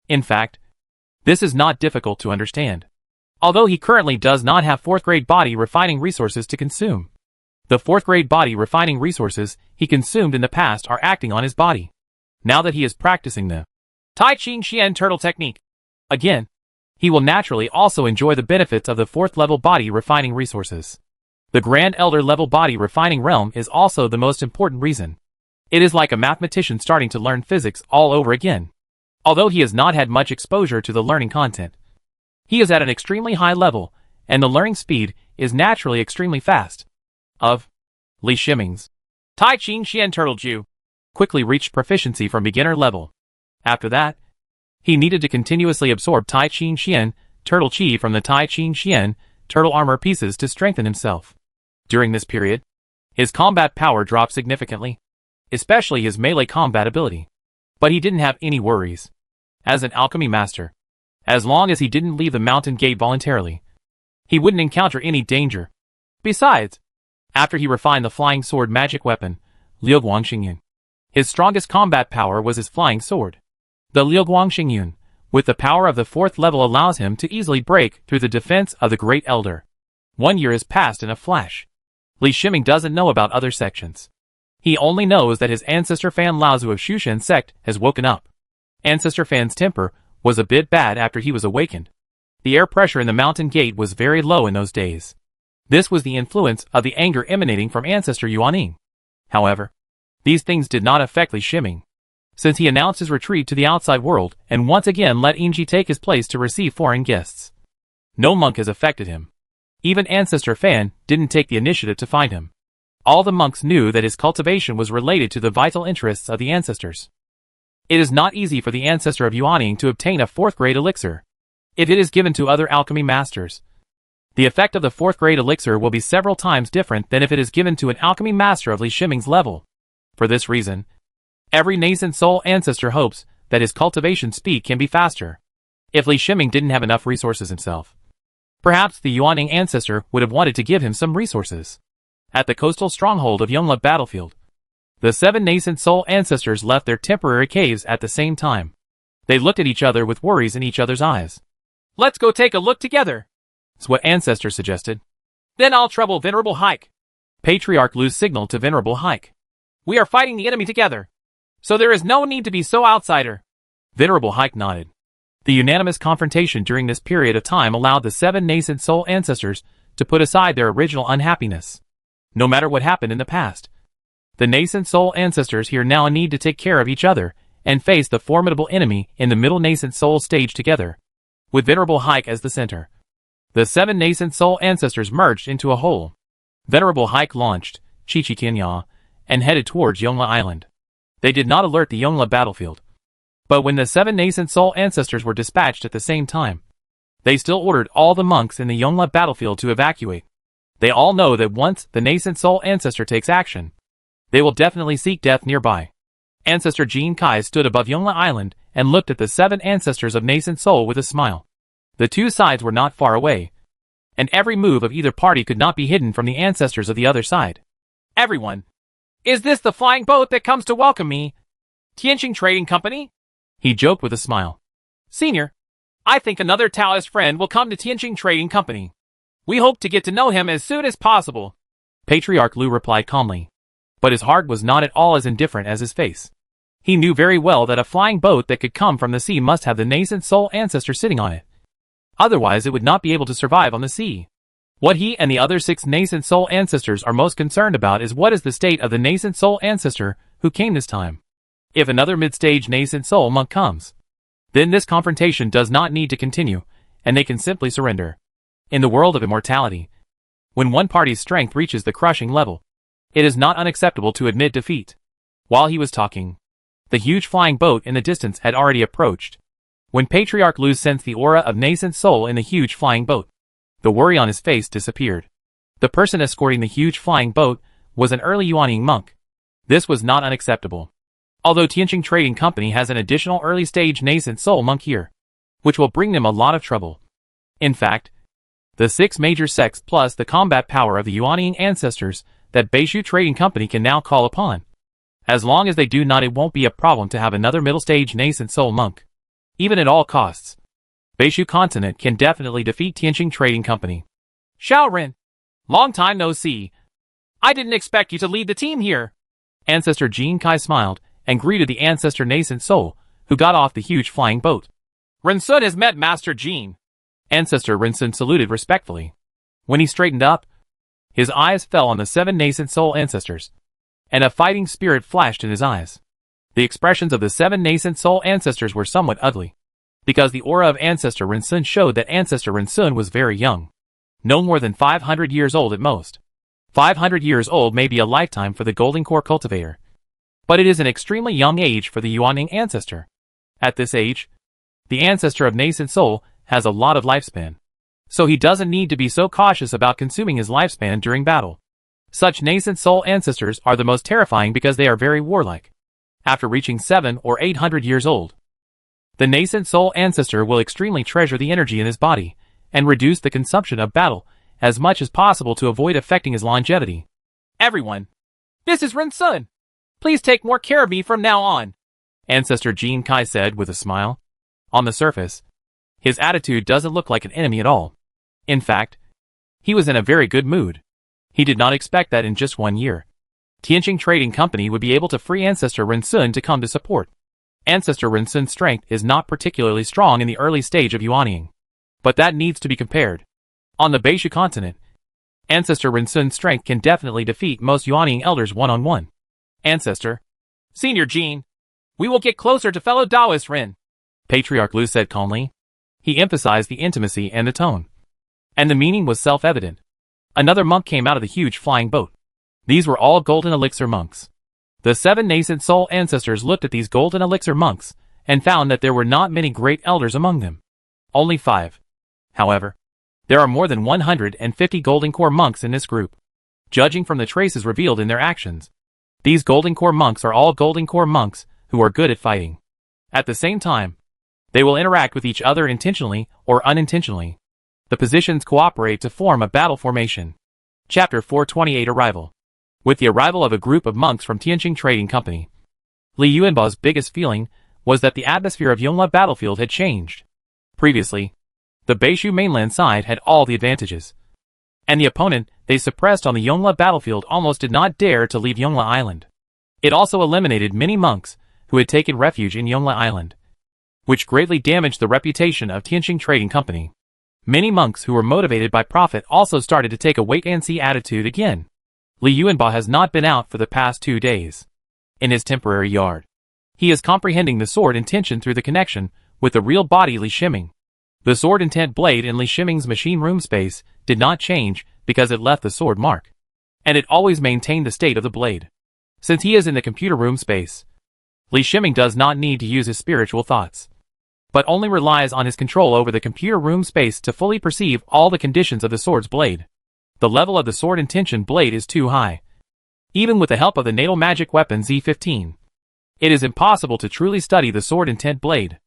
In fact, this is not difficult to understand. Although he currently does not have 4th grade body refining resources to consume, the 4th grade body refining resources he consumed in the past are acting on his body. Now that he is practicing the Taichin Xian Turtle technique again, he will naturally also enjoy the benefits of the 4th level body refining resources. The Grand Elder level body refining realm is also the most important reason. It is like a mathematician starting to learn physics all over again. Although he has not had much exposure to the learning content, he is at an extremely high level, and the learning speed is naturally extremely fast. Of Li Shiming's Taichin Xian Turtle Ju quickly reached proficiency from beginner level. After that, he needed to continuously absorb Taichin Xian Turtle Chi from the Taichin Xian Turtle armor pieces to strengthen himself. During this period, his combat power dropped significantly, especially his melee combat ability. But he didn't have any worries. As an alchemy master, as long as he didn't leave the mountain gate voluntarily, he wouldn't encounter any danger. Besides, after he refined the flying sword magic weapon, Liuguang Xingyun, his strongest combat power was his flying sword. The Liuguang Xingyun, with the power of the 4th level, allows him to easily break through the defense of the Great Elder. 1 year has passed in a flash. Li Shiming doesn't know about other sections. He only knows that his ancestor Fan Laozu of Shushan sect has woken up. Ancestor Fan's temper was a bit bad after he was awakened. The air pressure in the mountain gate was very low in those days. This was the influence of the anger emanating from Ancestor Yuaning. However, these things did not affect Li Shiming, since he announced his retreat to the outside world and once again let Inji take his place to receive foreign guests. No monk has affected him. Even Ancestor Fan didn't take the initiative to find him. All the monks knew that his cultivation was related to the vital interests of the ancestors. It is not easy for the ancestor of Yuaning to obtain a 4th grade elixir. If it is given to other alchemy masters, the effect of the 4th grade elixir will be several times different than if it is given to an alchemy master of Li Shiming's level. For this reason, every nascent soul ancestor hopes that his cultivation speed can be faster. If Li Shiming didn't have enough resources himself, perhaps the Yuaning ancestor would have wanted to give him some resources. At the coastal stronghold of Yongla battlefield, the 7 nascent soul ancestors left their temporary caves at the same time. They looked at each other with worries in each other's eyes. "Let's go take a look together," is what Ancestor suggested. "Then I'll trouble Venerable Hike." Patriarch Lu's signaled to Venerable Hike. "We are fighting the enemy together, so there is no need to be so outsider." Venerable Hike nodded. The unanimous confrontation during this period of time allowed the 7 nascent soul ancestors to put aside their original unhappiness. No matter what happened in the past, the nascent soul ancestors here now need to take care of each other and face the formidable enemy in the middle nascent soul stage together, with Venerable Hike as the center. The 7 nascent soul ancestors merged into a whole. Venerable Hike launched Chichi Kenya and headed towards Yongla Island. They did not alert the Yongla battlefield, but when the 7 nascent soul ancestors were dispatched at the same time, they still ordered all the monks in the Yongla battlefield to evacuate. They all know that once the nascent soul ancestor takes action, they will definitely seek death nearby. Ancestor Jin Kai stood above Yongla Island and looked at the 7 ancestors of nascent soul with a smile. The 2 sides were not far away, and every move of either party could not be hidden from the ancestors of the other side. "Everyone, is this the flying boat that comes to welcome me? Tianqing Trading Company?" He joked with a smile. "Senior, I think another Taoist friend will come to Tianqing Trading Company. We hope to get to know him as soon as possible." Patriarch Lu replied calmly, but his heart was not at all as indifferent as his face. He knew very well that a flying boat that could come from the sea must have the nascent soul ancestor sitting on it. Otherwise it would not be able to survive on the sea. What he and the other 6 nascent soul ancestors are most concerned about is what is the state of the nascent soul ancestor who came this time. If another mid-stage nascent soul monk comes, then this confrontation does not need to continue, and they can simply surrender. In the world of immortality, when one party's strength reaches the crushing level, it is not unacceptable to admit defeat. While he was talking, the huge flying boat in the distance had already approached. When Patriarch Lu sensed the aura of nascent soul in the huge flying boat, the worry on his face disappeared. The person escorting the huge flying boat was an early Yuanying monk. This was not unacceptable. Although Tianqing Trading Company has an additional early-stage nascent soul monk here, which will bring them a lot of trouble. In fact, the 6 major sects plus the combat power of the Yuanying ancestors that Beishu Trading Company can now call upon. As long as they do not, it won't be a problem to have another middle-stage nascent soul monk. Even at all costs, Beishu Continent can definitely defeat Tianqing Trading Company. Xiaoren, long time no see. I didn't expect you to lead the team here. Ancestor Jin Kai smiled and greeted the ancestor nascent soul who got off the huge flying boat. Rinsun has met Master Jin. Ancestor Rinsun saluted respectfully. When he straightened up, his eyes fell on the 7 nascent soul ancestors, and a fighting spirit flashed in his eyes. The expressions of the 7 nascent soul ancestors were somewhat ugly, because the aura of Ancestor Rinsun showed that Ancestor Rinsun was very young, no more than 500 years old at most. 500 years old may be a lifetime for the Golden Core cultivator, but it is an extremely young age for the Yuanying ancestor. At this age, the ancestor of nascent soul has a lot of lifespan, so he doesn't need to be so cautious about consuming his lifespan during battle. Such nascent soul ancestors are the most terrifying because they are very warlike. After reaching 700 or 800 years old, the nascent soul ancestor will extremely treasure the energy in his body and reduce the consumption of battle as much as possible to avoid affecting his longevity. Everyone, this is Rinsun. Please take more care of me from now on, Ancestor Jin Kai said with a smile. On the surface, his attitude doesn't look like an enemy at all. In fact, he was in a very good mood. He did not expect that in just 1 year, Tianqing Trading Company would be able to free Ancestor Rinsun to come to support. Ancestor Rinsun's strength is not particularly strong in the early stage of Yuanying, but that needs to be compared. On the Beishu continent, Ancestor Rinsun's strength can definitely defeat most Yuanying elders one-on-one. Ancestor, Senior Jin, we will get closer to fellow Taoist Rin, Patriarch Lu said calmly. He emphasized the intimacy and the tone, and the meaning was self-evident. Another monk came out of the huge flying boat. These were all Golden Elixir monks. The 7 nascent soul ancestors looked at these Golden Elixir monks and found that there were not many great elders among them. Only 5. However, there are more than 150 Golden Core monks in this group, judging from the traces revealed in their actions. These Golden Core monks are all Golden Core monks who are good at fighting. At the same time, they will interact with each other intentionally or unintentionally. The positions cooperate to form a battle formation. Chapter 428 Arrival. With the arrival of a group of monks from Tianqing Trading Company, Li Yuanbao's biggest feeling was that the atmosphere of Yongle battlefield had changed. Previously, the Beishu mainland side had all the advantages, and the opponent they suppressed on the Yongle battlefield almost did not dare to leave Yongle Island. It also eliminated many monks who had taken refuge in Yongle Island, which greatly damaged the reputation of Tianqing Trading Company. Many monks who were motivated by profit also started to take a wait-and-see attitude again. Li Yuanbao has not been out for the past 2 days. In his temporary yard, he is comprehending the sword intention through the connection with the real body Li Shiming. The sword intent blade in Li Shiming's machine room space did not change because it left the sword mark, and it always maintained the state of the blade. Since he is in the computer room space, Li Shiming does not need to use his spiritual thoughts, but only relies on his control over the computer room space to fully perceive all the conditions of the sword's blade. The level of the sword intention blade is too high. Even with the help of the natal magic weapon Z15, it is impossible to truly study the sword intent blade.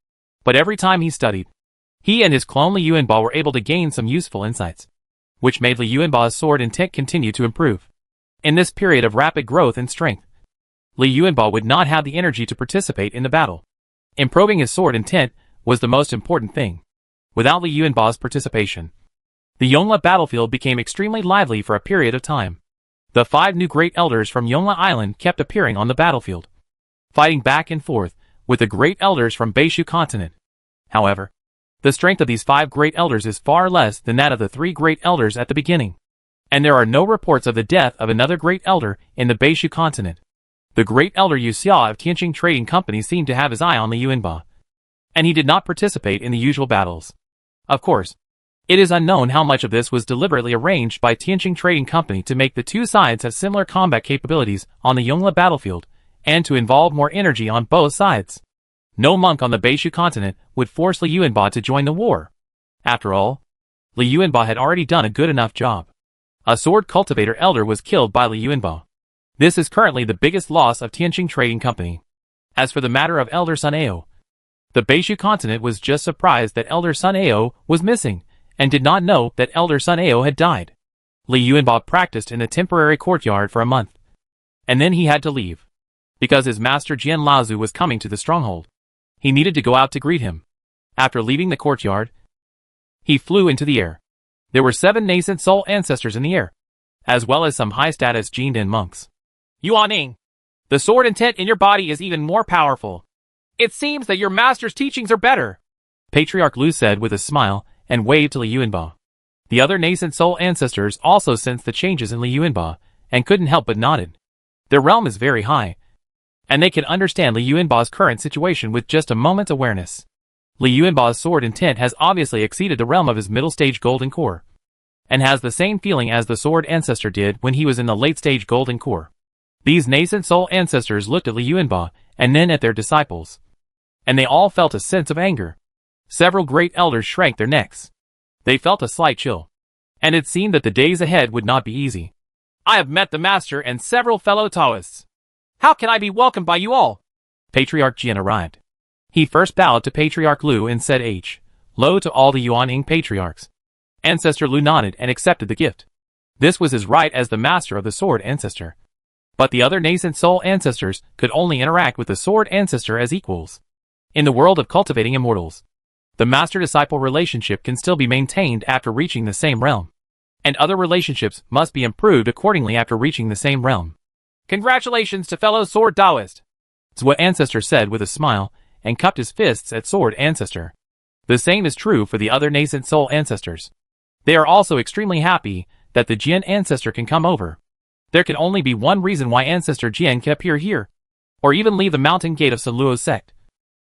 But every time he studied, he and his clone Li Yuanbao were able to gain some useful insights, which made Li Yuanbao's sword intent continue to improve. In this period of rapid growth and strength, Li Yuanbao would not have the energy to participate in the battle. Improving his sword intent was the most important thing. Without Li Yuanbao's participation, the Yongle battlefield became extremely lively for a period of time. The 5 new great elders from Yongle Island kept appearing on the battlefield, fighting back and forth with the great elders from Beishu continent. However, the strength of these 5 great elders is far less than that of the 3 great elders at the beginning, and there are no reports of the death of another great elder in the Beishu continent. The great elder Yu Xia of Tianqing Trading Company seemed to have his eye on Li Yuanbao, and he did not participate in the usual battles. Of course, it is unknown how much of this was deliberately arranged by Tianqing Trading Company to make the 2 sides have similar combat capabilities on the Yongle battlefield, and to involve more energy on both sides. No monk on the Beishu continent would force Li Yuanba to join the war. After all, Li Yuanba had already done a good enough job. A sword cultivator elder was killed by Li Yuanba. This is currently the biggest loss of Tianqing Trading Company. As for the matter of Elder Sun Ao, the Beishu continent was just surprised that Elder Sun Ao was missing, and did not know that Elder Sun Ao had died. Li Yuanba practiced in the temporary courtyard for a month, and then he had to leave. Because his master Jian Laozu was coming to the stronghold, he needed to go out to greet him. After leaving the courtyard, he flew into the air. There were 7 nascent soul ancestors in the air, as well as some high-status Jindan monks. Yuaning, the sword intent in your body is even more powerful. It seems that your master's teachings are better, Patriarch Lu said with a smile and waved to Li Yuanba. The other nascent soul ancestors also sensed the changes in Li Yuanba and couldn't help but nodded. Their realm is very high, and they can understand Li Yuanba's current situation with just a moment's awareness. Li Yuanba's sword intent has obviously exceeded the realm of his middle-stage golden core, and has the same feeling as the sword ancestor did when he was in the late-stage golden core. These nascent soul ancestors looked at Li Yuanba and then at their disciples, and they all felt a sense of anger. Several great elders shrank their necks. They felt a slight chill, and it seemed that the days ahead would not be easy. I have met the master and several fellow Taoists. How can I be welcomed by you all? Patriarch Jian arrived. He first bowed to Patriarch Lu and said Lo to all the Yuaning patriarchs. Ancestor Lu nodded and accepted the gift. This was his right as the master of the sword ancestor. But the other nascent soul ancestors could only interact with the sword ancestor as equals. In the world of cultivating immortals, the master-disciple relationship can still be maintained after reaching the same realm, and other relationships must be improved accordingly after reaching the same realm. Congratulations to fellow sword Taoist, Zhua ancestor said with a smile, and cupped his fists at sword ancestor. The same is true for the other nascent soul ancestors. They are also extremely happy that the Jian ancestor can come over. There can only be one reason why ancestor Jian can appear here, or even leave the mountain gate of Sun Luo's sect.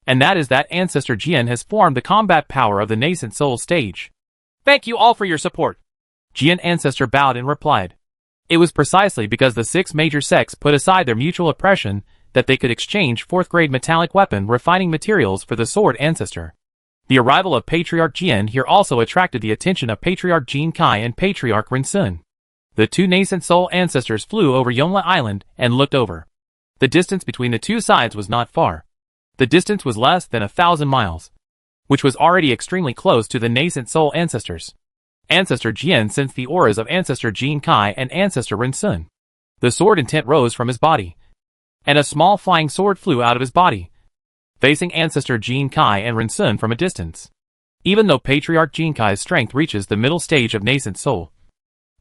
And that is that ancestor Jian has formed the combat power of the nascent soul stage. Thank you all for your support. Jian ancestor bowed and replied. It was precisely because the 6 major sects put aside their mutual oppression that they could exchange 4th-grade metallic weapon refining materials for the sword ancestor. The arrival of Patriarch Jian here also attracted the attention of Patriarch Jin Kai and Patriarch Ren Sun. The 2 nascent soul ancestors flew over Yongla Island and looked over. The distance between the 2 sides was not far. The distance was less than 1,000 miles, which was already extremely close to the nascent soul ancestors. Ancestor Jian sensed the auras of Ancestor Jin Kai and Ancestor Ren Sun. The sword intent rose from his body, and a small flying sword flew out of his body, facing Ancestor Jin Kai and Ren Sun from a distance. Even though Patriarch Jin Kai's strength reaches the middle stage of nascent soul,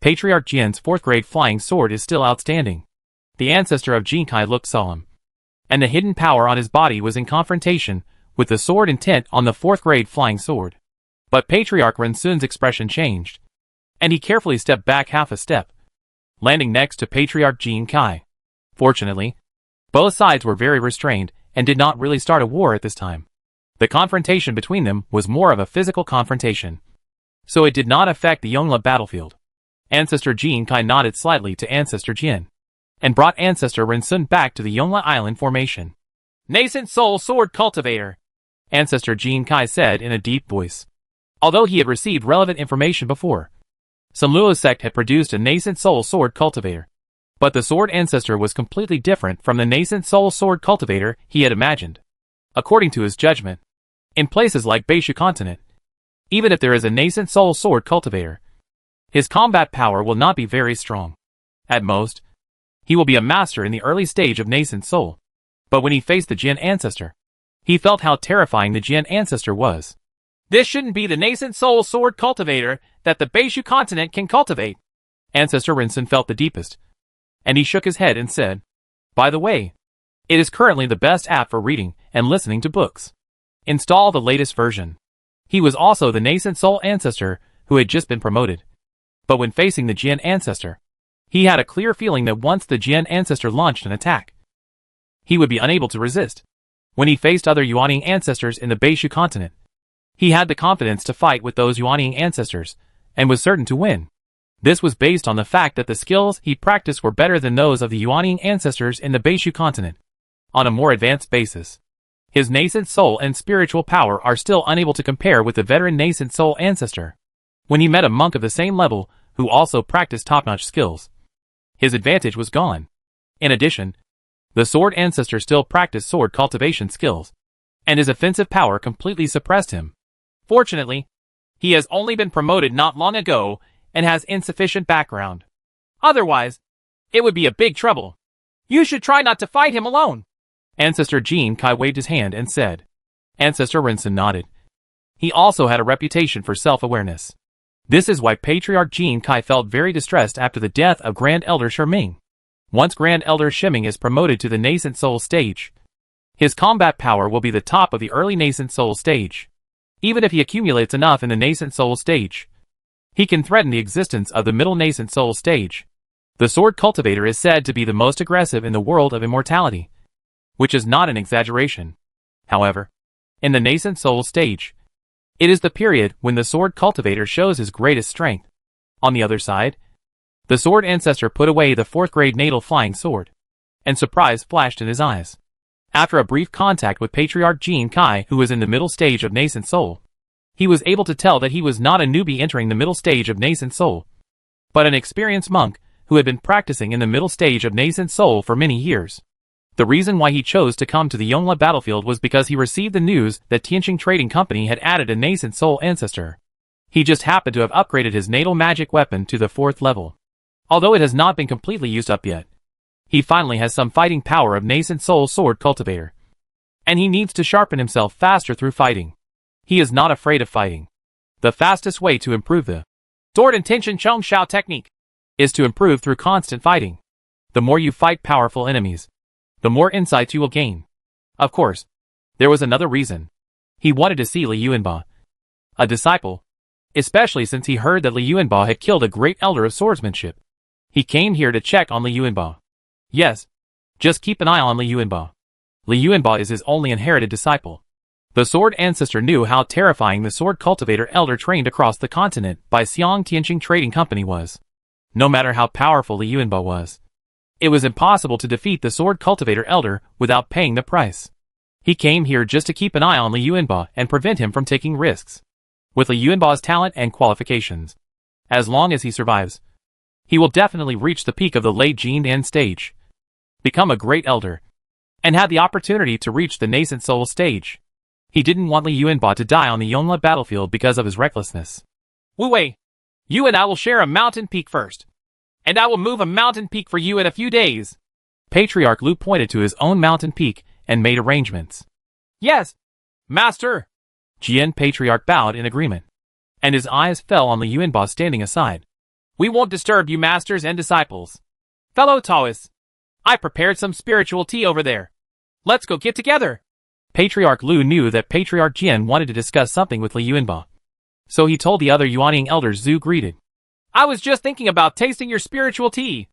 Patriarch Jian's 4th-grade flying sword is still outstanding. The ancestor of Jin Kai looked solemn, and the hidden power on his body was in confrontation with the sword intent on the 4th-grade flying sword. But Patriarch Ren Sun's expression changed, and he carefully stepped back half a step, landing next to Patriarch Jin Kai. Fortunately, both sides were very restrained and did not really start a war at this time. The confrontation between them was more of a physical confrontation, so it did not affect the Yongla battlefield. Ancestor Jin Kai nodded slightly to Ancestor Jian, and brought Ancestor Ren Sun back to the Yongla Island formation. Nascent Soul Sword Cultivator, Ancestor Jin Kai said in a deep voice. Although he had received relevant information before, Sun Luo's sect had produced a nascent soul sword cultivator, but the sword ancestor was completely different from the nascent soul sword cultivator he had imagined. According to his judgment, in places like Beishu continent, even if there is a nascent soul sword cultivator, his combat power will not be very strong. At most, he will be a master in the early stage of nascent soul. But when he faced the Jian ancestor, he felt how terrifying the Jian ancestor was. This shouldn't be the nascent soul sword cultivator that the Beishu continent can cultivate. Ancestor Ren Sun felt the deepest, and he shook his head and said, By the way, it is currently the best app for reading and listening to books. Install the latest version. He was also the nascent soul ancestor who had just been promoted. But when facing the Jian ancestor, he had a clear feeling that once the Jian ancestor launched an attack, he would be unable to resist. When he faced other Yuaning ancestors in the Beishu continent, he had the confidence to fight with those Yuaning ancestors, and was certain to win. This was based on the fact that the skills he practiced were better than those of the Yuaning ancestors in the Beishu continent, on a more advanced basis. His nascent soul and spiritual power are still unable to compare with the veteran nascent soul ancestor. When he met a monk of the same level, who also practiced top-notch skills, his advantage was gone. In addition, the sword ancestor still practiced sword cultivation skills, and his offensive power completely suppressed him. Fortunately, he has only been promoted not long ago and has insufficient background. Otherwise, it would be a big trouble. You should try not to fight him alone. Ancestor Jin Kai waved his hand and said. Ancestor Rinsen nodded. He also had a reputation for self-awareness. This is why Patriarch Jin Kai felt very distressed after the death of Grand Elder Shiming. Once Grand Elder Shiming is promoted to the nascent soul stage, his combat power will be the top of the early nascent soul stage. Even if he accumulates enough in the nascent soul stage, he can threaten the existence of the middle nascent soul stage. The sword cultivator is said to be the most aggressive in the world of immortality, which is not an exaggeration. However, in the nascent soul stage, it is the period when the sword cultivator shows his greatest strength. On the other side, the sword ancestor put away the 4th grade natal flying sword, and surprise flashed in his eyes. After a brief contact with Patriarch Jin Kai, who was in the middle stage of nascent soul, he was able to tell that he was not a newbie entering the middle stage of nascent soul, but an experienced monk who had been practicing in the middle stage of nascent soul for many years. The reason why he chose to come to the Yongla battlefield was because he received the news that Tianqing Trading Company had added a nascent soul ancestor. He just happened to have upgraded his natal magic weapon to the 4th level. Although it has not been completely used up yet, he finally has some fighting power of nascent soul sword cultivator. And he needs to sharpen himself faster through fighting. He is not afraid of fighting. The fastest way to improve the sword intention Chong Shao technique is to improve through constant fighting. The more you fight powerful enemies, the more insights you will gain. Of course, there was another reason. He wanted to see Li Yuanba, a disciple, especially since he heard that Li Yuanba had killed a great elder of swordsmanship. He came here to check on Li Yuanba. Yes, just keep an eye on Li Yuanba. Li Yuanba is his only inherited disciple. The sword ancestor knew how terrifying the sword cultivator elder trained across the continent by Xiang Tianqing Trading Company was. No matter how powerful Li Yuanba was, it was impossible to defeat the sword cultivator elder without paying the price. He came here just to keep an eye on Li Yuanba and prevent him from taking risks. With Li Yuanba's talent and qualifications, as long as he survives, he will definitely reach the peak of the late Jin N stage, become a great elder, and have the opportunity to reach the nascent soul stage. He didn't want Li Yuanba to die on the Yongla battlefield because of his recklessness. Wu Wei, you and I will share a mountain peak first, and I will move a mountain peak for you in a few days. Patriarch Lu pointed to his own mountain peak and made arrangements. Yes, Master. Jian Patriarch bowed in agreement, and his eyes fell on Li Yuanba standing aside. We won't disturb you masters and disciples. Fellow Taoists, I prepared some spiritual tea over there. Let's go get together. Patriarch Lu knew that Patriarch Jian wanted to discuss something with Li Yuanba, so he told the other Yuanying elders Zhu greeted. I was just thinking about tasting your spiritual tea,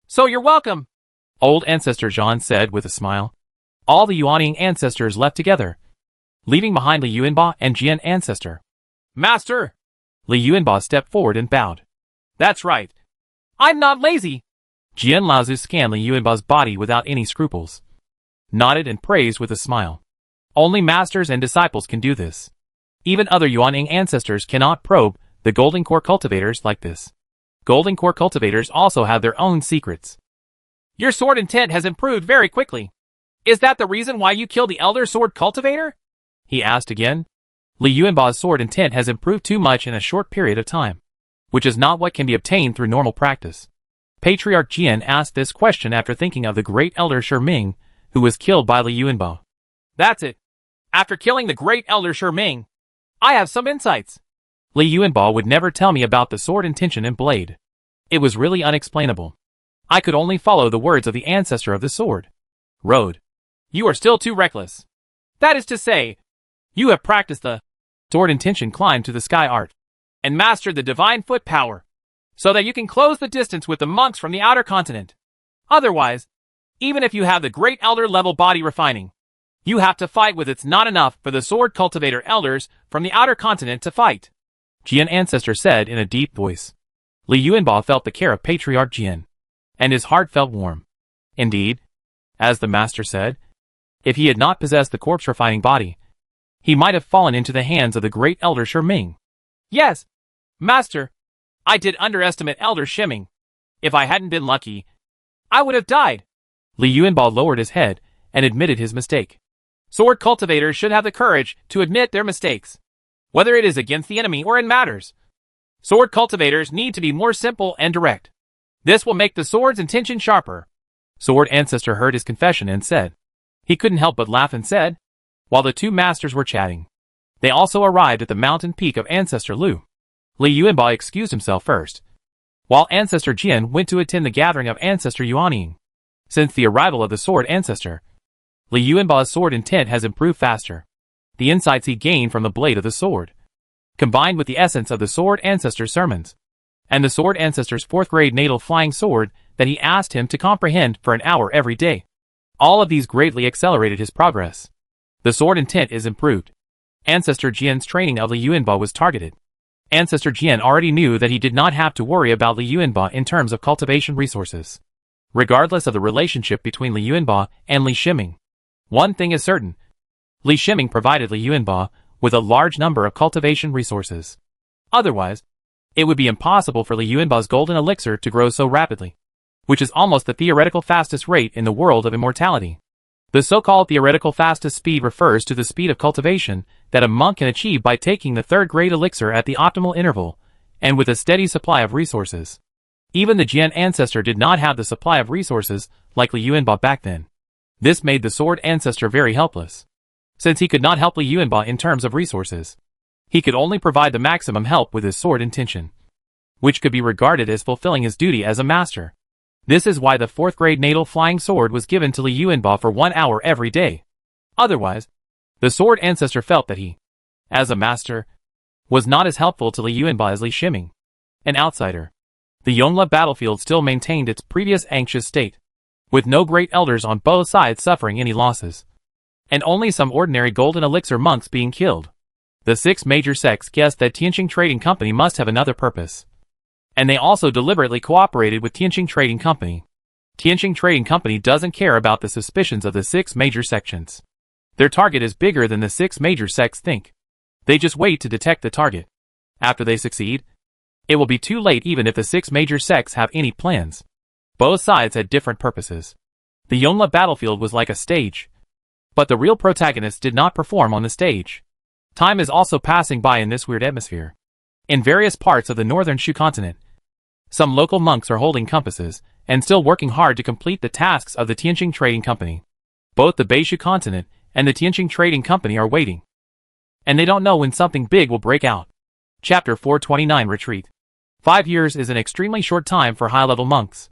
so you're welcome. Old Ancestor Zhan said with a smile. All the Yuanying ancestors left together, leaving behind Li Yuanba and Jian Ancestor. Master! Li Yuanba stepped forward and bowed. That's right. I'm not lazy. Jian Laozu scanned Li Yuanba's body without any scruples, nodded and praised with a smile. Only masters and disciples can do this. Even other Yuanying ancestors cannot probe the Golden Core cultivators like this. Golden Core cultivators also have their own secrets. Your sword intent has improved very quickly. Is that the reason why you killed the Elder Sword Cultivator? He asked again. Li Yuanba's sword intent has improved too much in a short period of time, which is not what can be obtained through normal practice. Patriarch Jian asked this question after thinking of the great Elder Shiming, who was killed by Li Yuanba. That's it. After killing the great Elder Shiming, I have some insights. Li Yuanba would never tell me about the sword intention and blade. It was really unexplainable. I could only follow the words of the ancestor of the sword. Road. You are still too reckless. That is to say, you have practiced the sword intention climb to the sky art, and mastered the divine foot power, so that you can close the distance with the monks from the outer continent. Otherwise, even if you have the great elder level body refining, you have to fight with it's not enough for the sword cultivator elders from the outer continent to fight. Jian Ancestor said in a deep voice. Li Yuanba felt the care of Patriarch Jian, and his heart felt warm. Indeed, as the master said, If he had not possessed the corpse-refining body, he might have fallen into the hands of the great Elder Shiming. Yes, Master. I did underestimate Elder Shiming. If I hadn't been lucky, I would have died. Li Yuanbao lowered his head and admitted his mistake. Sword cultivators should have the courage to admit their mistakes, whether it is against the enemy or in matters. Sword cultivators need to be more simple and direct. This will make the sword's intention sharper. Sword Ancestor heard his confession and said. He couldn't help but laugh and said, while the two masters were chatting, they also arrived at the mountain peak of Ancestor Lu. Li Yuanbao excused himself first, while Ancestor Jian went to attend the gathering of Ancestor Yuanying. Since the arrival of the Sword Ancestor, Li Yuanbao's sword intent has improved faster. The insights he gained from the blade of the sword, combined with the essence of the Sword Ancestor's sermons, and the Sword Ancestor's 4th grade natal flying sword that he asked him to comprehend for an hour every day. All of these greatly accelerated his progress. The sword intent is improved. Ancestor Jian's training of Li Yuanbao was targeted. Ancestor Jian already knew that he did not have to worry about Li Yuanbao in terms of cultivation resources. Regardless of the relationship between Li Yuanbao and Li Shiming, one thing is certain. Li Shiming provided Li Yuanbao with a large number of cultivation resources. Otherwise, it would be impossible for Li Yuanbao's golden elixir to grow so rapidly, which is almost the theoretical fastest rate in the world of immortality. The so-called theoretical fastest speed refers to the speed of cultivation that a monk can achieve by taking the 3rd grade elixir at the optimal interval, and with a steady supply of resources. Even the Jian ancestor did not have the supply of resources like Li Yuanbao back then. This made the Sword Ancestor very helpless. Since he could not help Li Yuanbao in terms of resources, he could only provide the maximum help with his sword intention, which could be regarded as fulfilling his duty as a master. This is why the 4th grade natal flying sword was given to Li Yuanbao for 1 hour every day. Otherwise, the Sword Ancestor felt that he, as a master, was not as helpful to Li Yuanbao as Li Shiming, an outsider. The Yongla battlefield still maintained its previous anxious state, with no great elders on both sides suffering any losses, and only some ordinary golden elixir monks being killed. The 6 major sects guessed that Tianqing Trading Company must have another purpose, and they also deliberately cooperated with Tianqing Trading Company. Tianqing Trading Company doesn't care about the suspicions of the 6 major sections. Their target is bigger than the 6 major sects think. They just wait to detect the target. After they succeed, it will be too late even if the 6 major sects have any plans. Both sides had different purposes. The Yongla battlefield was like a stage, but the real protagonists did not perform on the stage. Time is also passing by in this weird atmosphere. In various parts of the northern Shu continent, some local monks are holding compasses and still working hard to complete the tasks of the Tianqing Trading Company. Both the Beishu continent and the Tianqing Trading Company are waiting, and they don't know when something big will break out. Chapter 429 Retreat. 5 years is an extremely short time for high-level monks.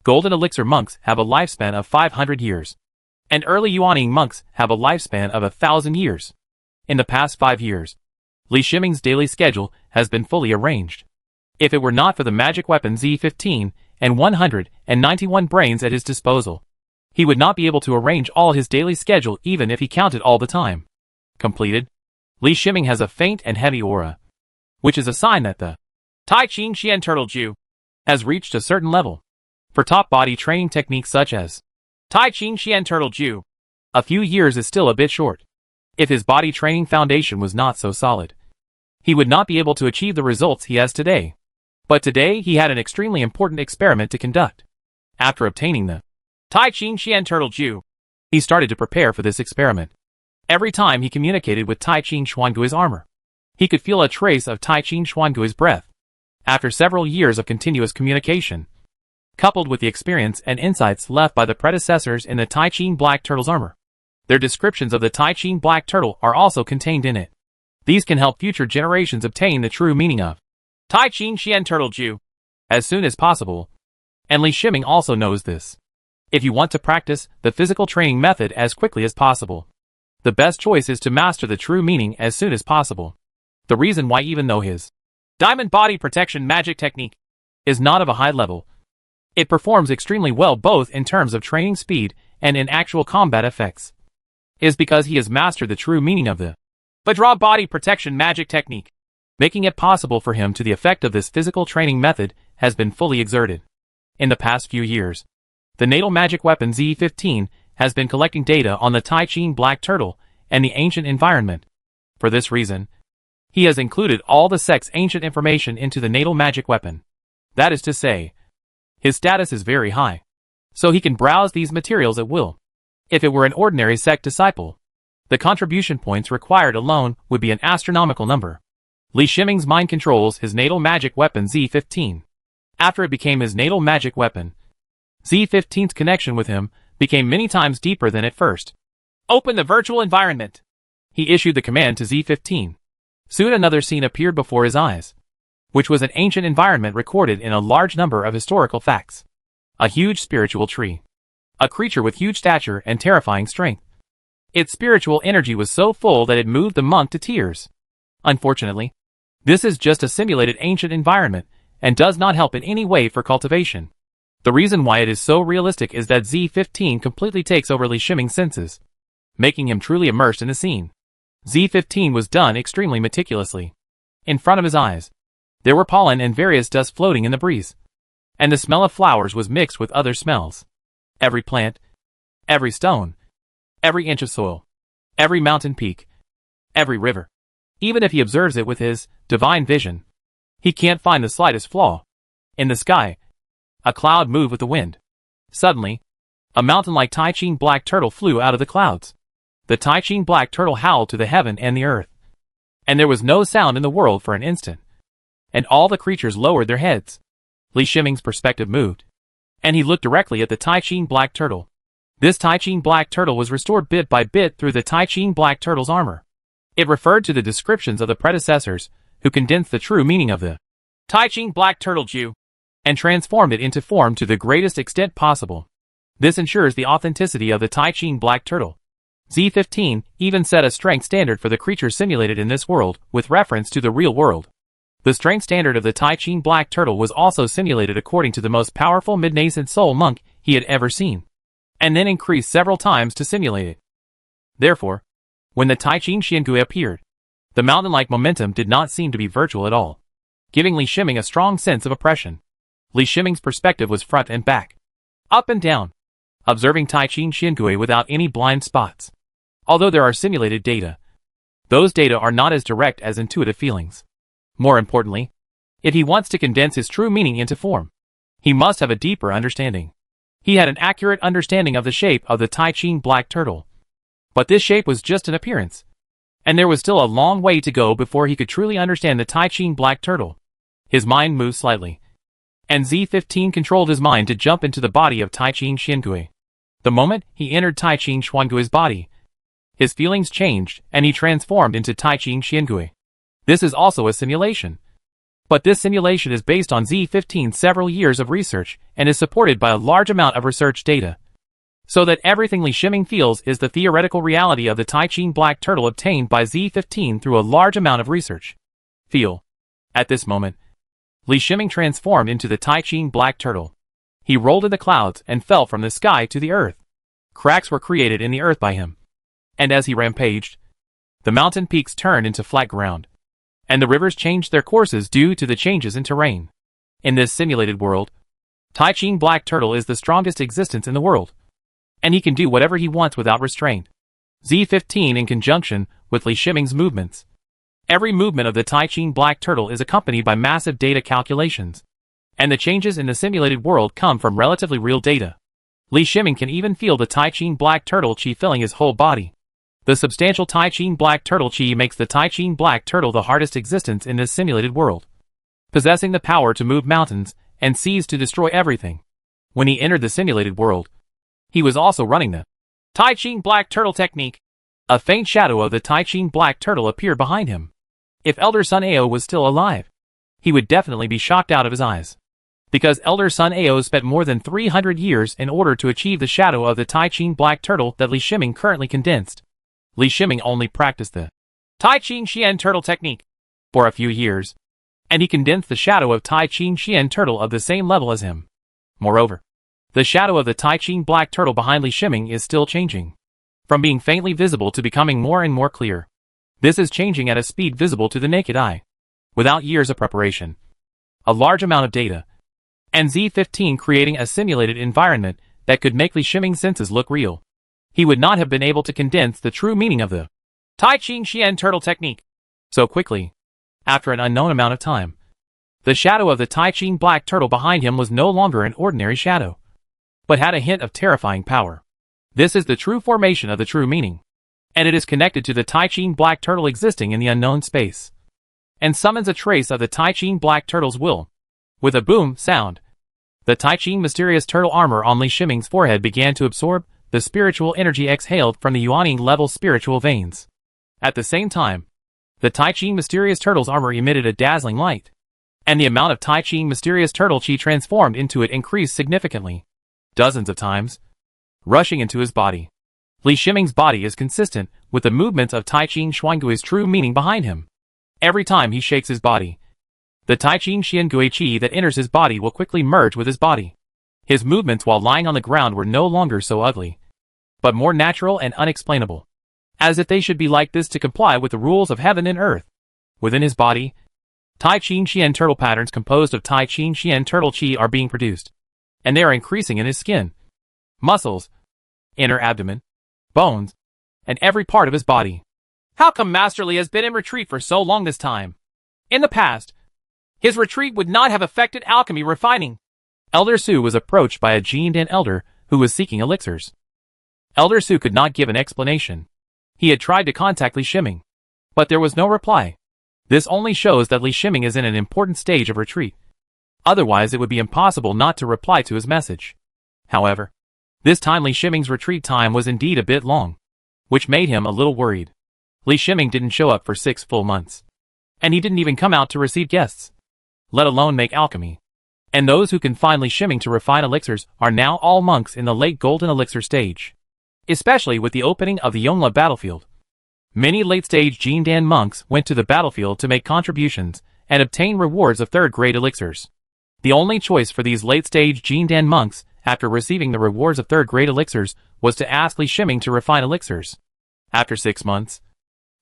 Golden Elixir monks have a lifespan of 500 years, and early Yuanying monks have a lifespan of 1,000 years. In the past 5 years, Li Shiming's daily schedule has been fully arranged. If it were not for the magic weapon Z15 and 191 brains at his disposal, he would not be able to arrange all his daily schedule even if he counted all the time. Completed. Li Shiming has a faint and heavy aura, which is a sign that the Tai Ching Xian Turtle Ju has reached a certain level. For top body training techniques such as Tai Ching Xian Turtle Ju, a few years is still a bit short. If his body training foundation was not so solid, he would not be able to achieve the results he has today. But today he had an extremely important experiment to conduct. After obtaining the Tai Ching Xian Turtle Ju, he started to prepare for this experiment. Every time he communicated with Tai Ching Xuangui's armor, he could feel a trace of Tai Ching Xuangui's breath. After several years of continuous communication, coupled with the experience and insights left by the predecessors in the Tai Ching Black Turtle's armor, their descriptions of the Tai Ching Black Turtle are also contained in it. These can help future generations obtain the true meaning of Tai Ching Xian Turtle Ju as soon as possible. And Li Shiming also knows this. If you want to practice the physical training method as quickly as possible, the best choice is to master the true meaning as soon as possible. The reason why, even though his Diamond Body Protection magic technique is not of a high level, it performs extremely well both in terms of training speed and in actual combat effects, is because he has mastered the true meaning of the Badra Body Protection magic technique. Making it possible for him to the effect of this physical training method has been fully exerted. In the past few years, the natal magic weapon Z15 has been collecting data on the Tai Ching black turtle and the ancient environment. For this reason, he has included all the sect's ancient information into the natal magic weapon. That is to say, his status is very high, so he can browse these materials at will. If it were an ordinary sect disciple, the contribution points required alone would be an astronomical number. Li Shiming's mind controls his natal magic weapon Z15. After it became his natal magic weapon, Z15's connection with him became many times deeper than at first. Open the virtual environment! He issued the command to Z15. Soon another scene appeared before his eyes, which was an ancient environment recorded in a large number of historical facts. A huge spiritual tree. A creature with huge stature and terrifying strength. Its spiritual energy was so full that it moved the monk to tears. Unfortunately, this is just a simulated ancient environment and does not help in any way for cultivation. The reason why it is so realistic is that Z15 completely takes over Li Shiming's senses, making him truly immersed in the scene. Z15 was done extremely meticulously. In front of his eyes, there were pollen and various dust floating in the breeze, and the smell of flowers was mixed with other smells. Every plant, every stone, every inch of soil, every mountain peak, every river. Even if he observes it with his divine vision, he can't find the slightest flaw. In the sky, a cloud moved with the wind. Suddenly, a mountain-like Tai Ching black turtle flew out of the clouds. The Tai Ching black turtle howled to the heaven and the earth, and there was no sound in the world for an instant. And all the creatures lowered their heads. Li Shiming's perspective moved, and he looked directly at the Tai Ching black turtle. This Tai Ching black turtle was restored bit by bit through the Tai Ching black turtle's armor. It referred to the descriptions of the predecessors, who condensed the true meaning of the Tai Ching black turtle Jew, and transformed it into form to the greatest extent possible. This ensures the authenticity of the Tai Ching black turtle. Z15 even set a strength standard for the creatures simulated in this world, with reference to the real world. The strength standard of the Tai Ching black turtle was also simulated according to the most powerful mid-nascent soul monk he had ever seen, and then increased several times to simulate it. Therefore, when the Tai Ching Xiangui appeared, the mountain-like momentum did not seem to be virtual at all, giving Li Shiming a strong sense of oppression. Li Shiming's perspective was front and back, up and down, observing Tai Ching Xiangui without any blind spots. Although there are simulated data, those data are not as direct as intuitive feelings. More importantly, if he wants to condense his true meaning into form, he must have a deeper understanding. He had an accurate understanding of the shape of the Tai Ching black turtle. But this shape was just an appearance, and there was still a long way to go before he could truly understand the Tai Ching black turtle. His mind moved slightly, and Z15 controlled his mind to jump into the body of Tai Ching Xiangui. The moment he entered Tai Ching Xuangui's body, his feelings changed and he transformed into Tai Ching Xiangui. This is also a simulation. But this simulation is based on Z15's several years of research and is supported by a large amount of research data. So that everything Li Shiming feels is the theoretical reality of the Tai Ching black turtle obtained by Z15 through a large amount of research. Feel. At this moment, Li Shiming transformed into the Tai Ching black turtle. He rolled in the clouds and fell from the sky to the earth. Cracks were created in the earth by him. And as he rampaged, the mountain peaks turned into flat ground, and the rivers changed their courses due to the changes in terrain. In this simulated world, Tai Ching black turtle is the strongest existence in the world, and he can do whatever he wants without restraint. Z15 in conjunction with Li Shiming's movements. Every movement of the Tai Ching black turtle is accompanied by massive data calculations, and the changes in the simulated world come from relatively real data. Li Shiming can even feel the Tai Ching black turtle chi filling his whole body. The substantial Tai Ching black turtle chi makes the Tai Ching black turtle the hardest existence in this simulated world, possessing the power to move mountains and seas to destroy everything. When he entered the simulated world, he was also running the Tai Ching black turtle technique. A faint shadow of the Tai Ching black turtle appeared behind him. If Elder Sun Ao was still alive, he would definitely be shocked out of his eyes, because Elder Sun Ao spent more than 300 years in order to achieve the shadow of the Tai Ching black turtle that Li Shiming currently condensed. Li Shiming only practiced the Tai Ching Xian turtle technique for a few years, and he condensed the shadow of Tai Ching Xian turtle of the same level as him. Moreover, the shadow of the Tai Ching black turtle behind Li Shiming is still changing, from being faintly visible to becoming more and more clear. This is changing at a speed visible to the naked eye, without years of preparation, a large amount of data, and Z15 creating a simulated environment that could make Li Shiming's senses look real. he would not have been able to condense the true meaning of the Tai Ching Xian turtle technique so quickly. After an unknown amount of time, the shadow of the Tai Ching black turtle behind him was no longer an ordinary shadow, but had a hint of terrifying power. This is the true formation of the true meaning, and it is connected to the Tai Ching black turtle existing in the unknown space, and summons a trace of the Tai Ching black turtle's will. With a boom sound, the Tai Ching mysterious turtle armor on Li Shiming's forehead began to absorb the spiritual energy exhaled from the Yuaning level spiritual veins. At the same time, the Tai Ching mysterious turtle's armor emitted a dazzling light, and the amount of Tai Ching mysterious turtle chi transformed into it increased significantly, dozens of times, rushing into his body. Li Shiming's body is consistent with the movements of Tai Ching Xuangui's true meaning behind him. Every time he shakes his body, the Tai Ching Xiangui chi that enters his body will quickly merge with his body. His movements while lying on the ground were no longer so ugly, but more natural and unexplainable, as if they should be like this to comply with the rules of heaven and earth. Within his body, Tai Ching Xian turtle patterns composed of Tai Ching Xian turtle chi are being produced, and they are increasing in his skin, muscles, inner abdomen, bones, and every part of his body. How come Master Li has been in retreat for so long this time? In the past, his retreat would not have affected alchemy refining. Elder Su was approached by a Jindan elder who was seeking elixirs. Elder Su could not give an explanation. He had tried to contact Li Shiming, but there was no reply. This only shows that Li Shiming is in an important stage of retreat. Otherwise it would be impossible not to reply to his message. However, this time Li Shiming's retreat time was indeed a bit long, which made him a little worried. Li Shiming didn't show up for 6 full months, and he didn't even come out to receive guests, let alone make alchemy. And those who can find Li Shiming to refine elixirs are now all monks in the late golden elixir stage. Especially with the opening of the Yongla battlefield, many late-stage Jindan monks went to the battlefield to make contributions and obtain rewards of third-grade elixirs. The only choice for these late-stage Jindan monks after receiving the rewards of third-grade elixirs was to ask Li Shiming to refine elixirs. After 6 months,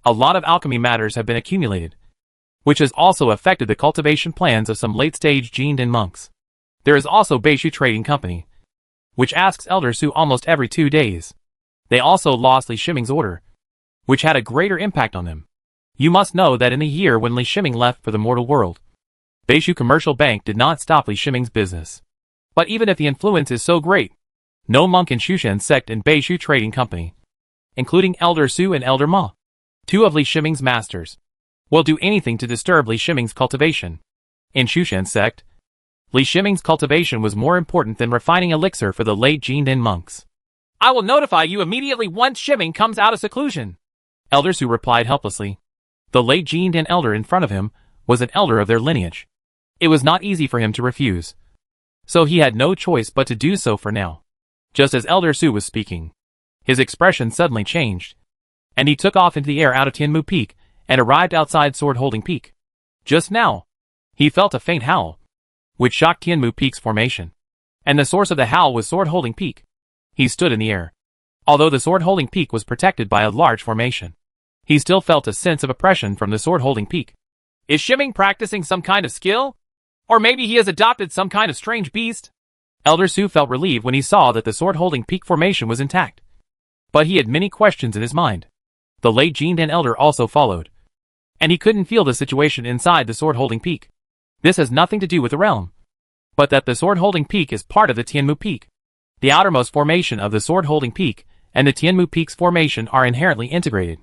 a lot of alchemy matters have been accumulated, which has also affected the cultivation plans of some late-stage Jindan monks. There is also Beishu Trading Company, which asks Elder Su almost every 2 days. They also lost Li Shiming's order, which had a greater impact on them. You must know that in the year when Li Shiming left for the mortal world, Beishu Commercial Bank did not stop Li Shiming's business. But even if the influence is so great, no monk in Shushan sect in Beishu Trading Company, including Elder Su and Elder Ma, 2 of Li Shiming's masters, will do anything to disturb Li Shiming's cultivation. In Shushan sect, Li Shiming's cultivation was more important than refining elixir for the late Jindan monks. I will notify you immediately once Shiming comes out of seclusion, Elder Su replied helplessly. The late Jindan elder in front of him was an elder of their lineage. It was not easy for him to refuse, so he had no choice but to do so for now. Just as Elder Su was speaking, his expression suddenly changed, and he took off into the air out of Tianmu Peak and arrived outside Sword Holding Peak. Just now, he felt a faint howl, which shocked Tianmu Peak's formation, and the source of the howl was Sword Holding Peak. He stood in the air. Although the Sword Holding Peak was protected by a large formation, he still felt a sense of oppression from the Sword Holding Peak. Is Shiming practicing some kind of skill? Or maybe he has adopted some kind of strange beast? Elder Su felt relieved when he saw that the Sword Holding Peak formation was intact. But he had many questions in his mind. The late Jindan elder also followed, and he couldn't feel the situation inside the Sword Holding Peak. This has nothing to do with the realm, but that the Sword Holding Peak is part of the Tianmu Peak. The outermost formation of the Sword Holding Peak and the Tianmu Peak's formation are inherently integrated.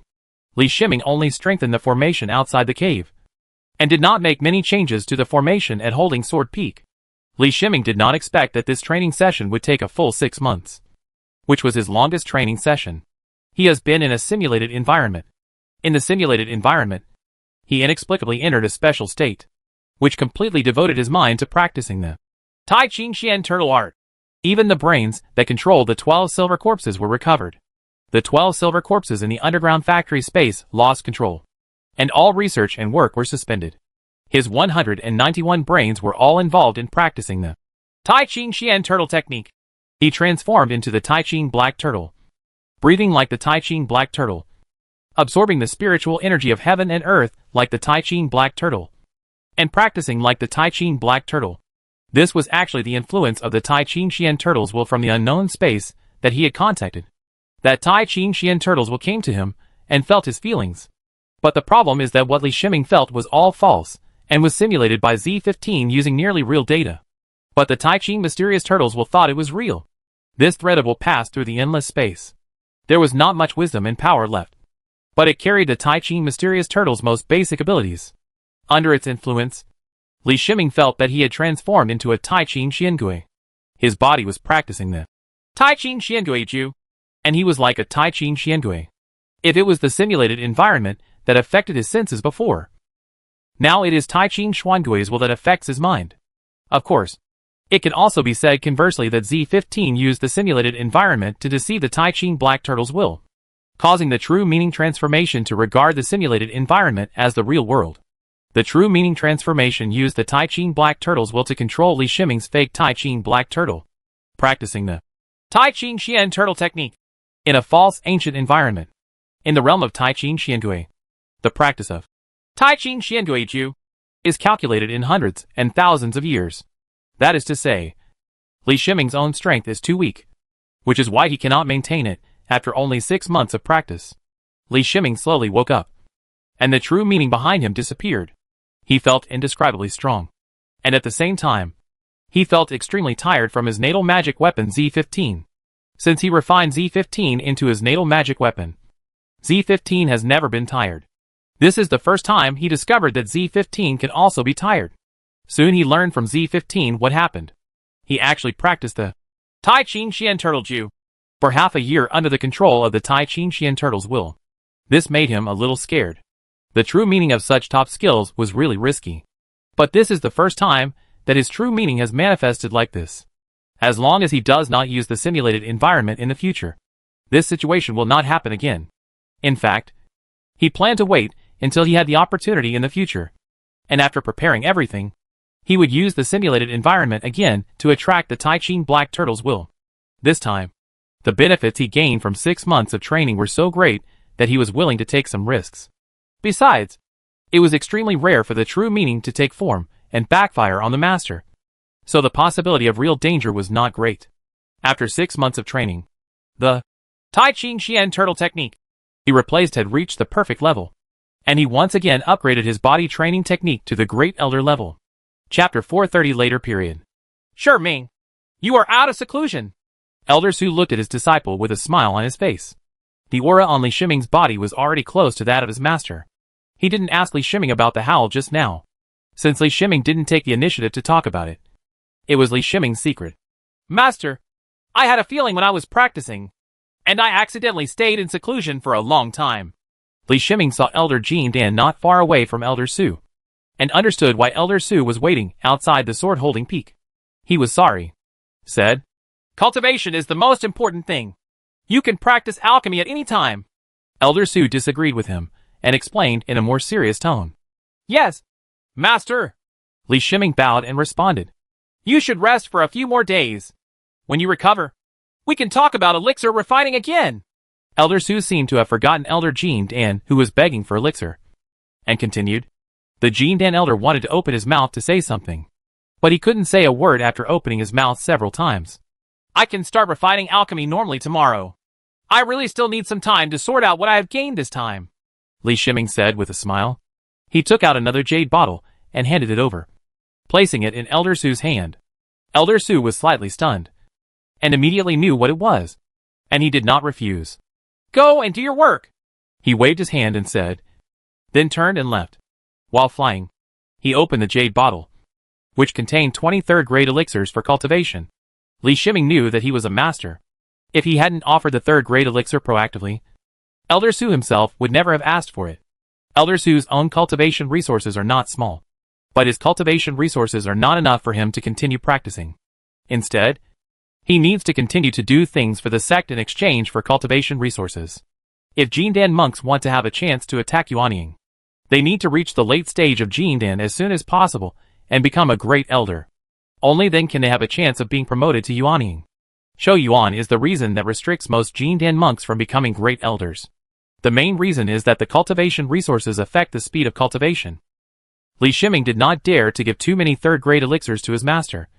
Li Shiming only strengthened the formation outside the cave, and did not make many changes to the formation at Holding Sword Peak. Li Shiming did not expect that this training session would take a full 6 months, which was his longest training session. He has been in a simulated environment. In the simulated environment, he inexplicably entered a special state, which completely devoted his mind to practicing the Tai Ching Xian turtle art. Even the brains that controlled the 12 silver corpses were recovered. The 12 silver corpses in the underground factory space lost control, and all research and work were suspended. His 191 brains were all involved in practicing the Tai Ching Xian turtle technique. He transformed into the Tai Ching black turtle, breathing like the Tai Ching black turtle, absorbing the spiritual energy of heaven and earth like the Tai Ching black turtle, and practicing like the Tai Ching black turtle. This was actually the influence of the Tai Ching Xian turtle's will from the unknown space that he had contacted. that Tai Ching Xian turtles will came to him and felt his feelings. But the problem is that what Li Shiming felt was all false and was simulated by Z15 using nearly real data. But the Tai Ching mysterious turtles will thought it was real. This thread will pass through the endless space. There was not much wisdom and power left, but it carried the Tai Ching mysterious turtle's most basic abilities. Under its influence, Li Shiming felt that he had transformed into a Tai Ching Xiangui. His body was practicing the Tai Ching Xiangui Ju, and he was like a Tai Ching Xiangui. If it was the simulated environment that affected his senses before, now it is Tai Ching Xuangui's will that affects his mind. Of course, it can also be said conversely that Z15 used the simulated environment to deceive the Tai Ching Black Turtle's will, causing the true meaning transformation to regard the simulated environment as the real world. The true meaning transformation used the Tai Ching Black Turtle's will to control Li Shiming's fake Tai Ching Black Turtle, practicing the Tai Ching Xian Turtle technique in a false ancient environment. In the realm of Tai Ching Xiangui, the practice of Tai Ching Xiangui Ju is calculated in hundreds and thousands of years. That is to say, Li Shiming's own strength is too weak, which is why he cannot maintain it after only 6 months of practice. Li Shiming slowly woke up, and the true meaning behind him disappeared. He felt indescribably strong, and at the same time, he felt extremely tired from his natal magic weapon Z15. Since he refined Z15 into his natal magic weapon, Z15 has never been tired. This is the first time he discovered that Z15 can also be tired. Soon he learned from Z15 what happened. He actually practiced the Tai Ching Xian Turtle Ju for half a year under the control of the Tai Ching Xian Turtle's will. This made him a little scared. The true meaning of such top skills was really risky. But this is the first time that his true meaning has manifested like this. As long as he does not use the simulated environment in the future, this situation will not happen again. In fact, he planned to wait until he had the opportunity in the future. And after preparing everything, he would use the simulated environment again to attract the Tai Ching Black Turtle's will. This time, the benefits he gained from 6 months of training were so great that he was willing to take some risks. Besides, it was extremely rare for the true meaning to take form and backfire on the master, so the possibility of real danger was not great. After 6 months of training, the Tai Ching Xian Turtle technique he replaced had reached the perfect level, and he once again upgraded his body training technique to the Great Elder level. Chapter 430 Later period. Sure, Ming. You are out of seclusion. Elder Su looked at his disciple with a smile on his face. The aura on Li Shiming's body was already close to that of his master. He didn't ask Li Shiming about the howl just now, since Li Shiming didn't take the initiative to talk about it. It was Li Shiming's secret. Master, I had a feeling when I was practicing, and I accidentally stayed in seclusion for a long time. Li Shiming saw Elder Jin Dan not far away from Elder Su, and understood why Elder Su was waiting outside the sword-holding peak. He was sorry. Said, Cultivation is the most important thing. You can practice alchemy at any time. Elder Su disagreed with him, and explained in a more serious tone. Yes, Master. Li Shiming bowed and responded. You should rest for a few more days. When you recover, we can talk about elixir refining again. Elder Su seemed to have forgotten Elder Jin Dan, who was begging for elixir, and continued. The Jin Dan elder wanted to open his mouth to say something, but he couldn't say a word after opening his mouth several times. I can start refining alchemy normally tomorrow. I really still need some time to sort out what I have gained this time, Li Shiming said with a smile. He took out another jade bottle and handed it over, placing it in Elder Su's hand. Elder Su was slightly stunned, and immediately knew what it was, and he did not refuse. Go and do your work. He waved his hand and said, then turned and left. While flying, he opened the jade bottle, which contained 23rd grade elixirs for cultivation. Li Shiming knew that he was a master. If he hadn't offered the 3rd grade elixir proactively, Elder Su himself would never have asked for it. Elder Su's own cultivation resources are not small, but his cultivation resources are not enough for him to continue practicing. Instead, he needs to continue to do things for the sect in exchange for cultivation resources. If Jindan monks want to have a chance to attack Yuanying, they need to reach the late stage of Jindan as soon as possible and become a great elder. Only then can they have a chance of being promoted to Yuanying. Shou Yuan is the reason that restricts most Jindan monks from becoming great elders. The main reason is that the cultivation resources affect the speed of cultivation. Li Shiming did not dare to give too many 3rd grade elixirs to his master,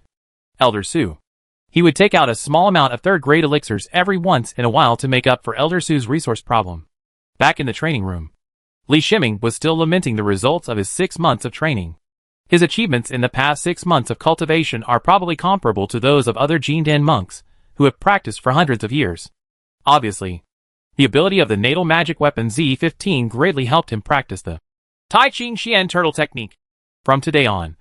Elder Su. He would take out a small amount of third-grade elixirs every once in a while to make up for Elder Su's resource problem. Back in the training room, Li Shiming was still lamenting the results of his 6 months of training. His achievements in the past 6 months of cultivation are probably comparable to those of other Jindan monks who have practiced for hundreds of years. Obviously, the ability of the natal magic weapon Z15 greatly helped him practice the Tai Ching Xian Turtle technique. From today on,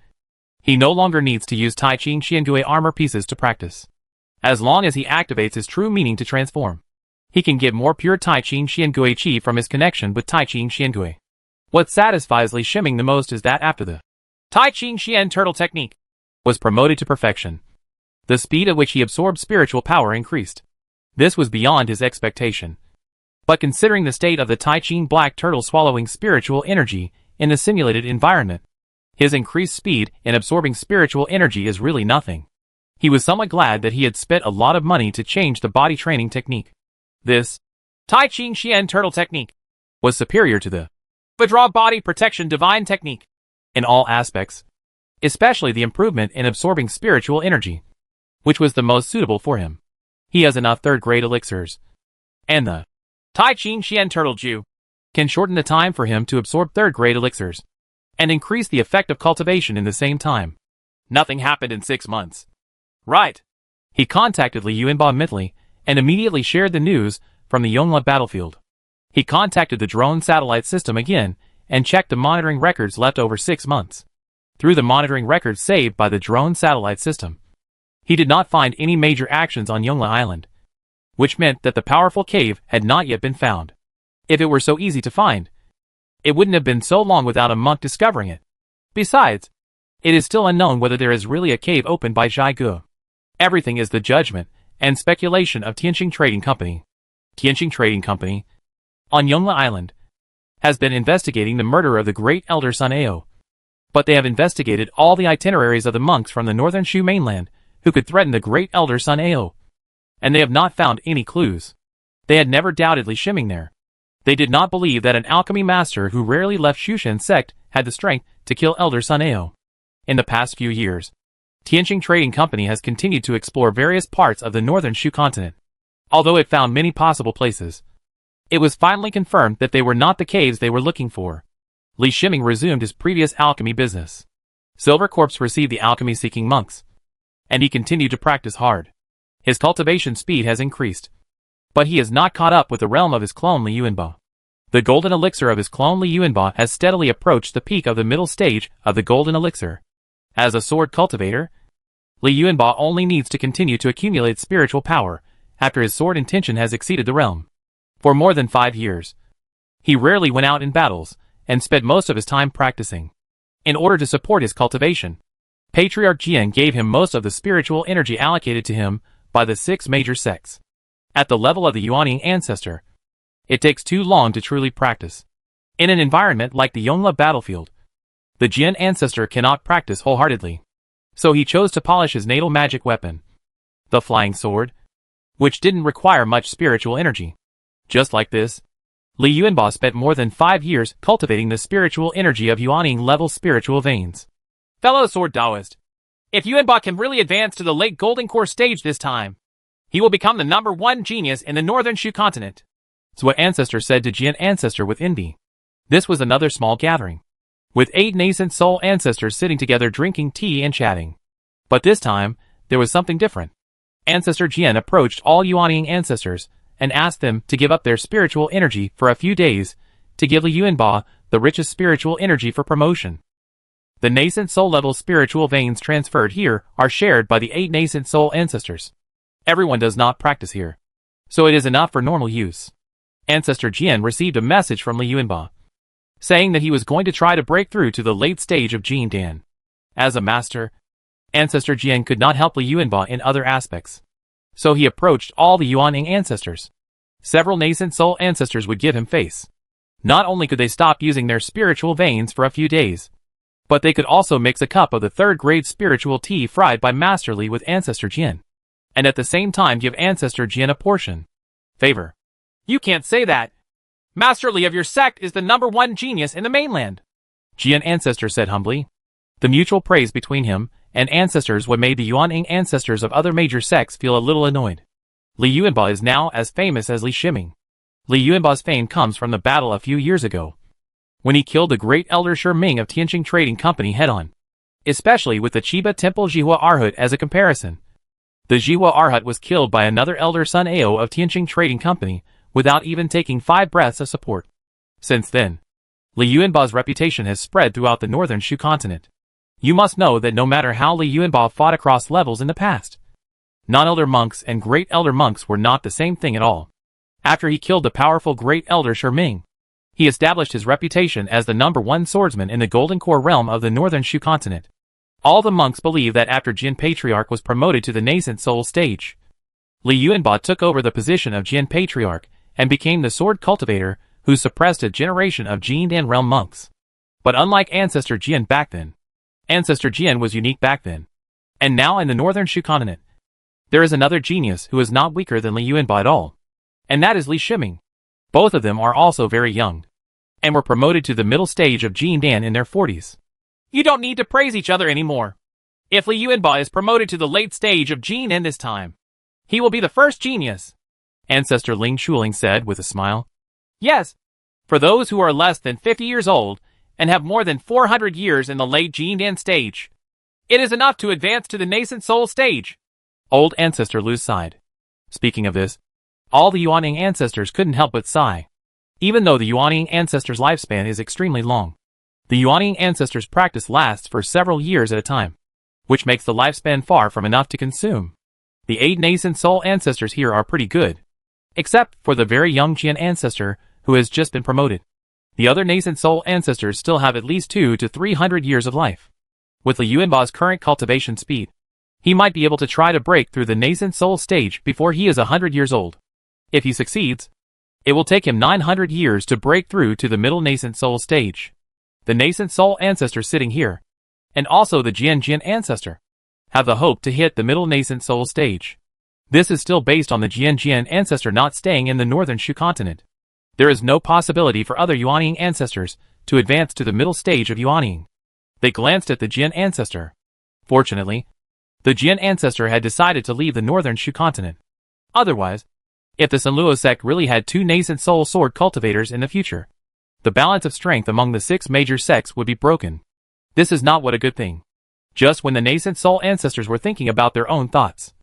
he no longer needs to use Tai Ching Xiangui armor pieces to practice. As long as he activates his true meaning to transform, he can get more pure Tai Ching Xiangui chi from his connection with Tai Ching Xiangui. What satisfies Li Shiming the most is that after the Tai Ching Xian Turtle technique was promoted to perfection, the speed at which he absorbed spiritual power increased. This was beyond his expectation. But considering the state of the Tai Ching Black Turtle swallowing spiritual energy in the simulated environment, his increased speed in absorbing spiritual energy is really nothing. He was somewhat glad that he had spent a lot of money to change the body training technique. This Tai Ching Xian Turtle technique was superior to the Withdraw Body Protection Divine technique in all aspects, especially the improvement in absorbing spiritual energy, which was the most suitable for him. He has enough third-grade elixirs, and the Tai Ching Xian Turtle Ju can shorten the time for him to absorb third-grade elixirs and increase the effect of cultivation in the same time. Nothing happened in 6 months. Right. He contacted Li Yuanba mentally and immediately shared the news from the Yongla battlefield. He contacted the drone satellite system again and checked the monitoring records left over 6 months. Through the monitoring records saved by the drone satellite system, he did not find any major actions on Yongla Island, which meant that the powerful cave had not yet been found. If it were so easy to find, it wouldn't have been so long without a monk discovering it. Besides, it is still unknown whether there is really a cave opened by Zhai Gu. Everything is the judgment and speculation of Tianxing Trading Company. Tianxing Trading Company, on Yongla Island, has been investigating the murder of the great elder Sun Ao. But they have investigated all the itineraries of the monks from the northern Shu mainland who could threaten the great elder Sun Ao, and they have not found any clues. They had never doubted Li Shiming there. They did not believe that an alchemy master who rarely left Shushan sect had the strength to kill elder Sun Ao. In the past few years, Tianxing Trading Company has continued to explore various parts of the northern Shu continent. Although it found many possible places, it was finally confirmed that they were not the caves they were looking for. Li Shiming resumed his previous alchemy business. Silver Corpse received the alchemy-seeking monks, and he continued to practice hard. His cultivation speed has increased, but he has not caught up with the realm of his clone Li Yuanba. The golden elixir of his clone Li Yuanba has steadily approached the peak of the middle stage of the golden elixir. As a sword cultivator, Li Yuanba only needs to continue to accumulate spiritual power after his sword intention has exceeded the realm. For more than 5 years, he rarely went out in battles and spent most of his time practicing. In order to support his cultivation, Patriarch Jian gave him most of the spiritual energy allocated to him by the 6 major sects. At the level of the Yuaning ancestor, it takes too long to truly practice. In an environment like the Yongla battlefield, the Jian ancestor cannot practice wholeheartedly. So he chose to polish his natal magic weapon, the flying sword, which didn't require much spiritual energy. Just like this, Li Yuanba spent more than 5 years cultivating the spiritual energy of Yuaning level spiritual veins. Fellow sword Taoist, if Yuanba can really advance to the late golden core stage this time, he will become the #1 genius in the northern Shu continent. Zhua ancestor said to Jian ancestor with envy. This was another small gathering, with 8 nascent soul ancestors sitting together drinking tea and chatting. But this time, there was something different. Ancestor Jian approached all Yuaning ancestors and asked them to give up their spiritual energy for a few days to give Li Yuanba the richest spiritual energy for promotion. The nascent soul level spiritual veins transferred here are shared by the 8 nascent soul ancestors. Everyone does not practice here, so it is enough for normal use. Ancestor Jian received a message from Li Yuanba, saying that he was going to try to break through to the late stage of Jin Dan. As a master, Ancestor Jian could not help Li Yuanba in other aspects, so he approached all the Yuaning ancestors. Several nascent soul ancestors would give him face. Not only could they stop using their spiritual veins for a few days, but they could also mix a cup of the 3rd grade spiritual tea fried by Master Li with Ancestor Jian, and at the same time give Ancestor Jian a portion. Favor. You can't say that. Master Li of your sect is the #1 genius in the mainland, Jian ancestor said humbly. The mutual praise between him and ancestors what made the Yuanying ancestors of other major sects feel a little annoyed. Li Yuanba is now as famous as Li Shiming. Li Yuanba's fame comes from the battle a few years ago, when he killed the great elder Shi Ming of Tianqing Trading Company head-on. Especially with the Chiba Temple Jihua Arhut as a comparison. The Jihua Arhut was killed by another elder Sun Ao of Tianqing Trading Company, without even taking 5 breaths of support. Since then, Li Yuanba's reputation has spread throughout the northern Shu continent. You must know that no matter how Li Yuanba fought across levels in the past, non-elder monks and great elder monks were not the same thing at all. After he killed the powerful great elder Shi Ming, he established his reputation as the #1 swordsman in the Golden Core realm of the northern Shu continent. All the monks believe that after Jian Patriarch was promoted to the nascent soul stage, Li Yuanba took over the position of Jian Patriarch and became the sword cultivator who suppressed a generation of Jindan realm monks. But unlike Ancestor Jian back then, Ancestor Jian was unique back then. And now in the northern Shu continent, there is another genius who is not weaker than Li Yuanba at all. And that is Li Shiming. Both of them are also very young, and were promoted to the middle stage of Jindan in their 40s. You don't need to praise each other anymore. If Li Yuanba is promoted to the late stage of Jindan this time, he will be the first genius, Ancestor Ling Shuling said with a smile. Yes, for those who are less than 50 years old and have more than 400 years in the late Jindan stage, it is enough to advance to the nascent soul stage. Old Ancestor Lu sighed. Speaking of this, all the Yuanying ancestors couldn't help but sigh. Even though the Yuanying ancestors' lifespan is extremely long, the Yuanying ancestors' practice lasts for several years at a time, which makes the lifespan far from enough to consume. The 8 nascent soul ancestors here are pretty good, except for the very young Jian ancestor who has just been promoted. The other nascent soul ancestors still have at least 200 to 300 years of life. With Li Yuanba's current cultivation speed, he might be able to try to break through the nascent soul stage before he is 100 years old. If he succeeds, it will take him 900 years to break through to the middle nascent soul stage. The nascent soul ancestor sitting here, and also the Jian ancestor, have the hope to hit the middle nascent soul stage. This is still based on the Jian ancestor not staying in the northern Shu continent. There is no possibility for other Yuanying ancestors to advance to the middle stage of Yuanying. They glanced at the Jian ancestor. Fortunately, the Jian ancestor had decided to leave the northern Shu continent. Otherwise, if the Sanluo sect really had 2 nascent soul sword cultivators in the future, the balance of strength among the 6 major sects would be broken. This is not what a good thing. Just when the nascent soul ancestors were thinking about their own thoughts,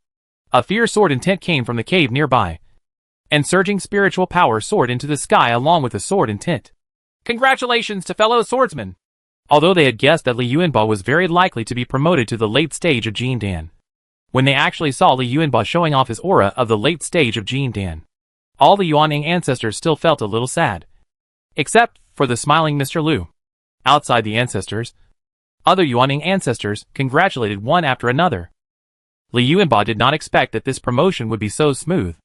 a fierce sword intent came from the cave nearby, and surging spiritual power soared into the sky along with the sword intent. Congratulations to fellow swordsmen! Although they had guessed that Li Yuanba was very likely to be promoted to the late stage of Jindan, when they actually saw Li Yuanba showing off his aura of the late stage of Jindan, all the Yuanying ancestors still felt a little sad. Except for the smiling Mr. Lu. Outside the ancestors, other Yuanying ancestors congratulated one after another. Li Yuanba did not expect that this promotion would be so smooth.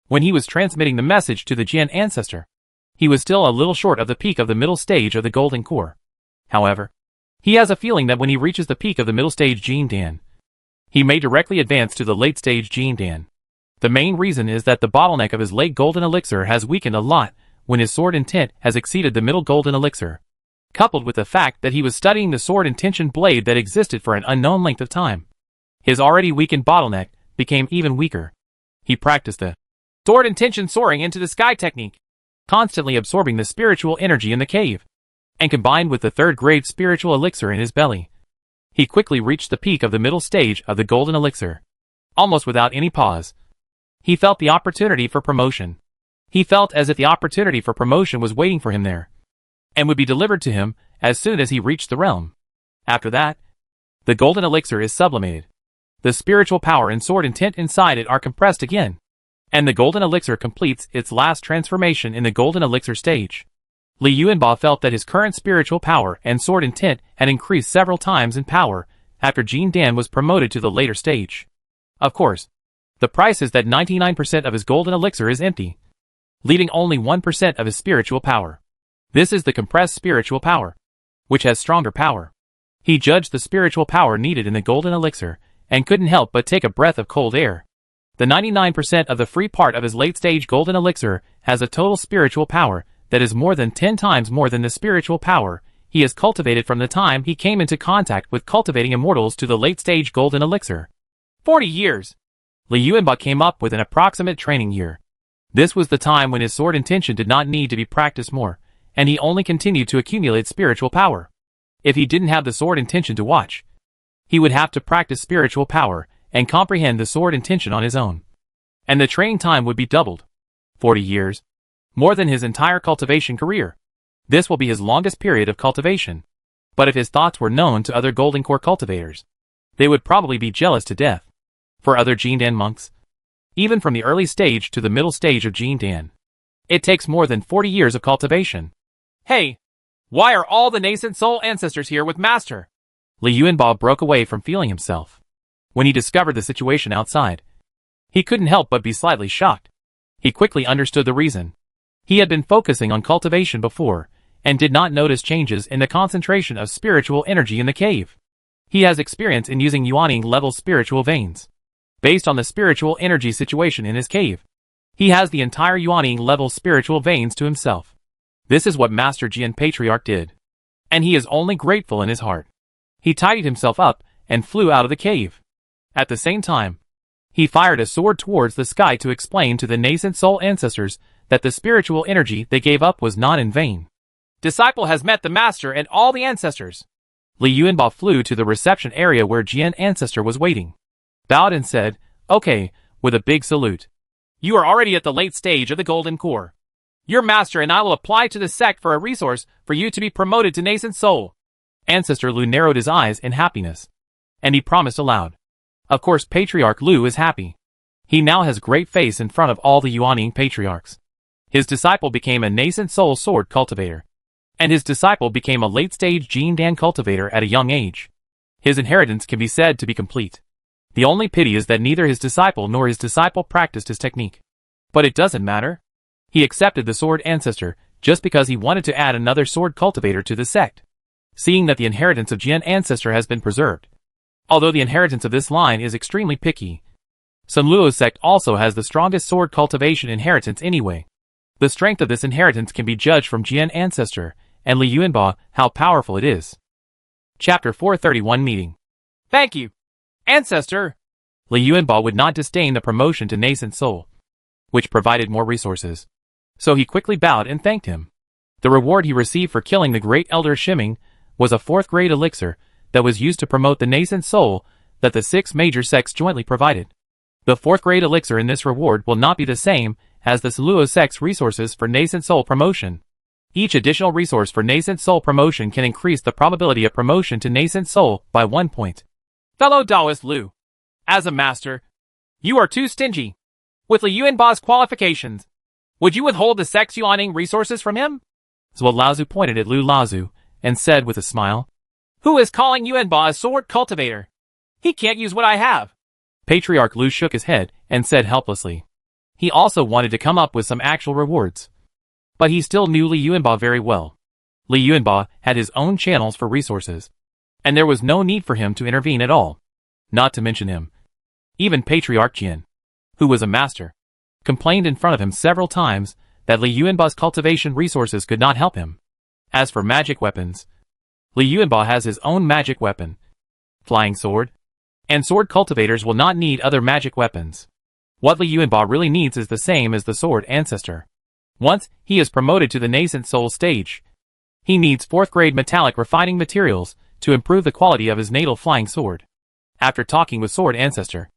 When he was transmitting the message to the Jian ancestor, he was still a little short of the peak of the middle stage of the Golden Core. However, he has a feeling that when he reaches the peak of the middle stage Jindan, he may directly advance to the late stage Jindan. The main reason is that the bottleneck of his late golden elixir has weakened a lot when his sword intent has exceeded the middle golden elixir, coupled with the fact that he was studying the sword intention blade that existed for an unknown length of time. His already weakened bottleneck became even weaker. He practiced the sword intention soaring into the sky technique, constantly absorbing the spiritual energy in the cave, and combined with the 3rd grade spiritual elixir in his belly, he quickly reached the peak of the middle stage of the golden elixir. Almost without any pause, he felt the opportunity for promotion. He felt as if the opportunity for promotion was waiting for him there, and would be delivered to him as soon as he reached the realm. After that, the golden elixir is sublimated. The spiritual power and sword intent inside it are compressed again, and the golden elixir completes its last transformation in the golden elixir stage. Li Yuanba felt that his current spiritual power and sword intent had increased several times in power after Jindan was promoted to the later stage. Of course, the price is that 99% of his golden elixir is empty, leaving only 1% of his spiritual power. This is the compressed spiritual power, which has stronger power. He judged the spiritual power needed in the golden elixir, and couldn't help but take a breath of cold air. The 99% of the free part of his late-stage golden elixir has a total spiritual power that is more than 10 times more than the spiritual power he has cultivated from the time he came into contact with cultivating immortals to the late-stage golden elixir. 40 years! Li Yuanba came up with an approximate training year. This was the time when his sword intention did not need to be practiced more, and he only continued to accumulate spiritual power. If he didn't have the sword intention to watch, he would have to practice spiritual power and comprehend the sword intention on his own. And the training time would be doubled. 40 years. More than his entire cultivation career. This will be his longest period of cultivation. But if his thoughts were known to other Golden Core cultivators, they would probably be jealous to death. For other Jindan monks, even from the early stage to the middle stage of Jindan, it takes more than 40 years of cultivation. Hey! Why are all the nascent soul ancestors here with Master? Li Yuanba broke away from feeling himself. When he discovered the situation outside, he couldn't help but be slightly shocked. He quickly understood the reason. He had been focusing on cultivation before, and did not notice changes in the concentration of spiritual energy in the cave. He has experience in using Yuaning-level spiritual veins. Based on the spiritual energy situation in his cave, he has the entire Yuaning-level spiritual veins to himself. This is what Master Jian Patriarch did. And he is only grateful in his heart. He tidied himself up and flew out of the cave. At the same time, he fired a sword towards the sky to explain to the nascent soul ancestors that the spiritual energy they gave up was not in vain. Disciple has met the Master and all the ancestors. Li Yuanba flew to the reception area where Jian Ancestor was waiting, bowed and said, "Okay," with a big salute. "You are already at the late stage of the Golden Core. Your Master and I will apply to the sect for a resource for you to be promoted to Nascent Soul." Ancestor Lu narrowed his eyes in happiness, and he promised aloud. Of course Patriarch Lu is happy. He now has great face in front of all the Yuaning patriarchs. His disciple became a Nascent Soul sword cultivator, and his disciple became a late-stage Jindan cultivator at a young age. His inheritance can be said to be complete. The only pity is that neither his disciple nor his disciple practiced his technique. But it doesn't matter. He accepted the sword ancestor just because he wanted to add another sword cultivator to the sect, seeing that the inheritance of Jian Ancestor has been preserved. Although the inheritance of this line is extremely picky, Sun Luo's sect also has the strongest sword cultivation inheritance anyway. The strength of this inheritance can be judged from Jian Ancestor and Li Yuanba how powerful it is. Chapter 431 Meeting. Thank you, Ancestor! Li Yuanba would not disdain the promotion to Nascent Soul, which provided more resources. So he quickly bowed and thanked him. The reward he received for killing the Great Elder Shimming was a 4th grade elixir that was used to promote the Nascent Soul that the 6 major sects jointly provided. The 4th grade elixir in this reward will not be the same as the Luo sect's resources for Nascent Soul promotion. Each additional resource for Nascent Soul promotion can increase the probability of promotion to Nascent Soul by 1 point. Fellow Taoist Lu, as a master, you are too stingy. With Li Yuanba's qualifications, would you withhold the sect's Yuaning resources from him? Zhuo Laozu pointed at Lu Laozu and said with a smile, "Who is calling Yuanba a sword cultivator? He can't use what I have." Patriarch Lu shook his head and said helplessly. He also wanted to come up with some actual rewards. But he still knew Li Yuanba very well. Li Yuanba had his own channels for resources, and there was no need for him to intervene at all. Not to mention him. Even Patriarch Jian, who was a master, complained in front of him several times that Li Yuanba's cultivation resources could not help him. As for magic weapons, Li Yuanba has his own magic weapon, flying sword, and sword cultivators will not need other magic weapons. What Li Yuanba really needs is the same as the sword ancestor. Once he is promoted to the Nascent Soul stage, he needs 4th grade metallic refining materials to improve the quality of his natal flying sword. After talking with Sword Ancestor,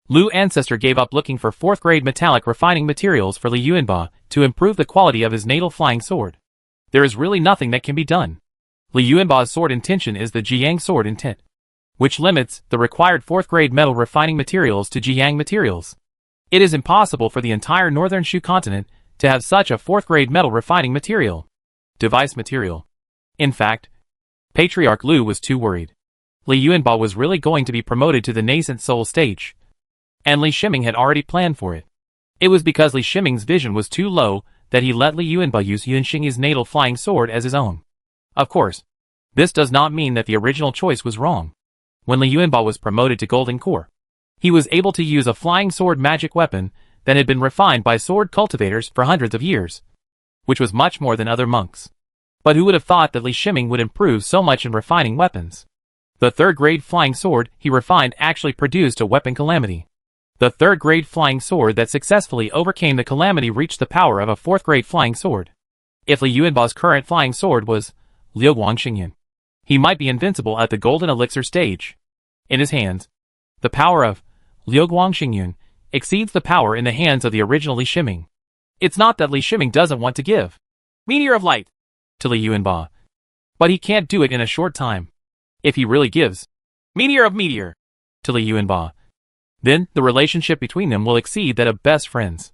Lu Ancestor gave up looking for 4th grade metallic refining materials for Li Yuanba to improve the quality of his natal flying sword. There is really nothing that can be done. Li Yuanba's sword intention is the Jiang sword intent, which limits the required 4th grade metal refining materials to Jiang materials. It is impossible for the entire northern Shu continent to have such a 4th grade metal refining material. Device material. In fact, Patriarch Lu was too worried. Li Yuanba was really going to be promoted to the Nascent Soul stage, and Li Shimming had already planned for it. It was because Li Shimming's vision was too low that he let Li Yuanba use Yunxingyi's natal flying sword as his own. Of course, this does not mean that the original choice was wrong. When Li Yuanba was promoted to Golden Core, he was able to use a flying sword magic weapon that had been refined by sword cultivators for hundreds of years, which was much more than other monks. But who would have thought that Li Shiming would improve so much in refining weapons? The third-grade flying sword he refined actually produced a weapon calamity. The third-grade flying sword that successfully overcame the calamity reached the power of a fourth-grade flying sword. If Li Yuanba's current flying sword was Liu Guangxingyun, he might be invincible at the golden elixir stage. In his hands, the power of Liu Guangxingyun exceeds the power in the hands of the original Li Shiming. It's not that Li Shiming doesn't want to give Meteor of Light to Li Yuanba, but he can't do it in a short time. If he really gives Meteor of Meteor to Li Yuanba, then the relationship between them will exceed that of best friends.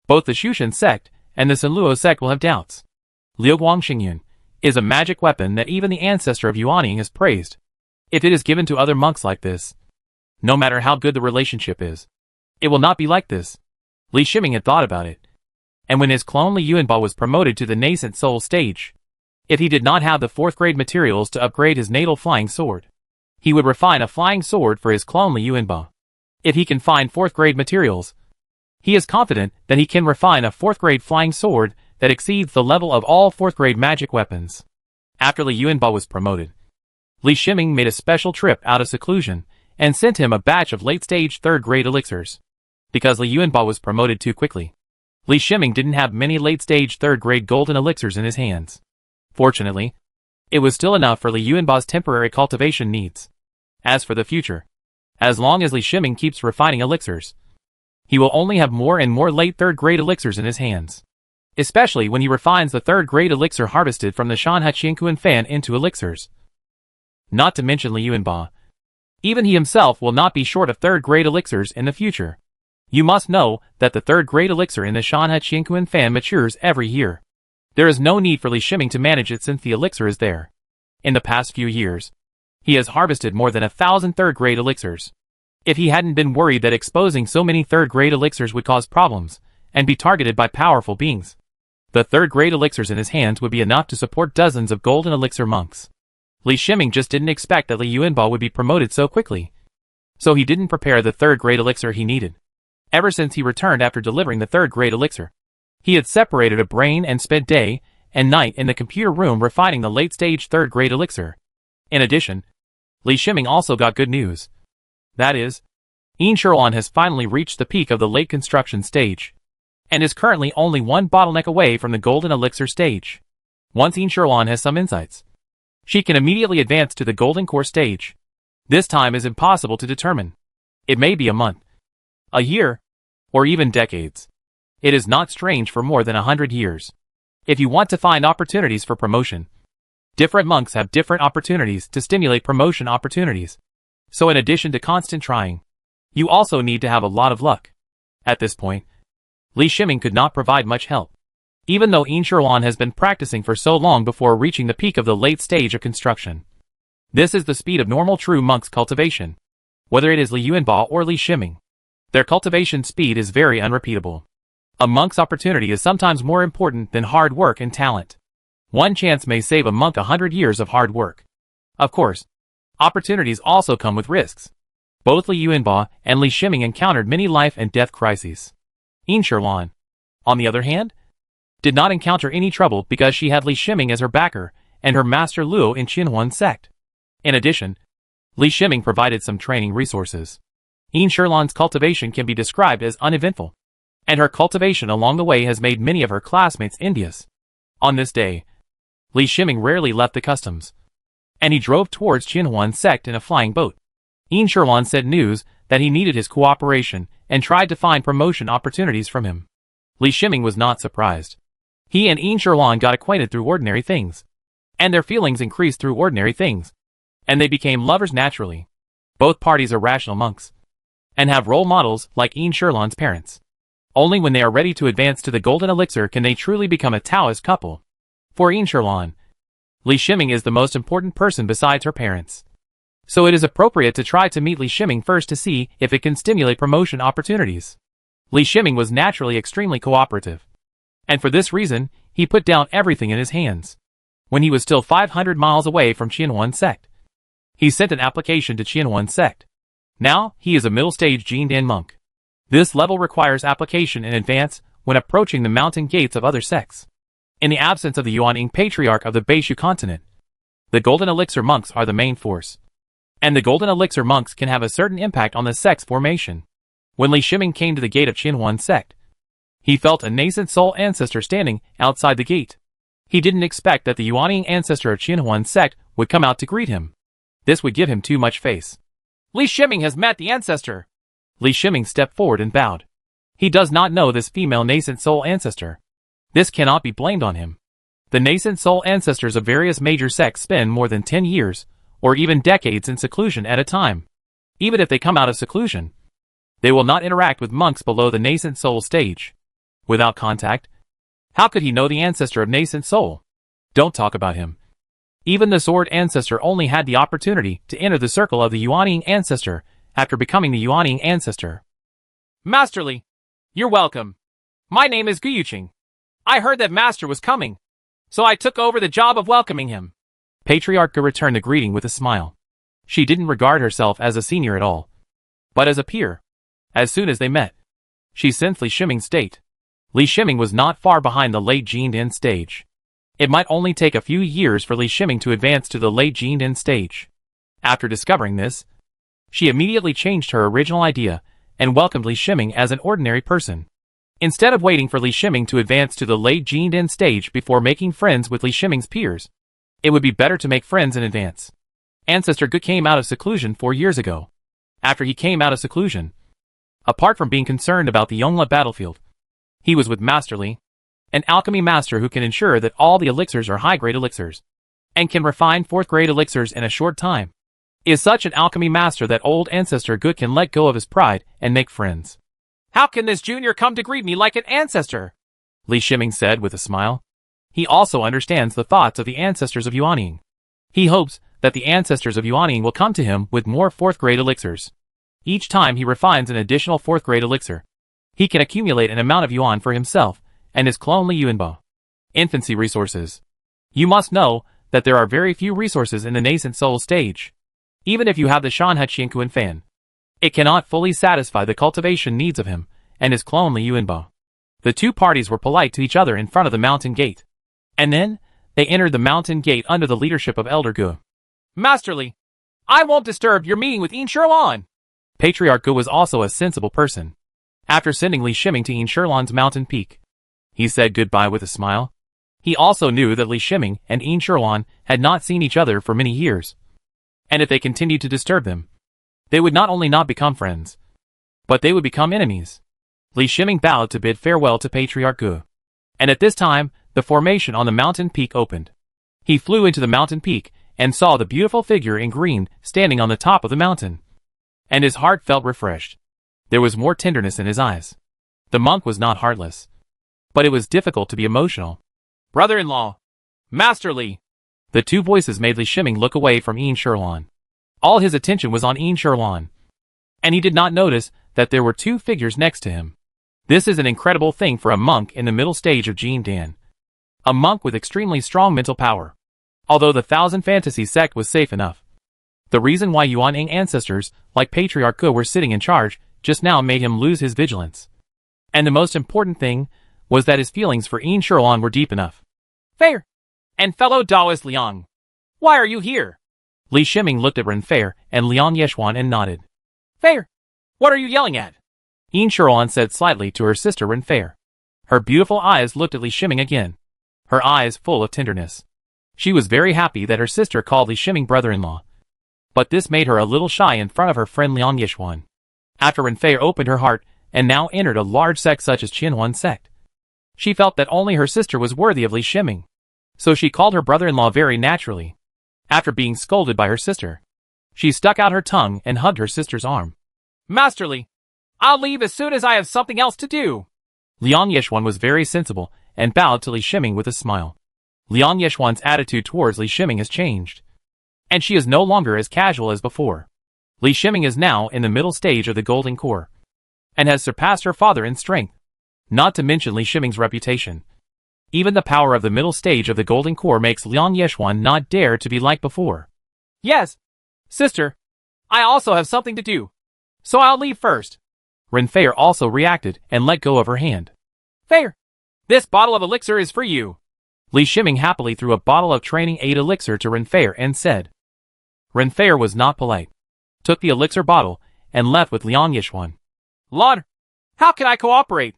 Both the Shushan sect and the Sanluo sect will have doubts. Liu Guangxingyun is a magic weapon that even the ancestor of Yuanying has praised. If it is given to other monks like this, no matter how good the relationship is, it will not be like this. Li Shiming had thought about it. And when his clone Li Yuanba was promoted to the nascent soul stage, if he did not have the fourth-grade materials to upgrade his natal flying sword, he would refine a flying sword for his clone Li Yuanba. If he can find fourth-grade materials, he is confident that he can refine a fourth-grade flying sword that exceeds the level of all fourth-grade magic weapons. After Li Yuanba was promoted, Li Shiming made a special trip out of seclusion and sent him a batch of late-stage third-grade elixirs. Because Li Yuanba was promoted too quickly, Li Shiming didn't have many late-stage third-grade golden elixirs in his hands. Fortunately, it was still enough for Li Yuanba's temporary cultivation needs. As for the future, as long as Li Shiming keeps refining elixirs, he will only have more and more late third-grade elixirs in his hands. Especially when he refines the third-grade elixir harvested from the Shanhe Qiankuan fan into elixirs. Not to mention Li Yuanba, even he himself will not be short of third-grade elixirs in the future. You must know that the third-grade elixir in the Shanhe Qiankuan fan matures every year. There is no need for Li Shiming to manage it since the elixir is there. In the past few years, he has harvested more than 1,000 third-grade elixirs. If he hadn't been worried that exposing so many third-grade elixirs would cause problems and be targeted by powerful beings, the third-grade elixirs in his hands would be enough to support dozens of golden elixir monks. Li Shiming just didn't expect that Li Yuanba would be promoted so quickly, so he didn't prepare the third-grade elixir he needed. Ever since he returned after delivering the third-grade elixir, he had separated a brain and spent day and night in the computer room refining the late-stage third-grade elixir. In addition, Li Shiming also got good news. That is, Immortality has finally reached the peak of the late construction stage, and is currently only one bottleneck away from the golden elixir stage. Once Immortality has some insights, she can immediately advance to the golden core stage. This time is impossible to determine. It may be a month, a year, or even decades. It is not strange for more than 100 years. If you want to find opportunities for promotion, different monks have different opportunities to stimulate promotion opportunities. So in addition to constant trying, you also need to have a lot of luck. At this point, Li Shiming could not provide much help, even though Immortality has been practicing for so long before reaching the peak of the late stage of construction. This is the speed of normal true monks' cultivation. Whether it is Li Yuanba or Li Shiming, their cultivation speed is very unrepeatable. A monk's opportunity is sometimes more important than hard work and talent. One chance may save a monk 100 years of hard work. Of course, opportunities also come with risks. Both Li Yuanba and Li Shiming encountered many life and death crises. Immortality, on the other hand, did not encounter any trouble because she had Li Shiming as her backer and her master Luo in Qinhuan sect. In addition, Li Shiming provided some training resources. Immortality's cultivation can be described as uneventful, and her cultivation along the way has made many of her classmates envious. On this day, Li Shiming rarely left the customs, and he drove towards Qinhuan sect in a flying boat. Immortality said news that he needed his cooperation and tried to find promotion opportunities from him. Li Shiming was not surprised. He and Immortality got acquainted through ordinary things, and their feelings increased through ordinary things, and they became lovers naturally. Both parties are rational monks, and have role models like Immortality's parents. Only when they are ready to advance to the golden elixir can they truly become a Taoist couple. For Immortality, Li Shiming is the most important person besides her parents. So it is appropriate to try to meet Li Shiming first to see if it can stimulate promotion opportunities. Li Shiming was naturally extremely cooperative, and for this reason, he put down everything in his hands. When he was still 500 miles away from Qinhuan sect, he sent an application to Qinhuan sect. Now, he is a middle-stage Jindan monk. This level requires application in advance when approaching the mountain gates of other sects. In the absence of the Yuan patriarch of the Beishu continent, the Golden Elixir monks are the main force. And the Golden Elixir monks can have a certain impact on the sect's formation. When Li Shiming came to the gate of Qinhuan sect, he felt a nascent soul ancestor standing outside the gate. He didn't expect that the Yuan ancestor of Qinhuan sect would come out to greet him. This would give him too much face. Li Shiming has met the ancestor. Li Shiming stepped forward and bowed. He does not know this female nascent soul ancestor. This cannot be blamed on him. The nascent soul ancestors of various major sects spend more than 10 years, or even decades in seclusion at a time. Even if they come out of seclusion, they will not interact with monks below the nascent soul stage. Without contact, how could he know the ancestor of nascent soul? Don't talk about him. Even the sword ancestor only had the opportunity to enter the circle of the Yuan ancestor after becoming the Yuan ancestor. Master Li, you're welcome. My name is Guyuqing. I heard that Master was coming, so I took over the job of welcoming him. Patriarch Gu returned the greeting with a smile. She didn't regard herself as a senior at all, but as a peer. As soon as they met, she sensed Li Shiming's state. Li Shiming was not far behind the late Jindan stage. It might only take a few years for Li Shiming to advance to the late Jindan stage. After discovering this, she immediately changed her original idea and welcomed Li Shiming as an ordinary person. Instead of waiting for Li Shiming to advance to the late Jindan stage before making friends with Li Shiming's peers, it would be better to make friends in advance. Ancestor Gu came out of seclusion 4 years ago. After he came out of seclusion, apart from being concerned about the Yongla battlefield, he was with Master Li, an alchemy master who can ensure that all the elixirs are high-grade elixirs, and can refine 4th-grade elixirs in a short time. Is such an alchemy master that old Ancestor Gu can let go of his pride and make friends. How can this junior come to greet me like an ancestor? Li Shiming said with a smile. He also understands the thoughts of the ancestors of Yuanying. He hopes that the ancestors of Yuanying will come to him with more 4th-grade elixirs. Each time he refines an additional 4th-grade elixir, he can accumulate an amount of yuan for himself and his clone Li Yuanbo. Infancy resources. You must know that there are very few resources in the nascent soul stage. Even if you have the Shanhe Qiankuan fan, it cannot fully satisfy the cultivation needs of him and his clone Li Yuanbo. The two parties were polite to each other in front of the mountain gate. And then, they entered the mountain gate under the leadership of Elder Gu. Master Li, I won't disturb your meeting with Yin Shirlan. Patriarch Gu was also a sensible person. After sending Li Shiming to Yin Shirlan's mountain peak, he said goodbye with a smile. He also knew that Li Shiming and Yin Shirlan had not seen each other for many years. And if they continued to disturb them, they would not only not become friends, but they would become enemies. Li Shiming bowed to bid farewell to Patriarch Gu. And at this time, the formation on the mountain peak opened. He flew into the mountain peak and saw the beautiful figure in green standing on the top of the mountain. And his heart felt refreshed. There was more tenderness in his eyes. The monk was not heartless, but it was difficult to be emotional. Brother-in-law, Master Li. The two voices made Li Shiming look away from Yin Shirlan. All his attention was on Yin Shirlan, and he did not notice that there were two figures next to him. This is an incredible thing for a monk in the middle stage of Jindan. A monk with extremely strong mental power. Although the Thousand Fantasy sect was safe enough, the reason why Yuanying ancestors, like Patriarch Gu, were sitting in charge just now made him lose his vigilance. And the most important thing was that his feelings for Yin Shirlan were deep enough. Fair! And fellow Taoist Liang, why are you here? Li Shiming looked at Ren Fair and Liang Yeshuan and nodded. Fair! What are you yelling at? Yin Shirlan said slightly to her sister Ren Fair. Her beautiful eyes looked at Li Shiming again, her eyes full of tenderness. She was very happy that her sister called Li Shiming brother-in-law, but this made her a little shy in front of her friend Liang Yeshuan. After Ren Fair opened her heart and now entered a large sect such as Qinhuan sect, she felt that only her sister was worthy of Li Shiming, so she called her brother-in-law very naturally. After being scolded by her sister, she stuck out her tongue and hugged her sister's arm. Master Li, I'll leave as soon as I have something else to do. Liang Yeshuan was very sensible and bowed to Li Shiming with a smile. Liang Yeshuan's attitude towards Li Shiming has changed, and she is no longer as casual as before. Li Shiming is now in the middle stage of the Golden Core, and has surpassed her father in strength, not to mention Li Shiming's reputation. Even the power of the middle stage of the Golden Core makes Liang Yeshuan not dare to be like before. Yes, sister, I also have something to do, so I'll leave first. Ren Fair also reacted and let go of her hand. Fair, this bottle of elixir is for you. Li Shiming happily threw a bottle of training aid elixir to Renfair and said. Renfair was not polite, took the elixir bottle, and left with Liang Yishuan. Lord, how can I cooperate?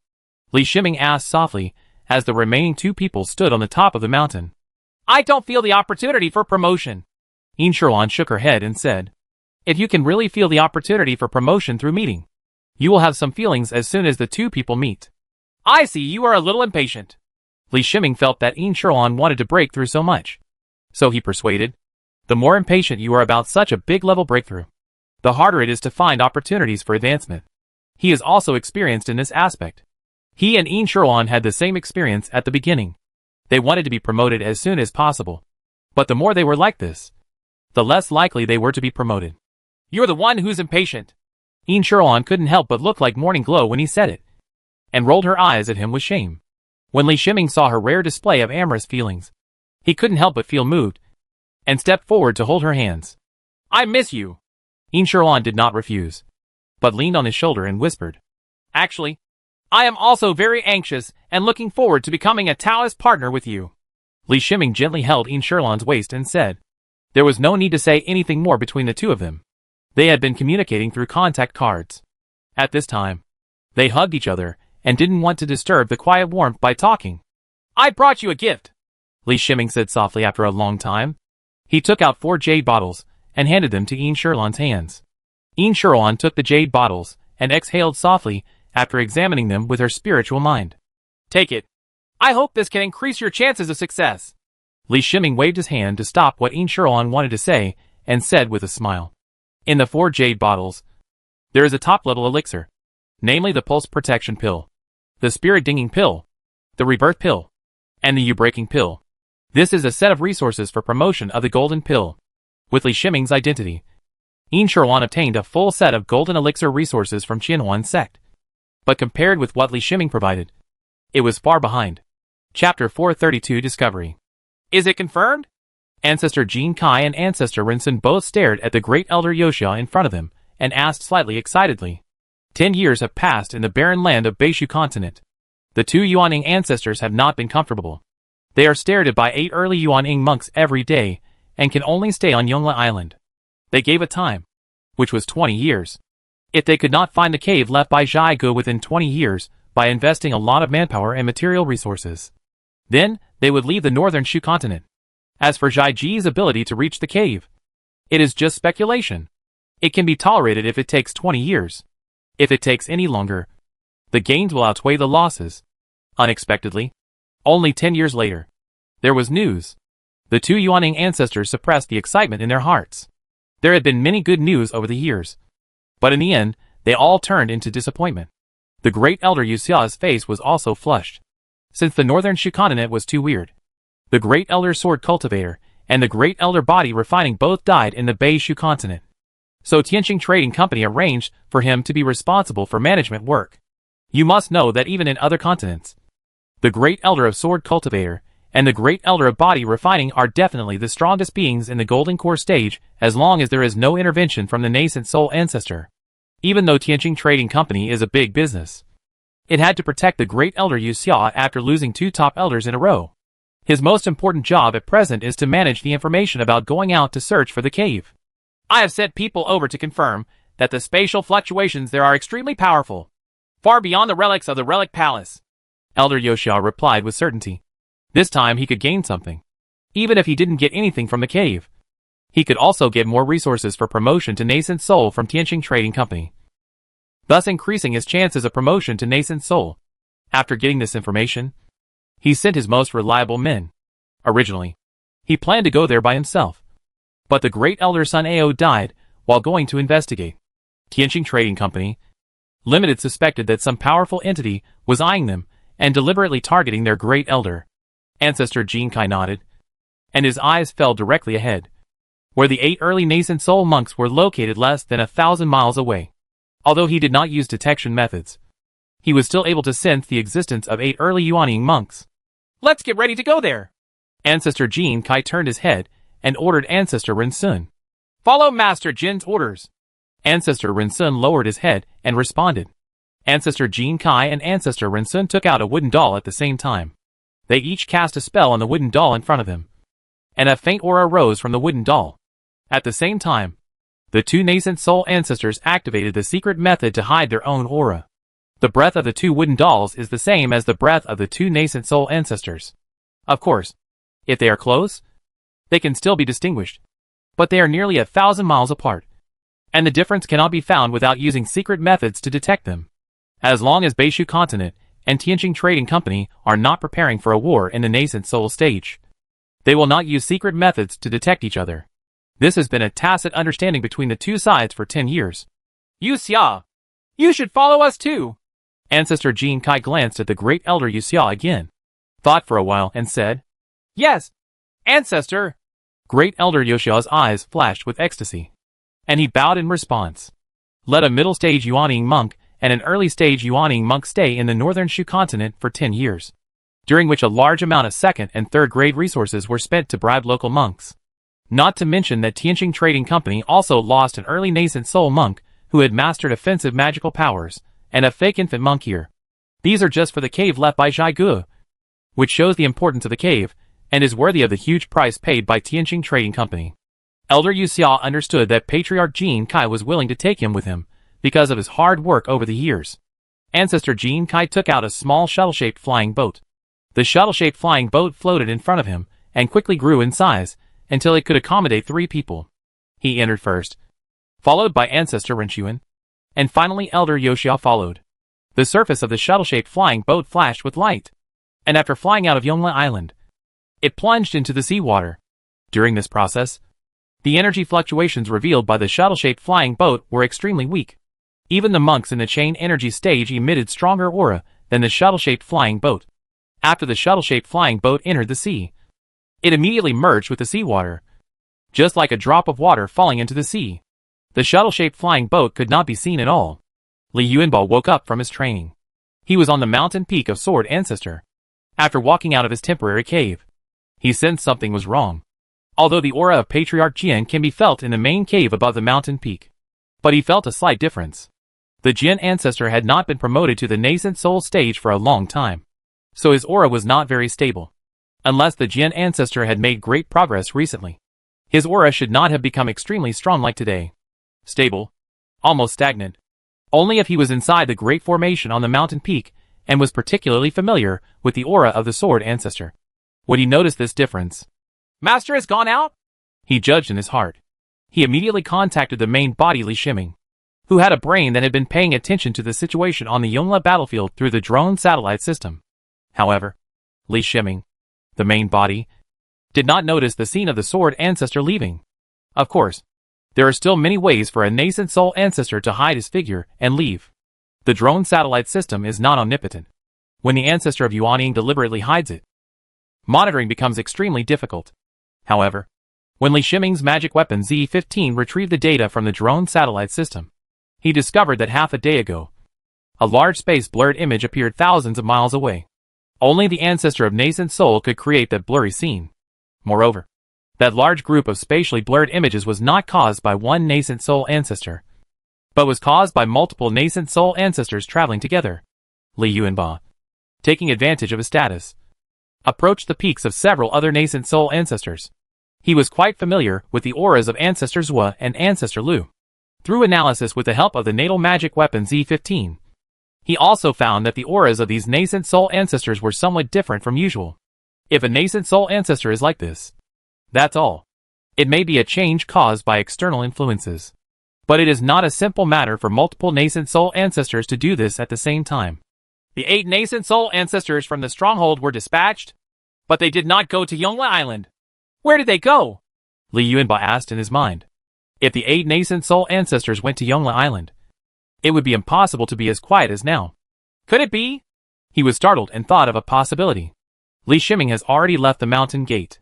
Li Shiming asked softly, as the remaining two people stood on the top of the mountain. I don't feel the opportunity for promotion. Yin Sherlan shook her head and said, If you can really feel the opportunity for promotion through meeting, you will have some feelings as soon as the two people meet. I see you are a little impatient. Li Shiming felt that Yin Sherlan wanted to break through so much. So he persuaded, the more impatient you are about such a big level breakthrough, the harder it is to find opportunities for advancement. He is also experienced in this aspect. He and Yin Sherlan had the same experience at the beginning. They wanted to be promoted as soon as possible. But the more they were like this, the less likely they were to be promoted. You're the one who's impatient. Yin Sherlan couldn't help but look like morning glow when he said it, and rolled her eyes at him with shame. When Li Shiming saw her rare display of amorous feelings, he couldn't help but feel moved, and stepped forward to hold her hands. I miss you. Yin Sherlan did not refuse, but leaned on his shoulder and whispered. Actually, I am also very anxious and looking forward to becoming a Taoist partner with you. Li Shiming gently held Yin Sherlan's waist and said. There was no need to say anything more between the two of them. They had been communicating through contact cards. At this time, they hugged each other and didn't want to disturb the quiet warmth by talking. I brought you a gift, Li Shiming said softly after a long time. He took out 4 jade bottles and handed them to Yin Sherlan's hands. Yin Sherlan took the jade bottles and exhaled softly after examining them with her spiritual mind. Take it. I hope this can increase your chances of success. Li Shiming waved his hand to stop what Yin Sherlan wanted to say and said with a smile. In the 4 jade bottles, there is a top-level elixir, namely the Pulse Protection Pill, the Spirit Dinging Pill, the Rebirth Pill, and the U-Breaking Pill. This is a set of resources for promotion of the Golden Pill. With Li Shiming's identity, Yin Sherlan obtained a full set of golden elixir resources from Qianhuan sect. But compared with what Li Shiming provided, it was far behind. Chapter 432 Discovery. Is it confirmed? Ancestor Jin Kai and Ancestor Rinsun both stared at the great elder Yoxia in front of them, and asked slightly excitedly. 10 years have passed in the barren land of Beishu continent. The 2 Yuaning ancestors have not been comfortable. They are stared at by 8 early Yuaning monks every day, and can only stay on Yongla Island. They gave a time, which was 20 years. If they could not find the cave left by Zhai Gu within 20 years, by investing a lot of manpower and material resources, then they would leave the northern Shu continent. As for Zhai Ji's ability to reach the cave, it is just speculation. It can be tolerated if it takes 20 years. If it takes any longer, the gains will outweigh the losses. Unexpectedly, only 10 years later, there was news. The 2 Yuaning ancestors suppressed the excitement in their hearts. There had been many good news over the years, but in the end, they all turned into disappointment. The great elder Yuxia's face was also flushed. Since the northern Shu continent was too weird, the great elder sword cultivator and the great elder body refining both died in the Beishu continent. So Tianqing Trading Company arranged for him to be responsible for management work. You must know that even in other continents, the great elder of sword cultivator and the great elder of body refining are definitely the strongest beings in the golden core stage as long as there is no intervention from the nascent soul ancestor. Even though Tianqing Trading Company is a big business, it had to protect the great elder Yuxia after losing 2 top elders in a row. His most important job at present is to manage the information about going out to search for the cave. I have sent people over to confirm that the spatial fluctuations there are extremely powerful, far beyond the relics of the Relic Palace. Elder Yoxia replied with certainty. This time he could gain something. Even if he didn't get anything from the cave, he could also get more resources for promotion to Nascent Soul from Tianqing Trading Company, thus increasing his chances of promotion to Nascent Soul. After getting this information, he sent his most reliable men. Originally, he planned to go there by himself, but the great elder Sun Ao died while going to investigate. Tianqing Trading Company Limited suspected that some powerful entity was eyeing them and deliberately targeting their great elder. Ancestor Jin Kai nodded, and his eyes fell directly ahead, where the 8 early nascent soul monks were located less than 1,000 miles away. Although he did not use detection methods, he was still able to sense the existence of 8 early Yuaning monks. Let's get ready to go there. Ancestor Jin Kai turned his head and ordered Ancestor Rinsun. Follow Master Jin's orders. Ancestor Rinsun lowered his head and responded. Ancestor Jin Kai and Ancestor Rinsun took out a wooden doll at the same time. They each cast a spell on the wooden doll in front of him, and a faint aura rose from the wooden doll. At the same time, the two nascent soul ancestors activated the secret method to hide their own aura. The breath of the two wooden dolls is the same as the breath of the two nascent soul ancestors. Of course, if they are close, they can still be distinguished, but they are nearly 1,000 miles apart, and the difference cannot be found without using secret methods to detect them. As long as Beishu Continent and Tianjin Trading Company are not preparing for a war in the nascent soul stage, they will not use secret methods to detect each other. This has been a tacit understanding between the two sides for 10 years. Yu Xia, you should follow us too. Ancestor Jin Kai glanced at the great elder Yu Xia again, thought for a while and said, Yes, Ancestor. Great elder Yu Xia's eyes flashed with ecstasy, and he bowed in response. Let a middle-stage Yuaning monk and an early-stage Yuaning monk stay in the northern Shu continent for 10 years, during which a large amount of second and third-grade resources were spent to bribe local monks. Not to mention that Tianjin Trading Company also lost an early nascent soul monk who had mastered offensive magical powers, and a fake infant monk here. These are just for the cave left by Zhai Gu, which shows the importance of the cave, and is worthy of the huge price paid by Tianjin Trading Company. Elder Yu Xia understood that Patriarch Jin Kai was willing to take him with him, because of his hard work over the years. Ancestor Jin Kai took out a small shuttle-shaped flying boat. The shuttle-shaped flying boat floated in front of him, and quickly grew in size, until it could accommodate 3 people. He entered first, followed by Ancestor Renchuan, and finally Elder Yu Xia followed. The surface of the shuttle-shaped flying boat flashed with light, and after flying out of Yongle Island, it plunged into the seawater. During this process, the energy fluctuations revealed by the shuttle-shaped flying boat were extremely weak. Even the monks in the chain energy stage emitted stronger aura than the shuttle-shaped flying boat. After the shuttle-shaped flying boat entered the sea, it immediately merged with the seawater, just like a drop of water falling into the sea. The shuttle-shaped flying boat could not be seen at all. Li Yuanbao woke up from his training. He was on the mountain peak of Sword Ancestor. After walking out of his temporary cave, he sensed something was wrong. Although the aura of Patriarch Jian can be felt in the main cave above the mountain peak, but he felt a slight difference. The Jian ancestor had not been promoted to the nascent soul stage for a long time, so his aura was not very stable. Unless the Jian ancestor had made great progress recently, his aura should not have become extremely strong like today. Stable, almost stagnant. Only if he was inside the great formation on the mountain peak and was particularly familiar with the aura of the sword ancestor would he notice this difference. Master has gone out? He judged in his heart. He immediately contacted the main body Li Shiming, who had a brain that had been paying attention to the situation on the Yongle battlefield through the drone satellite system. However, Li Shiming, the main body, did not notice the scene of the sword ancestor leaving. Of course, there are still many ways for a nascent soul ancestor to hide his figure and leave. The drone satellite system is not omnipotent. When the ancestor of Yuaning deliberately hides it, monitoring becomes extremely difficult. However, when Li Shiming's magic weapon Z-15 retrieved the data from the drone satellite system, he discovered that half a day ago, a large space blurred image appeared thousands of miles away. Only the ancestor of nascent soul could create that blurry scene. Moreover, that large group of spatially blurred images was not caused by one nascent soul ancestor, but was caused by multiple nascent soul ancestors traveling together. Li Yuanbao, taking advantage of his status, approached the peaks of several other nascent soul ancestors. He was quite familiar with the auras of Ancestor Zhua and Ancestor Lu. Through analysis with the help of the natal magic weapon Z-15, he also found that the auras of these nascent soul ancestors were somewhat different from usual. If a nascent soul ancestor is like this, that's all. It may be a change caused by external influences, but it is not a simple matter for multiple nascent soul ancestors to do this at the same time. The 8 nascent soul ancestors from the stronghold were dispatched, but they did not go to Yongle Island. Where did they go? Li Yuanbao asked in his mind. If the 8 nascent soul ancestors went to Yongle Island, it would be impossible to be as quiet as now. Could it be? He was startled and thought of a possibility. Li Shiming has already left the mountain gate.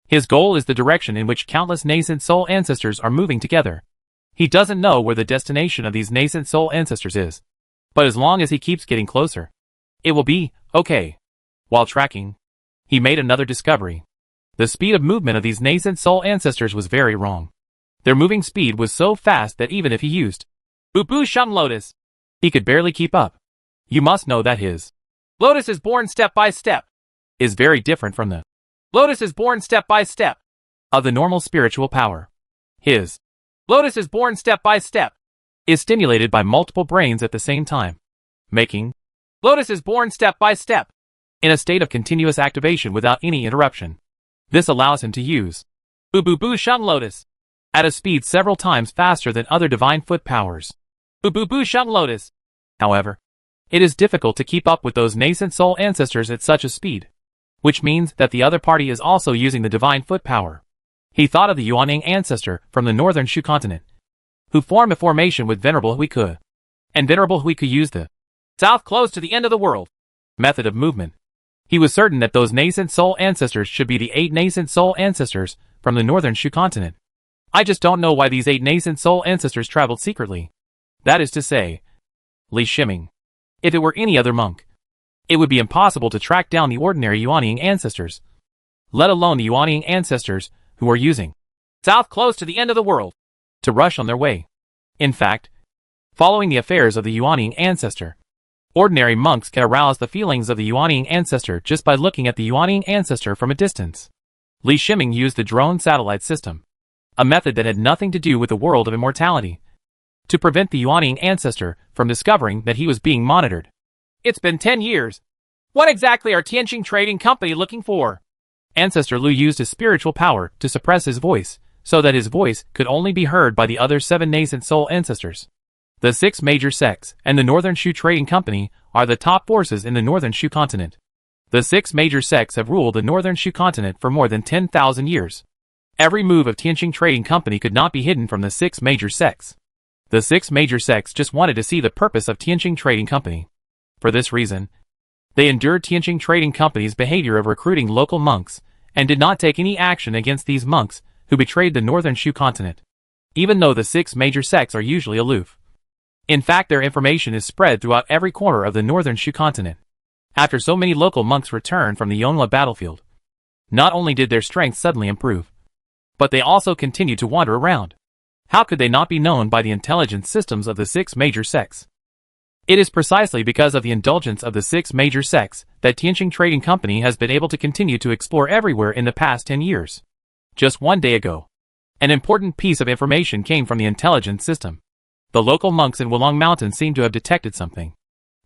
His goal is the direction in which countless nascent soul ancestors are moving together. He doesn't know where the destination of these nascent soul ancestors is, but as long as he keeps getting closer, it will be okay. While tracking, he made another discovery. The speed of movement of these nascent soul ancestors was very wrong. Their moving speed was so fast that even if he used Ubu Shum Lotus, he could barely keep up. You must know that his Lotus is born step by step. is very different from the lotus is born step by step of the normal spiritual power. His lotus is born step by step is stimulated by multiple brains at the same time, making lotus is born step by step in a state of continuous activation without any interruption. This allows him to use Bu Sheng Lotus at a speed several times faster than other divine foot powers. Bu Sheng Lotus. However, it is difficult to keep up with those nascent soul ancestors at such a speed, which means that the other party is also using the divine foot power. He thought of the Yuanning ancestor from the northern Shu continent, who formed a formation with Venerable Huike, and Venerable Huike used the south close to the end of the world method of movement. He was certain that those nascent soul ancestors should be the 8 nascent soul ancestors from the northern Shu continent. I just don't know why these 8 nascent soul ancestors traveled secretly. That is to say, Li Shiming. If it were any other monk, it would be impossible to track down the ordinary Yuanning ancestors, let alone the Yuanning ancestors who are using south close to the end of the world to rush on their way. In fact, following the affairs of the Yuanning ancestor, ordinary monks can arouse the feelings of the Yuanning ancestor just by looking at the Yuanning ancestor from a distance. Li Shiming used the drone satellite system, a method that had nothing to do with the world of immortality, to prevent the Yuanning ancestor from discovering that he was being monitored. It's been 10 years. What exactly are Tianqing Trading Company looking for? Ancestor Lu used his spiritual power to suppress his voice, so that his voice could only be heard by the other 7 nascent soul ancestors. The 6 major sects and the Northern Shu Trading Company are the top forces in the Northern Shu continent. The 6 major sects have ruled the Northern Shu continent for more than 10,000 years. Every move of Tianqing Trading Company could not be hidden from the 6 major sects. The 6 major sects just wanted to see the purpose of Tianqing Trading Company. For this reason, they endured Tianqing Trading Company's behavior of recruiting local monks, and did not take any action against these monks who betrayed the Northern Shu continent, even though the 6 major sects are usually aloof. In fact, their information is spread throughout every corner of the Northern Shu continent. After so many local monks returned from the Yongle battlefield, not only did their strength suddenly improve, but they also continued to wander around. How could they not be known by the intelligence systems of the 6 major sects? It is precisely because of the indulgence of the 6 major sects that Tianqing Trading Company has been able to continue to explore everywhere in the past 10 years. Just one day ago, an important piece of information came from the intelligence system. The local monks in Wulong Mountain seemed to have detected something.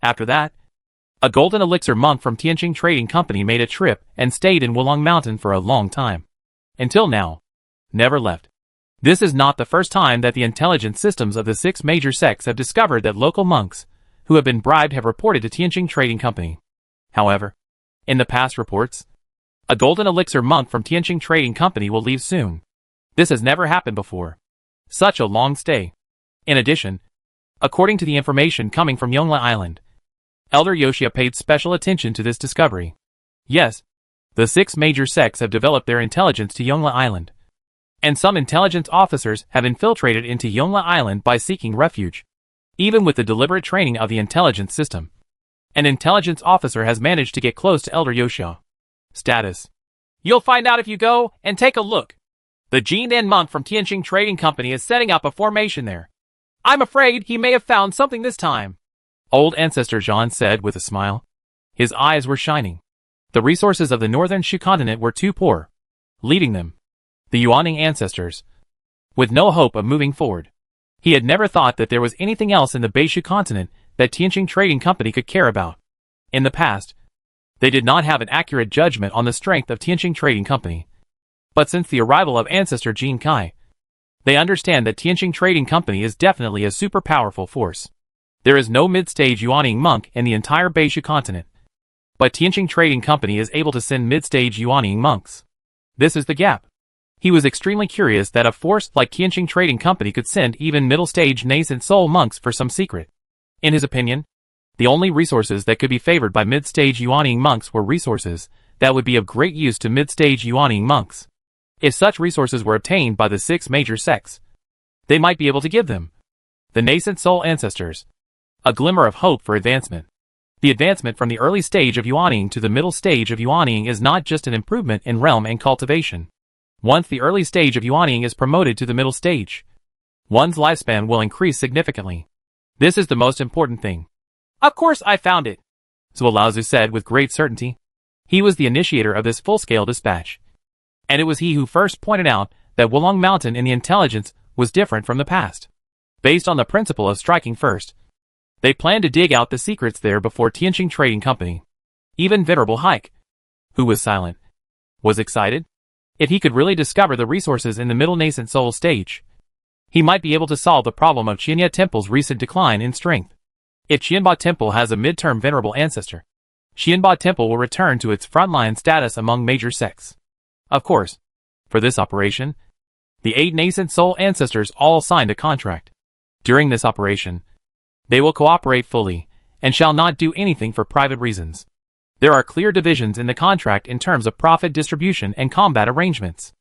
After that, a golden elixir monk from Tianqing Trading Company made a trip and stayed in Wulong Mountain for a long time. Until now, never left. This is not the first time that the intelligence systems of the 6 major sects have discovered that local monks who have been bribed have reported to Tianqing Trading Company. However, in the past reports, a golden elixir monk from Tianqing Trading Company will leave soon. This has never happened before. Such a long stay. In addition, according to the information coming from Yongle Island, Elder Yoshia paid special attention to this discovery. Yes, the 6 major sects have developed their intelligence to Yongle Island, and some intelligence officers have infiltrated into Yongle Island by seeking refuge. Even with the deliberate training of the intelligence system, an intelligence officer has managed to get close to Elder Yoshia. Status: you'll find out if you go and take a look. The Jinan monk from Tianqing Trading Company is setting up a formation there. I'm afraid he may have found something this time. Old Ancestor Zhan said with a smile. His eyes were shining. The resources of the Northern Shu continent were too poor, leaving them, the Yuanning ancestors, with no hope of moving forward. He had never thought that there was anything else in the Beishu continent that Tianqing Trading Company could care about. In the past, they did not have an accurate judgment on the strength of Tianqing Trading Company. But since the arrival of Ancestor Jin Kai, they understand that Tianqing Trading Company is definitely a super powerful force. There is no mid-stage Yuanning monk in the entire Beishu continent, but Tianqing Trading Company is able to send mid-stage Yuanning monks. This is the gap. He was extremely curious that a force like Tianqing Trading Company could send even middle-stage nascent soul monks for some secret. In his opinion, the only resources that could be favored by mid-stage Yuanning monks were resources that would be of great use to mid-stage Yuanning monks. If such resources were obtained by the 6 major sects, they might be able to give them, the nascent soul ancestors, a glimmer of hope for advancement. The advancement from the early stage of Yuanning to the middle stage of Yuanning is not just an improvement in realm and cultivation. Once the early stage of Yuanning is promoted to the middle stage, one's lifespan will increase significantly. This is the most important thing. Of course I found it, Zuo Laozi said with great certainty. He was the initiator of this full-scale dispatch. And it was he who first pointed out that Wulong Mountain in the intelligence was different from the past. Based on the principle of striking first, they planned to dig out the secrets there before Tianqing Trading Company. Even Venerable Hike, who was silent, was excited. If he could really discover the resources in the middle nascent soul stage, he might be able to solve the problem of Qianye Temple's recent decline in strength. If Qianba Temple has a midterm venerable ancestor, Qianba Temple will return to its frontline status among major sects. Of course, for this operation, the 8 nascent soul ancestors all signed a contract. During this operation, they will cooperate fully, and shall not do anything for private reasons. There are clear divisions in the contract in terms of profit distribution and combat arrangements.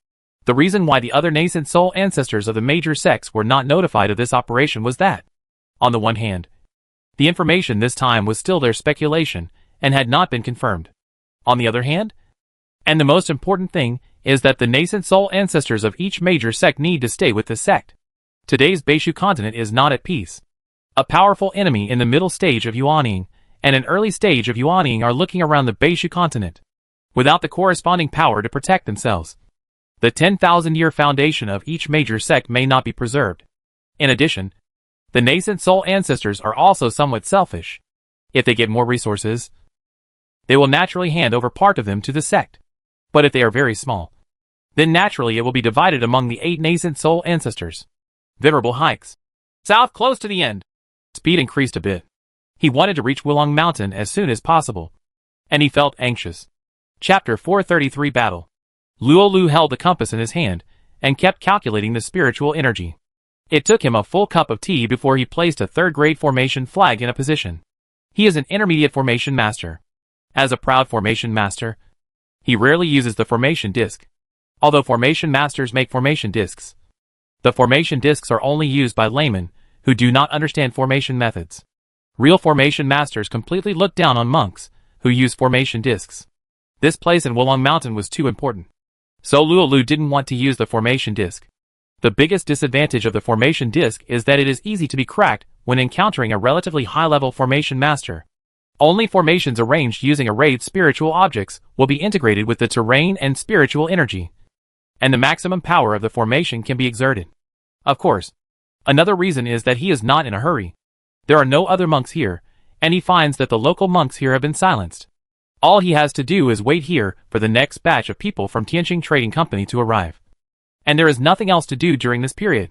The reason why the other nascent soul ancestors of the major sects were not notified of this operation was that, on the one hand, the information this time was still their speculation, and had not been confirmed. On the other hand, and the most important thing, is that the nascent soul ancestors of each major sect need to stay with the sect. Today's Beishu continent is not at peace. A powerful enemy in the middle stage of Yuanying, and an early stage of Yuanying are looking around the Beishu continent, without the corresponding power to protect themselves. The 10,000-year foundation of each major sect may not be preserved. In addition, the nascent soul ancestors are also somewhat selfish. If they get more resources, they will naturally hand over part of them to the sect. But if they are very small, then naturally it will be divided among the 8 nascent soul ancestors. Venerable Hikes. South close to the end. Speed increased a bit. He wanted to reach Wulong Mountain as soon as possible. And he felt anxious. Chapter 433 Battle. Luo Lu held the compass in his hand, and kept calculating the spiritual energy. It took him a full cup of tea before he placed a third-grade formation flag in a position. He is an intermediate formation master. As a proud formation master, he rarely uses the formation disc. Although formation masters make formation discs, the formation discs are only used by laymen who do not understand formation methods. Real formation masters completely look down on monks who use formation discs. This place in Wulong Mountain was too important, so Luo Lu didn't want to use the formation disc. The biggest disadvantage of the formation disc is that it is easy to be cracked when encountering a relatively high-level formation master. Only formations arranged using arrayed spiritual objects will be integrated with the terrain and spiritual energy, and the maximum power of the formation can be exerted. Of course, another reason is that he is not in a hurry. There are no other monks here, and he finds that the local monks here have been silenced. All he has to do is wait here for the next batch of people from Tianqing Trading Company to arrive. And there is nothing else to do during this period.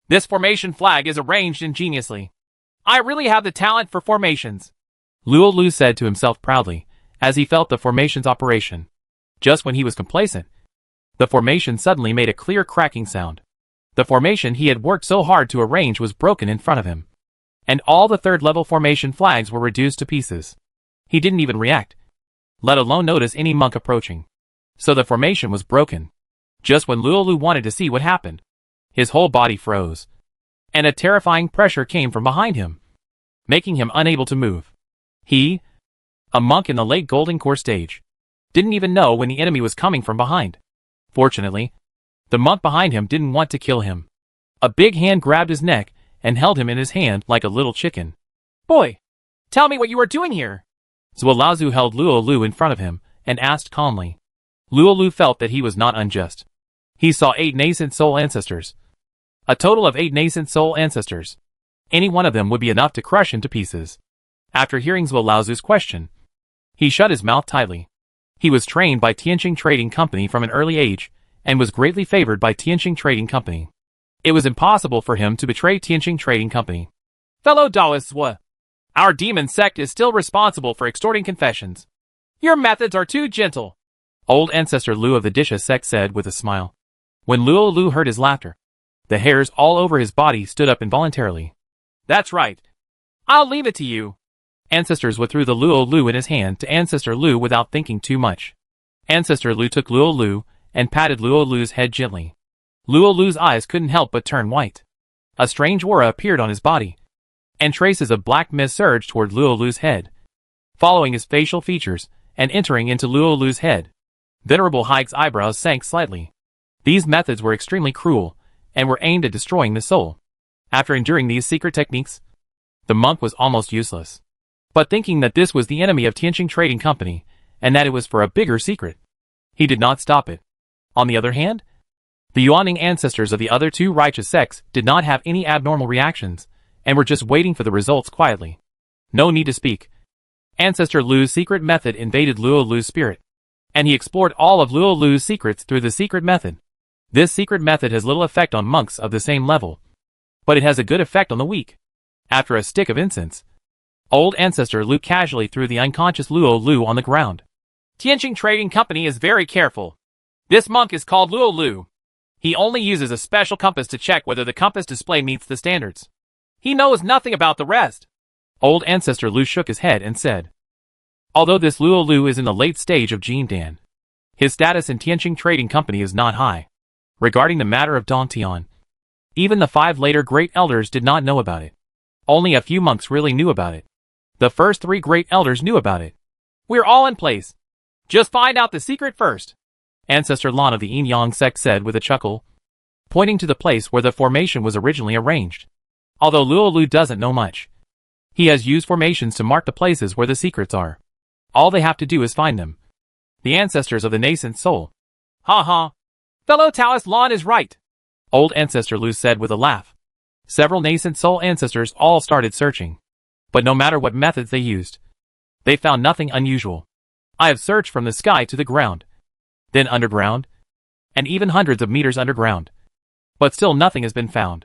This formation flag is arranged ingeniously. I really have the talent for formations, Luo Lu said to himself proudly, as he felt the formation's operation. Just when he was complacent, the formation suddenly made a clear cracking sound. The formation he had worked so hard to arrange was broken in front of him, and all the third-level formation flags were reduced to pieces. He didn't even react, let alone notice any monk approaching. So the formation was broken. Just when Luo Lu wanted to see what happened, his whole body froze, and a terrifying pressure came from behind him, making him unable to move. He, a monk in the late Golden Core stage, didn't even know when the enemy was coming from behind. Fortunately, the monk behind him didn't want to kill him. A big hand grabbed his neck and held him in his hand like a little chicken. Boy, tell me what you are doing here. Zhuo Laozu held Luo Lu in front of him and asked calmly. Luo Lu felt that he was not unjust. He saw 8 nascent soul ancestors. A total of 8 nascent soul ancestors. Any one of them would be enough to crush into pieces. After hearing Zhuo Laozu's question, he shut his mouth tightly. He was trained by Tianqing Trading Company from an early age, and was greatly favored by Tianqing Trading Company. It was impossible for him to betray Tianqing Trading Company. Fellow Taoists, our demon sect is still responsible for extorting confessions. Your methods are too gentle, Old Ancestor Lu of the Disha sect said with a smile. When Luo Lu heard his laughter, the hairs all over his body stood up involuntarily. That's right. I'll leave it to you. Ancestors withdrew the Luo Lu in his hand to Ancestor Lu without thinking too much. Ancestor Lu took Luo Lu and patted Luo Lu's head gently. Luo Lu's eyes couldn't help but turn white. A strange aura appeared on his body, and traces of black mist surged toward Luo Lu's head, following his facial features and entering into Luo Lu's head. Venerable Haig's eyebrows sank slightly. These methods were extremely cruel, and were aimed at destroying the soul. After enduring these secret techniques, the monk was almost useless. But thinking that this was the enemy of Tianqing Trading Company, and that it was for a bigger secret. He did not stop it. On the other hand, the Yuaning ancestors of the other two righteous sects did not have any abnormal reactions, and were just waiting for the results quietly. No need to speak. Ancestor Lu's secret method invaded Luo Lu's spirit, and he explored all of Luo Lu's secrets through the secret method. This secret method has little effect on monks of the same level, but it has a good effect on the weak. After a stick of incense, old ancestor Lu casually threw the unconscious Luo Lu on the ground. Tianqing Trading Company is very careful. This monk is called Luo Lu. He only uses a special compass to check whether the compass display meets the standards. He knows nothing about the rest. Old ancestor Lu shook his head and said, although this Luo Lu is in the late stage of Jin Dan, his status in Tianqing Trading Company is not high. Regarding the matter of Dongtian, even the 5 later great elders did not know about it. Only a few monks really knew about it. The first 3 great elders knew about it. We're all in place. Just find out the secret first, Ancestor Lan of the Yin Yang sect said with a chuckle, pointing to the place where the formation was originally arranged. Although Luo Lu doesn't know much, he has used formations to mark the places where the secrets are. All they have to do is find them. The ancestors of the nascent soul. Ha ha. Fellow Taoist Lan is right, old ancestor Lu said with a laugh. Several nascent soul ancestors all started searching, but no matter what methods they used, they found nothing unusual. I have searched from the sky to the ground, then underground, and even hundreds of meters underground, but still nothing has been found.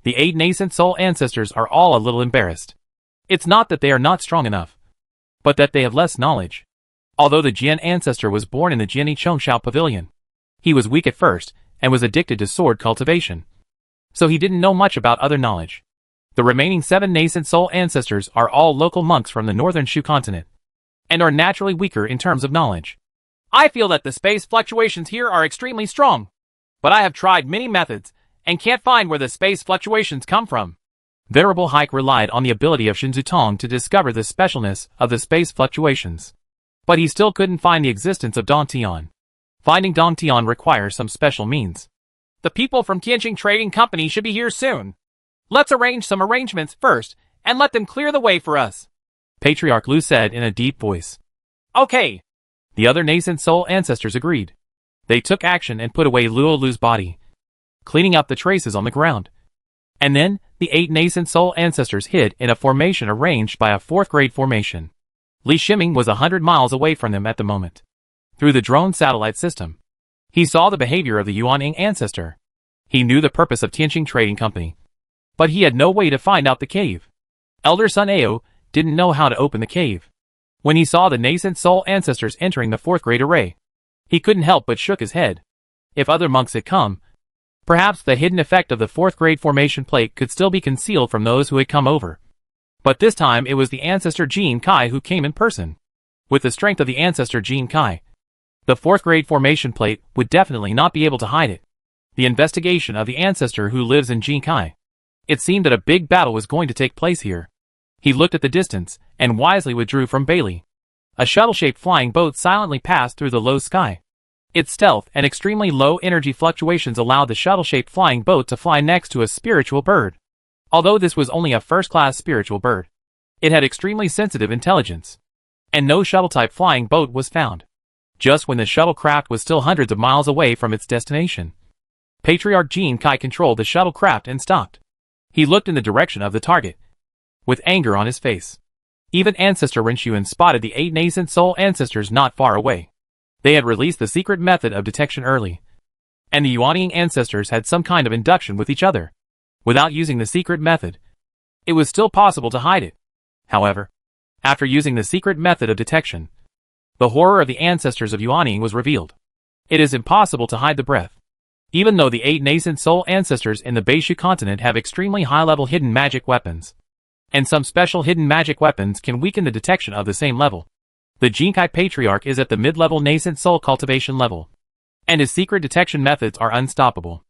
The 8 nascent soul ancestors are all a little embarrassed. It's not that they are not strong enough, but that they have less knowledge. Although the Jian ancestor was born in the Jiani Chongshao Pavilion, he was weak at first and was addicted to sword cultivation, so he didn't know much about other knowledge. The remaining 7 nascent soul ancestors are all local monks from the northern Shu continent, and are naturally weaker in terms of knowledge. I feel that the space fluctuations here are extremely strong, but I have tried many methods and can't find where the space fluctuations come from. Venerable Haik relied on the ability of Shinzu Tong to discover the specialness of the space fluctuations, but he still couldn't find the existence of Dongtian. Finding Dongtian requires some special means. The people from Tianqing Trading Company should be here soon. Let's arrange some arrangements first and let them clear the way for us, Patriarch Lu said in a deep voice. Okay. The other nascent soul ancestors agreed. They took action and put away Luo Lu's body, cleaning up the traces on the ground. And then, the 8 nascent soul ancestors hid in a formation arranged by a 4th grade formation. Li Shiming was 100 miles away from them at the moment. Through the drone satellite system, he saw the behavior of the Yuaning ancestor. He knew the purpose of Tianqing Trading Company, but he had no way to find out the cave. Elder Sun Ao didn't know how to open the cave. When he saw the nascent soul ancestors entering the 4th grade array, he couldn't help but shook his head. If other monks had come, perhaps the hidden effect of the 4th grade formation plate could still be concealed from those who had come over. But this time it was the ancestor Jin Kai who came in person. With the strength of the ancestor Jin Kai, the 4th grade formation plate would definitely not be able to hide it. The investigation of the ancestor who lives in Jin Kai. It seemed that a big battle was going to take place here. He looked at the distance, and wisely withdrew from Bailey. A shuttle-shaped flying boat silently passed through the low sky. Its stealth and extremely low energy fluctuations allowed the shuttle-shaped flying boat to fly next to a spiritual bird. Although this was only a first-class spiritual bird, it had extremely sensitive intelligence. And no shuttle-type flying boat was found. Just when the shuttlecraft was still hundreds of miles away from its destination, Patriarch Jin Kai controlled the shuttlecraft and stopped. He looked in the direction of the target, with anger on his face. Even Ancestor Rinxuan spotted the 8 nascent soul ancestors not far away. They had released the secret method of detection early, and the Yuaning ancestors had some kind of induction with each other. Without using the secret method, it was still possible to hide it. However, after using the secret method of detection, the horror of the ancestors of Yuaning was revealed. It is impossible to hide the breath. Even though the 8 nascent soul ancestors in the Beishu continent have extremely high-level hidden magic weapons, and some special hidden magic weapons can weaken the detection of the same level, the Jinkai Patriarch is at the mid-level nascent soul cultivation level, and his secret detection methods are unstoppable.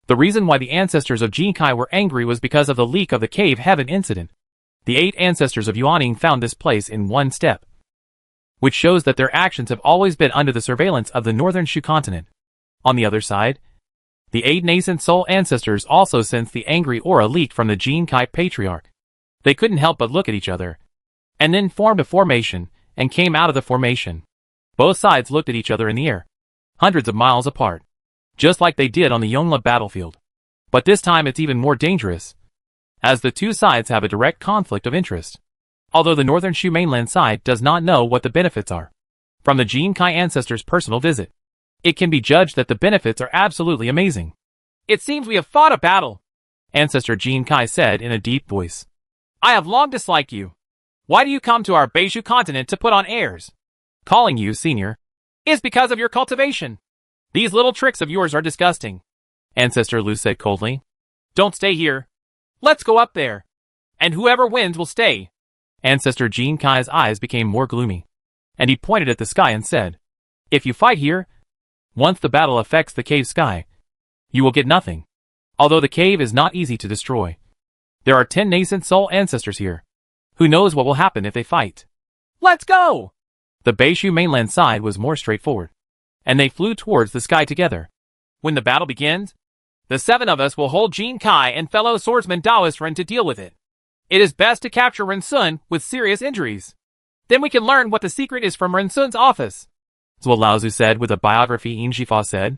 The reason why the ancestors of Jinkai were angry was because of the leak of the cave heaven incident. The 8 ancestors of Yuaning found this place in one step, which shows that their actions have always been under the surveillance of the northern Shu continent. On the other side, the 8 nascent soul ancestors also sensed the angry aura leaked from the Jinkai Patriarch. They couldn't help but look at each other, and then formed a formation, and came out of the formation. Both sides looked at each other in the air, hundreds of miles apart, just like they did on the Yongle battlefield. But this time it's even more dangerous, as the two sides have a direct conflict of interest. Although the Northern Shu mainland side does not know what the benefits are from the Jin Kai ancestors' personal visit, it can be judged that the benefits are absolutely amazing. It seems we have fought a battle, Ancestor Jin Kai said in a deep voice. I have long disliked you. Why do you come to our Beiju continent to put on airs? Calling you senior is because of your cultivation. These little tricks of yours are disgusting, Ancestor Lu said coldly. Don't stay here. Let's go up there. And whoever wins will stay. Ancestor Jin Kai's eyes became more gloomy, and he pointed at the sky and said, If you fight here, once the battle affects the cave sky, you will get nothing. Although the cave is not easy to destroy, there are 10 nascent soul ancestors here. Who knows what will happen if they fight? Let's go! The Beiju mainland side was more straightforward, and they flew towards the sky together. When the battle begins, the 7 of us will hold Jin Kai and fellow swordsman Daoist Ren to deal with it. It is best to capture Ren Sun with serious injuries. Then we can learn what the secret is from Ren Sun's office. Zhuo Laozu said with a biography. Yin Jifa said.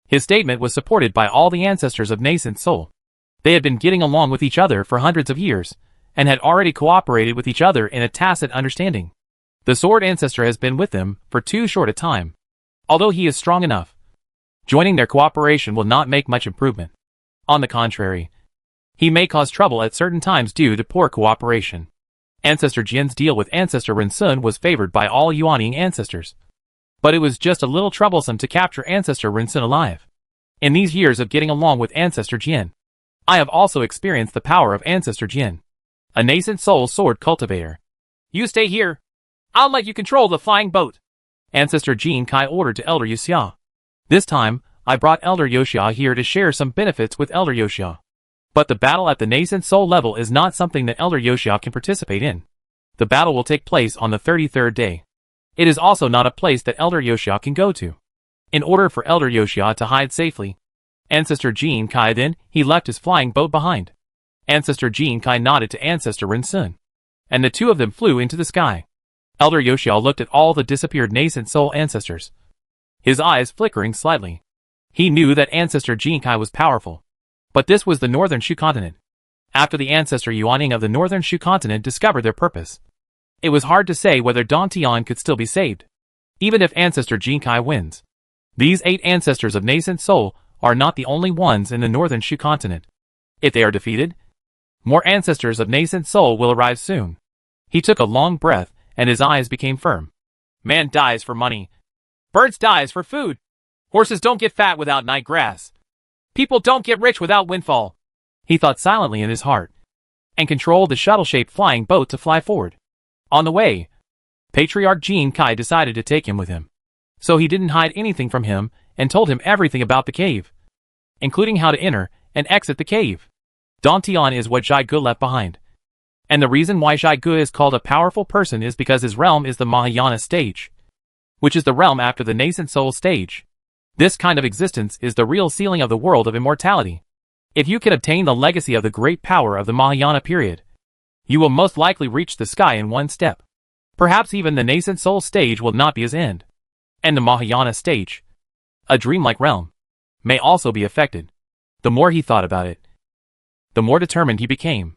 His statement was supported by all the ancestors of nascent soul. They had been getting along with each other for hundreds of years, and had already cooperated with each other in a tacit understanding. The sword ancestor has been with them for too short a time. Although he is strong enough, joining their cooperation will not make much improvement. On the contrary, he may cause trouble at certain times due to poor cooperation. Ancestor Jin's deal with Ancestor Ren Sun was favored by all Yuanying ancestors. But it was just a little troublesome to capture Ancestor Ren Sun alive. In these years of getting along with Ancestor Jin, I have also experienced the power of Ancestor Jin, a nascent soul sword cultivator. You stay here. I'll let you control the flying boat, Ancestor Jin Kai ordered to Elder Yoxia. This time, I brought Elder Yoxia here to share some benefits with Elder Yoxia. But the battle at the nascent soul level is not something that Elder Yoxia can participate in. The battle will take place on the 33rd day. It is also not a place that Elder Yoxia can go to. In order for Elder Yoxia to hide safely, Ancestor Jin Kai he left his flying boat behind. Ancestor Jin Kai nodded to Ancestor Ren Sun, and the two of them flew into the sky. Elder Yoxia looked at all the disappeared nascent soul ancestors, his eyes flickering slightly. He knew that Ancestor Jin Kai was powerful, but this was the Northern Shu continent. After the Ancestor Yuanying of the Northern Shu continent discovered their purpose, it was hard to say whether Dantian could still be saved, even if Ancestor Jin Kai wins. These 8 ancestors of nascent soul are not the only ones in the Northern Shu continent. If they are defeated, more ancestors of nascent soul will arrive soon. He took a long breath, and his eyes became firm. Man dies for money. Birds dies for food. Horses don't get fat without night grass. People don't get rich without windfall. He thought silently in his heart, and controlled the shuttle-shaped flying boat to fly forward. On the way, Patriarch Jin Kai decided to take him with him. So he didn't hide anything from him, and told him everything about the cave, including how to enter and exit the cave. Dantian is what Zhai Gu left behind. And the reason why Zhai Gu is called a powerful person is because his realm is the Mahayana stage, which is the realm after the nascent soul stage. This kind of existence is the real ceiling of the world of immortality. If you can obtain the legacy of the great power of the Mahayana period, you will most likely reach the sky in one step. Perhaps even the nascent soul stage will not be his end. And the Mahayana stage, a dreamlike realm, may also be affected. The more he thought about it, the more determined he became.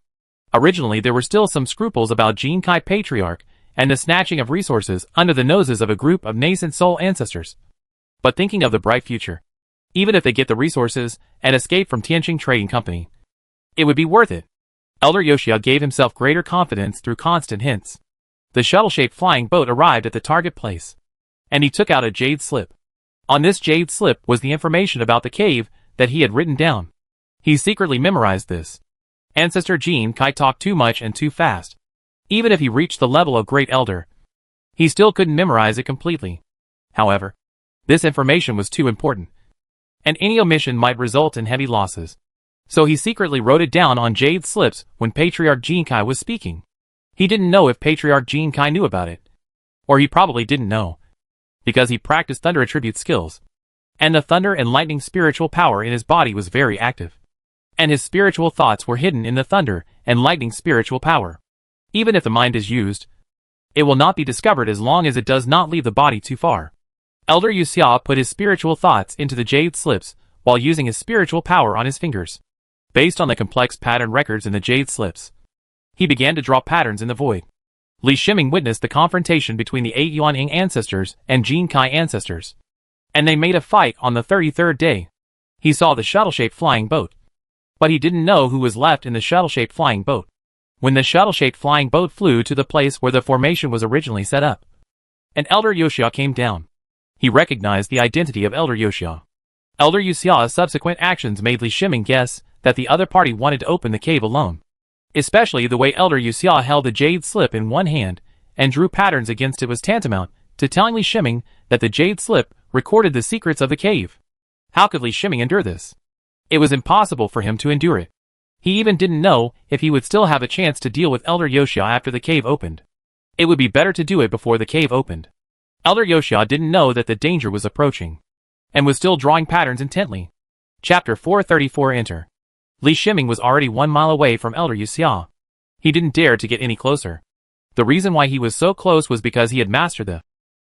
Originally there were still some scruples about Jin Kai Patriarch and the snatching of resources under the noses of a group of nascent soul ancestors. But thinking of the bright future, even if they get the resources and escape from Tianqing Trading Company, it would be worth it. Elder Yoxia gave himself greater confidence through constant hints. The shuttle-shaped flying boat arrived at the target place, and he took out a jade slip. On this jade slip was the information about the cave that he had written down. He secretly memorized this. Ancestor Jin Kai talked too much and too fast. Even if he reached the level of Great Elder, he still couldn't memorize it completely. However, this information was too important, and any omission might result in heavy losses. So he secretly wrote it down on jade slips when Patriarch Jin Kai was speaking. He didn't know if Patriarch Jin Kai knew about it. Or he probably didn't know, because he practiced thunder attribute skills, and the thunder and lightning spiritual power in his body was very active. And his spiritual thoughts were hidden in the thunder and lightning spiritual power. Even if the mind is used, It will not be discovered as long as it does not leave the body too far. Elder Yuxia put his spiritual thoughts into the jade slips while using his spiritual power on his fingers. Based on the complex pattern records in the jade slips, he began to draw patterns in the void. Li Shiming witnessed the confrontation between the 8 Yuanying ancestors and Jin Kai ancestors, and they made a fight on the 33rd day. He saw the shuttle-shaped flying boat, but he didn't know who was left in the shuttle-shaped flying boat. When the shuttle-shaped flying boat flew to the place where the formation was originally set up, an Elder Yuxia came down. He recognized the identity of Elder Yuxia. Elder Yuxia's subsequent actions made Li Shiming guess that the other party wanted to open the cave alone. Especially the way Elder Yuxia held the jade slip in one hand and drew patterns against it was tantamount to telling Li Shiming that the jade slip recorded the secrets of the cave. How could Li Shiming endure this? It was impossible for him to endure it. He even didn't know if he would still have a chance to deal with Elder Yuxia after the cave opened. It would be better to do it before the cave opened. Elder Yuxia didn't know that the danger was approaching, and was still drawing patterns intently. Chapter 434 Enter. Li Shiming was already 1 mile away from Elder Yuxia. He didn't dare to get any closer. The reason why he was so close was because he had mastered the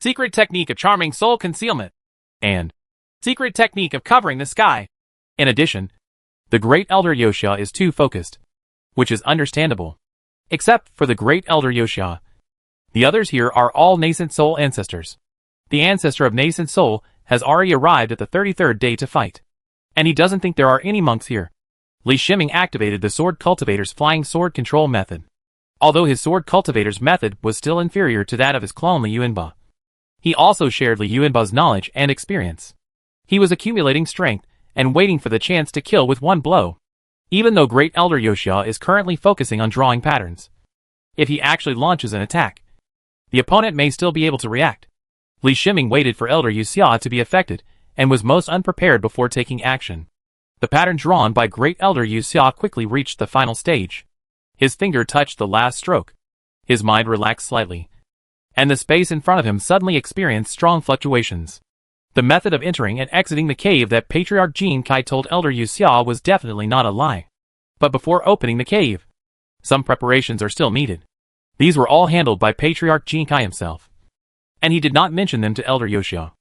secret technique of charming soul concealment and secret technique of covering the sky. In addition, the great Elder Yuxia is too focused, which is understandable. Except for the great Elder Yuxia, the others here are all nascent soul ancestors. The ancestor of nascent soul has already arrived at the 33rd day to fight, and he doesn't think there are any monks here. Li Shiming activated the Sword Cultivator's flying sword control method. Although his Sword Cultivator's method was still inferior to that of his clone Li Yuanba, he also shared Li Yuanba's knowledge and experience. He was accumulating strength and waiting for the chance to kill with one blow. Even though Great Elder Yuxia is currently focusing on drawing patterns, if he actually launches an attack, the opponent may still be able to react. Li Shiming waited for Elder Yuxia to be affected and was most unprepared before taking action. The pattern drawn by Great Elder Yuxia quickly reached the final stage. His finger touched the last stroke. His mind relaxed slightly, and the space in front of him suddenly experienced strong fluctuations. The method of entering and exiting the cave that Patriarch Jin Kai told Elder Yuxia was definitely not a lie. But before opening the cave, some preparations are still needed. These were all handled by Patriarch Jin Kai himself, and he did not mention them to Elder Yuxia.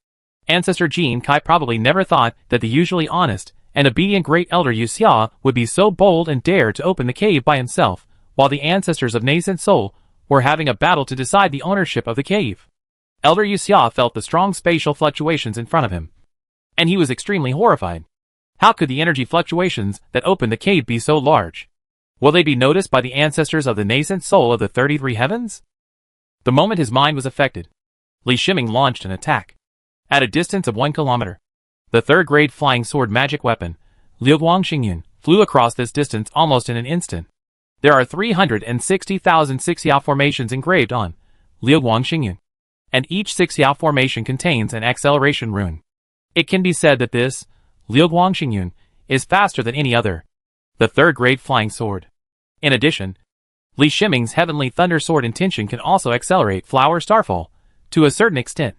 Ancestor Jin Kai probably never thought that the usually honest and obedient Great Elder Yuxia would be so bold and dare to open the cave by himself, while the ancestors of nascent soul were having a battle to decide the ownership of the cave. Elder Yuxia felt the strong spatial fluctuations in front of him, and he was extremely horrified. How could the energy fluctuations that opened the cave be so large? Will they be noticed by the ancestors of the nascent soul of the 33 heavens? The moment his mind was affected, Li Shiming launched an attack. At a distance of 1 kilometer, the third-grade flying sword magic weapon, Liuguang Xingyun, flew across this distance almost in an instant. There are 360,000 Xiao formations engraved on Liuguang Xingyun, and each Xiao formation contains an acceleration rune. It can be said that this Liuguang Xingyun is faster than any other, the third-grade flying sword. In addition, Li Shiming's Heavenly Thunder Sword Intention can also accelerate Flower Starfall to a certain extent,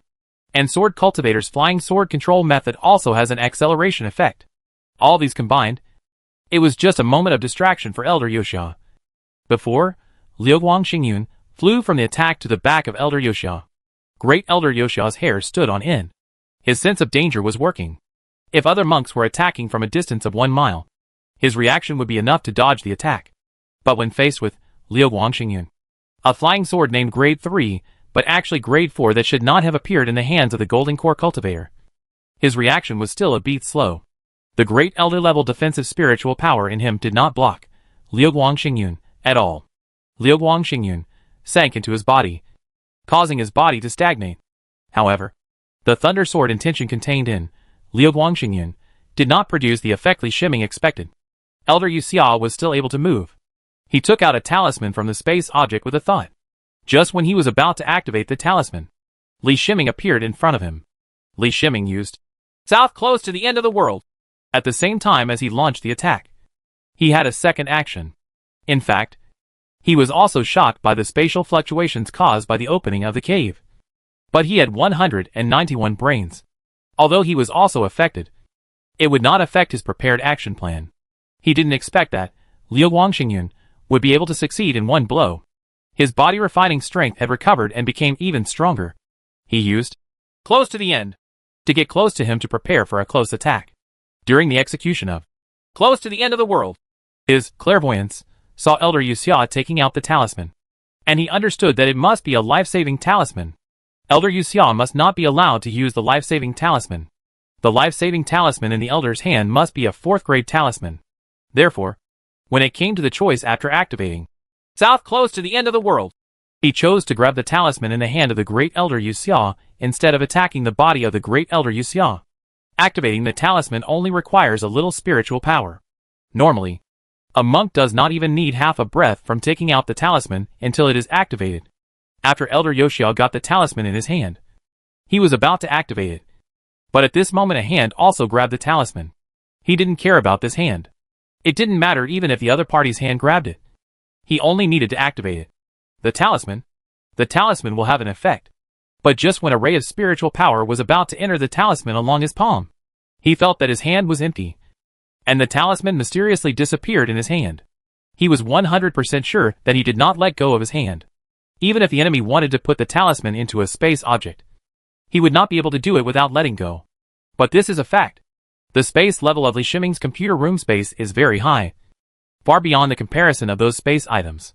and Sword Cultivator's Flying Sword Control method also has an acceleration effect. All these combined, it was just a moment of distraction for Elder Yuxia. Before, Liuguang Xingyun flew from the attack to the back of Elder Yuxia. Great Elder Yuxia's hair stood on end. His sense of danger was working. If other monks were attacking from a distance of 1 mile, his reaction would be enough to dodge the attack. But when faced with Liuguang Xingyun, a flying sword named Grade 3, but actually Grade 4 that should not have appeared in the hands of the Golden Core Cultivator, his reaction was still a beat slow. The great elder-level defensive spiritual power in him did not block Liuguang Xingyun at all. Liuguang Xingyun sank into his body, causing his body to stagnate. However, the Thunder Sword Intention contained in Liuguang Xingyun did not produce the effect Li Shiming expected. Elder Yuxia was still able to move. He took out a talisman from the space object with a thought. Just when he was about to activate the talisman, Li Shiming appeared in front of him. Li Shiming used South close to the end of the world at the same time as he launched the attack. He had a second action. In fact, he was also shocked by the spatial fluctuations caused by the opening of the cave. But he had 191 brains. Although he was also affected, it would not affect his prepared action plan. He didn't expect that Liuguang Xingyun would be able to succeed in one blow. His body refining strength had recovered and became even stronger. He used close to the end to get close to him to prepare for a close attack. During the execution of close to the end of the world, his clairvoyance saw Elder Yuxia taking out the talisman, and he understood that it must be a life-saving talisman. Elder Yuxia must not be allowed to use the life-saving talisman. The life-saving talisman in the Elder's hand must be a 4th-grade talisman. Therefore, when it came to the choice after activating South close to the end of the world, he chose to grab the talisman in the hand of the Great Elder Yuxia instead of attacking the body of the Great Elder Yuxia. Activating the talisman only requires a little spiritual power. Normally, a monk does not even need half a breath from taking out the talisman until it is activated. After Elder Yuxia got the talisman in his hand, he was about to activate it. But at this moment a hand also grabbed the talisman. He didn't care about this hand. It didn't matter even if the other party's hand grabbed it. He only needed to activate it. The talisman will have an effect. But just when a ray of spiritual power was about to enter the talisman along his palm, he felt that his hand was empty, and the talisman mysteriously disappeared in his hand. He was 100% sure that he did not let go of his hand. Even if the enemy wanted to put the talisman into a space object, he would not be able to do it without letting go. But this is a fact. The space level of Li Shiming's computer room space is very high, far beyond the comparison of those space items.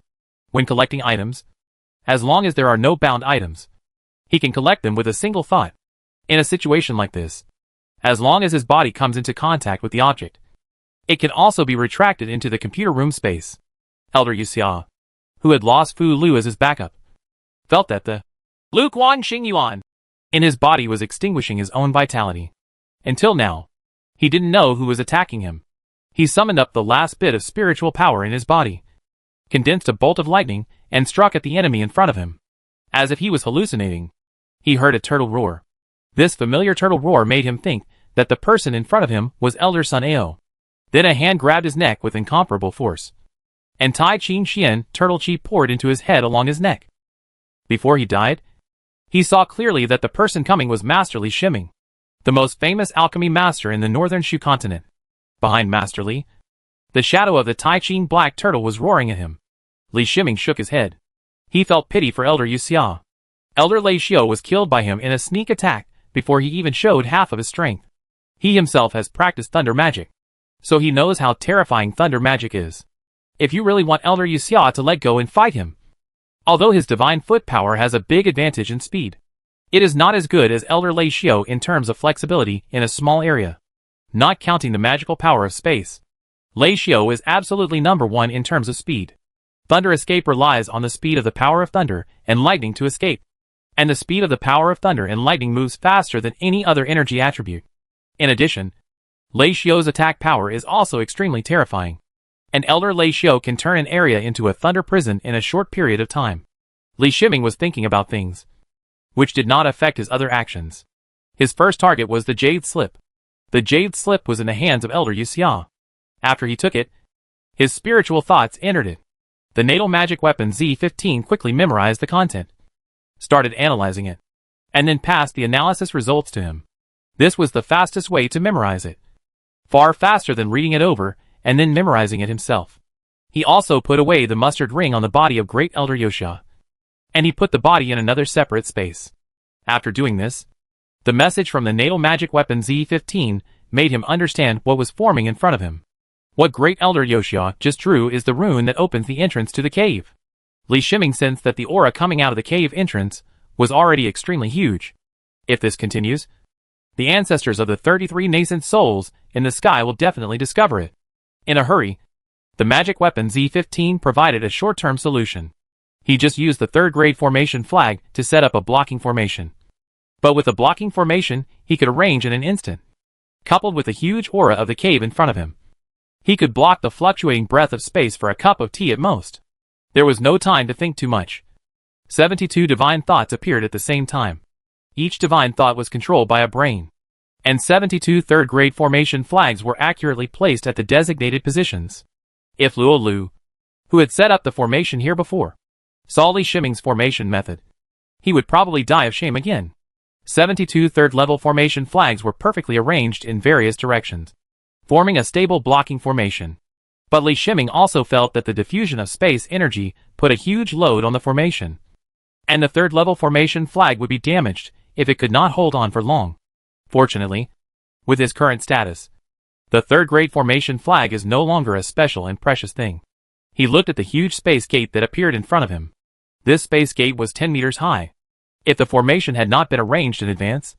When collecting items, as long as there are no bound items, he can collect them with a single thought. In a situation like this, as long as his body comes into contact with the object, it can also be retracted into the computer room space. Elder Yuxia, who had lost Fu Lu as his backup, felt that the Lu Quan Xing Yuan in his body was extinguishing his own vitality. Until now, he didn't know who was attacking him. He summoned up the last bit of spiritual power in his body, condensed a bolt of lightning, and struck at the enemy in front of him. As if he was hallucinating, he heard a turtle roar. This familiar turtle roar made him think that the person in front of him was Elder Sun Ao. Then a hand grabbed his neck with incomparable force, and Tai Qin Xian turtle chi poured into his head along his neck. Before he died, he saw clearly that the person coming was Master Li Shiming, the most famous alchemy master in the northern Shu continent. Behind Master Li, the shadow of the Tai Qin black turtle was roaring at him. Li Shiming shook his head. He felt pity for Elder Yuxia. Elder Lei Xiao was killed by him in a sneak attack before he even showed half of his strength. He himself has practiced thunder magic, so he knows how terrifying thunder magic is. If you really want Elder Yuxia to let go and fight him, although his divine foot power has a big advantage in speed, it is not as good as Elder Lei Xiao in terms of flexibility in a small area. Not counting the magical power of space, Lei Xiao is absolutely number 1 in terms of speed. Thunder escape relies on the speed of the power of thunder and lightning to escape, and the speed of the power of thunder and lightning moves faster than any other energy attribute. In addition, Lei Xiao's attack power is also extremely terrifying, and Elder Lei Xiao can turn an area into a thunder prison in a short period of time. Li Shiming was thinking about things which did not affect his other actions. His first target was the Jade Slip. The Jade Slip was in the hands of Elder Yuxia. After he took it, his spiritual thoughts entered it. The natal magic weapon Z15 quickly memorized the content, started analyzing it, and then passed the analysis results to him. This was the fastest way to memorize it. Far faster than reading it over and then memorizing it himself. He also put away the mustard ring on the body of Great Elder Yuxia, and he put the body in another separate space. After doing this, the message from the natal magic weapon Z15 made him understand what was forming in front of him. What Great Elder Yuxia just drew is the rune that opens the entrance to the cave. Li Shiming sensed that the aura coming out of the cave entrance was already extremely huge. If this continues, the ancestors of the 33 nascent souls in the sky will definitely discover it. In a hurry, the magic weapon Z15 provided a short-term solution. He just used the 3rd grade formation flag to set up a blocking formation. But with a blocking formation, he could arrange in an instant. Coupled with the huge aura of the cave in front of him, he could block the fluctuating breath of space for a cup of tea at most. There was no time to think too much. 72 divine thoughts appeared at the same time. Each divine thought was controlled by a brain, and 72 3rd-grade formation flags were accurately placed at the designated positions. If Luo Lu, who had set up the formation here before, saw Li Shiming's formation method, he would probably die of shame again. 72 3rd-level formation flags were perfectly arranged in various directions, forming a stable blocking formation. But Li Shiming also felt that the diffusion of space energy put a huge load on the formation. And the third level formation flag would be damaged if it could not hold on for long. Fortunately, with his current status, the third grade formation flag is no longer a special and precious thing. He looked at the huge space gate that appeared in front of him. This space gate was 10 meters high. If the formation had not been arranged in advance,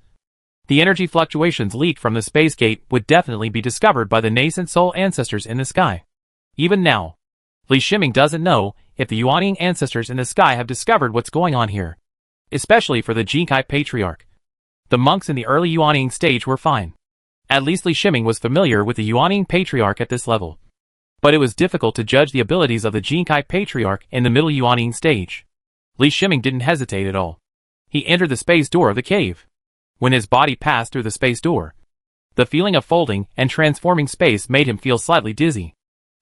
the energy fluctuations leaked from the space gate would definitely be discovered by the nascent soul ancestors in the sky. Even now, Li Shiming doesn't know if the Yuanying ancestors in the sky have discovered what's going on here. Especially for the Jinkai Patriarch. The monks in the early Yuanying stage were fine. At least Li Shiming was familiar with the Yuanying Patriarch at this level. But it was difficult to judge the abilities of the Jinkai Patriarch in the middle Yuanying stage. Li Shiming didn't hesitate at all. He entered the space door of the cave. When his body passed through the space door, the feeling of folding and transforming space made him feel slightly dizzy.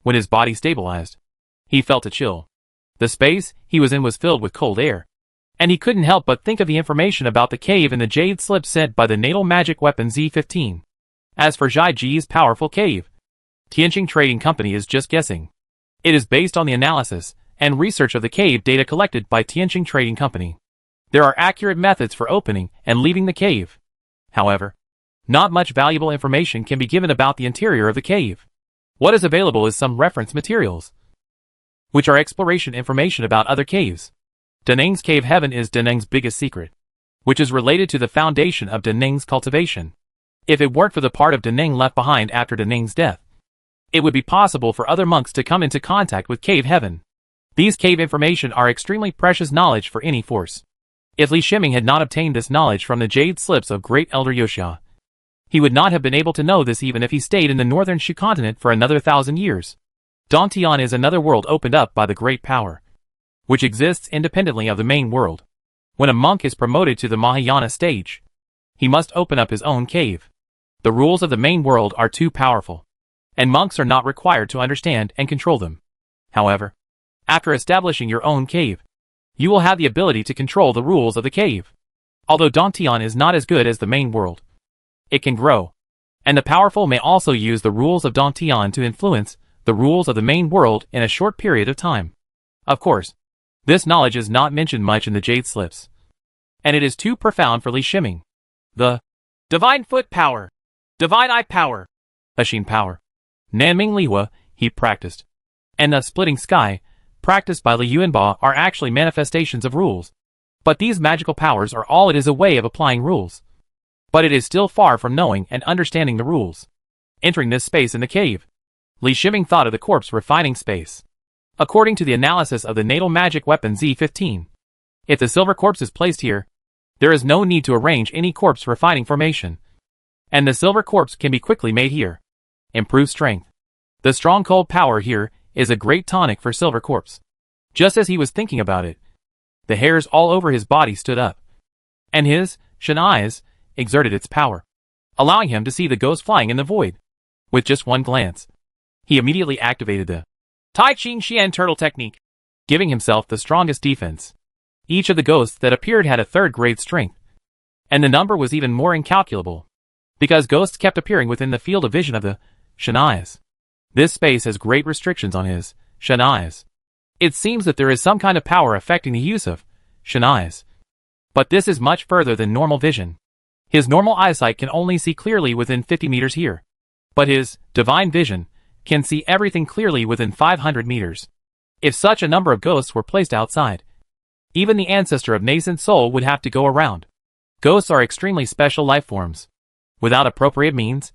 When his body stabilized, he felt a chill. The space he was in was filled with cold air. And he couldn't help but think of the information about the cave in the jade slip sent by the natal magic weapon Z-15. As for Zhai Ji's powerful cave, Tianqing Trading Company is just guessing. It is based on the analysis and research of the cave data collected by Tianqing Trading Company. There are accurate methods for opening and leaving the cave. However, not much valuable information can be given about the interior of the cave. What is available is some reference materials, which are exploration information about other caves. Daneng's Cave Heaven is Daneng's biggest secret, which is related to the foundation of Daneng's cultivation. If it weren't for the part of Daneng left behind after Daneng's death, it would be possible for other monks to come into contact with Cave Heaven. These cave information are extremely precious knowledge for any force. If Li Shiming had not obtained this knowledge from the jade slips of Great Elder Yoxia, he would not have been able to know this even if he stayed in the northern Shu continent for another 1,000 years. Dantian is another world opened up by the Great Power, which exists independently of the main world. When a monk is promoted to the Mahayana stage, he must open up his own cave. The rules of the main world are too powerful, and monks are not required to understand and control them. However, after establishing your own cave, you will have the ability to control the rules of the cave. Although Dantian is not as good as the main world, it can grow, and the powerful may also use the rules of Dantian to influence the rules of the main world in a short period of time. Of course, this knowledge is not mentioned much in the jade slips, and it is too profound for Li Shiming. The Divine Foot Power, Divine Eye Power, Ashin Power, Nanming Liwa, he practiced, and the Splitting Sky, practiced by Li Yuanba, are actually manifestations of rules. But these magical powers are all it is a way of applying rules. But it is still far from knowing and understanding the rules. Entering this space in the cave, Li Shiming thought of the corpse refining space. According to the analysis of the natal magic weapon Z-15, if the silver corpse is placed here, there is no need to arrange any corpse refining formation. And the silver corpse can be quickly made here. Improve strength. The strong cold power here is a great tonic for silver corpse. Just as he was thinking about it, the hairs all over his body stood up, and his Shen eyes exerted its power, allowing him to see the ghost flying in the void. With just one glance, he immediately activated the Tai Ching Xian Turtle technique, giving himself the strongest defense. Each of the ghosts that appeared had a third-grade strength, and the number was even more incalculable, because ghosts kept appearing within the field of vision of the Shen eyes. This space has great restrictions on his Shen eyes. It seems that there is some kind of power affecting the use of Shen eyes. But this is much further than normal vision. His normal eyesight can only see clearly within 50 meters here. But his divine vision can see everything clearly within 500 meters. If such a number of ghosts were placed outside, even the ancestor of nascent soul would have to go around. Ghosts are extremely special life forms. Without appropriate means,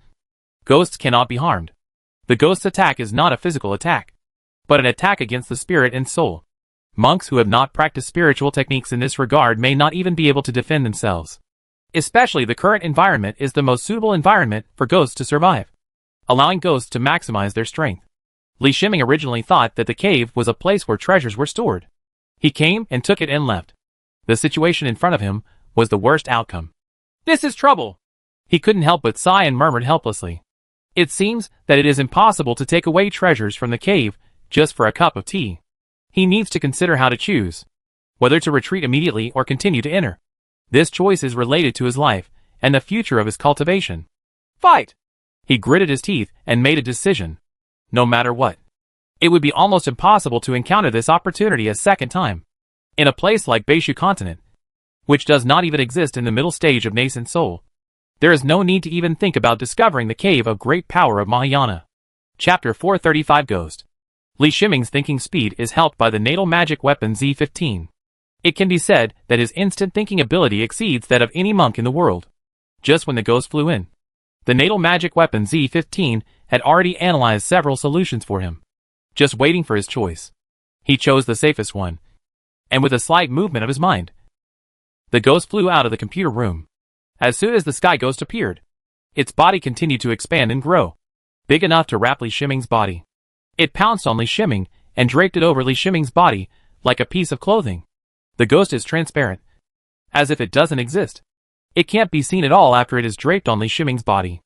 ghosts cannot be harmed. The ghost's attack is not a physical attack, but an attack against the spirit and soul. Monks who have not practiced spiritual techniques in this regard may not even be able to defend themselves. Especially the current environment is the most suitable environment for ghosts to survive, allowing ghosts to maximize their strength. Li Shiming originally thought that the cave was a place where treasures were stored. He came and took it and left. The situation in front of him was the worst outcome. This is trouble! He couldn't help but sigh and murmured helplessly. It seems that it is impossible to take away treasures from the cave just for a cup of tea. He needs to consider how to choose, whether to retreat immediately or continue to enter. This choice is related to his life and the future of his cultivation. Fight! He gritted his teeth and made a decision. No matter what, It would be almost impossible to encounter this opportunity a second time. In a place like Beishu continent, which does not even exist in the middle stage of nascent soul, there is no need to even think about discovering the cave of great power of Mahayana. Chapter 435 Ghost. Li Shiming's thinking speed is helped by the natal magic weapon Z15. It can be said that his instant thinking ability exceeds that of any monk in the world. Just when the ghost flew in, the natal magic weapon Z15 had already analyzed several solutions for him, just waiting for his choice. He chose the safest one, and with a slight movement of his mind, the ghost flew out of the computer room. As soon as the sky ghost appeared, its body continued to expand and grow, big enough to wrap Li Shiming's body. It pounced on Li Shiming and draped it over Li Shiming's body like a piece of clothing. The ghost is transparent, as if it doesn't exist. It can't be seen at all after it is draped on Li Shiming's body.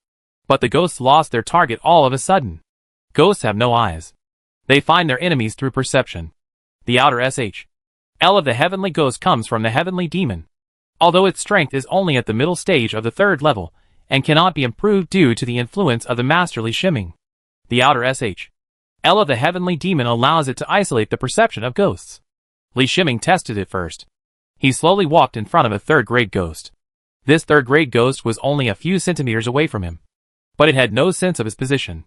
But the ghosts lost their target all of a sudden. Ghosts have no eyes. They find their enemies through perception. The outer L of the heavenly ghost comes from the heavenly demon. Although its strength is only at the middle stage of the third level, and cannot be improved due to the influence of the master Li Shiming. The outer L of the heavenly demon allows it to isolate the perception of ghosts. Li Shiming tested it first. He slowly walked in front of a third-grade ghost. This third-grade ghost was only a few centimeters away from him, but it had no sense of his position.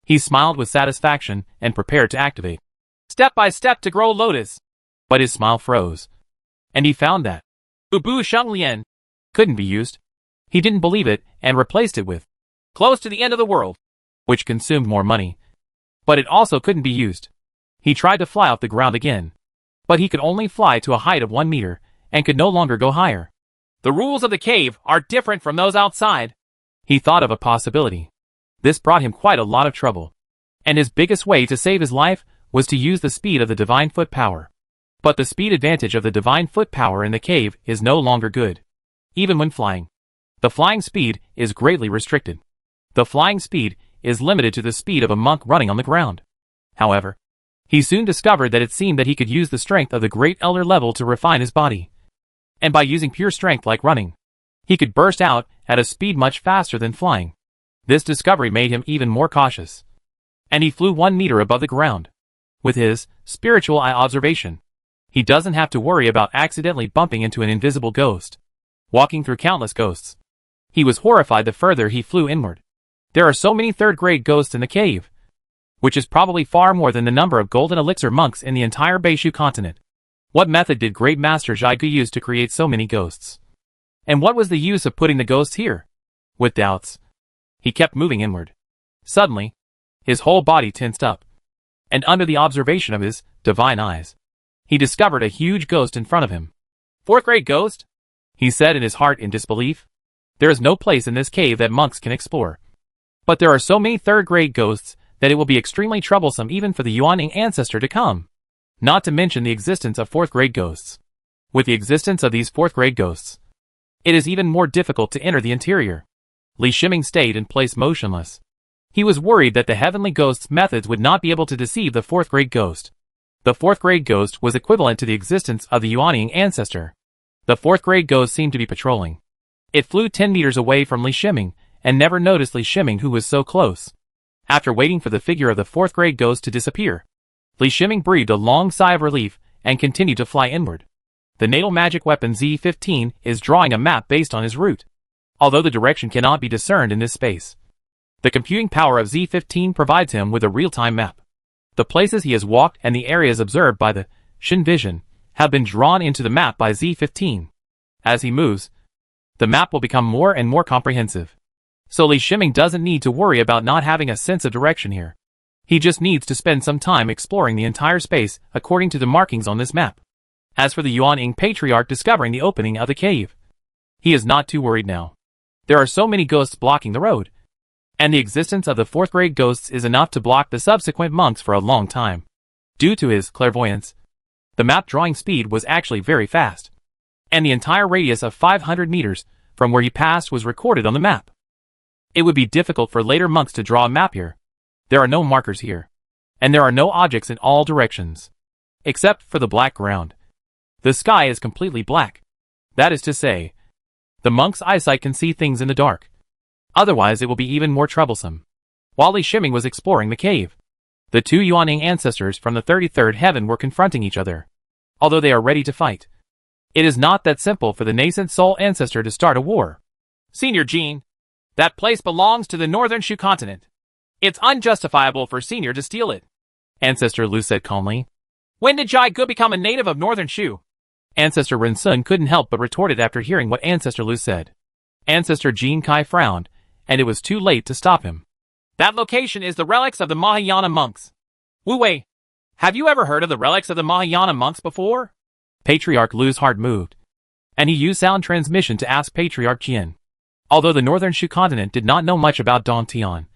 He smiled with satisfaction and prepared to activate step by step to grow lotus. But his smile froze, and he found that Ubu Shenglian couldn't be used. He didn't believe it and replaced it with close to the end of the world, which consumed more money. But it also couldn't be used. He tried to fly off the ground again, but he could only fly to a height of 1 meter and could no longer go higher. The rules of the cave are different from those outside. He thought of a possibility. This brought him quite a lot of trouble, and his biggest way to save his life was to use the speed of the divine foot power. But the speed advantage of the divine foot power in the cave is no longer good. Even when flying, the flying speed is greatly restricted. The flying speed is limited to the speed of a monk running on the ground. However, he soon discovered that it seemed that he could use the strength of the great elder level to refine his body. And by using pure strength like running, he could burst out at a speed much faster than flying. This discovery made him even more cautious, and he flew 1 meter above the ground. With his spiritual eye observation, he doesn't have to worry about accidentally bumping into an invisible ghost. Walking through countless ghosts, he was horrified the further he flew inward. There are so many third-grade ghosts in the cave, which is probably far more than the number of golden elixir monks in the entire Beishu continent. What method did Great Master Zhigu use to create so many ghosts? And what was the use of putting the ghosts here? With doubts, he kept moving inward. Suddenly, his whole body tensed up, and under the observation of his divine eyes, he discovered a huge ghost in front of him. Fourth-grade ghost? He said in his heart in disbelief. There is no place in this cave that monks can explore. But there are so many third-grade ghosts that it will be extremely troublesome even for the Yuaning ancestor to come. Not to mention the existence of fourth-grade ghosts. With the existence of these fourth-grade ghosts, it is even more difficult to enter the interior. Li Shiming stayed in place motionless. He was worried that the heavenly ghost's methods would not be able to deceive the fourth-grade ghost. The fourth-grade ghost was equivalent to the existence of the Yuaning ancestor. The fourth-grade ghost seemed to be patrolling. It flew 10 meters away from Li Shiming and never noticed Li Shiming, who was so close. After waiting for the figure of the fourth-grade ghost to disappear, Li Shiming breathed a long sigh of relief and continued to fly inward. The natal magic weapon Z15 is drawing a map based on his route, although the direction cannot be discerned in this space. The computing power of Z15 provides him with a real-time map. The places he has walked and the areas observed by the Shin Vision have been drawn into the map by Z15. As he moves, the map will become more and more comprehensive. So Li Shiming doesn't need to worry about not having a sense of direction here. He just needs to spend some time exploring the entire space according to the markings on this map. As for the Yuaning Patriarch discovering the opening of the cave, he is not too worried now. There are so many ghosts blocking the road, and the existence of the fourth-grade ghosts is enough to block the subsequent monks for a long time. Due to his clairvoyance, the map drawing speed was actually very fast, and the entire radius of 500 meters from where he passed was recorded on the map. It would be difficult for later monks to draw a map here. There are no markers here, and there are no objects in all directions, except for the black ground. The sky is completely black. That is to say, the monk's eyesight can see things in the dark. Otherwise it will be even more troublesome. While Li Shiming was exploring the cave, The two Yuaning ancestors from the 33rd heaven were confronting each other, although they are ready to fight. It is not that simple for the nascent soul ancestor to start a war. Senior Gene, that place belongs to the Northern Shu continent. It's unjustifiable for Senior to steal it. Ancestor Lu said calmly. When did Jai Gu become a native of Northern Shu? Ancestor Rinsun couldn't help but retorted after hearing what Ancestor Lu said. Ancestor Jin Kai frowned, and it was too late to stop him. That location is the relics of the Mahayana monks. Wu Wei, have you ever heard of the relics of the Mahayana monks before? Patriarch Lu's heart moved, and he used sound transmission to ask Patriarch Jian. Although the Northern Shu continent did not know much about Dongtian,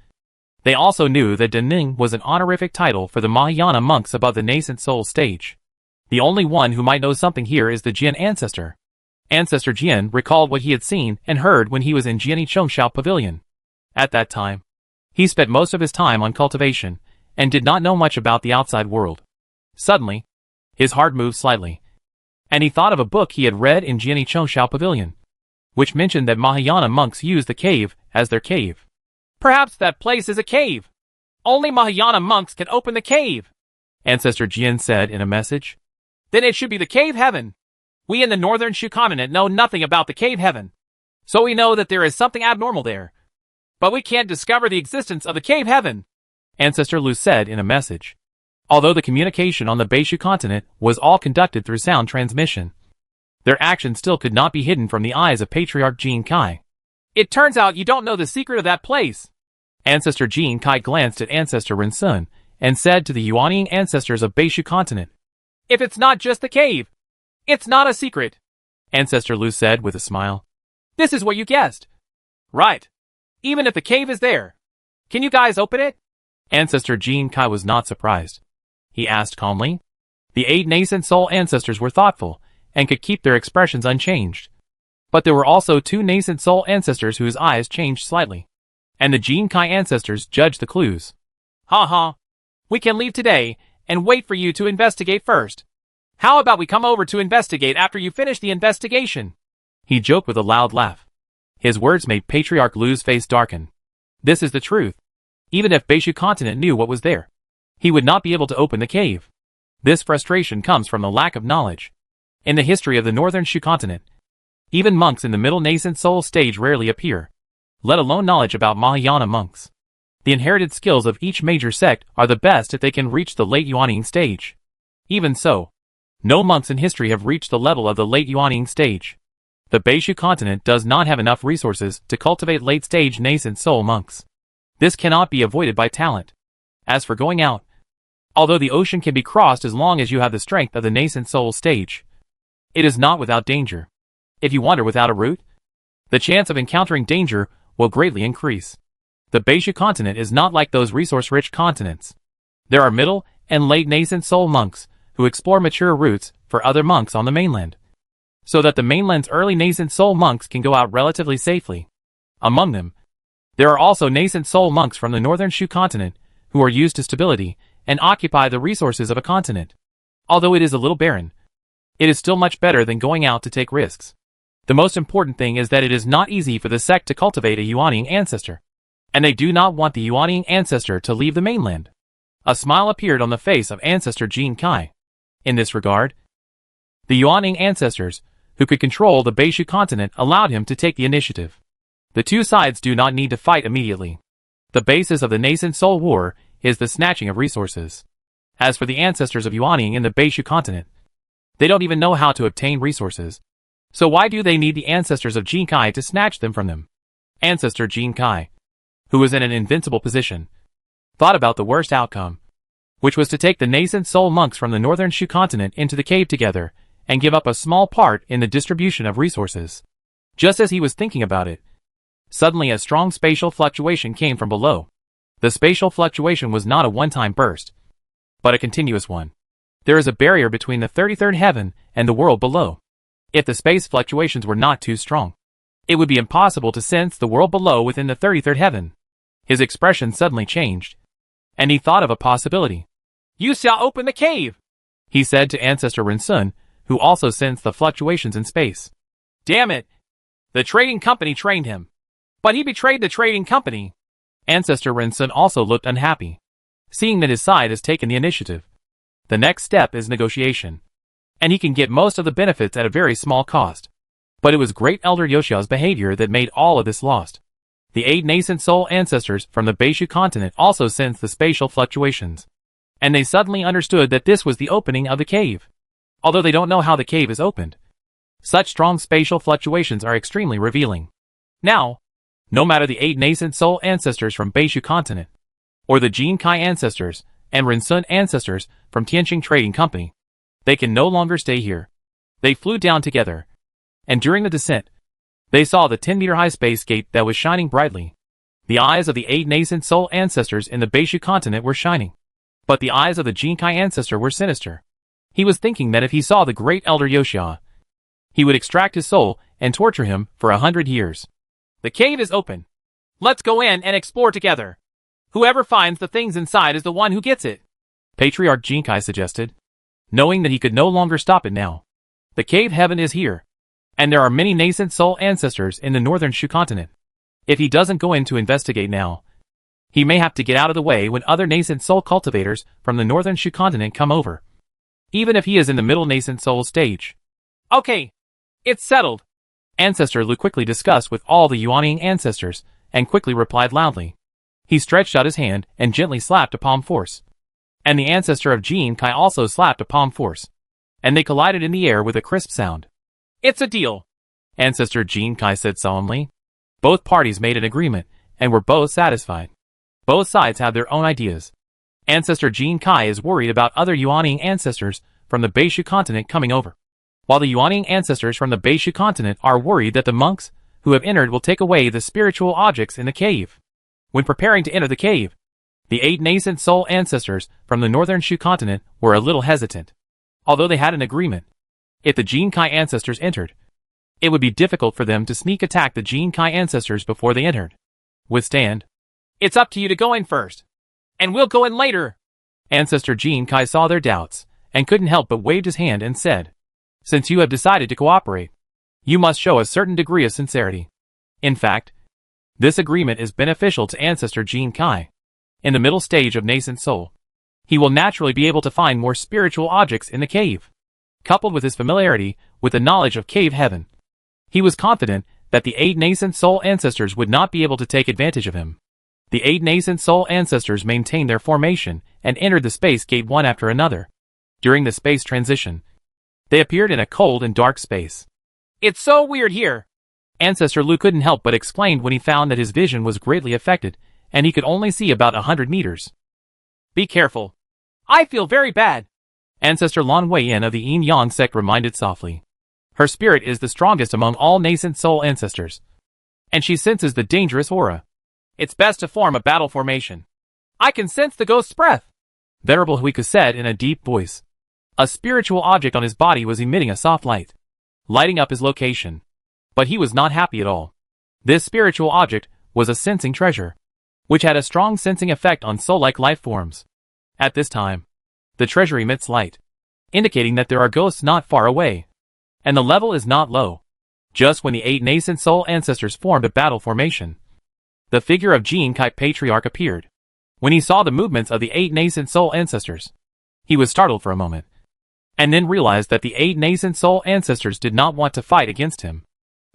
they also knew that Daning was an honorific title for the Mahayana monks above the nascent soul stage. The only one who might know something here is the Jian ancestor. Ancestor Jian recalled what he had seen and heard when he was in Jiani Chongshao Pavilion. At that time, he spent most of his time on cultivation, and did not know much about the outside world. Suddenly, his heart moved slightly, and he thought of a book he had read in Jiani Chongshao Pavilion, which mentioned that Mahayana monks use the cave as their cave. Perhaps that place is a cave. Only Mahayana monks can open the cave, Ancestor Jian said in a message. Then it should be the cave heaven. We in the Northern Shu continent know nothing about the cave heaven, so we know that there is something abnormal there. But we can't discover the existence of the cave heaven, Ancestor Lu said in a message. Although the communication on the Beishu continent was all conducted through sound transmission, their actions still could not be hidden from the eyes of Patriarch Jin Kai. It turns out you don't know the secret of that place. Ancestor Jin Kai glanced at Ancestor Rinsun and said to the Yuaning ancestors of Beishu continent. If it's not just the cave, it's not a secret, Ancestor Lu said with a smile. This is what you guessed. Right. Even if the cave is there, can you guys open it? Ancestor Jin Kai was not surprised. He asked calmly. The 8 nascent soul ancestors were thoughtful and could keep their expressions unchanged. But there were also 2 nascent soul ancestors whose eyes changed slightly, and the Jin Kai ancestors judged the clues. Ha ha. We can leave today and wait for you to investigate first. How about we come over to investigate after you finish the investigation? He joked with a loud laugh. His words made Patriarch Lu's face darken. This is the truth. Even if Beishu continent knew what was there, he would not be able to open the cave. This frustration comes from the lack of knowledge. In the history of the Northern Shu continent, even monks in the middle nascent soul stage rarely appear, let alone knowledge about Mahayana monks. The inherited skills of each major sect are the best if they can reach the late Yuaning stage. Even so, no monks in history have reached the level of the late Yuaning stage. The Beishu continent does not have enough resources to cultivate late-stage nascent soul monks. This cannot be avoided by talent. As for going out, although the ocean can be crossed as long as you have the strength of the nascent soul stage, it is not without danger. If you wander without a route, the chance of encountering danger will greatly increase. The Beishu continent is not like those resource-rich continents. There are middle and late nascent soul monks who explore mature routes for other monks on the mainland, so that the mainland's early nascent soul monks can go out relatively safely. Among them, there are also nascent soul monks from the Northern Shu continent who are used to stability and occupy the resources of a continent. Although it is a little barren, it is still much better than going out to take risks. The most important thing is that it is not easy for the sect to cultivate a Yuaning ancestor, and they do not want the Yuaning ancestor to leave the mainland. A smile appeared on the face of Ancestor Jin Kai. In this regard, the Yuaning ancestors, who could control the Beishu continent, allowed him to take the initiative. The two sides do not need to fight immediately. The basis of the nascent soul war is the snatching of resources. As for the ancestors of Yuaning in the Beishu continent, they don't even know how to obtain resources. So why do they need the ancestors of Jin Kai to snatch them from them? Ancestor Jin Kai, who was in an invincible position, thought about the worst outcome, which was to take the nascent soul monks from the Northern Shu continent into the cave together and give up a small part in the distribution of resources. Just as he was thinking about it, suddenly a strong spatial fluctuation came from below. The spatial fluctuation was not a one-time burst, but a continuous one. There is a barrier between the 33rd heaven and the world below. If the space fluctuations were not too strong, it would be impossible to sense the world below within the 33rd heaven. His expression suddenly changed, and he thought of a possibility. You shall open the cave, he said to Ancestor Rinsun, who also sensed the fluctuations in space. Damn it! The trading company trained him, but he betrayed the trading company. Ancestor Rinsun also looked unhappy. seeing that his side has taken the initiative. The next step is negotiation, and he can get most of the benefits at a very small cost. But it was Great Elder Yoshia's behavior that made all of this lost. The 8 nascent soul ancestors from the Beishu continent also sensed the spatial fluctuations, and they suddenly understood that this was the opening of the cave. Although they don't know how the cave is opened, such strong spatial fluctuations are extremely revealing. Now, no matter the 8 nascent soul ancestors from Beishu continent, or the Jin Kai ancestors and Rinsun ancestors from Tianqing Trading Company, they can no longer stay here. They flew down together, and during the descent, they saw the 10-meter-high space gate that was shining brightly. The eyes of the 8 nascent soul ancestors in the Beishu continent were shining, but the eyes of the Jin Kai ancestor were sinister. He was thinking that if he saw the Great Elder Yoshia, he would extract his soul and torture him for 100 years. The cave is open. Let's go in and explore together. Whoever finds the things inside is the one who gets it, Patriarch Jinkai suggested, knowing that he could no longer stop it now. The cave heaven is here, and there are many nascent soul ancestors in the northern Shu continent. If he doesn't go in to investigate now, he may have to get out of the way when other nascent soul cultivators from the northern Shu continent come over, even if he is in the middle nascent soul stage. Okay, it's settled, Ancestor Lu quickly discussed with all the Yuanying ancestors, and quickly replied loudly. He stretched out his hand and gently slapped a palm force. And the ancestor of Jin Kai also slapped a palm force, and they collided in the air with a crisp sound. It's a deal, Ancestor Jin Kai said solemnly. Both parties made an agreement, and were both satisfied. Both sides have their own ideas. Ancestor Jin Kai is worried about other Yuanying ancestors from the Beishu continent coming over, while the Yuanying ancestors from the Beishu continent are worried that the monks who have entered will take away the spiritual objects in the cave. When preparing to enter the cave, the 8 nascent soul ancestors from the northern Shu continent were a little hesitant. Although they had an agreement, if the Jin Kai ancestors entered, it would be difficult for them to sneak attack the Jin Kai ancestors before they entered. Withstand. It's up to you to go in first, and we'll go in later. Ancestor Jin Kai saw their doubts, and couldn't help but waved his hand and said, Since you have decided to cooperate, you must show a certain degree of sincerity. In fact, this agreement is beneficial to Ancestor Jin Kai. In the middle stage of nascent soul, he will naturally be able to find more spiritual objects in the cave. Coupled with his familiarity with the knowledge of cave heaven, he was confident that the 8 nascent soul ancestors would not be able to take advantage of him. The 8 nascent soul ancestors maintained their formation and entered the space gate one after another. During the space transition, they appeared in a cold and dark space. It's so weird here, Ancestor Lu couldn't help but explain when he found that his vision was greatly affected, and he could only see about 100 meters. Be careful. I feel very bad, Ancestor Lan Weiyan of the Yin Yang sect reminded softly. Her spirit is the strongest among all nascent soul ancestors, and she senses the dangerous aura. It's best to form a battle formation. I can sense the ghost's breath, Venerable Huika said in a deep voice. A spiritual object on his body was emitting a soft light, lighting up his location. But he was not happy at all. This spiritual object was a sensing treasure, which had a strong sensing effect on soul-like life forms. At this time, the treasure emits light, indicating that there are ghosts not far away, and the level is not low. Just when the 8 nascent soul ancestors formed a battle formation, the figure of Jin Kai Patriarch appeared. When he saw the movements of the 8 nascent soul ancestors, he was startled for a moment, and then realized that the 8 nascent soul ancestors did not want to fight against him.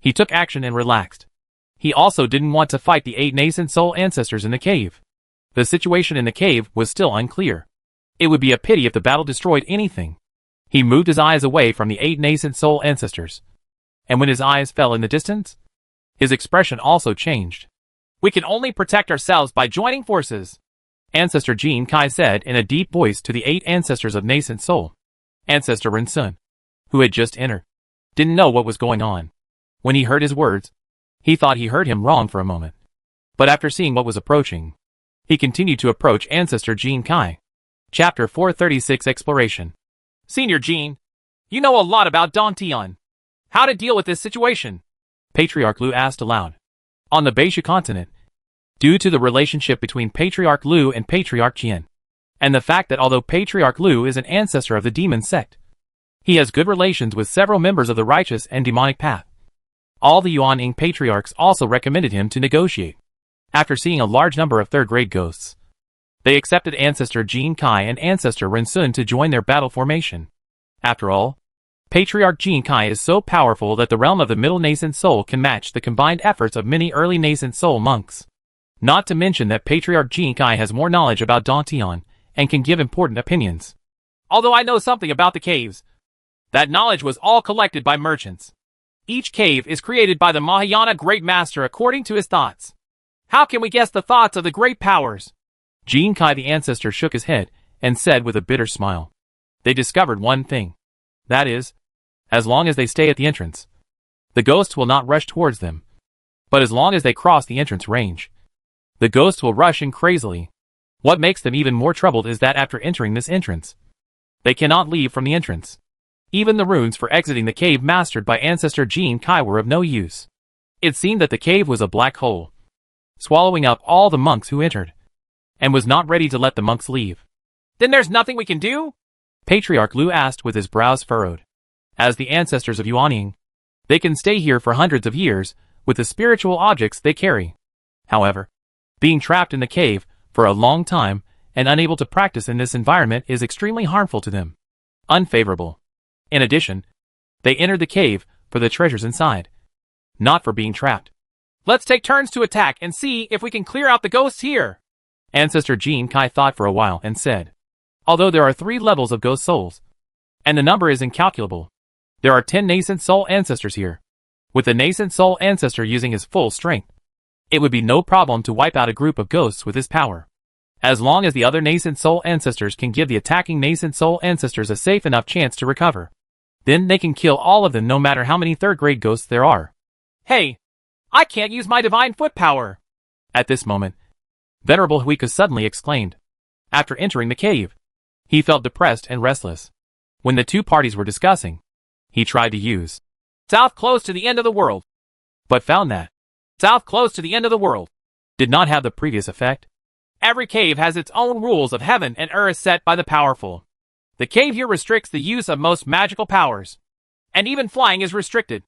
He took action and relaxed. He also didn't want to fight the 8 nascent soul ancestors in the cave. The situation in the cave was still unclear. It would be a pity if the battle destroyed anything. He moved his eyes away from the 8 nascent soul ancestors, and when his eyes fell in the distance, his expression also changed. We can only protect ourselves by joining forces, Ancestor Jin Kai said in a deep voice to the 8 ancestors of nascent soul. Ancestor Rinsun, who had just entered, didn't know what was going on. When he heard his words, he thought he heard him wrong for a moment. But after seeing what was approaching, he continued to approach Ancestor Jin Kai. Chapter 436 Exploration. Senior Jin, you know a lot about Dantian. How to deal with this situation? Patriarch Lu asked aloud. On the Beishu continent, due to the relationship between Patriarch Lu and Patriarch Jian, and the fact that although Patriarch Lu is an ancestor of the demon sect, he has good relations with several members of the righteous and demonic path. All the Yuanying patriarchs also recommended him to negotiate. After seeing a large number of third-grade ghosts, They accepted Ancestor Jean Kai and Ancestor Rinsun to join their battle formation. After all, Patriarch Jean Kai is so powerful that the realm of the middle nascent soul can match the combined efforts of many early nascent soul monks. Not to mention that Patriarch Jean Kai has more knowledge about Dantian and can give important opinions. Although I know something about the caves, that knowledge was all collected by merchants. Each cave is created by the Mahayana Great Master according to his thoughts. How can we guess the thoughts of the great powers? Jean Kai the Ancestor shook his head and said with a bitter smile. They discovered one thing. That is, as long as they stay at the entrance, the ghosts will not rush towards them. But as long as they cross the entrance range, the ghosts will rush in crazily. What makes them even more troubled is that after entering this entrance, they cannot leave from the entrance. Even the runes for exiting the cave mastered by Ancestor Jean Kai were of no use. It seemed that the cave was a black hole, swallowing up all the monks who entered, and was not ready to let the monks leave. Then there's nothing we can do? Patriarch Lu asked with his brows furrowed. As the ancestors of Yuanying, they can stay here for hundreds of years with the spiritual objects they carry. However, being trapped in the cave for a long time and unable to practice in this environment is extremely harmful to them. Unfavorable. In addition, they entered the cave for the treasures inside, not for being trapped. Let's take turns to attack and see if we can clear out the ghosts here. Ancestor Jean Kai thought for a while and said, although there are 3 levels of ghost souls, and the number is incalculable, there are 10 nascent soul ancestors here. With the nascent soul ancestor using his full strength, it would be no problem to wipe out a group of ghosts with his power. As long as the other nascent soul ancestors can give the attacking nascent soul ancestors a safe enough chance to recover, then they can kill all of them no matter how many third-grade ghosts there are. Hey, I can't use my divine foot power! At this moment, Venerable Huika suddenly exclaimed. After entering the cave, he felt depressed and restless. When the two parties were discussing, he tried to use south close to the end of the world, but found that south close to the end of the world did not have the previous effect. Every cave has its own rules of heaven and earth set by the powerful. The cave here restricts the use of most magical powers, and even flying is restricted.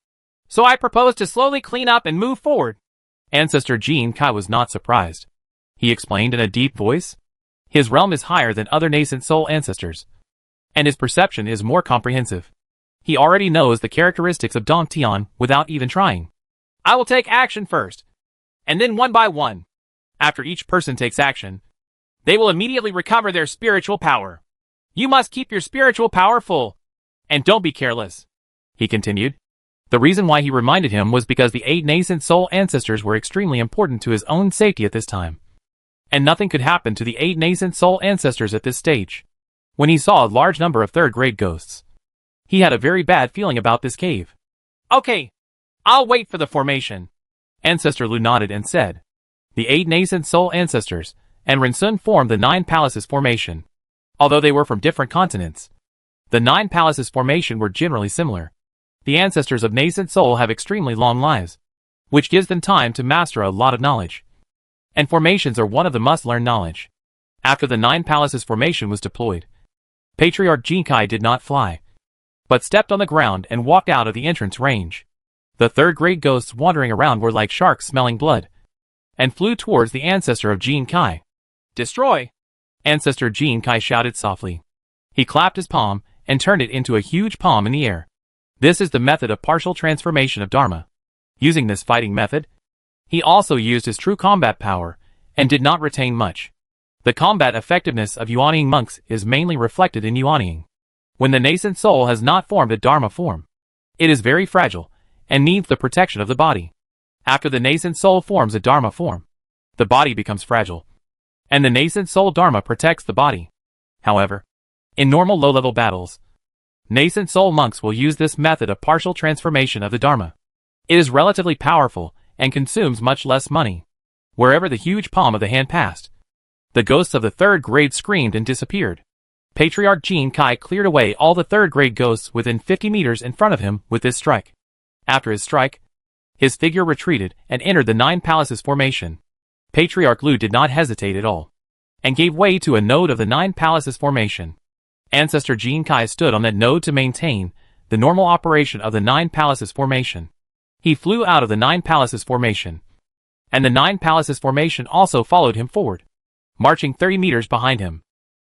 So I propose to slowly clean up and move forward. Ancestor Jean Kai was not surprised. He explained in a deep voice. His realm is higher than other nascent soul ancestors, and his perception is more comprehensive. He already knows the characteristics of Dantian without even trying. I will take action first, and then one by one. After each person takes action, they will immediately recover their spiritual power. You must keep your spiritual power full, and don't be careless, he continued. The reason why he reminded him was because the 8 nascent soul ancestors were extremely important to his own safety at this time. And nothing could happen to the 8 nascent soul ancestors at this stage. When he saw a large number of third-grade ghosts, he had a very bad feeling about this cave. Okay, I'll wait for the formation. Ancestor Lu nodded and said. The 8 nascent soul ancestors and Rinsun formed the 9 palaces formation. Although they were from different continents, the 9 palaces formation were generally similar. The ancestors of nascent soul have extremely long lives, which gives them time to master a lot of knowledge. And formations are one of the must-learn knowledge. After the 9 palaces formation was deployed, Patriarch Jinkai did not fly, but stepped on the ground and walked out of the entrance range. The third-grade ghosts wandering around were like sharks smelling blood, and flew towards the ancestor of Jinkai. Destroy! Ancestor Jinkai shouted softly. He clapped his palm and turned it into a huge palm in the air. This is the method of partial transformation of Dharma. Using this fighting method, he also used his true combat power and did not retain much. The combat effectiveness of Yuanying monks is mainly reflected in Yuanying. When the nascent soul has not formed a Dharma form, it is very fragile and needs the protection of the body. After the nascent soul forms a Dharma form, the body becomes fragile, and the nascent soul Dharma protects the body. However, in normal low-level battles, nascent soul monks will use this method of partial transformation of the Dharma. It is relatively powerful and consumes much less money. Wherever the huge palm of the hand passed, the ghosts of the third grade screamed and disappeared. Patriarch Jean Kai cleared away all the third grade ghosts within 50 meters in front of him with this strike. After his strike, his figure retreated and entered the 9 palaces formation. Patriarch Lu did not hesitate at all, and gave way to a node of the 9 palaces formation. Ancestor Jean Kai stood on that node to maintain the normal operation of the 9 palaces formation. He flew out of the 9 palaces formation, and the 9 palaces formation also followed him forward. marching 30 meters behind him.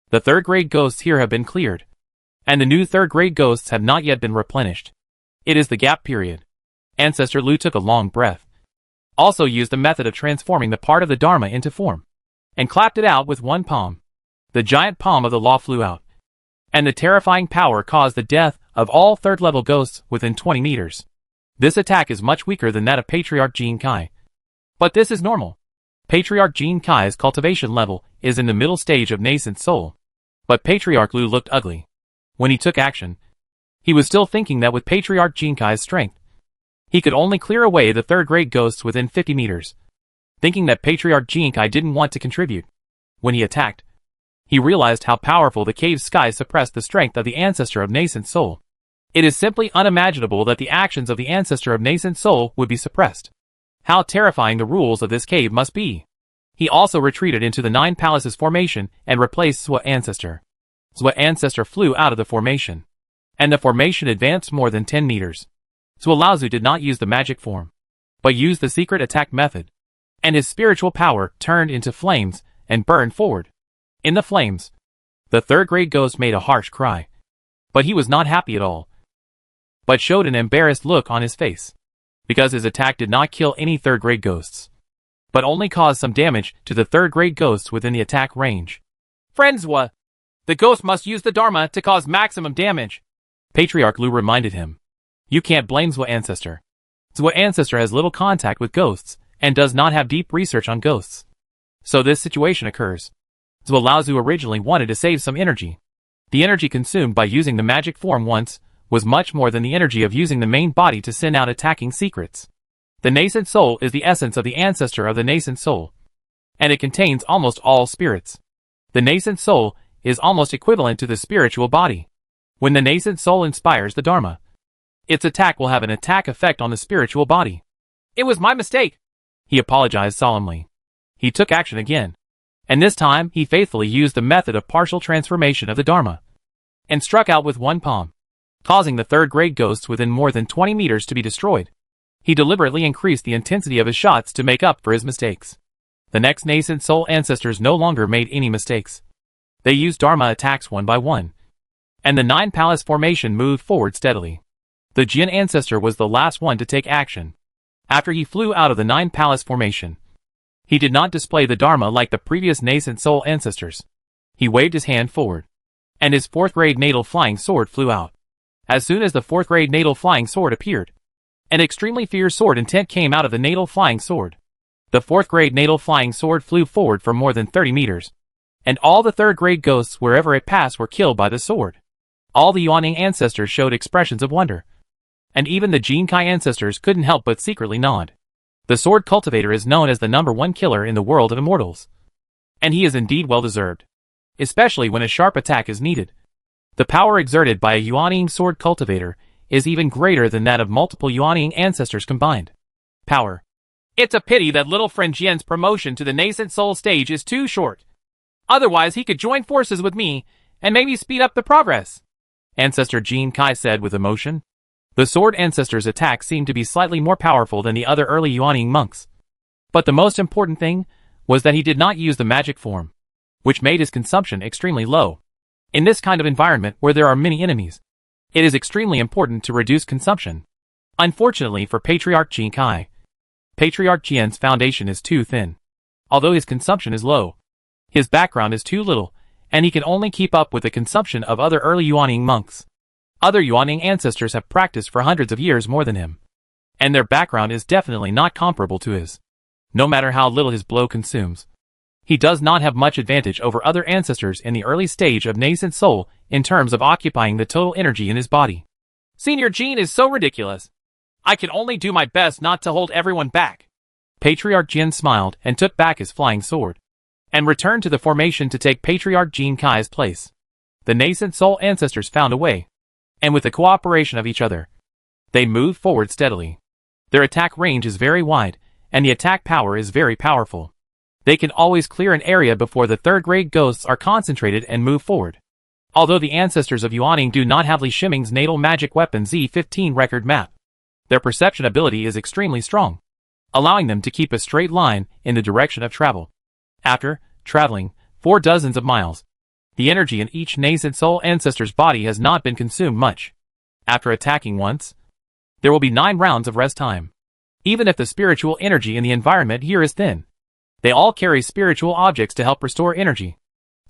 The third-grade ghosts here have been cleared, and the new third-grade ghosts have not yet been replenished. It is the gap period. Ancestor Lu took a long breath. Also used the method of transforming the part of the Dharma into form, and clapped it out with one palm. The giant palm of the law flew out, and the terrifying power caused the death of all third-level ghosts within 20 meters. This attack is much weaker than that of Patriarch Jin Kai. But this is normal. Patriarch Jin Kai's cultivation level is in the middle stage of nascent soul. But Patriarch Lu looked ugly. When he took action, he was still thinking that with Patriarch Jin Kai's strength, he could only clear away the third-grade ghosts within 50 meters. Thinking that Patriarch Jin Kai didn't want to contribute. When he attacked, he realized how powerful the cave's sky suppressed the strength of the ancestor of nascent soul. It is simply unimaginable that the actions of the ancestor of nascent soul would be suppressed. How terrifying the rules of this cave must be. He also retreated into the Nine Palaces formation and replaced Zhua Ancestor. Zhua Ancestor flew out of the formation, and the formation advanced more than 10 meters. Zhua Laozu did not use the magic form, but used the secret attack method, and his spiritual power turned into flames and burned forward. In the flames, the third-grade ghost made a harsh cry, but he was not happy at all, but showed an embarrassed look on his face, because his attack did not kill any third-grade ghosts, but only caused some damage to the third-grade ghosts within the attack range. Friend Zhua, the ghost must use the Dharma to cause maximum damage. Patriarch Lu reminded him. You can't blame Zhua Ancestor. Zhua Ancestor has little contact with ghosts and does not have deep research on ghosts. So this situation occurs. Zhua Laozu originally wanted to save some energy. The energy consumed by using the magic form once was much more than the energy of using the main body to send out attacking secrets. The nascent soul is the essence of the ancestor of the nascent soul, and it contains almost all spirits. The nascent soul is almost equivalent to the spiritual body. When the nascent soul inspires the Dharma, its attack will have an attack effect on the spiritual body. It was my mistake. He apologized solemnly. He took action again, and this time he faithfully used the method of partial transformation of the Dharma, and struck out with one palm, causing the third-grade ghosts within more than 20 meters to be destroyed. He deliberately increased the intensity of his shots to make up for his mistakes. The next nascent soul ancestors no longer made any mistakes. They used Dharma attacks one by one, and the Nine Palace formation moved forward steadily. The Jin ancestor was the last one to take action. After he flew out of the Nine Palace formation, he did not display the Dharma like the previous nascent soul ancestors. He waved his hand forward, and his fourth-grade natal flying sword flew out. As soon as the fourth-grade natal flying sword appeared, an extremely fierce sword intent came out of the natal flying sword. The fourth-grade natal flying sword flew forward for more than 30 meters, and all the third-grade ghosts wherever it passed were killed by the sword. All the Yuaning ancestors showed expressions of wonder, and even the Jinkai ancestors couldn't help but secretly nod. The sword cultivator is known as the #1 killer in the world of immortals, and he is indeed well deserved, especially when a sharp attack is needed. The power exerted by a Yuaning sword cultivator is even greater than that of multiple Yuaning ancestors combined. Power. It's a pity that little friend Jian's promotion to the nascent soul stage is too short. Otherwise he could join forces with me and maybe speed up the progress, Ancestor Jin Kai said with emotion. The sword ancestor's attack seemed to be slightly more powerful than the other early Yuaning monks. But the most important thing was that he did not use the magic form, which made his consumption extremely low. In this kind of environment where there are many enemies, it is extremely important to reduce consumption. Unfortunately for Patriarch Jin Kai, Patriarch Jian's foundation is too thin. Although his consumption is low, his background is too little, and he can only keep up with the consumption of other early Yuaning monks. Other Yuaning ancestors have practiced for hundreds of years more than him, and their background is definitely not comparable to his. No matter how little his blow consumes, he does not have much advantage over other ancestors in the early stage of nascent soul in terms of occupying the total energy in his body. Senior Jin is so ridiculous. I can only do my best not to hold everyone back. Patriarch Jin smiled and took back his flying sword, and returned to the formation to take Patriarch Jin Kai's place. The nascent soul ancestors found a way, and with the cooperation of each other, they moved forward steadily. Their attack range is very wide, and the attack power is very powerful. They can always clear an area before the third-grade ghosts are concentrated and move forward. Although the ancestors of Yuaning do not have Li Shiming's natal magic weapon Z15 record map, their perception ability is extremely strong, allowing them to keep a straight line in the direction of travel. After traveling, 4 dozens of miles. The energy in each nascent soul ancestor's body has not been consumed much. After attacking once, there will be 9 rounds of rest time. Even if the spiritual energy in the environment here is thin, they all carry spiritual objects to help restore energy,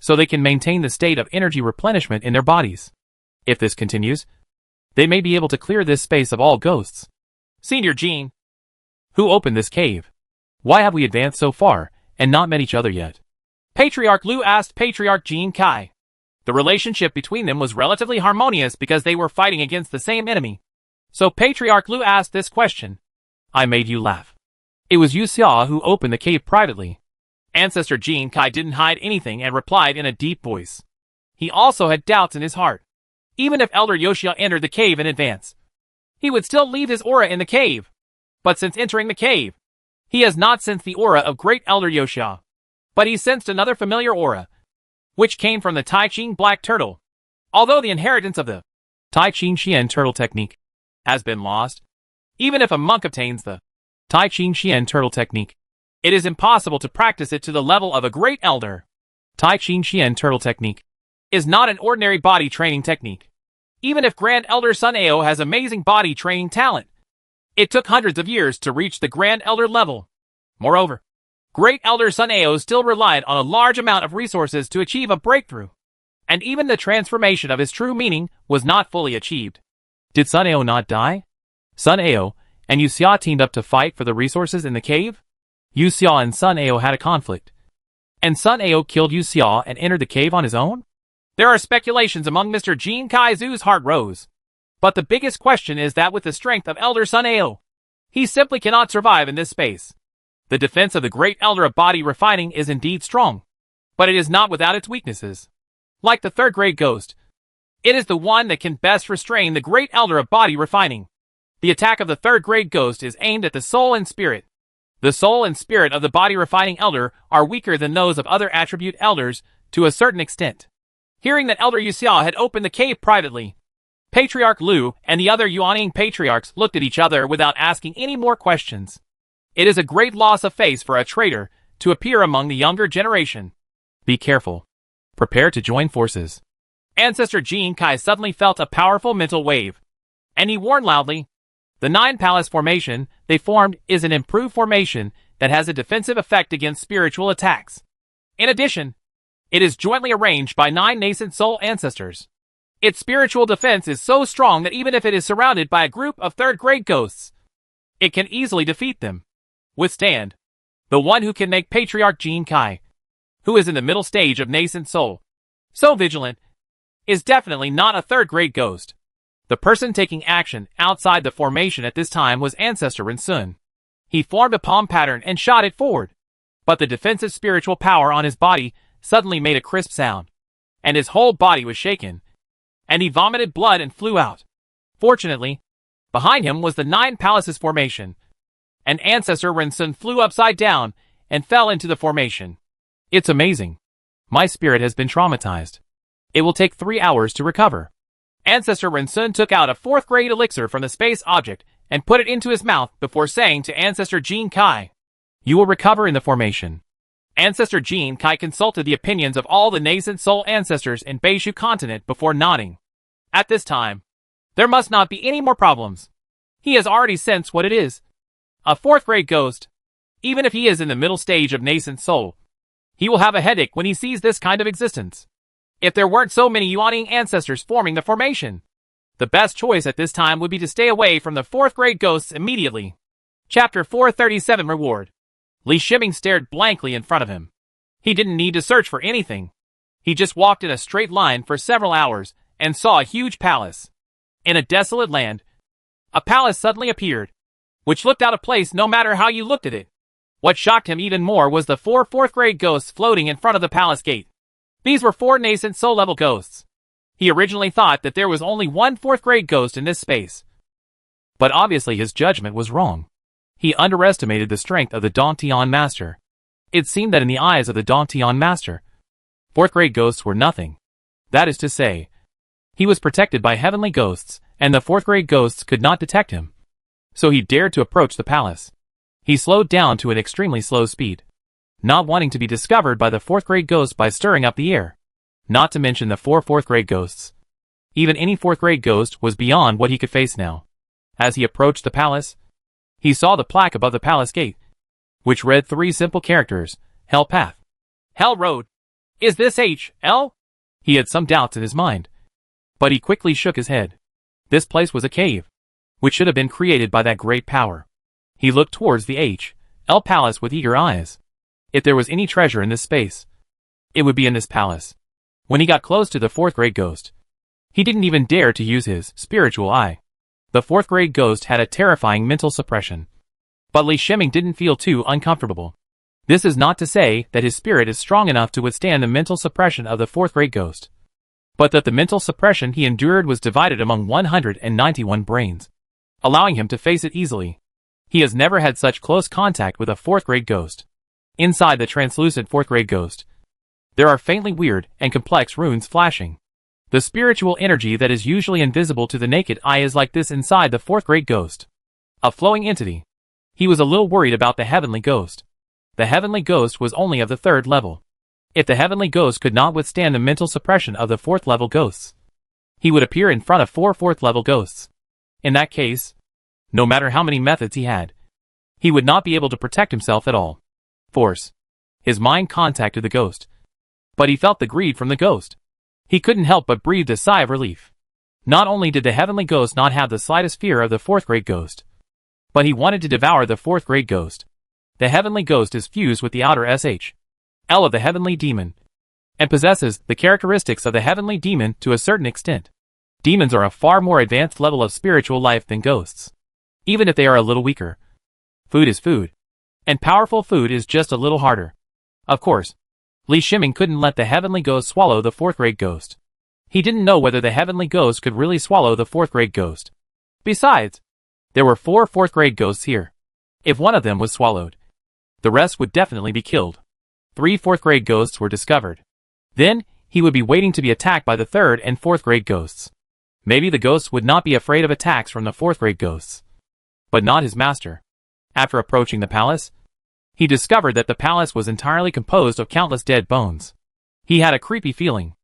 so they can maintain the state of energy replenishment in their bodies. If this continues, they may be able to clear this space of all ghosts. Senior Gene, who opened this cave? Why have we advanced so far and not met each other yet? Patriarch Lu asked Patriarch Gene Kai. The relationship between them was relatively harmonious because they were fighting against the same enemy. So Patriarch Lu asked this question. I made you laugh. It was Yu Xia who opened the cave privately. Ancestor Gene Kai didn't hide anything and replied in a deep voice. He also had doubts in his heart. Even if Elder Yoshia entered the cave in advance, he would still leave his aura in the cave. But since entering the cave, he has not sensed the aura of Great Elder Yoshia. But he sensed another familiar aura, which came from the Tai Ching Black Turtle. Although the inheritance of the Tai Ching Xian Turtle technique has been lost, even if a monk obtains the Tai Ching Xian Turtle technique, it is impossible to practice it to the level of a Great Elder. Tai Ching Xian Turtle technique is not an ordinary body training technique. Even if Grand Elder Sun Ao has amazing body training talent, it took hundreds of years to reach the Grand Elder level. Moreover, Great Elder Sun Ao still relied on a large amount of resources to achieve a breakthrough, and even the transformation of his true meaning was not fully achieved. Did Sun Ao not die? Sun Ao and Yu Xia teamed up to fight for the resources in the cave? Yu Xia and Sun Ao had a conflict, and Sun Ao killed Yu Xia and entered the cave on his own? There are speculations among Mr. Jin Kaizu's heart rose. But the biggest question is that with the strength of Elder Sun Ao, he simply cannot survive in this space. The defense of the Great Elder of Body Refining is indeed strong, but it is not without its weaknesses. Like the third grade ghost, it is the one that can best restrain the Great Elder of Body Refining. The attack of the third grade ghost is aimed at the soul and spirit. The soul and spirit of the Body Refining Elder are weaker than those of other attribute elders to a certain extent. Hearing that Elder Yuxia had opened the cave privately, Patriarch Lu and the other Yuaning patriarchs looked at each other without asking any more questions. It is a great loss of face for a traitor to appear among the younger generation. Be careful. Prepare to join forces. Ancestor Jin Kai suddenly felt a powerful mental wave, and he warned loudly, the 9 Palace formation they formed is an improved formation that has a defensive effect against spiritual attacks. In addition, it is jointly arranged by 9 nascent soul ancestors. Its spiritual defense is so strong that even if it is surrounded by a group of third-grade ghosts, it can easily defeat them. Withstand. The one who can make Patriarch Jin Kai, who is in the middle stage of nascent soul, so vigilant, is definitely not a third-grade ghost. The person taking action outside the formation at this time was Ancestor Rinsun. He formed a palm pattern and shot it forward, but the defensive spiritual power on his body suddenly made a crisp sound, and his whole body was shaken, and he vomited blood and flew out. Fortunately, behind him was the 9 Palaces formation, and Ancestor Rinsun flew upside down and fell into the formation. It's amazing. My spirit has been traumatized. It will take 3 hours to recover. Ancestor Rinsun took out a 4th-grade elixir from the space object and put it into his mouth before saying to Ancestor Jin Kai, "You will recover in the formation." Ancestor Jin Kai consulted the opinions of all the nascent soul ancestors in Beishu continent before nodding. At this time, there must not be any more problems. He has already sensed what it is. A 4th-grade ghost, even if he is in the middle stage of nascent soul, he will have a headache when he sees this kind of existence. If there weren't so many Yuaning ancestors forming the formation, the best choice at this time would be to stay away from the 4th-grade ghosts immediately. Chapter 437 Reward. Li Shiming stared blankly in front of him. He didn't need to search for anything. He just walked in a straight line for several hours and saw a huge palace. In a desolate land, a palace suddenly appeared, which looked out of place no matter how you looked at it. What shocked him even more was the 4 4th-grade ghosts floating in front of the palace gate. These were 4 nascent soul-level ghosts. He originally thought that there was only 1 4th-grade ghost in this space. But obviously his judgment was wrong. He underestimated the strength of the Dantian Master. It seemed that in the eyes of the Dantian Master, 4th-grade ghosts were nothing. That is to say, he was protected by heavenly ghosts, and the 4th-grade ghosts could not detect him. So he dared to approach the palace. He slowed down to an extremely slow speed. not wanting to be discovered by the fourth-grade ghost by stirring up the air. Not to mention the 4 fourth-grade ghosts. Even any fourth-grade ghost was beyond what he could face now. As he approached the palace, he saw the plaque above the palace gate, which read 3 simple characters: Hell Path. Hell Road. Is this H.L.? He had some doubts in his mind, but he quickly shook his head. This place was a cave, which should have been created by that great power. He looked towards the H.L. palace with eager eyes. If there was any treasure in this space, it would be in this palace. When he got close to the fourth-grade ghost, he didn't even dare to use his spiritual eye. The fourth-grade ghost had a terrifying mental suppression. But Li Shiming didn't feel too uncomfortable. This is not to say that his spirit is strong enough to withstand the mental suppression of the fourth-grade ghost, but that the mental suppression he endured was divided among 191 brains, allowing him to face it easily. He has never had such close contact with a fourth-grade ghost. Inside the translucent fourth-grade ghost, there are faintly weird and complex runes flashing. The spiritual energy that is usually invisible to the naked eye is like this inside the fourth-grade ghost. A flowing entity. He was a little worried about the heavenly ghost. The heavenly ghost was only of the 3rd level. If the heavenly ghost could not withstand the mental suppression of the 4th-level ghosts, he would appear in front of 4 4th-level ghosts. In that case, no matter how many methods he had, he would not be able to protect himself at all. Force. His mind contacted the ghost, but he felt the greed from the ghost. He couldn't help but breathe a sigh of relief. Not only did the heavenly ghost not have the slightest fear of the 4th-grade ghost, but he wanted to devour the 4th-grade ghost. The heavenly ghost is fused with the outer SH.L of the heavenly demon, and possesses the characteristics of the heavenly demon to a certain extent. Demons are a far more advanced level of spiritual life than ghosts, even if they are a little weaker. Food is food, and powerful food is just a little harder. Of course, Li Shiming couldn't let the heavenly ghost swallow the 4th-grade ghost. He didn't know whether the heavenly ghost could really swallow the 4th-grade ghost. Besides, there were 4 4th-grade ghosts here. If one of them was swallowed, the rest would definitely be killed. 3 4th-grade ghosts were discovered. Then, he would be waiting to be attacked by the 3rd and 4th-grade ghosts. Maybe the ghosts would not be afraid of attacks from the 4th-grade ghosts, but not his master. After approaching the palace, he discovered that the palace was entirely composed of countless dead bones. He had a creepy feeling,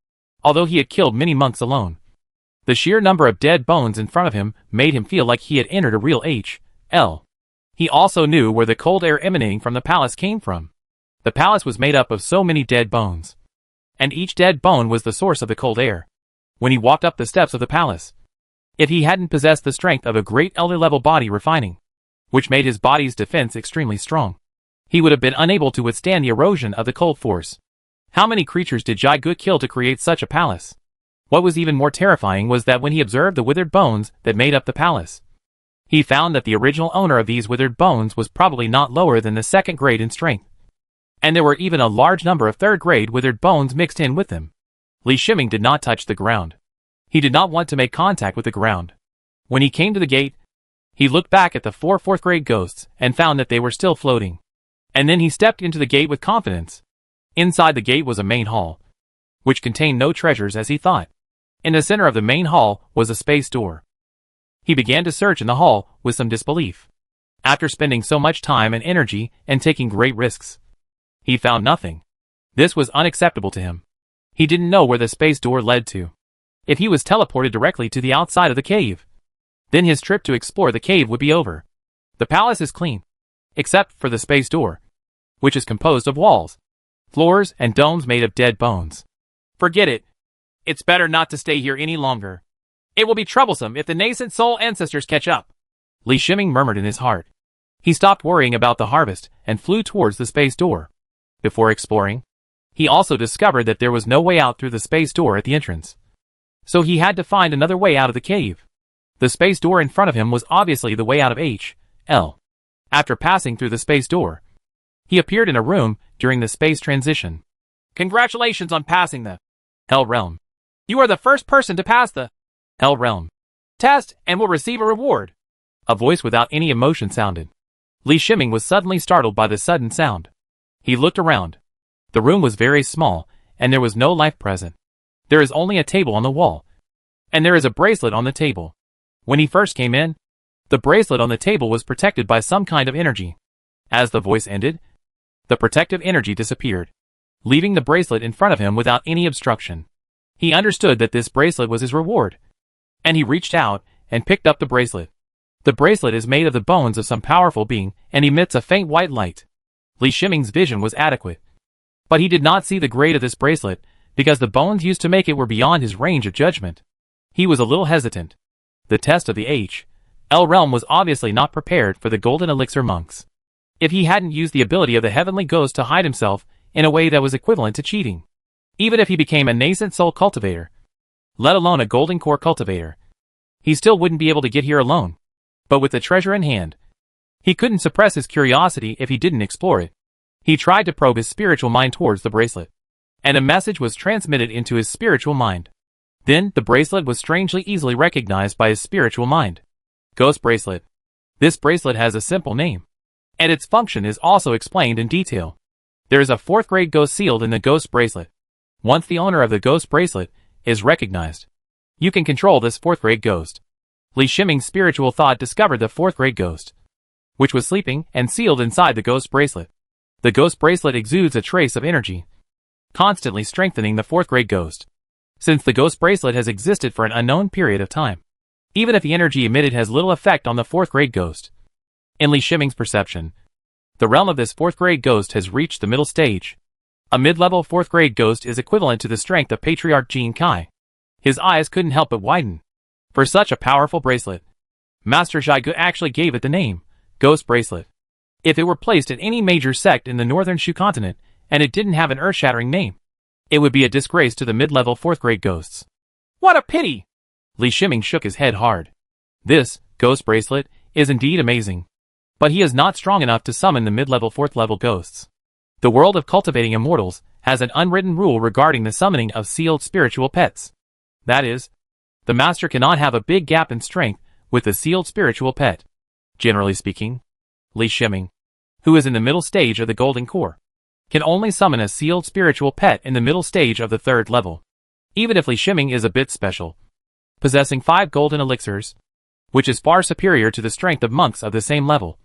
although he had killed many monks alone. The sheer number of dead bones in front of him made him feel like he had entered a real H.L. He also knew where the cold air emanating from the palace came from. The palace was made up of so many dead bones, and each dead bone was the source of the cold air. When he walked up the steps of the palace, if he hadn't possessed the strength of a great elder-level body refining, which made his body's defense extremely strong, he would have been unable to withstand the erosion of the cold force. How many creatures did Jai Gut kill to create such a palace? What was even more terrifying was that when he observed the withered bones that made up the palace, he found that the original owner of these withered bones was probably not lower than the 2nd grade in strength. And there were even a large number of 3rd grade withered bones mixed in with them. Li Shiming did not touch the ground. He did not want to make contact with the ground. When he came to the gate, he looked back at the 4 4th grade ghosts and found that they were still floating. And then he stepped into the gate with confidence. Inside the gate was a main hall, which contained no treasures as he thought. In the center of the main hall was a space door. He began to search in the hall with some disbelief. After spending so much time and energy and taking great risks, he found nothing. This was unacceptable to him. He didn't know where the space door led to. If he was teleported directly to the outside of the cave, then his trip to explore the cave would be over. The palace is clean, except for the space door, which is composed of walls, floors, and domes made of dead bones. Forget it. It's better not to stay here any longer. It will be troublesome if the nascent soul ancestors catch up. Li Shiming murmured in his heart. He stopped worrying about the harvest and flew towards the space door. Before exploring, he also discovered that there was no way out through the space door at the entrance. So he had to find another way out of the cave. The space door in front of him was obviously the way out of H.L. After passing through the space door, he appeared in a room during the space transition. Congratulations on passing the Hell Realm. You are the first person to pass the Hell Realm test and will receive a reward. A voice without any emotion sounded. Li Shiming was suddenly startled by the sudden sound. He looked around. The room was very small, and there was no life present. There is only a table on the wall, and there is a bracelet on the table. When he first came in, the bracelet on the table was protected by some kind of energy. As the voice ended, The protective energy disappeared, leaving the bracelet in front of him without any obstruction. He understood that this bracelet was his reward, and he reached out and picked up the bracelet. The bracelet is made of the bones of some powerful being and emits a faint white light. Li Shiming's vision was adequate, but he did not see the grade of this bracelet because the bones used to make it were beyond his range of judgment. He was a little hesitant. The test of the H.L. realm was obviously not prepared for the Golden Elixir monks. If he hadn't used the ability of the Heavenly Ghost to hide himself in a way that was equivalent to cheating, even if he became a nascent soul cultivator, let alone a golden core cultivator, he still wouldn't be able to get here alone. But with the treasure in hand, he couldn't suppress his curiosity if he didn't explore it. He tried to probe his spiritual mind towards the bracelet, and a message was transmitted into his spiritual mind. Then, the bracelet was strangely easily recognized by his spiritual mind. Ghost bracelet. This bracelet has a simple name, and its function is also explained in detail. There is a 4th grade ghost sealed in the ghost bracelet. Once the owner of the ghost bracelet is recognized, you can control this 4th grade ghost. Li Shiming's spiritual thought discovered the 4th grade ghost, which was sleeping and sealed inside the ghost bracelet. The ghost bracelet exudes a trace of energy, constantly strengthening the 4th grade ghost. Since the ghost bracelet has existed for an unknown period of time, even if the energy emitted has little effect on the 4th grade ghost. In Li Shiming's perception, the realm of this 4th grade ghost has reached the middle stage. A mid-level 4th grade ghost is equivalent to the strength of Patriarch Jin Kai. His eyes couldn't help but widen. For such a powerful bracelet, Master Zhigu actually gave it the name, Ghost Bracelet. If it were placed in any major sect in the northern Shu continent, and it didn't have an earth-shattering name, it would be a disgrace to the mid-level 4th grade ghosts. What a pity! Li Shiming shook his head hard. This, Ghost Bracelet, is indeed amazing. But he is not strong enough to summon the mid-level 4th level ghosts. The world of cultivating immortals has an unwritten rule regarding the summoning of sealed spiritual pets. That is, the master cannot have a big gap in strength with the sealed spiritual pet. Generally speaking, Li Shiming, who is in the middle stage of the golden core, can only summon a sealed spiritual pet in the middle stage of the 3rd level. Even if Li Shiming is a bit special, possessing 5 golden elixirs, which is far superior to the strength of monks of the same level,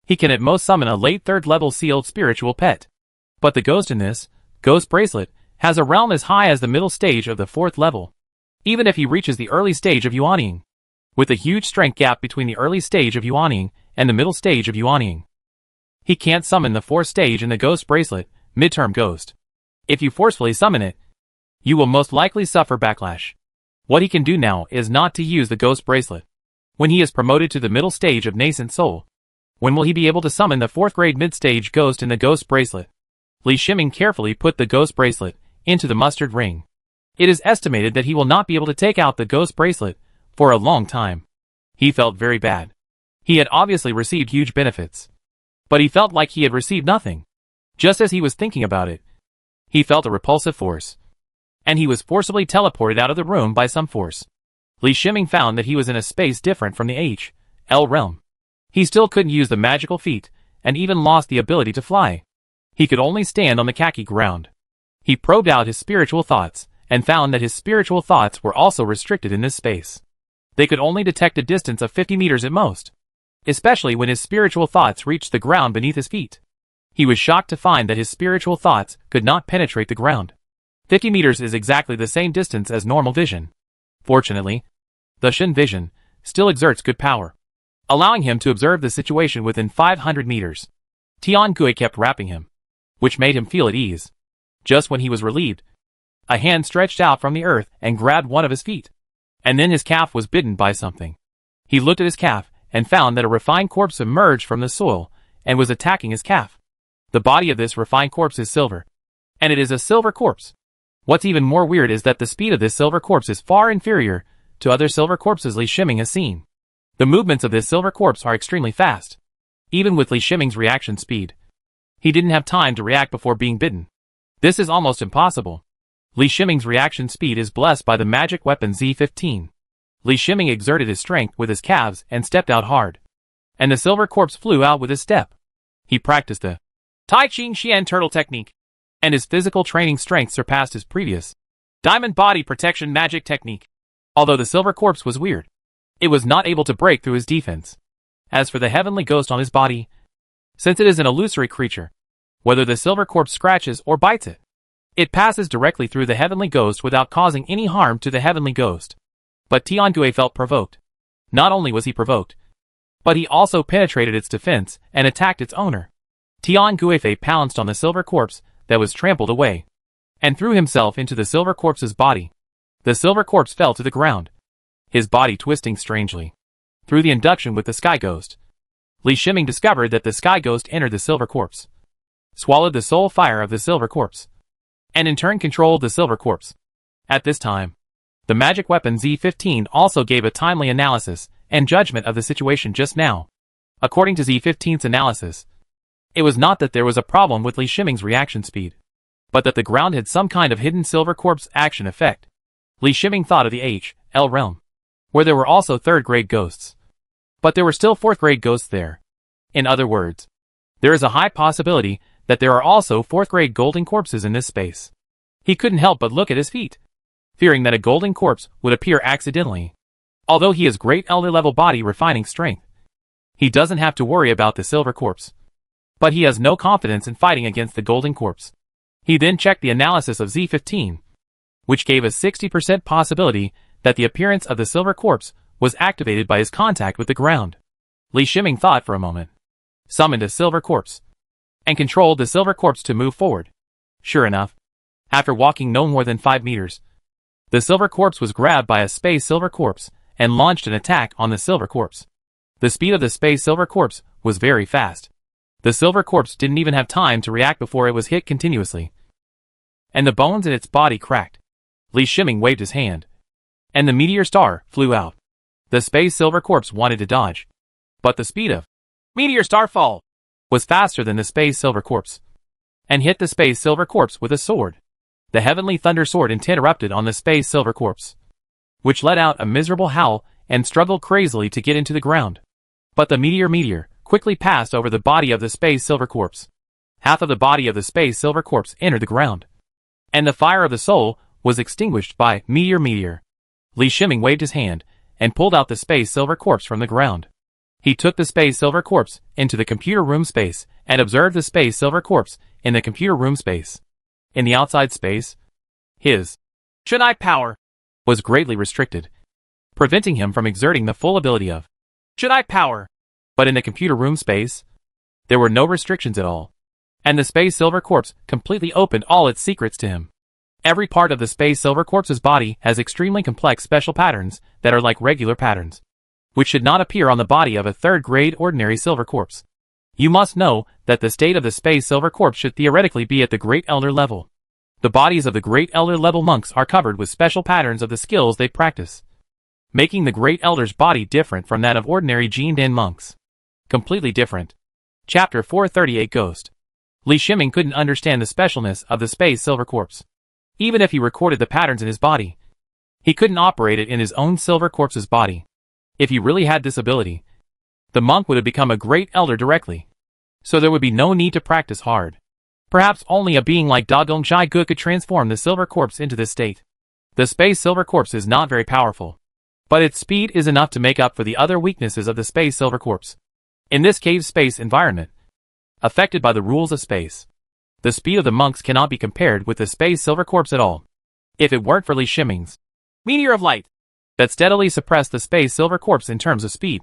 he can at most summon a late 3rd level sealed spiritual pet. But the ghost in this ghost bracelet has a realm as high as the middle stage of the 4th level. Even if he reaches the early stage of Yuanying, with a huge strength gap between the early stage of Yuanying and the middle stage of Yuanying, he can't summon the 4th stage in the ghost bracelet, midterm ghost. If you forcefully summon it, you will most likely suffer backlash. What he can do now is not to use the ghost bracelet. When he is promoted to the middle stage of nascent soul, when will he be able to summon the 4th grade mid-stage ghost in the ghost bracelet? Li Shiming carefully put the ghost bracelet into the mustard ring. It is estimated that he will not be able to take out the ghost bracelet for a long time. He felt very bad. He had obviously received huge benefits, but he felt like he had received nothing. Just as he was thinking about it, he felt a repulsive force, and he was forcibly teleported out of the room by some force. Li Shiming found that he was in a space different from the H.L. realm. He still couldn't use the magical feat, and even lost the ability to fly. He could only stand on the khaki ground. He probed out his spiritual thoughts, and found that his spiritual thoughts were also restricted in this space. They could only detect a distance of 50 meters at most, especially when his spiritual thoughts reached the ground beneath his feet. He was shocked to find that his spiritual thoughts could not penetrate the ground. 50 meters is exactly the same distance as normal vision. Fortunately, the Shen vision still exerts good power, allowing him to observe the situation within 500 meters. Tian Gui kept rapping him, which made him feel at ease. Just when he was relieved, a hand stretched out from the earth and grabbed one of his feet. And then his calf was bitten by something. He looked at his calf and found that a refined corpse emerged from the soil and was attacking his calf. The body of this refined corpse is silver, and it is a silver corpse. What's even more weird is that the speed of this silver corpse is far inferior to other silver corpses Li Shiming has seen. The movements of this silver corpse are extremely fast. Even with Li Shiming's reaction speed, he didn't have time to react before being bitten. This is almost impossible. Li Shiming's reaction speed is blessed by the magic weapon Z15. Li Shiming exerted his strength with his calves and stepped out hard, and the silver corpse flew out with his step. He practiced the Tai Ching Xian turtle technique, and his physical training strength surpassed his previous diamond body protection magic technique. Although the silver corpse was weird, it was not able to break through his defense. As for the heavenly ghost on his body, since it is an illusory creature, whether the silver corpse scratches or bites it. It passes directly through the heavenly ghost without causing any harm to the heavenly ghost. But Tiangui felt provoked. Not only was he provoked, but he also penetrated its defense and attacked its owner. Tiangui pounced on the silver corpse that was trampled away, and threw himself into the silver corpse's body. The silver corpse fell to the ground, his body twisting strangely. Through the induction with the sky ghost, Li Shiming discovered that the sky ghost entered the silver corpse, swallowed the soul fire of the silver corpse, and in turn controlled the silver corpse. At this time, the magic weapon Z15 also gave a timely analysis and judgment of the situation just now. According to Z15's analysis, it was not that there was a problem with Li Shiming's reaction speed, but that the ground had some kind of hidden silver corpse action effect. Li Shiming thought of the H.L. realm, where there were also third-grade ghosts. But there were still fourth-grade ghosts there. In other words, there is a high possibility that there are also fourth-grade golden corpses in this space. He couldn't help but look at his feet, fearing that a golden corpse would appear accidentally. Although he has great elder-level body refining strength, he doesn't have to worry about the silver corpse. But he has no confidence in fighting against the golden corpse. He then checked the analysis of Z15, which gave a 60% possibility that the appearance of the silver corpse was activated by his contact with the ground. Li Shiming thought for a moment, summoned a silver corpse, and controlled the silver corpse to move forward. Sure enough, after walking no more than 5 meters, the silver corpse was grabbed by a space silver corpse and launched an attack on the silver corpse. The speed of the space silver corpse was very fast. The silver corpse didn't even have time to react before it was hit continuously, and the bones in its body cracked. Li Shiming waved his hand, and the meteor star flew out. The space silver corpse wanted to dodge, but the speed of meteor star fall was faster than the space silver corpse, and hit the space silver corpse with a sword. The heavenly thunder sword interrupted on the space silver corpse, which let out a miserable howl and struggled crazily to get into the ground. But the meteor quickly passed over the body of the space silver corpse. Half of the body of the space silver corpse entered the ground, and the fire of the soul was extinguished by meteor. Li Shiming waved his hand and pulled out the space silver corpse from the ground. He took the space silver corpse into the computer room space and observed the space silver corpse in the computer room space. In the outside space, his Chennai power was greatly restricted, preventing him from exerting the full ability of Chennai power. But in the computer room space, there were no restrictions at all, and the space silver corpse completely opened all its secrets to him. Every part of the space silver corpse's body has extremely complex special patterns that are like regular patterns, which should not appear on the body of a third-grade ordinary silver corpse. You must know that the state of the space silver corpse should theoretically be at the Great Elder level. The bodies of the Great Elder level monks are covered with special patterns of the skills they practice, making the Great Elder's body different from that of ordinary Jindan monks. Completely different. Chapter 438 Ghost. Li Shiming couldn't understand the specialness of the space silver corpse. Even if he recorded the patterns in his body, he couldn't operate it in his own silver corpse's body. If he really had this ability, the monk would have become a great elder directly, so there would be no need to practice hard. Perhaps only a being like Da Dong Jai Gu could transform the silver corpse into this state. The space silver corpse is not very powerful, but its speed is enough to make up for the other weaknesses of the space silver corpse. In this cave space environment, affected by the rules of space, the speed of the monks cannot be compared with the space silver corpse at all. If it weren't for Li Shiming's meteor of light that steadily suppressed the space silver corpse in terms of speed,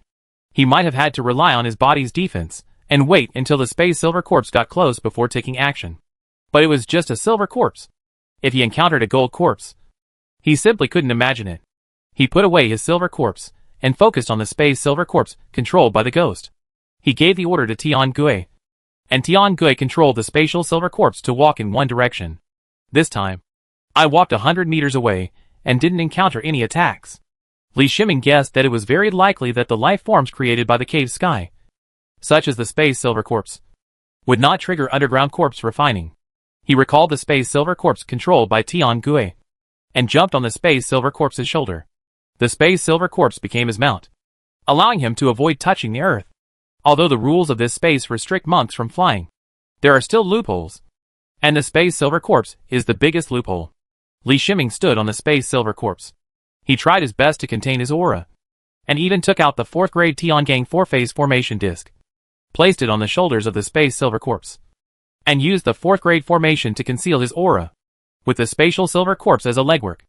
he might have had to rely on his body's defense and wait until the space silver corpse got close before taking action. But it was just a silver corpse. If he encountered a gold corpse, he simply couldn't imagine it. He put away his silver corpse and focused on the space silver corpse controlled by the ghost. He gave the order to Tiangui, and Tiangui controlled the spatial silver corpse to walk in one direction. This time, I walked 100 meters away and didn't encounter any attacks. Li Shiming guessed that it was very likely that the life forms created by the cave sky, such as the space silver corpse, would not trigger underground corpse refining. He recalled the space silver corpse controlled by Tiangui, and jumped on the space silver corpse's shoulder. The space silver corpse became his mount, allowing him to avoid touching the earth. Although the rules of this space restrict monks from flying, there are still loopholes, and the space silver corpse is the biggest loophole. Li Shiming stood on the space silver corpse. He tried his best to contain his aura, and even took out the 4th grade Tiangang 4-phase formation disc, placed it on the shoulders of the space silver corpse. and used the 4th grade formation to conceal his aura, with the spatial silver corpse as a legwork.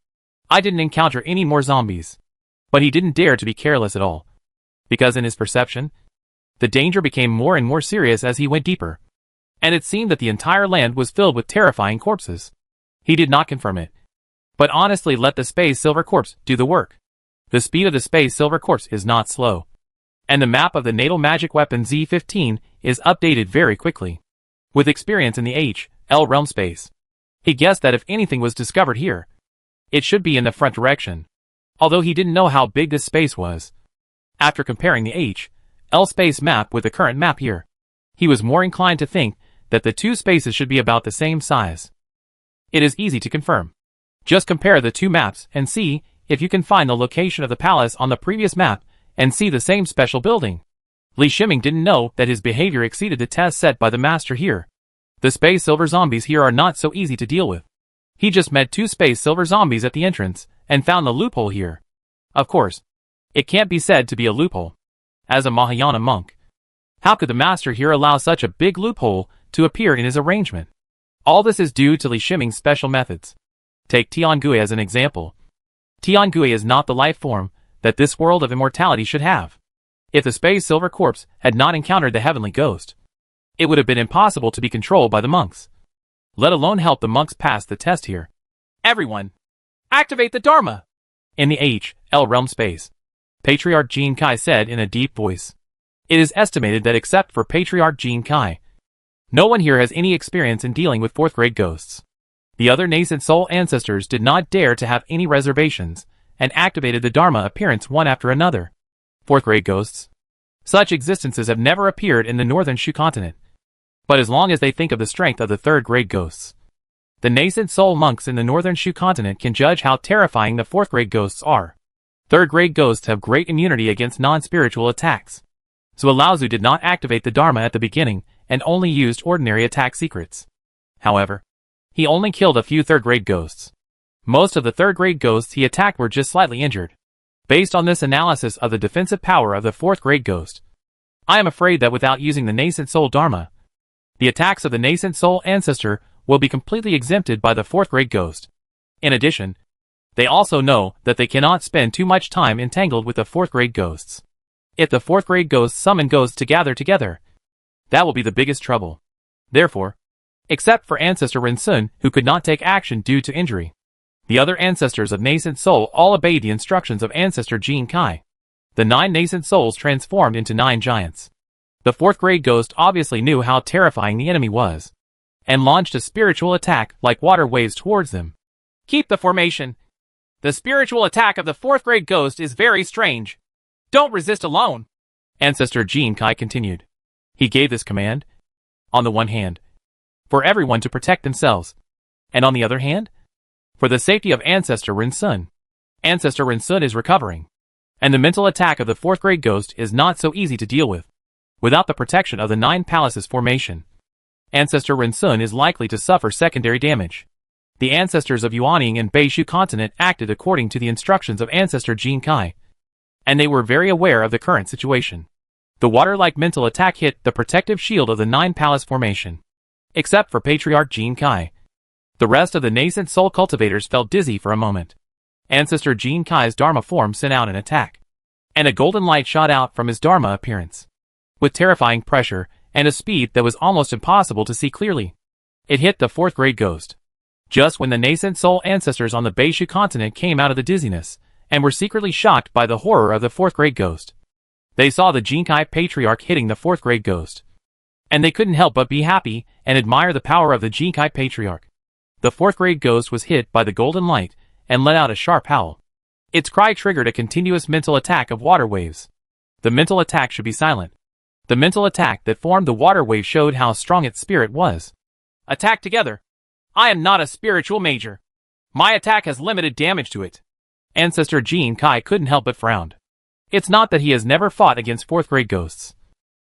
I didn't encounter any more zombies. But he didn't dare to be careless at all. Because in his perception, the danger became more and more serious as he went deeper. And it seemed that the entire land was filled with terrifying corpses. He did not confirm it, but honestly let the space silver corpse do the work. The speed of the space silver corpse is not slow. And the map of the natal magic weapon Z15 is updated very quickly. With experience in the H.L. realm space, he guessed that if anything was discovered here, it should be in the front direction, although he didn't know how big this space was. After comparing the H.L. space map with the current map here, he was more inclined to think that the two spaces should be about the same size. It is easy to confirm. Just compare the two maps and see if you can find the location of the palace on the previous map and see the same special building. Li Shiming didn't know that his behavior exceeded the test set by the master here. The space silver zombies here are not so easy to deal with. He just met 2 space silver zombies at the entrance and found the loophole here. Of course, it can't be said to be a loophole. As a Mahayana monk, how could the master here allow such a big loophole to appear in his arrangement? All this is due to Li Shiming's special methods. Take Tiangui as an example. Tiangui is not the life form that this world of immortality should have. If the space silver corpse had not encountered the heavenly ghost, it would have been impossible to be controlled by the monks, let alone help the monks pass the test here. Everyone, activate the Dharma! In the H.L. realm space, Patriarch Jin Kai said in a deep voice. It is estimated that except for Patriarch Jin Kai, no one here has any experience in dealing with 4th grade ghosts. The other nascent soul ancestors did not dare to have any reservations, and activated the Dharma appearance one after another. 4th grade ghosts. Such existences have never appeared in the northern Shu continent. But as long as they think of the strength of the 3rd grade ghosts, the nascent soul monks in the northern Shu continent can judge how terrifying the 4th grade ghosts are. 3rd grade ghosts have great immunity against non-spiritual attacks. So Laozu did not activate the Dharma at the beginning and only used ordinary attack secrets. However, he only killed a few 3rd grade ghosts. Most of the 3rd grade ghosts he attacked were just slightly injured. Based on this analysis of the defensive power of the 4th grade ghost, I am afraid that without using the nascent soul Dharma, the attacks of the nascent soul ancestor will be completely exempted by the 4th grade ghost. In addition, they also know that they cannot spend too much time entangled with the 4th grade ghosts. If the 4th grade ghosts summon ghosts to gather together, that will be the biggest trouble. Therefore, except for Ancestor Rinsun, who could not take action due to injury, the other ancestors of nascent soul all obeyed the instructions of Ancestor Jin Kai. The 9 nascent souls transformed into 9 giants. The 4th grade ghost obviously knew how terrifying the enemy was, and launched a spiritual attack like water waves towards them. Keep the formation. The spiritual attack of the 4th grade ghost is very strange. Don't resist alone. Ancestor Jin Kai continued. He gave this command, on the one hand, for everyone to protect themselves, and on the other hand, for the safety of Ancestor Rinsun. Ancestor Rinsun is recovering, and the mental attack of the 4th grade ghost is not so easy to deal with. Without the protection of the 9 palaces formation, Ancestor Rinsun is likely to suffer secondary damage. The ancestors of Yuanying and Beishu continent acted according to the instructions of Ancestor Jin Kai, and they were very aware of the current situation. The water-like mental attack hit the protective shield of the 9 palace formation. Except for Patriarch Jin Kai, the rest of the nascent soul cultivators felt dizzy for a moment. Ancestor Jin Kai's Dharma form sent out an attack, and a golden light shot out from his Dharma appearance. With terrifying pressure and a speed that was almost impossible to see clearly, it hit the 4th grade ghost. Just when the nascent soul ancestors on the Beishu continent came out of the dizziness, and were secretly shocked by the horror of the 4th grade ghost, they saw the Jinkai Patriarch hitting the 4th grade ghost. And they couldn't help but be happy and admire the power of the Jinkai Patriarch. The 4th grade ghost was hit by the golden light and let out a sharp howl. Its cry triggered a continuous mental attack of water waves. The mental attack should be silent. The mental attack that formed the water wave showed how strong its spirit was. Attack together. I am not a spiritual major. My attack has limited damage to it. Ancestor Jin Kai couldn't help but frown. It's not that he has never fought against 4th grade ghosts,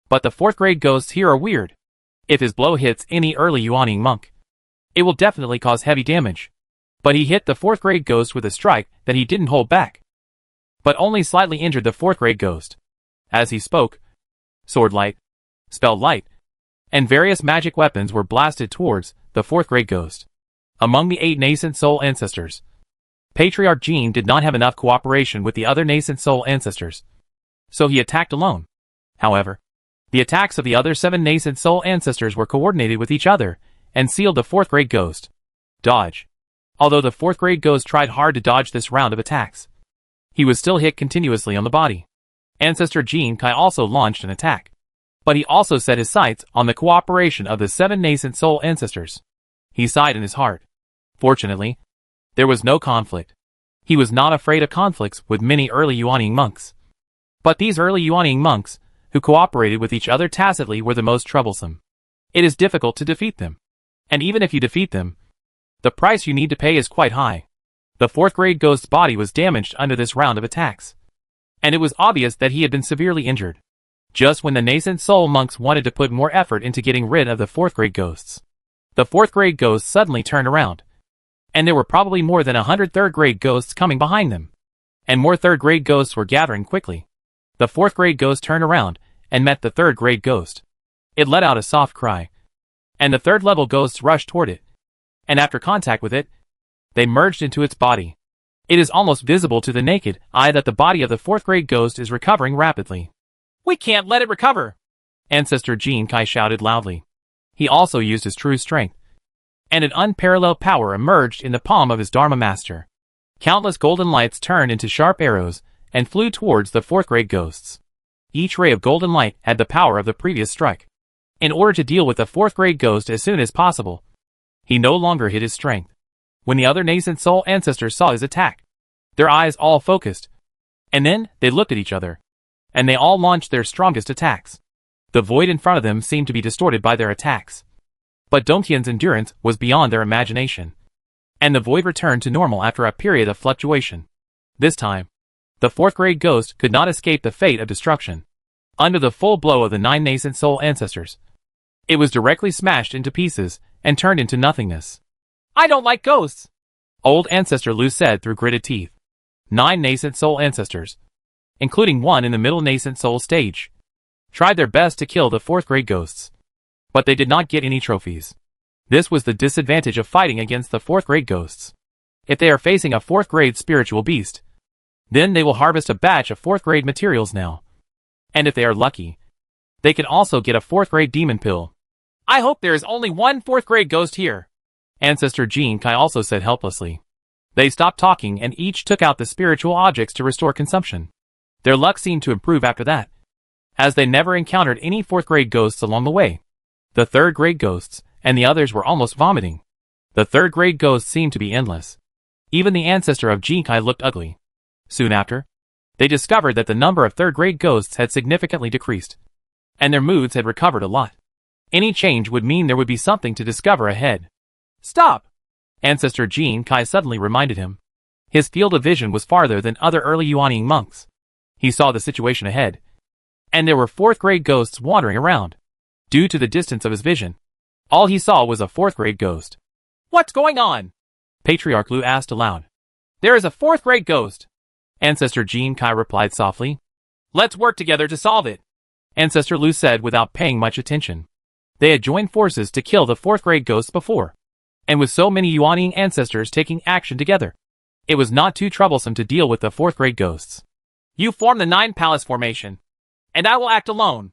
but the 4th grade ghosts here are weird. If his blow hits any early Yuanying monk, it will definitely cause heavy damage. But he hit the 4th grade ghost with a strike that he didn't hold back, but only slightly injured the 4th grade ghost. As he spoke, sword light, spell light, and various magic weapons were blasted towards the fourth grade ghost. Among the 8 nascent soul ancestors, Patriarch Gene did not have enough cooperation with the other nascent soul ancestors, so he attacked alone. However, the attacks of the other 7 nascent soul ancestors were coordinated with each other and sealed the fourth grade ghost. Dodge. Although the fourth grade ghost tried hard to dodge this round of attacks, he was still hit continuously on the body. Ancestor Gene Kai also launched an attack, but he also set his sights on the cooperation of the 7 nascent soul ancestors. He sighed in his heart. Fortunately, there was no conflict. He was not afraid of conflicts with many early Yuanning monks. But these early Yuanning monks, who cooperated with each other tacitly, were the most troublesome. It is difficult to defeat them. And even if you defeat them, the price you need to pay is quite high. The fourth grade ghost's body was damaged under this round of attacks, and it was obvious that he had been severely injured. Just when the nascent soul monks wanted to put more effort into getting rid of the fourth grade ghosts, the fourth grade ghost suddenly turned around, and there were probably more than 100 third grade ghosts coming behind them, and more third grade ghosts were gathering quickly. The fourth grade ghost turned around and met the third grade ghost. It let out a soft cry, and the third level ghosts rushed toward it, and after contact with it, they merged into its body. It is almost visible to the naked eye that the body of the fourth grade ghost is recovering rapidly. "We can't let it recover!" Ancestor Gene Kai shouted loudly. He also used his true strength, and an unparalleled power emerged in the palm of his Dharma Master. Countless golden lights turned into sharp arrows and flew towards the fourth grade ghosts. Each ray of golden light had the power of the previous strike. In order to deal with the fourth grade ghost as soon as possible, he no longer hid his strength. When the other nascent soul ancestors saw his attack, their eyes all focused, and then they looked at each other, and they all launched their strongest attacks. The void in front of them seemed to be distorted by their attacks, but Dongtian's endurance was beyond their imagination, and the void returned to normal after a period of fluctuation. This time, the fourth grade ghost could not escape the fate of destruction. Under the full blow of the 9 nascent soul ancestors, it was directly smashed into pieces and turned into nothingness. "I don't like ghosts," old ancestor Lu said through gritted teeth. 9 nascent soul ancestors, including one in the middle nascent soul stage, tried their best to kill the fourth grade ghosts, but they did not get any trophies. This was the disadvantage of fighting against the fourth grade ghosts. If they are facing a fourth grade spiritual beast, then they will harvest a batch of fourth grade materials now. And if they are lucky, they can also get a fourth grade demon pill. "I hope there is only one fourth grade ghost here," Ancestor Gene Kai also said helplessly. They stopped talking and each took out the spiritual objects to restore consumption. Their luck seemed to improve after that, as they never encountered any fourth grade ghosts along the way. The third grade ghosts and the others were almost vomiting. The third grade ghosts seemed to be endless. Even the ancestor of Gene Kai looked ugly. Soon after, they discovered that the number of third grade ghosts had significantly decreased, and their moods had recovered a lot. Any change would mean there would be something to discover ahead. "Stop!" Ancestor Gene Kai suddenly reminded him. His field of vision was farther than other early Yuanning monks. He saw the situation ahead, and there were fourth grade ghosts wandering around. Due to the distance of his vision, all he saw was a fourth grade ghost. "What's going on?" Patriarch Lu asked aloud. "There is a fourth grade ghost," Ancestor Gene Kai replied softly. "Let's work together to solve it," Ancestor Lu said without paying much attention. They had joined forces to kill the fourth grade ghosts before, and with so many Yuanning ancestors taking action together, it was not too troublesome to deal with the fourth grade ghosts. "You form the 9 palace formation, and I will act alone,"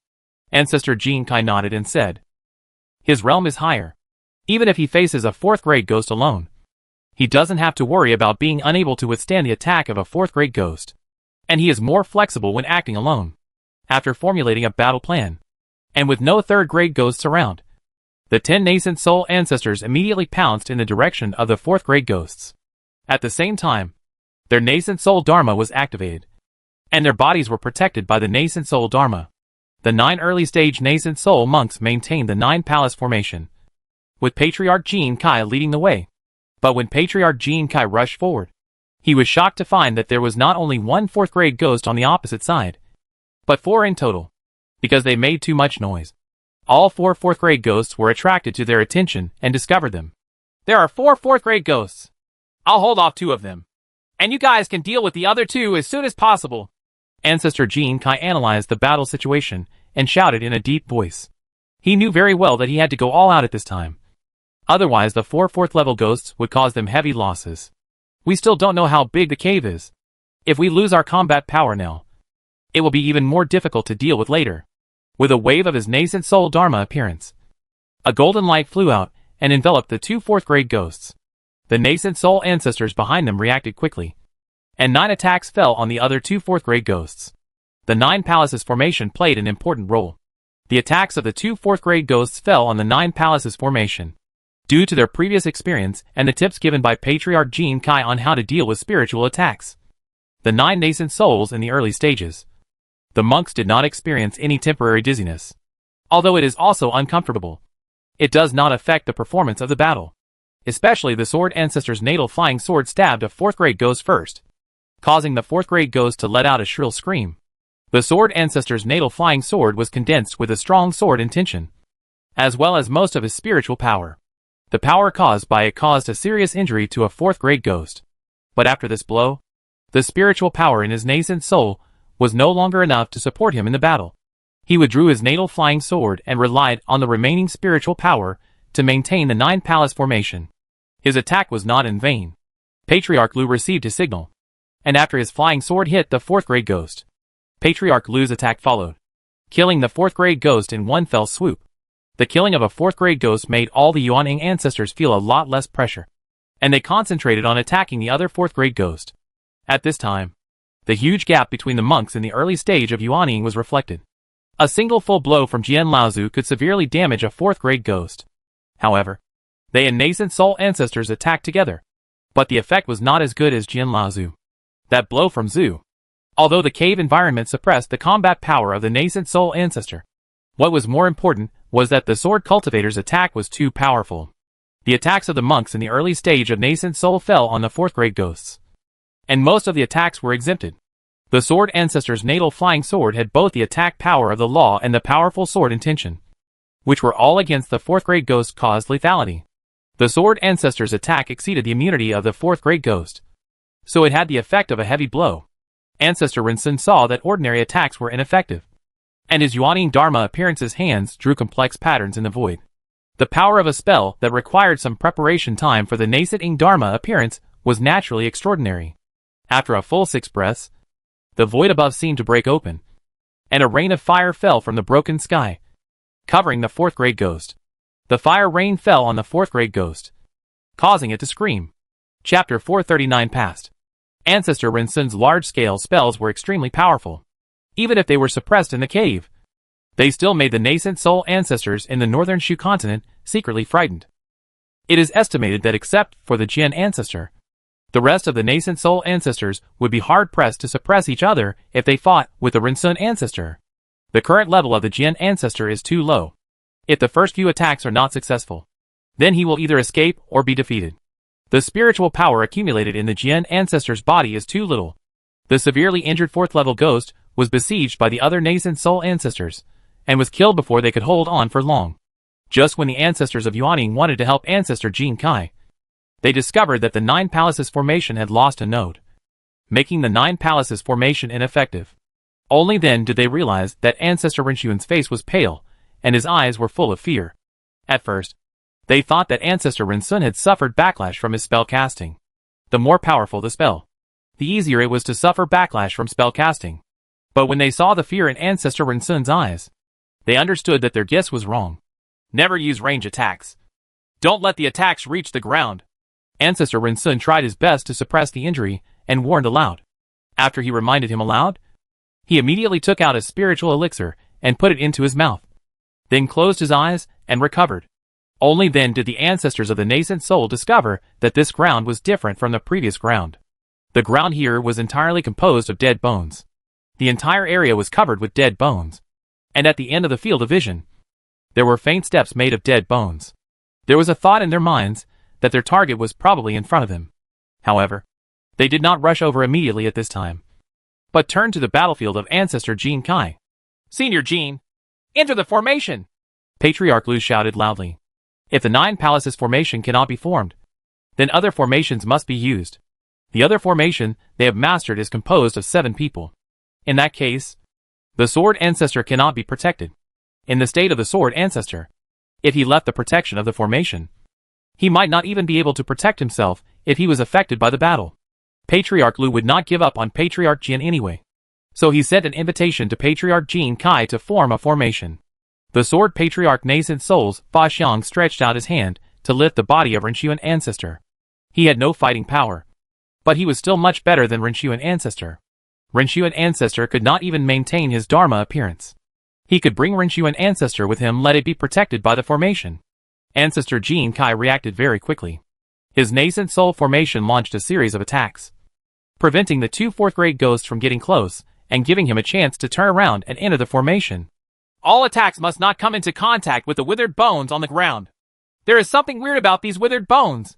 Ancestor Gene Kai nodded and said. His realm is higher. Even if he faces a fourth grade ghost alone, he doesn't have to worry about being unable to withstand the attack of a fourth grade ghost, and he is more flexible when acting alone. After formulating a battle plan, and with no third grade ghosts around, the 10 nascent soul ancestors immediately pounced in the direction of the fourth grade ghosts. At the same time, their nascent soul dharma was activated, and their bodies were protected by the nascent soul dharma. The 9 early stage nascent soul monks maintained the 9 palace formation, with Patriarch Gene Kai leading the way. But when Patriarch Gene Kai rushed forward, he was shocked to find that there was not only one fourth grade ghost on the opposite side, but 4 in total, because they made too much noise. All 4 fourth grade ghosts were attracted to their attention and discovered them. "There are 4 fourth grade ghosts. I'll hold off 2 of them, and you guys can deal with the other 2 as soon as possible." Ancestor Gene Kai analyzed the battle situation and shouted in a deep voice. He knew very well that he had to go all out at this time. Otherwise the 4 4th level ghosts would cause them heavy losses. We still don't know how big the cave is. If we lose our combat power now, it will be even more difficult to deal with later. With a wave of his nascent soul Dharma appearance, a golden light flew out and enveloped the 2 4th grade ghosts. The nascent soul ancestors behind them reacted quickly, and 9 attacks fell on the other 2 4th grade ghosts. The 9 palaces formation played an important role. The attacks of the 2 4th grade ghosts fell on the 9 palaces formation, due to their previous experience and the tips given by Patriarch Jin Kai on how to deal with spiritual attacks. The 9 nascent souls in the early stages. The monks did not experience any temporary dizziness. Although it is also uncomfortable, it does not affect the performance of the battle. Especially the sword ancestor's natal flying sword stabbed a 4th grade ghost first, causing the 4th grade ghost to let out a shrill scream. The sword ancestor's natal flying sword was condensed with a strong sword intention, as well as most of his spiritual power. The power caused by it caused a serious injury to a 4th grade ghost. But after this blow, the spiritual power in his nascent soul was no longer enough to support him in the battle. He withdrew his natal flying sword and relied on the remaining spiritual power to maintain the 9 palace formation. His attack was not in vain. Patriarch Lu received his signal, and after his flying sword hit the 4th grade ghost, Patriarch Lu's attack followed, killing the 4th grade ghost in one fell swoop. The killing of a 4th grade ghost made all the Yuaning ancestors feel a lot less pressure, and they concentrated on attacking the other 4th grade ghost. At this time, the huge gap between the monks in the early stage of Yuaning was reflected. A single full blow from Jian Laozu could severely damage a 4th grade ghost. However, they and nascent soul ancestors attacked together, but the effect was not as good as Jian Laozu. That blow from Zhu. Although the cave environment suppressed the combat power of the nascent soul ancestor, what was more important was that the sword cultivator's attack was too powerful. The attacks of the monks in the early stage of nascent soul fell on the 4th grade ghosts, and most of the attacks were exempted. The sword ancestor's natal flying sword had both the attack power of the law and the powerful sword intention, which were all against the 4th grade ghost caused lethality. The sword ancestor's attack exceeded the immunity of the 4th grade ghost, so it had the effect of a heavy blow. Ancestor Rinsun saw that ordinary attacks were ineffective, and his Yuaning Dharma appearance's hands drew complex patterns in the void. The power of a spell that required some preparation time for the nascent Ing Dharma appearance was naturally extraordinary. After a full 6 breaths, the void above seemed to break open, and a rain of fire fell from the broken sky, covering the 4th grade ghost. The fire rain fell on the 4th grade ghost, causing it to scream. Chapter 439 passed. Ancestor Rinsun's large-scale spells were extremely powerful. Even if they were suppressed in the cave, they still made the nascent soul ancestors in the northern Shu continent secretly frightened. It is estimated that except for the Jian ancestor, the rest of the nascent soul ancestors would be hard-pressed to suppress each other if they fought with the Rinsun ancestor. The current level of the Jian ancestor is too low. If the first few attacks are not successful, then he will either escape or be defeated. The spiritual power accumulated in the Jian ancestor's body is too little. The severely injured 4th level ghost was besieged by the other nascent soul ancestors, and was killed before they could hold on for long. Just when the ancestors of Yuaning wanted to help Ancestor Jin Kai, they discovered that the 9 palaces formation had lost a node, making the 9 palaces formation ineffective. Only then did they realize that Ancestor Rinxuan's face was pale, and his eyes were full of fear. At first, they thought that Ancestor Rinsun had suffered backlash from his spell casting. The more powerful the spell, the easier it was to suffer backlash from spell casting. But when they saw the fear in Ancestor Rinsun's eyes, they understood that their guess was wrong. Never use range attacks. Don't let the attacks reach the ground. Ancestor Rinsun tried his best to suppress the injury and warned aloud. After he reminded him aloud, he immediately took out a spiritual elixir and put it into his mouth, then closed his eyes and recovered. Only then did the ancestors of the nascent soul discover that this ground was different from the previous ground. The ground here was entirely composed of dead bones. The entire area was covered with dead bones, and at the end of the field of vision, there were faint steps made of dead bones. There was a thought in their minds that their target was probably in front of them. However, they did not rush over immediately at this time, but turned to the battlefield of Ancestor Jin Kai. Senior Jin, enter the formation! Patriarch Lu shouted loudly. If the 9 palaces formation cannot be formed, then other formations must be used. The other formation they have mastered is composed of 7 people. In that case, the sword ancestor cannot be protected. in the state of the sword ancestor. If he left the protection of the formation, he might not even be able to protect himself if he was affected by the battle. Patriarch Lu would not give up on Patriarch Jian anyway. So he sent an invitation to Patriarch Jin Kai to form a formation. The sword Patriarch Nascent Souls Fa Xiang stretched out his hand to lift the body of Rinxuan ancestor. He had no fighting power, but he was still much better than Rinxuan ancestor. Rinxuan ancestor could not even maintain his Dharma appearance. He could bring Rinxuan ancestor with him, let it be protected by the formation. Ancestor Jin Kai reacted very quickly. His nascent soul formation launched a series of attacks, preventing the two fourth-grade ghosts from getting close and giving him a chance to turn around and enter the formation. All attacks must not come into contact with the withered bones on the ground. There is something weird about these withered bones.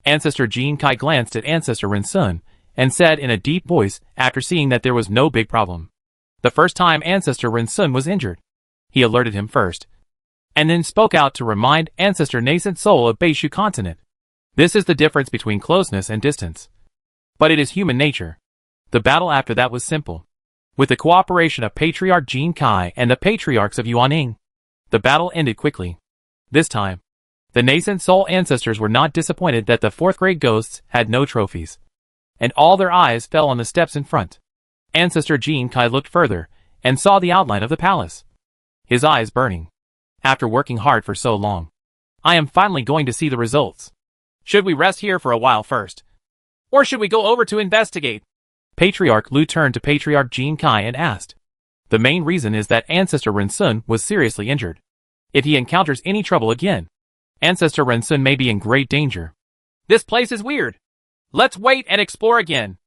Ancestor Jin Kai glanced at Ancestor Rinsun and said in a deep voice after seeing that there was no big problem. The first time Ancestor Rinsun was injured, he alerted him first, and then spoke out to remind Ancestor Nascent Soul of Beishu Continent. This is the difference between closeness and distance. But it is human nature. The battle after that was simple. With the cooperation of Patriarch Jin Kai and the Patriarchs of Yuanning, the battle ended quickly. This time, the Nascent Soul ancestors were not disappointed that the fourth-grade ghosts had no trophies, and all their eyes fell on the steps in front. Ancestor Jin Kai looked further and saw the outline of the palace, his eyes burning. After working hard for so long, I am finally going to see the results. Should we rest here for a while first? Or should we go over to investigate? Patriarch Lu turned to Patriarch Jin Kai and asked. The main reason is that Ancestor Rinsun was seriously injured. If he encounters any trouble again, Ancestor Rinsun may be in great danger. This place is weird. Let's wait and explore again.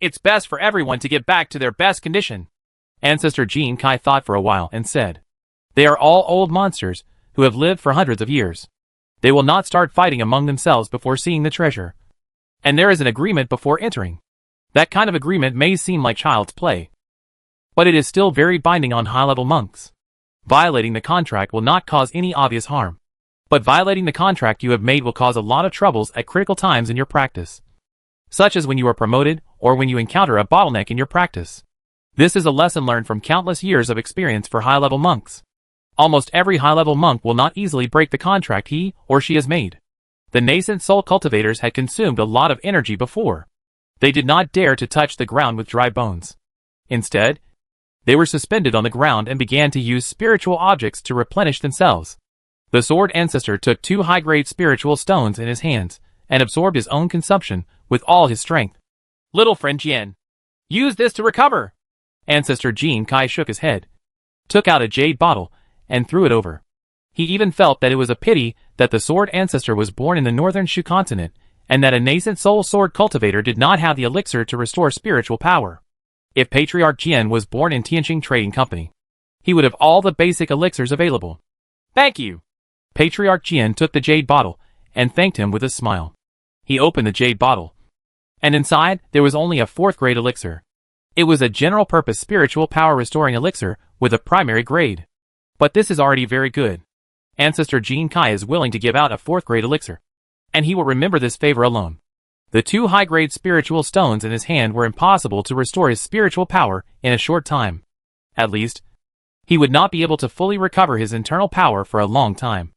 It's best for everyone to get back to their best condition. Ancestor Jin Kai thought for a while and said, they are all old monsters who have lived for hundreds of years. They will not start fighting among themselves before seeing the treasure. And there is an agreement before entering. That kind of agreement may seem like child's play, but it is still very binding on high-level monks. Violating the contract will not cause any obvious harm, but violating the contract you have made will cause a lot of troubles at critical times in your practice, such as when you are promoted or when you encounter a bottleneck in your practice. This is a lesson learned from countless years of experience for high-level monks. Almost every high-level monk will not easily break the contract he or she has made. The nascent soul cultivators had consumed a lot of energy before. They did not dare to touch the ground with dry bones. Instead, they were suspended on the ground and began to use spiritual objects to replenish themselves. The sword ancestor took 2 high-grade spiritual stones in his hands and absorbed his own consumption with all his strength. Little friend Jian, use this to recover. Ancestor Jin Kai shook his head, took out a jade bottle, and threw it over. He even felt that it was a pity that the sword ancestor was born in the northern Shu continent, and that a nascent soul sword cultivator did not have the elixir to restore spiritual power. If Patriarch Jian was born in Tianqing Trading Company, he would have all the basic elixirs available. Thank you. Patriarch Jian took the jade bottle and thanked him with a smile. He opened the jade bottle, and inside there was only a 4th-grade elixir. It was a general-purpose spiritual power restoring elixir with a primary grade. But this is already very good. Ancestor Jin Kai is willing to give out a 4th-grade elixir, and he will remember this favor alone. The 2 high-grade spiritual stones in his hand were impossible to restore his spiritual power in a short time. At least, he would not be able to fully recover his internal power for a long time.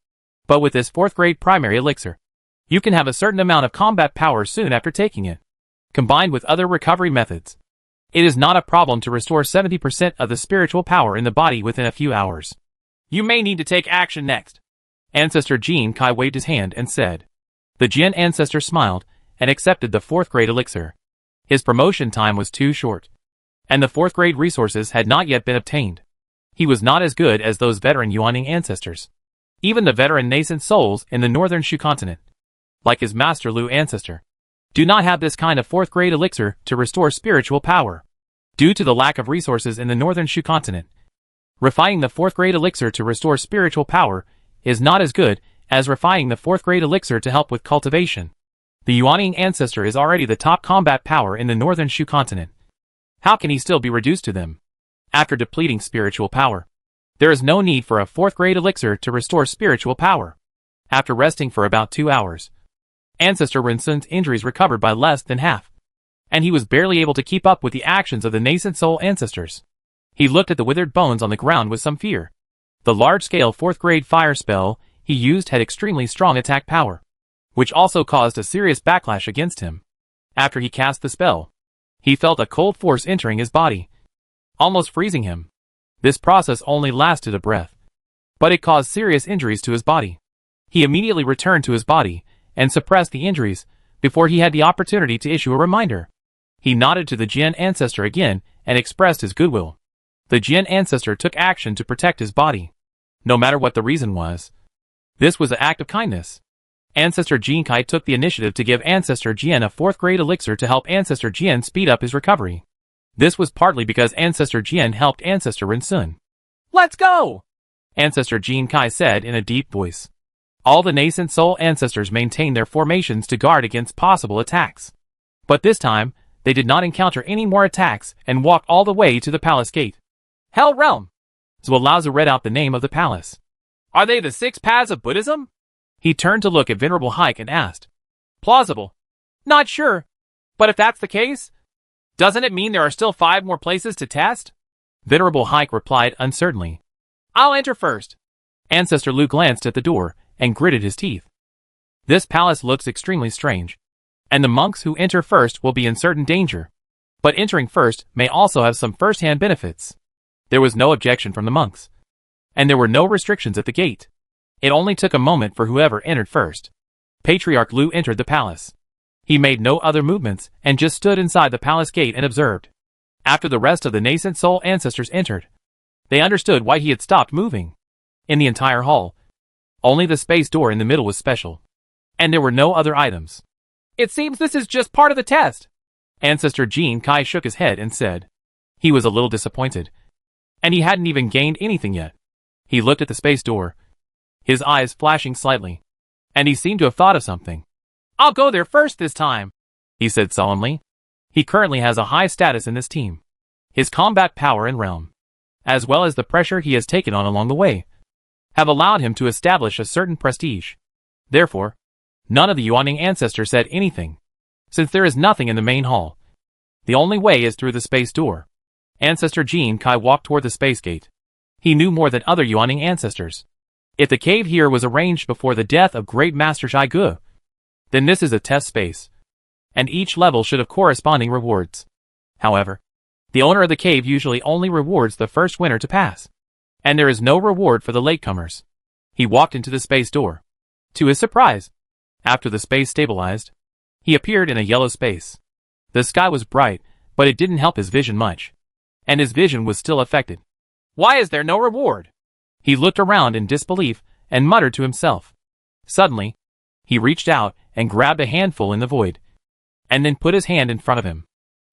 But with this 4th-grade primary elixir, you can have a certain amount of combat power soon after taking it. Combined with other recovery methods, it is not a problem to restore 70% of the spiritual power in the body within a few hours. You may need to take action next. Ancestor Jin Kai waved his hand and said. The Jian ancestor smiled and accepted the 4th-grade elixir. His promotion time was too short, and the 4th-grade resources had not yet been obtained. He was not as good as those veteran Yuanning ancestors. Even the veteran nascent souls in the northern Shu continent, like his master Lu ancestor, do not have this kind of 4th-grade elixir to restore spiritual power. Due to the lack of resources in the northern Shu continent, refining the 4th-grade elixir to restore spiritual power is not as good as refining the 4th-grade elixir to help with cultivation. The Yuanning ancestor is already the top combat power in the northern Shu continent. How can he still be reduced to them? After depleting spiritual power, there is no need for a 4th-grade elixir to restore spiritual power. After resting for about 2 hours, Ancestor Rinsun's injuries recovered by less than half, and he was barely able to keep up with the actions of the nascent soul ancestors. He looked at the withered bones on the ground with some fear. The large-scale 4th grade fire spell he used had extremely strong attack power, which also caused a serious backlash against him. After he cast the spell, he felt a cold force entering his body, almost freezing him. This process only lasted a breath, but it caused serious injuries to his body. He immediately returned to his body and suppressed the injuries before he had the opportunity to issue a reminder. He nodded to the Jian ancestor again and expressed his goodwill. The Jian ancestor took action to protect his body, no matter what the reason was. This was an act of kindness. Ancestor Jian Kai took the initiative to give Ancestor Jian a 4th grade elixir to help Ancestor Jian speed up his recovery. This was partly because Ancestor Jian helped Ancestor Rinsun. "Let's go!" Ancestor Jian Kai said in a deep voice. All the nascent soul ancestors maintained their formations to guard against possible attacks. But this time, they did not encounter any more attacks and walked all the way to the palace gate. Hell Realm! Zuo read out the name of the palace. "Are they the 6 paths of Buddhism?" He turned to look at Venerable Hike and asked. "Plausible. Not sure. But if that's the case, doesn't it mean there are still 5 more places to test?" Venerable Hike replied uncertainly. "I'll enter first." Ancestor Lu glanced at the door and gritted his teeth. This palace looks extremely strange, and the monks who enter first will be in certain danger. But entering first may also have some first-hand benefits. There was no objection from the monks, and there were no restrictions at the gate. It only took a moment for whoever entered first. Patriarch Lu entered the palace. He made no other movements and just stood inside the palace gate and observed. After the rest of the nascent soul ancestors entered, they understood why he had stopped moving. In the entire hall, only the space door in the middle was special, and there were no other items. "It seems this is just part of the test." Ancestor Jian Kai shook his head and said. He was a little disappointed, and he hadn't even gained anything yet. He looked at the space door, his eyes flashing slightly, and he seemed to have thought of something. "I'll go there first this time," he said solemnly. He currently has a high status in this team. His combat power and realm, as well as the pressure he has taken on along the way, have allowed him to establish a certain prestige. Therefore, none of the Yuaning ancestors said anything, since there is nothing in the main hall. The only way is through the space door. Ancestor Jian Kai walked toward the space gate. He knew more than other Yuaning ancestors. If the cave here was arranged before the death of Great Master Zhai Ge, then this is a test space, and each level should have corresponding rewards. However, the owner of the cave usually only rewards the first winner to pass, and there is no reward for the latecomers. He walked into the space door. To his surprise, after the space stabilized, he appeared in a yellow space. The sky was bright, but it didn't help his vision much, and his vision was still affected. "Why is there no reward?" He looked around in disbelief and muttered to himself. Suddenly, he reached out and grabbed a handful in the void, and then put his hand in front of him.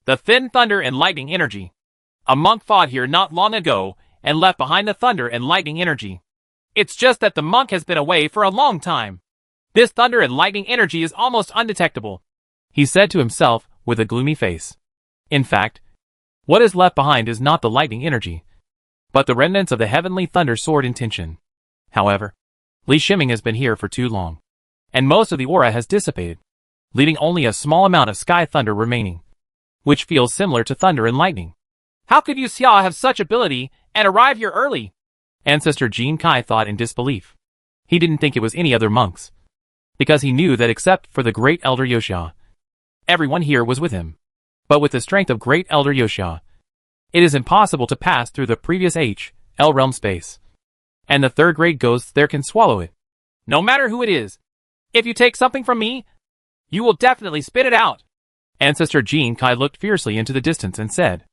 "The thin thunder and lightning energy. A monk fought here not long ago and left behind the thunder and lightning energy. It's just that the monk has been away for a long time. This thunder and lightning energy is almost undetectable," he said to himself with a gloomy face. In fact, what is left behind is not the lightning energy, but the remnants of the heavenly thunder sword intention. However, Li Shiming has been here for too long, and most of the aura has dissipated, leaving only a small amount of sky thunder remaining, which feels similar to thunder and lightning. "How could you Xia have such ability and arrive here early?" Ancestor Jian Kai thought in disbelief. He didn't think it was any other monks, because he knew that except for the Great Elder Yoxia, everyone here was with him. But with the strength of Great Elder Yoxia, it is impossible to pass through the previous L realm space, and the 3rd grade ghosts there can swallow it. "No matter who it is, if you take something from me, you will definitely spit it out." Ancestor Jian Kai looked fiercely into the distance and said.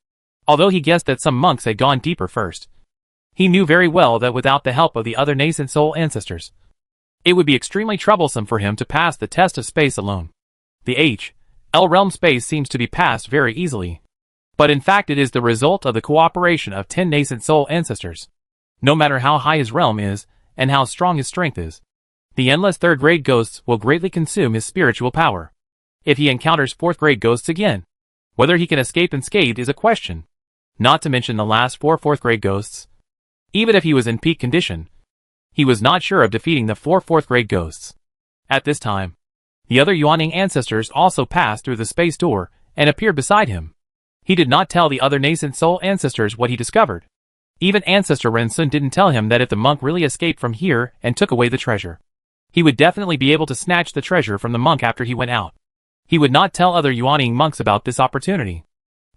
Although he guessed that some monks had gone deeper first, he knew very well that without the help of the other nascent soul ancestors, it would be extremely troublesome for him to pass the test of space alone. The L realm space seems to be passed very easily, but in fact it is the result of the cooperation of 10 nascent soul ancestors. No matter how high his realm is, and how strong his strength is, the endless 3rd grade ghosts will greatly consume his spiritual power. If he encounters 4th grade ghosts again, whether he can escape unscathed is a question. Not to mention the last 4 4th grade ghosts. Even if he was in peak condition, he was not sure of defeating the 4 4th grade ghosts. At this time, the other Yuaning ancestors also passed through the space door and appeared beside him. He did not tell the other nascent soul ancestors what he discovered. Even Ancestor Rensun didn't tell him that if the monk really escaped from here and took away the treasure, he would definitely be able to snatch the treasure from the monk after he went out. He would not tell other Yuanning monks about this opportunity,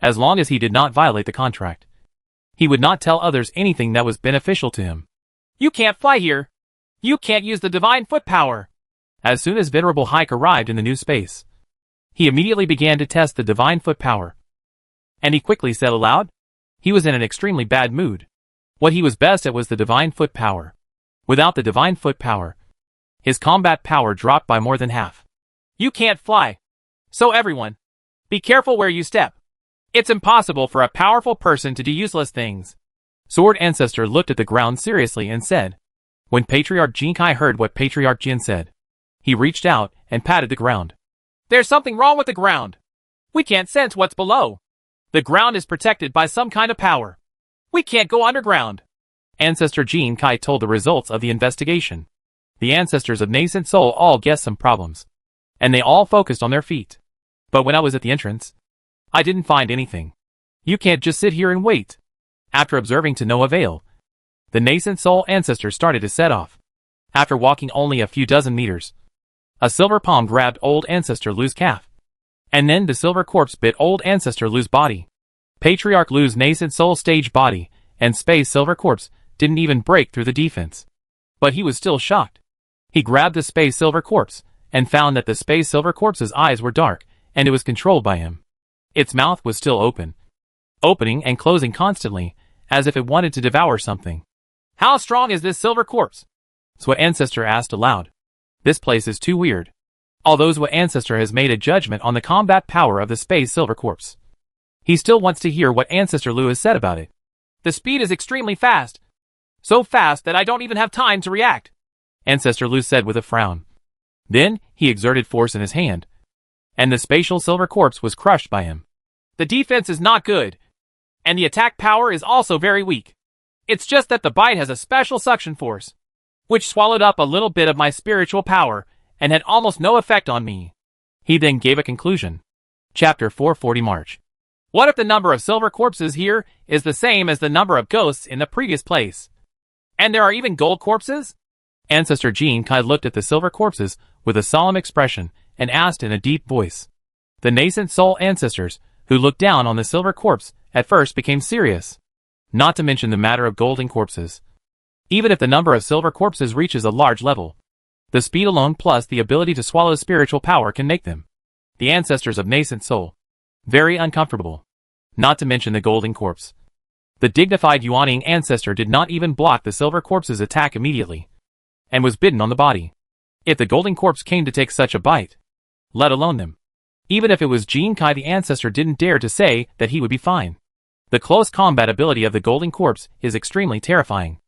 as long as he did not violate the contract. He would not tell others anything that was beneficial to him. You can't fly here. You can't use the divine foot power. As soon as Venerable Hike arrived in the new space, he immediately began to test the divine foot power. And he quickly said aloud, he was in an extremely bad mood. What he was best at was the divine foot power. Without the divine foot power, his combat power dropped by more than half. You can't fly. So everyone, be careful where you step. It's impossible for a powerful person to do useless things. Sword Ancestor looked at the ground seriously and said. When Patriarch Jinkai heard what Patriarch Jin said, he reached out and patted the ground. There's something wrong with the ground. We can't sense what's below. The ground is protected by some kind of power. We can't go underground. Ancestor Jinkai told the results of the investigation. The ancestors of Nascent Soul all guessed some problems, and they all focused on their feet. But when I was at the entrance, I didn't find anything. You can't just sit here and wait. After observing to no avail, the Nascent Soul ancestors started to set off. After walking only a few dozen meters, a silver palm grabbed old Ancestor Lu's calf. And then the silver corpse bit old Ancestor Lu's body. Patriarch Lu's Nascent Soul stage body and Space Silver Corpse didn't even break through the defense. But he was still shocked. He grabbed the Space Silver Corpse and found that the Space Silver Corpse's eyes were dark and it was controlled by him. Its mouth was still open, opening and closing constantly, as if it wanted to devour something. How strong is this silver corpse? Zwa Ancestor asked aloud. This place is too weird. Although Zwa Ancestor has made a judgment on the combat power of the Space Silver Corpse, he still wants to hear what Ancestor Lu has said about it. The speed is extremely fast. So fast that I don't even have time to react, Ancestor Lu said with a frown. Then, he exerted force in his hand, and the Spatial Silver Corpse was crushed by him. The defense is not good, and the attack power is also very weak. It's just that the bite has a special suction force, which swallowed up a little bit of my spiritual power and had almost no effect on me. He then gave a conclusion. Chapter 440 March. What if the number of silver corpses here is the same as the number of ghosts in the previous place? And there are even gold corpses? Ancestor Jinkai looked at the silver corpses with a solemn expression and asked in a deep voice. The Nascent Soul ancestors, who looked down on the silver corpse, at first became serious. Not to mention the matter of golden corpses. Even if the number of silver corpses reaches a large level, the speed alone plus the ability to swallow spiritual power can make them, the ancestors of Nascent Soul, very uncomfortable. Not to mention the golden corpse. The dignified Yuanning ancestor did not even block the silver corpse's attack immediately, and was bitten on the body. If the golden corpse came to take such a bite, let alone them. Even if it was Jinkai, the ancestor didn't dare to say that he would be fine. The close combat ability of the golden corpse is extremely terrifying.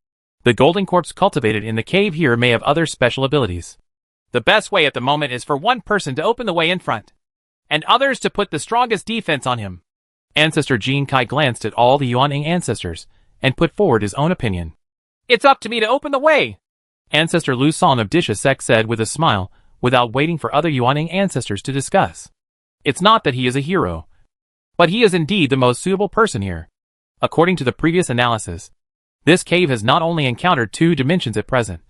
The golden corpse cultivated in the cave here may have other special abilities. The best way at the moment is for one person to open the way in front, and others to put the strongest defense on him. Ancestor Jinkai glanced at all the Yuanning ancestors, and put forward his own opinion. It's up to me to open the way, Ancestor Lu Song of Dishasek said with a smile, without waiting for other Yuanning ancestors to discuss. It's not that he is a hero, but he is indeed the most suitable person here. According to the previous analysis, this cave has not only encountered 2 dimensions at present,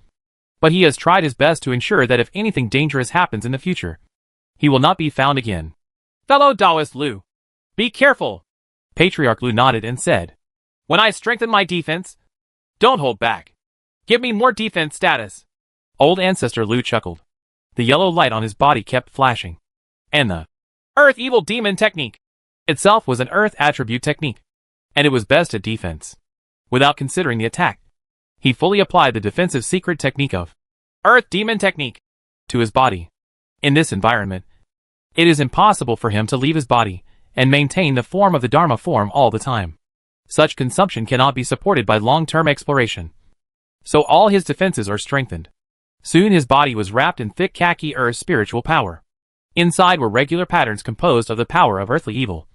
but he has tried his best to ensure that if anything dangerous happens in the future, he will not be found again. Fellow Taoist Lu, be careful. Patriarch Lu nodded and said, When I strengthen my defense, don't hold back. Give me more defense status. Old Ancestor Lu chuckled. The yellow light on his body kept flashing. And the Earth Evil Demon Technique itself was an Earth attribute technique, and it was best at defense. Without considering the attack, he fully applied the defensive secret technique of Earth Demon Technique to his body. In this environment, it is impossible for him to leave his body and maintain the form of the Dharma form all the time. Such consumption cannot be supported by long-term exploration. So all his defenses are strengthened. Soon his body was wrapped in thick khaki earth spiritual power. Inside were regular patterns composed of the power of earthly evil,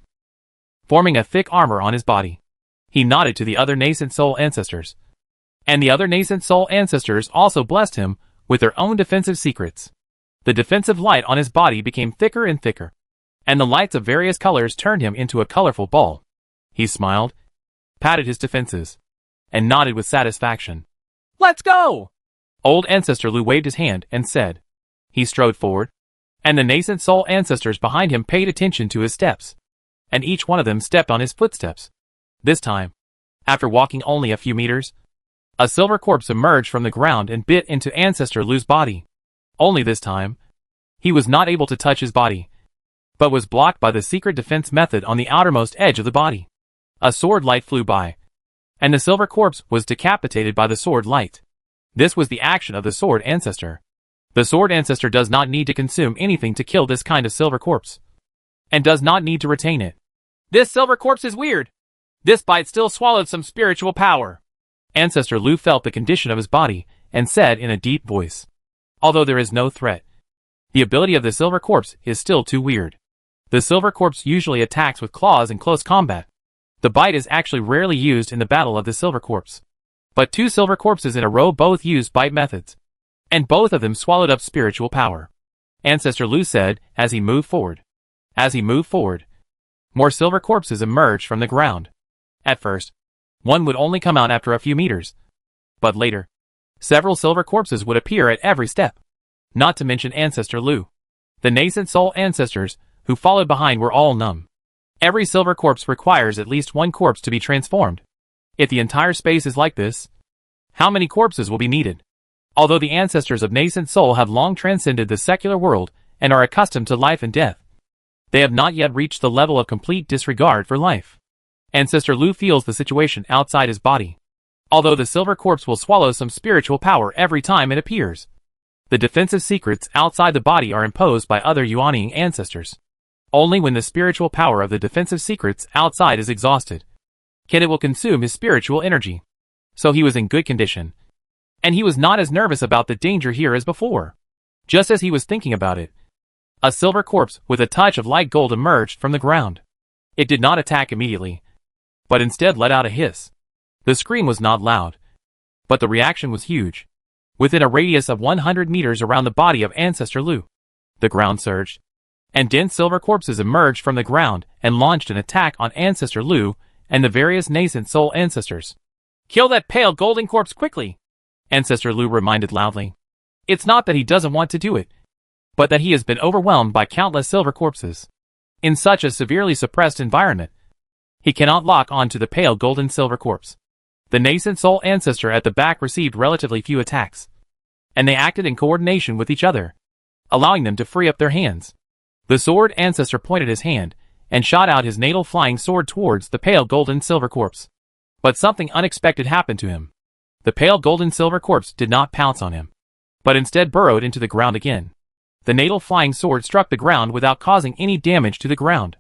forming a thick armor on his body. He nodded to the other Nascent Soul ancestors, and the other Nascent Soul ancestors also blessed him with their own defensive secrets. The defensive light on his body became thicker and thicker, and the lights of various colors turned him into a colorful ball. He smiled, patted his defenses, and nodded with satisfaction. Let's go! Old Ancestor Lu waved his hand and said. He strode forward, and the nascent soul ancestors behind him paid attention to his steps, and each one of them stepped on his footsteps. This time, after walking only a few meters, a silver corpse emerged from the ground and bit into Ancestor Lu's body. Only this time, he was not able to touch his body, but was blocked by the secret defense method on the outermost edge of the body. A sword light flew by, and the silver corpse was decapitated by the sword light. This was the action of the sword ancestor. The sword ancestor does not need to consume anything to kill this kind of silver corpse, and does not need to retain it. This silver corpse is weird. This bite still swallowed some spiritual power. Ancestor Lu felt the condition of his body and said in a deep voice. Although there is no threat, the ability of the silver corpse is still too weird. The silver corpse usually attacks with claws in close combat. The bite is actually rarely used in the battle of the silver corpse. But two silver corpses in a row both used bite methods, and both of them swallowed up spiritual power. Ancestor Lu said as he moved forward. As he moved forward, more silver corpses emerged from the ground. At first, one would only come out after a few meters, but later, several silver corpses would appear at every step. Not to mention Ancestor Lu. The nascent soul ancestors who followed behind were all numb. Every silver corpse requires at least one corpse to be transformed. If the entire space is like this, how many corpses will be needed? Although the ancestors of nascent soul have long transcended the secular world and are accustomed to life and death, they have not yet reached the level of complete disregard for life. Ancestor Lu feels the situation outside his body. Although the silver corpse will swallow some spiritual power every time it appears, the defensive secrets outside the body are imposed by other Yuanying ancestors. Only when the spiritual power of the defensive secrets outside is exhausted, it will consume his spiritual energy. So he was in good condition, and he was not as nervous about the danger here as before. Just as he was thinking about it, a silver corpse with a touch of light gold emerged from the ground. It did not attack immediately, but instead let out a hiss. The scream was not loud, but the reaction was huge. Within a radius of 100 meters around the body of Ancestor Lu, the ground surged, and dense silver corpses emerged from the ground and launched an attack on Ancestor Lu and the various nascent soul ancestors. Kill that pale golden corpse quickly, Ancestor Lu reminded loudly. It's not that he doesn't want to do it, but that he has been overwhelmed by countless silver corpses. In such a severely suppressed environment, he cannot lock on to the pale golden silver corpse. The nascent soul ancestor at the back received relatively few attacks, and they acted in coordination with each other, allowing them to free up their hands. The sword ancestor pointed his hand and shot out his natal flying sword towards the pale golden silver corpse. But something unexpected happened to him. The pale golden silver corpse did not pounce on him, but instead burrowed into the ground again. The natal flying sword struck the ground without causing any damage to the ground.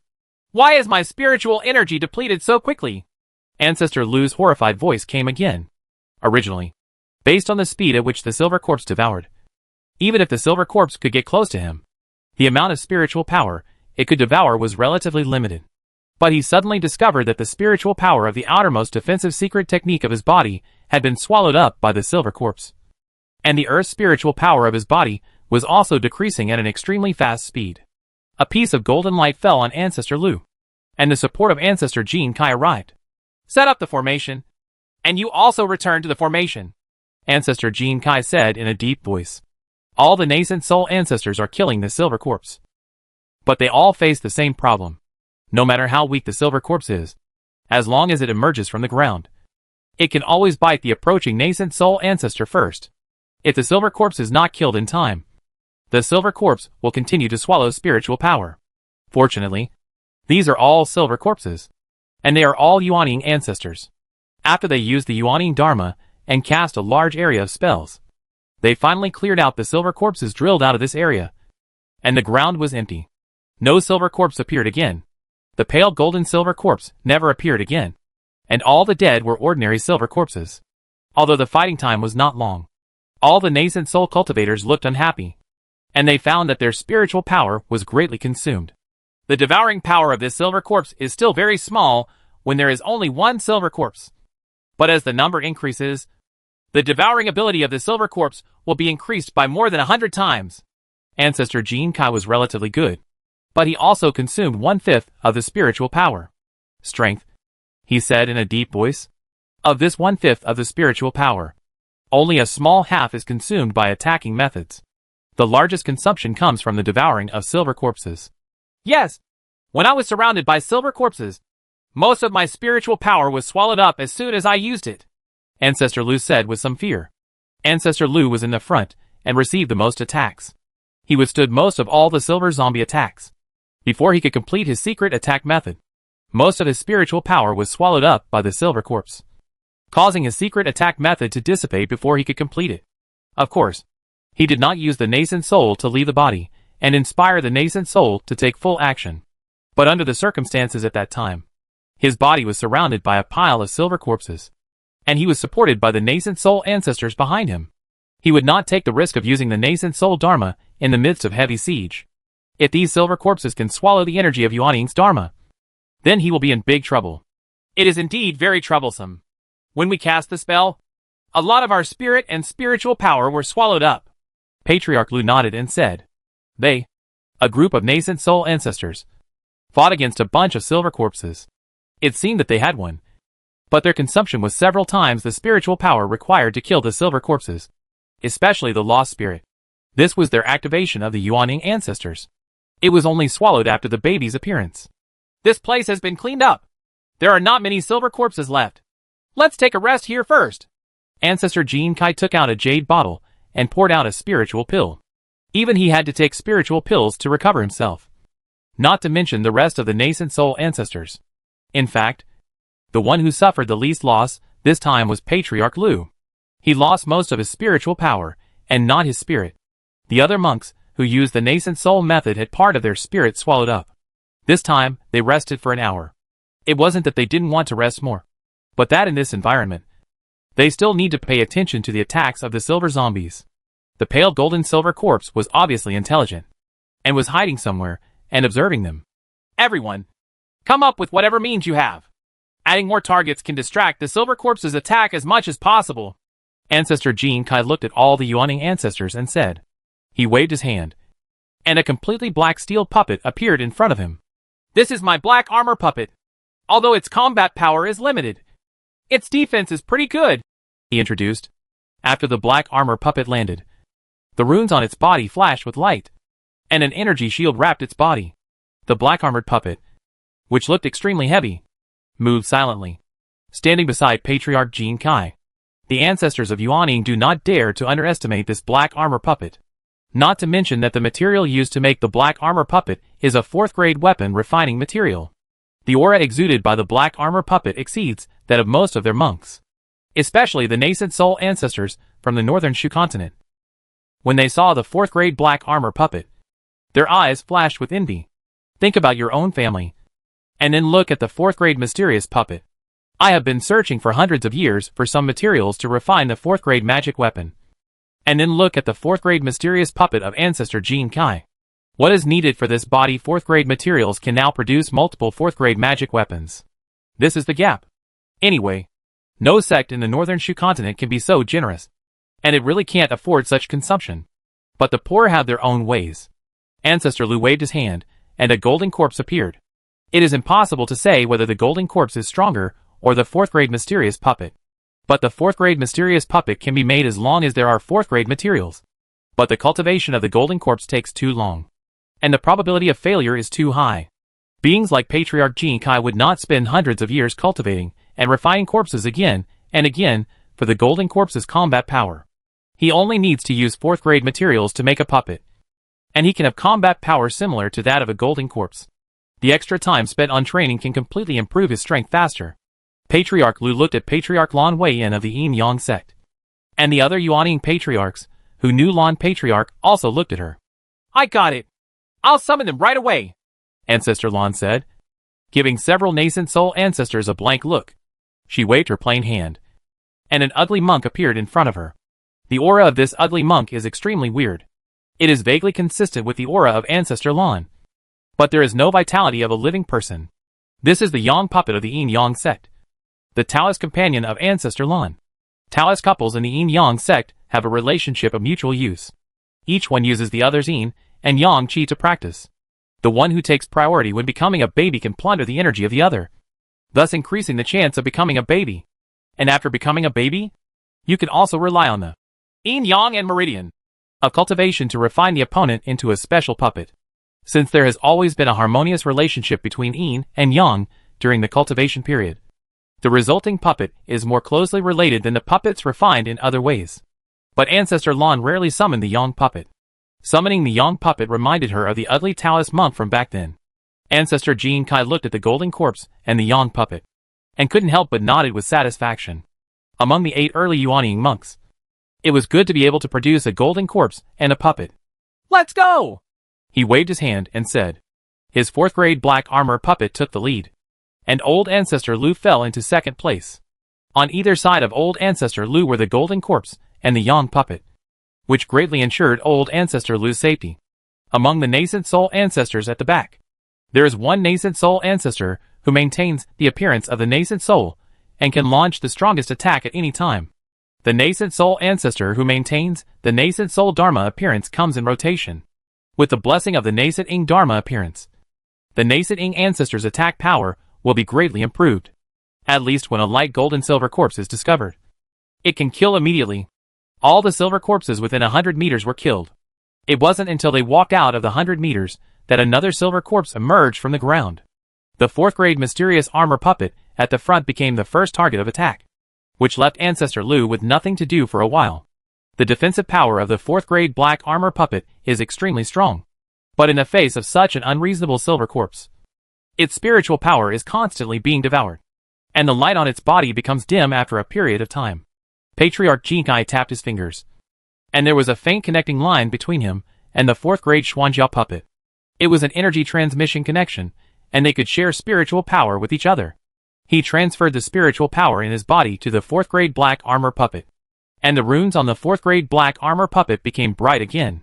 Why is my spiritual energy depleted so quickly? Ancestor Lu's horrified voice came again. Originally, based on the speed at which the silver corpse devoured, even if the silver corpse could get close to him, the amount of spiritual power it could devour was relatively limited. But he suddenly discovered that the spiritual power of the outermost defensive secret technique of his body had been swallowed up by the silver corpse. And the earth's spiritual power of his body was also decreasing at an extremely fast speed. A piece of golden light fell on Ancestor Lu, and the support of Ancestor Jin Kai arrived. Set up the formation, and you also return to the formation, Ancestor Jin Kai said in a deep voice. All the nascent soul ancestors are killing the silver corpse, but they all face the same problem. No matter how weak the silver corpse is, as long as it emerges from the ground, it can always bite the approaching nascent soul ancestor first. If the silver corpse is not killed in time, the silver corpse will continue to swallow spiritual power. Fortunately, these are all silver corpses, and they are all Yuanying ancestors. After they used the Yuanying Dharma and cast a large area of spells, they finally cleared out the silver corpses drilled out of this area, and the ground was empty. No silver corpse appeared again. The pale golden silver corpse never appeared again, and all the dead were ordinary silver corpses. Although the fighting time was not long, all the nascent soul cultivators looked unhappy, and they found that their spiritual power was greatly consumed. The devouring power of this silver corpse is still very small when there is only one silver corpse. But as the number increases, the devouring ability of the silver corpse will be increased by more than 100 times. Ancestor Jin Kai was relatively good, but he also consumed 1/5 of the spiritual power. Strength, he said in a deep voice. Of this 1/5 of the spiritual power, only a small half is consumed by attacking methods. The largest consumption comes from the devouring of silver corpses. Yes. When I was surrounded by silver corpses, most of my spiritual power was swallowed up as soon as I used it, Ancestor Lu said with some fear. Ancestor Lu was in the front and received the most attacks. He withstood most of all the silver zombie attacks. Before he could complete his secret attack method, most of his spiritual power was swallowed up by the silver corpse, causing his secret attack method to dissipate before he could complete it. Of course, he did not use the nascent soul to leave the body and inspire the nascent soul to take full action. But under the circumstances at that time, his body was surrounded by a pile of silver corpses, and he was supported by the nascent soul ancestors behind him. He would not take the risk of using the nascent soul Dharma in the midst of heavy siege. If these silver corpses can swallow the energy of Yuan Ying's Dharma, then he will be in big trouble. It is indeed very troublesome. When we cast the spell, a lot of our spirit and spiritual power were swallowed up. Patriarch Lu nodded and said, They, a group of nascent soul ancestors, fought against a bunch of silver corpses. It seemed that they had won, but their consumption was several times the spiritual power required to kill the silver corpses, especially the lost spirit. This was their activation of the Yuan Ying ancestors. It was only swallowed after the baby's appearance. This place has been cleaned up. There are not many silver corpses left. Let's take a rest here first. Ancestor Jin Kai took out a jade bottle and poured out a spiritual pill. Even he had to take spiritual pills to recover himself. Not to mention the rest of the nascent soul ancestors. In fact, the one who suffered the least loss this time was Patriarch Lu. He lost most of his spiritual power, and not his spirit. The other monks, who used the nascent soul method, had part of their spirit swallowed up. This time, they rested for an hour. It wasn't that they didn't want to rest more, but that in this environment, they still need to pay attention to the attacks of the silver zombies. The pale golden silver corpse was obviously intelligent, and was hiding somewhere, and observing them. Everyone, come up with whatever means you have. Adding more targets can distract the silver corpse's attack as much as possible. Ancestor Jin Kai looked at all the Yuan Ying ancestors and said. He waved his hand, and a completely black steel puppet appeared in front of him. This is my black armor puppet. Although its combat power is limited, its defense is pretty good, he introduced. After the black armor puppet landed, the runes on its body flashed with light, and an energy shield wrapped its body. The black armored puppet, which looked extremely heavy, moved silently, standing beside Patriarch Jin Kai. The ancestors of Yuan Ying do not dare to underestimate this black armor puppet. Not to mention that the material used to make the black armor puppet is a 4th grade weapon refining material. The aura exuded by the black armor puppet exceeds that of most of their monks, especially the nascent soul ancestors from the northern Shu continent. When they saw the 4th grade black armor puppet, their eyes flashed with envy. Think about your own family, and then look at the 4th grade mysterious puppet. I have been searching for hundreds of years for some materials to refine the 4th grade magic weapon. And then look at the 4th grade mysterious puppet of Ancestor Jin Kai. What is needed for this body 4th grade materials can now produce multiple 4th grade magic weapons. This is the gap. Anyway, no sect in the northern Shu continent can be so generous, and it really can't afford such consumption. But the poor have their own ways. Ancestor Lu waved his hand, and a golden corpse appeared. It is impossible to say whether the golden corpse is stronger or the 4th grade mysterious puppet. But the 4th grade mysterious puppet can be made as long as there are 4th grade materials. But the cultivation of the golden corpse takes too long, and the probability of failure is too high. Beings like Patriarch Jin Kai would not spend hundreds of years cultivating and refining corpses again and again for the golden corpse's combat power. He only needs to use 4th grade materials to make a puppet, and he can have combat power similar to that of a golden corpse. The extra time spent on training can completely improve his strength faster. Patriarch Lu looked at Patriarch Lan Weiyan of the Yin Yang sect, and the other Yuan Ying patriarchs, who knew Lan Patriarch, also looked at her. I got it. I'll summon them right away, Ancestor Lan said, giving several nascent soul ancestors a blank look. She waved her plain hand, and an ugly monk appeared in front of her. The aura of this ugly monk is extremely weird. It is vaguely consistent with the aura of Ancestor Lan, but there is no vitality of a living person. This is the Yang puppet of the Yin Yang sect, the Taoist companion of Ancestor Lan. Taoist couples in the Yin Yang sect have a relationship of mutual use. Each one uses the other's Yin and Yang Qi to practice. The one who takes priority when becoming a baby can plunder the energy of the other, thus increasing the chance of becoming a baby. And after becoming a baby, you can also rely on the yin, yang, and meridian of cultivation to refine the opponent into a special puppet. Since there has always been a harmonious relationship between yin and yang during the cultivation period, the resulting puppet is more closely related than the puppets refined in other ways. But Ancestor Lan rarely summoned the yang puppet. Summoning the yang puppet reminded her of the ugly Taoist monk from back then. Ancestor Jin Kai looked at the golden corpse and the yang puppet, and couldn't help but nodded with satisfaction. Among the 8 early Yuanying monks, it was good to be able to produce a golden corpse and a puppet. Let's go! He waved his hand and said. His 4th grade black armor puppet took the lead, and Old Ancestor Lu fell into 2nd place. On either side of Old Ancestor Lu were the golden corpse and the yang puppet, which greatly ensured Old Ancestor Lu's safety. Among the nascent soul ancestors at the back, there is one nascent soul ancestor who maintains the appearance of the nascent soul and can launch the strongest attack at any time. The nascent soul ancestor who maintains the nascent soul dharma appearance comes in rotation. With the blessing of the nascent ing dharma appearance, the nascent ing ancestor's attack power will be greatly improved. At least when a light gold and silver corpse is discovered, it can kill immediately. All the silver corpses within 100 meters were killed. It wasn't until they walked out of the 100 meters that another silver corpse emerged from the ground. The 4th grade mysterious armor puppet at the front became the first target of attack, which left Ancestor Lu with nothing to do for a while. The defensive power of the 4th grade black armor puppet is extremely strong, but in the face of such an unreasonable silver corpse, its spiritual power is constantly being devoured, and the light on its body becomes dim after a period of time. Patriarch Jinkai tapped his fingers, and there was a faint connecting line between him and the 4th grade Xuanjiao puppet. It was an energy transmission connection, and they could share spiritual power with each other. He transferred the spiritual power in his body to the 4th grade black armor puppet, and the runes on the 4th grade black armor puppet became bright again.